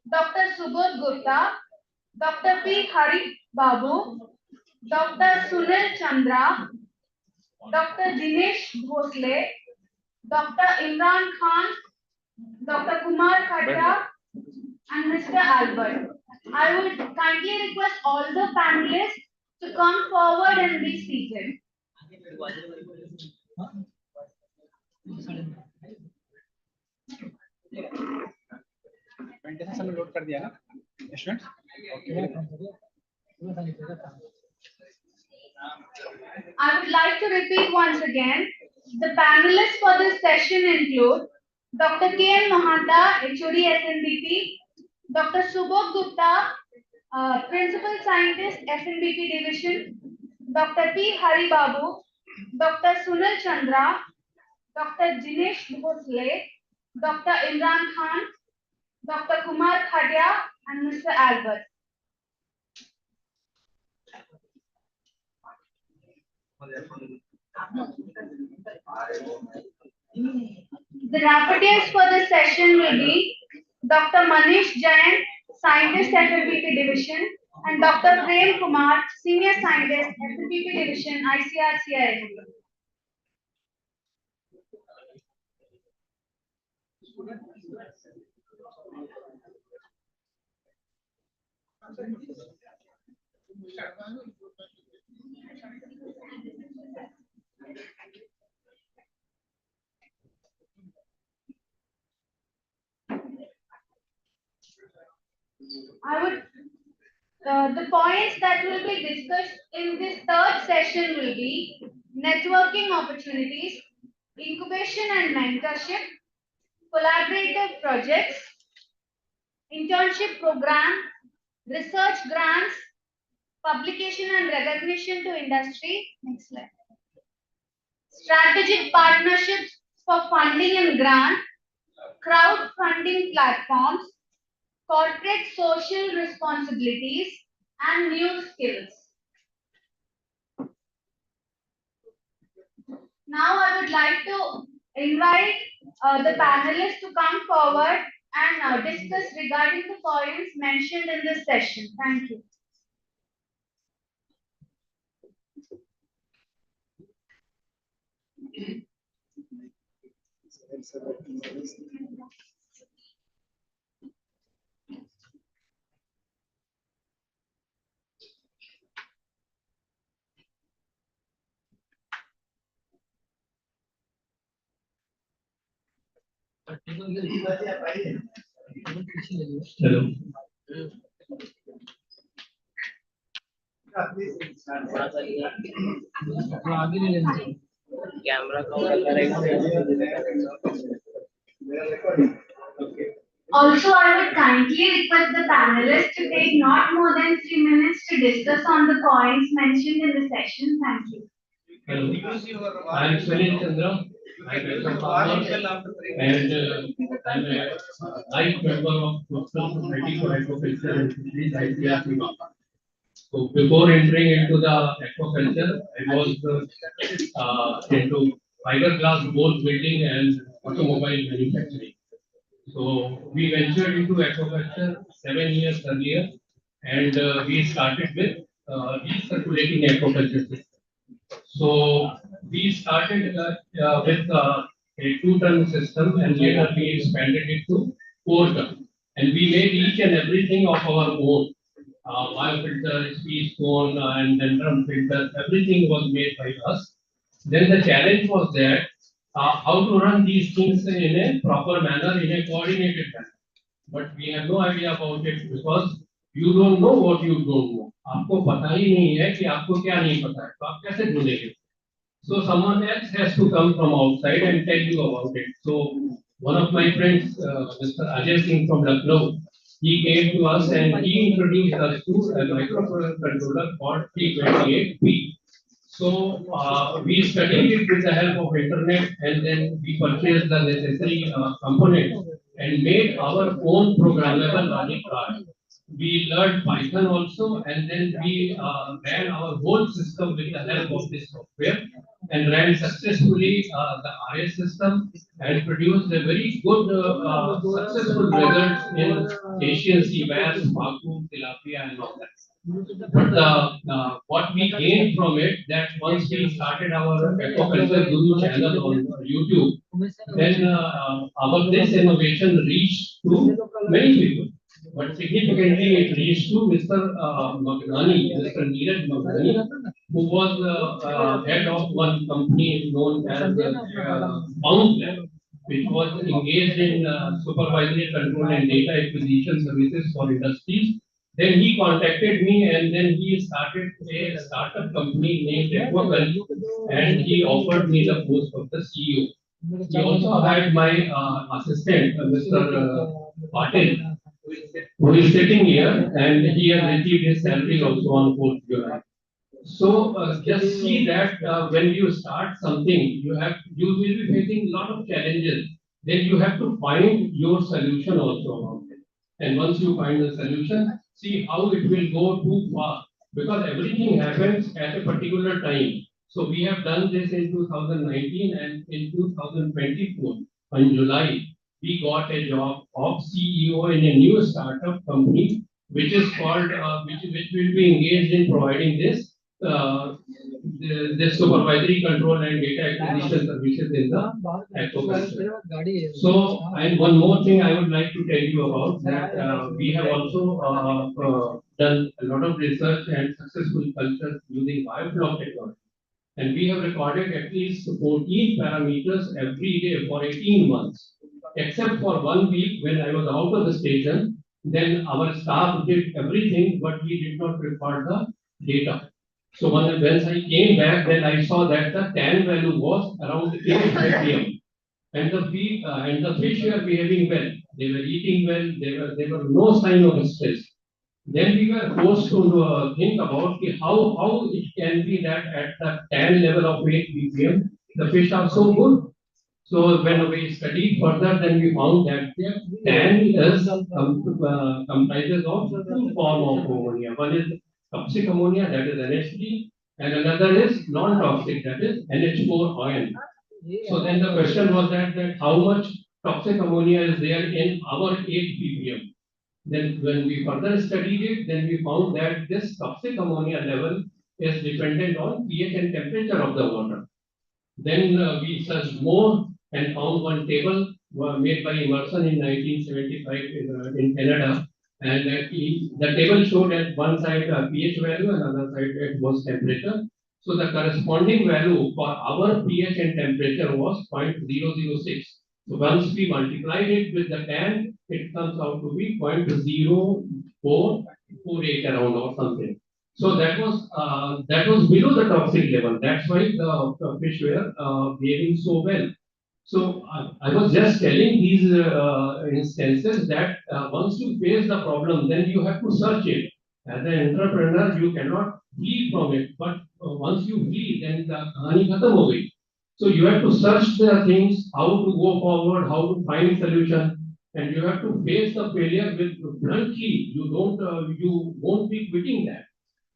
Dr. Subodh Gupta, Dr. P. Hari Babu, Dr. Sunil Chandra, Dr. Dinesh Bhosle, Dr. Imran Khan, Dr. Kumar Khatta, and Mr. Albert. I would kindly request all the panelists to come forward and be seated. जैसे सबने load कर दिया ना student? I would like to repeat once again. The panelists for this session include Dr. K.N. Mohanta, HOD SNBP, Dr. Subodh Gupta, Principal Scientist, SNBP Division, Dr. P. Hari Babu, Dr. Sunil Chandra, Dr. Jinesh Bhosle, Dr. Imran Khan, Dr. Kumar Khadia, and Mr. Albert. The rapporteurs for the session will be Dr. Manish Jain, Scientist at FBP Division, and Dr. Prem Kumar, Senior Scientist, FBP Division, ICRCI. The points that will be discussed in this third session will be networking opportunities, incubation and mentorship, collaborative projects, internship program, research grants, publication and recognition to industry. Next slide. Strategic partnerships for funding and grant, crowdfunding platforms, corporate social responsibilities, and new skills. Now I would like to invite the panelists to come forward and discuss regarding the points mentioned in this session. Thank you. Hello. Camera cover करेगा। Also, I would kindly request the panelists to take not more than 3 minutes to discuss on the points mentioned in the session. Thank you. Hello. I am Sunil Chandra. I am a farmer and I'm a life member of Coastal Society for Aquaculture and Fisheries, ICRC. So before entering into the aquaculture, I was into fiberglass boat building and automobile manufacturing. So we ventured into aquaculture 7 years earlier, and we started with recirculating aquaculture system. So we started with a 2-ton system, and later we expanded it to 4-ton. And we made each and everything of our own. Biofilter, speed cone, and then drum filter, everything was made by us. Then the challenge was that how to run these things in a proper manner, in a coordinated manner. But we have no idea about it because you don't know what you don't know. आपको पता ही नहीं है कि आपको क्या नहीं पता है, तो आप कैसे ढूंढेंगे? So someone else has to come from outside and tell you about it. So one of my friends, Mr. Ajay Singh from Lucknow, he came to us and he introduced us to a microcontroller called T28P. So we studied it with the help of internet, and then we purchased the necessary components and made our own programmable logic card. We learned Python also, and then we ran our whole system with the help of this software and ran successfully the RS system and produced a very good successful results in Asian sea bass, pacu, tilapia, and all that. But what we gained from it, that once we started our Aquaculture Guru channel on YouTube, then our this innovation reached to many people. But significantly, it reached to Mr. Magdani, Mr. Neeraj Magdani, who was head of one company known as Bounce Lab. which was engaged in supervisory control and data acquisition services for industries. Then he contacted me and then he started a startup company named Aquacal, and he offered me the post of the CEO. He also had my assistant, Mr. Patil, who is sitting here, and he has received his salary also on 4th July. So just see that when you start something, you will be facing a lot of challenges. Then you have to find your solution also about it. And once you find the solution, see how it will go too far, because everything happens at a particular time. So we have done this in 2019, and in 2024, in July, we got a job of CEO in a new startup company, which is called, which will be engaged in providing this supervisory control and data acquisition services in the aquaculture. So, and one more thing I would like to tell you about that we have also done a lot of research and successful cultures using biofloc technology. And we have recorded at least 14 parameters every day for 18 months, except for 1 week when I was out of the station. Then our staff did everything, but we did not record the data. So when I came back, then I saw that the tan value was around 8 ppm, and the fish were behaving well. They were eating well. There were no sign of stress. Then we were forced to think about how it can be that at the tan level of 8 ppm, the fish are so good. So when we studied further, then we found that the tan is comprises of two form of ammonia. One is toxic ammonia, that is NH3, and another is non-toxic, that is NH4 ion. So then the question was that how much toxic ammonia is there in our 8 ppm. Then when we further studied it, then we found that this toxic ammonia level is dependent on pH and temperature of the water. Then we searched more and found one table made by Emerson in 1975 in Canada. And the table showed at one side pH value and other side it was temperature. So the corresponding value for our pH and temperature was 0.006. So once we multiplied it with the tan, it comes out to be 0.0448 around or something. So that was below the toxic level. That's why the fish were behaving so well. So I was just telling these instances that once you face the problem, then you have to search it. As an entrepreneur, you cannot flee from it. But once you flee, then the kahani khatam ho gayi. So you have to search the things, how to go forward, how to find solution, and you have to face the failure with bluntly. You won't be quitting that.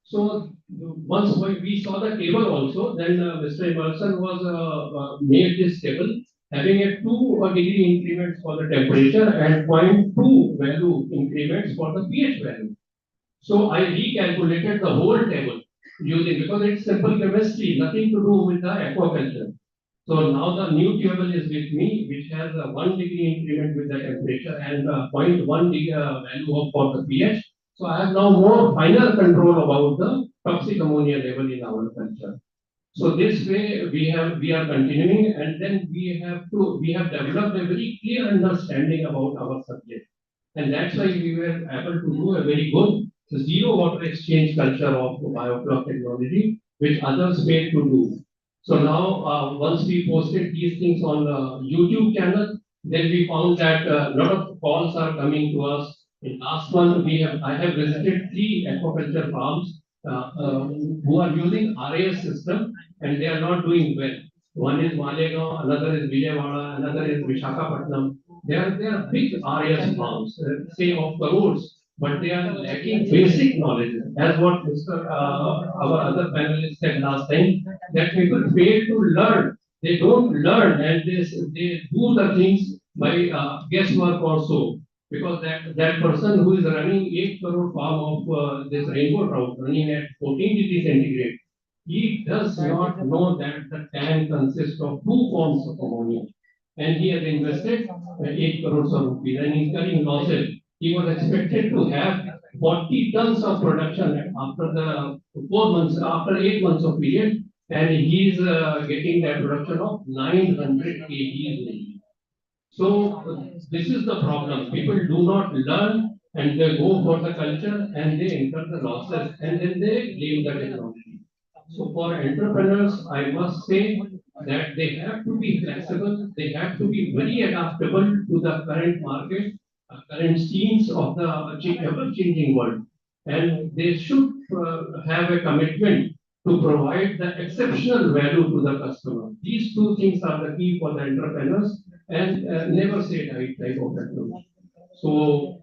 So once we saw the table also, then Mr. Emerson was made this table having a 2 degree increments for the temperature and 0.2 value increments for the pH value. So I recalculated the whole table using, because it's simple chemistry, nothing to do with the aquaculture. So now the new table is with me, which has a 1 degree increment with the temperature and 0.1 degree value of for the pH. So I have now more final control about the toxic ammonia level in our culture. So this way we are continuing, and then we have developed a very clear understanding about our subject, and that's why we were able to do a very good zero water exchange culture of biofloc technology, which others failed to do. So now once we posted these things on YouTube channel, then we found that a lot of calls are coming to us. In last month, I have visited 3 aquaculture farms who are using RAS system, and they are not doing well. One is Malegaon, another is Vijayawada, another is Vishakhapatnam. They are big RAS farms, say of crores, but they are lacking basic knowledge. As what our other panelists said last time, that people fail to learn. They don't learn, and they do the things by guesswork or so. Because that person who is running 8 crore farm of this rainbow trout running at 14 degrees centigrade, he does not know that the tank consists of 2 forms of ammonia, and he has invested 8 crores of rupees and incurring losses. He was expected to have 40 tons of production after the 4 months, after 8 months of period, and he is getting that production of 900 kgs. So this is the problem. People do not learn and they go for the culture and they incur the losses and then they leave the technology. So for entrepreneurs, I must say that they have to be flexible, they have to be very adaptable to the current market, current scenes of the ever-changing world. And they should have a commitment to provide the exceptional value to the customer. These two things are the key for the entrepreneurs and never say die type of approach. So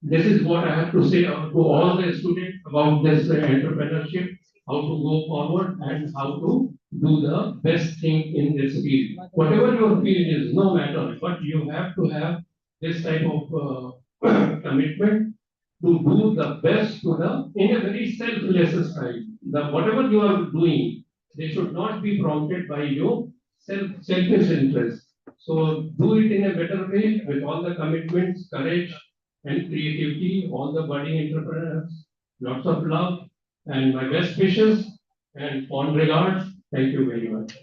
this is what I have to say to all the students about this entrepreneurship, how to go forward and how to do the best thing in this field. Whatever your field is, no matter, but you have to have this type of commitment to do the best to the in a very selfless style. The whatever you are doing, they should not be prompted by your selfish interest. So do it in a better way with all the commitments, courage, and creativity, all the budding entrepreneurs. Lots of love and my best wishes and fond regards. Thank you very much.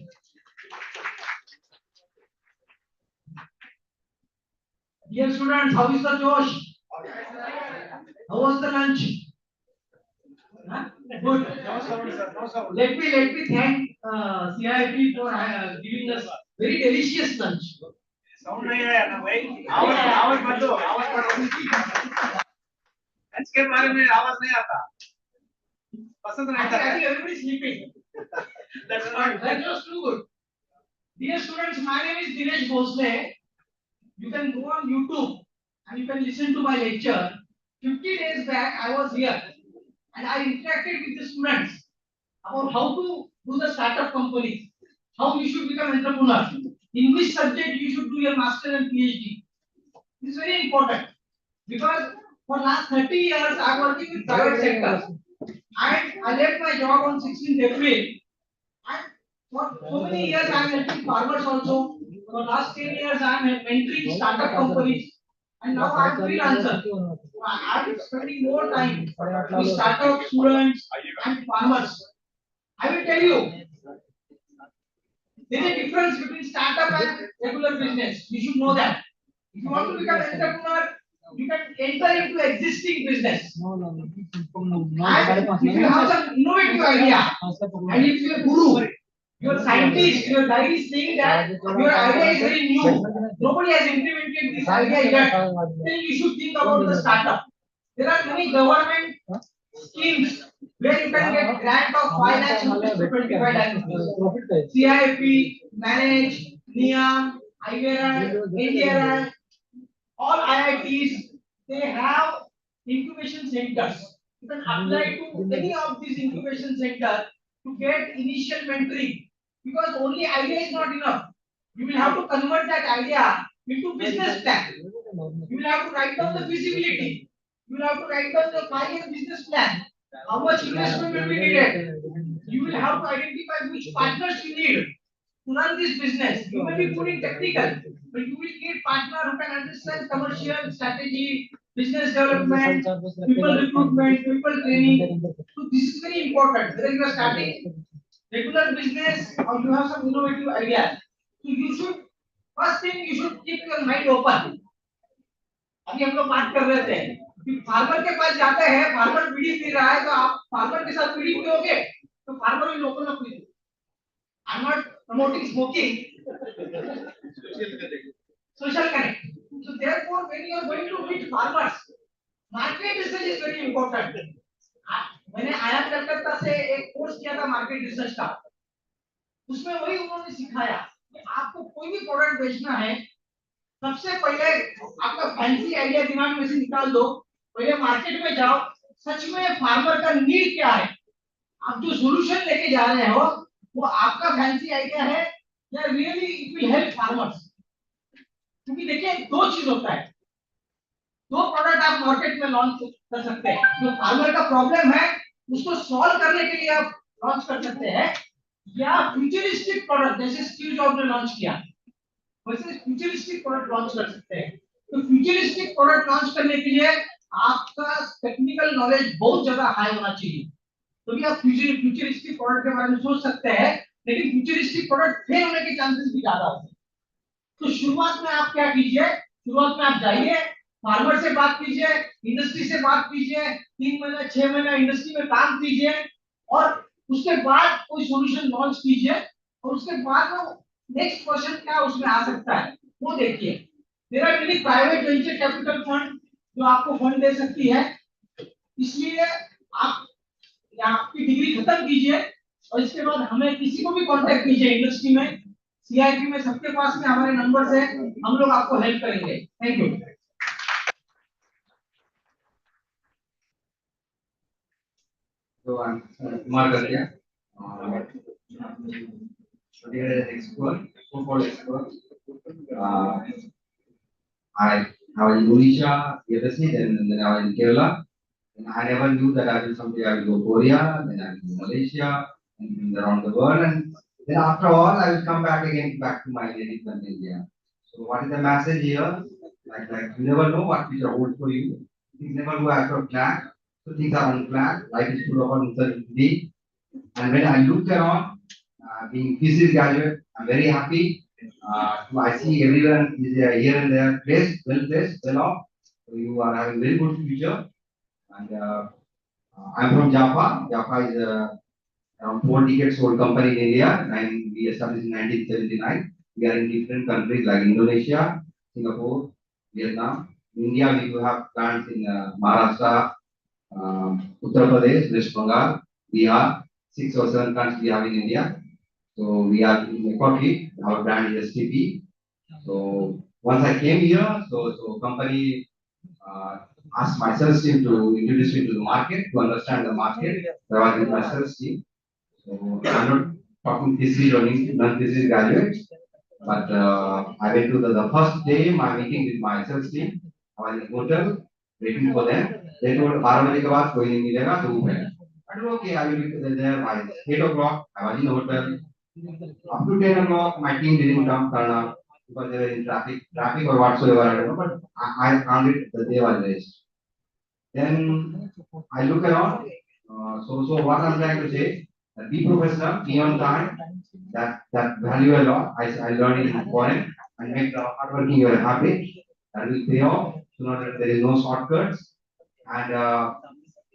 Dear students, how is the Josh? How was the lunch? Huh? Good. Let me thank CIP for giving us very delicious lunch. Sound नहीं आया ना भाई आवाज बंदो lunch के बारे में आवाज नहीं आता पसंद नहीं आता Everybody is sleeping. That's not That was too good. Dear students, my name is Dinesh Bhosle. You can go on YouTube and you can listen to my lecture. 50 days back, I was here and I interacted with the students about how to do the startup companies, how you should become entrepreneur, in which subject you should do your master and PhD. This is very important because for last 30 years I am working with private sector and I left my job on 16th April and for so many years I am helping farmers also. For last 10 years I am mentoring startup companies and now I am freelancer. I am spending more time with startup students and farmers. I will tell you, there is a difference between startup and regular business. You should know that. If you want to become an entrepreneur, you can enter into existing business. And if you have some innovative idea, and if you are guru, your scientist, your guide is saying that your idea is very new, nobody has implemented this idea yet, then you should think about the startup. There are many government schemes where you can get grant of 5 lakhs rupees to 25 lakhs rupees. CIP, Manage, NIAM, IVRI, NDRI, all IITs, they have incubation centers. You can apply to any of these incubation centers to get initial mentoring because only idea is not enough. You will have to convert that idea into business plan. You will have to write down the feasibility. You will have to write down the 5-year business plan. How much investment will be needed? You will have to identify which partners you need to run this business. You may be good in technical, but you will need partner who can understand commercial strategy, business development, people recruitment, people training. So this is very important. Whether you are starting regular business or you have some innovative ideas. So you should first thing you should keep your mind open. अभी हम लोग बात कर रहे थे कि farmer के पास जाते हैं, फार्मर बीड़ी पी रहा है तो आप फार्मर के साथ बीड़ी पियोगे तो फार्मर भी लोकल ना P. I'm not promoting smoking. Social connect. So therefore, when you are going to meet farmers, market research is very important. मैंने आया कलकत्ता से एक कोर्स किया था मार्केट रिसर्च का, उसमें वही उन्होंने सिखाया कि आपको कोई भी प्रोडक्ट बेचना है, सबसे पहले आपका फैंसी आइडिया दिमाग में से निकाल दो, पहले मार्केट में जाओ, सच में फार्मर का नीड क्या है, आप जो सॉल्यूशन लेके जा रहे हो वो आपका फैंसी आइडिया है या really it will help farmers. क्योंकि देखिए दो चीज होता है, दो प्रोडक्ट आप मार्केट में लॉन्च कर सकते हैं, जो फार्मर का प्रॉब्लम है उसको सॉल्व करने के लिए आप लॉन्च कर सकते हैं, या फ्यूचरिस्टिक प्रोडक्ट जैसे स्टीव जॉब्स ने लॉन्च किया वैसे फ्यूचरिस्टिक प्रोडक्ट लॉन्च कर सकते हैं। तो फ्यूचरिस्टिक प्रोडक्ट लॉन्च करने के लिए आपका टेक्निकल नॉलेज बहुत ज्यादा हाई होना चाहिए, तो भी आप फ्यूचरिस्टिक प्रोडक्ट के बारे में सोच सकते हैं, लेकिन फ्यूचरिस्टिक प्रोडक्ट फेल होने के चांसेस भी ज्यादा होते हैं। तो शुरुआत में आप क्या कीजिए, शुरुआत में आप जाइए, फार्मर से बात कीजिए, इंडस्ट्री से बात कीजिए, 3 महीना 6 महीना इंडस्ट्री में काम कीजिए और उसके बाद कोई सॉल्यूशन लॉन्च कीजिए और उसके बाद नेक्स्ट क्वेश्चन क्या उसमें आ सकता है वो देखिए। There are many private venture capital fund जो आपको फंड दे सकती है, इसलिए आप आपकी डिग्री खत्म कीजिए और इसके बाद हमें किसी को भी कांटेक्ट कीजिए इंडस्ट्री में, सीआईपी में सबके पास में हमारे नंबर्स है, हम लोग आपको हेल्प करेंगे। Thank you. So I'm Kumar Gatia. Expert, football expert. I was in Indonesia previously, then I was in Kerala. And I never knew that I will someday I will go Korea, then I will go Malaysia, and around the world. And then after all, I will come back again back to my native country, India. So what is the message here? Like you never know what future holds for you. Things never go as per plan. So things are unplanned. Life is full of uncertainty. And when I look around, being physics graduate, I'm very happy. I see everyone is here and there, placed, well off. So you are having very good future. And I'm from Jaffa. Jaffa is around 4 decades old company in India, and we established in 1979. We are in different countries like Indonesia, Singapore, Vietnam. In India, we do have plants in Maharashtra, Uttar Pradesh, West Bengal, Bihar. 6 or 7 plants we have in India. So we are in coffee. Our brand is STP. So once I came here, so company asked my sales team to introduce me to the market, to understand the market. So I was with my sales team. So I'm not talking thesis or non-thesis graduates, but I went to the first day my meeting with my sales team. I was in hotel waiting for them. They told 12 बजे के बाद कोई नहीं मिलेगा धूप है. I said okay, I will be there by 8 o'clock. I was in the hotel. Up to 10 o'clock, my team didn't come turn up because they were in traffic or whatsoever. I don't know, but I found it that they were late. Then I look around. So what I'm trying to say, be professional, be on time. That value a lot. I learned in foreign and make the hardworking your habit. That will pay off. So not that there is no shortcuts. And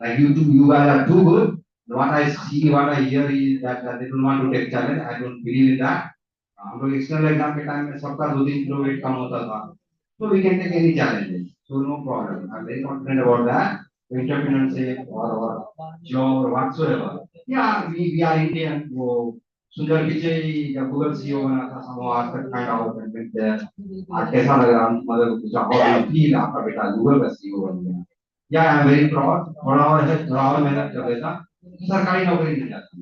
like you guys are too good. What I see, what I hear is that they don't want to take challenge. I don't believe in that. हम लोग external exam के time में सबका 2-3 kilo weight कम होता था. So we can take any challenges. So no problem. I'm very confident about that. Entrepreneurship or job or whatsoever. Yeah, we are Indian. वो सुंदर पिचाई जब गूगल सीईओ बना था, some आज तक find out and went there. आज कैसा लग रहा है? मतलब कुछ how you feel आपका बेटा गूगल का सीईओ बन गया. Yeah, I'm very proud. थोड़ा और मेहनत कर लेता, सरकारी नौकरी मिल जाती.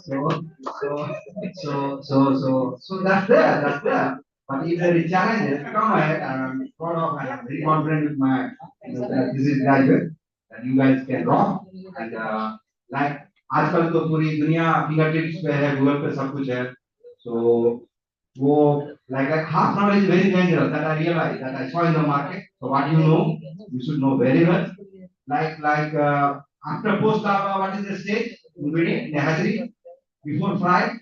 So that's there. But if there is challenges, come ahead. I'm proud of and I'm very confident with my this is graduate that you guys can rock. And like आजकल तो पूरी दुनिया फिंगर टिप्स पे है, Google पे सब कुछ है. So वो like half knowledge is very dangerous. That I realized that I saw in the market. So what you know, you should know very well. Like after post what is the stage? In Hazri, before fry.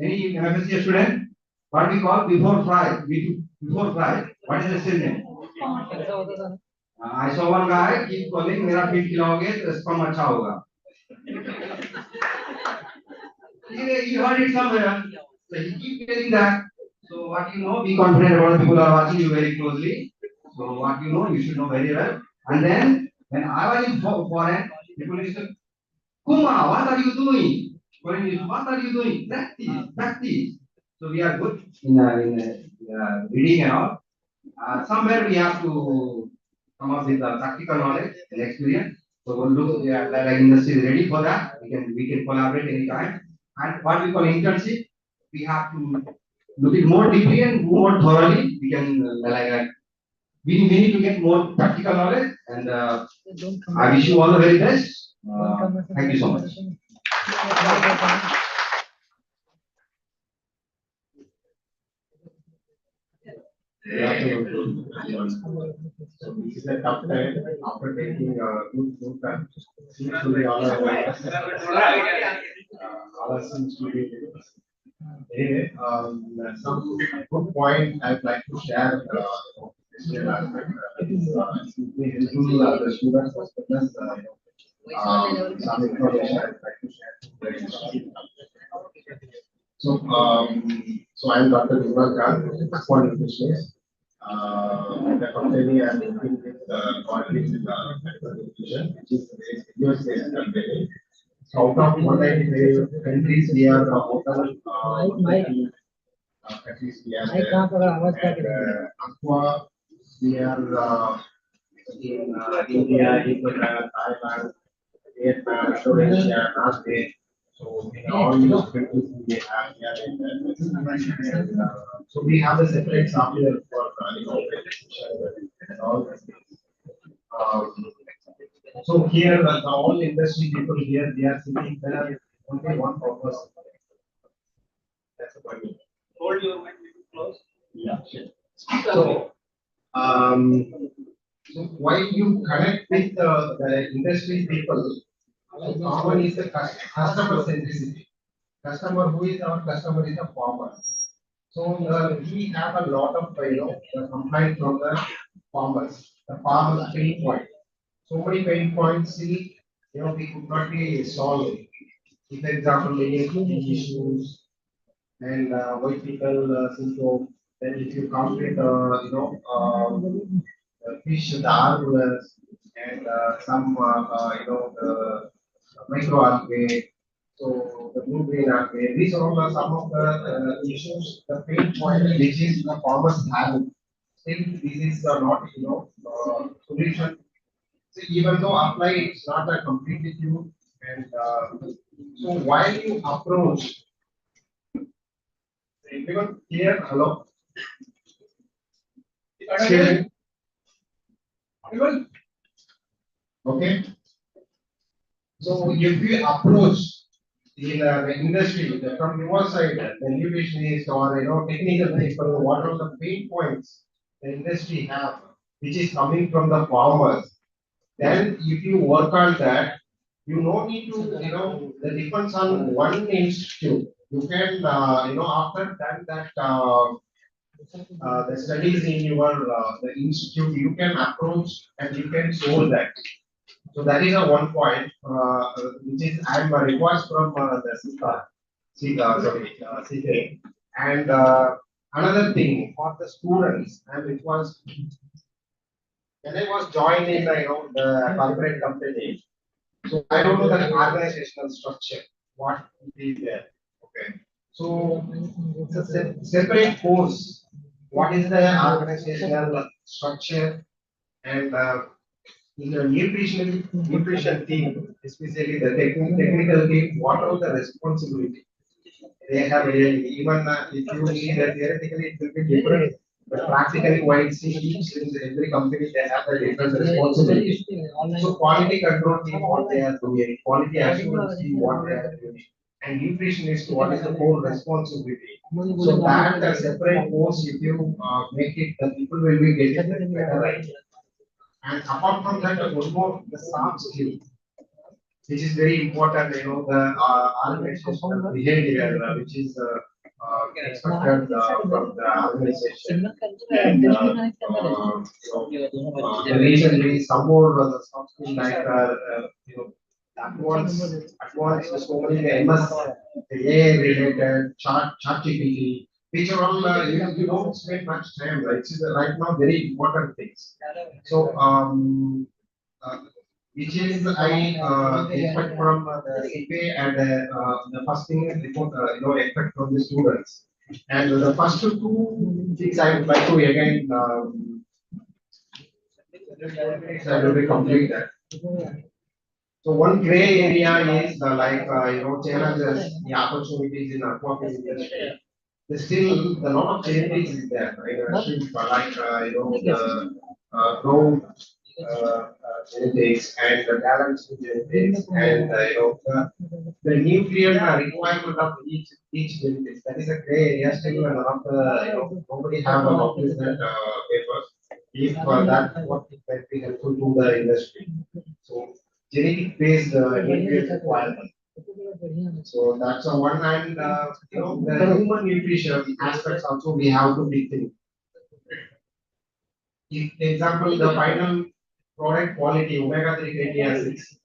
Any MSc student? What we call before fry? Before fry. What is the still name? I saw one guy keep calling, मेरा feed खिलाओगे तो sperm अच्छा होगा. He heard it somewhere. So he keep telling that. So what you know, be confident about people are watching you very closely. So what you know, you should know very well. And then when I was in foreign, people used to, Kuma, what are you doing? Foreign used, what are you doing? Practice. So we are good in reading and all. Somewhere we have to come up with practical knowledge and experience. So we'll look, like industry is ready for that. We can collaborate anytime. And what we call internship, we have to look it more deeply and more thoroughly. We can we need to get more practical knowledge. And I wish you all the very best. Thank you so much. So this is a tough time after taking good time. Seems to be all seems to be Anyway, some good point I'd like to share. This aspect is helpful the students as well as some information I'd like to share to the industry. So I'm Dr. Imran Khan, Responding Business. The company I'm working with quality division, which is a US-based company. So out of 195 countries, we are total 130 countries we are there. Aqua, we are in India, Ecuador, Thailand, Vietnam, Indonesia, Norway. So in all these countries we have here in so we have a separate software for and all these things. So here the all industry people here they are sitting there only one purpose. That's the point. Hold your mic close. Yeah. Sure. So why you connect with the industry people? Common is the customer centricity. Customer, who is our customer, is the farmer. So we have a lot of the complaint from the farmers. The farmers pain point. So many pain points see we could not be solved. If for example any issues and white people syndrome, then if you come with fish, the argulas and some the microalgae. So the blue green algae, these are all some of the issues, the pain point which is the farmers have. Still, this is not solution. So even though apply, it's not a complete issue. And so while you approach, everyone here, hello. Share. Everyone? Okay. So if you approach in the industry from your side, the nutritionist or technical people, what are the pain points the industry have, which is coming from the farmers, then if you work on that, you no need to the depends on one institute. You can after that the studies in your the institute, you can approach and you can solve that. So that is a one point, which is I am a request from the CK. And another thing for the students, I am request when I was joined in the corporate company. So I don't know the organizational structure, what is there. Okay. So it's a separate course. What is the organizational structure and in the nutrition team, especially the technical team, what are the responsibility they have really, even if you see that theoretically it will be different, but practically while seeing every company they have a different responsibility. So quality control team what they are doing, quality assurance team what they are doing, and nutritionist what is the core responsibility. So that a separate course if you make it, the people will be getting the better idea. And apart from that, one more the soft skill, which is very important. The organizational behavior, which is expected from the organization. And recently, some more the soft skill like advanced so many MS, the AI related, ChatGPT, which are all you don't spend much time, right? It's right now very important things. So which is I expect from the CPA and the first thing is report, expect from the students. And the first two things I would like to again I will be complete that. So one gray area is challenges, the opportunities in aquaculture industry. There's still a lot of challenges is there, right? The growth genetics and the balance in genetics and the nutrient requirement of each genetics. That is a gray area. Still, none of the nobody have a published that papers. If that what it might be helpful to the industry. So genetic based nutrient requirement. So that's a one, and the human nutrition aspects also we have to be think. Example, the final product quality, omega-3 fatty acids.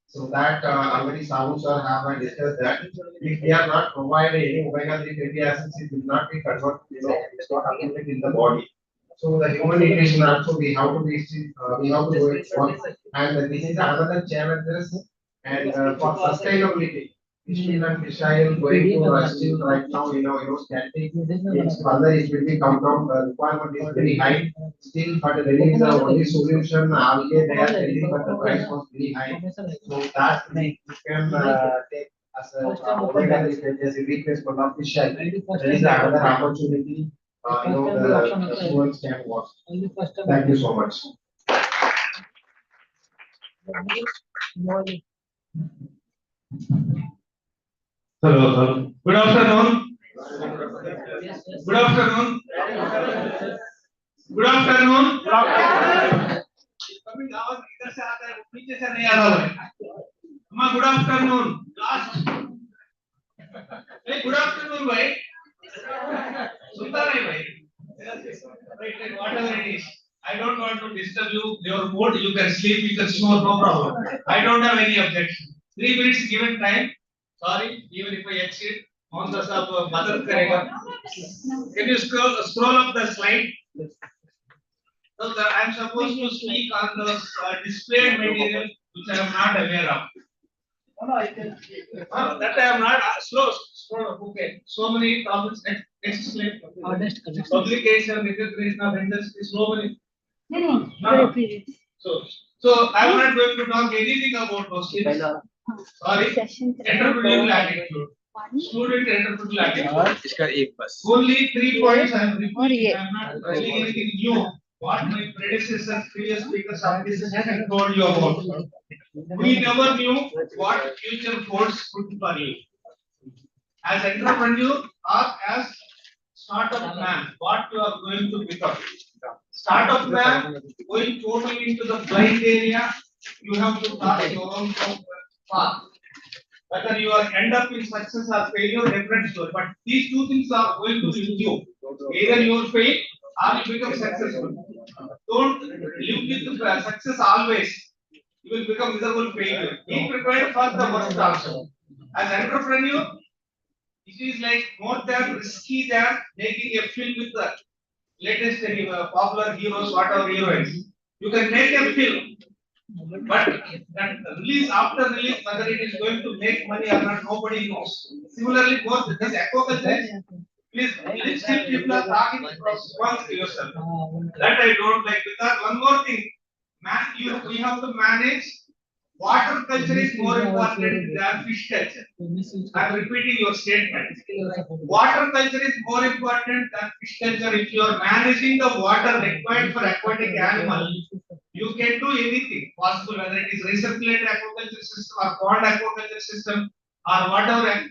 So that already Sahu sir have discussed that if we are not providing any omega-3 fatty acids, it will not be converted, it's not accumulated in the body. So the human nutrition also we have to be, we have to go it for, and this is another challenges, and for sustainability. Fish meal and fish oil going to still right now, static. It's further it will be come from requirement is very high. Still, but there is only solution. Algae they are selling, but the price was very high. So that we can take as a omega-3 as a replacement of fish oil. There is another opportunity. The stewards can watch. Thank you so much. Hello. Good afternoon. Good afternoon. Good afternoon. कभी आवाज इधर से आता है, पीछे से नहीं आता है. अम्मा good afternoon. Last. Hey, good afternoon, भाई. सुनता नहीं भाई. Right, whatever it is. I don't want to disturb you. Your mood, you can sleep, you can snore, no problem. I don't have any objection. 3 minutes given time. Sorry, even if I exceed. Mohan sahab madad karega. Can you scroll up the slide? So I am supposed to speak on the displayed material which I am not aware of. That I am not. Scroll. Okay. So many topics. Next slide. Publication, recognition of industry. So many. So I am not going to talk anything about those things. Sorry. Entrepreneurial attitude. Student entrepreneurial attitude. इसका एक बस. Only 3 points I am repeating. I am not telling anything new. What my predecessors, previous speakers of this session told you about. We never knew what future holds good for you. As entrepreneur or as startup man, what you are going to become. Startup man, going totally into the blind area, you have to start your own path. Whether you are end up in success or failure, different story. But these two things are going to be with you. Either you will fail or you become successful. Don't live with success always. You will become miserable failure. Be prepared for the worst also. As entrepreneur, it is like more than risky than making a film with the latest popular heroes, whatever heroines. You can make a film, but that release after release, whether it is going to make money or not, nobody knows. Similarly, both this aquaculture, please still people are talking once to yourself. That I don't like, because one more thing, we have to manage. Water culture is more important than fish culture. I am repeating your statement. Water culture is more important than fish culture. If you are managing the water required for aquatic animals, you can do anything possible, whether it is recirculated aquaculture system or pond aquaculture system or whatever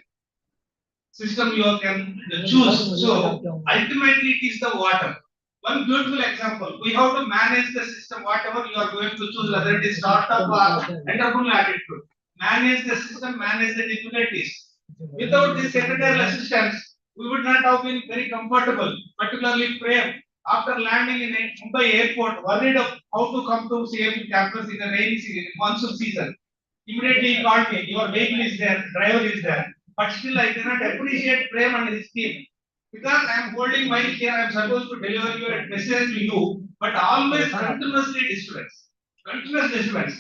system you can choose. So ultimately it is the water. One beautiful example, we have to manage the system, whatever you are going to choose, whether it is startup or entrepreneurial attitude. Manage the system, manage the difficulties. Without this secretarial assistance, we would not have been very comfortable, particularly Prem. After landing in a Mumbai airport, worried of how to come to CFU campus in the rainy season, monsoon season. Immediately he called me, your vehicle is there, driver is there. But still I cannot appreciate Prem and his team. Because I am holding mic here, I am supposed to deliver your message to you, but always continuously disturbance. Continuous disturbance.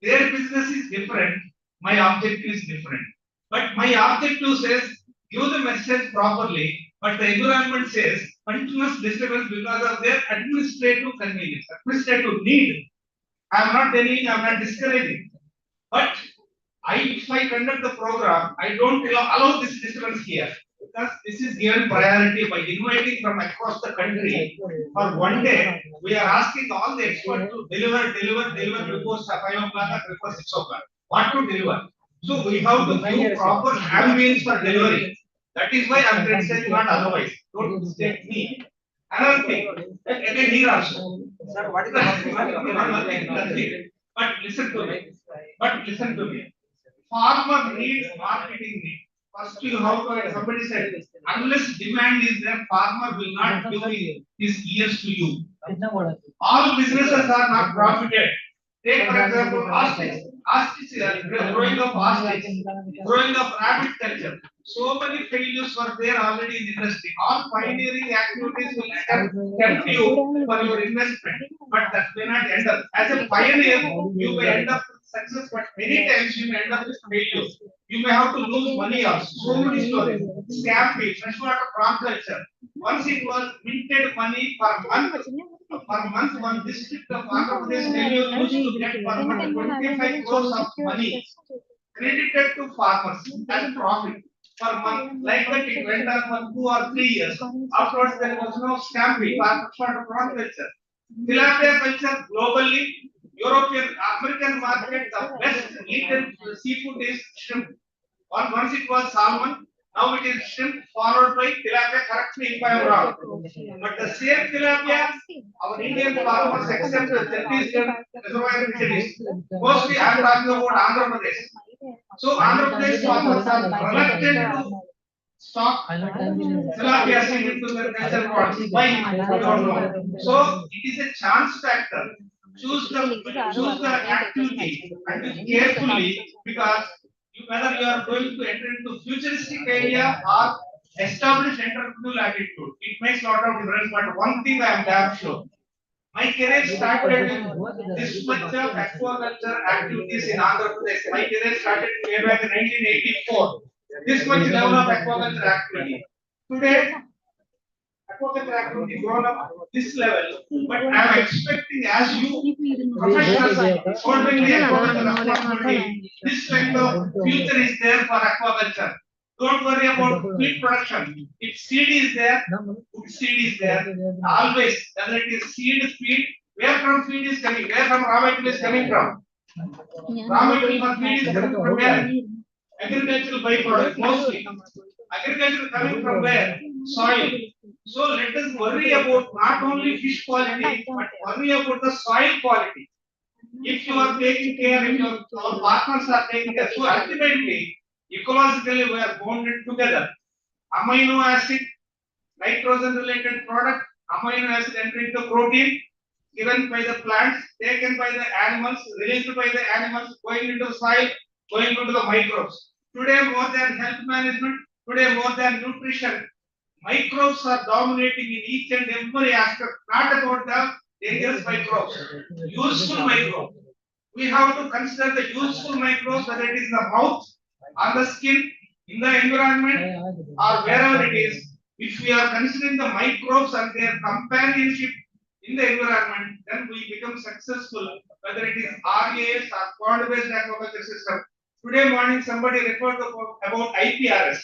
Their business is different, my objective is different. But my objective says, give the message properly, but the environment says, continuous disturbance because of their administrative convenience, administrative need. I am not telling, I am not discouraging. But if I conduct the program, I don't allow this disturbance here. Because this is given priority by inviting from across the country. For one day, we are asking all the experts to deliver before 5 o'clock or before 6 o'clock. What to deliver? So we have to give proper ambience for delivery. That is why I am criticizing, not otherwise. Don't mistake me. Another thing, again here also. Sir, what is the nothing. But listen to me. farmer needs marketing need. First you have to, somebody said, unless demand is there, farmer will not give his ears to you. All businesses are not profited. Take for example, ostrich. Ostrich, growing of ostrich, growing of rabbit culture. So many failures were there already in the industry. All pioneering activities will tempt you for your investment, but that may not end up. As a pioneer, you may end up with success, but many times you may end up with failure. You may have to lose money also. So many stories. Scampi, freshwater prawn culture. Once it was minted money per month. Per month, one district of Andhra Pradesh used to get per month 25 crores of money credited to farmers as profit per month. Like that, it went on for 2 or 3 years. Afterwards, there was no scampi, freshwater prawn culture. Tilapia culture globally, European, American market, the best eaten seafood is shrimp. Once it was salmon, now it is shrimp followed by tilapia. Correct me if I am wrong. But the same tilapia, our Indian farmers accept the Chhattisgarh reservoir fisheries. Mostly I am talking about Andhra Pradesh. So Andhra Pradesh farmers are reluctant to stock tilapia seed into their culture pots. Why? I don't know. So it is a chance factor. Choose the activity and do carefully, because whether you are going to enter into futuristic area or establish entrepreneurial attitude, it makes a lot of difference. But one thing I am damn sure, my career started with this much of aquaculture activities in Andhra Pradesh. My career started way back in 1984. This much level of aquaculture activity. Today, aquaculture activity grown up this level, but I am expecting as you professionals holding the aquaculture responsibility, this kind of future is there for aquaculture. Don't worry about feed production. If seed is there, good seed is there. Always, whether it is seed, feed, where from feed is coming, where from raw material is coming from. Raw material for feed is coming from where? Agricultural byproduct, mostly. Agriculture coming from where? Soil. So let us worry about not only fish quality, but worry about the soil quality. If you are taking care, if our partners are taking care, so ultimately, ecologically we are bonded together. Amino acid, nitrogen related product, amino acid entering the protein, given by the plants, taken by the animals, released by the animals, going into the soil, going into the microbes. Today more than health management, today more than nutrition, microbes are dominating in each and every aspect, not about the dangerous microbes, useful microbes. We have to consider the useful microbes, whether it is in the mouth, on the skin, in the environment, or wherever it is. If we are considering the microbes and their companionship in the environment, then we become successful, whether it is RAS or pond-based aquaculture system. Today morning, somebody referred about IPRS.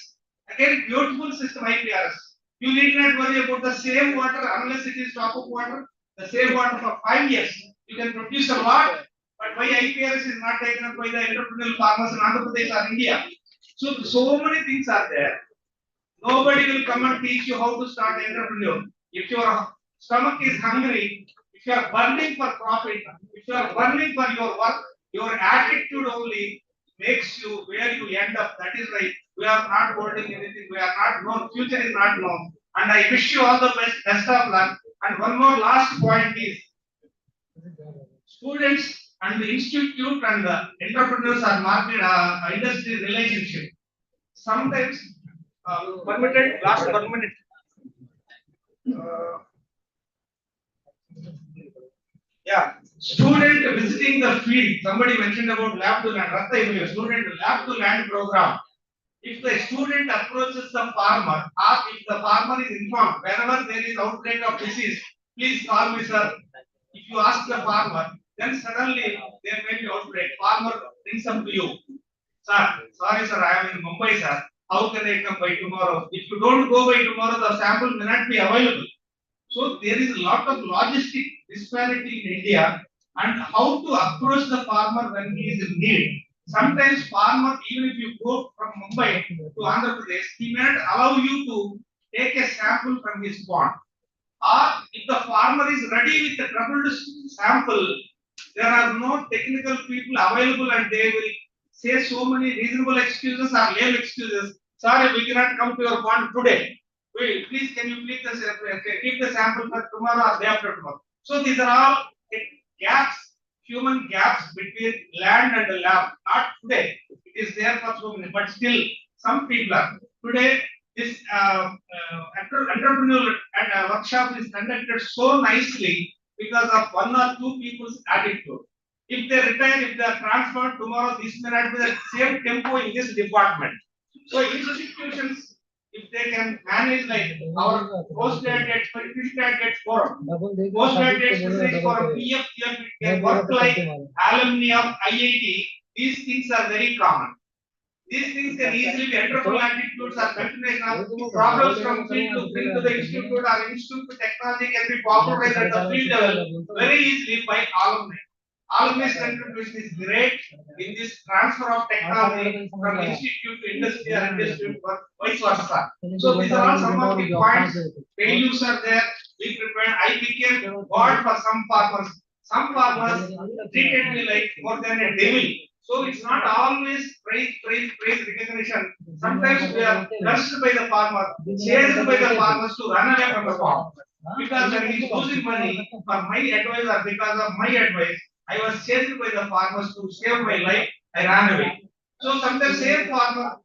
Again, beautiful system IPRS. You need not worry about the same water unless it is top of water. The same water for 5 years. You can produce a lot, but why IPRS is not taken up by the entrepreneurial farmers in Andhra Pradesh or India? So many things are there. Nobody will come and teach you how to start entrepreneur. If your stomach is hungry, if you are burning for profit, if you are burning for your work, your attitude only makes you where you end up. That is right. We are not holding anything. We are not known. Future is not known. And I wish you all the best of luck. And one more last point is, students and the institute and the entrepreneurs are market industry relationship. Sometimes, 1 minute, last 1 minute. Yeah, student visiting the field. Somebody mentioned about lab to land. Student lab to land program. If the student approaches the farmer, or if the farmer is informed, whenever there is outbreak of disease, please call me, sir. If you ask the farmer, then suddenly there may be outbreak. Farmer brings up to you, sir. Sorry, sir, I am in Mumbai, sir. How can I come by tomorrow? If you don't go by tomorrow, the sample may not be available. So there is a lot of logistic disparity in India, and how to approach the farmer when he is in need. Sometimes farmer, even if you go from Mumbai to Andhra Pradesh, he may not allow you to take a sample from his pond. Or if the farmer is ready with the troubled sample, there are no technical people available and they will say so many reasonable excuses or lame excuses. Sorry, we cannot come to your pond today. Wait, please, can you keep the sample for tomorrow or day after tomorrow? So these are all gaps, human gaps between land and the lab. Not today. It is there for so many, but still some people are. Today, this entrepreneurial workshop is conducted so nicely because of one or two people's attitude. If they retire, if they are transferred tomorrow, this may not be the same tempo in this department. So institutions, if they can manage like our postgraduate forum, postgraduate studies forum, PFTF, it can work like alumni of IIT. These things are very common. These things can easily be entrepreneurial attitudes or continuation of problems from field to bring to the institute or institute to technology can be popularized at the field level very easily by alumni. Alumni's contribution is great in this transfer of technology from institute to industry or industry to vice versa. So these are all some of the points. Failures are there. Be prepared. I became God for some farmers. Some farmers treated me like more than a devil. So it's not always praise recognition. Sometimes we are cursed by the farmer, chased by the farmers to run away from the farm. Because when he is losing money for my advice or because of my advice, I was chased by the farmers to save my life. I ran away. So sometimes same farmer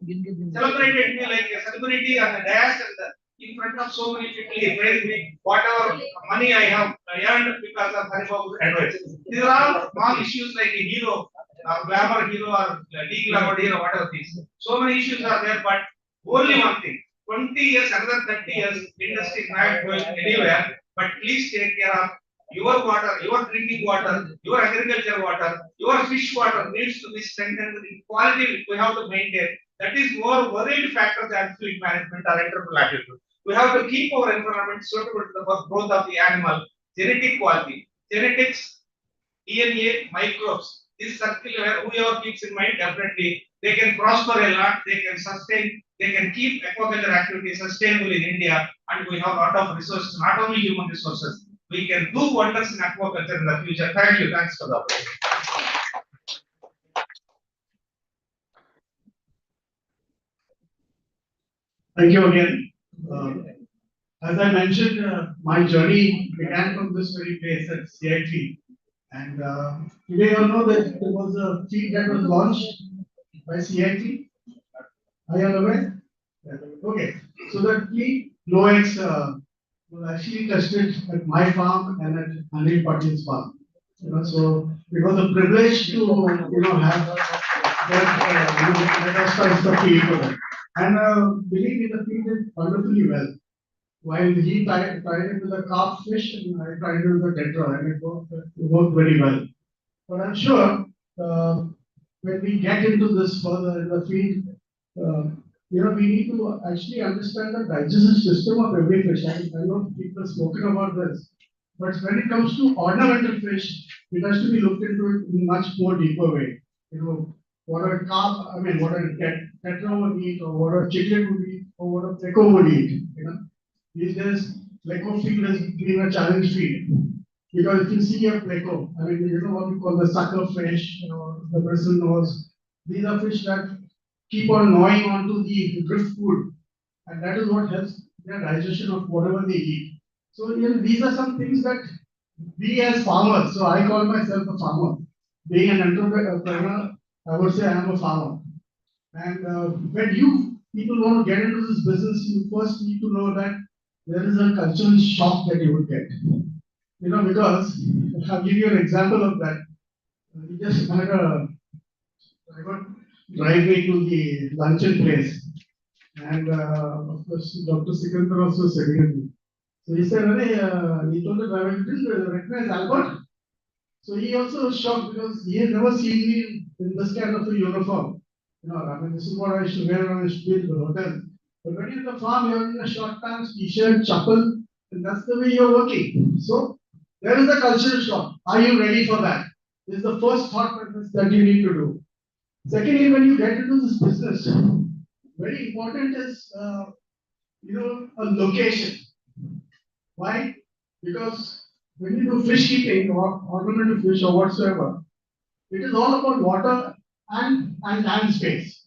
celebrated me like a celebrity on the dash and in front of so many people. He praised me. Whatever money I have earned because of Haribabu's advice. These are all small issues like a hero, or glamour hero, or de-glamour hero, whatever things. So many issues are there, but only one thing. 20 years, another 30 years, industry is not going anywhere. But please take care of your water, your drinking water, your agriculture water, your fish water needs to be strengthened. The quality we have to maintain. That is more worried factor than fleet management or entrepreneurial attitude. We have to keep our environment suitable to the growth of the animal, genetic quality, genetics, DNA, microbes. This circle where whoever keeps in mind, definitely they can prosper a lot, they can sustain, they can keep aquaculture activity sustainable in India, and we have a lot of resources, not only human resources. We can do wonders in aquaculture in the future. Thank you. Thanks for the opportunity. Thank you again. As I mentioned, my journey began from this very place at CIT. And today you know that there was a feed that was launched by CIT. Are you aware? Okay. So the feed Loex was actually tested at my farm and at Anil Patil's farm. So it was a privilege to have that let us test the feed for them. And believe me, the feed did wonderfully well. While he tried it with a carp fish and I tried it with a tetra, and it worked very well. But I'm sure when we get into this further in the field, we need to actually understand the digestive system of every fish. I know people have spoken about this, but when it comes to ornamental fish, it has to be looked into in a much more deeper way. What a carp, what a tetra would eat, or what a cichlid would eat, or what a pleco would eat. These days, pleco feed has been a challenge feed. Because if you see a pleco, what we call the sucker fish, the bristle nose, these are fish that keep on gnawing onto the driftwood, and that is what helps their digestion of whatever they eat. So these are some things that we as farmers, so I call myself a farmer. Being an entrepreneur, I would say I am a farmer. And when you people want to get into this business, you first need to know that there is a cultural shock that you would get. Because I'll give you an example of that. We just had a drive me to the luncheon place, and of course, Dr. Sikandar also seconded me. So he said, he told the driver, didn't recognize Albert? So he also was shocked because he had never seen me in this kind of a uniform. This is what I should wear when I should be in the hotel. But when you're in the farm, you're in a short pants, t-shirt, chappal, and that's the way you're working. So there is a cultural shock. Are you ready for that? This is the first thought process that you need to do. Secondly, when you get into this business, very important is a location. Why? Because when you do fish keeping or ornamental fish or whatsoever, it is all about water and land space.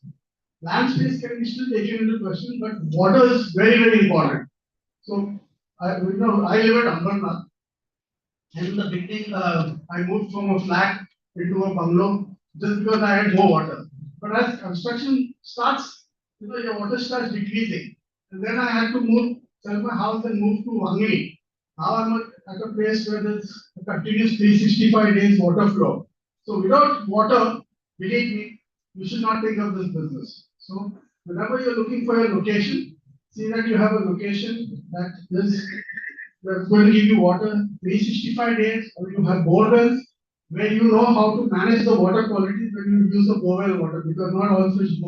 Land space can be still taken into question, but water is very, very important. So, I live at Ambernath, and in the beginning, I moved from a flat into a bungalow just because I had more water. But as construction starts, your water starts decreasing. And then I had to sell my house and move to Wangini. Now I'm at a place where there's a continuous 365 days water flow. So without water, believe me, you should not think of this business. So whenever you're looking for your location, see that you have a location that's going to give you water 365 days, or you have bore wells where you know how to manage the water quality when you use the bore well water, because not all fish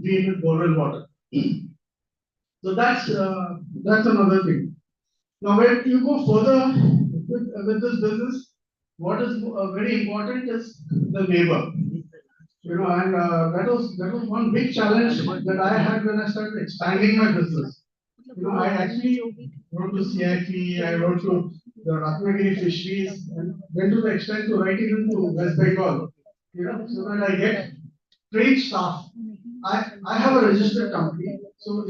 drink with bore well water. So that's another thing. Now, when you go further with this business, what is very important is the labor. And that was one big challenge that I had when I started expanding my business. I actually wrote to CIP, I wrote to the Ratnagiri fisheries, and went to the extent to writing into West Bengal, so that I get trained staff. I have a registered company, so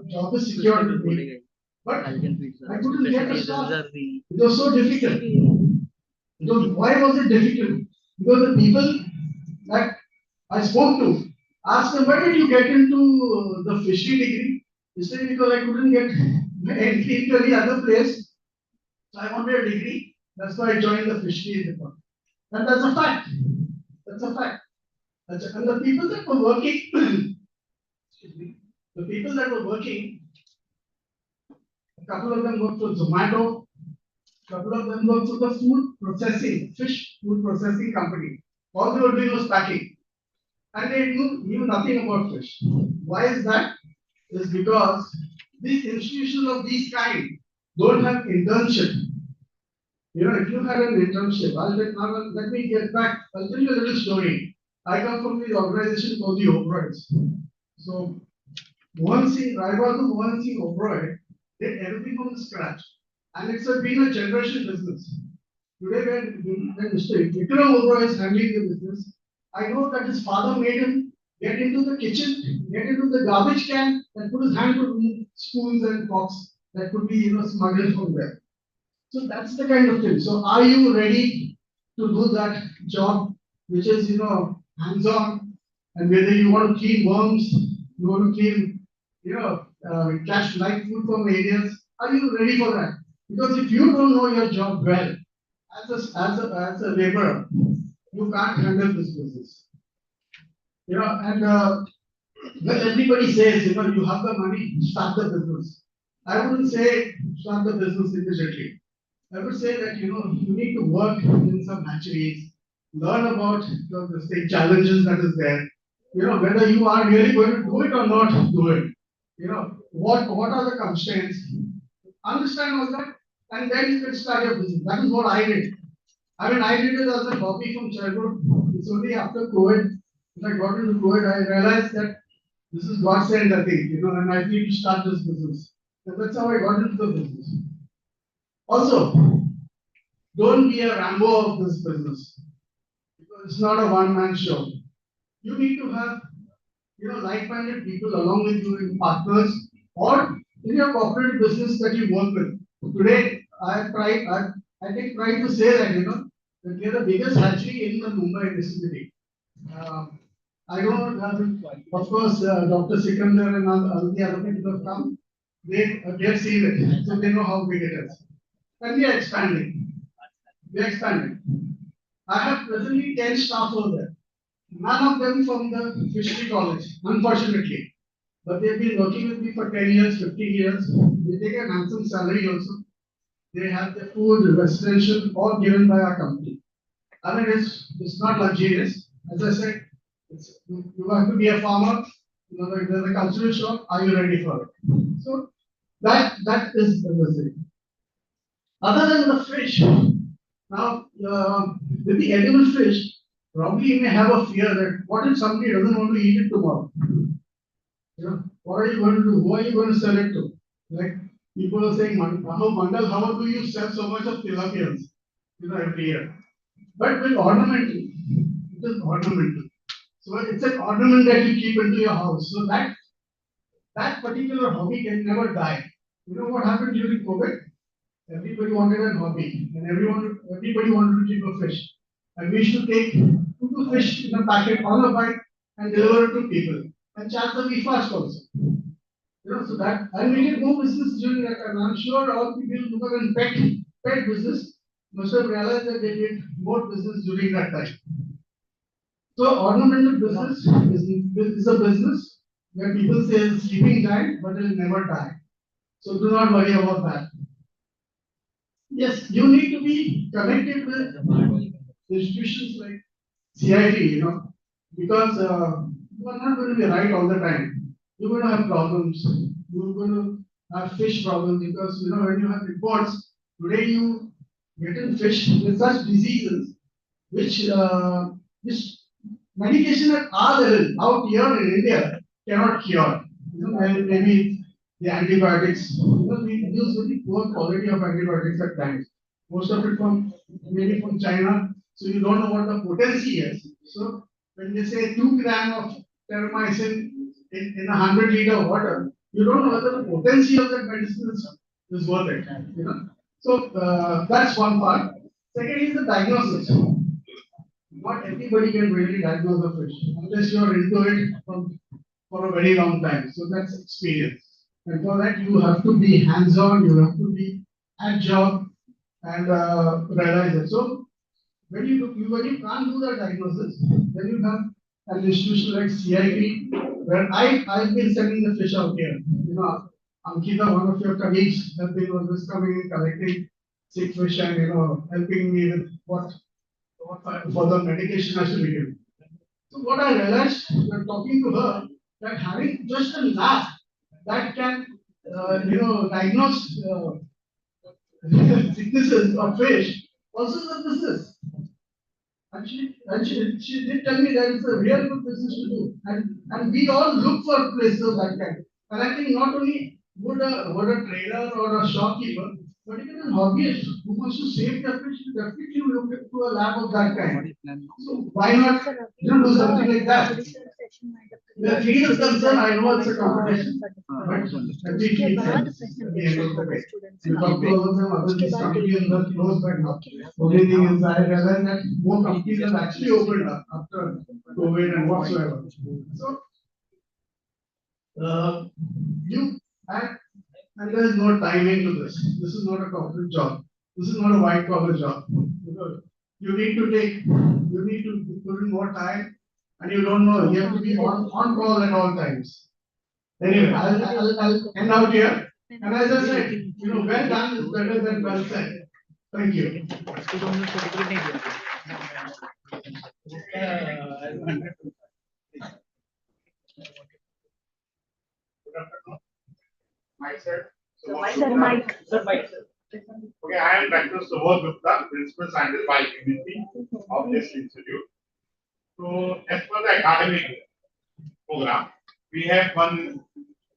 job is secured with me. But I couldn't get the staff. It was so difficult. Why was it difficult? Because the people that I spoke to asked them, why did you get into the fishery degree? They said, because I couldn't get entry into any other place. So I wanted a degree. That's why I joined the fishery department. And that's a fact. That's a fact. And the people that were working, excuse me, the people that were working, a couple of them worked for Zomato, a couple of them worked for the fish food processing company. All they were doing was packing. And they knew nothing about fish. Why is that? It's because these institutions of these kind don't have internship. If you had an internship, let me get back. I'll tell you a little story. I come from the organization called the Oberoids. So, Raibadu Mohan Singh Oberoi did everything from scratch. And it's been a generation business. Today, when Mr. Vikram Oberoi is handling the business, I know that his father made him get into the kitchen, get into the garbage can, and put his hand to remove spoons and forks that could be, smuggled from there. So that's the kind of thing. So are you ready to do that job, which is, hands-on, and whether you want to clean worms, you want to clean, catch live food from areas, are you ready for that? Because if you don't know your job well, as a laborer, you can't handle this business. And when everybody says, you have the money, start the business. I wouldn't say start the business immediately. I would say that, you need to work in some hatcheries, learn about the challenges that is there. Whether you are really going to do it or not do it. What are the constraints? Understand all that, and then you can start your business. That is what I did. I did it as a hobby from childhood. It's only after COVID, when I got into COVID, I realized that this is God sent, I think, and I need to start this business. So that's how I got into the business. Also, don't be a Rambo of this business, because it's not a one-man show. You need to have, like-minded people along with you in partners or in your corporate business that you work with. Today, I take pride to say that, that we are the biggest hatchery in the Mumbai vicinity. I know, of course, Dr. Sikandar and all the other people have come. They have seen it, so they know how big it is. And we are expanding. I have presently 10 staff over there. None of them from the fishery college, unfortunately. But they've been working with me for 10 years, 15 years. They take a handsome salary also. They have their food, residential, all given by our company. It's not luxurious. As I said, you have to be a farmer. There's a cultural shock. Are you ready for it? So that is the thing. Other than the fish, now with the edible fish, probably you may have a fear that what if somebody doesn't want to eat it tomorrow? What are you going to do? Who are you going to sell it to? Like people are saying, Mandal, how do you sell so much of tilapias, every year? But with ornamental, it is ornamental. So it's an ornament that you keep into your house. So that particular hobby can never die. You know what happened during COVID? Everybody wanted a hobby, and everybody wanted to keep a fish. And we used to take 2 fish in a packet on a bite and deliver it to people. And chances are we fast also. So that, and we did more business during that time. I'm sure all people who were in pet business must have realized that they did more business during that time. So ornamental business is a business where people say it's sleeping giant, but it will never die. So do not worry about that. Yes, you need to be connected with institutions like CIT, because you are not going to be right all the time. You're going to have problems. You're going to have fish problems because when you have reports, today you get in fish with such diseases which medication at our level out here in India cannot cure. Maybe the antibiotics. We use very poor quality of antibiotics at times. Most of it maybe from China, so you don't know what the potency is. So when they say 2 grams of terramycin in 100 liter of water, you don't know whether the potency of that medicine is worth it. So that's one part. Second is the diagnosis. Not everybody can really diagnose a fish unless you are into it for a very long time. So that's experience. And for that, you have to be hands-on, you have to be at job and realize it. So when you can't do the diagnosis, then you have an institution like CIT, where I've been sending the fish out here. Ankita, one of your colleagues, have been always coming and collecting sick fish and helping me with what further medication has to be given. So what I realized when talking to her, that having just a lab that can diagnose sicknesses of fish also is a business. And she did tell me that it's a real good business to do. And we all look for places of that kind. And I think not only would a trader or a shopkeeper, but even a hobbyist who wants to save their fish will definitely look into a lab of that kind. So why not do something like that? Where feed is concerned, I know it's a competition, but every feed sells at the end of the day. You talk to all of them, other these companies are closed right now. Only thing is I realize that more companies have actually opened up after COVID and whatsoever. So and there is no timing to this. This is not a corporate job. This is not a white collar job. Because you need to put in more time, and you don't know. You have to be on call at all times. Anyway, I'll end out here. And as I said, well done is better than well said. Thank you. Myself. Sir, Mike. Okay, I am Dr. Subodh Gupta, Principal Scientist Biochemistry of this institute. So, as per the academic program, we have one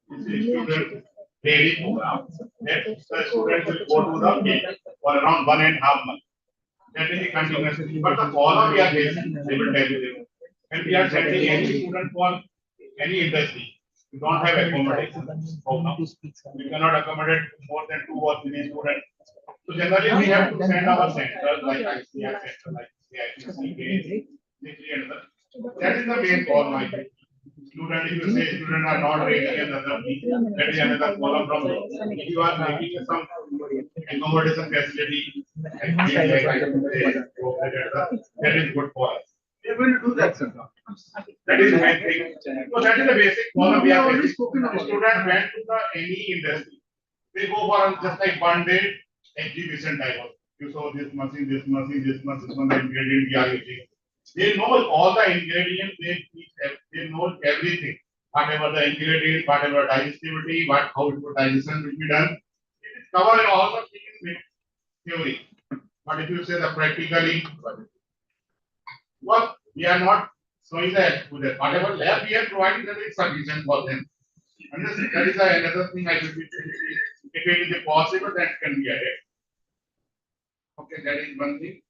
student daily program that the student will go to the field for around 1.5 months. That is a continuous, but the follow we are facing, they will tell you. When we are sending any student for any industry, we don't have accommodation program. We cannot accommodate more than 2 or 3 students. So generally we have to send our centers like ICR center, like CIT, and other. That is the main call, my student. If you say students are not rating another, that is another column from you. If you are making some accommodation facility, that is good for us. We will do that, sir. That is my thing. So that is the basic column we are facing. Student went to the any industry. They go for just like 1 day exhibition type of. You saw this machine, the ingredient we are using. They know all the ingredients, they know everything. Whatever the ingredient, whatever digestivity, how digestion will be done. It is covered in all the things in theory. But if you say the practically, well, we are not showing that to them. Whatever lab we are providing, that is sufficient for them. And that is another thing I should be saying. If it is possible, that can be added. Okay, that is one thing.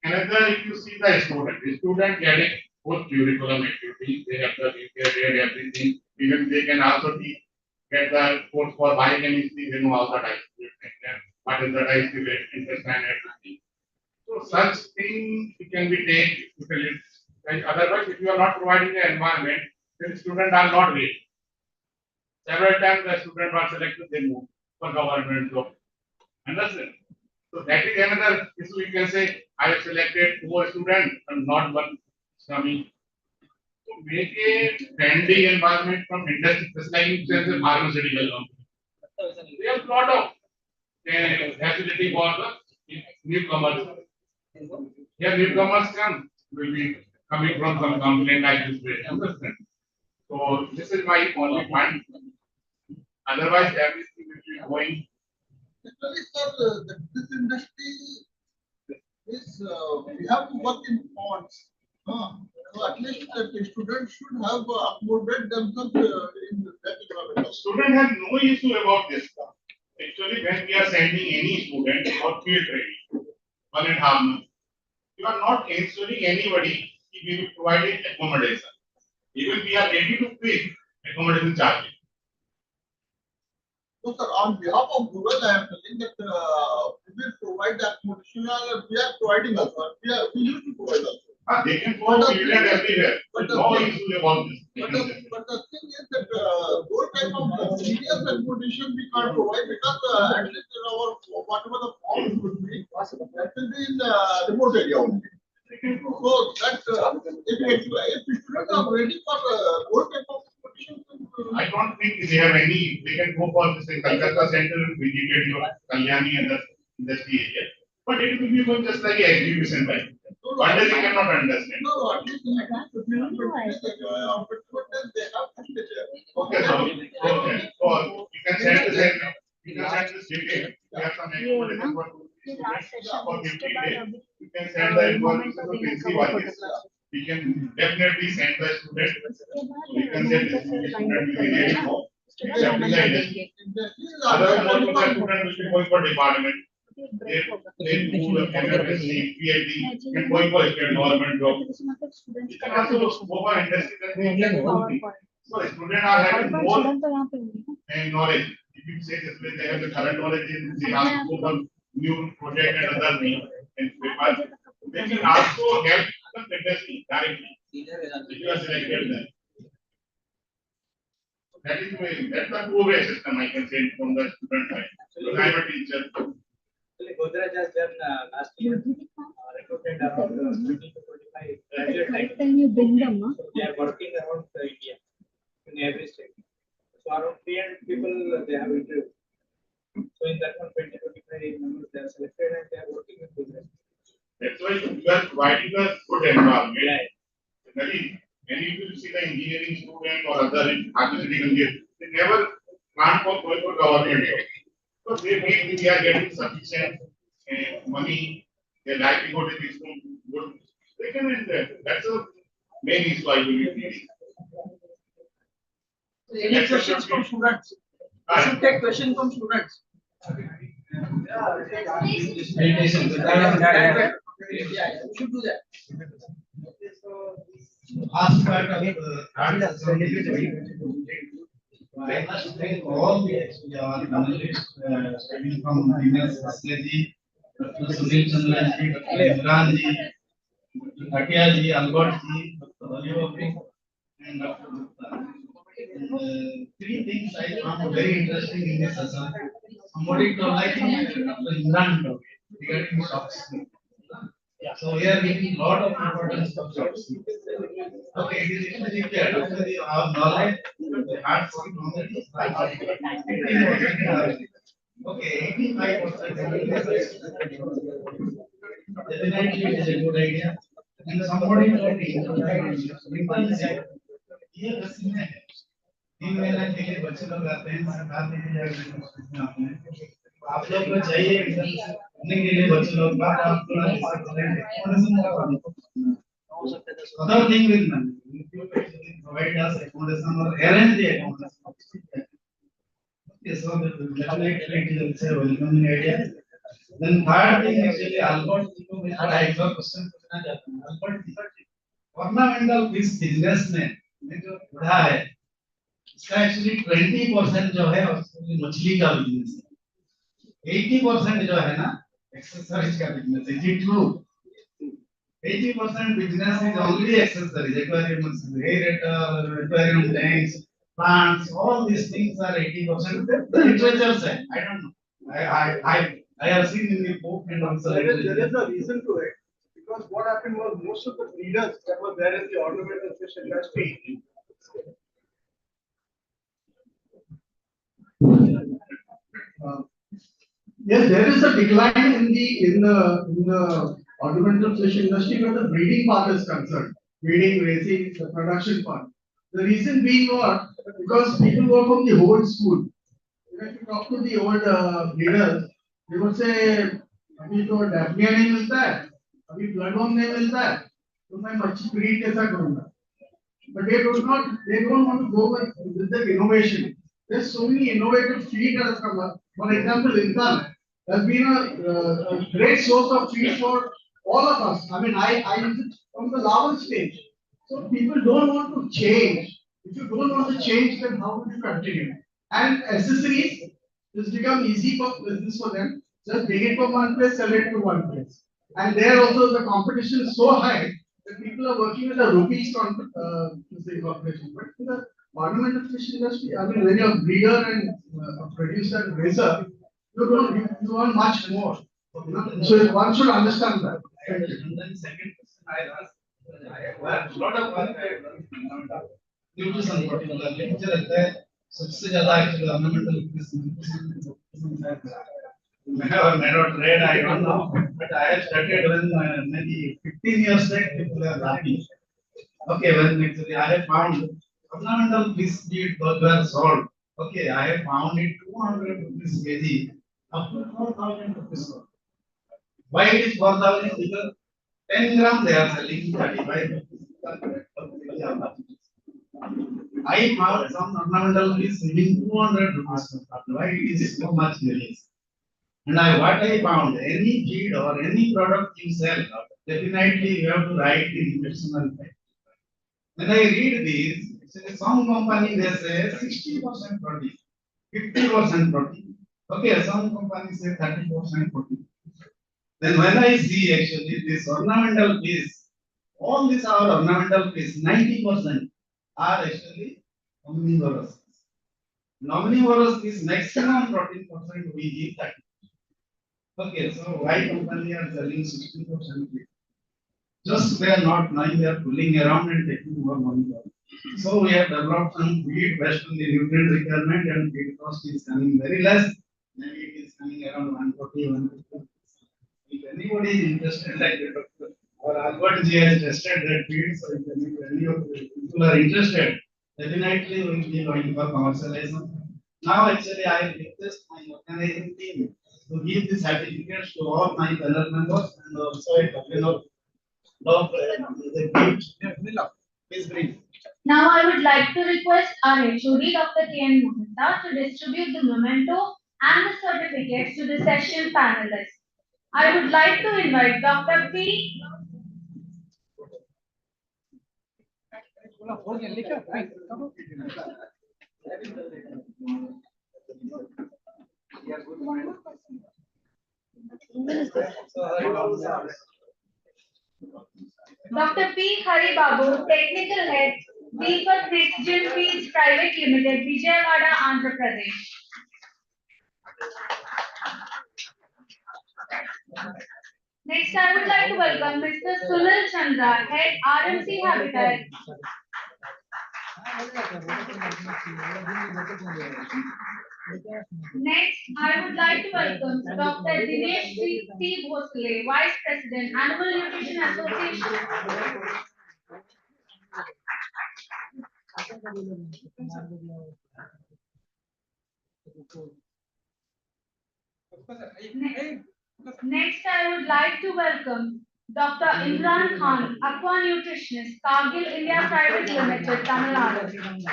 Another, if you see the student getting both curriculum activities. They have the read everything. Even they can also get the course for biochemistry. They know all the types. What is the type of intestine and everything. So such thing can be taken. And otherwise, if you are not providing the environment, then students are not ready. Several times the students are selected, they move for government job. Understand? So that is another issue. You can say, I have selected 4 students and not one is coming. So make a friendly environment from industry, just like in sense of pharmaceutical company. They have a lot of facility for the newcomers. Here newcomers come, will be coming from some company like this way. Understand? So this is my only point. Otherwise, everything will be going. Actually, sir, this industry is, we have to work in pods. So at least the students should have accommodated themselves in that environment. Students have no issue about this. Actually, when we are sending any student for field training, 1.5 months, you are not insuring anybody if we will provide accommodation. Even we are ready to pay accommodation charges. So, sir, on behalf of Google, I am telling that we will provide the accommodation. We are providing also. We used to provide also. They can go field everywhere. No issue about this. But the thing is that those type of serious accommodation we can't provide because at least in our whatever the forms would be, that will be in the remote area only. So that if students are ready for those type of accommodation, I don't think they have any. They can go for this Calcutta Center and visit your Kalyani and the industry area. But it will be just like an exhibition type. One day they cannot understand. No, at least in the last 15 days, they have to stay there. Okay, so or you can send the center. You can send this detail. You have some accommodation for 15 days. You can send the information to Principal what is. We can definitely send the student. You can send the student will be ready for. Otherwise, most of the students will be going for department. They do the MSc, PhD, and going for a government job. You can also go for industry. So students are having more knowledge. If you say this way, they have the current knowledge, they have to go for new project and other things. And they can also help the industry directly. If you are selected there. That is way, that's the two-way system I can say from the student side. Because I am a teacher. Godrej has done last year recruited around 20 to 25 graduate type. So they are working around India in every state. So around 300 people they have interviewed. So in that one 20 to 25 members they are selected and they are working with Godrej. That's why you are providing a good environment. Many people see the engineering student or other architecture engineer, they never plan for going for government job. So they feel we are getting sufficient money, their livelihood is good. They can invest. That's a main issue I believe. Any questions from students? I should take questions from students. Meditation. Should do that. Last part of I must thank all the our panelists starting from Ms. Asleji, Dr. Sunil Chandra ji, Dr. Imran ji, Dr. Bhatia ji, Albert ji, Dr. Oliver and Dr. Gupta. Three things I found very interesting in this session. Somebody told like Dr. Imran told regarding shocks. So we are giving a lot of importance to shocks. Okay, it is actually clear. Actually, our knowledge, the hard skill knowledge is like 18%. Okay, 85%. Definitely, it is a good idea. And somebody told me, ये बस में 3 महीना के लिए बच्चे लोग आते हैं सरकार ने दिया है आप लोग को चाहिए करने के लिए बच्चे लोग बात आप other thing will provide us accommodation or arrange the accommodation. Okay, so definitely it is a welcoming idea. Then third thing actually Albert ji को मैं थोड़ा एक और क्वेश्चन पूछना चाहता हूँ Albert ji ornamental fish business में जो बड़ा है इसका एक्चुअली 20% जो है उसकी मछली का बिजनेस है, 80% जो है ना एक्सेसरीज का बिजनेस है। Is it true? 80% business is only accessories, aquariums, aerator, aquarium tanks, plants, all these things are 80%. The literature said, I don't know. I have seen in the book and also. There is a reason to it, because what happened was most of the leaders that were there in the ornamental fish industry. Yes, there is a decline in the ornamental fish industry where the breeding part is concerned, breeding, raising, the production part. The reason being what? Because people were from the old school. If you talk to the old breeders, they would say, अभी तो डैफनिया नहीं मिलता है, अभी bloodworm नहीं मिलता है, तो मैं मच्छी ब्रीड कैसा करूँगा? But they don't want to go with the innovation. There's so many innovative feed that have come up. For example, Intan has been a great source of feed for all of us. I mean, I use it from the larval stage. So people don't want to change. If you don't want to change, then how would you continue? And accessories, it's become easy for business for them. Just bring it from one place, sell it to one place. And there also the competition is so high that people are working with a rupees corporation. But in the ornamental fish industry, I mean, when you're a breeder and a producer and raiser, you want much more. So one should understand that. And then second question I asked, I have lot of work I have done nutrition particularly, मुझे लगता है सबसे ज़्यादा actually ornamental fish may not read, I don't know, but I have started when maybe 15 years back, people are laughing. Okay, when actually I have found ornamental fish feed were sold. Okay, I have found it 200 rupees kg, up to 4,000 rupees. Why it is 4,000? Because 10 gram they are selling 35 rupees. I found some ornamental fish selling 200 rupees. Why it is so much variance? And what I found, any feed or any product you sell, definitely you have to write the nutritional fact. When I read these, some company they say 60% protein, 50% protein. Okay, some companies say 30% protein. Then when I see actually this ornamental fish, all these are ornamental fish, 90% are actually omnivorous. Omnivorous is maximum protein percent we give 30. Okay, so why company are selling 60%? Just they are not knowing, they are fooling around and taking more money. So we have developed some feed based on the nutrient requirement and feed cost is coming very less. Maybe it is coming around 140, 150. If anybody is interested, like or Albert G has tested that feed, so if any of the people are interested, definitely we will be going for commercialization. Now actually I request my organizing team to give the certificates to all my panel members and also a token of the gift. Please bring. Now I would like to request our HOD Dr. K.N. Mohanta to distribute the memento and the certificates to the session panelists. I would like to invite Dr. P. Dr. P. Hari Babu, Technical Head, Deepak Next Gen Feeds Private Limited, Vijayawada, Andhra Pradesh. Next, I would like to welcome Mr. Sunil Chandra, Head RMC Habitat. Next, I would like to welcome Dr. Dinesh C. Bhosle, Vice President, Animal Nutrition Association. Next, I would like to welcome Dr. Imran Khan, Aqua Nutritionist, Cargill India Private Limited, Tamil Nadu.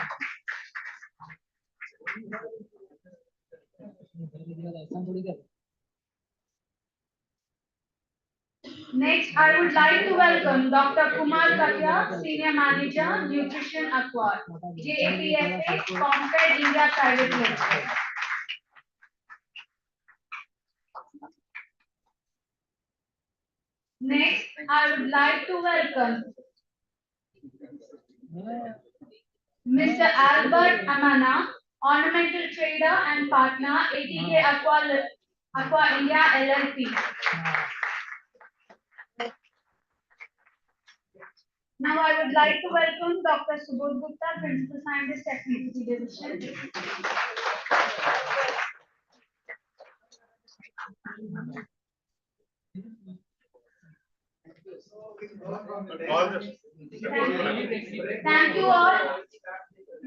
Next, I would like to welcome Dr. Kumar Katya, Senior Manager, Nutrition Acquired, JAPFA, Comped India Private Limited. Next, I would like to welcome Mr. Albert Amana, Ornamental Trader and Partner, ATK Aqua India LLP. Now I would like to welcome Dr. Subodh Gupta, Principal Scientist, Technology Division. Thank you all.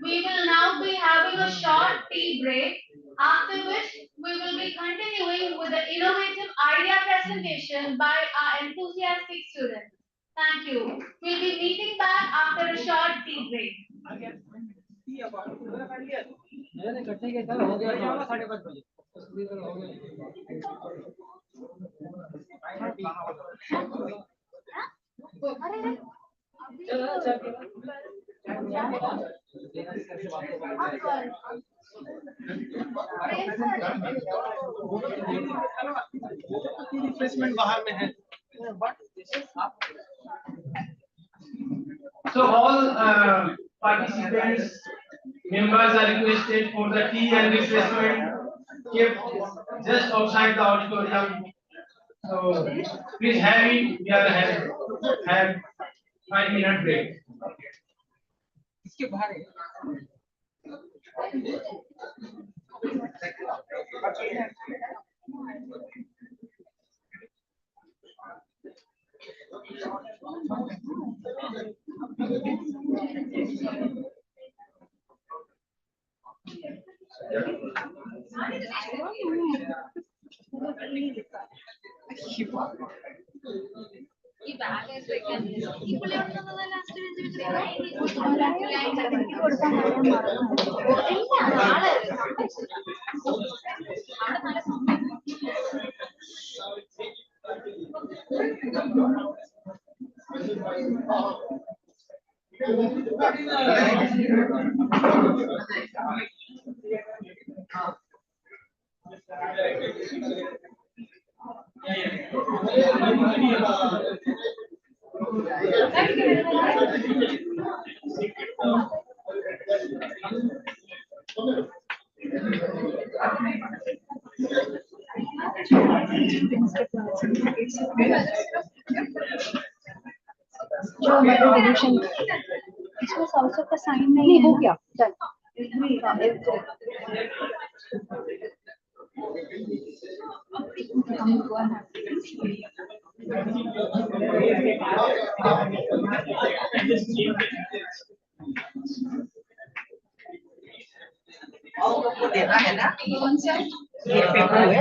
We will now be having a short tea break, after which we will be continuing with the innovative idea presentation by our enthusiastic students. Thank you. We'll be meeting back after a short tea break. Replacement बाहर में है. So all participants, members are requested for the tea and refreshment kept just outside the auditorium. So please have it. We are have 5-minute break. इसके बाहर है. जो हमारे addition इसमें सबसे का साइन नहीं हो गया चल देना है ना कौन सा ये पेपर है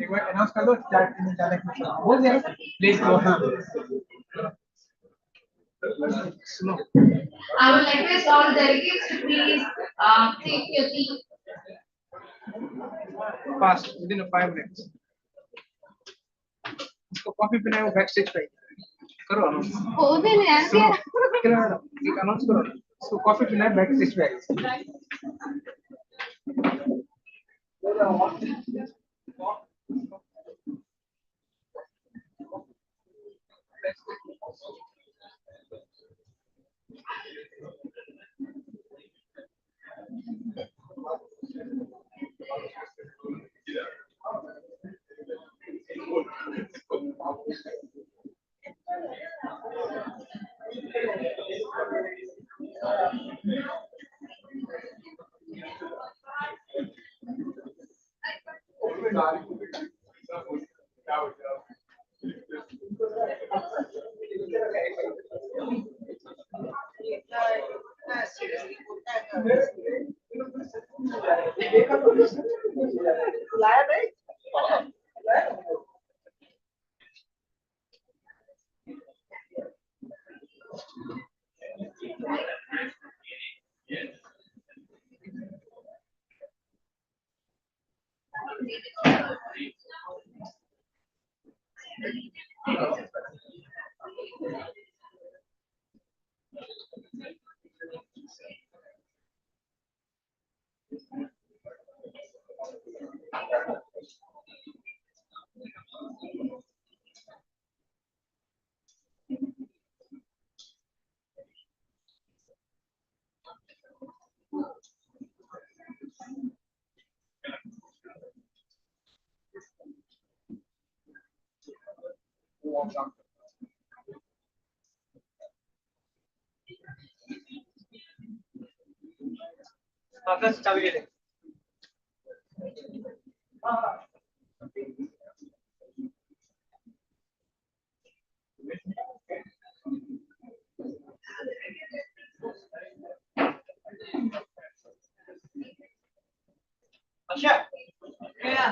एक बार अनाउंस कर दो चैट में ज्यादा कुछ बोल दे please go. I would request all delegates to please take your seat. Fast within 5 minutes. इसको कॉफी पीना है वो बैक स्टेज पे करो अनाउंस. हो दे ना यार एक अनाउंस करो इसको कॉफी पीना है बैक स्टेज पे. आकाश चाबी ले ले। अच्छा क्या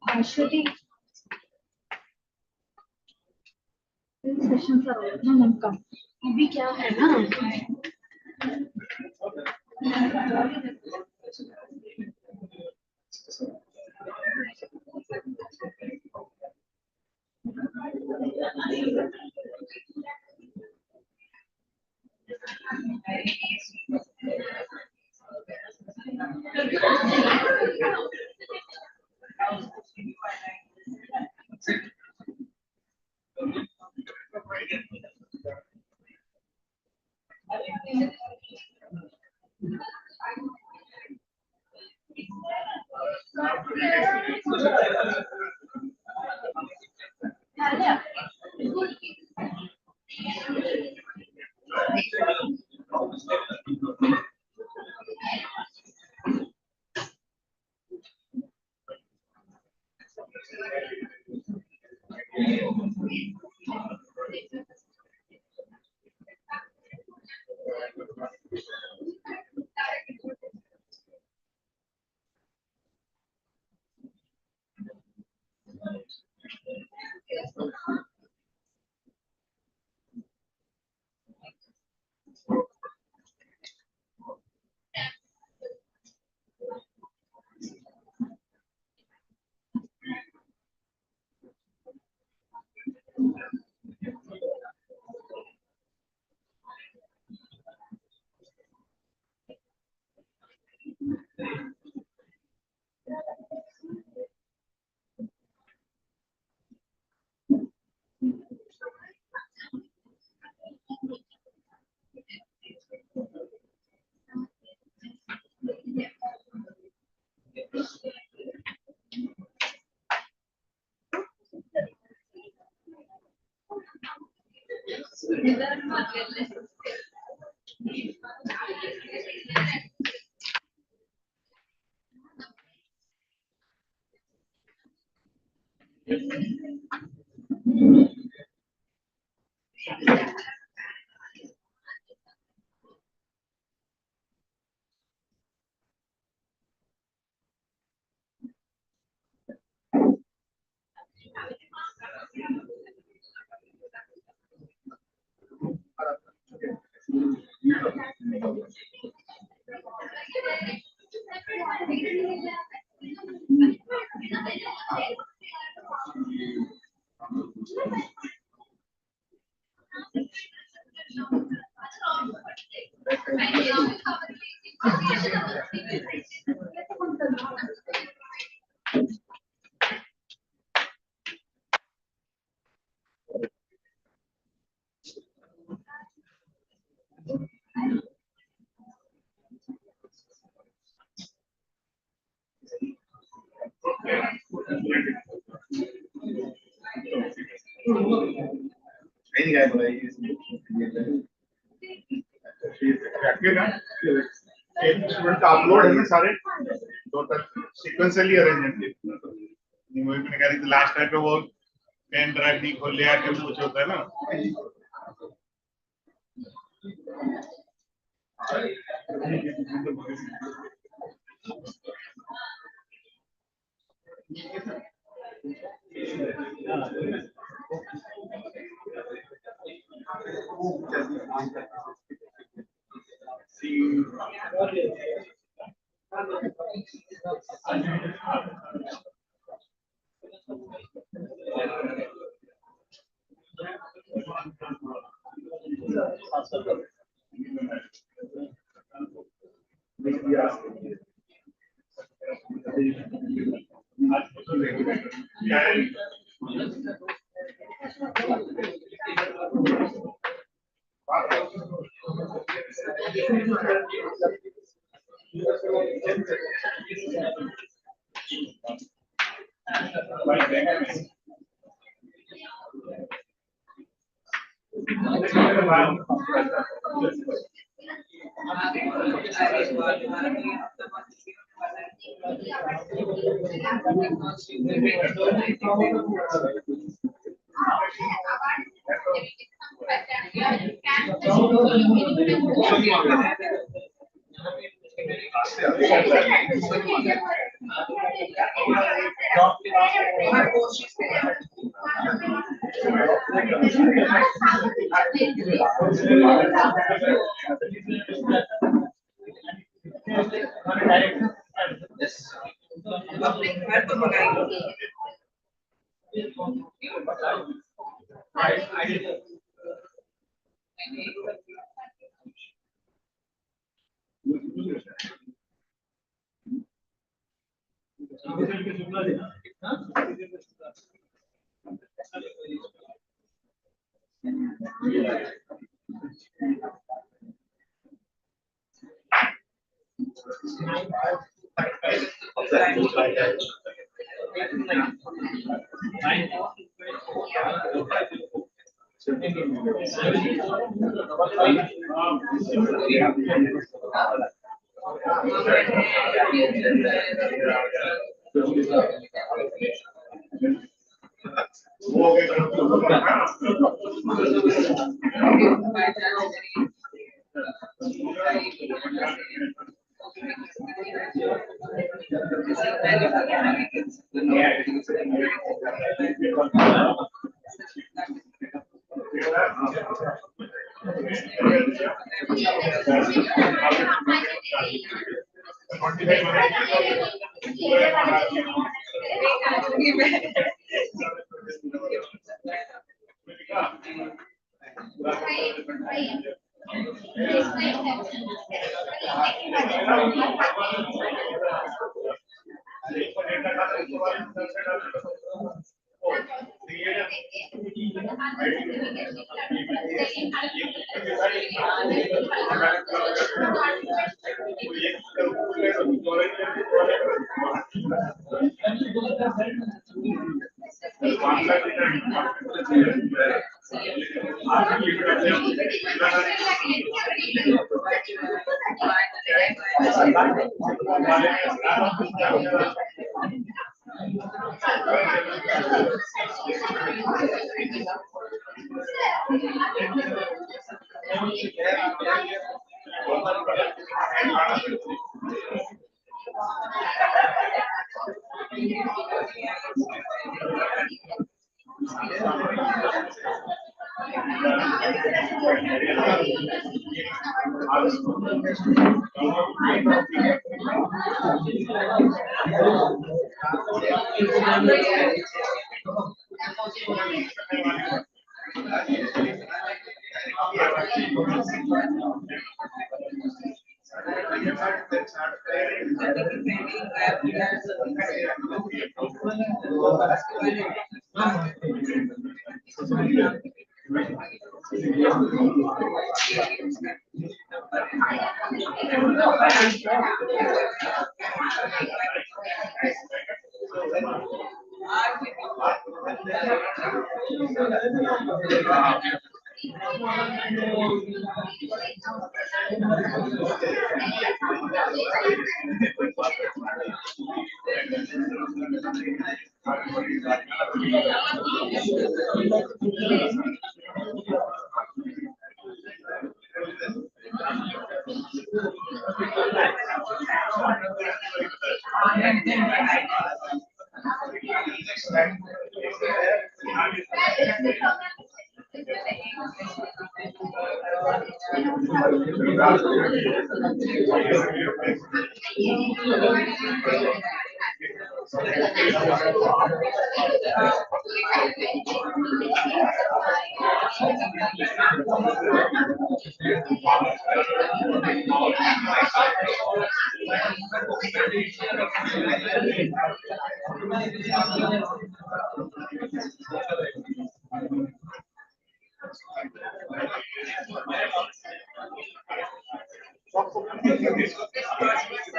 Actually, सेशन का ना मन का अभी क्या है ना नहीं गया बताइए स्टूडेंट का अपलोड है ना सारे तो तक सीक्वेंशियली अरेंजमेंट नहीं वो मैंने कह रही थी लास्ट टाइम पे वो पेन ड्राइव नहीं खोल लिया कि कुछ होता है ना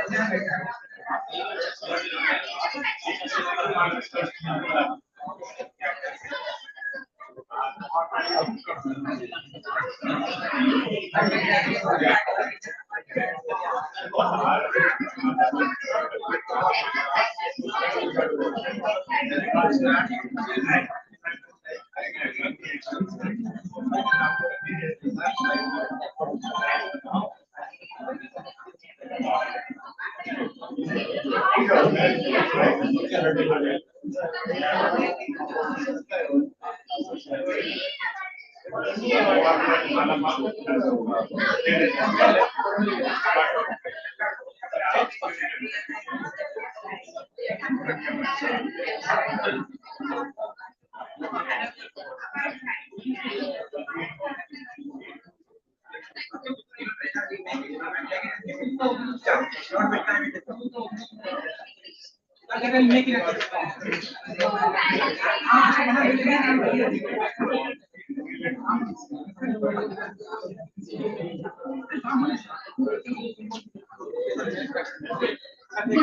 Good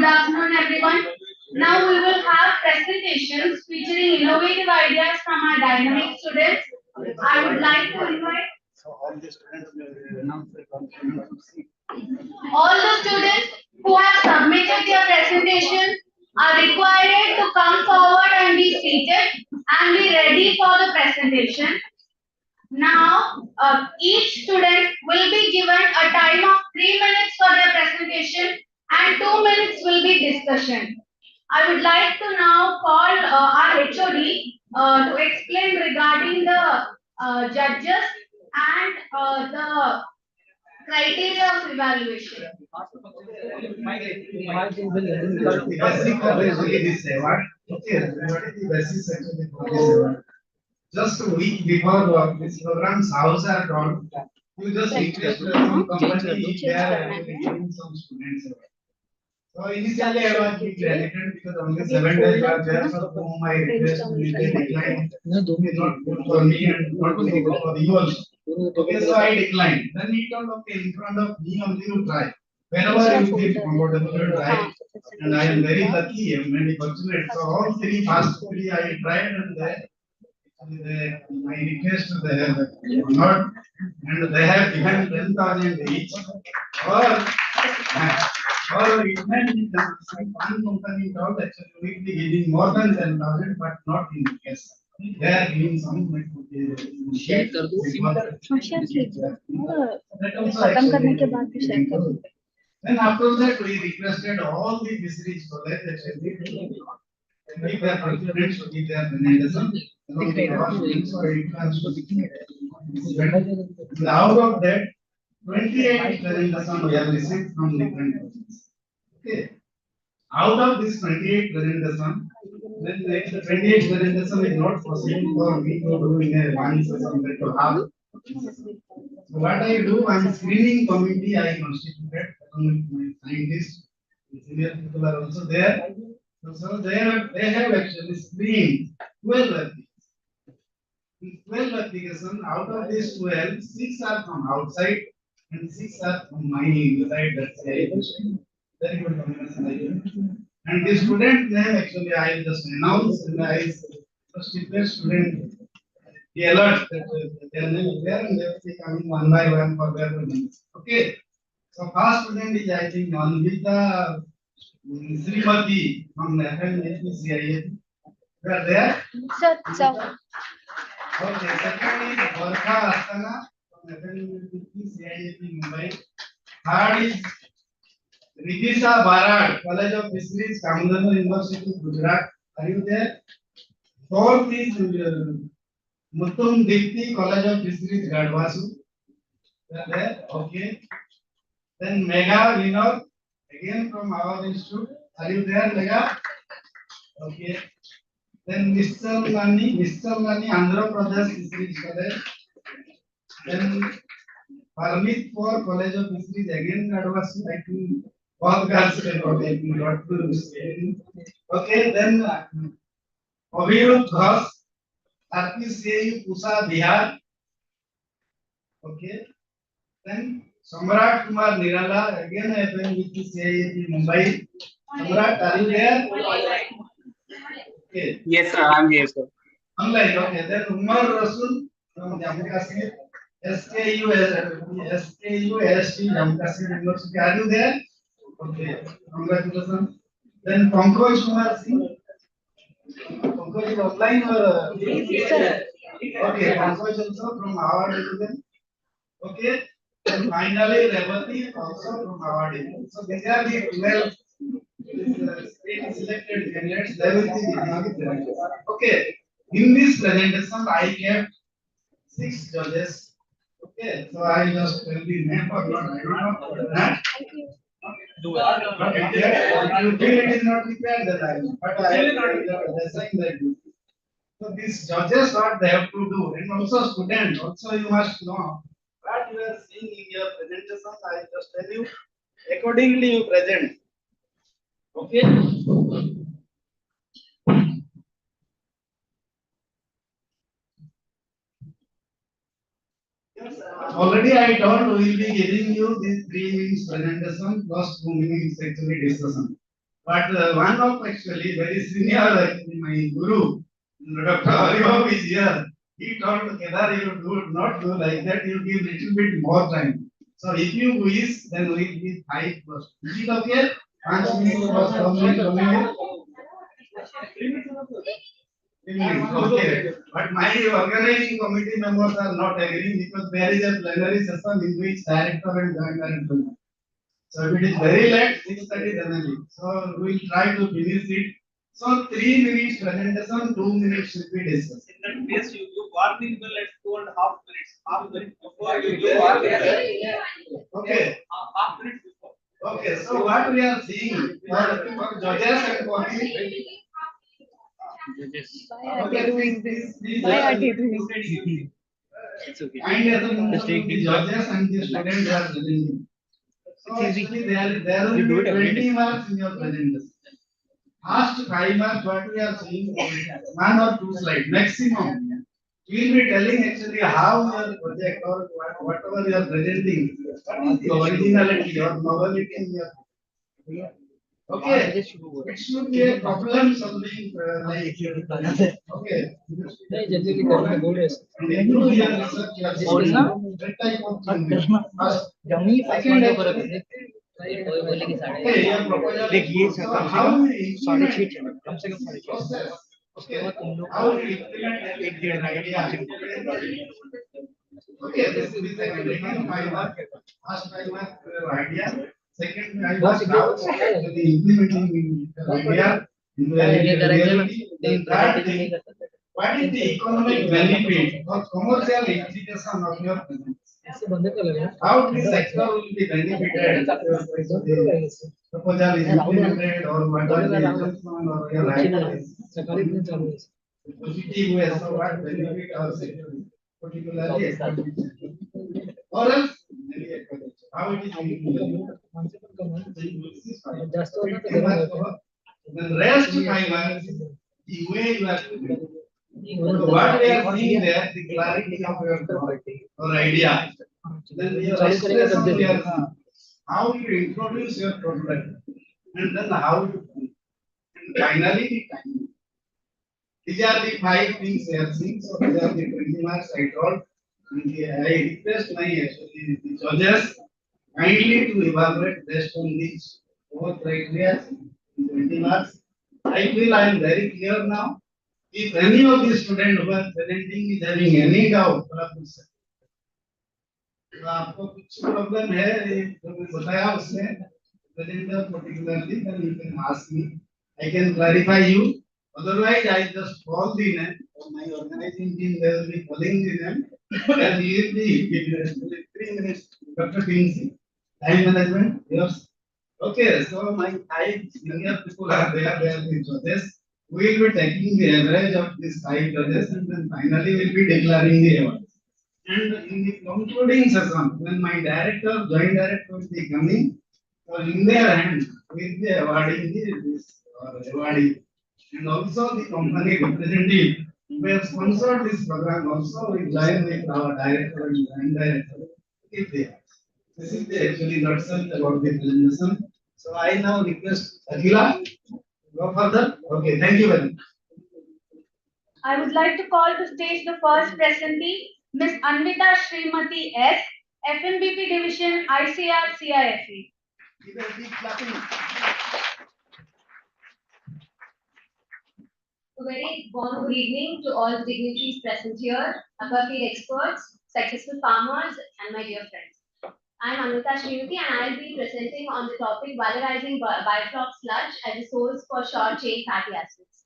afternoon, everyone. Now we will have presentations featuring innovative ideas from our dynamic students. I would like to invite all the students who have submitted their presentation are required to come forward and be seated and be ready for the presentation. Now, each student will be given a time of 3 minutes for their presentation and 2 minutes will be discussion. I would like to now call our HOD to explain regarding the judges and the criteria of evaluation. Just a week before this program's hours are drawn, you just request some company they are giving some students. So initially I was bit hesitant because only 7 days were there, for whom I request they declined. Not good for me and not good for you also. Okay, so I declined. Then he told, okay, in front of me only you try. Whenever you feel comfortable, you try. And I am very lucky and very fortunate. So all first three I tried and my request they have not, and they have given 10,000 each. Or it may be that one company told actually we will be giving more than 10,000, but not in case. They are giving some share कर दो खत्म करने के बाद भी share कर दो. Then after that we requested all the fisheries college actually make their students to give their presentation. Out of that, 28 presentation we have received from different persons. Okay. Out of this 28 presentation, then the 28 presentation is not possible for me to do in a one session to have. So what I do, I'm screening committee I constituted along with my scientists, the senior people are also there. So they have actually screened 12 applications. 12 applications, out of these 12, 6 are from outside and 6 are from my inside. That's very good combination. And the student name actually I just announced and I just request student be alert that their name is there and they will be coming one by one for their names. Okay. So first student is I think Anvita Srimati from FNHPCIA. They are there? Sir, sir. Okay, second is Varkha Astana from FNHPCIA Mumbai. Third is Ridhisha Barad, College of Fisheries, Kamdana University, Gujarat. Are you there? Fourth is Muttum Dipti, College of Fisheries, Gadwasu. They are there? Okay. Then Megha Vinod, again from our institute. Are you there, Megha? Okay. Then Mr. Lani, Andhra Pradesh Fisheries College. Then Parmit for College of Fisheries, again Gadwasu. I think both girls got to stay. Okay, then Abhirud Ghosh, RPCAU Pusa, Bihar. Okay. Then Samrat Kumar Nirala, again I have been with the CIAT Mumbai. Samrat, are you there? Okay. Yes, sir. I'm here, sir. Online, okay. Then Umar Rasul from Jammu Kashmir. SKU, SKU, Jammu Kashmir University. Are you there? Okay. Congratulations. Then Pankaj Kumar Singh. Pankaj is offline or? Okay. Pankaj also from our division. Okay. And finally, Revati also from our division. So these are the 12 selected candidates. They will be the okay. In this presentation, I kept 6 judges. Okay, so I just tell the name or not. I don't know. Huh? Do it. But if you feel it is not required, then I will. But I will assign that. So these judges, what they have to do, and also students, also you must know what you are seeing in your presentation. I just tell you, accordingly you present. Okay. Already I told we will be giving you this 3 minutes presentation plus 2 minutes actually discussion. But one of actually very senior actually my guru, Dr. Haribab is here. He told Kedar, you do not do like that, you give little bit more time. So if you wish, then we will give 5 plus. Is it okay? 5 minutes plus 1 minute. Okay, but my organizing committee members are not agreeing because there is a plenary session in which director and joint director. So if it is very late, 6:30 then I leave. So we will try to finish it. So 3 minutes presentation, 2 minutes should be discussed. In that case, you give warning bell at 2.5 minutes. Half minute before you give warning bell. Okay. Half minute before. Okay, so what we are seeing for judges and for the Why are they doing this? Why are they doing this? It's okay. kind as the judges and the students are living. So actually there will be 20 marks in your presentation. First 5 marks what we are seeing 1 or 2 slides maximum. We will be telling actually how your project or whatever you are presenting, what is the originality or novelty in your. Okay, it should be a problem solving like okay. That type of thing. First, second, okay, your proposal. देखिए So how we साढ़े implement छः कम से कम साढ़े छः process. उसके बाद तुम लोग How we implement एक डेढ़ घंटे okay, this is the second 5 mark. First 5 mark idea. Second, I was how the implementing idea into a reality. Then third thing, what is the economic benefit or commercial implication of your business? How this sector will be benefited? The proposal is implemented or what are the exemption or your right is positive way. So what benefit our sector particularly or else how it is implemented. The rest 5 marks is the way you are doing. So what we are seeing there, the clarity of your thought or idea. Then your expression we are seeing. How you introduce your product and then how you and finally the time. These are the 5 things we are seeing. So these are the 20 marks I told. And I request my actually the judges kindly to evaluate based on these 4 criteria, 20 marks. I feel I am very clear now. If any of the student who are presenting is having any doubt, तो आप पूछ सकते हैं। तो आपको कुछ problem है जो मैं बताया उसमें presenter particularly, then you can ask me. I can clarify you. Otherwise, I just call the name. My organizing team they will be calling the name. And he will be giving 3 minutes. Dr. Pinsi, time management, yours. Okay, so my 5 senior people are there. They are the judges. We will be taking the average of these 5 judges and then finally we will be declaring the awards. And in the concluding session, when my director, joint director will be coming, so in their hand will be awarding this awarding. And also the company representative who have sponsored this program also will join with our director and joint director if they have. This is the actually nutshell about the presentation. So I now request Akhila to go further. Okay, thank you very much. I would like to call to stage the first presentee, Miss Anvita Srimati S, FMBP Division, ICR CIFE. Give a big clapping. A very warm good evening to all dignitaries present here, appropriate experts, successful farmers, and my dear friends. I am Amrita Srimati and I will be presenting on the topic valorizing biofloc sludge as a source for short chain fatty acids.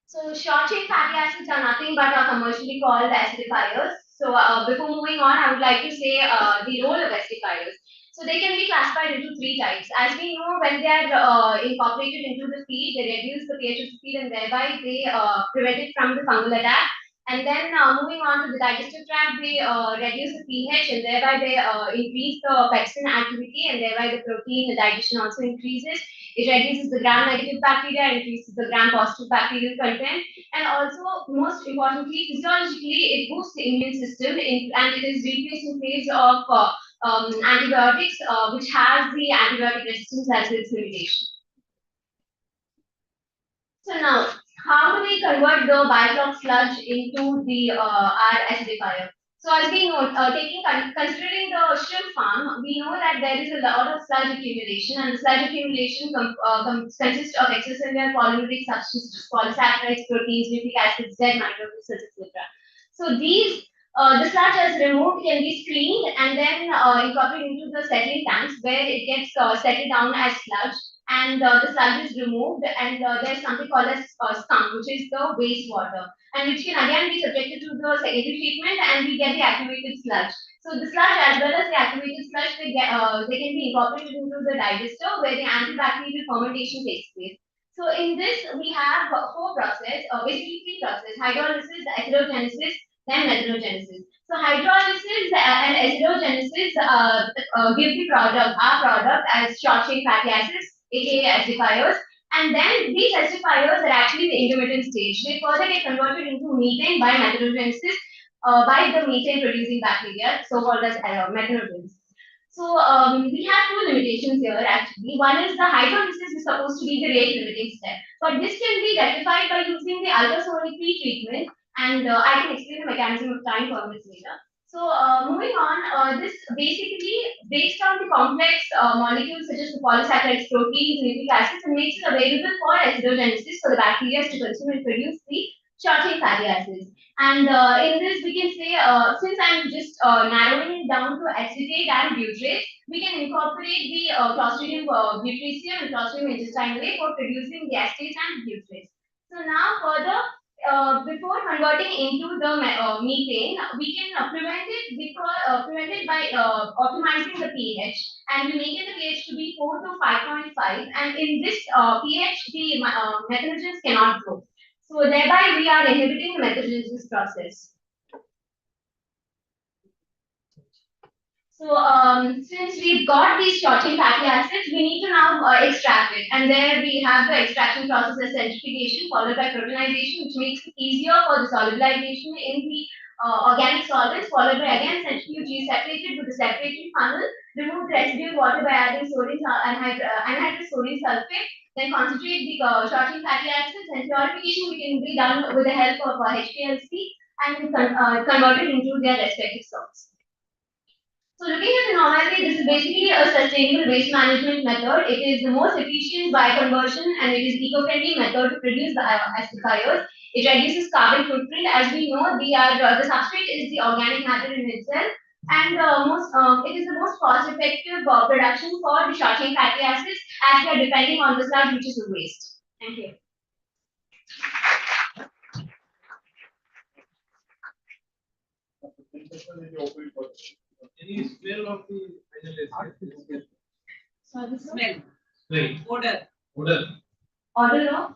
So short chain fatty acids are nothing but are commercially called acidifiers. So before moving on, I would like to say the role of acidifiers. So they can be classified into three types. As we know, when they are incorporated into the feed, they reduce the pH of the feed and thereby they prevent it from the fungal attack. And then moving on to the digestive tract, they reduce the pH and thereby they increase the pepsin activity and thereby the protein digestion also increases. It reduces the gram-negative bacteria, increases the gram-positive bacterial content, and also, most importantly, physiologically, it boosts the immune system, and it is replaced in place of antibiotics, which has the antibiotic resistance as its limitation. So now, how do we convert the biofloc sludge into the our acidifier? So as we know, considering the shrimp farm, we know that there is a lot of sludge accumulation, and the sludge accumulation consists of extracellular polymeric substances, polysaccharides, proteins, nucleic acids, dead microbials, etc. So these the sludge as removed can be screened and then incorporated into the settling tanks where it gets settled down as sludge, and the sludge is removed, and there's something called as scum, which is the wastewater, and which can again be subjected to the secondary treatment, and we get the activated sludge. So the sludge as well as the activated sludge, they can be incorporated into the digester where the antibacterial fermentation takes place. So in this we have four processes, basically three processes: hydrolysis, acidogenesis, then methanogenesis. So hydrolysis and acidogenesis give the product, our product, as short chain fatty acids, aka acidifiers. And then these acidifiers are actually the intermittent stage. They further get converted into methane by methanogenesis by the methane producing bacteria, so called as methanogens. So we have two limitations here actually. One is the hydrolysis is supposed to be the rate limiting step, but this can be rectified by using the ultrasonic pre-treatment, and I can explain the mechanism of time permanence later. So moving on, this basically based on the complex molecules such as the polysaccharides, proteins, nucleic acids, and makes it available for acidogenesis for the bacteria to consume and produce the short chain fatty acids. And in this, we can say, since I'm just narrowing it down to acetate and butyrate, we can incorporate the Clostridium butyricium and Clostridium intestinale for producing the acetate and butyrate. So now further, before converting into the methane, we can prevent it by optimizing the pH, and we make it the pH to be 4 to 5.5. And in this pH, the methanogens cannot grow. So thereby we are inhibiting the methanogenesis process. So since we've got these short chain fatty acids, we need to now extract it. And there we have the extraction process as centrifugation followed by proteinization, which makes it easier for the solubilization in the organic solvents, followed by again centrifuge separated with the separatory funnel, remove the residual water by adding sodium anhydrous sodium sulfate, then concentrate the short chain fatty acids, and purification we can be done with the help of HPLC and converted into their respective salts. So looking at the normality, this is basically a sustainable waste management method. It is the most efficient bioconversion and it is eco-friendly method to produce the acidifiers. It reduces carbon footprint. As we know, the substrate is the organic matter in itself, and it is the most cost-effective production for the short chain fatty acids, as we are depending on the sludge, which is the waste. Thank you. Any smell of the final So the smell. Smell. Odor. Odor. Odor no?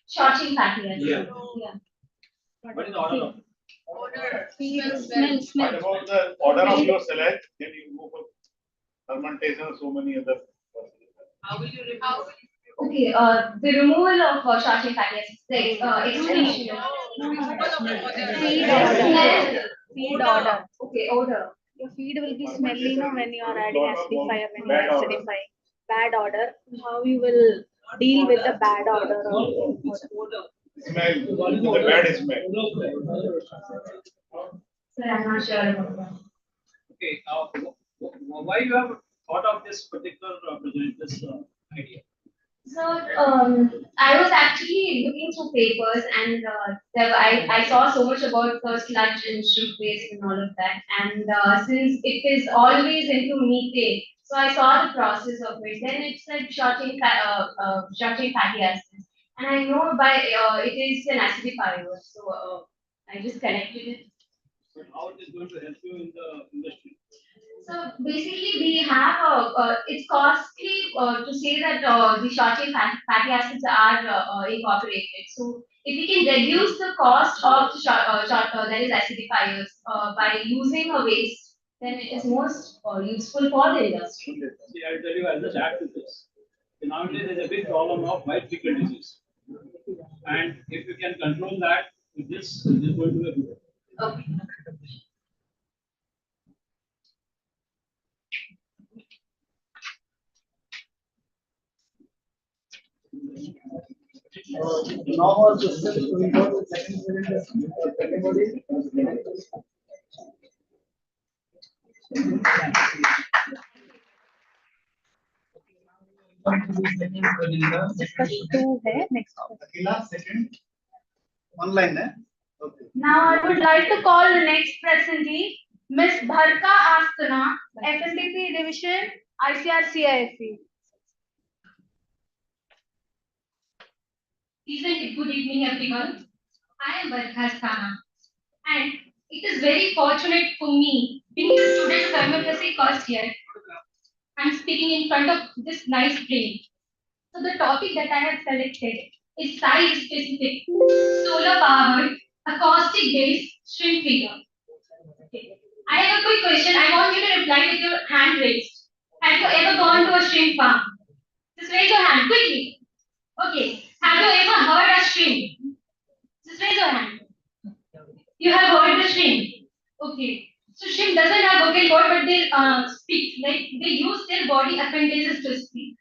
Short chain fatty acids. Yeah. What is the order of? Odor. What about the order of your select? Then you go for fermentation or so many other. How will you remove? Okay, the removal of short-chain fatty acids, the extinction of Feed order. smell, Feed order. okay, odor. Your feed will be smelly, when you are adding acidifier, when you are acidifying. Bad odor. How you will deal with the bad odor or Smell, the bad smell. Sir, I'm not sure about that. Okay, why you have thought of this particular idea? So, I was actually looking through papers and I saw so much about the sludge and shrimp waste and all of that. And since it is always into methane, so I saw the process of it. Then it said short-chain fatty acids. And I know it is an acidifier. So I just connected it. But how it is going to help you in the industry? So basically, we have it's costly to say that the short-chain fatty acids are incorporated. So if we can reduce the cost of the that is acidifiers by using a waste, then it is most useful for the industry. See, I'll tell you, I'll just add to this. Nowadays, there's a big problem of white fecal disease. And if you can control that, this is going to be a Okay. Now also, we go to second body. two है next. Akila, second. Online, eh? Okay. Now I would like to call the next presentee, Miss Bharka Astana, FSDP Division, ICRCIFE. Pleasant good evening, everyone. I am Barkha Stana, and it is very fortunate for me, being a student of MFSC first year, and speaking in front of this nice plane. So the topic that I have selected is site-specific, solar-powered, acoustic-based shrimp feeder. Okay. I have a quick question. I want you to reply with your hand raised. Have you ever gone to a shrimp farm? Just raise your hand quickly. Okay. Have you ever heard a shrimp? Just raise your hand. You have heard the shrimp. Okay. So shrimp doesn't have vocal cord, but they speak. Like they use their body appendages to speak.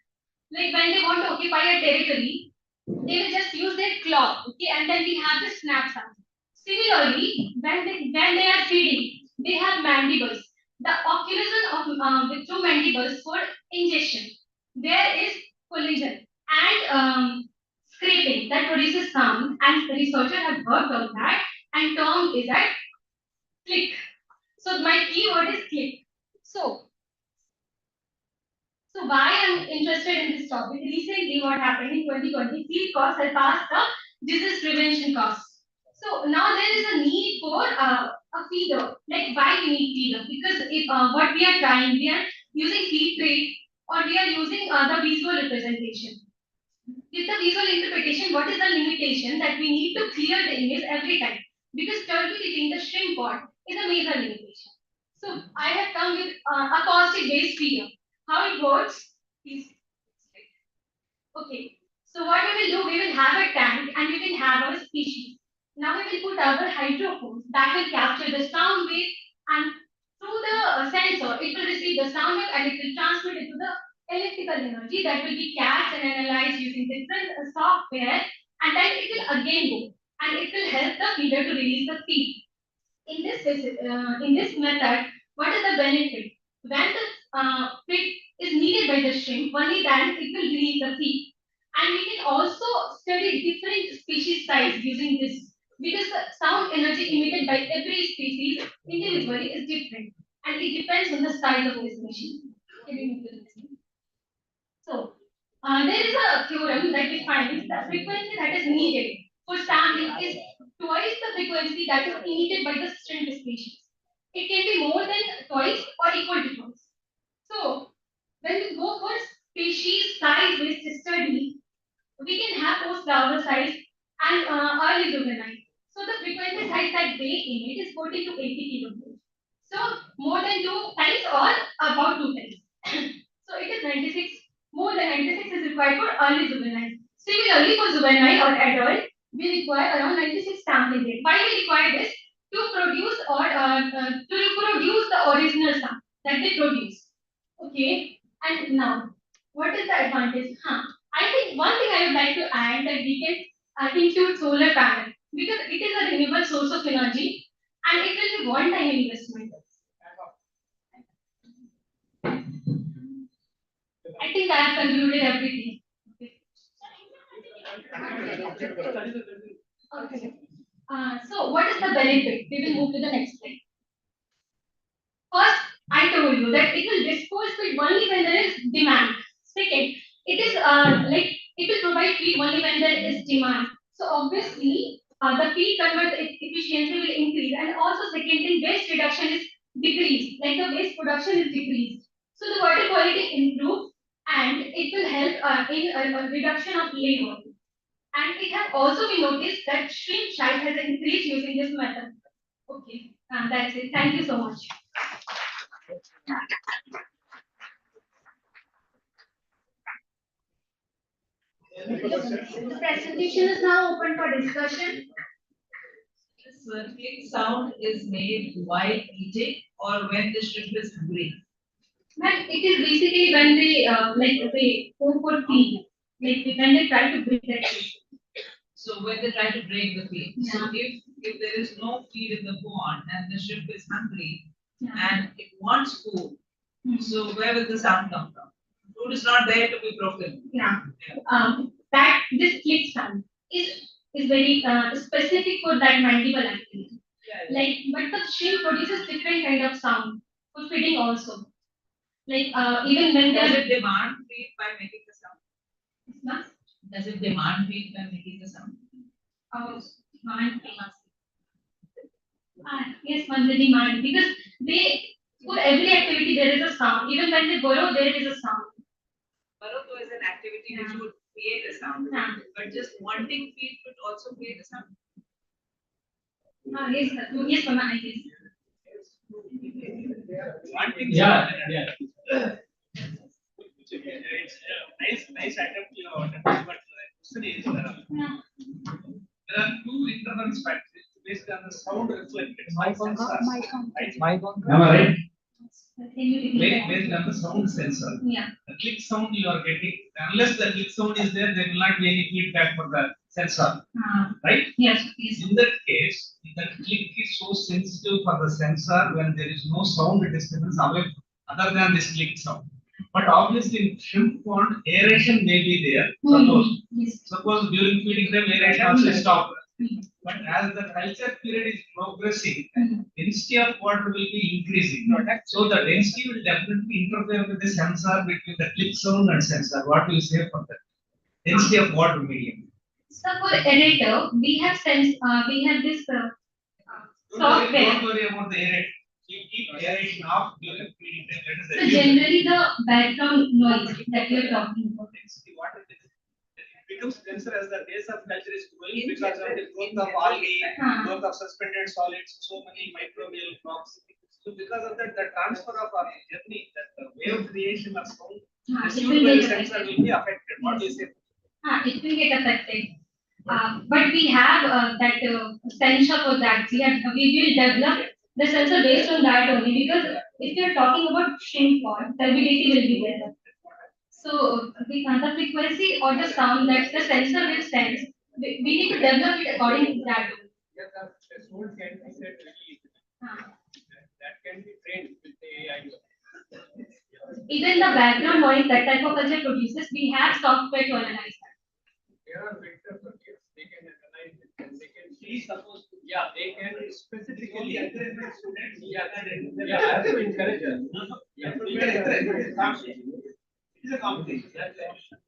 Like when they want to occupy a territory, they will just use their claw. Okay, and then we have the snap sound. Similarly, when they are feeding, they have mandibles. The occlusion of with two mandibles for ingestion. There is collision and scraping that produces sound, and the researcher has worked on that, and term is at click. So my keyword is click. So why I'm interested in this topic? Recently, what happened in 2020, feed costs surpassed the disease prevention costs. So now there is a need for a feeder. Like why we need feeder? Because if what we are trying, we are using feed rate or we are using the visual representation. With the visual interpretation, what is the limitation that we need to clear the image every time? Because terminating the shrimp pot is a major limitation. So I have come with a caustic based feeder. How it works is okay. So what we will do, we will have a tank and we will have our species. Now we will put our hydrophones that will capture the sound wave, and through the sensor, it will receive the sound wave and it will transmit it to the electrical energy that will be catched and analyzed using different software, and then it will again go and it will help the feeder to release the feed. In this method, what is the benefit? When the feed is needed by the shrimp, only then it will release the feed. And we can also study different species size using this, because the sound energy emitted by every species individually is different, and it depends on the size of this machine. Can we move to the next one? So, there is a theorem that defines the frequency that is needed for sampling is twice the frequency that is emitted by the shrimp species. It can be more than twice or equal to twice. So, when we go for species size based study, we can have post larval size and early juvenile. So, the frequency size that they emit is 40 to 80 kilovolts. So, more than two times or about two times. So, it is 96. More more than 96 is required for early juvenile. Similarly, for juvenile or adult, we require around 96 sampling rate. Why we require this? To produce or to reproduce the original sound that they produce. Okay, and now, what is the advantage? I think one thing I would like to add that we can include solar panel because it is a renewable source of energy and it will be one-time investment. I think I have concluded everything. Okay. So what is the benefit? We will move to the next slide. First, I told you that it will dispose feed only when there is demand. Second, it is like it will provide feed only when there is demand. So obviously, the feed convert efficiency will increase, and also second thing, waste reduction is decreased. Like the waste production is decreased. So the water quality improves, and it will help in a reduction of labor. And it has also been noticed that shrimp size has increased using this method. Okay, that's it. Thank you so much. The presentation is now open for discussion. This click sound is made while eating or when the shrimp is hungry. Ma'am, it is basically when they like they go for feed, like when they try to break that feed. So when they try to break the feed. Yeah. So if there is no feed in the pond and the shrimp is hungry Yeah. and it wants food, so where will the sound come from? Food is not there to be broken. Yeah. That this click sound is very specific for that mandible activity. Yeah. Like, but the shrimp produces different kind of sound for feeding also. Like even when they Does are it demand feed by making the sound? Ma'am? Does it demand feed by making the sound? Demand. Yes, one the demand because they for every activity there is a sound. Even when they burrow, there is a sound. Burrow is an activity which would create a sound. Yeah. But just wanting feed could also create a sound. Yes, sir. Yes, Mama, I guess. Yeah, yeah. It's nice item to your order, but question is, there are two interference factors based on the sound reflected. Mic on, Right? mic on. Am I right? Can you repeat that? Based on the sound sensor. Yeah. The click sound you are getting, unless the click sound is there will not be any feedback for the sensor. Right? Yes, yes. In that case, the click is so sensitive for the sensor when there is no sound disturbance away other than this click sound. But obviously in shrimp pond, aeration may be there. Suppose during feeding time aeration also stopped. But as the culture period is progressing, density of water will be increasing. So the density will definitely interfere with the sensor between the click sound and sensor. What do you say for that? Density of water medium. So for aerator, we have this software. Don't worry about the aerator. You keep aeration off during feeding time. That is the So generally the background noise that we are talking about. density water. It becomes denser as the base of culture is growing because of the growth of algae, growth of suspended solids, so many microbial rocks. So because of that, the transfer of our journey, that the wave creation of sound received by the sensor will be affected. What do you say? It will get affected. But we have that sensor for that. We will develop the sensor based on that only because if you are talking about shrimp pond, turbidity will be there. So the frequency or the sound that the sensor will sense, we need to develop it according to that. Yes, the sound can be set really. That can be trained with the AI. Even the background noise that type of culture produces, we have software to analyze that. There are vector circuits, they can analyze it and they can see suppose, yeah, they can specifically encourage the students. Yeah, I have to encourage them. Yeah, we can encourage. It is a competition. That's it.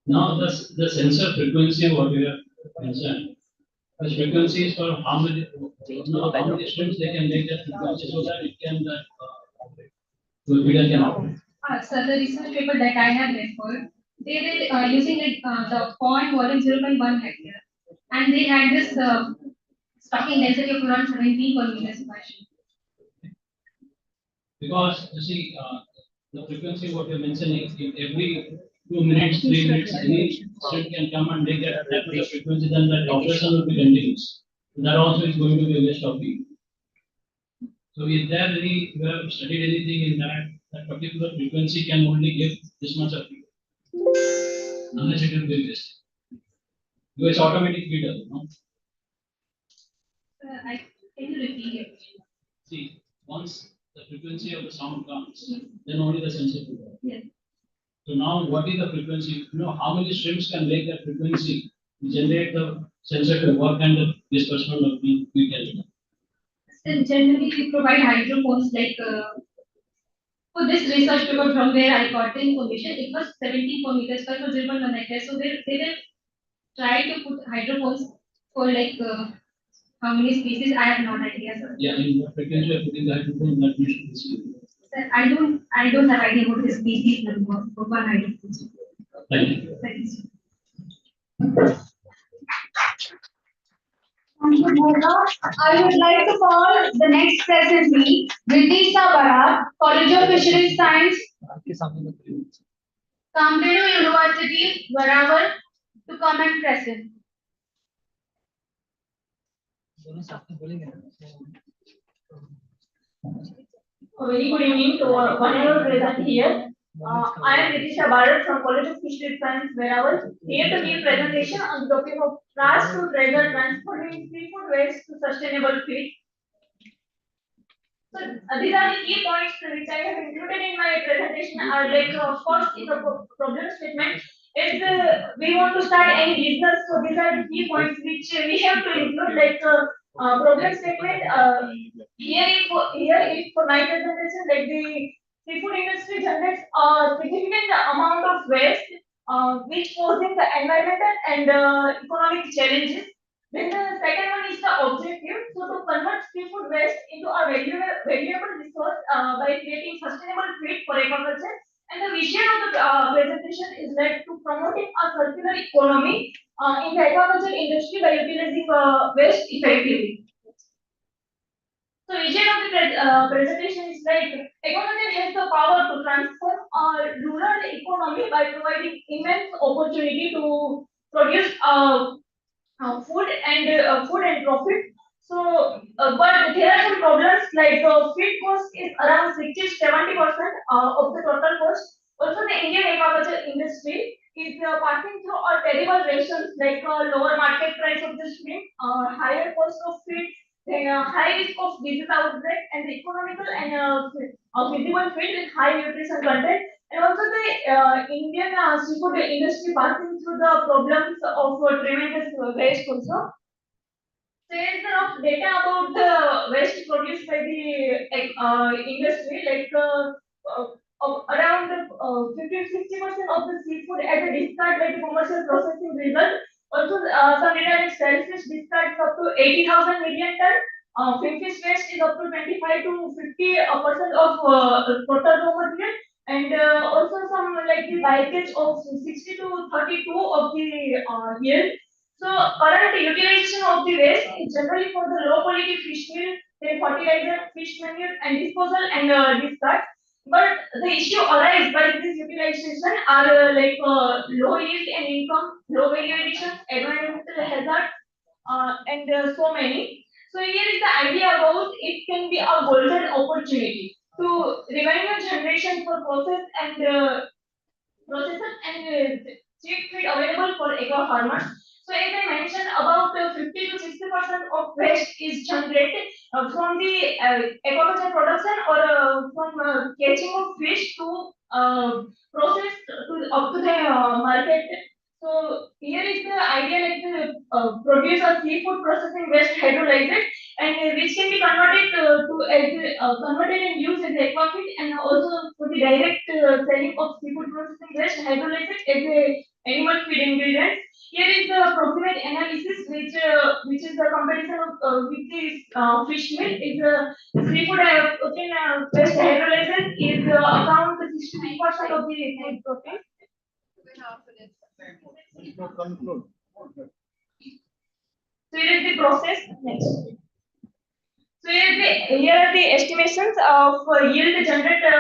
Now the sensor frequency what you have mentioned. The frequency is for how many students they can make that frequency so that it can can operate. So the research paper that I have referred, they were using the pond volume 0.1 hectare, and they had this stocking density of around 17 per meter square. Because you see, the frequency what you're mentioning, if every 2 minutes, 3 minutes, any student can come and make that much of frequency, then that operation will be continuous. That also is going to be a waste of time. So is there any, you have studied anything in that particular frequency can only give this much of feed, unless it will be waste. Because it's automatic feeder, no? Can you repeat it? See, once the frequency of the sound comes, then only the sensor will work. Yes. So now what is the frequency? You know, how many streams can make that frequency to generate the sensor to work and the disbursement of the can. So generally, we provide hydrophones for this research paper from where I got the information. It was 74 meters per 0.1 hectare. So they will try to put hydrophones for how many species? I have no idea, sir. Yeah, in what frequency you are putting the hydrophone that we should see. Sir, I don't have idea what the species number for one hydrophone. Thank you. Thank you, sir. Thank you, Bhoga. I would like to call the next presentee, Vidisha Barat, College of Fisheries Science, Kamdenu University, Varawal, to come and present. A very good evening to whatever present here. I am Vidisha Barat from College of Fisheries Science, Varawal, here to give presentation on the topic of grassroots rather transforming seafood waste to sustainable feed. So these are the key points which I have included in my presentation. Are first in the problem statement is we want to start any business. So these are the key points which we have to include problem statement. Here for my presentation, the seafood industry generates a significant amount of waste, which posing the environmental and economic challenges. Then the second one is the objective. So to convert seafood waste into a valuable resource by creating sustainable feed for agriculture. And the vision of the presentation is led to promoting a circular economy in the agriculture industry by utilizing waste effectively. So vision of the presentation is agriculture has the power to transform our rural economy by providing immense opportunity to produce food and profit. So, but there are some problems feed cost is around 60-70% of the total cost. Also, the Indian agriculture industry is passing through a terrible rations lower market price of the shrimp, higher cost of feed, then high risk of disease outbreak, and the economical and feasible feed with high nutrition content. And also the Indian seafood industry passing through the problems of tremendous waste also. There is enough data about the waste produced by the industry, around 50-60% of the seafood as a discard by the commercial processing result. Also, some data like shellfish discards up to 80,000 million ton. Finfish waste is up to 25 to 50% of total raw material. And also some the bycatch of 60 to 32 of the yield. So current utilization of the waste is generally for the low quality fish meal, then fertilizer, fish manure, and disposal and discard. But the issue arise by this utilization are low yield and income, low value additions, environmental hazards, and so many. So here is the idea about it can be a golden opportunity to revenue generation for processes and cheap feed available for agro farmers. So as I mentioned, about 50 to 60% of waste is generated from the aquaculture production or from catching of fish to process to up to the market. So here is the idea produce a seafood processing waste hydrolyzed and which can be converted converted and used as aquafeed and also for the direct selling of seafood processing waste hydrolyzed as a animal feed ingredient. Here is the approximate analysis which is the comparison of with the fish meal is seafood protein waste hydrolyzed is around 63% of the food protein. So here is the process. Next. So here here are the estimations of yield generated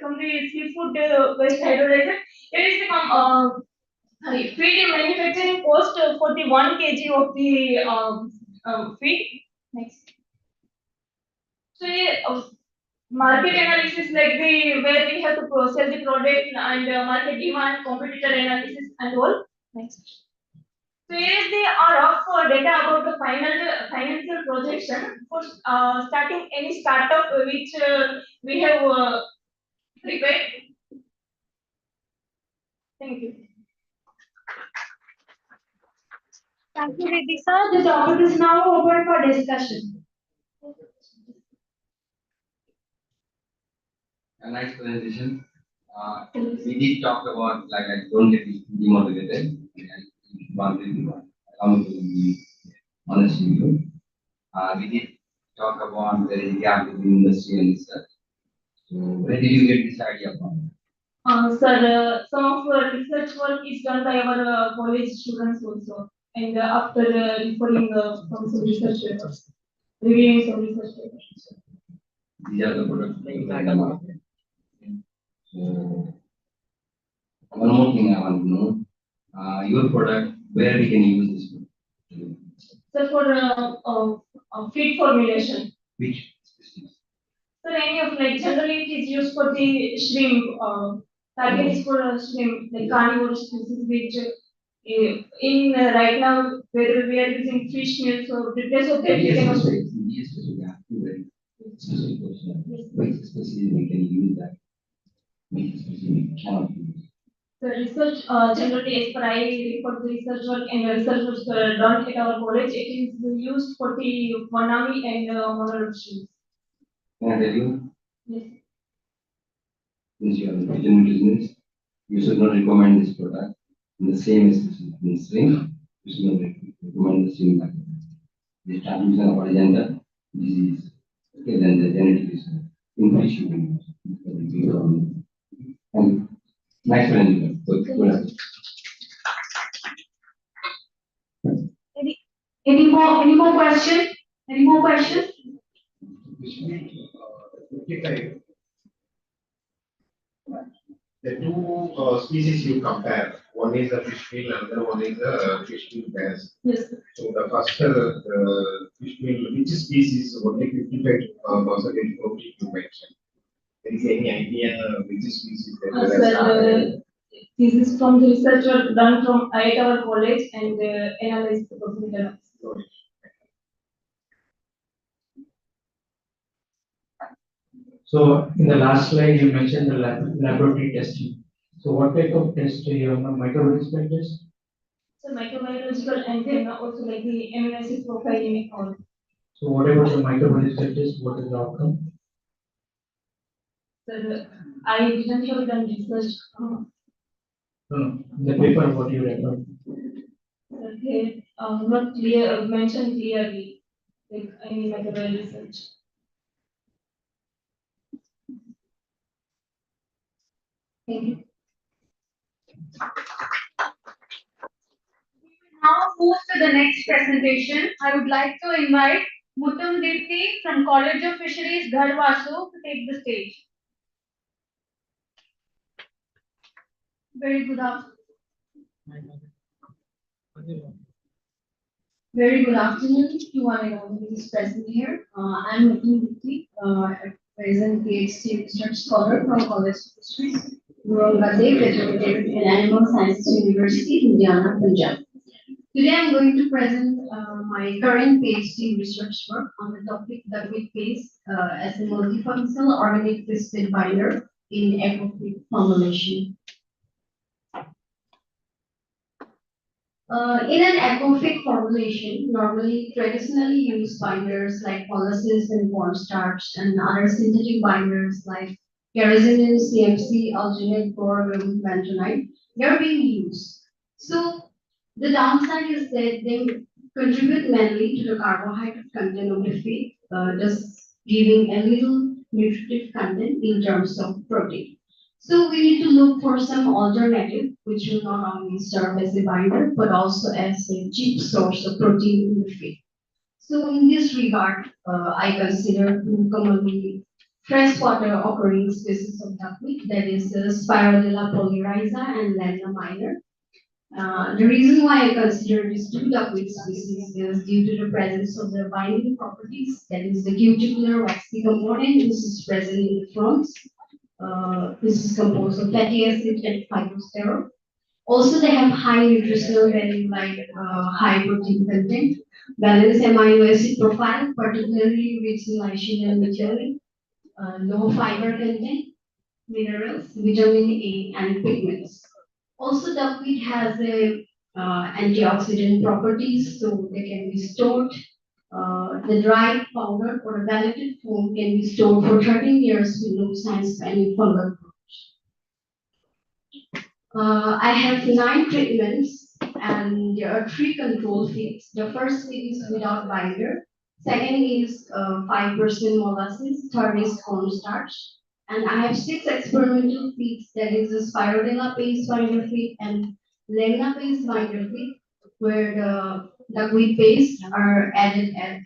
from the seafood waste hydrolyzer. Here is the feed manufacturing cost for the 1 kg of the feed. Next. So market analysis like the where we have to sell the product and market demand, competitor analysis and all. Next. So here is the rough data about the financial projection for starting any startup which we have prepared. Thank you. Thank you, Vidisha. The topic is now open for discussion. A nice presentation. We did talk about like I don't get demotivated. Allow me to be honest with you. We did talk about there is a gap between industry and research. So where did you get this idea from? Sir, some of research work is done by our college students also, and after referring from some research papers, reviewing some research papers. These are the products. So one more thing I want to know, your product, where we can use this product? So for feed formulation. Which? So any of like generally it is used for the shrimp. Target is for shrimp, like carnivore species, which in right now where we are using fish meal, so replace of that we can also. Yes, specific question. Which species we can use that? Which species we cannot use? The research generally as per I refer the research work and research was done at our college. It is used for the Wanami and monoid shrimp. Can I tell you? Yes. Since you are in pigeon business, you should not recommend this product in the same species. In string, you should not recommend the same pattern. The transmission of horizontal disease. Okay, then the genetic is in which you can use. And nice presentation. Good. Any more questions? Any more questions? The two species you compare, one is the fish meal, another one is the fish meal gas. Yes. So the first fish meal, which species only 55% protein you mentioned? There is any idea which species that This is from the research work done from at our college and analyzed the percentage. So in the last slide, you mentioned the laboratory testing. So what type of test do you have? Microbiological test? So microbiological and then also like the amino acid profiling and all. So what about the microbiological test? What is the outcome? So I didn't have done research. No, in the paper, what you refer? Okay, not clear, mentioned clearly, like any microbiology research. Thank you. Now move to the next presentation. I would like to invite Mutum Dipti from College of Fisheries, Garhwasu, to take the stage. Very good afternoon. Very good afternoon to one and all who is present here. I'm Mutum Dipti, present PhD research scholar from College of Fisheries, Aurangabad, graduated in Animal Sciences University, Indiana, Punjab. Today I'm going to present my current PhD research work on the topic that we face as a multifunctional organic twisted binder in aquatic formulation. In an aquatic formulation, normally traditionally used binders like molasses and cornstarch and other synthetic binders like kerosene, CMC, alginate, boron, bentonite, they are being used. So the downside is that they contribute mainly to the carbohydrate content of the feed, just giving a little nutritive content in terms of protein. So we need to look for some alternative which will not only serve as a binder but also as a cheap source of protein in the feed. So in this regard, I consider two commonly freshwater occurring species of duckweed, that is Spirulina polyriza and Lamina minor. The reason why I consider these two duckweed species is due to the presence of the binding properties, that is the cuticular waxy component, which is present in the fronds. This is composed of fatty acid and phytosterol. Also, they have high nutritional value like high protein content, balanced amino acid profile, particularly rich in lysine and methionine, low fiber content, minerals, vitamin A, and pigments. Also, duckweed has a antioxidant properties, so they can be stored. The dried powder or a pelleted foam can be stored for 13 years with no signs of any fungal. I have 9 treatments and there are 3 control feeds. The first feed is without binder. Second is 5% molasses. Third is cornstarch. And I have 6 experimental feeds, that is the spirulina paste binder feed and lamina paste binder feed, where the duckweed paste are added at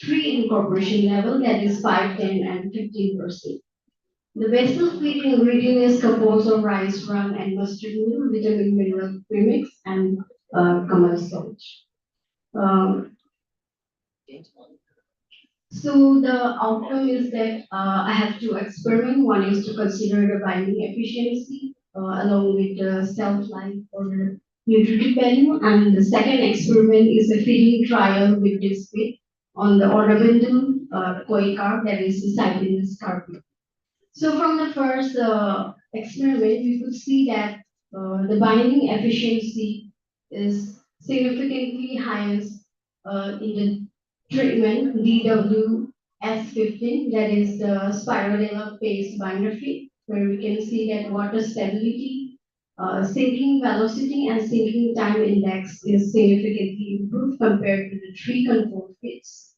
3 incorporation level, that is 5, 10, and 15%. The basal feed ingredient is composed of rice bran and mustard meal, vitamin mineral premix, and common salt. So the outcome is that I have to experiment. One is to consider the binding efficiency along with the shelf life or the nutritive value, and the second experiment is a feeding trial with this feed on the ornamental koi carp, that is the Cyclinus carpio. So from the first experiment, we could see that the binding efficiency is significantly highest in the treatment DWS15, that is the spirulina paste binder feed, where we can see that water stability, sinking velocity, and sinking time index is significantly improved compared to the 3 control feeds.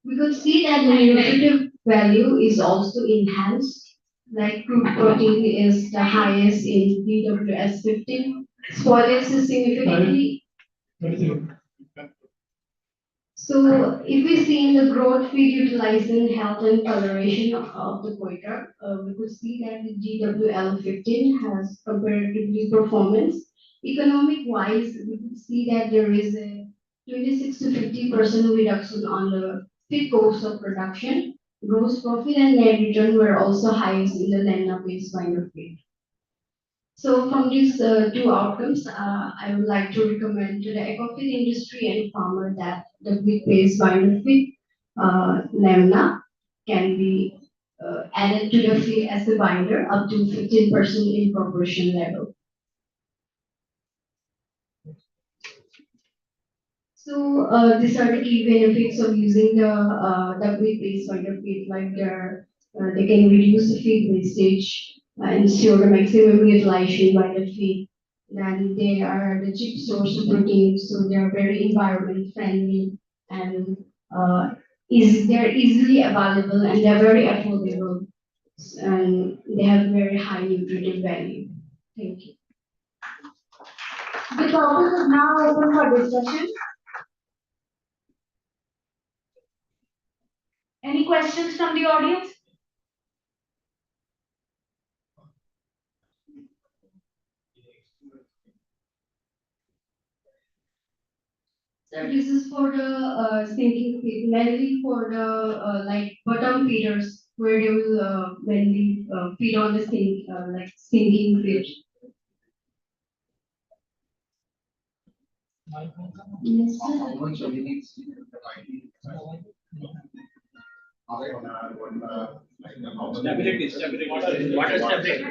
We could see that the nutritive value is also enhanced, like crude protein is the highest in DWS15, spoilage is significantly. So if we see in the growth feed utilizing health and coloration of the goiter, we could see that the GWL15 has comparatively performance. Economic wise, we could see that there is a 26 to 50% reduction on the feed cost of production. Gross profit and net return were also highest in the lamina-based binder feed. So from these 2 outcomes, I would like to recommend to the eco-feed industry and farmer that the wheat-based binder feed lamina can be added to the feed as a binder up to 15% incorporation level. So these are the key benefits of using the wheat-based binder feed, like they can reduce the feed wastage, ensure the maximum utilization by the feed. Then they are the cheap source of protein, so they are very environment friendly and they're easily available and they're very affordable and they have very high nutritive value. Thank you. The topic is now open for discussion. Any questions from the audience? So this is for the sinking feed, mainly for the like bottom feeders, where they will mainly feed on the sink, like sinking feed. Yes, Stability. Water stability.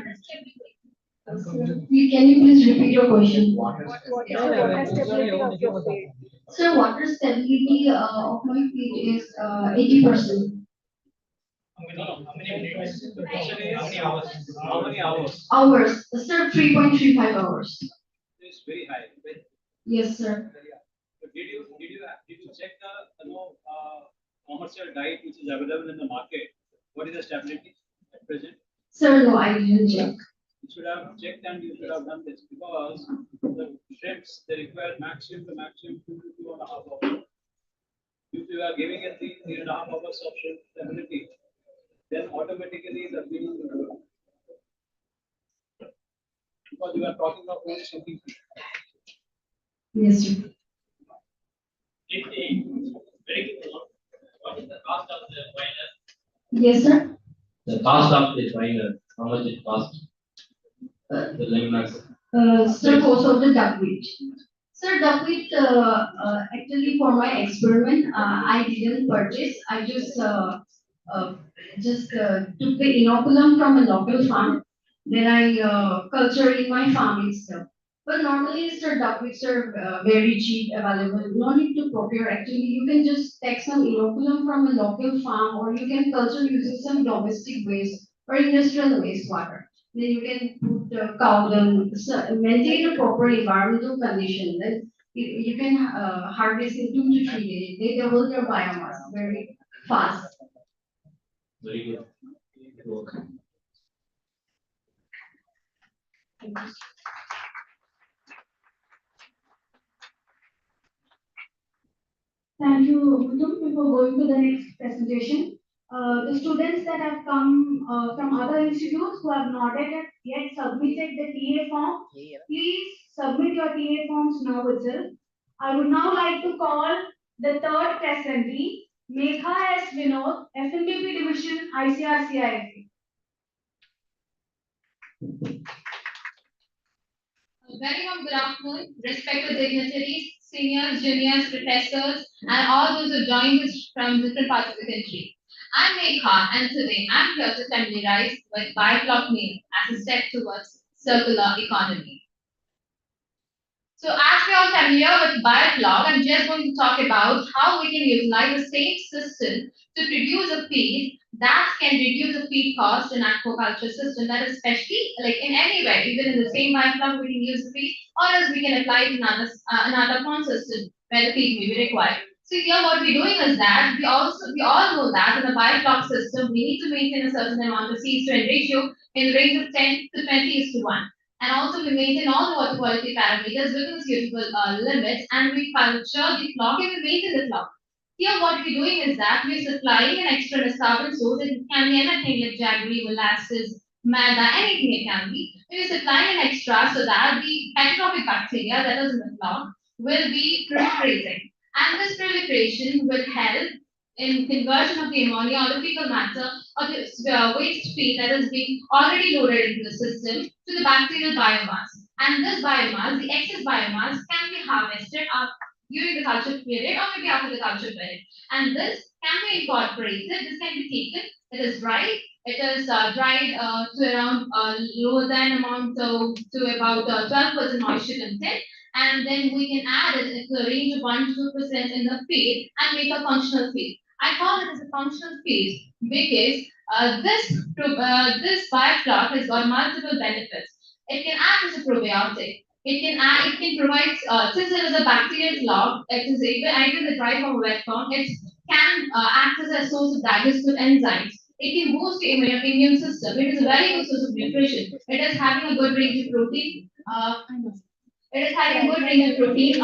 Can you please repeat your question? What is the water stability of your feed? So water stability of my feed is 80%. How many minutes? How many hours? How many hours? Hours, sir, 3.35 hours. It's very high. Right? Yes, sir. So did you check the commercial diet which is available in the market? What is the stability at present? Sir, no, I didn't check. You should have checked and you should have done this because the shrimps they require maximum to maximum 2 to 2.5 hours. If you are giving a 3.5 hours of shift ability, then automatically the bill will go. Because you are talking of very shifting. Yes, sir. What is the cost of the minor? Yes, sir. The cost of the minor, how much it costs? The lemons. Sir, cost of the duckweed. Sir, duckweed, actually for my experiment, I didn't purchase. I took the inoculum from a local farm. Then I cultured in my farm itself. But normally, sir, duckweeds are very cheap, available. No need to procure. Actually, you can just take some inoculum from a local farm, or you can culture using some domestic waste or industrial wastewater. Then you can put cow dung, so maintain a proper environmental condition. Then you can harvest in 2 to 3 days. They double your biomass very fast. Very good. Thank you, Mudum. Before going to the next presentation, the students that have come from other institutes who have not yet submitted the TA form, please submit your TA forms now itself. I would now like to call the third presentee, Megha S. Vinod, FNDP Division, ICRCIFE. Very warm good afternoon, respected dignitaries, seniors, juniors, professors, and all those who joined us from different parts of the country. I'm Megha, and today I'm here to familiarize with biofloc meal as a step towards circular economy. So as we are familiar with biofloc, I'm just going to talk about how we can utilize the same system to produce a feed that can reduce the feed cost in aquaculture system, that is especially like in any way, even in the same biofloc we can use the feed, or else we can apply it in another pond system where the feed may be required. So here what we're doing is that we all know that in the biofloc system we need to maintain a certain amount of seed to N ratio in the range of 10 to 20:1. And also we maintain all the water quality parameters within suitable limits, and we culture the flock and we maintain the flock. Here what we're doing is that we're supplying an extra carbon source. It can be anything like jaggery, molasses, maida, anything it can be. We're supplying an extra so that the heterotrophic bacteria that is in the flock will be proliferating. And this proliferation will help in conversion of the ammonia or the fecal matter or the waste feed that is being already loaded into the system to the bacterial biomass. And this biomass, the excess biomass, can be harvested during the culture period or maybe after the culture period. And this can be incorporated, this can be taken, it is dried, it is dried to around lower than amount to about 12% moisture content, and then we can add it in the range of 1 to 2% in the feed and make a functional feed. I call it as a functional feed because this biofloc has got multiple benefits. It can act as a probiotic. It can provide, since it is a bacterial floc, it is either the dry form or wet form, it can act as a source of digestive enzymes. It can boost the immune system. It is a very good source of nutrition. It is having a good range of protein. It is having a good range of protein, so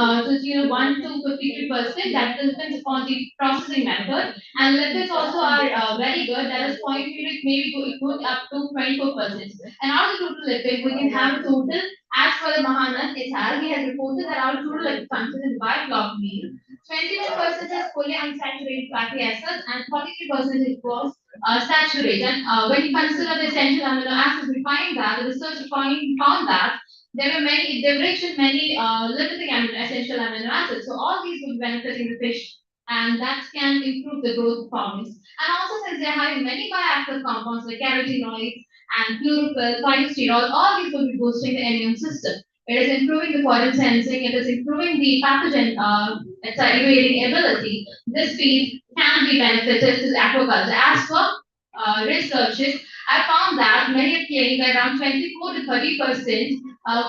1 to 53%. That depends upon the processing method. And lipids also are very good. That is point maybe going up to 24%. And out of the total lipid, we can have a total. As per the Mahanand Ithal, he has reported that our total lipid content in biofloc meal, 21% is fully unsaturated fatty acids and 43% was saturated. And when you consider the essential amino acids, we find that the research found that they're rich in many limiting essential amino acids. So all these will be benefiting the fish, and that can improve the growth performance. And also since they're having many bioactive compounds like carotenoids and chlorophyll, phytosterol, all these will be boosting the immune system. It is improving the quantum sensing, it is improving the pathogen evading ability. This feed can be beneficial to the aquaculture. As per researches, I found that many are claiming that around 24 to 30%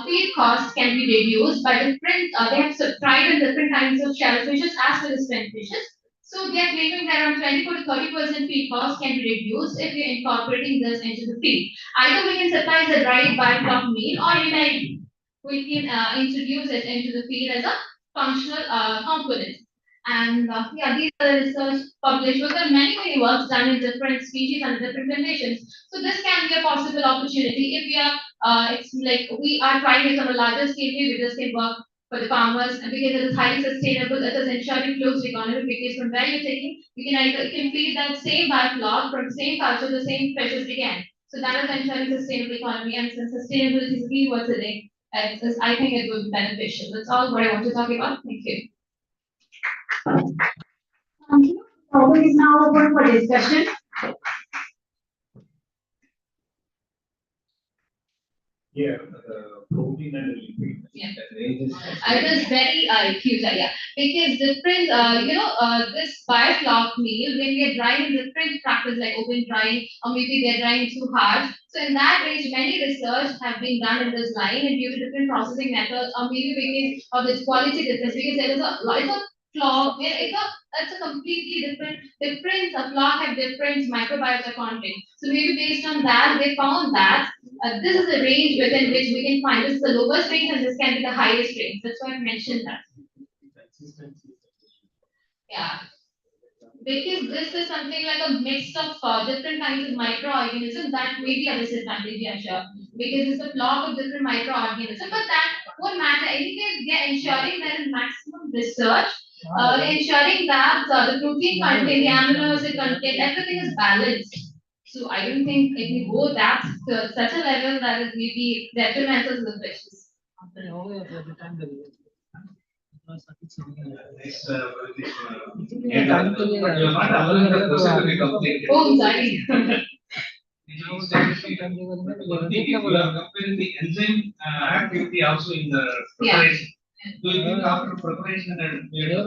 feed costs can be reduced by different, they have tried in different kinds of shellfishes as well as finfishes. So they are claiming that around 24 to 30% feed costs can be reduced if we are incorporating this into the feed. Either we can supply the dried biofloc meal or we can introduce it into the feed as a functional component. And yeah, these are the research published. There are many works done in different species and different conditions. So this can be a possible opportunity if we are, it's like we are trying it on a larger scale. Maybe this can work for the farmers, and because it is highly sustainable, it is ensuring closed economy. Because from where you're taking, you can either complete that same biofloc from the same culture, the same fishes again. So that is ensuring sustainable economy, and since sustainability is a key word today, I think it would be beneficial. That's all what I want to talk about. Thank you. Thank you. Topic is now open for discussion. Yeah, the protein and the liquid. Yeah. The range is. It is very huge, yeah. Because different, this biofloc meal, when we are drying in different practice like open drying, or maybe they're drying too hard. So in that range, many research have been done in this line, and due to different processing methods, or maybe because of this quality difference, because there is it's a flaw, it's a completely different flock have different microbiota content. So maybe based on that, they found that this is the range within which we can find this is the lowest range and this can be the highest range. That's why I mentioned that. Yeah. Because this is something like a mix of different kinds of microorganisms that may be a disadvantage, yeah, sure. Because it's a flock of different microorganisms, but that won't matter. Anyways, they're ensuring there is maximum research, ensuring that the protein content, the amino acid content, everything is balanced. So I don't think it will go that to such a level that it may be detrimental to the fishes. This, you're not allowing the process to be completed. Oh, sorry. You are comparing the enzyme activity also in the preparation. Do you think after preparation and Yeah,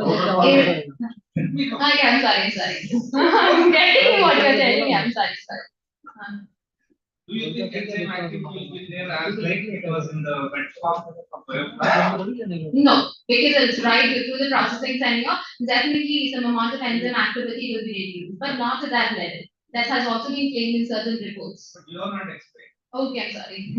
I'm sorry. I'm getting what you're telling. I'm sorry. do you think enzyme activity will be there as like it was in the wet form of biofloc? No, because it's right through the processing tenure, definitely some amount of enzyme activity will be reduced, but not to that level. That has also been claimed in certain reports. But you are not explaining. Okay, I'm sorry.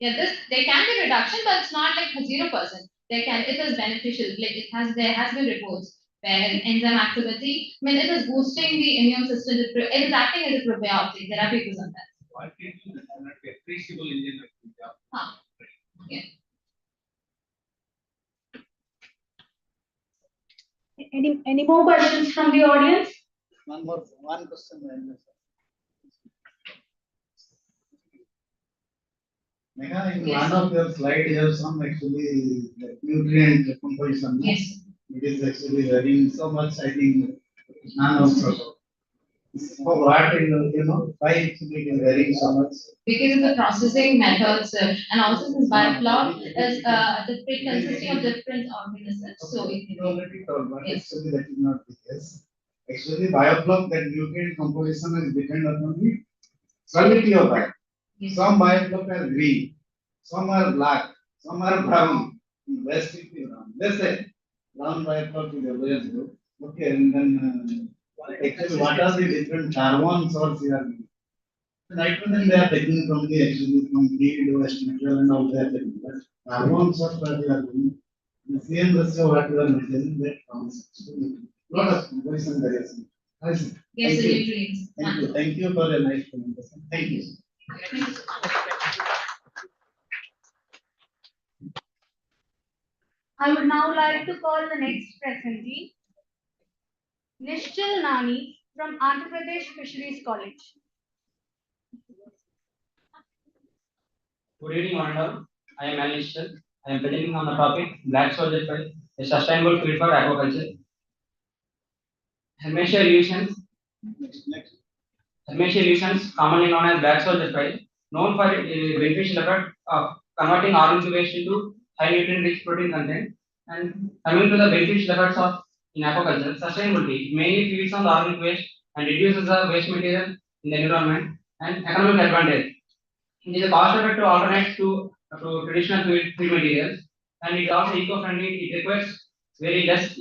Yeah, there can be reduction, but it's not like 0%. It is beneficial. Like there has been reports where enzyme activity, I mean, it is boosting the immune system. It is acting as a probiotic. There are papers on that. Why can't you not get traceable enzyme activity? Huh. Yeah. Any more questions from the audience? One question. Megha, in one of your slides, you have some actually the nutrient composition. Yes. It is actually varying so much, I think, none of for what, why actually it is varying so much? Because of the processing methods, and also since biofloc is consisting of different organisms. So it You already told, but yes. actually that is not the case. Actually, biofloc, that nutrient composition is dependent upon the quality of bio. Yes. Some biofloc are green, some are black, some are brown. Best is the brown. Let's say brown biofloc is always good. Okay, and then actually what are the different carbon sources you are using? Nitrogen they are taking from the actually from feed, waste material and all that. But carbon source that they are doing, the same ratio what you are maintaining that comes. Lot of comparison variation. I see. Yes, Thank the you. nutrients. Thank you for a nice presentation. Thank you. I would now like to call the next presentee, Nishchal Nani from Andhra Pradesh Fisheries College. Good evening, Honorable. I am Nishchal. I am presenting on the topic Black Soldier Fly, a sustainable feed for aquaculture. Hermetia illusions, commonly known as black soldier fly, known for its beneficial effect of converting organic waste into high nutrient rich protein content. And coming to the beneficial effects of in aquaculture, sustainability mainly feeds on the organic waste and reduces the waste material in the environment, and economic advantage. It is a cost-effective alternate to traditional feed materials, and it is also eco-friendly. It requires very less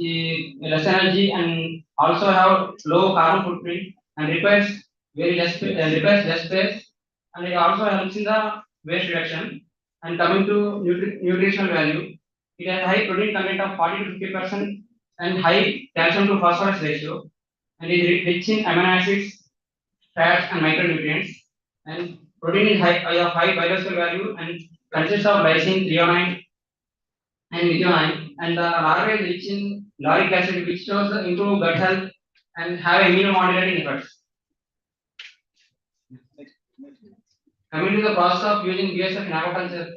energy and also have low carbon footprint and requires requires less space, and it also helps in the waste reduction. And coming to nutritional value, it has high protein content of 40 to 50%, and high calcium to phosphorus ratio, and is rich in amino acids, fats, and micronutrients. And protein is of high biological value and consists of lysine, threonine, and methionine. And the larvae is rich in lauric acid, which shows improve gut health and have immunomodulating effects. Coming to the process of using BSF in aquaculture,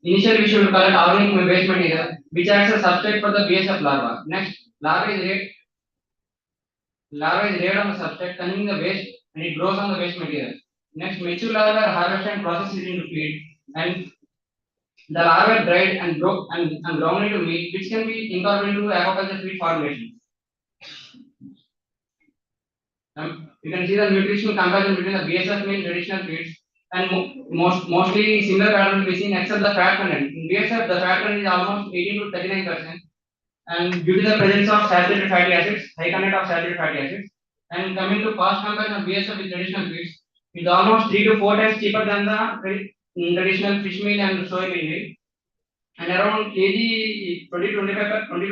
initially we should collect organic waste material, which acts as substrate for the BSF larva. Next, larva is laid on the substrate containing the waste, and it grows on the waste material. Next, mature larvae are harvested and processed into feed, and the larvae are dried and ground into meat, which can be incorporated into aquaculture feed formulation. You can see the nutritional comparison between the BSF meal traditional feeds, and mostly similar pattern will be seen except the fat content. In BSF, the fat content is almost 18 to 39%, and due to the presence of saturated fatty acids, high content of saturated fatty acids. And coming to cost comparison of BSF with traditional feeds, it's almost 3 to 4 times cheaper than the traditional fish meal and soybean meal, and around kg 20 to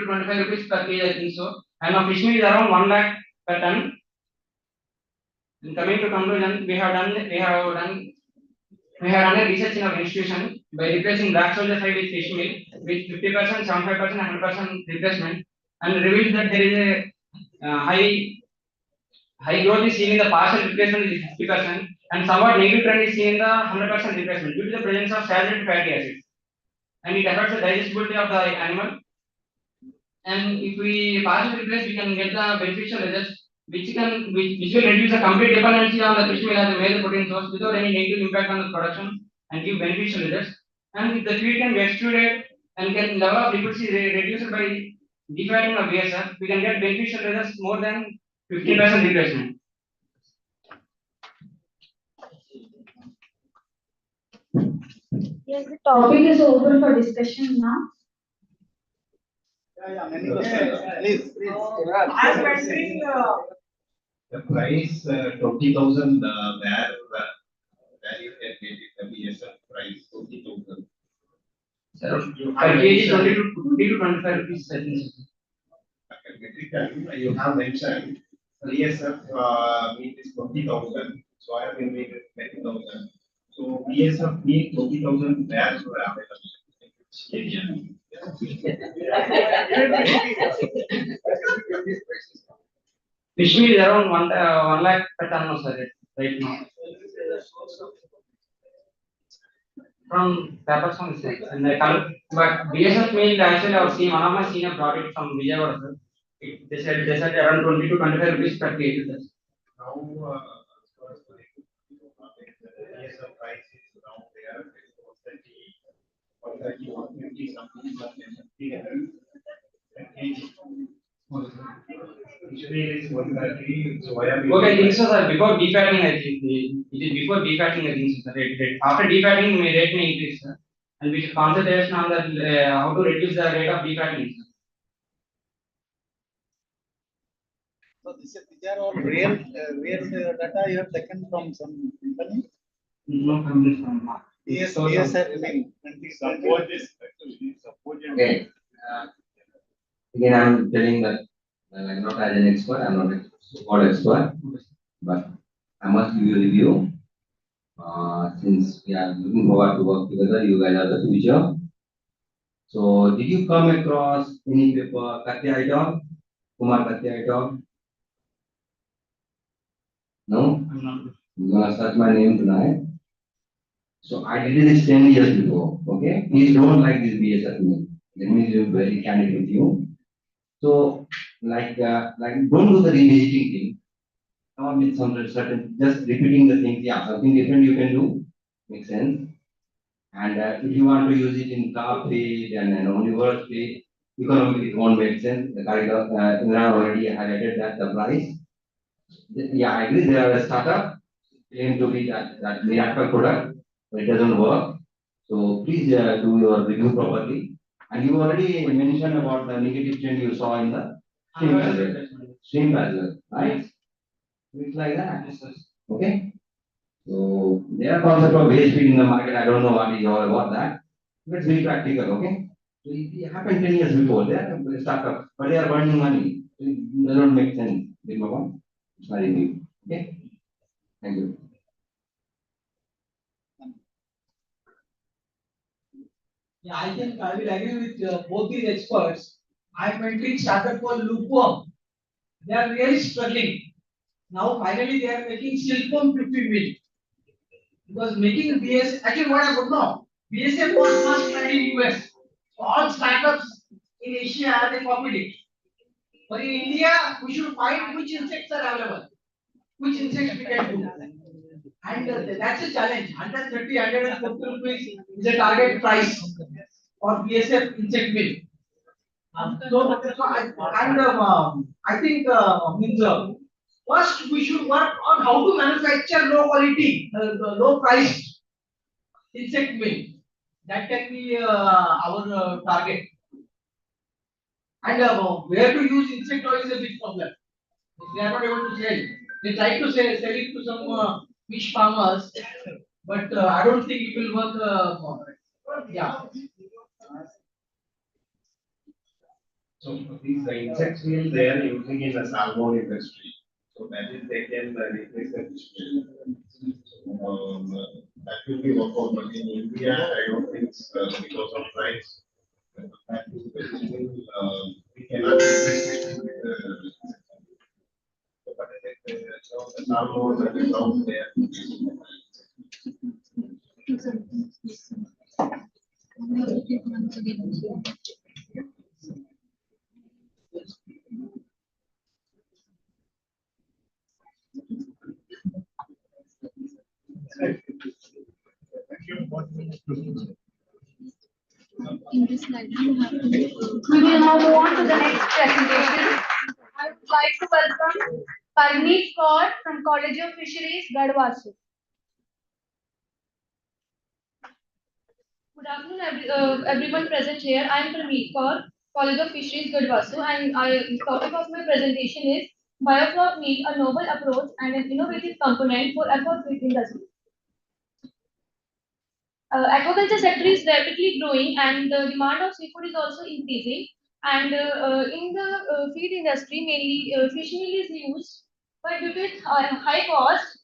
25 rupees per kg, I think so. And our fish meal is around 1 lakh per ton. And coming to conclusion, we have done a research in our institution by replacing black soldier fry with fish meal with 50%, 75%, 100% replacement, and revealed that there is a high growth is seen in the partial replacement is 50%, and somewhat negative trend is seen in the 100% replacement due to the presence of saturated fatty acids, and it affects the digestibility of the animal. And if we partially replace, we can get the beneficial results, which will reduce the complete dependency on the fish meal as a major protein source without any negative impact on the production, and give beneficial results. And if the feed can be extruded and can level of lipids is reduced by defatting of BSF, we can get beneficial results more than 15% replacement. Yes, the topic is open for discussion now. Please. The price 20,000 where you can get it, the BSF price 20,000. Per kg 20 to 25 rupees, I think. You have mentioned BSF meat is 20,000, soybean meat is 20,000. So BSF meat 20,000 where are available? Which area? Fish meal is around 1 lakh per ton of right now. From papers from the side, and but BSF meal actually I've seen one of my senior brought it from Vijayawada. They said around 20 to 25 rupees per kg. Now BSF price is around there 130, 150 something plus usually it is 130. So why are we? Okay, I think so, sir. Before defatting, I think it is before defatting, I think so, sir. After defatting, rate may increase, sir. And we should concentrate on that how to reduce the rate of defatting, sir. So these are all real data you have taken from some company? No company from Yes, sir. Support this actually. Okay. Again, I'm telling that I'm not as an expert, I'm not a so-called expert, but I must give you a review. Since we are looking forward to work together, you guys are the future. So, did you come across any paper, Katya et al? Kumar Katya et al? No? I'm gonna search my name tonight. So, I did this 10 years before. Okay? Please don't like this BSF me. Let me be very candid with you. So, like don't do the revisiting thing. Not with some certain, just repeating the things. Yeah, something different you can do. Makes sense. And if you want to use it in carb feed and omnivorous feed, economically it won't make sense. The Indra already highlighted that the price. Yeah, I agree. There are a startup claim to be that miracle product, but it doesn't work. So please do your review properly. And you already mentioned about the negative trend you saw in the stream as well, right? It's like that. Okay. So there are concept of waste feed in the market. I don't know what is all about that. Let's be practical, okay? So it happened 10 years before. They are startups, but they are burning money. It does not make sense. Sorry. Okay. Thank you. Yeah, I think I will agree with both these experts. I'm mentoring startup called Lukewarm. They are really struggling. Now finally they are making silkworm 50 mil. Because making BS, actually what I would know, BSF was first tried in US. So all startups in Asia they copied it. But in India, we should find which insects are available, which insects we can do. And that's a challenge. 130, 140 rupees is a target price for BSF insect mill. I think means first we should work on how to manufacture low quality, low priced insect mill. That can be our target. And where to use insect oil is a big problem. They are not able to sell. They try to sell it to some fish farmers, but I don't think it will work. Yeah. So these insects meal they are using in the salmon industry. So that is they can replace the fish meal. That will be worked, but in India I don't think because of price. That is basically we cannot replace it with the salmon that is out there. In this slide, you have to. We will now move on to the next presentation. I would like to welcome Parmeet Kaur from College of Fisheries, Gadwasu. Good afternoon, everyone present here. I am Parmeet Kaur, College of Fisheries, Gadwasu, and the topic of my presentation is Biofloc meal, a novel approach and an innovative component for aquaculture industry. Aquaculture sector is rapidly growing and the demand of seafood is also increasing. And in the feed industry, mainly fish meal is used, but due to its high cost,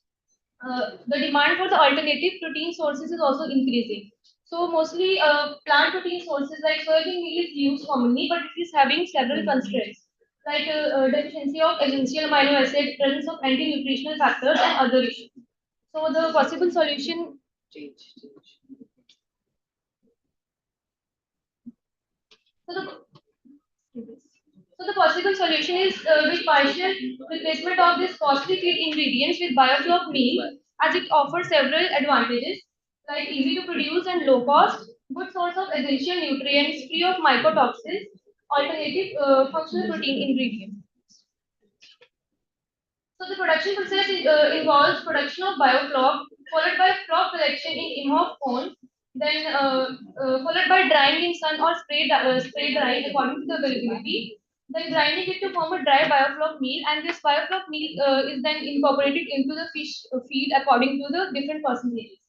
the demand for the alternative protein sources is also increasing. So mostly plant protein sources like soybean meal is used commonly, but it is having several constraints like deficiency of essential amino acid, presence of anti-nutritional factors, and other issues. So the possible solution. So the possible solution is with partial replacement of this costly feed ingredients with biofloc meal, as it offers several advantages like easy to produce and low cost, good source of essential nutrients, free of mycotoxins, alternative functional protein ingredients. So the production process involves production of biofloc, followed by floc collection in in-house ponds, then followed by drying in sun or spray drying according to the availability. Then grinding it to form a dry biofloc meal, and this biofloc meal is then incorporated into the fish feed according to the different percentages.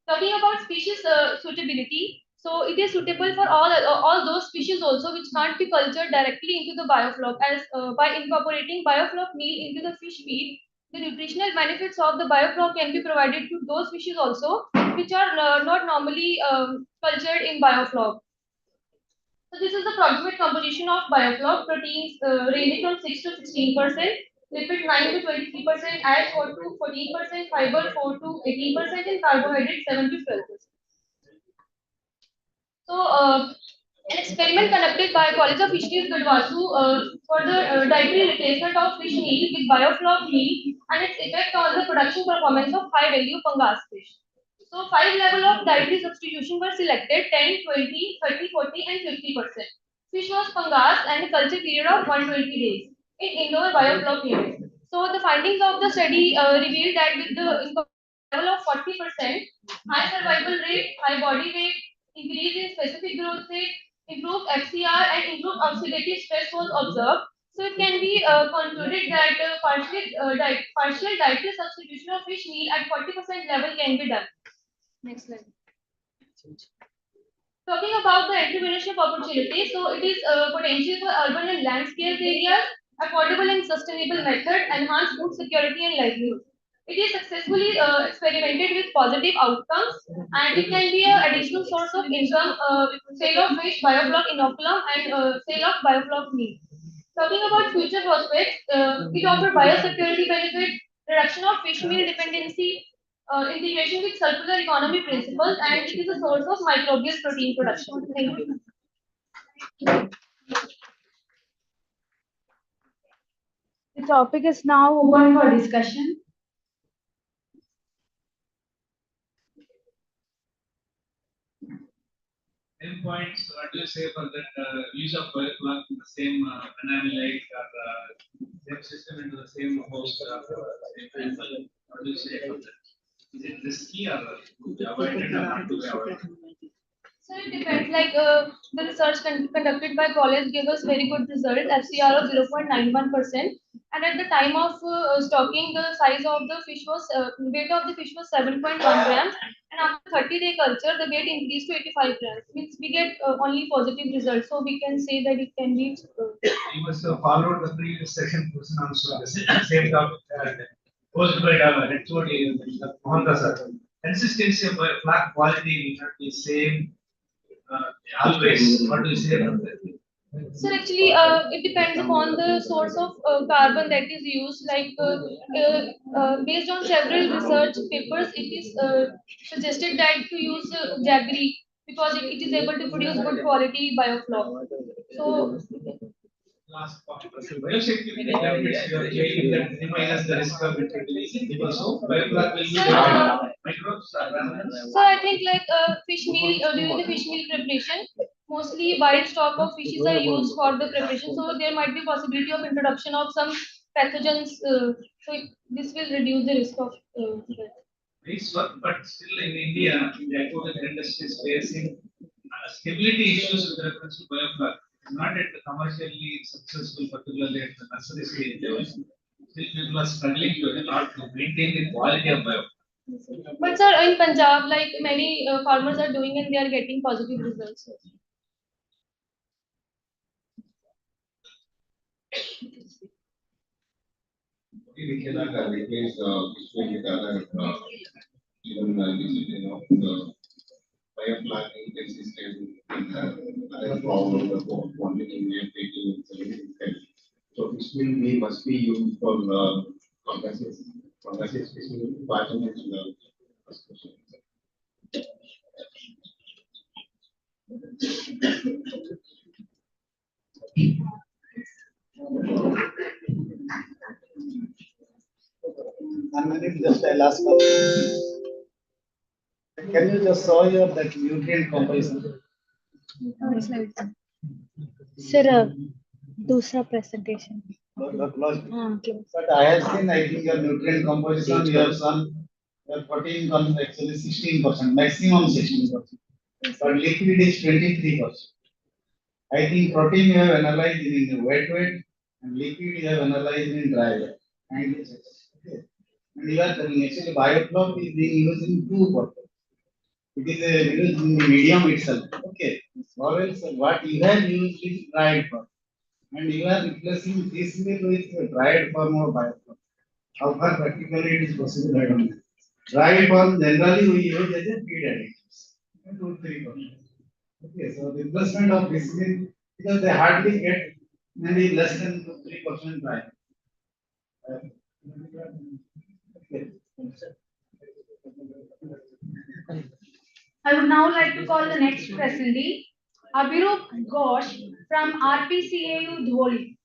Talking about species suitability, so it is suitable for all those species also which can't be cultured directly into the biofloc. As by incorporating biofloc meal into the fish feed, the nutritional benefits of the biofloc can be provided to those fishes also which are not normally cultured in biofloc. So this is the approximate composition of biofloc proteins ranging from 6 to 16%, lipid 9 to 23%, ash 4 to 14%, fiber 4 to 18%, and carbohydrate 7 to 12%. So an experiment conducted by College of Fisheries, Gadwasu for the dietary replacement of fish meal with biofloc meal and its effect on the production performance of high-value fungus fish. So 5 levels of dietary substitution were selected: 10, 20, 30, 40, and 50%. Fish was fungus and a culture period of 120 days in indoor biofloc unit. So the findings of the study revealed that with the level of 40%, high survival rate, high body weight, increase in specific growth rate, improved FCR, and improved oxidative stress was observed. So it can be concluded that partial dietary substitution of fish meal at 40% level can be done. Next slide. Talking about the entrepreneurship opportunity, so it is potential for urban and landscape areas, affordable and sustainable method, enhance food security and livelihood. It is successfully experimented with positive outcomes, and it can be an additional source of income, sale of fish, biofloc inoculum, and sale of biofloc meat. Talking about future prospects, it offers biosecurity benefit, reduction of fish meal dependency, integration with circular economy principles, and it is a source of microbial protein production. Thank you. The topic is now open for discussion. Endpoints, what do you say for that use of bioplug in the same banana lake or same system into the same host or same sample? What do you say for that? Is it risky or to be avoided or not to be avoided? So it depends. Like the research conducted by college gave us very good result, FCR of 0.91%. And at the time of stocking, the size of the fish was weight of the fish was 7.1 grams. And after 30-day culture, the weight increased to 85 grams. Means we get only positive results. So we can say that it can be. You must have followed the previous session person also the same topic posed by HOD Mohanta sir. Consistency of flag quality will not be same always. What do you say about that? So actually, it depends upon the source of carbon that is used. Like based on several research papers, it is suggested that to use jaggery because it is able to produce good quality biofloc. So Last point. Biosecurity benefits you are claiming that minimizes the risk of infertility because of biofloc will be microbes or So I think like fish meal during the fish meal preparation, mostly wild stock of fishes are used for the preparation. So there might be possibility of introduction of some pathogens. This will reduce the risk of death. nice work, but still in India, the aquaculture industry is facing stability issues with reference to biofloc. It's not at the commercially successful, particularly at the nursery stage level. Still, people are struggling to a lot to maintain the quality of biofloc. But sir, in Punjab, like many farmers are doing and they are getting positive results. We cannot replace fish with other even you know the bioplanning system and other problem the quantity we are taking is significant. So fish meal we must be used for funguses fish meal pathogens in the first question. And maybe just a last one. Can you just show your that nutrient comparison? Sir, दूसरा presentation. But I have seen, I think your nutrient composition, you have shown your protein comes actually 16%, maximum 16%. But liquid is 23%. I think protein you have analyzed in the wet weight and liquid you have analyzed in dry weight. And you are telling actually biofloc is being used in 2%. It is used in the medium itself. Okay. Or else what you have used is dried form. And you are replacing this meal with a dried form of biofloc. How far practically it is possible, I don't know. Dried form generally we use as a feed additives. 2-3%. Okay, so replacement of this meal because they hardly get maybe less than 3% dry. Okay. I would now like to call the next presentee, Abhirup Ghosh from RPCAU Dholi.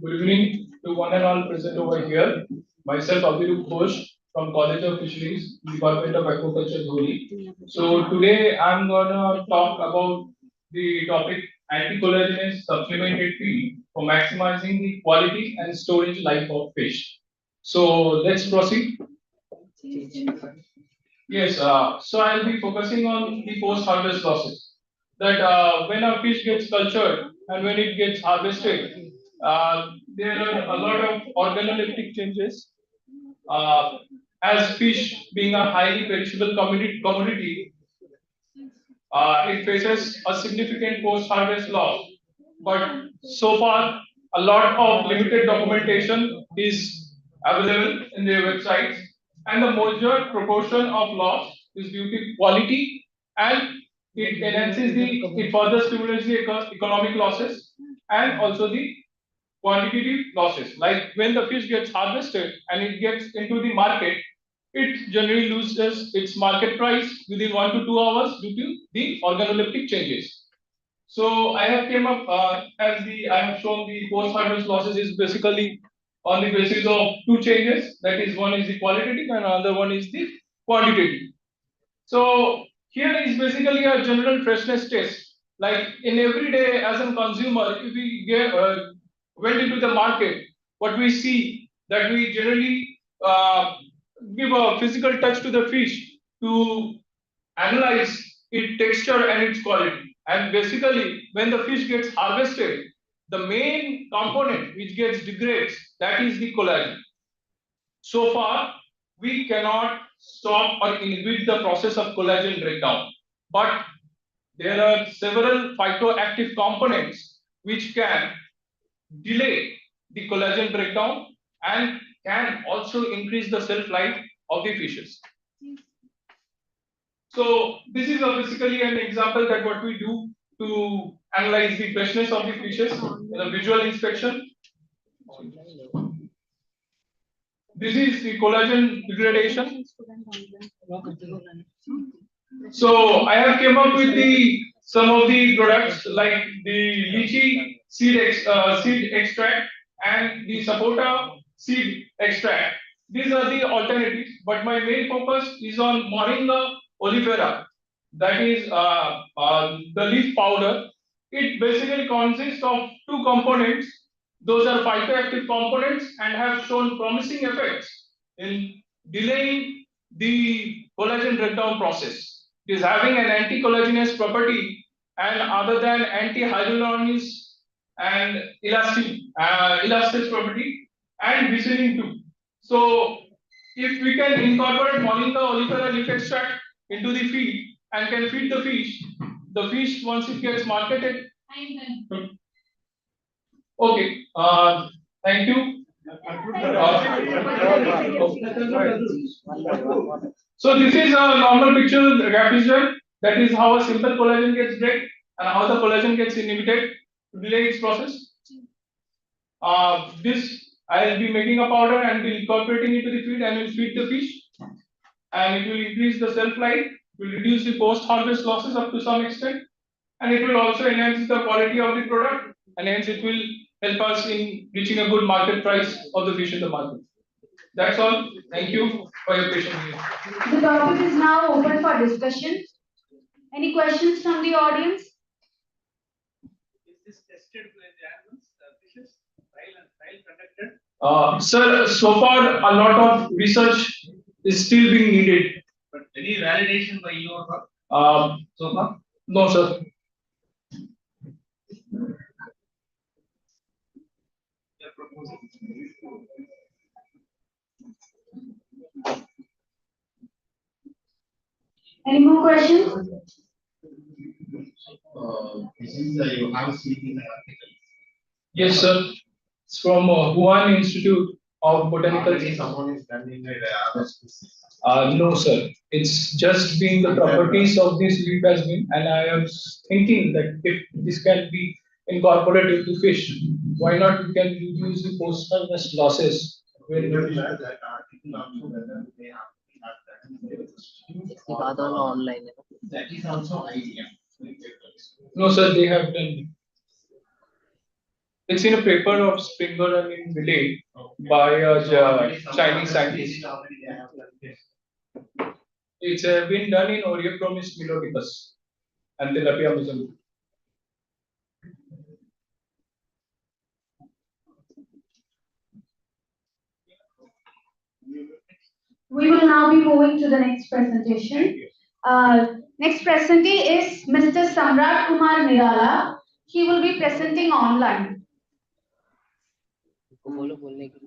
Good evening to one and all present over here. Myself, Abhirup Ghosh from College of Fisheries, Department of Aquaculture, Dholi. So today I'm gonna talk about the topic anti-collagenase supplemented feed for maximizing the quality and storage life of fish. So let's proceed. Yes, so I'll be focusing on the post-harvest process. That when a fish gets cultured and when it gets harvested, there are a lot of organoleptic changes. as fish being a highly perishable commodity, it faces a significant post-harvest loss. But so far, a lot of limited documentation is available in their websites, and the major proportion of loss is due to quality, and it further stimulates the economic losses and also the quantitative losses. Like when the fish gets harvested and it gets into the market, it generally loses its market price within 1 to 2 hours due to the organoleptic changes. So I have came up I have shown the post-harvest losses is basically on the basis of two changes. That is, one is the qualitative and another one is the quantitative. So here is basically a general freshness test. Like in every day as a consumer, if we went into the market, what we see that we generally give a physical touch to the fish to analyze its texture and its quality. And basically, when the fish gets harvested, the main component which gets degrades, that is the collagen. So far, we cannot stop or inhibit the process of collagen breakdown, but there are several phytoactive components which can delay the collagen breakdown and can also increase the shelf life of the fishes. So this is basically an example that what we do to analyze the freshness of the fishes in a visual inspection. This is the collagen degradation. So I have came up with some of the products like the lychee seed extract and the sapota seed extract. These are the alternatives, but my main focus is on Moringa oleifera. That is the leaf powder. It basically consists of two components. Those are phytoactive components and have shown promising effects in delaying the collagen breakdown process. It is having an anti-collagenous property and other than anti-hyaluronase and elastase property and glycerin too. So if we can incorporate Moringa oleifera leaf extract into the feed and can feed the fish once it gets marketed. Okay, thank you. So this is a normal picture representation. That is how a simple collagen gets break and how the collagen gets inhibited to delay its process. This I will be making a powder and will incorporating into the feed and will feed the fish, and it will increase the shelf life, will reduce the post-harvest losses up to some extent, and it will also enhance the quality of the product, and hence it will help us in reaching a good market price of the fish in the market. That's all. Thank you for your patience. The topic is now open for discussion. Any questions from the audience? Is this tested with the animals, fishes, trial conducted? Sir, so far a lot of research is still being needed. But any validation by you or so far? No, sir. Any more questions? This is you have seen in the article. Yes, sir. It's from Wuhan Institute of Botanical Sciences. Someone is done in other species. No, sir. It's just been the properties of this leaf has been, and I am thinking that if this can be incorporated to fish, why not we can reduce the post-harvest losses? When That article also whether they have online. That is also idea. No, sir, they have done. It's in a paper of Springer and in Millay by a Chinese scientist. It's been done in Oreochromis melodicus and Tilapia mizum. We will now be moving to the next presentation. Next presentee is Mr. Samrat Kumar Nirala. He will be presenting online.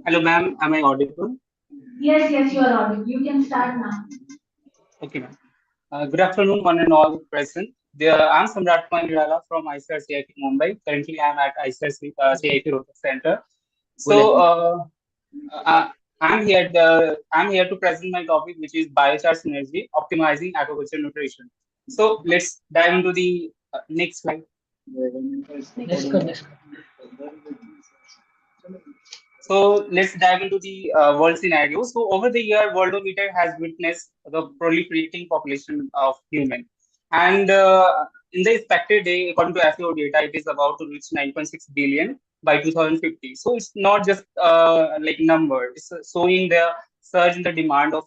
Hello, ma'am. Am I audible? Yes, you are audible. You can start now. Okay, ma'am. Good afternoon, one and all present. I'm Samrat Manirala from ICRCIT Mumbai. Currently, I'm at ICRCIT Rohtak Center. So, uh, I'm here to present my topic, which is biochar synergy, optimizing aquaculture nutrition. So, let's dive into the next slide. So let's dive into the world scenario. So over the year, world-over has witnessed the proliferating population of human, and in the expected day, according to FAO data, it is about to reach 9.6 billion by 2050. So it's not just like number; it's showing the surge in the demand of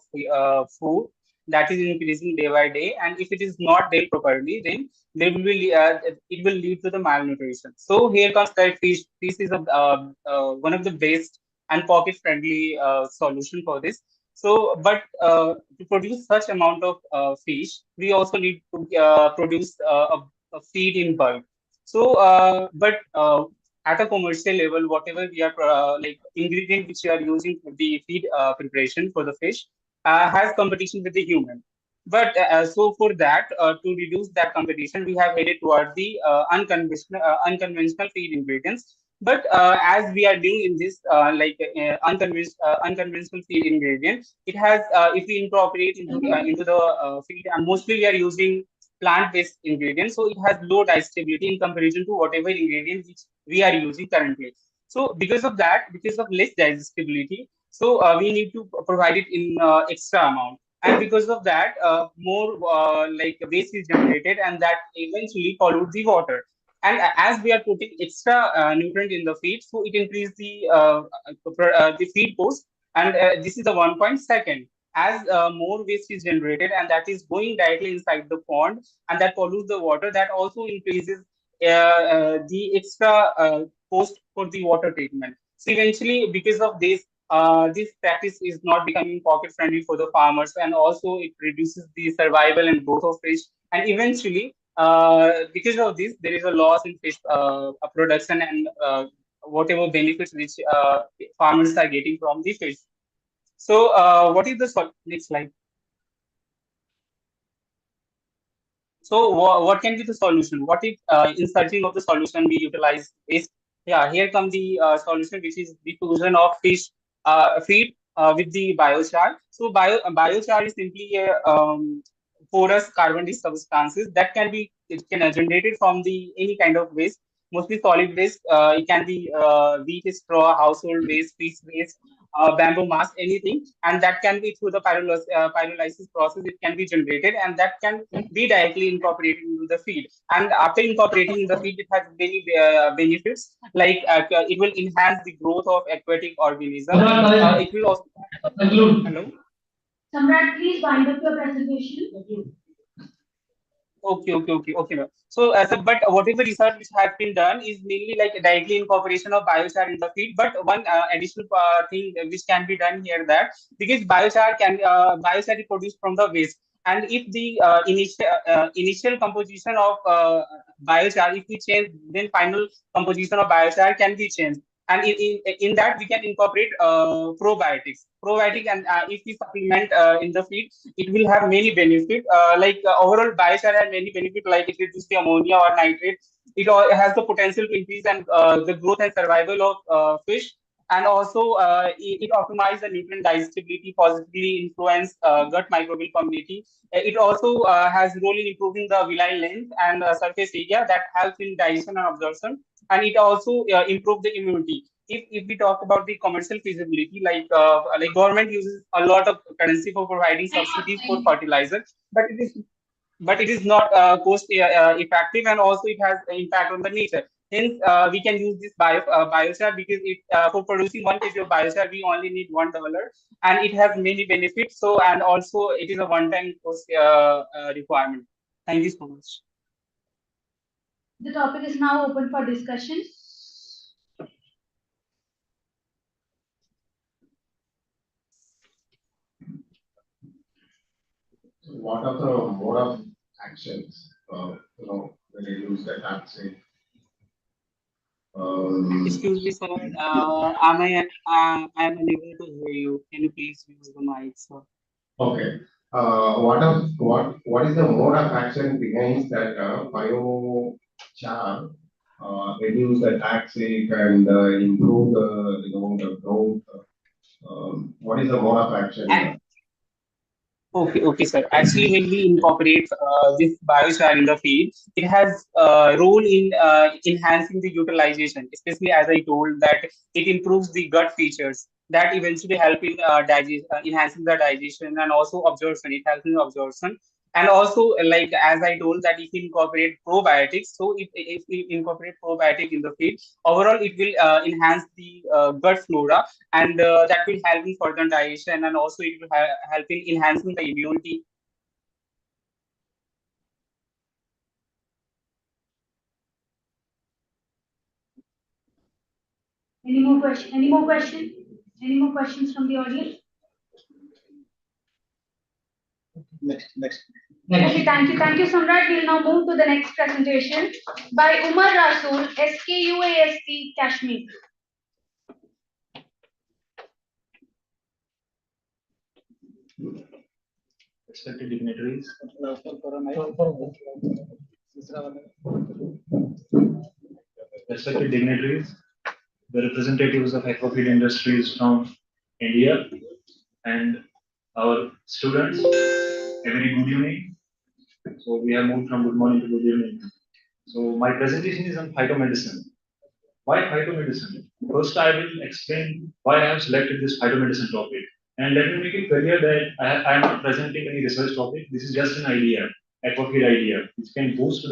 food that is increasing day by day. And if it is not dealt properly, then there will be it will lead to the malnutrition. So here comes that fish. Fish is one of the best and pocket friendly solution for this. So, but to produce such amount of fish, we also need to produce a feed in bulk. So, but at a commercial level, whatever we are like ingredient which we are using for the feed preparation for the fish has competition with the human. But so for that, to reduce that competition, we have headed toward the unconventional feed ingredients. But as we are doing in this unconventional feed ingredient, it has if we incorporate into the feed, and mostly we are using plant-based ingredients, so it has low digestibility in comparison to whatever ingredient which we are using currently. So because of that, because of less digestibility, so we need to provide it in extra amount, and because of that more like waste is generated, and that eventually pollute the water. And as we are putting extra nutrient in the feed, so it increase the feed cost. And this is the 1.2nd, as more waste is generated, and that is going directly inside the pond, and that pollutes the water, that also increases the extra cost for the water treatment. So eventually, because of this practice is not becoming pocket friendly for the farmers, and also it reduces the survival and growth of fish. And eventually, because of this, there is a loss in fish production, and whatever benefits which farmers are getting from the fish. So, what is the next slide? So, what can be the solution? What if, in searching of the solution, we utilize this? Yeah, here comes the solution, which is the fusion of fish feed with the biochar. So, biochar is simply a porous carbon-rich substances that can be generated from the any kind of waste, mostly solid waste. It can be wheat straw, household waste, fish waste, bamboo mass, anything, and that can be through the pyrolysis process. It can be generated, and that can be directly incorporated into the feed. And after incorporating in the feed, it has many benefits, like it will enhance the growth of aquatic organisms. It will also hello. Samrat, please wind up your presentation. Okay, ma'am. So, but whatever research which has been done is mainly like directly incorporation of biochar in the feed. But one additional thing which can be done here, that because biochar is produced from the waste, and if the initial composition of biochar, if we change, then final composition of biochar can be changed. And in that we can incorporate probiotic, and if we supplement in the feed, it will have many benefits. Overall, biochar has many benefits, like it reduces the ammonia or nitrate. It all has the potential to increase and the growth and survival of fish, and also it optimizes the nutrient digestibility, positively influence gut microbial community. It also has role in improving the villi length and surface area, that helps in digestion and absorption, and it also improves the immunity. If we talk about the commercial feasibility, like government uses a lot of currency for providing subsidies for fertilizer, but it is not cost effective, and also it has an impact on the nature. Hence, we can use this biochar, because it for producing 1 kg of biochar, we only need $1, and it has many benefits. So, and also it is a one-time cost requirement. Thank you so much. The topic is now open for discussion. What are the mode of actions, when you use the taxing Excuse me, sir. I am unable to hear you. Can you please use the mic, sir? Okay. What is the mode of action behind that biochar reduce the toxic and improve the growth? What is the mode of action? Okay, sir. Actually, when we incorporate this biochar in the feed, it has a role in enhancing the utilization, especially as I told that it improves the gut features that eventually help in enhancing the digestion and also absorption. It helps in absorption. And also, like as I told, that if you incorporate probiotics, so if we incorporate probiotic in the feed, overall it will enhance the gut flora, and that will help in further digestion, and also it will help in enhancing the immunity. Any more question? Any more question? Any more questions from the audience? Next. Okay, thank you. Thank you, Samrat. We'll now move to the next presentation by Umar Rasool, SKUAST, Kashmir. Respected dignitaries, the representatives of aquafeed industries from India, and our students, a very good evening. So we have moved from good morning to good evening. So my presentation is on phytomedicine. Why phytomedicine? First, I will explain why I have selected this phytomedicine topic. And let me make it clear that I am not presenting any research topic. This is just an idea, aquafeed idea, which can boost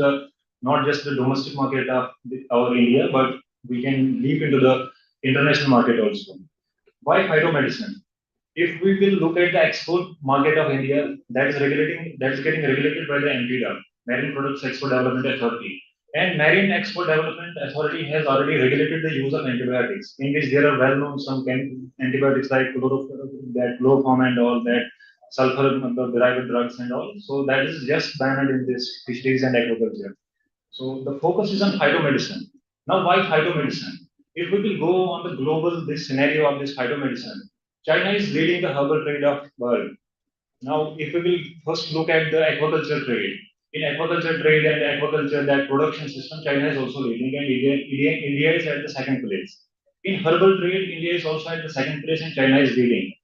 not just the domestic market of our India, but we can leap into the international market also. Why phytomedicine? If we will look at the export market of India, that is getting regulated by the MPDA, Marine Products Export Development Authority. And Marine Export Development Authority has already regulated the use of antibiotics, in which there are well-known some antibiotics like chloroform and all that, sulfur derived drugs and all. So that is just banned in this fisheries and agriculture. So the focus is on phytomedicine. Now, why phytomedicine? If we will go on the global this scenario of this phytomedicine, China is leading the herbal trade of world. Now, if we will first look at the aquaculture trade, in aquaculture trade and aquaculture, that production system, China is also leading, and India is at the second place. In herbal trade, India is also at the second place, and China is leading.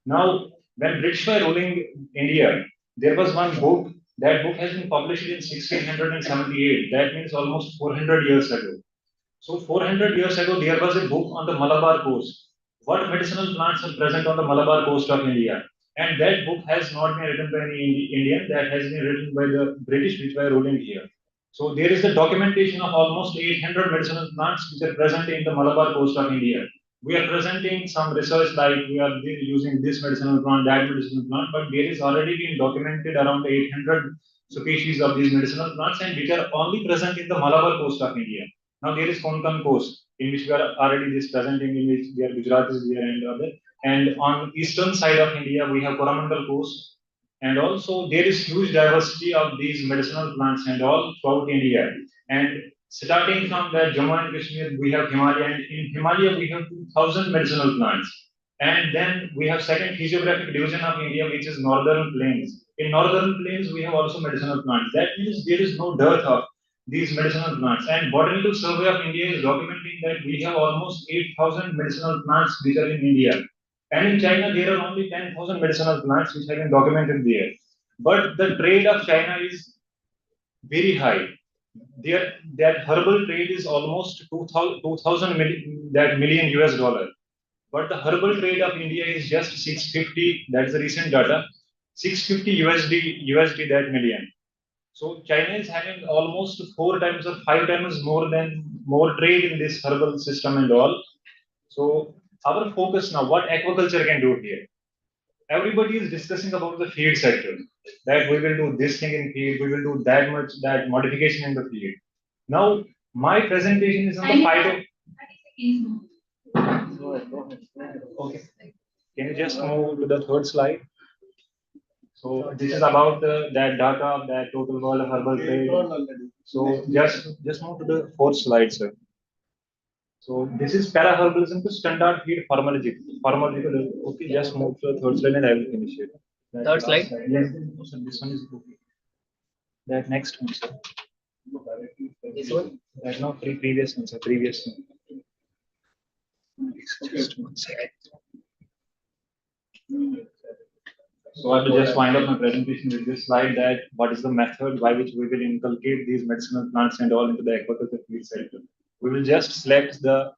Now, when British were ruling India, there was one book. That book has been published in 1678. That means almost 400 years ago. So 400 years ago, there was a book on the Malabar coast. What medicinal plants are present on the Malabar coast of India? And that book has not been written by any Indian. That has been written by the British, which were ruling here. So there is the documentation of almost 800 medicinal plants which are present in the Malabar coast of India. We are presenting some research like we are using this medicinal plant, that medicinal plant, but there is already been documented around 800 species of these medicinal plants, and which are only present in the Malabar coast of India. Now there is Konkan coast, in which we are already this presenting, in which there Gujarat is there and other. And on eastern side of India, we have Coromandel coast, and also there is huge diversity of these medicinal plants and all throughout India. And starting from the Jammu and Kashmir, we have Himalaya, and in Himalaya we have 2,000 medicinal plants. And then we have second physiographic division of India, which is northern plains. In northern plains, we have also medicinal plants. That means there is no dearth of these medicinal plants. And Botanical Survey of India is documenting that we have almost 8,000 medicinal plants which are in India. And in China, there are only 10,000 medicinal plants which have been documented there. But the trade of China is very high. That herbal trade is almost 2,000 million US dollar. But the herbal trade of India is just 650. That's the recent data. 650 USD that million. So China is having almost 4 times or 5 times more trade in this herbal system and all. So our focus now, what aquaculture can do here? Everybody is discussing about the feed sector, that we will do this thing in feed, we will do that modification in the feed. Now, my presentation is on the phyto. Okay. Can you just move to the third slide? So this is about that data, that total world of herbal trade. So just move to the fourth slide, sir. So this is para-herbalism to standard feed formological. Okay, just move to the third slide and I will finish it. Third slide? Yes, so this one is okay. That next one, sir. This one? That no, previous one, sir. Previous one. Just one second. So I will just wind up my presentation with this slide that what is the method by which we will inculcate these medicinal plants and all into the aquaculture field sector. We will just select the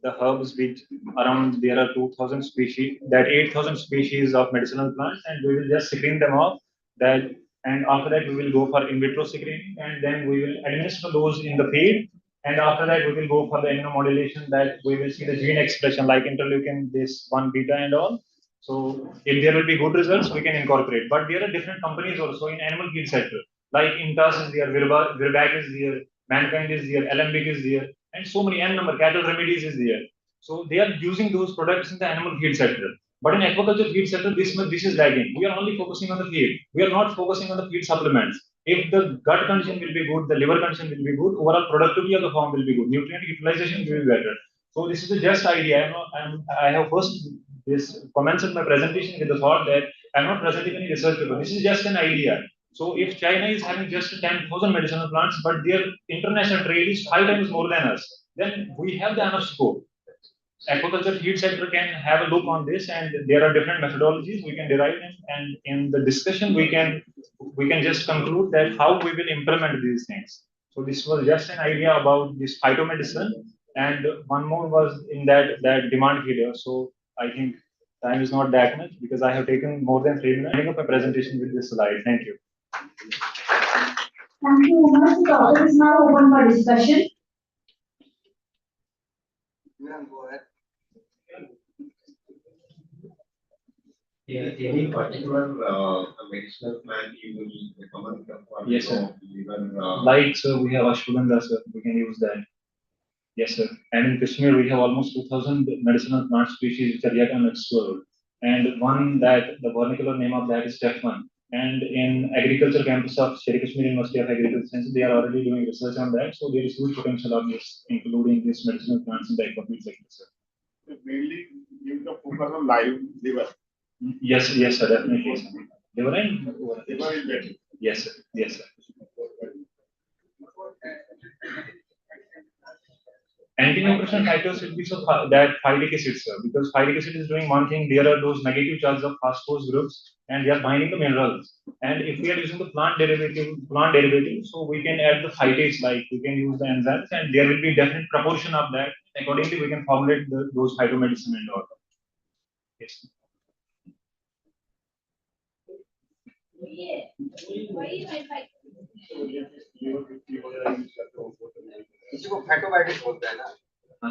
herbs which around there are 2000 species, that 8000 species of medicinal plants, and we will just screen them off. That and after that we will go for in vitro screening, and then we will administer those in the field. And after that we will go for the immunomodulation, that we will see the gene expression like interleukin, this 1 beta and all. So if there will be good results, we can incorporate. But there are different companies also in animal feed sector. Like Intas is there, Virbac is there, Mankind is there, Alembic is there, and so many N number cattle remedies is there. So they are using those products in the animal feed sector. But in aquaculture feed sector, this is lagging. We are only focusing on the feed. We are not focusing on the feed supplements. If the gut condition will be good, the liver condition will be good, overall productivity of the farm will be good, nutrient utilization will be better. So this is the just idea. I have first commenced my presentation with the thought that I'm not presenting any research paper. This is just an idea. So if China is having just 10,000 medicinal plants, but their international trade is 5 times more than us, then we have the enough scope. Aquaculture feed sector can have a look on this, and there are different methodologies we can derive in, and in the discussion we can just conclude that how we will implement these things. So this was just an idea about this phytomedicine, and one more was in that demand here. So I think time is not that much because I have taken more than 3 minutes. Ending up my presentation with this slide. Thank you. Thank you, Umar. The topic is now open for discussion. Go ahead. Any particular medicinal plant you will recommend for Yes, sir. liver? Like, sir, we have ashwagandha, sir. We can use that. Yes, sir. And in Kashmir, we have almost 2000 medicinal plant species which are yet unexplored. And one that the vernacular name of that is Stefan. And in agriculture campus of Sri Kashmir University of Agriculture Sciences, they are already doing research on that. So there is huge potential of this, including these medicinal plants in the aquaculture sector, sir. So mainly give the focus on liver. Yes, sir, definitely. Sir. Liver is better. Yes, sir. Yes, sir. Anti-nutrition factors will be so that phytic acid, sir, because phytic acid is doing one thing. There are those negative charges of phosphorus groups, and they are binding the minerals. And if we are using the plant derivative, so we can add the phytates, like we can use the enzymes, and there will be definite proportion of that. Accordingly, we can formulate those phytomedicine and all. Yes.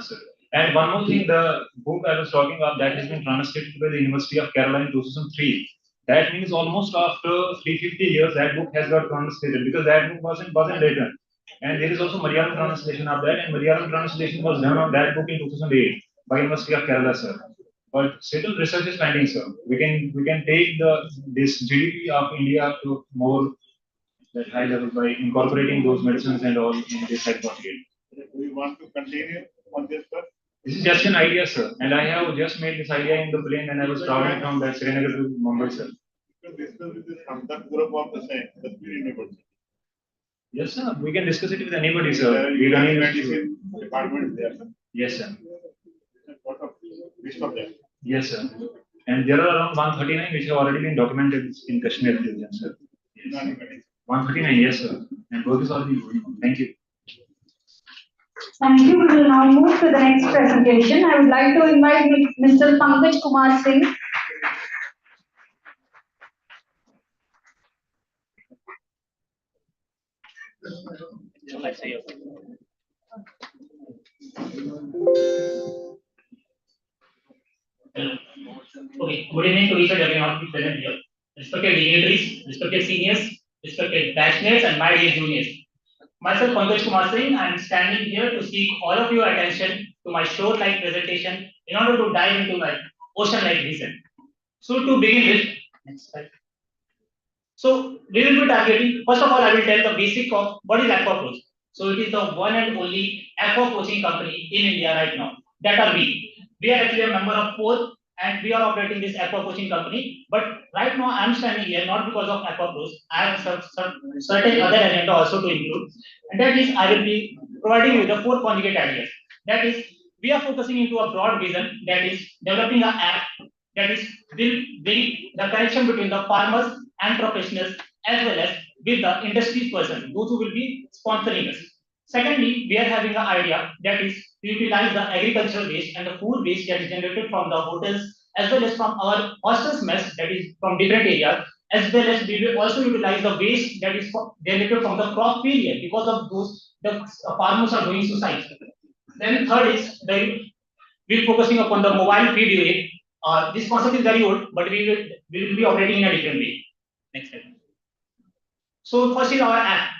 Sir. And one more thing, the book I was talking about that has been translated by the University of Kerala in 2003. That means almost after 350 years that book has got translated, because that book wasn't written. And there is also Malayalam translation of that, and Malayalam translation was done on that book in 2008 by University of Kerala, sir. But still research is pending, sir. We can take this GDP of India to more that high level by incorporating those medicines and all in this type of field. We want to continue on this, sir. This is just an idea, sir, and I have just made this idea in the plane when I was traveling from that Srinagar to Mumbai, sir. You can discuss with this Samdak group of the same, the university. Yes, sir. We can discuss it with anybody, sir. Medicine department there, sir. Yes, sir. What of list of them? Yes, sir. And there are around 139 which have already been documented in Kashmir region, sir. Yes. 139, yes, sir. And work is already going on. Thank you. Thank you. We will now move to the next presentation. I would like to invite Mr. Pankaj Kumar Singh. Okay, good evening to each and everyone present here. Respected dignitaries, respected seniors, respected bachelors, and my dear juniors. Myself, Pankaj Kumar Singh, I am standing here to seek all of your attention to my short-like presentation in order to dive into my ocean-like vision. So to begin with, next slide. So we will be targeting, first of all, I will tell the basic of what is aquaculture. So it is the one and only aqua coaching company in India right now. That are we. We are actually a member of four, and we are operating this aqua coaching company. But right now I am standing here not because of aqua pros. I have certain other agenda also to include, and that is I will be providing you the four conjugate ideas. That is, we are focusing into a broad vision, that is developing an app that is will bring the connection between the farmers and professionals as well as with the industry person, those who will be sponsoring us. Secondly, we are having an idea that is to utilize the agricultural waste and the food waste that is generated from the hotels as well as from our hostels mess that is from different areas, as well as we will also utilize the waste that is generated from the crop failure because of those the farmers are doing suicide. Then third is we're focusing upon the mobile feed unit. This concept is very old, but we will be operating in a different way. Next slide. So first is our app.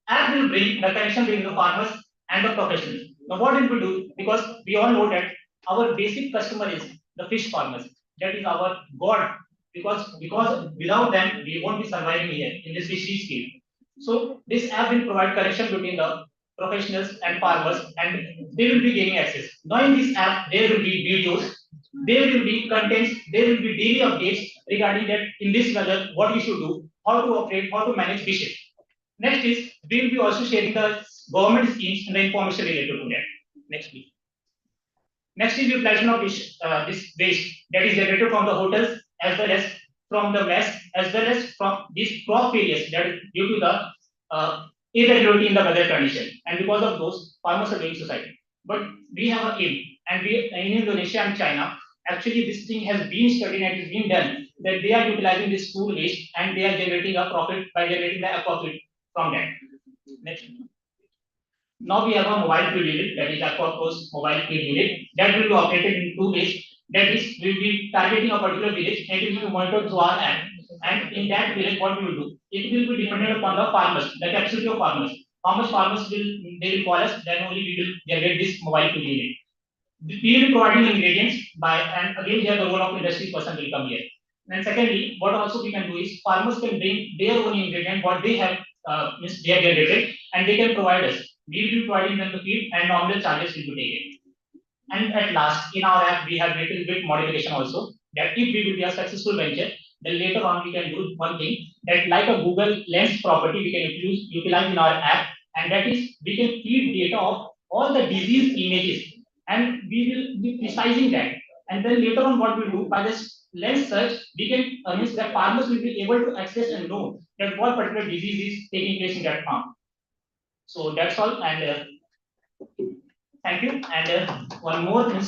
App will bring the connection between the farmers and the professionals. Now what it will do, because we all know that our basic customer is the fish farmers. That is our god. Because without them we won't be surviving here in this fishery scale. So this app will provide connection between the professionals and farmers, and they will be gaining access. Now in this app there will be videos, there will be contents, there will be daily updates regarding that in this weather what you should do, how to operate, how to manage fishes. Next is we will be also sharing the government schemes and the information related to that. Next please. Next is utilization of this waste that is generated from the hotels as well as from the mess as well as from these crop failures that is due to the irregularity in the weather condition, and because of those farmers are doing suicide. But we have a aim, and we in Indonesia and China actually this thing has been studied and it's been done that they are utilizing this food waste and they are generating a profit by generating the profit from that. Next. Now we have a mobile field unit, that is Aquapros mobile field unit, that will be operated in two ways. That is, we will be targeting a particular village and it will be monitored through our app. And in that village, what we will do? It will be dependent upon the farmers, the capacity of farmers. How much farmers will call us, then only we will generate this mobile field unit. We will be providing ingredients by, and again here the role of industry person will come here. And secondly, what also we can do is farmers can bring their own ingredient, what they have they have generated, and they can provide us. We will be providing them the feed and nominal charges will be taken. And at last, in our app, we have little bit modification also that if we will be a successful venture, then later on we can do one thing that like a Google Lens property we can utilize in our app, and that is we can feed data of all the disease images and we will be precising that. And then later on what we'll do by this lens search, we can means that farmers will be able to access and know that what particular disease is taking place in that farm. So that's all, and thank you. And one more thing,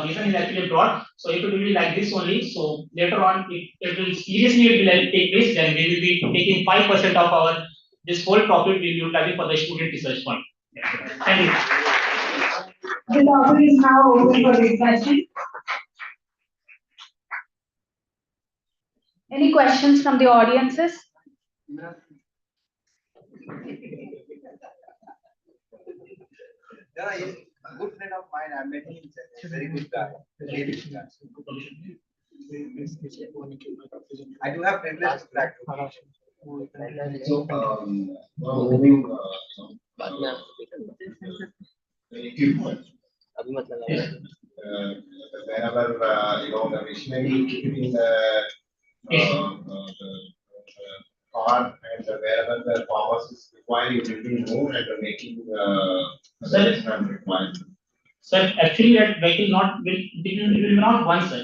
vision is actually broad. So if it will be like this only, so later on, if it will seriously will like take place, then we will be taking 5% of our this whole profit will be utilizing for the student research fund. Thank you. The topic is now open for discussion. Any questions from the audiences? Yeah, he's a good friend of mine. I met him. He's a very good guy. Very good guy. I do have privilege to practice. So, moving equipment. Wherever the machinery keeping the farm and wherever the farmers is requiring building more and making required. Sir, actually that vehicle will not one sir.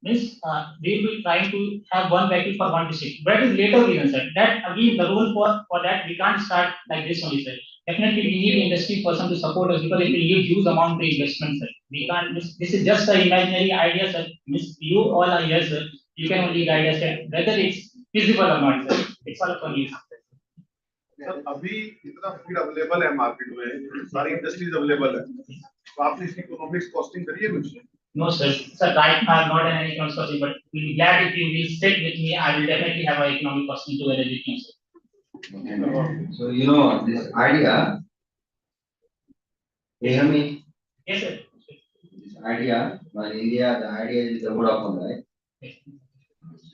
Means we will be trying to have one vehicle for one district. That is later reason, sir. That again the rule for that we can't start like this only, sir. Definitely we need industry person to support us because it will give huge amount of investment, sir. We can't this is just an imaginary idea, sir. Means you all are here, sir. You can only guide us that whether it's feasible or not, sir. It's all for you. Sir अभी इतना feed available है market में, सारी industries available है, तो आपने इसकी economics costing करी है कुछ? No, sir. Sir, right now I'm not an economics costing, but we'll be glad if you will sit with me. I will definitely have an economic costing together with you, sir. So this idea. You hear me? Yes, sir. This idea, in India, the idea is the Vodafone, right? Yes.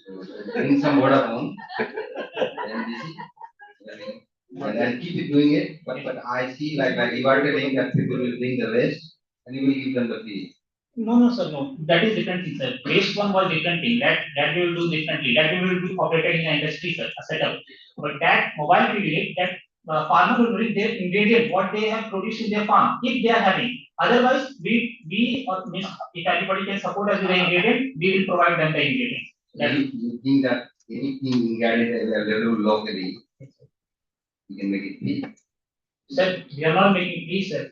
So bring some Vodafone. Then this is. and keep it doing it. But I see like you are telling that people will bring the waste and you will give them the feed. No, sir, no. That is different thing, sir. Waste one was different thing. That we will do differently. That we will be operated in an industry, sir, a setup. But that mobile feed unit, that farmer will bring their ingredient, what they have produced in their farm, if they are having. Otherwise, we or means if anybody can support us with the ingredient, we will provide them the ingredient. You think that anything ingredient available locally, we can make it free. Sir, we are not making free, sir.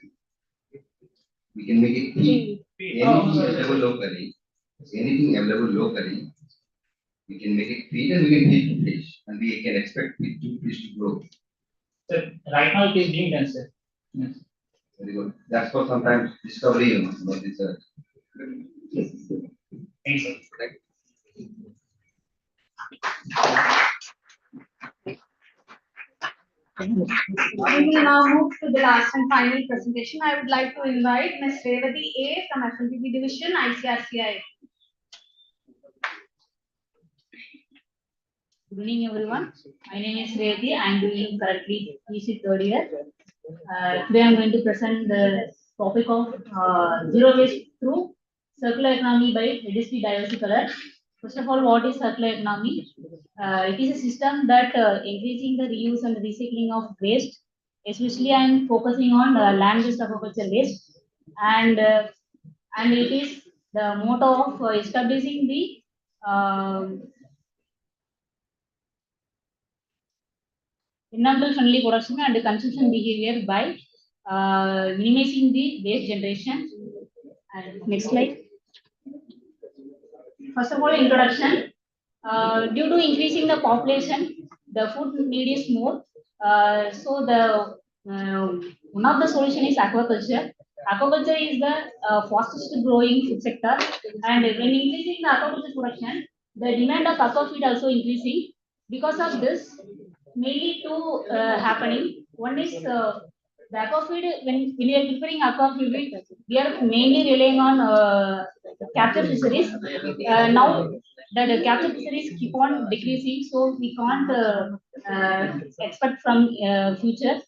We can make it free. Anything available locally, we can make it free and we can feed the fish and we can expect fish to grow. Sir, right now it is being done, sir. Yes. Very good. That's for sometimes discovery, not research. Thanks, sir. We will now move to the last and final presentation. I would like to invite Ms. Revati A from FMTP Division, ICRCI. Good evening, everyone. My name is Revati. I am doing currently PC third year. Today I am going to present the topic of zero waste through circular economy by reducing diversity color. First of all, what is circular economy? It is a system that increasing the reuse and recycling of waste. Especially, I am focusing on land-based aquaculture waste, and it is the motto of establishing the environmental friendly production and consumption behavior by minimizing the waste generation. And next slide. First of all, introduction. Due to increasing the population, the food need is more. So the one of the solution is aquaculture. Aquaculture is the fastest growing food sector, and when increasing the aquaculture production, the demand of aqua feed also increasing. Because of this, mainly two happening. One is the aqua feed. When we are preparing aqua feed, we are mainly relying on capture fisheries. Now that the capture fisheries keep on decreasing, so we can't expect from future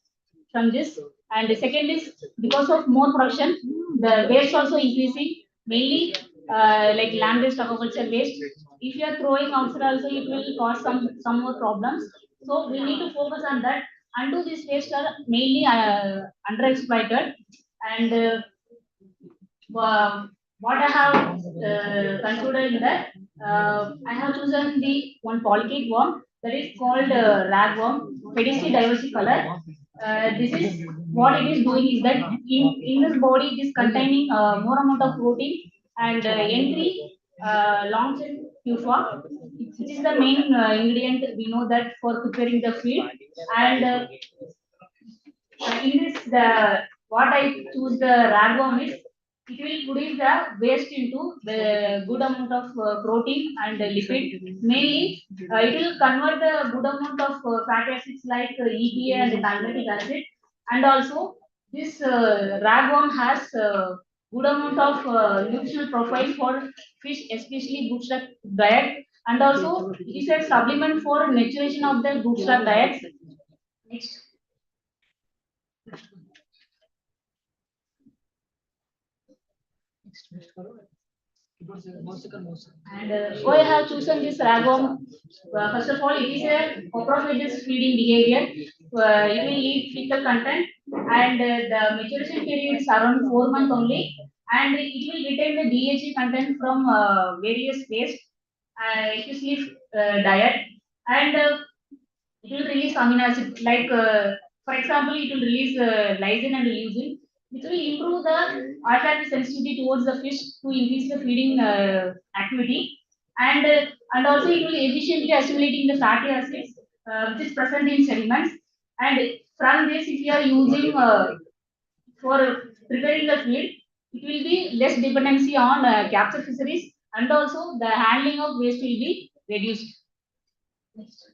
from this. And the second is because of more production, the waste also increasing. Mainly like land-based aquaculture waste. If you are throwing outside also, it will cause some more problems. So we need to focus on that. Undo these waste are mainly underexploited, and what I have concluded in that, I have chosen the one polychaete worm that is called ragworm, pedicity diversicolor. This is what it is doing is that in this body it is containing more amount of protein and N3 long chain pufa, which is the main ingredient we know that for preparing the feed. And in this, the what I choose the ragworm is it will produce the waste into the good amount of protein and lipid. Mainly, it will convert the good amount of fatty acids like EPA and palmitic acid. And also, this ragworm has good amount of nutritional profile for fish, especially bootstrap diet. And also, it is a supplement for maturation of the bootstrap diet. Next. And why I have chosen this ragworm? First of all, it is a coprophagous feeding behavior. It will eat fecal content, and the maturation period is around 4 months only, and it will retain the DHA content from various waste, especially diet, and it will release amino acid like, for example, it will release lysine and leucine, which will improve the olfactory sensitivity towards the fish to increase the feeding activity, and also it will efficiently assimilating the fatty acids which is present in sediments. And from this, if you are using for preparing the feed, it will be less dependency on capture fisheries, and also the handling of waste will be reduced. Next.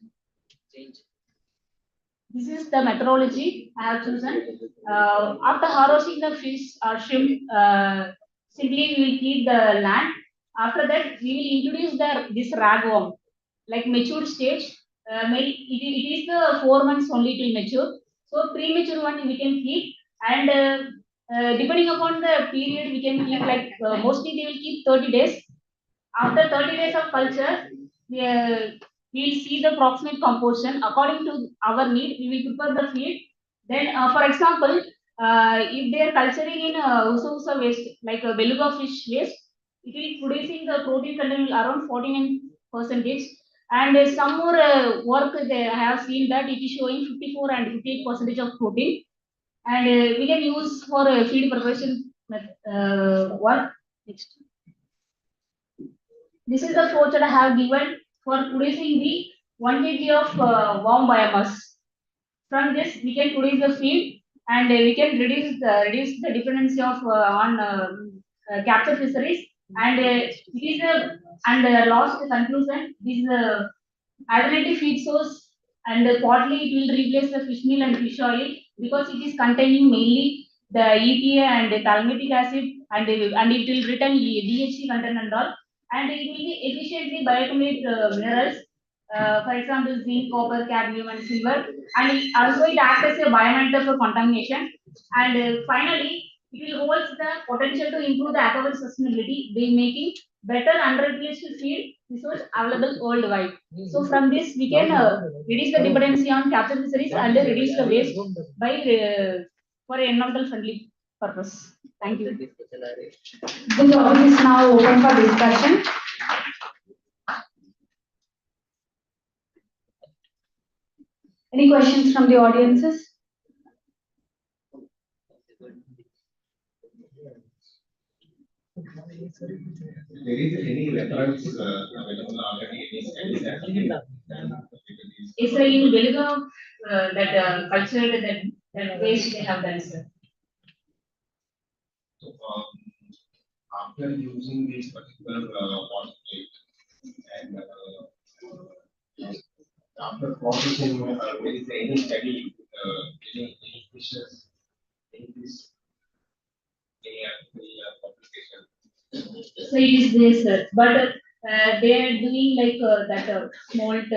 This is the methodology I have chosen. After harvesting the fish or shrimp, simply we will keep the land. After that, we will introduce this ragworm, like mature stage. it is the 4 months only till mature. So premature one we can keep, and depending upon the period we can keep like mostly they will keep 30 days. After 30 days of culture, we will see the proximate composition according to our need. We will prepare the feed. Then, for example, if they are culturing in usa waste like a beluga fish waste, it is producing the protein content around 49 percentage. And some more work they have seen that it is showing 54 and 58 percentage of protein. And we can use for feed preparation work. Next. This is the flow chart I have given for producing the 1 kg of worm biomass. From this, we can produce the feed, and we can reduce the dependency of on capture fisheries. And it is a and last conclusion. This is a alternative feed source, and partly it will replace the fish meal and fish oil because it is containing mainly the EPA and the palmitic acid, and it will return DHC content and all, and it will be efficiently bioaccumulate minerals, for example zinc, copper, cadmium, and silver, and also it acts as a biometer for contamination. And finally, it will holds the potential to improve the aquaculture sustainability by making better unreplaced feed resource available worldwide. So from this, we can reduce the dependency on capture fisheries and reduce the waste by for environmental friendly purpose. Thank you. The topic is now open for discussion. Any questions from the audiences? There is any reference available already, any studies actually done? It's like in Beluga that culture that waste they have done, sir. So, after using this particular water plate and after processing, there is any study, any fishes, any fish, any publication. So it is this, but they are doing like that smolt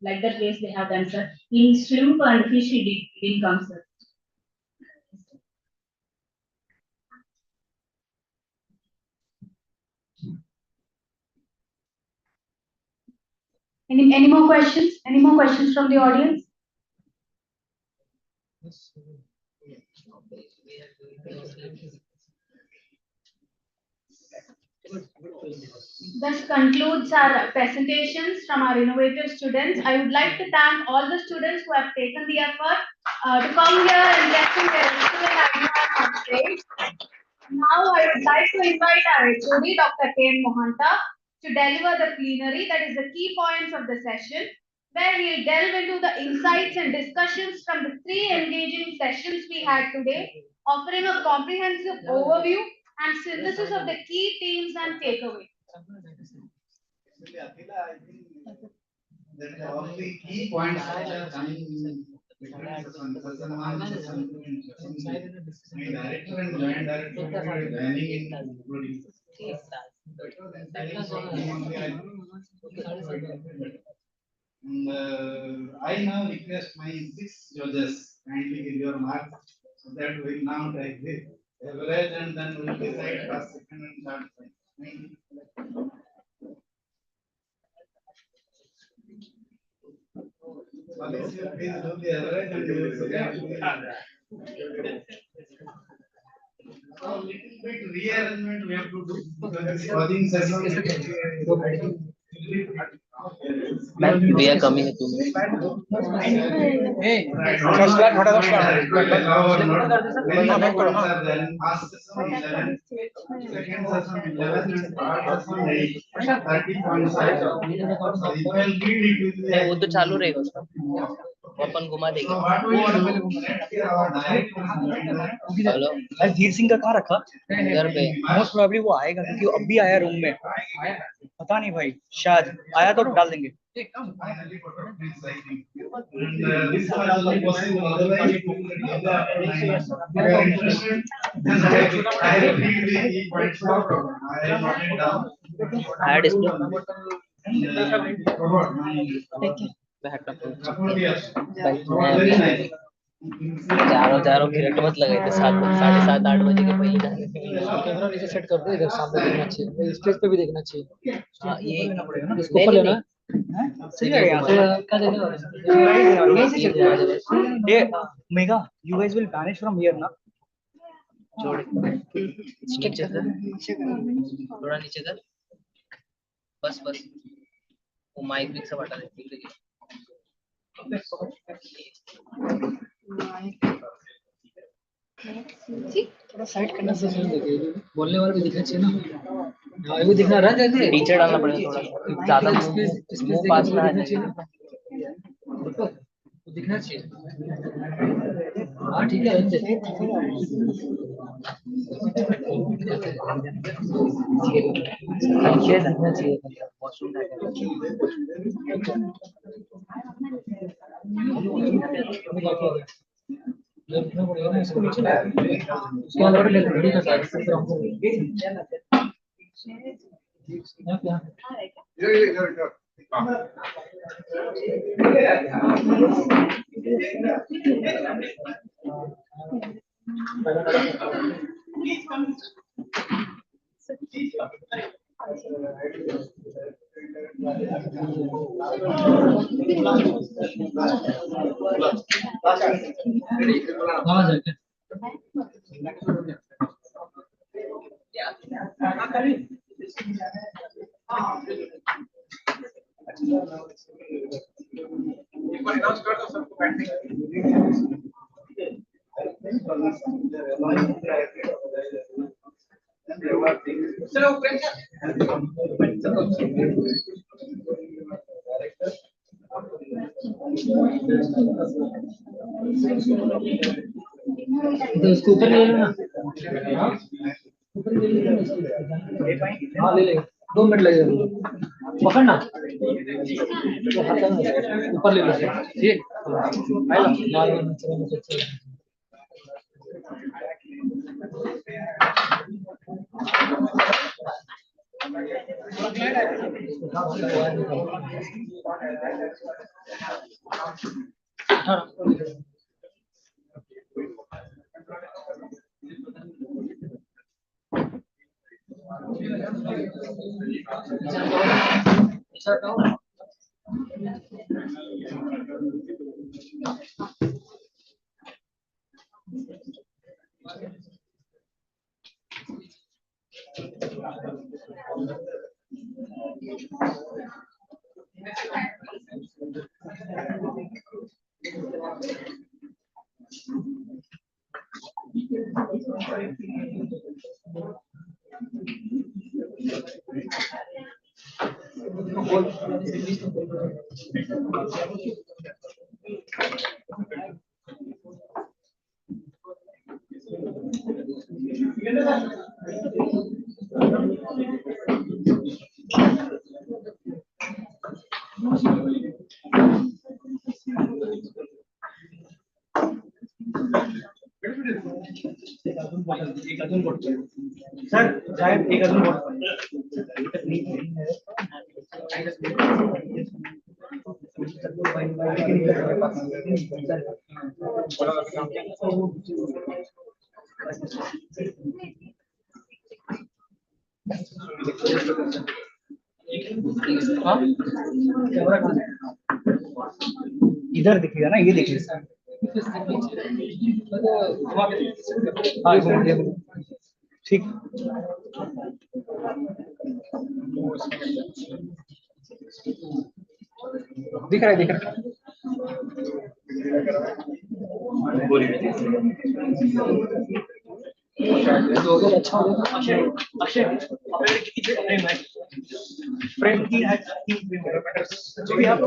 like that waste they have done, sir. In shrimp and fish, it didn't come, sir. Any more questions? Any more questions from the audience? Thus concludes our presentations from our innovative students. I would like to thank all the students who have taken the effort to come here and present their excellent ideas on stage. Now I would like to invite our HOD, Dr. K. Mohanta, to deliver the plenary, that is the key points of the session, where we'll delve into the insights and discussions from the 3 engaging sessions we had today, offering a comprehensive overview and synthesis of the key themes and takeaways. That all the key points which are coming in different session 1, session 2, and session 3. My director and joint director will be joining in including I now request my 6 judges kindly give your marks so that we will now take the average and then we will decide first, second, and third. Thank you. Please do the average and you will so little bit rearrangement we have to do because this coding session We are coming in 2 minutes. Hey, first class, थोड़ा first session 11, second session 11, and third session 8. 30 points. So you can read it. वो तो चालू रहेगा उसका, वो अपन घुमा देंगे. So what we do, let's hear our director. Hello, अरे धीर सिंह का कहाँ रखा? घर पे. मोस्ट प्रोबेबली वो आएगा क्योंकि वो अभी आया रूम में. पता नहीं भाई, शायद आया तो डाल देंगे. This was only possible otherwise if you are interested, then I repeat the key points. No problem. I will note it down. Add is Thank you. चारों चारों मिनट मत लगाए थे 7:30 8 बजे के पहले जाने कैमरा नीचे सेट कर दो, इधर सामने देखना चाहिए, स्टेज पे भी देखना चाहिए। हाँ ये इसको ऊपर लेना सही है यार। क्या देने वाले ये mega you guys will vanish from here ना। छोड़ नीचे कर, थोड़ा नीचे कर, बस बस वो माइक भी सब हटा दे। थोड़ा साइड करना से बोलने वाला भी दिखना चाहिए ना। हाँ, ये भी दिखना रहा है, पीछे डालना पड़ेगा थोड़ा ज्यादा मुंह पास में आ जाएगा। दिखना चाहिए। हाँ ठीक है, रहने दे। दिखना चाहिए। देखना पड़ेगा ना इसको नीचे, उसके अंदर भी घड़ी का साइज से हमको क्या तो उसको ऊपर ले लेना। हाँ ले ले, 2 मिनट लगेगा। पकड़ना ऊपर ले लो, ठीक सर शायद एक अजून इधर दिखेगा ना, ये देखिए सर। हाँ ठीक दिख रहा है, दिख रहा है। तो अगर अच्छा हो गया अक्षय अक्षय अपने कितनी फ्रेम है? फ्रेम की है 3 फ्रेम जो भी आप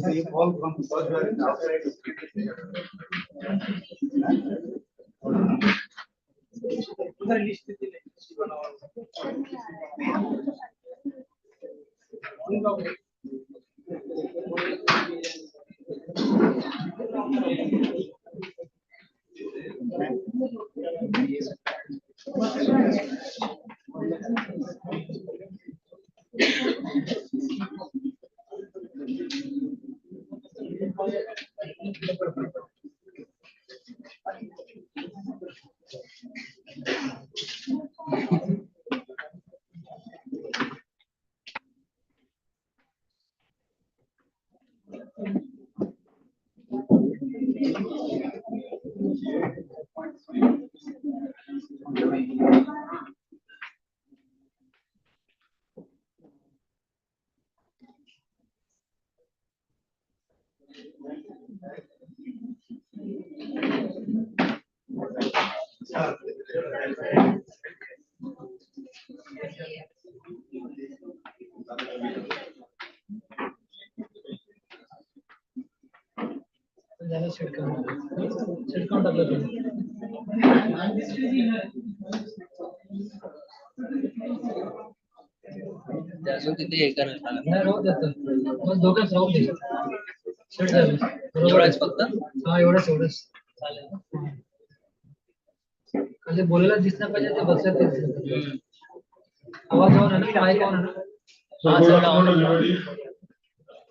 See all from first and outside. अजून तिथे हे करायला नाही राहू देत मग दोघंच राहू दे सेट झालं एवढंच फक्त हा एवढंच चालेल म्हणजे बोलायला दिसलं पाहिजे ते बसत आवाज होणार ना माईक होणार ना So good afternoon, everybody.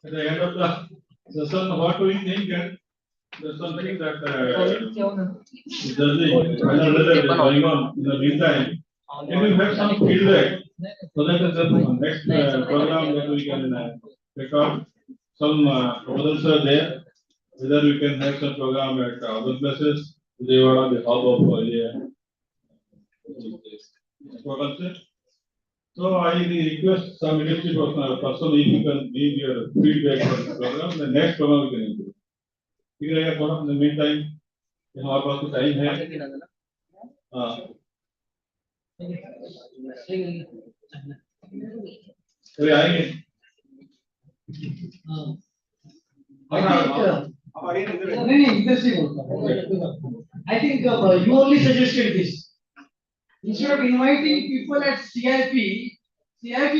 At the end of the session, what do we think? There's something that going on in the meantime. Can you have some feedback so that the next program that we can record some proposals are there? Whether we can have some program at other places, they were on the hub of agriculture. So I request some leadership person if you can give your feedback on the program, the next program we can improve. ठीक है थोड़ा in the meantime हमारे पास तो time है हाँ अरे आएंगे I think you only suggested this. Instead of inviting people at CIP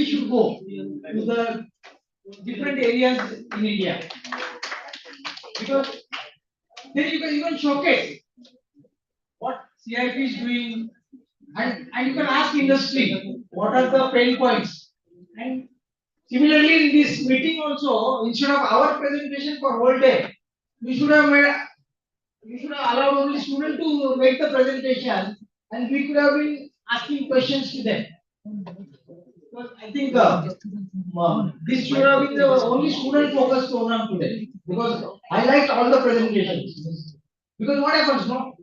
should go to the different areas in India. Because then you can even showcase what CIP is doing, and you can ask industry what are the pain points. And similarly, in this meeting also, instead of our presentation for whole day, we should have allowed only student to make the presentation, and we could have been asking questions to them. Because I think this should have been the only student focused program today. Because I liked all the presentations. Because what happens, no?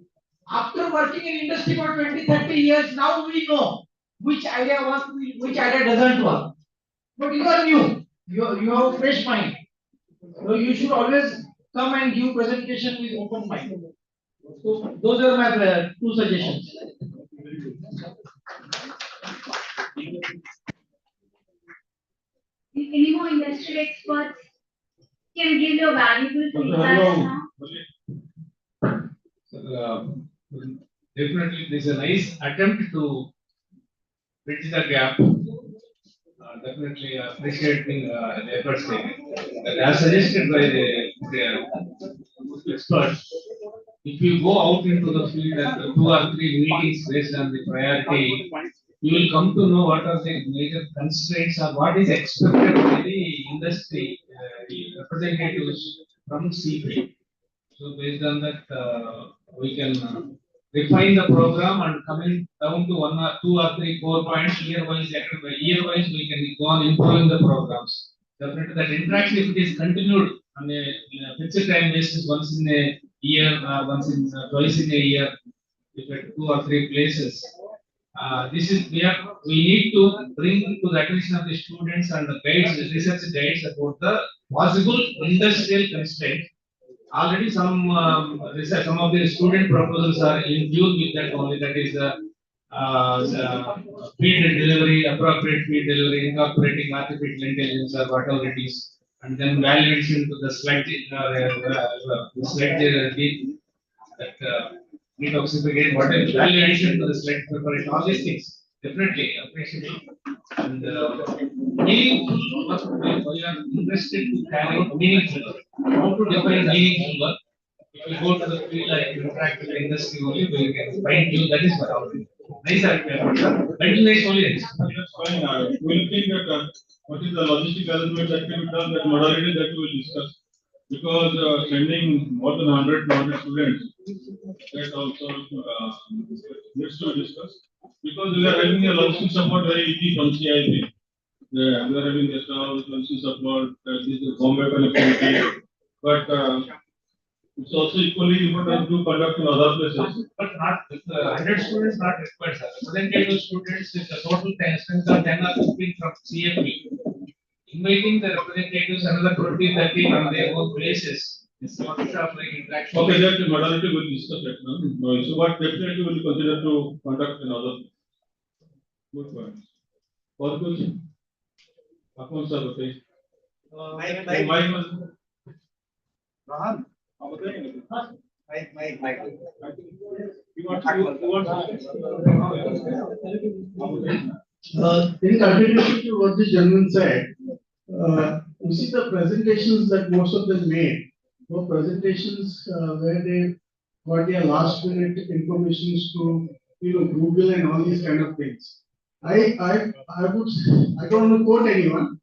After working in industry for 20, 30 years, now we know which idea works, which idea doesn't work. But you are new. You have a fresh mind. So you should always come and give presentation with open mind. So those are my two suggestions. If any more industry experts can give your valuable feedback now. Definitely, this is a nice attempt to bridge the gap. Definitely appreciating the efforts taken. But as suggested by the experts, if you go out into the field and 2 or 3 meetings based on the priority, you will come to know what are the major constraints or what is expected by the industry representatives from CP. So based on that, we can refine the program and coming down to 1 or 2 or 3 core points year wise. Year wise, we can go on improving the programs. Definitely, that interaction if it is continued on a fixed time basis, once in a year, twice in a year, if at 2 or 3 places. This is where we need to bring to the attention of the students and the guides, research guides about the possible industrial constraints. Already research, some of the student proposals are in tune with that only. That is feed delivery, appropriate feed delivery, incorporating artificial intelligence or whatever it is, and then validation to the detoxification, whatever validation to the sled preparation, all these things definitely appreciable and meaningful work. We are interested to carry meaningful work. How to define meaningful work? If we go to the field and interact with the industry only, we can find you. That is what our nice idea. Until next only. That's fine. We'll think that what is the logistic arrangement that can be done, that modality that we will discuss. Because sending more than 100 students, that also needs to be discussed. Because we are having a logistic support very easy from CIP. We are having a logistic support, this is Bombay connectivity, but it's also equally important to conduct in other places. But not 100 students not required, sir. Representative students with the total strength of 10 or 15 from CFP. Inviting the representatives another 20, 30 from their own places. It's not of like interaction. Okay, that modality will discuss that. No, so what definitely will be considered to conduct in other. Good point. और कुछ कौन सा बताइए? Rohan, आप बताएंगे? Mike. In continuation to what the gentleman said, you see the presentations that most of them made were presentations where they got their last minute information to Google and all these kind of things. I don't want to quote anyone,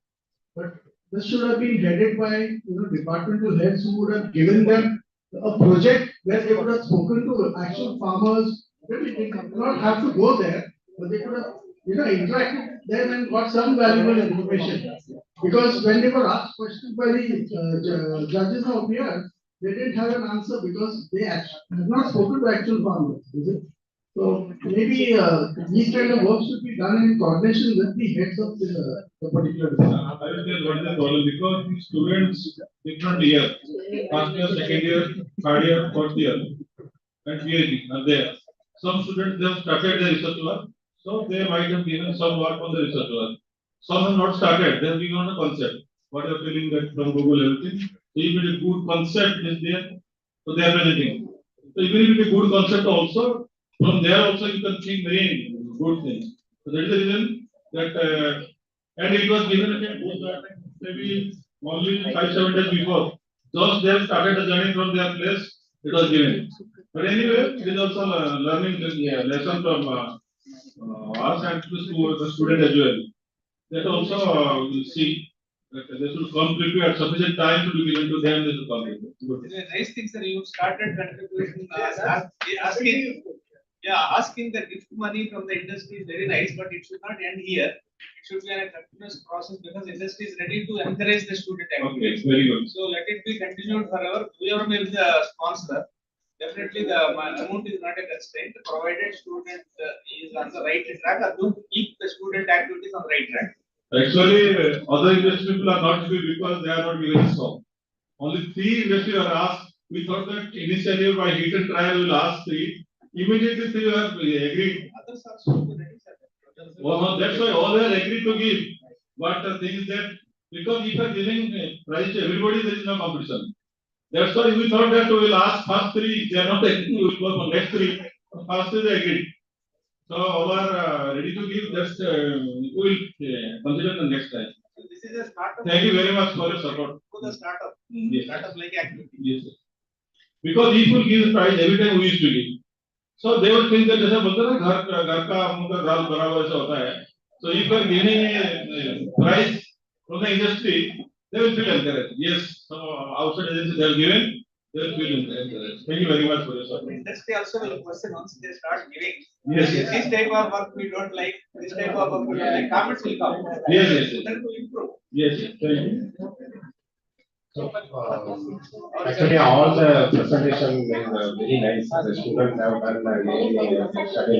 but this should have been headed by departmental heads who would have given them a project where they would have spoken to actual farmers. They did not have to go there, but they could have interacted there and got some valuable information. Because when they were asked questions by the judges out here, they didn't have an answer because they had not spoken to actual farmers. Is it? So maybe these kind of work should be done in coordination with the heads of the particular department. I will tell what is the problem because the students different year, first year, second year, third year, fourth year, and PhD are there. Some students they have started their research work, so they might have given some work on the research work. Some have not started; they have given a concept. What you are feeling that from Google everything. So even a good concept is there, so they are presenting. So even if it is a good concept also. From there also you can think many good things. So that is the reason that and it was given again maybe only 5-7 days before. Those they have started the journey from their place, it was given. But anyway, it is also learning lesson from us and the student as well. That also will see that they should come prepared, sufficient time to be given to them, they should come prepared. Good. Nice things that you started contributing, asking, asking the gift money from the industry is very nice, but it should not end here. It should be a continuous process because industry is ready to encourage the student Okay, very good. So let it be continued forever. Whoever may be the sponsor, definitely the amount is not a constraint, provided student is on the right track or to keep the student activities on the right track. Actually, other industry people are not happy because they are not given so. Only 3 industries are asked. We thought that initially by hit and trial we will ask 3. Immediately 3 have agreed. Others are so ready, sir. Well, that's why all are agreed to give. But the thing is that because if you are giving prize to everybody, there is no competition. That's why we thought that we will ask first 3. If they are not agreed, we will go for next 3. First 3 they agreed. So all are ready to give. That's we will consider the next time. So this is a startup. Thank you very much for your support. For the startup. Yes. Startup like activity. Yes. Because if you give prize every time we used to give, so they would think that जैसा बोलते हैं ना घर का मुंह दाल बराबर ऐसा होता है. So if you are giving prize from the industry, they will feel encouraged. Yes, so outside agency they are given, they will feel encouraged. Thank you very much for your support. Industry also will question once they start giving. Yes. This type of work we don't like. This type of work we don't like. Comments will come. Yes, yes, yes. Then to improve. Yes, yes. Thank you. So, actually, all the presentation is very nice. The students have done really study.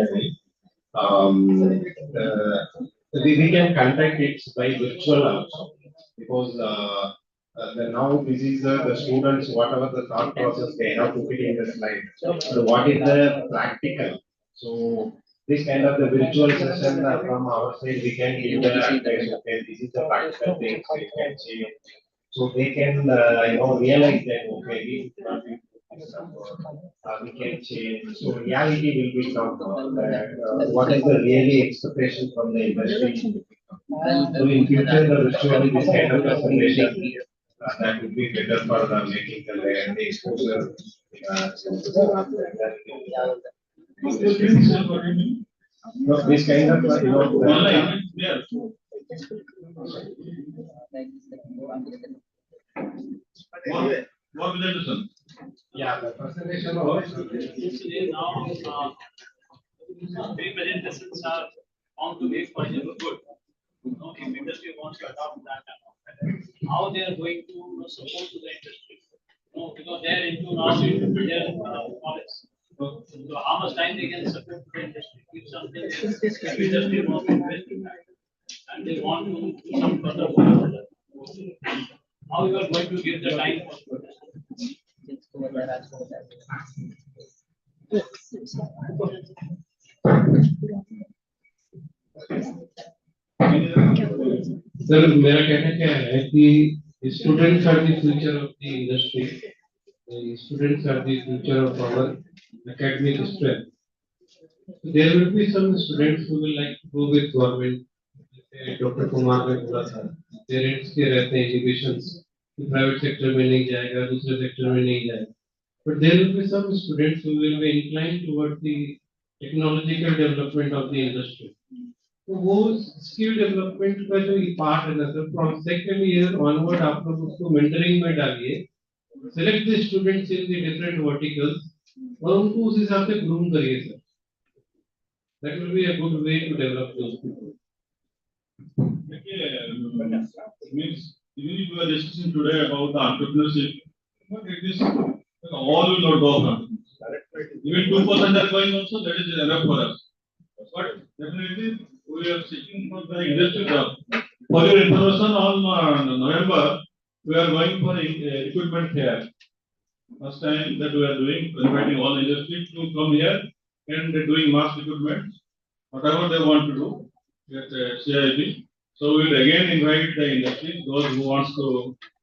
We can conduct it by virtual also because now this is the students whatever the thought process they have to put in the slide. So what is the practical? So this kind of the virtual session from our side we can give the advice. Okay, this is the practical things we can see. So they can realize that okay we cannot do this we can change. So reality will become what is the really expectation from the industry. So in future the virtually this kind of presentation that would be better for making the exposure. This kind of Online, yeah. What will I do? Yeah, the presentation was now presentations are found to be for good. If industry wants to adopt that, how they are going to support to the industry? Because they are into now their knowledge. So how much time they can support to the industry? If something if industry wants to invest in that, and they want to do some further work, how you are going to give the time for sir मेरा कहना क्या है कि students are the future of the industry. Students are the future of our academic strength. There will be some students who will like to go with government. Doctor Kumar ने बोला था parents के रहते हैं एजुकेशन प्राइवेट सेक्टर में नहीं जाएगा दूसरे सेक्टर में नहीं जाएगा but there will be some students who will be inclined towards the technological development of the industry. तो वो स्किल डेवलपमेंट का जो पार्ट है ना sir from second year onward आप लोग उसको मेंटरिंग में डालिए select the students in the different verticals और उनको उस हिसाब से ग्रूम करिए sir that will be a good way to develop those people. Means even if we are discussing today about the entrepreneurship, but it is all will not go from. Even 2% are going also, that is enough for us. But definitely we are seeking for the industry job. For your information, on November we are going for equipment fair. First time that we are doing, inviting all industries to come here and doing mass equipment, whatever they want to do at CIP. So we will again invite the industry, those who wants to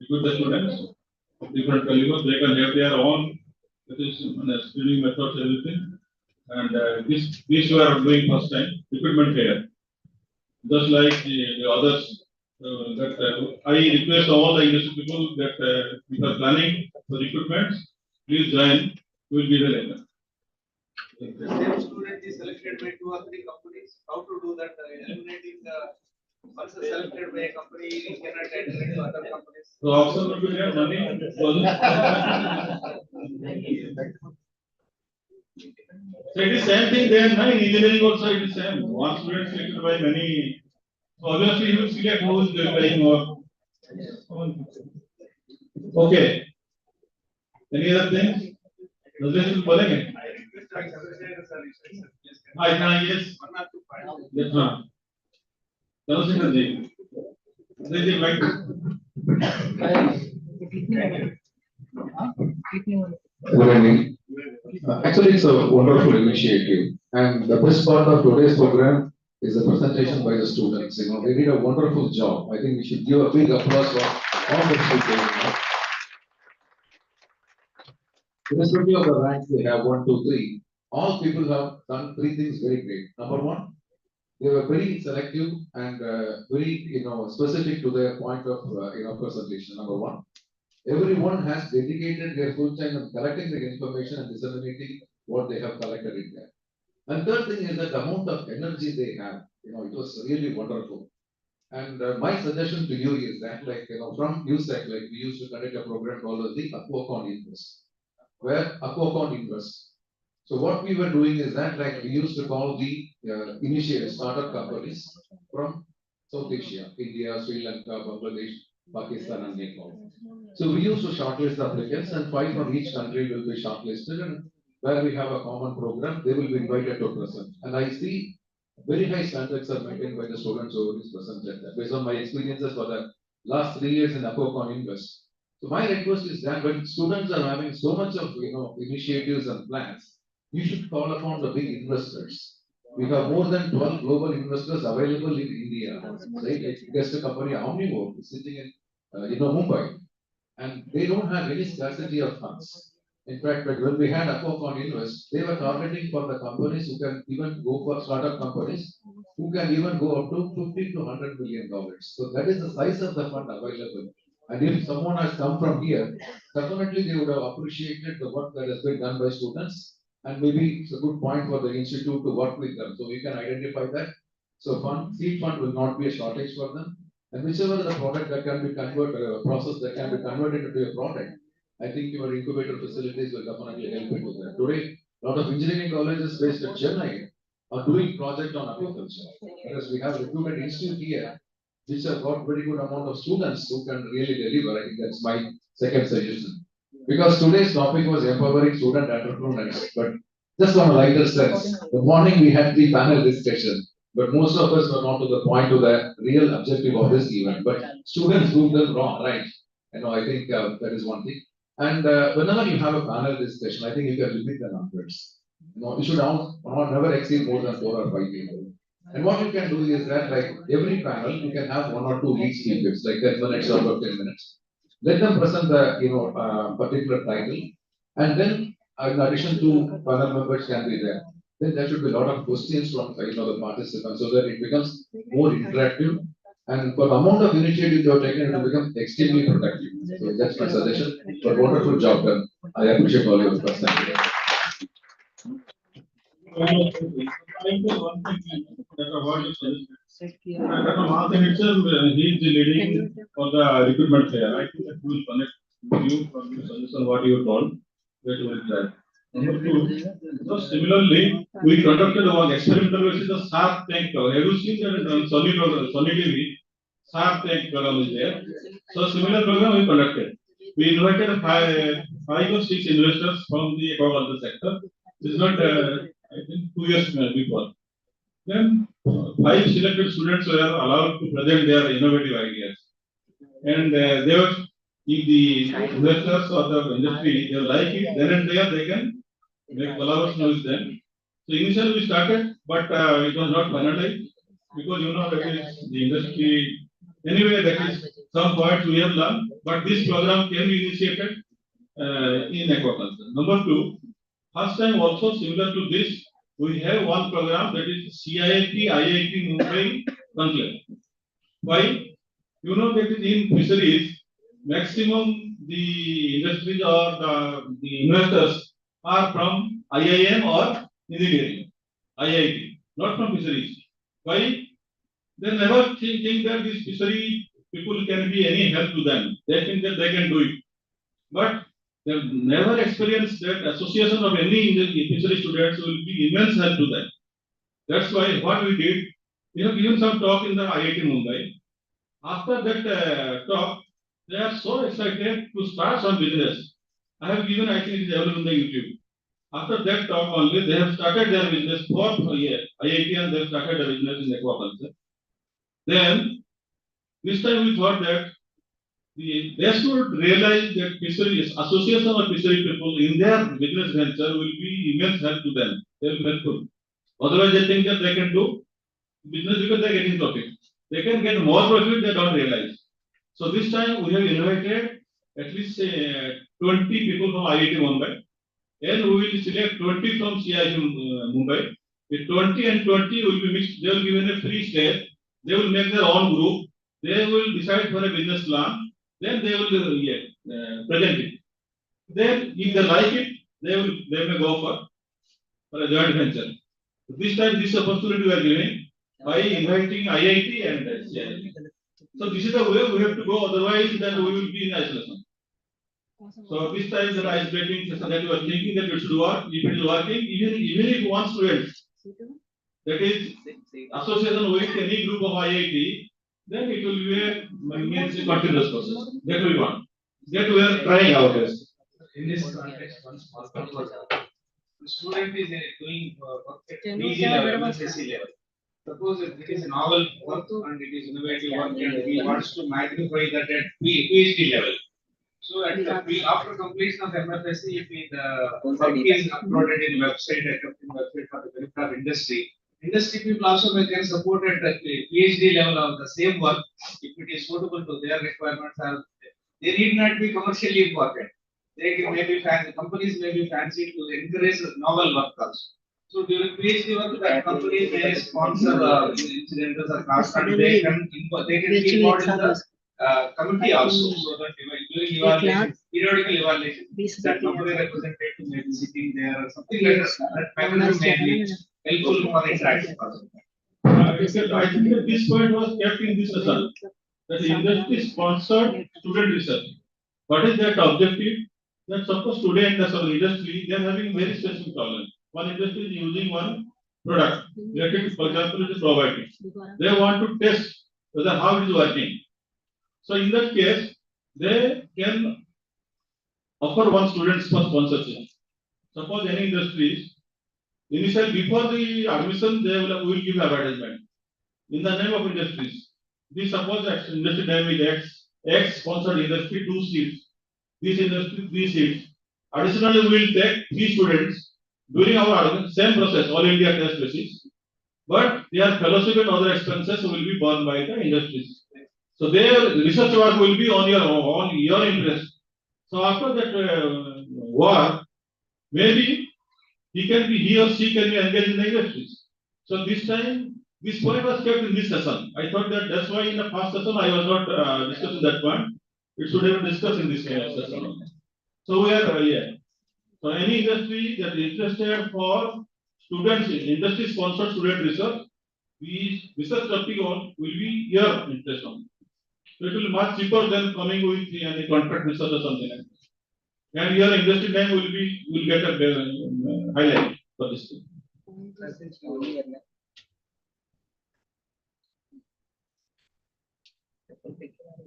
equip the students of different calibers, they can have their own screening methods, everything. And this we are doing first time, equipment fair. Just like the others, I request all the industry people that if you are planning for recruitment, please join. We will be there later. The same student is selected by 2 or 3 companies. How to do that? Eliminating the once selected by a company, he cannot enter into other companies. So also will be there money. So it is same thing there. In engineering also it is same. One student selected by many. So obviously you will select who is paying more. Okay. Any other things? Resolution बोलेंगे? हाँ yes. Yes हाँ. Resolution ji. Ji right. Good evening. Actually, it's a wonderful initiative, and the best part of today's program is the presentation by the students. You know, they did a wonderful job. I think we should give a big applause for all the students. Irrespective of the ranks they have 1, 2, 3, all people have done 3 things very great. Number 1, they were very selective and very specific to their point of presentation. Number 1. Everyone has dedicated their full time in collecting the information and disseminating what they have collected in there. And third thing is that the amount of energy they have, it was really wonderful. And my suggestion to you is that, from USEC, we used to conduct a program called as the Aquacon Invest, where Aquacon Invest. So what we were doing is that, we used to call the initiate startup companies from South Asia, India, Sri Lanka, Bangladesh, Pakistan, and Nepal. So we used to shortlist the applicants, and 5 from each country will be shortlisted, and where we have a common program, they will be invited to present. And I see very high standards are maintained by the students who is presented. Based on my experiences for the last 3 years in Aquacon Invest. So my request is that when students are having so much of initiatives and plans, you should call upon the big investors. We have more than 12 global investors available in India. Right? Like guest company Omnivore is sitting in Mumbai, and they don't have any scarcity of funds. In fact, when we had Aquacon Invest, they were targeting for the companies who can even go for startup companies who can even go up to $50 to $100 million. So that is the size of the fund available. And if someone has come from here, definitely they would have appreciated the work that has been done by students. And maybe it's a good point for the institute to work with them. So we can identify that. So seed fund will not be a shortage for them. And whichever the product that can be converted, process that can be converted into a product, I think your incubator facilities will definitely help into that. Today, a lot of engineering colleges based in Chennai are doing project on agriculture. Whereas we have a recruitment institute here, which have got very good amount of students who can really deliver. I think that's my second suggestion. Because today's topic was empowering student entrepreneurs, but just on a lighter sense, the morning we had the panel discussion, but most of us were not to the point to the real objective of this event. But students do them wrong, right? I think that is one thing. And whenever you have a panel discussion, I think you can limit the numbers. You should never exceed more than 4 or 5 people. And what you can do is that, every panel, you can have 1 or 2 lead speakers, like 10 minutes or 10 minutes. Let them present the particular title, and then in addition to panel members can be there. Then there should be a lot of questions from the participants, so that it becomes more interactive. And for the amount of initiative you have taken, it will become extremely productive. So that's my suggestion. But wonderful job done. I appreciate all your efforts. Thank you. Dr. Martin itself, he is the leading for the recruitment fair. I think that will connect with you from your suggestion what you told. Wait with that. Number 2, so similarly, we conducted one experimental basis of Shark Tank. Have you seen that on Sony TV? Shark Tank program is there. So similar program we conducted. We invited 5 or 6 investors from the aquaculture sector. This is not, I think, 2 years before. Then 5 selected students were allowed to present their innovative ideas. And they were, if the investors or the industry, they like it, then and there they can make collaboration with them. So initially we started, but it was not finalized because that is the industry. Anyway, that is some points we have learned, but this program can be initiated in aquaculture. Number 2, first time also similar to this, we have one program that is CIIT IIT Mumbai Conclave. Why? You know that in fisheries, maximum the industries or the investors are from IIM or engineering, IIT, not from fisheries. Why? They never think that these fishery people can be any help to them. They think that they can do it. But they've never experienced that association of any fishery students will be immense help to them. That's why what we did, we have given some talk in the IIT Mumbai. After that talk, they are so excited to start some business. I have given, I think it is available on the YouTube. After that talk only, they have started their business for a year. IIT and they have started a business in aquaculture. Then, this time we thought that they should realize that fisheries, association of fishery people in their business venture will be immense help to them. They will be helpful. Otherwise, they think that they can do business because they are getting profit. They can get more profit, they don't realize. So this time we have invited at least 20 people from IIT Mumbai, and we will select 20 from CIT Mumbai. The 20 and 20 will be mixed. They will be given a free stage. They will make their own group. They will decide for a business plan. Then they will present it. Then, if they like it, they may go for a joint venture. This time, this opportunity we are giving by inviting IIT and CIT. So this is the way we have to go. Otherwise, then we will be in isolation. So this time the ice breaking session that you are thinking that it should work. If it is working, even if one student that is association with any group of IIT, then it will be a continuous process. That we want. That we are trying our best. In this context, one small control. The student is doing work at PG level, MSc level. Suppose if it is a novel work and it is innovative work and we want to magnify that at PhD level. So at after completion of MFSC, if the work is uploaded in website, a company website for the benefit of industry, industry people also can support at the PhD level of the same work if it is suitable to their requirements. They need not be commercially important. They can maybe fancy, companies may be fancy to encourage novel work also. So during PhD work, that company may sponsor incidentals or class and they can be involved in the committee also. So that during evaluation, periodical evaluation, that company representative may be sitting there or something like that. That mechanism may be helpful for interaction also. I think that this point was kept in this session. That the industry sponsored student research. What is that objective? That suppose today in the industry, they are having very specific problem. One industry is using one product related to, for example, it is probiotics. They want to test whether how it is working. So in that case, they can offer one student for sponsorship. Suppose any industries, initially before the admission, they will give advertisement in the name of industries. We suppose that industry name is X sponsored industry 2 seats. This industry 3 seats. Additionally, we will take 3 students during our same process, all India test basis. But their fellowship and other expenses will be borne by the industries. So their research work will be on your interest. So after that work, maybe he or she can be engaged in the industries. So this time, this point was kept in this session. I thought that that's why in the first session I was not discussing that point. It should have been discussed in this session. So we are here. So any industry that is interested for students, industry sponsored student research, research topic on will be your interest on. So it will be much cheaper than coming with any contract research or something like that. And your industry name will get a highlight for this thing.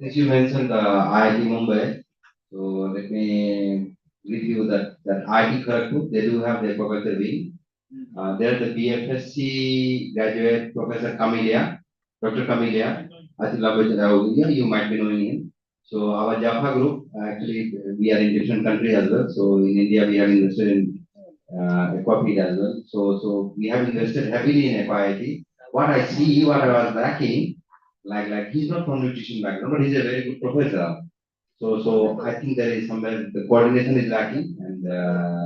As you mentioned IIT Mumbai, so let me review that IIT Kharagpur, they do have their aquaculture wing. There's the BFSC graduate Professor Camelia, Dr. Camelia. I think you might be knowing him. So our Jaffa group, actually we are in different countries as well. So in India we have invested in aquafeed as well. So we have invested heavily in FIIT. What I see, what I was lacking, like he's not from nutrition background, but he's a very good professor. So I think there is somewhere the coordination is lacking, and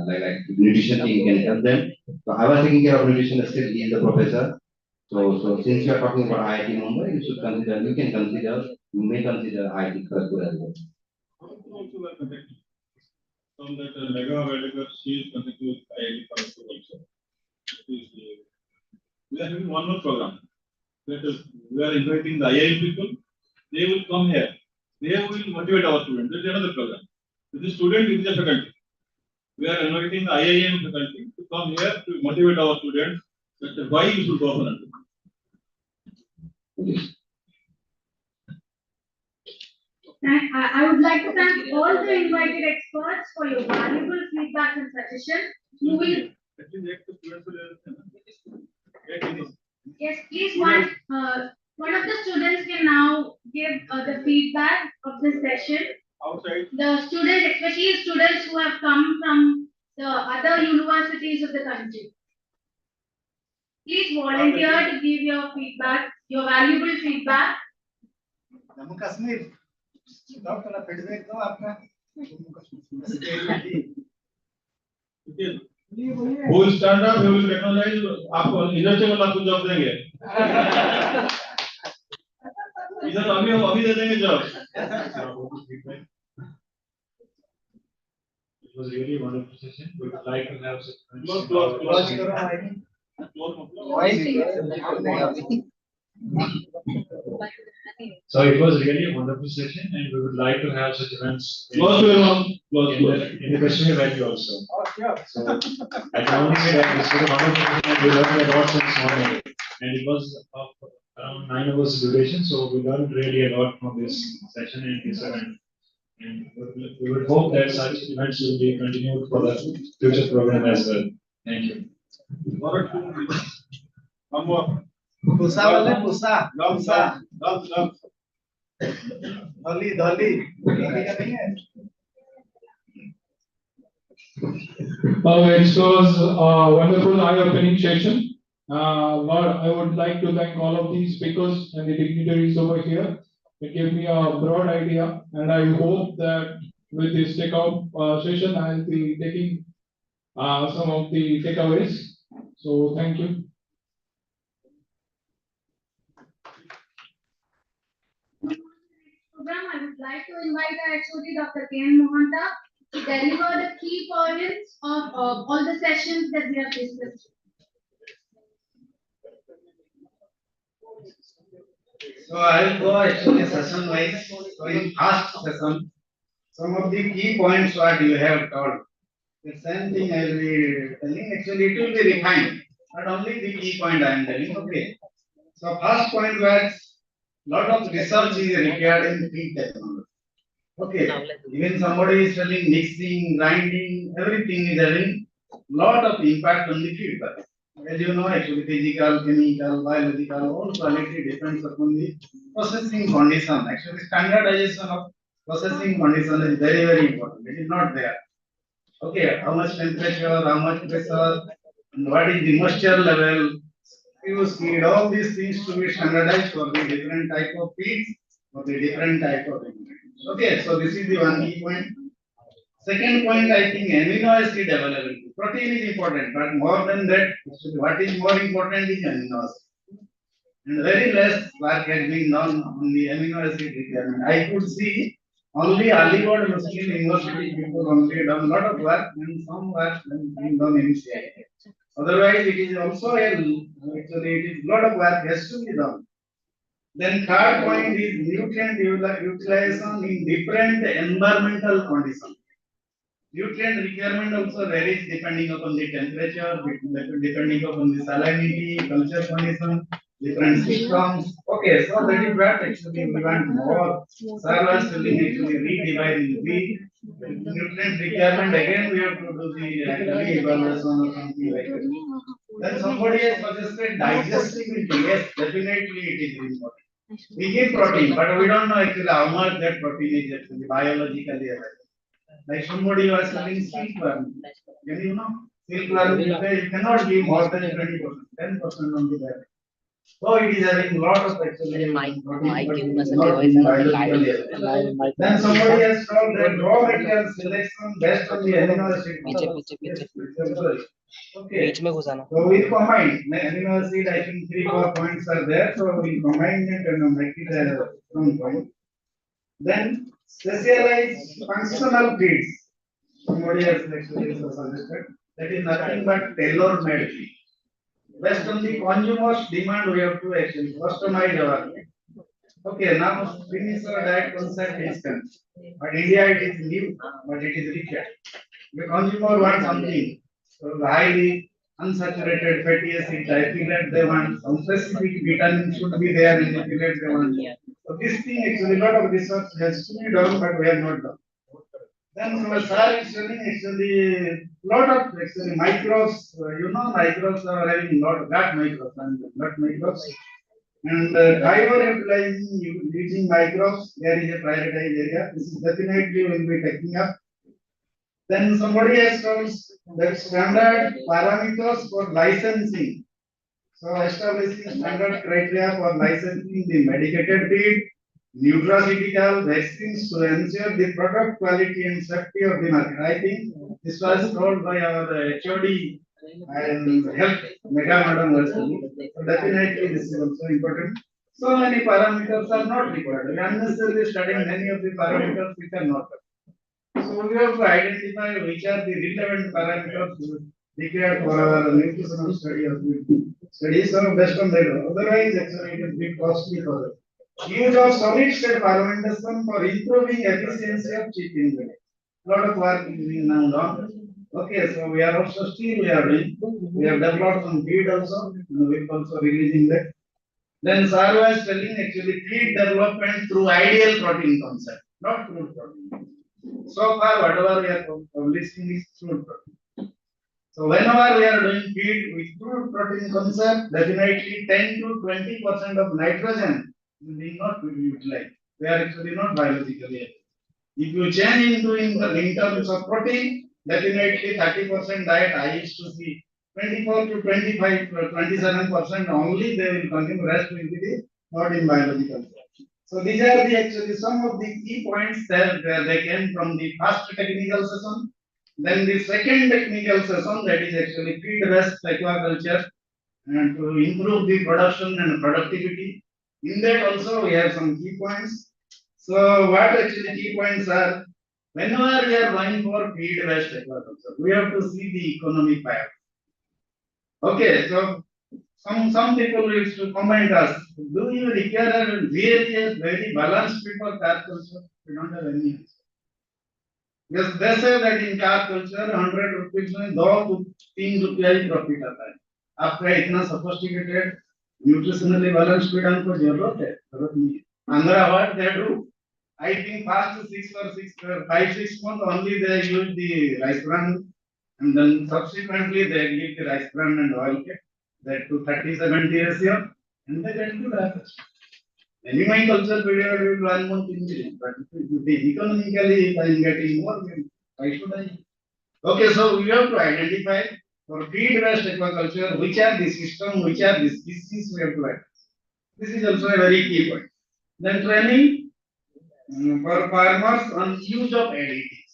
like nutrition team can help them. So I was taking care of nutrition, still he is the professor. So since you are talking about IIT Mumbai, you should consider, you may consider IIT Kharagpur as well. Also were conducted. From that mega available, she is conducted with IIT Kharagpur also. We are having one more program. That is, we are inviting the IIM people. They will come here. They will motivate our students. That is another program. This is student, it is a faculty. We are inviting the IIM faculty to come here to motivate our students that why we should go for it. I would like to thank all the invited experts for your valuable feedback and suggestions. Moving. Yes, please, one of the students can now give the feedback of this session. Outside. The students, especially students who have come from the other universities of the country. Please volunteer to give your feedback, your valuable feedback. Jammu Kashmir थोड़ा feedback दो आपका Who will stand up, who will recognize, आपको इधर से वाला आपको job देंगे इधर अभी दे देंगे job. It was really a wonderful session. We would like to have such. So it was really a wonderful session, and we would like to have such events in the Kashmir Valley also. So I can only say that this was a wonderful session, and we learned a lot from this morning, and it was of around 9 hours duration. So we learned really a lot from this session and this event. And we would hope that such events will be continued for the future program as well. Thank you. One more. Pusa वाले पुसा धोली धोली का नहीं है. It was a wonderful eye-opening session. Lord, I would like to thank all of these speakers and the dignitaries over here. It gave me a broad idea, and I hope that with this takeout session, I'll be taking some of the takeaways. So thank you. Program, I would like to invite our HOD Dr. K.N. Mohanta to deliver the key points of all the sessions that we have discussed. So I will go actually session wise. So in first session, some of the key points what you have told. The same thing I will be telling. Actually, it will be refined, not only the key point I am telling. Okay. So first point was lot of research is required in feed technology. Okay. Even somebody is telling mixing, grinding, everything is having lot of impact on the feed. As you know, actually physical, chemical, biological, all quality depends upon the processing condition. Actually, standardization of processing condition is very, very important. It is not there. Okay, how much temperature, how much pressure, and what is the moisture level, fuel speed, all these things to be standardized for the different type of feeds, for the different type of ingredients. Okay, so this is the one key point. Second point, I think amino acid availability. Protein is important, but more than that, what is more important is amino acid. And very less work has been done on the amino acid requirement. I could see only Aligarh Muslim University people only done a lot of work and some work being done in CIT. Otherwise, it is also actually it is lot of work has to be done. Then third point is nutrient utilization in different environmental conditions. Nutrient requirement also varies depending upon the temperature, depending upon the salinity, culture condition, different systems. Okay, so that is what actually we want more servers will actually redivide in the nutrient requirement. Again, we have to do the actually evaluation or something like that. Then somebody has suggested digestibility. Yes, definitely it is important. We give protein, but we don't know actually how much that protein is actually biologically available. Like somebody was selling silkworm. Can you know? Silkworm, you cannot give more than 20%, 10% only there. So it is having a lot of actually protein, but it is not biologically available. Then somebody has told that raw material selection based on the amino acid. Yes, Okay. बीच में घुसाना So we combine. Animal seed, I think 3-4 points are there. So we combine it and make it a one point. Then specialized functional feeds. Somebody has actually suggested. That is nothing but tailor-made feed. Based on the consumer's demand, we have to actually customize our feed. Okay, now finish our diet concept instant. But India it is new, but it is required. The consumer wants something highly unsaturated fatty acid, ethylate they want, some specific vitamin should be there in ethylate they want. So this thing actually lot of research has to be done, but we have not done. Then sir is telling actually lot of actually microbes, microbes are having lot gut microbes and gut microbes. And fiber utilizing using microbes, there is a prioritized area. This is definitely will be taking up. Then somebody has told that standard parameters for licensing. So establishing standard criteria for licensing the medicated feed, nutraceutical vaccines to ensure the product quality and safety of the market. I think this was told by our HOD and health mega madam also. So definitely this is also important. So many parameters are not required. We are unnecessarily studying many of the parameters which are not. So we have to identify which are the relevant parameters required for our nutritional study of the studies are based on that. Otherwise, actually, it is bit costly for us. Use of solid state fermentation for improving efficiency of chip ingredient. Lot of work is being now done. Okay, so we are also still we are doing. We have developed some feed also. We are also releasing that. Then sir was telling actually feed development through ideal protein concept, not crude protein. So far, whatever we are publishing is crude protein. So whenever we are doing feed with crude protein concept, definitely 10 to 20% of nitrogen will not be utilized. They are actually not biologically active. If you change into in terms of protein, definitely 30% diet I used to see 24 to 25, 27% only they will consume, rest will be the not in biological. So these are the actually some of the key points that they came from the first technical session. Then the second technical session, that is actually feed-based aquaculture and to improve the production and productivity. In that also we have some key points. So what actually key points are? Whenever we are going for feed-based aquaculture, we have to see the economic payoff. Okay, so some people used to comment us, do you require really a very balanced feed for carp culture? We don't have any answer. Yes, they say that in carp culture 100 rupees में 2 to 3 रुपया ही profit आता है. आपका इतना sophisticated nutritionally balanced feed हमको जरूरत है, जरूरत नहीं है. Andhra what they do? I think first 5-6 months only they use the rice bran, and then subsequently they give the rice bran and oil cake, that to 30-70 ratio, and they get good harvest. Any culture period will 1 month increase, but if economically if I am getting more, then why should I? Okay, so we have to identify for feed-based aquaculture which are the system, which are the species we have to address. This is also a very key point. Then training for farmers on use of additives.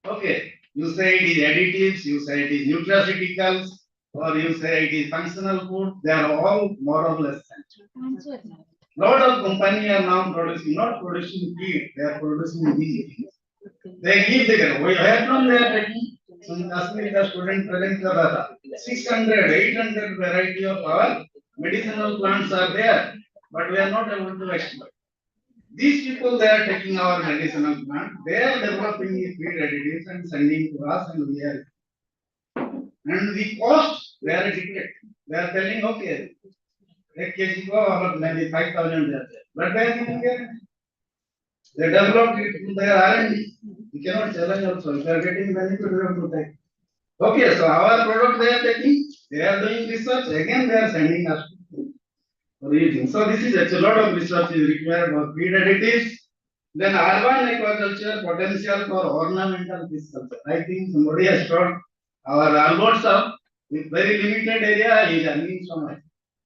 Okay, you say it is additives, you say it is nutraceuticals, or you say it is functional food. They are all more or less same. Lot of companies are now producing, not producing feed, they are producing these things. They give the where from they are taking. Some Kashmir the student present कर रहा था 600, 800 variety of our medicinal plants are there, but we are not able to exploit. These people they are taking our medicinal plant, they are developing the feed additives and sending to us, and we are. And the cost they are dictating. They are telling okay, 1 kg ko maybe 5,000 but they are giving guarantee. They developed it in their R&D. We cannot challenge also. If they are getting benefit, we have to take. Okay, so our product they are taking, they are doing research, again they are sending us for using. So this is a lot of research is required for feed additives. Then urban aquaculture potential for ornamental fish culture. I think somebody has told our Alberts up with very limited area is earning so much.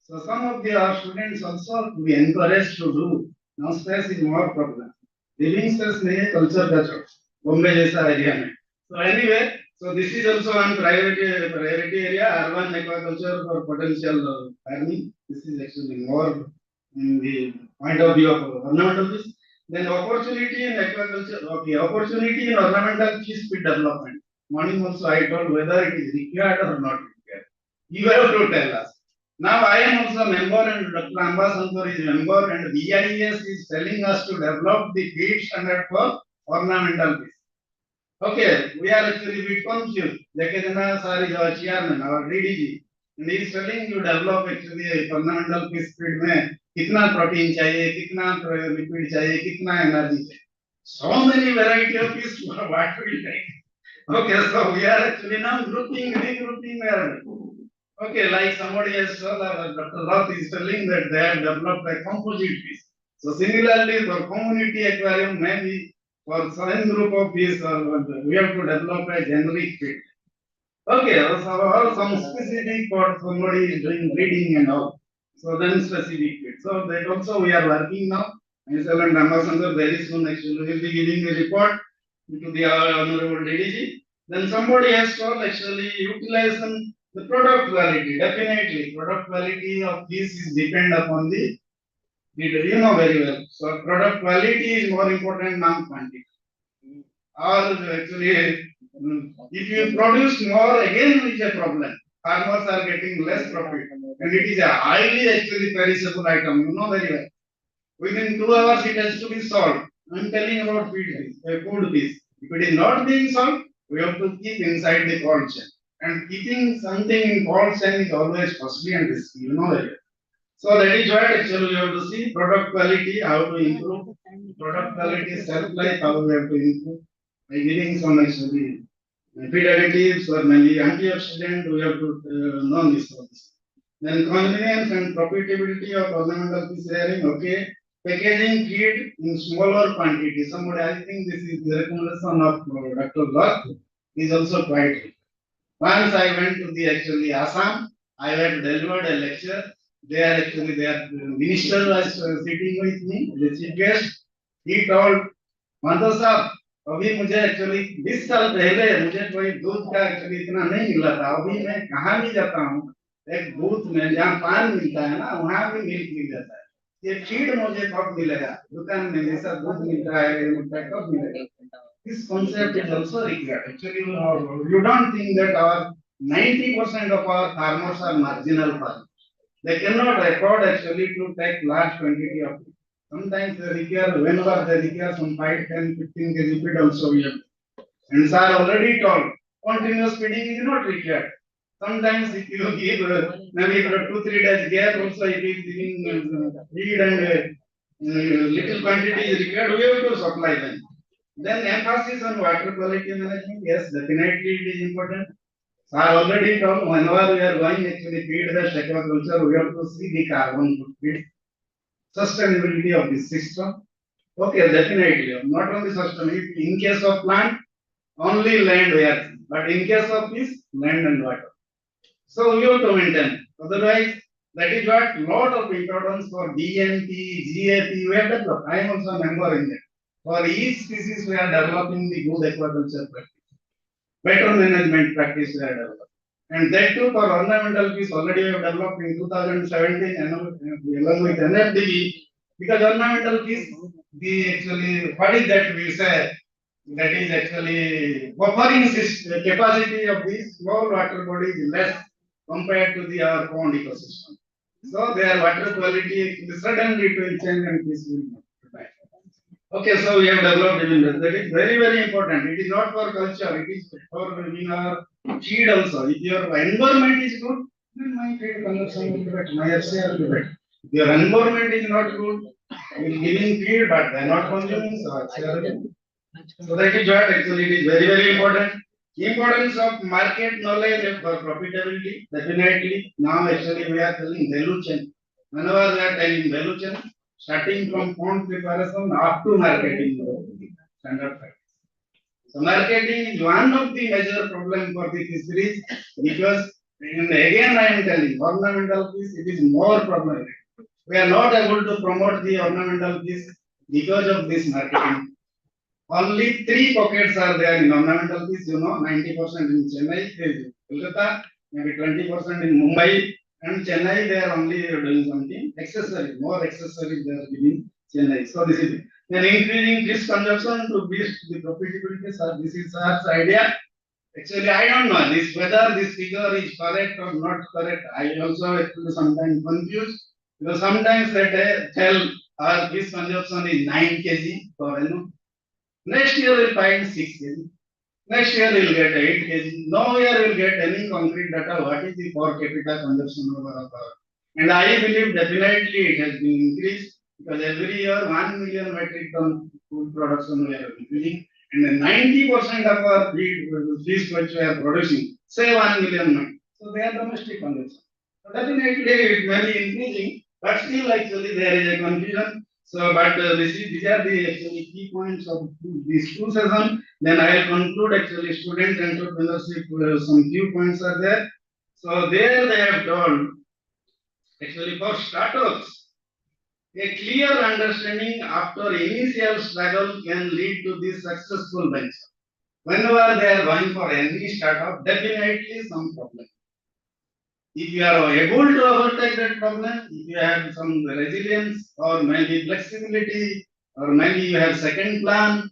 So some of our students also we encouraged to do. Now space is more problem. Living space में culture का छोड़ Bombay जैसा area में. So anyway, So this is also one priority area, urban aquaculture for potential farming. This is actually more in the point of view of ornamental fish. Then opportunity in aquaculture, okay, opportunity in ornamental fish feed development. Morning also I told whether it is required or not required. You have to tell us. Now I am also a member and Dr. Ambasankar is a member and BIS is telling us to develop the feed standard for ornamental fish. Okay, we are actually a bit confused. Lekadana sir is our chairman, our DDG, and he is telling you develop actually a ornamental fish feed में कितना protein चाहिए, कितना liquid चाहिए, कितना energy चाहिए. So many variety of fish, what we like. Okay, so we are actually now regrouping. Okay, like somebody has told, Dr. Roth is telling that they have developed a composite fish. So similarly for community aquarium, maybe for some group of fish, we have to develop a generic feed. Okay, so or some specific for somebody is doing breeding and all. So then specific feed. So that also we are working now. Myself and Ramasankar very soon actually will be giving a report to the honorable DDG. Then somebody has told actually utilization the product quality. Definitely, product quality of this is depend upon the you know very well. So product quality is more important than quantity. Or actually, if you produce more, again it is a problem. Farmers are getting less profit, and it is a highly actually perishable item. You know very well. Within 2 hours, it has to be sold. I am telling about food piece. If it is not being sold, we have to keep inside the cold chain. And keeping something in cold chain is always costly and risky. You know that. So that is why actually we have to see product quality, how to improve product quality, shelf life, how we have to improve by giving some actually feed additives or maybe antioxidant. We have to know this. Then convenience and profitability of ornamental fish rearing. Okay, packaging feed in smaller quantity. Somebody, I think this is the recommendation of Dr. Roth is also quite. Once I went to the actually Assam, I had delivered a lecture. Their minister was sitting with me, the chief guest. He told, Madhav साहब अभी मुझे actually 20 साल पहले मुझे कोई दूध का actually इतना नहीं मिला था. अभी मैं कहाँ भी जाता हूँ एक बूथ में जहाँ पान मिलता है ना वहाँ भी मिल्क मिल जाता है. ये फीड मुझे कब मिलेगा दुकान में जैसा दूध मिलता है कब मिलेगा. This concept is also required. Actually, you don't think that our 90% of our farmers are marginal farmers. They cannot afford actually to take large quantity of it. Sometimes they require, whenever they require some 5, 10, 15 kg feed also we have. And sir already told, continuous feeding is not required. Sometimes if you give maybe 2-3 days gap also if it is giving feed and little quantity is required, we have to supply them. Then emphasis on water quality management, yes, definitely it is important. So I already told whenever we are going actually feed-based aquaculture, we have to see the carbon footprint, sustainability of the system. Okay, definitely. Not only system, if in case of plant, only land we are, but in case of fish, land and water. So we have to maintain. Otherwise, that is what lot of importance for DMP, GAP, we have developed. I am also a member in that. For each species, we are developing the good aquaculture practice. Better management practice we are developing. And that too for ornamental fish already we have developed in 2017 along with NFDB. Because ornamental fish, the actually, what is that we say? That is actually buffering capacity of this small water body is less compared to the our pond ecosystem. So their water quality suddenly it will change and fish will not. Okay, so we have developed even that. That is very, very important. It is not for culture, it is for in our feed also. If your environment is good, then my feed consumption will be better, my FCR will be better. If your environment is not good, you will giving feed, but they are not consuming, so FCR will be better. So that is what actually it is very, very important. Importance of market knowledge for profitability, definitely. Now actually we are telling value chain. Whenever we are telling value chain, starting from pond preparation up to marketing standard practice. So marketing is one of the major problem for the fisheries because and again I am telling ornamental fish it is more problematic. We are not able to promote the ornamental fish because of this marketing. Only 3 pockets are there in ornamental piece, 90% in Chennai, Kolkata, maybe 20% in Mumbai, and Chennai they are only doing something accessory, more accessories they are giving Chennai. So this is then increasing this consumption to boost the profitability. Sir, this is Sir's idea. Actually, I don't know this whether this figure is correct or not correct. I also actually sometimes confused because sometimes they tell this consumption is 9 kg for next year we'll find 6 kg. Next year we'll get 8 kg. Nowhere we'll get any concrete data. What is the per capita consumption of our power? And I believe definitely it has been increased because every year 1 million metric ton food production we are increasing. And then 90% of our fish which we are producing, say 1 million metric. So they are domestic consumption. So definitely it may be increasing, but still actually there is a confusion. So, but these are the actually key points of these 2 sessions. Then I will conclude actually student entrepreneurship. Some few points are there. So there they have told actually for startups, a clear understanding after initial struggle can lead to this successful venture. Whenever they are going for any startup, definitely some problem. If you are able to overtake that problem, if you have some resilience or maybe flexibility, or maybe you have second plan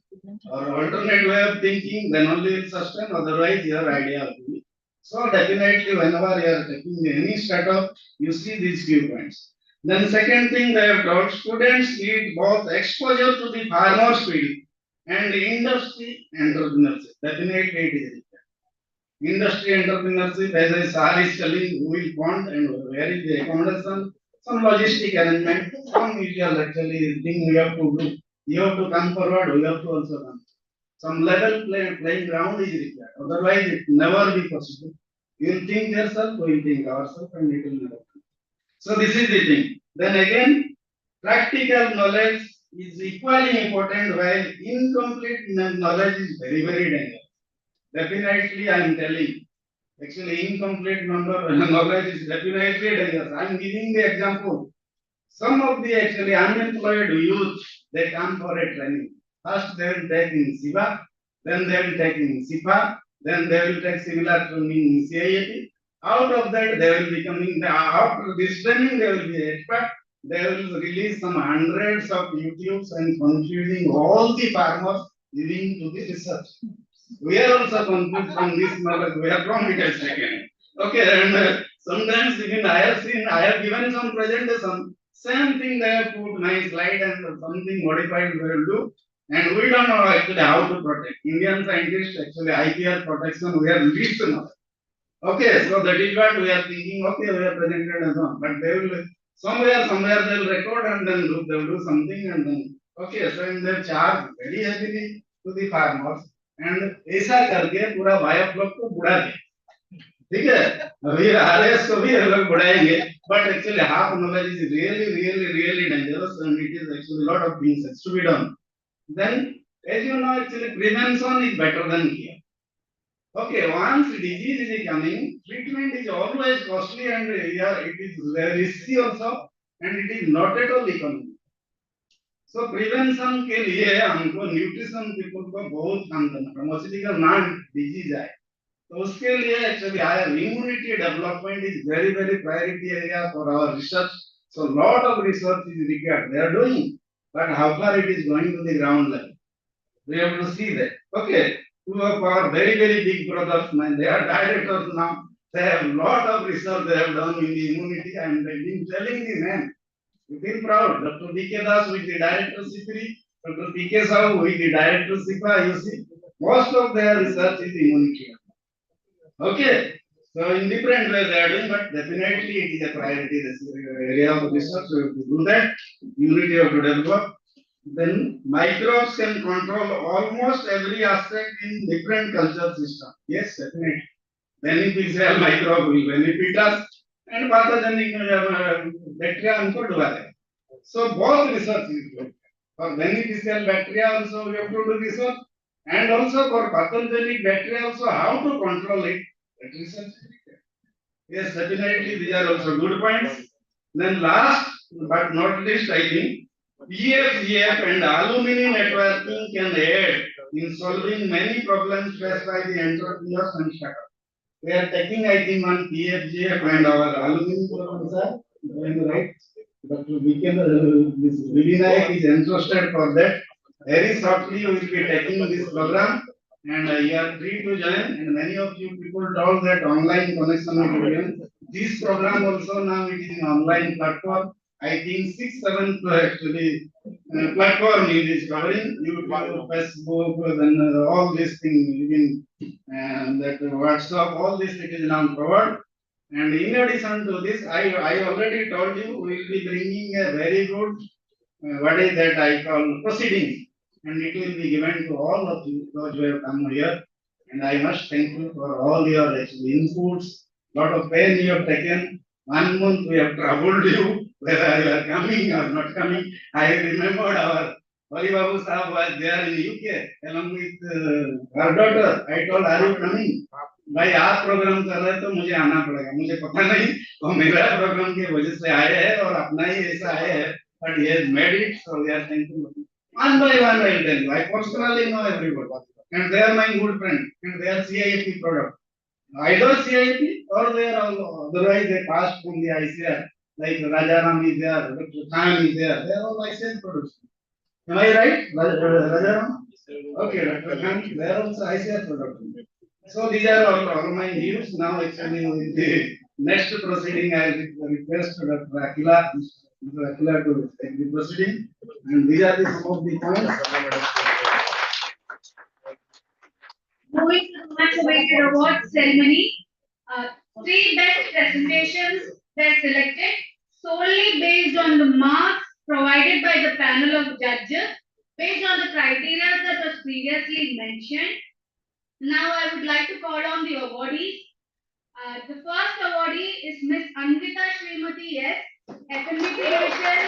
or alternate way of thinking, then only will sustain, otherwise your idea will be. So definitely whenever you are taking any startup, you see these few points. Then second thing they have taught, students need both exposure to the farmer's field and industry entrepreneurship. Definitely it is required. Industry entrepreneurship, as I sir is telling, who will fund and where is the accommodation, some logistic arrangement, some usual actually thing we have to do. You have to come forward, we have to also come. Some level playing ground is required. Otherwise, it never be possible. You will think yourself, we will think ourselves, and it will never come. So this is the thing. Then again, practical knowledge is equally important, while incomplete knowledge is very, very dangerous. Definitely, I am telling. Actually, incomplete knowledge is definitely dangerous. I am giving the example. Some of the actually unemployed youth, they come for a training. First, they will take in SIVA, then they will take in SIPA, then they will take similar training in CIAP. Out of that, they will becoming, after this training, they will be expert. They will release some hundreds of YouTubes and confusing all the farmers leading to the research. We are also confused from this knowledge. We are from it second. Okay, and sometimes even I have seen, I have given some presentation. Same thing they have put my slide and something modified we will do. And we don't know actually how to protect. Indian scientists actually IPR protection we are least know. Okay, so that is what we are thinking. Okay, we are presented and so on. But they will somewhere they will record and then they will do something and then okay, so in they charge very heavily to the farmers. And ऐसा करके पूरा biofloc को बुढ़ा दे ठीक है अभी RS को भी लोग बुढ़ाएंगे but actually half knowledge is really dangerous and it is actually lot of things has to be done then as you know actually prevention is better than cure. Okay, once disease is coming, treatment is always costly and it is very risky also and it is not at all economic. So prevention के लिए हमको nutrition people को बहुत काम करना है मछली का नाम डिजीज है तो उसके लिए एक्चुअली आयर immunity development is very priority area for our research so lot of research is required they are doing but how far it is going to the ground level we have to see that okay two of our very big brothers man they are directors now they have lot of research they have done in the immunity and they've been telling the man. You feel proud. Dr. B.K. Das with the director CIPRI, Dr. P.K. Sahu with the director SIPA, you see, most of their research is immunity. Okay, so in different ways they are doing, but definitely it is a priority area of research. We have to do that. Immunity have to develop. Then microbes can control almost every aspect in different culture system. Yes, definitely. Beneficial microbe will benefit us. And pathogenic bacteria हमको डुबा देगा. So both research is good. For beneficial bacteria also we have to do research, and also for pathogenic bacteria also how to control it. That research is required. Yes, definitely these are also good points. Then last but not least, I think EFGF and alumni networking can aid in solving many problems faced by the entrepreneurs and startups. We are taking, I think, on PFGF and our alumni programs are doing right. Dr. this Vidinayak is interested for that. Very shortly, we will be taking this program and you are free to join. And many of you people told that online connection will be given. This program also now it is an online platform. I think 6, 7 actually platform it is covering YouTube, Facebook, then all these things, even that WhatsApp, all this it is now covered. And in addition to this, I already told you we will be bringing a very good what is that I call proceedings, and it will be given to all of you those who have come here. And I must thank you for all your actually inputs. Lot of pain you have taken. 1 month we have troubled you whether you are coming or not coming. I remembered our Hari Babu Sahab was there in UK along with her daughter. I told, are you coming? भाई आप programme कर रहे हैं तो मुझे आना पड़ेगा, मुझे पता नहीं वो मेरा प्रोग्राम की वजह से आए हैं और अपना ही ऐसा आए हैं, but he has made it, so we are thankful. One by one I will tell you, I personally know everybody and they are my good friends and they are CIP product, either CIP or they are otherwise they passed from the ICR, like Rajaram is there, Dr. Khan is there, they are all ICR products. Am I right, Rajaram? Okay, Dr. Khan, they are also ICR products. So these are all my views. Now actually with the next proceeding I will request Dr. Akila to take the proceeding. And these are some of the points. Moving to the much awaited award ceremony, 3 best presentations were selected solely based on the marks provided by the panel of judges based on the criteria that was previously mentioned. Now I would like to call on the awardees. The first awardee is Miss Anvita Srimati S. FMBP Division.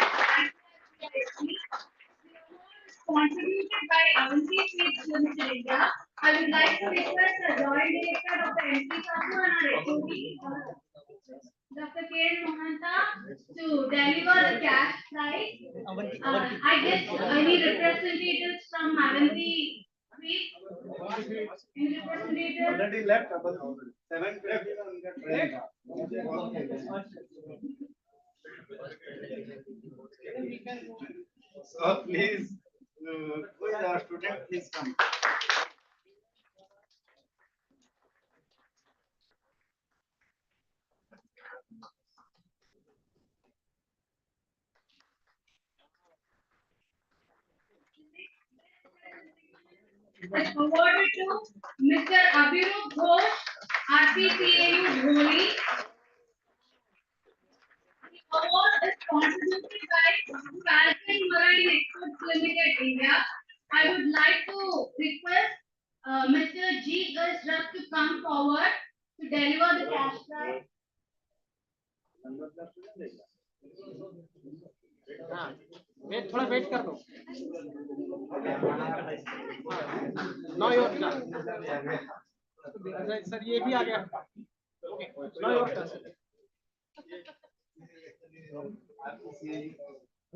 Contributed by Avanti Sweets Limited India. I would like to request the Joint Director Dr. M.P. Sahu and our HOD, Dr. K. Mohanta, to deliver the cash prize. I guess any representatives from Avanti Sweets? Any representatives? Already left, 7 So please, who is our student? Please come. Is awarded to Mr. Abhirup Ghosh, RPCAU Dholi. The award is contributed by Falcon Marine Exports Limited India. I would like to request Mr. G. Ruff to come forward to deliver the cash prize. Wait थोड़ा wait कर लो know your sir ये भी आ गया okay know your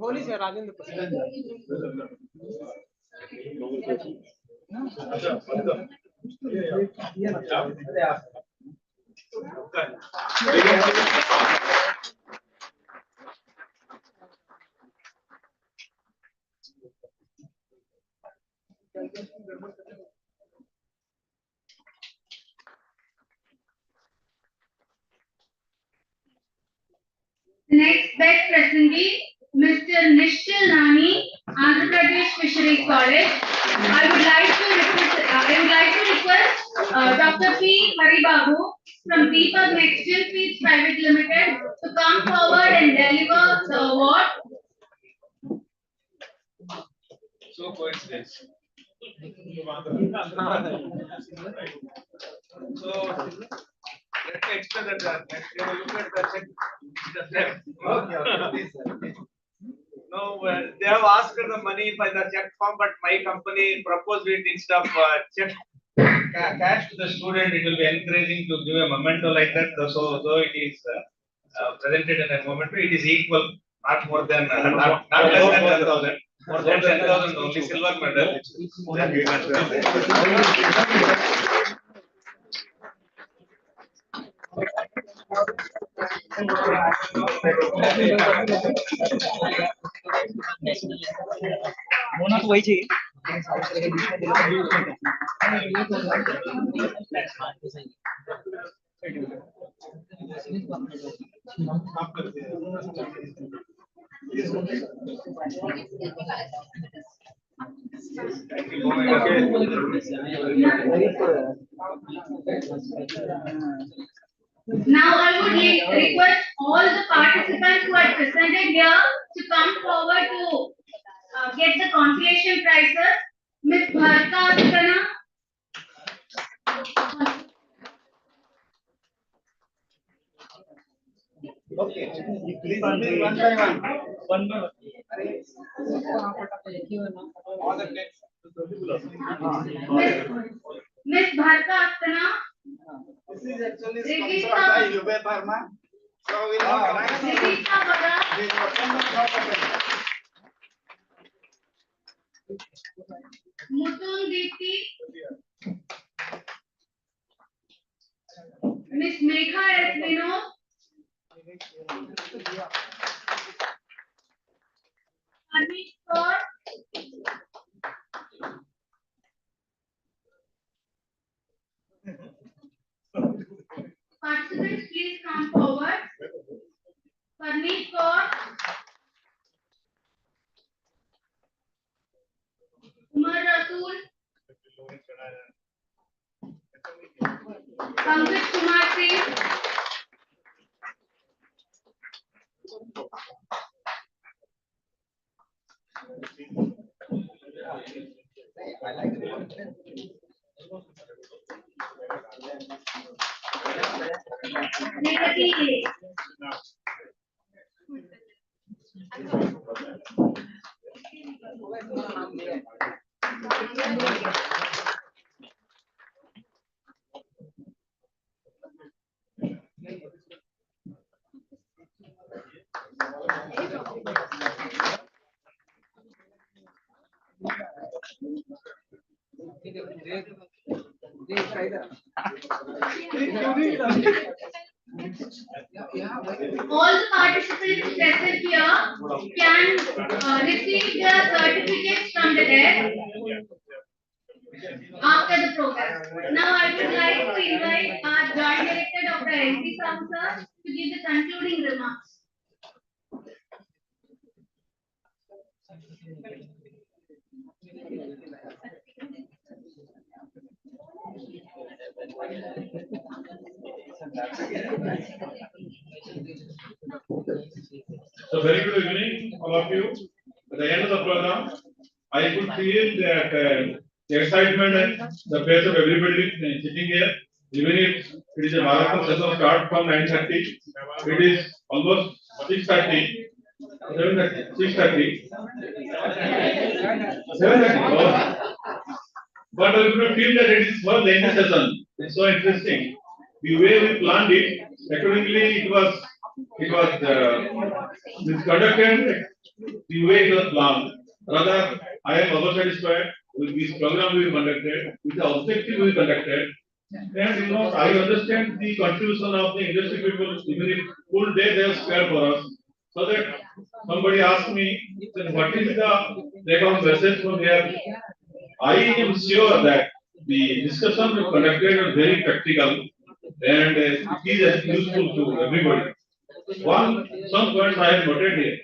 Holi से Rajendra Next best presentee, Mr. Nishchal Nani, Andhra Pradesh Fisheries College. I would like to request Dr. P. Hari Babu from Deepak Nextgen Feeds Private Limited to come forward and deliver the award. So coincidence. So let me explain that. You look at the check. No, they have asked the money by the check form, but my company proposed it instead of check cash to the student. It will be encouraging to give a memento like that. So though it is presented in a memento, it is equal not more than, not less than 10,000. More than 10,000 only silver medal. They are given to us. होना तो वही चाहिए। Now I would request all the participants who are presented here to come forward to get the consolation prizes. Ms. Bharta Astana. Okay, please one by one. One by one. Ms. Bharta Astana. This is actually sponsored by UB Pharma. So we will organize. Rivita Bhagat. Mutun Deepti. Miss Megha S. Vinod. Anish Kaur. Participants, please come forward. Parneet Kaur. Umar Rasool. Pankaj Kumar Singh. Negati. All the participants present here can receive their certificates from the desk after the program. Now I would like to invite our Joint Director Dr. N.P. Sahu sir to give the concluding remarks. So very good evening, all of you. At the end of the program, I could feel that the excitement and the face of everybody sitting here. Even if it is a marathon session start from 9:30, it is almost 6:30. 6:30. 7:30. Oh. But if you feel that it is one lengthy session, it's so interesting. The way we planned it, accordingly it was conducted the way it was planned. Rather, I am over satisfied with this program we conducted, with the objective we conducted. And I understand the contribution of the industry people, even if full day they have spared for us. So that somebody asked me, then what is the take-home message from here? I am sure that the discussion we conducted was very practical and it is useful to everybody. Some points I have noted here.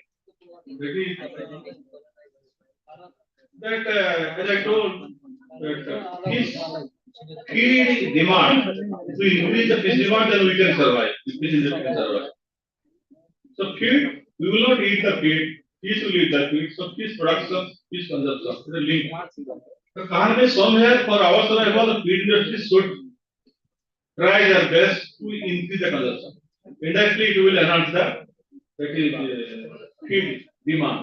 That as I told, that this feed demand, if we increase the fish demand, then we can survive. The fish industry can survive. So feed, we will not eat the feed. Fish will eat the feed. So fish production, fish consumption is a link. The Kahan somewhere for our survival, the feed industry should try their best to increase the consumption. Indirectly, it will enhance the feed demand.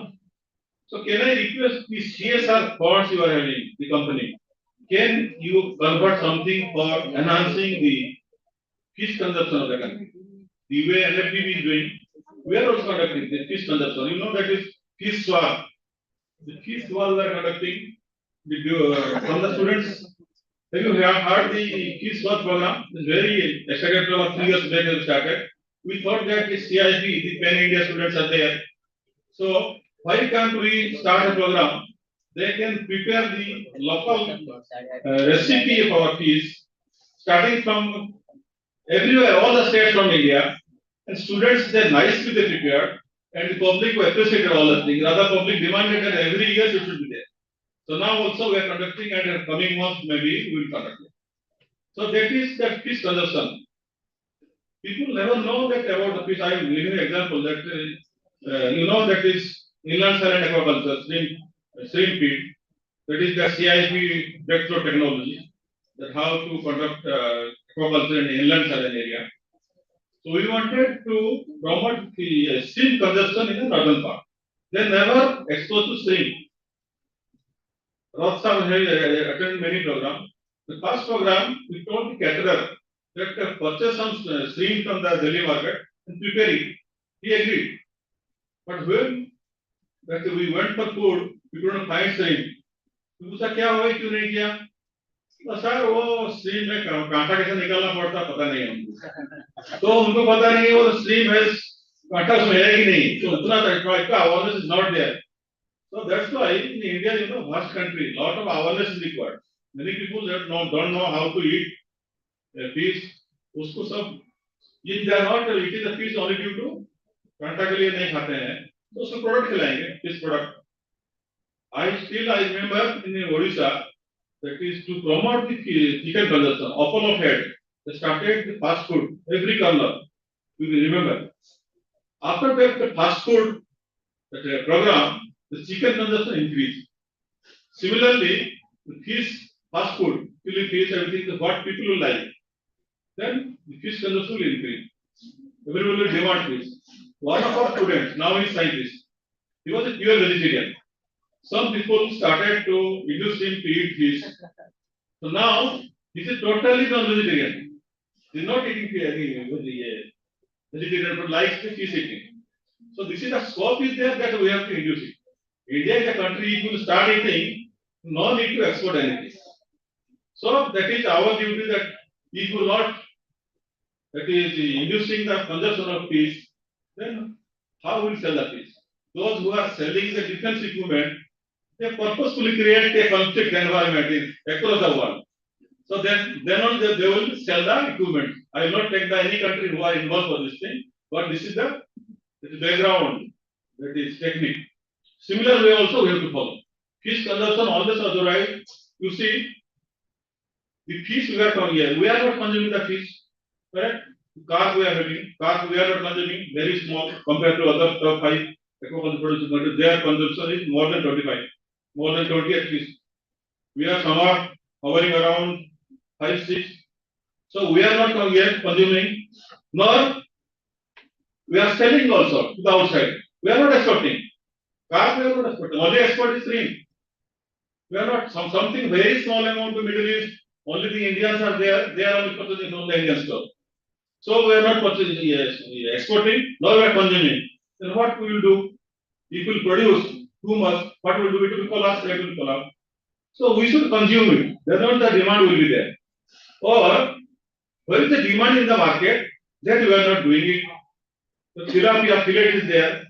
So can I request the CSR funds you are having, the company, can you convert something for enhancing the fish consumption of the country? The way NFDB is doing, we are also conducting the fish consumption. You know that is fish swap. The fish swap we are conducting from the students. Have you heard the fish swap program? It's very excited program. 3 years back we started. We thought that the CIP, the Pan India students are there. So why can't we start a program? They can prepare the local recipe of our fish, starting from everywhere, all the states from India, and students they nicely they prepared, and the public appreciated all the things. Other public demanded that every year it should be there. So now also we are conducting, and in coming months maybe we will conduct it. So that is that fish consumption. People never know that about the fish. I am giving an example that you know that is inland saline aquaculture, shrimp feed. That is the CIP breakthrough technology. That how to conduct aquaculture in inland saline area. So we wanted to promote the shrimp consumption in the northern part. They never exposed to shrimp. Rothsam has attended many programs. The first program, we told the caterer that purchase some shrimp from the Delhi market and prepare it. He agreed. But when that we went for food, we couldn't find shrimp. तो पूछा क्या हुआ क्यों नहीं किया? तो sir वो stream में कांटा कैसे निकालना पड़ता पता नहीं हमको। तो उनको पता नहीं वो स्ट्रीम है कांटा उसमें है कि नहीं। तो उतना का awareness is not there. So that's why in India, you know, vast country, lot of awareness is required. Many people don't know how to eat fish. उसको सब ये they are not eating the fish only due to कांटा के लिए नहीं खाते हैं तो उसको प्रोडक्ट खिलाएंगे fish product. I remember in Odisha that is to promote the chicken consumption, apple of head. They started the fast food every corner. You will remember. After that, the fast food program, the chicken consumption increased. Similarly, the fish, fast food, fillet fish, everything, what people will like. Then the fish consumption will increase. Everybody will demand fish. One of our students, now he is scientist. He was a pure vegetarian. Some people started to induce him to eat fish. So now he is totally non-vegetarian. He is not eating any vegetarian, but likes the fish eating. So this is the scope is there that we have to induce it. India is a country, if you start eating, no need to export anything. So that is our duty that if you not, that is inducing the consumption of fish, then how will sell the fish? Those who are selling the defense equipment, they purposefully create a conflict environment across the world. So then only they will sell the equipment. I will not take any country who are involved for this thing, but this is the background, that is technique. Similar way also we have to follow. Fish consumption always authorized. You see, the fish we are coming here, we are not consuming the fish, correct? Carp we are having, carp we are not consuming, very small compared to other top 5 aquaculture producing countries. Their consumption is more than 25, more than 20 at least. We are somewhat hovering around 5, 6. So we are not coming here consuming, nor we are selling also to the outside. We are not exporting. Carp we are not exporting. Only export is shrimp. We are not something very small amount to Middle East. Only the Indians are there. They are only purchasing from the Indian store. So we are not purchasing, exporting, nor we are consuming. Then what we will do? If we produce too much, what we will do? It will collapse. It will collapse. So we should consume it. Then only the demand will be there. Or where is the demand in the market? That we are not doing it. The tilapia fillet is there.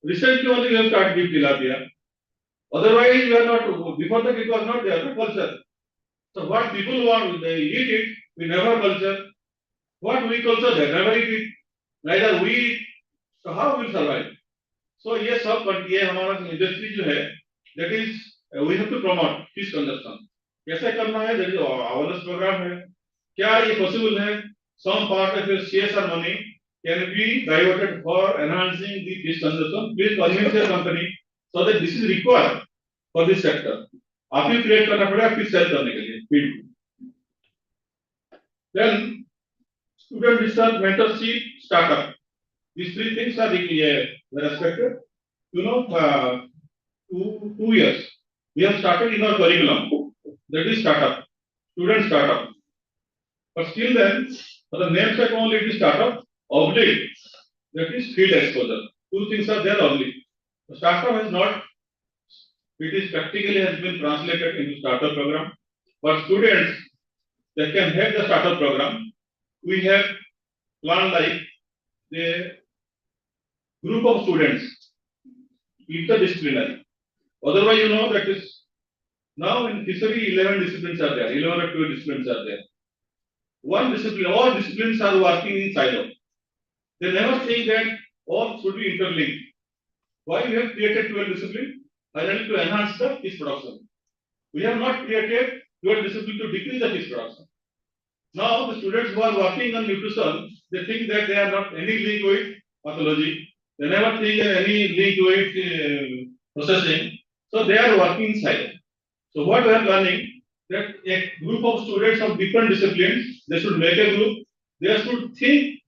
Recently only we have started with tilapia. Otherwise, we are not. Before that, it was not there. No culture. So what people want, they eat it. We never culture. What we culture, they never eat it. Neither we eat. So how will survive? So ये सब ये हमारा industry जो है, that is we have to promote fish consumption. कैसे करना है? That is awareness program है. क्या ये possible है? Some part of your CSR money can be diverted for enhancing the fish consumption. Please convince your company so that this is required for this sector. आप ही create करना पड़ेगा fish sell करने के लिए feed. Then student research, mentorship, startup. These 3 things are respected. You know, 2 years we have started in our curriculum. That is startup, student startup. But still then, for the name sake only it is startup, oblique that is field exposure. Two things are there only. The startup has not, it is practically has been translated into startup program. For students that can have the startup program, we have planned like the group of students, interdisciplinary. Otherwise, you know that is now in fishery 11 disciplines are there, 11 or 12 disciplines are there. One discipline, all disciplines are working in silo. They never think that all should be interlinked. Why we have created 12 disciplines? Finally, to enhance the fish production. We have not created 12 disciplines to decrease the fish production. Now, the students who are working on nutrition, they think that they are not any link with pathology. They never think that any link with processing. So, they are working in silo. So, what we are planning that a group of students of different disciplines, they should make a group. They should think,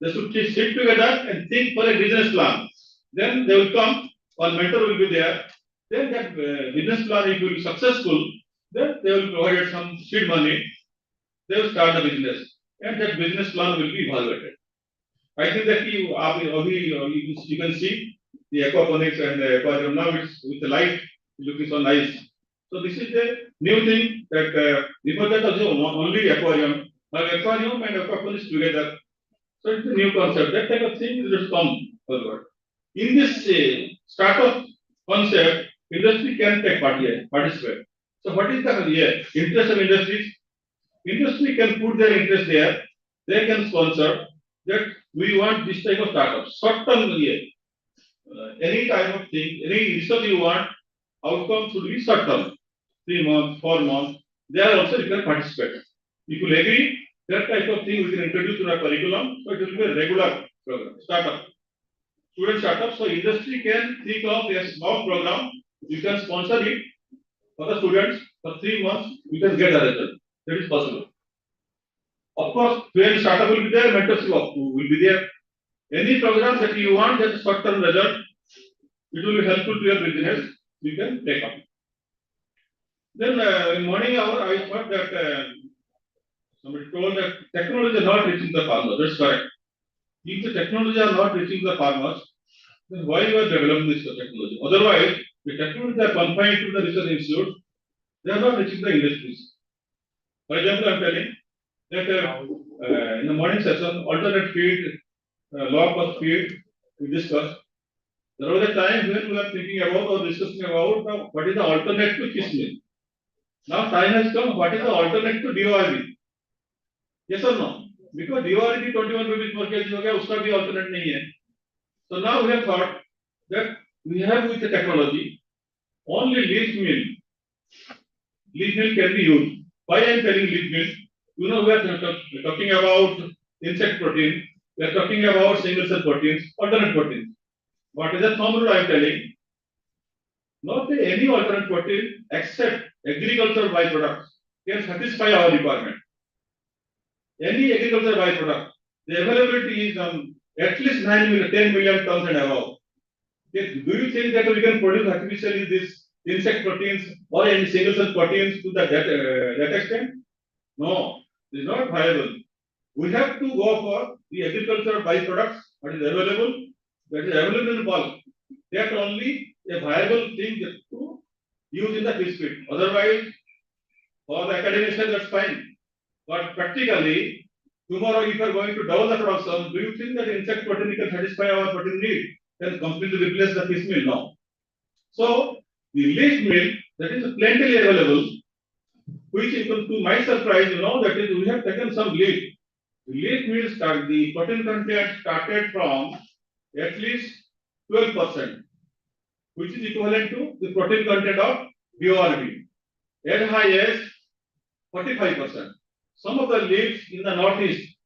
they should sit together and think for a business plan. Then they will come, one mentor will be there. Then that business plan, if it will be successful, then they will provide some seed money. They will start the business, and that business plan will be evaluated. I think that you can see the aquaponics and the aquarium now. It's with the light looking so nice. So this is the new thing that before that also only aquarium, now aquarium and aquaponics together. So it's a new concept. That type of thing will come forward. In this startup concept, industry can take part here, participate. So what is the interest of industries? Industry can put their interest there. They can sponsor that we want this type of startup. Short term here. Any type of thing, any research you want, outcome should be short term. 3 months, 4 months. They are also required participate. If you agree, that type of thing we can introduce to our curriculum. So it will be a regular program. Startup. Student startup. So industry can think of a small program. You can sponsor it for the students for 3 months. You can get a result. That is possible. Of course, when startup will be there, mentorship will be there. Any program that you want that short-term result, it will be helpful to your business. You can take up. Then in morning hour, I thought that somebody told that technology is not reaching the farmers. That's correct. If the technology are not reaching the farmers, then why you are developing this technology? Otherwise, the technology are confined to the research institute. They are not reaching the industries. For example, I am telling that in the morning session, alternate feed, low cost feed, we discussed. There was a time when we were thinking about or discussing about what is the alternate to fish meal. Now time has come, what is the alternate to DORB? Yes or no? Because DORB 21 rupees per kg हो गया, उसका भी alternate नहीं है. So now we have thought that we have with the technology only leaf meal. Leaf meal can be used. Why I am telling leaf meal? You know, we are talking about insect protein, we are talking about single cell proteins, alternate proteins. What is the thumb rule I am telling? Not any alternate protein except agricultural byproducts can satisfy our requirement. Any agricultural byproduct, the availability is at least 10 million tons and above. Yes, do you think that we can produce artificially these insect proteins or any single cell proteins to that extent? No, it is not viable. We have to go for the agricultural byproducts that is available in bulk. That only a viable thing to use in the fish feed. Otherwise, for the academician, that's fine. But practically, tomorrow if you are going to double the production, do you think that insect protein can satisfy our protein need? Can completely replace the fish meal? No. So, the leaf meal that is plentifully available, which even to my surprise, that is we have taken some leaf. The leaf meal the protein content started from at least 12%, which is equivalent to the protein content of DORB, as high as 45%. Some of the leaves in the northeast,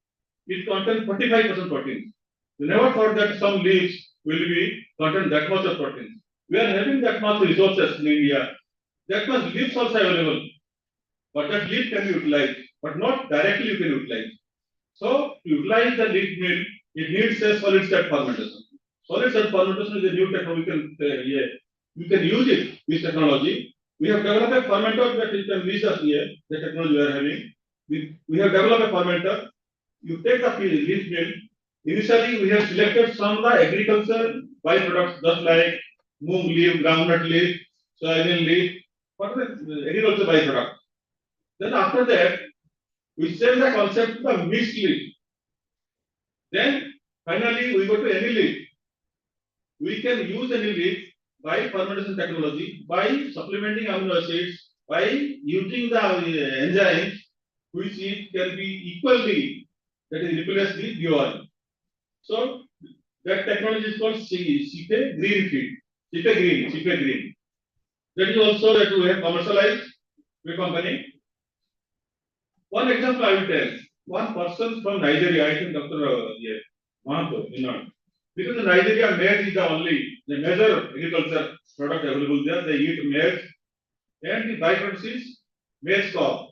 it contains 45% protein. We never thought that some leaves will be contain that much of protein. We are having that much resources in India. That much leaves also available. But that leaf can be utilized, but not directly you can utilize. So, to utilize the leaf meal, it needs a solid state fermentation. Solid state fermentation is a new technology. You can use it, this technology. We have developed a fermenter that you can reach us here, the technology we are having. We have developed a fermenter. You take the leaf meal, initially we have selected some of the agriculture byproducts, just like moong leaf, groundnut leaf, soybean leaf, what are the agriculture byproduct. Then after that, we change the concept to the mixed leaf. Then finally we go to any leaf. We can use any leaf by fermentation technology, by supplementing amino acids, by using the enzymes, which it can be equally that is replace the BOR. So that technology is called CK green feed, CK green. That is also that we have commercialized with company. One example I will tell. One person from Nigeria, I think Dr. Mahato, because in Nigeria maize is the major agriculture product available there. They eat maize, and the byproduct is maize cob.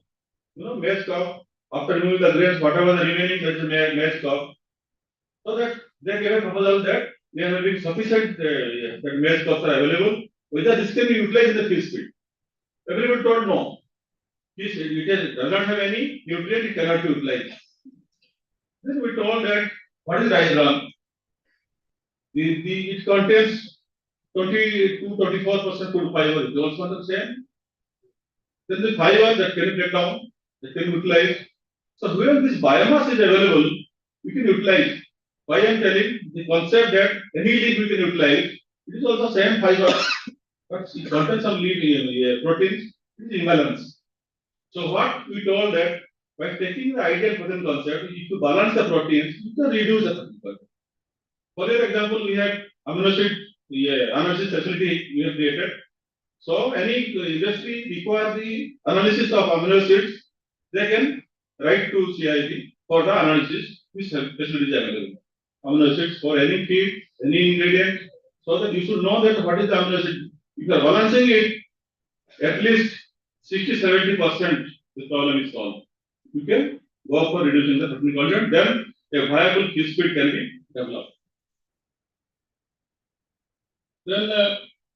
Maize cob. After removing the grains, whatever the remaining, that is maize cob. So that they gave a proposal that they are having sufficient that maize cobs are available. Whether this can be utilized in the fish feed. Everyone told no. It does not have any nutrient, it cannot be utilized. Then we told that what is rice bran? It contains 22-24% food fiber. Is also the same. Then the fiber that can be break down, that can be utilized. So when this biomass is available, we can utilize. Why I am telling the concept that any leaf we can utilize, it is also same fiber, but it contains some leaf proteins, it is imbalance. So what we told that by taking the ideal protein concept, if you balance the proteins, you can reduce the protein content. For example, we have amino acid facility we have created. So any industry require the analysis of amino acids, they can write to CIP for the analysis. This facility is available. Amino acids for any feed, any ingredient, so that you should know that what is the amino acid. If you are balancing it, at least 60-70% the problem is solved. You can go for reducing the protein content, then a viable fish feed can be developed. Then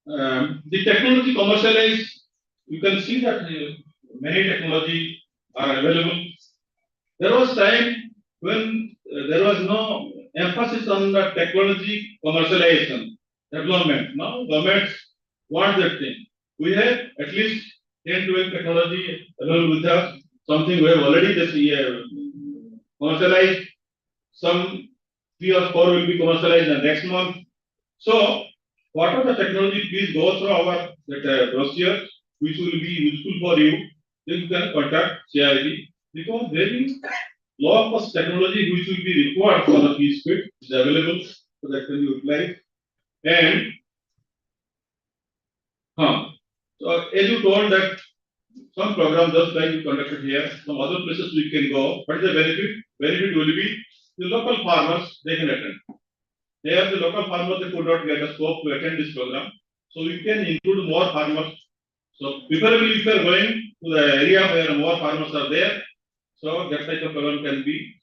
the technology commercialized, you can see that many technology are available. There was time when there was no emphasis on the technology commercialization, development. Now governments want that thing. We have at least 10-12 technology available with us. Something we have already this year commercialized. Some 3 or 4 will be commercialized in the next month. So whatever the technology, please go through our brochure, which will be useful for you. Then you can contact CID because there is low cost technology which will be required for the fish feed is available, so that can be utilized. And so as you told that some program just like you conducted here, some other places we can go. What is the benefit? Benefit will be the local farmers, they can attend. Here the local farmers, they could not get a scope to attend this program. So we can include more farmers. So preferably if you are going to the area where more farmers are there, so that type of program can be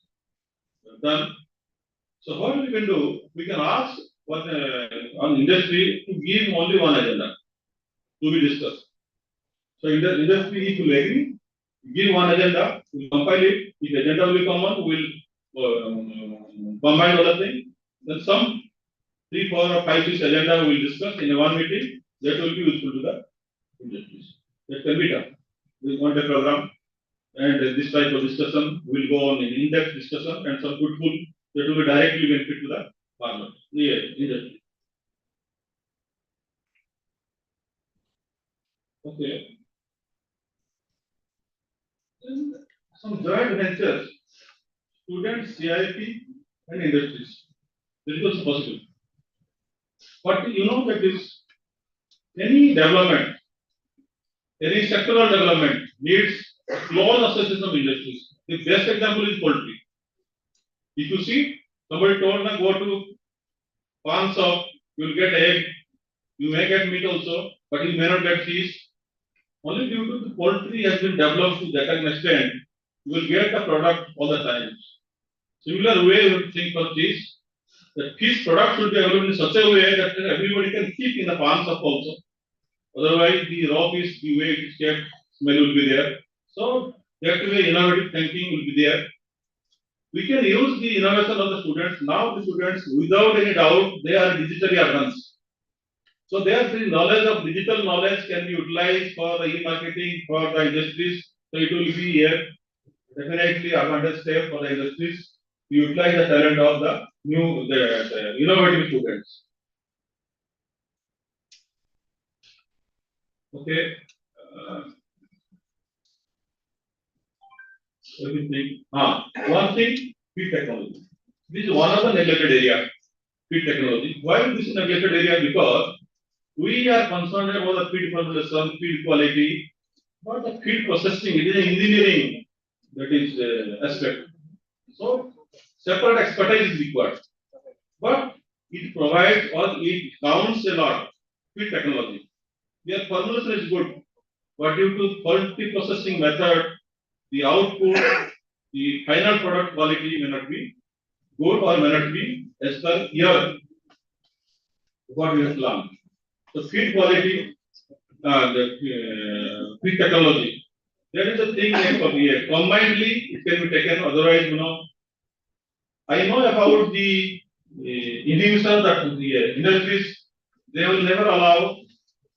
done. So what we can do, we can ask on industry to give only one agenda to be discussed. So industry, if you agree, give one agenda, we compile it. If agenda will be common, we will combine all the things. Then some 3, 4 or 5, 6 agenda we will discuss in one meeting. That will be useful to the industries. That can be done. We want a program, and this type of discussion will go on in in-depth discussion, and some good food that will be directly benefit to the farmer, industry. Okay. Then some joint ventures, students, CIP, and industries. That is also possible. But you know that is any development, any sectoral development needs a close association of industries. The best example is poultry. If you see, somebody told me go to farm shop, you will get egg, you may get meat also, but you may not get fish. Only due to the poultry has been developed to that extent, you will get the product all the time. Similar way you would think for fish. The fish product should be available in such a way that everybody can keep in the farm shop also. Otherwise, the raw fish, the way it is kept, smell will be there. So that way, innovative thinking will be there. we can use the innovation of the students. Now the students, without any doubt, they are digitally advanced. So their knowledge of digital knowledge can be utilized for the e-marketing for the industries. So it will be here definitely advantage step for the industries to utilize the talent of the new the innovative students. Okay. One thing, feed technology. This is one of the neglected area. Feed technology. Why this is neglected area? Because we are concerned about the feed formulation, feed quality, not the feed processing. It is an engineering that is aspect. So separate expertise is required, but it provides or it counts a lot. Feed technology. Their formulation is good, but due to faulty processing method, the output, the final product quality may not be good or may not be as per your what we have learned. So feed quality, the feed technology. That is the thing that combinedly it can be taken. Otherwise, I know about the inhibition that the industries, they will never allow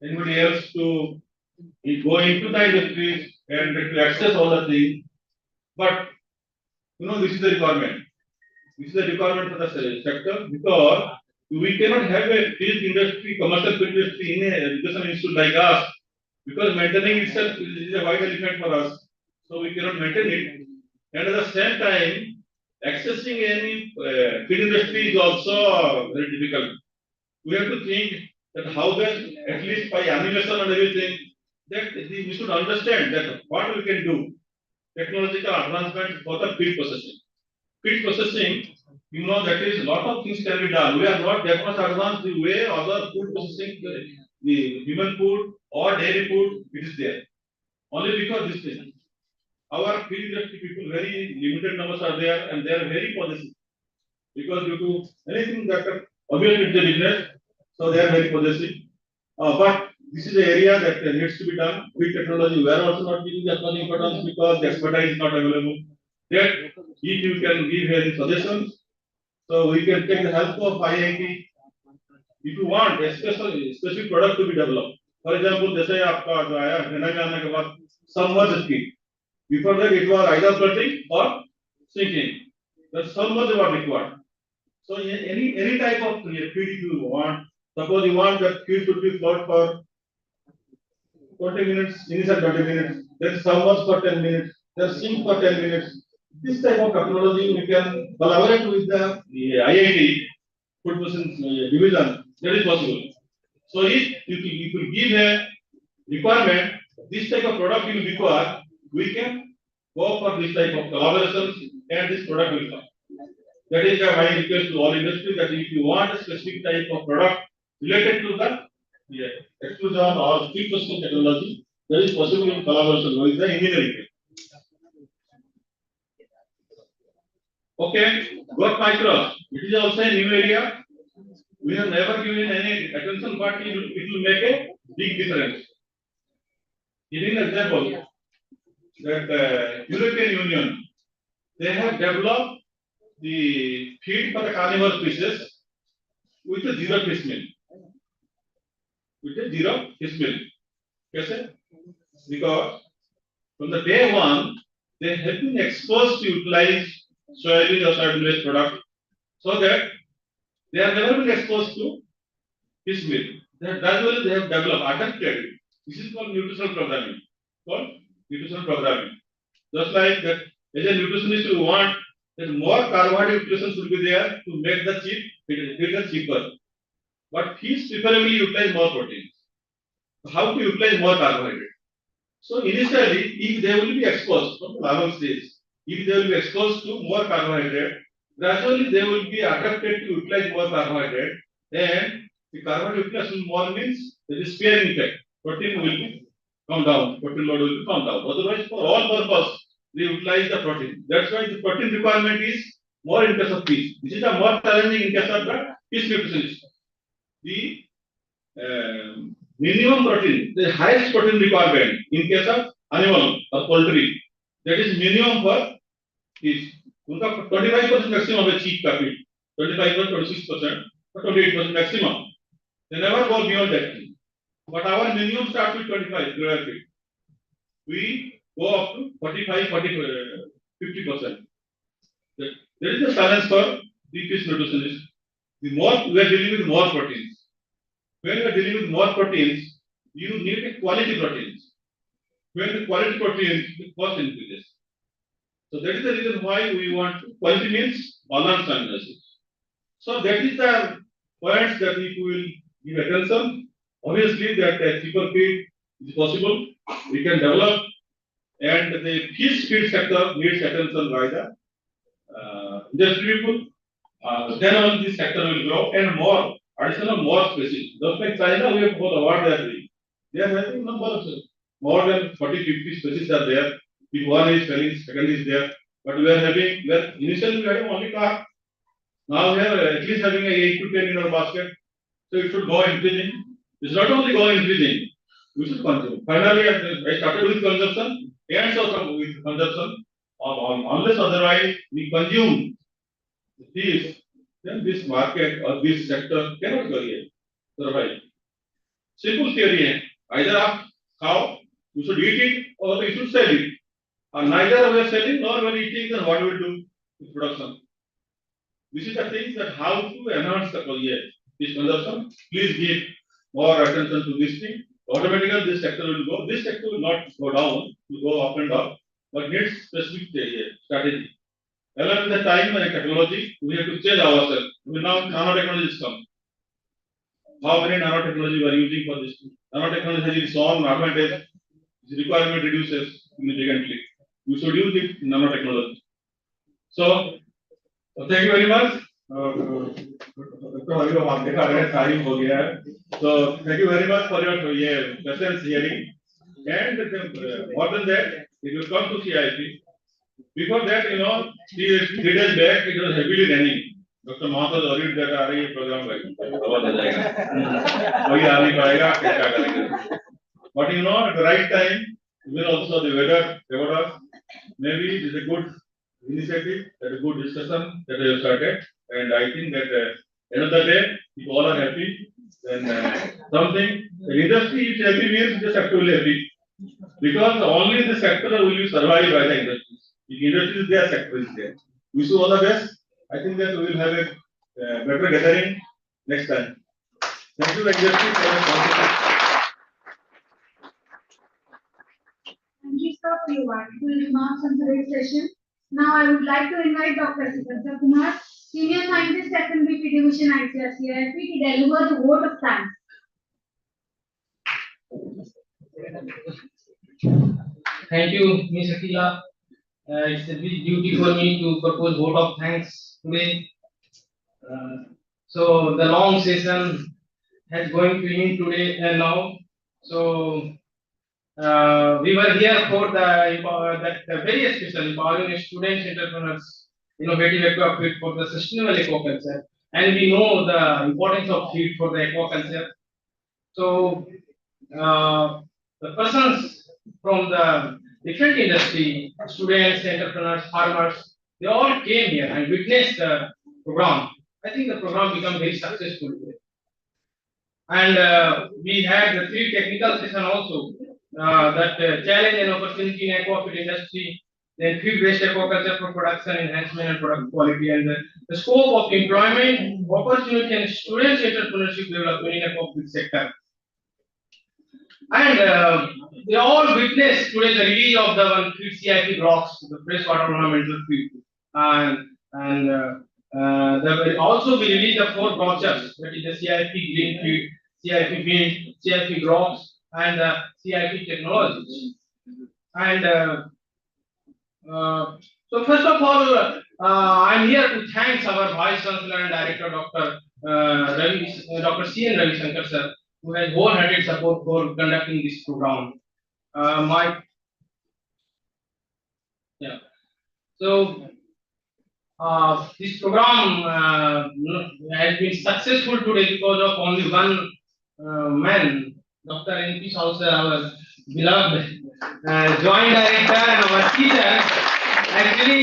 anybody else to go into the industries and to access all the things. But this is the requirement. This is the requirement for the sector because we cannot have a field industry, commercial field industry in a education institute like us because maintaining itself is a vital element for us. So we cannot maintain it. And at the same time, accessing any field industry is also very difficult. We have to think that how best, at least by animation and everything, that we should understand that what we can do. Technological advancement for the feed processing. Feed processing, that is a lot of things can be done. We are not that much advanced the way other food processing, the human food or dairy food, it is there. Only because this thing. Our feed industry people, very limited numbers are there and they are very possessive. Because due to anything that obviously it's a business, so they are very possessive. But this is the area that needs to be done. Feed technology, we are also not giving that much importance because the expertise is not available. Yet, if you can give any suggestions, so we can take the help of IIT. If you want a specific product to be developed, for example, जैसे आपका जो आया हिना में आने के बाद submerged feed. Before that, it was either floating or sinking. The submerged was required. So any type of feed if you want, suppose you want that feed should be float for 20 minutes, initial 20 minutes, then submerge for 10 minutes, then sink for 10 minutes. This type of technology we can collaborate with the IIT food processing division. That is possible. So if you give a requirement, this type of product will require, we can go for this type of collaborations and this product will come. That is my request to all industry that if you want a specific type of product related to the extrusion or feed processing technology, that is possible in collaboration with the engineering. Okay, work micros. It is also a new area. We have never given any attention, but it will make a big difference. Giving an example, that European Union, they have developed the feed for the carnivore species with a zero fish meal. With a zero fish meal. Yes, because from the day one, they have been exposed to utilize soybean or soybean-based product so that they have never been exposed to fish meal. Gradually they have developed, adapted. This is called nutritional programming. Just like that, as a nutritionist, you want that more carbohydrate nutrition should be there to make the feed cheaper. But fish preferably utilize more proteins. How to utilize more carbohydrate? So initially, if they will be exposed from the larval stage, if they will be exposed to more carbohydrate, gradually they will be adapted to utilize more carbohydrate. Then the carbohydrate utilization more means there is sparing effect. Protein will come down, protein load will come down. Otherwise, for all purpose, they utilize the protein. That's why the protein requirement is more in case of fish. This is the more challenging in case of the fish nutrition. The minimum protein, the highest protein requirement in case of animal or poultry, that is minimum for fish. उनका 25% maximum है cheap का feed, 25% 26% or 28% maximum. They never go beyond that thing. But our minimum starts with 25 gravel feed. We go up to 45, 50%. There is a challenge for the fish nutritionists. The more we are dealing with more proteins. When you are dealing with more proteins, you need a quality proteins. When the quality proteins, the cost increases. So that is the reason why we want quality means balanced amino acids. So that is the points that if we will give attention, obviously that a cheaper feed is possible. We can develop, and the fish feed sector needs attention by the industry people. Then on this sector will grow and more additional more species. Just like China, we have both award they are doing. They are having number of more than 40-50 species are there. If one is failing, second is there. But we are having, initially we had only carp. Now we are at least having a 8 to 10 in our basket. So it should go increasing. It's not only going increasing, we should consume. Finally, I started with consumption and so with consumption. Unless otherwise we consume this, then this market or this sector cannot survive. Simple theory है. Either आप खाओ, you should eat it or you should sell it. And neither we are selling nor we are eating, then what we will do with production? This is the things that how to enhance the this consumption. Please give more attention to this thing. Automatically this sector will go. This sector will not go down, will go up and up, but needs specific strategy. Along with the time and technology, we have to change ourselves. We now nanotechnology is come. How many nanotechnology we are using for this? Nanotechnology has its own advantage. Its requirement reduces significantly. We should use it in nanotechnology. So, thank you very much. So, thank you very much for your presence hearing. And more than that, if you come to CIP, before that, 3 days back, it was heavily raining. Dr. Mahant was worried that ये program कोई आ नहीं पाएगा, क्या करेंगे? But at the right time, even also the weather favored us. Maybe it is a good initiative, a good discussion that we have started, and I think that end of the day, if all are happy, then something. The industry is happy means the sector will be happy, because only the sector will be survived by the industry. If industry is there, sector is there. Wish you all the best. I think that we will have a better gathering next time. Thank you, industry, for the contribution. Thank you, sir, for your wonderful remarks on today's session. Now, I would like to invite Dr. Siddhartha Kumar, Senior Scientist at MVP Division ICRCIP, to deliver the vote of thanks. Thank you, Ms. Akila. It's a big duty for me to propose vote of thanks today. So the long session is going to end today and now. So we were here for that very special empowering students, entrepreneurs, innovative aquaculture for the sustainable aquaculture, and we know the importance of feed for the aquaculture. So the persons from the different industry, students, entrepreneurs, farmers, they all came here and witnessed the program. I think the program became very successful today. And we had the 3 technical sessions also. That challenge and opportunity in aquaculture industry, then feed-based aquaculture for production enhancement and product quality, and the scope of employment, opportunity, and students' entrepreneurship development in aquaculture sector. And they all witnessed today the release of the one feed CIP blocks, the freshwater ornamental feed, and there will also be released the 4 brochures, that is the CIP green feed, CIP wind, CIP blocks, and CIP technologies. And so first of all, I'm here to thank our Vice Chancellor and Director, Dr. C.N. Ravi Shankar sir, who has wholehearted support for conducting this program. So this program has been successful today because of only one man, Dr. N.P. Sausar, our beloved joint director and our teacher. Actually,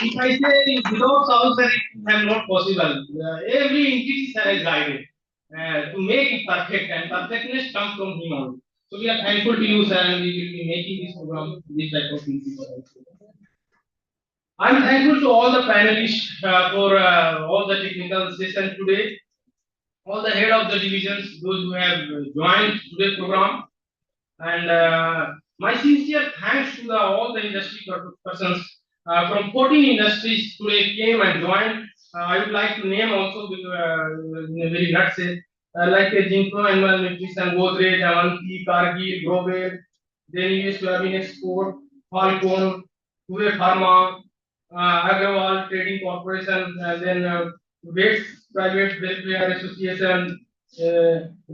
if I say without South sir, it is not possible. Every entity sir is guided to make it perfect, and perfectness comes from him only. So we are thankful to you, sir, and we will be making this program, this type of things. I'm thankful to all the panelists for all the technical session today, all the head of the divisions, those who have joined today's program, and my sincere thanks to all the industry persons from 14 industries today came and joined. I would like to name also in a very nutshell, like Jinko, Animal Nutrition, Godrej, Avanti, Cargill, Grobel, then US Soybean Export, Falcon, Huawei Pharma, Agrawal Trading Corporation, and then Bates Private Welfare Association,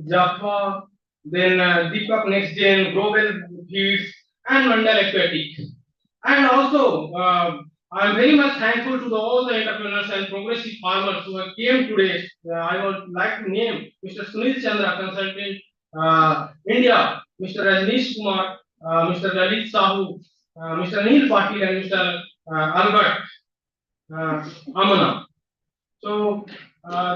Jaffa, then Deepak Next Gen, Global Feeds, and Mandal Aquatic. And also, I am very much thankful to all the entrepreneurs and progressive farmers who have came today. I would like to name Mr. Sunil Chandra, consultant, India, Mr. Rajneesh Kumar, Mr. Lalit Sahu, Mr. Neil Patil, and Mr. Albert Amana. So,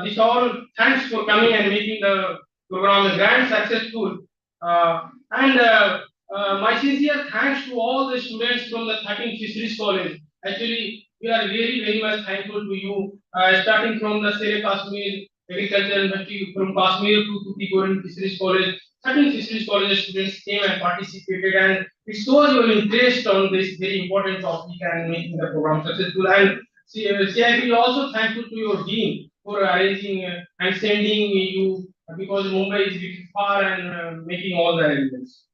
this all thanks for coming and making the program grand successful. My sincere thanks to all the students from the 13th Fisheries College. Actually, we are really very much thankful to you, starting from the Sere Kashmir Agriculture University, from Kashmir to Tuticorin Fisheries College. 13 Fisheries College students came and participated, and it shows your interest on this very important topic and making the program successful. And CIP also thankful to your dean for arranging and sending you, because Mumbai is very far, and making all the arrangements.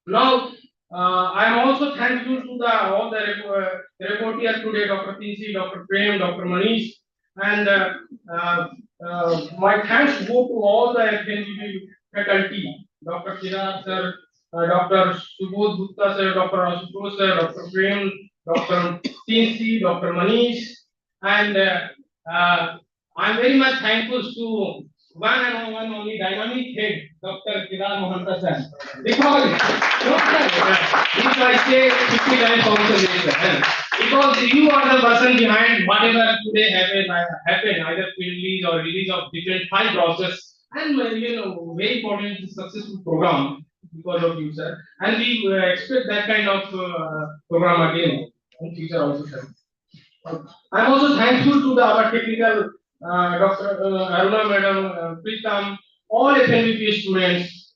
Now, I am also thankful to all the reporters today, Dr. Pinsi, Dr. Prem, Dr. Manish, and my thanks go to all the FNGB faculty, Dr. Chirag sir, Dr. Subodh Gupta sir, Dr. Ashutosh sir, Dr. Prem, Dr. Pinsi, Dr. Manish, and I am very much thankful to one and one only dynamic head, Dr. Kiran Mohanta sir. Because if I say 50 times also later, because you are the person behind whatever today happen, either release or release of different file process, and very important successful program because of you, sir. And we expect that kind of program again in future also, sir. I am also thankful to our technical Dr. Aruna Madam, Pritam, all FNVP students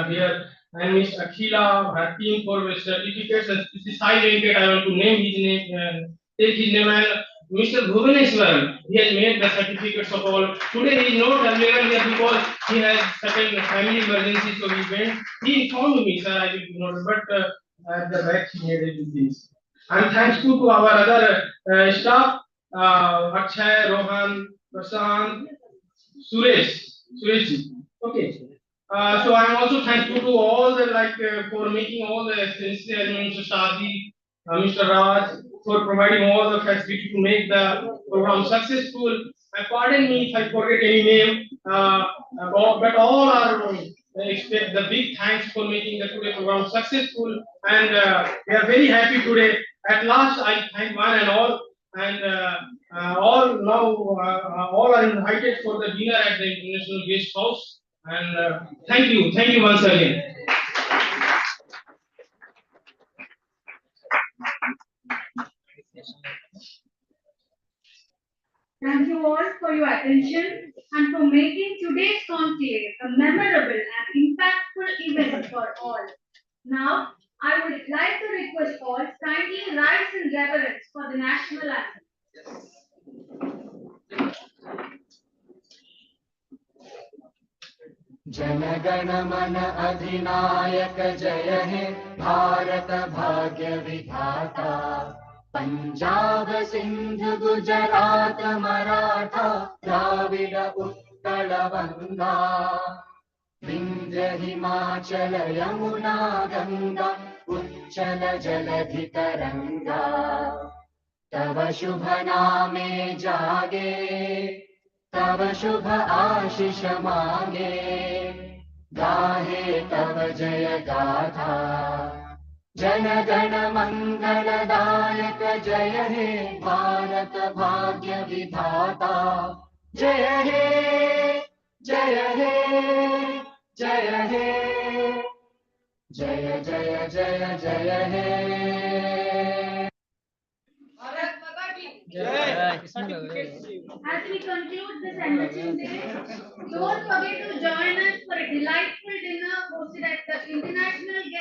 here, and Ms. Akhila, her team for certificates, and this is highlighted. I want to name his name, take his name, and Mr. Bhuvaneshwar, he has made the certificates of all. Today he is not available here because he has certain family emergency, so he went. He informed me, sir, I will not, but at the back he made everything. I am thankful to our other staff, Akshay, Rohan, Prashant, Suresh. Okay. So I am also thankful to all the for making all the expenses, Mr. Shadi, Mr. Raj, for providing all the facility to make the program successful. Pardon me if I forget any name, but all are expect the big thanks for making the today program successful, and we are very happy today. At last, I thank one and all, and all now all are invited for the dinner at the International Guest House. And thank you once again. Thank you all for your attention and for making today's conclave a memorable and impactful event for all. Now, I would like to request all kindly rise in reverence for the national anthem. जनगण मन अधिनायक जय हे भारत भाग्य विधाता पंजाब सिंध गुजरात मराठा द्राविड उत्कल गंगा विंध्य हिमाचल यमुना गंगा उच्चल जलधि तरंगा तव शुभ नामे जागे तव शुभ आशीष मांगे गाहे तव जय गाथा जन गण मंगलदायक जय हे भारत भाग्य विधाता जय हे जय हे जय हे जय जय जय जय हे As we conclude this enriching day, don't forget to join us for a delightful dinner hosted at the International Guest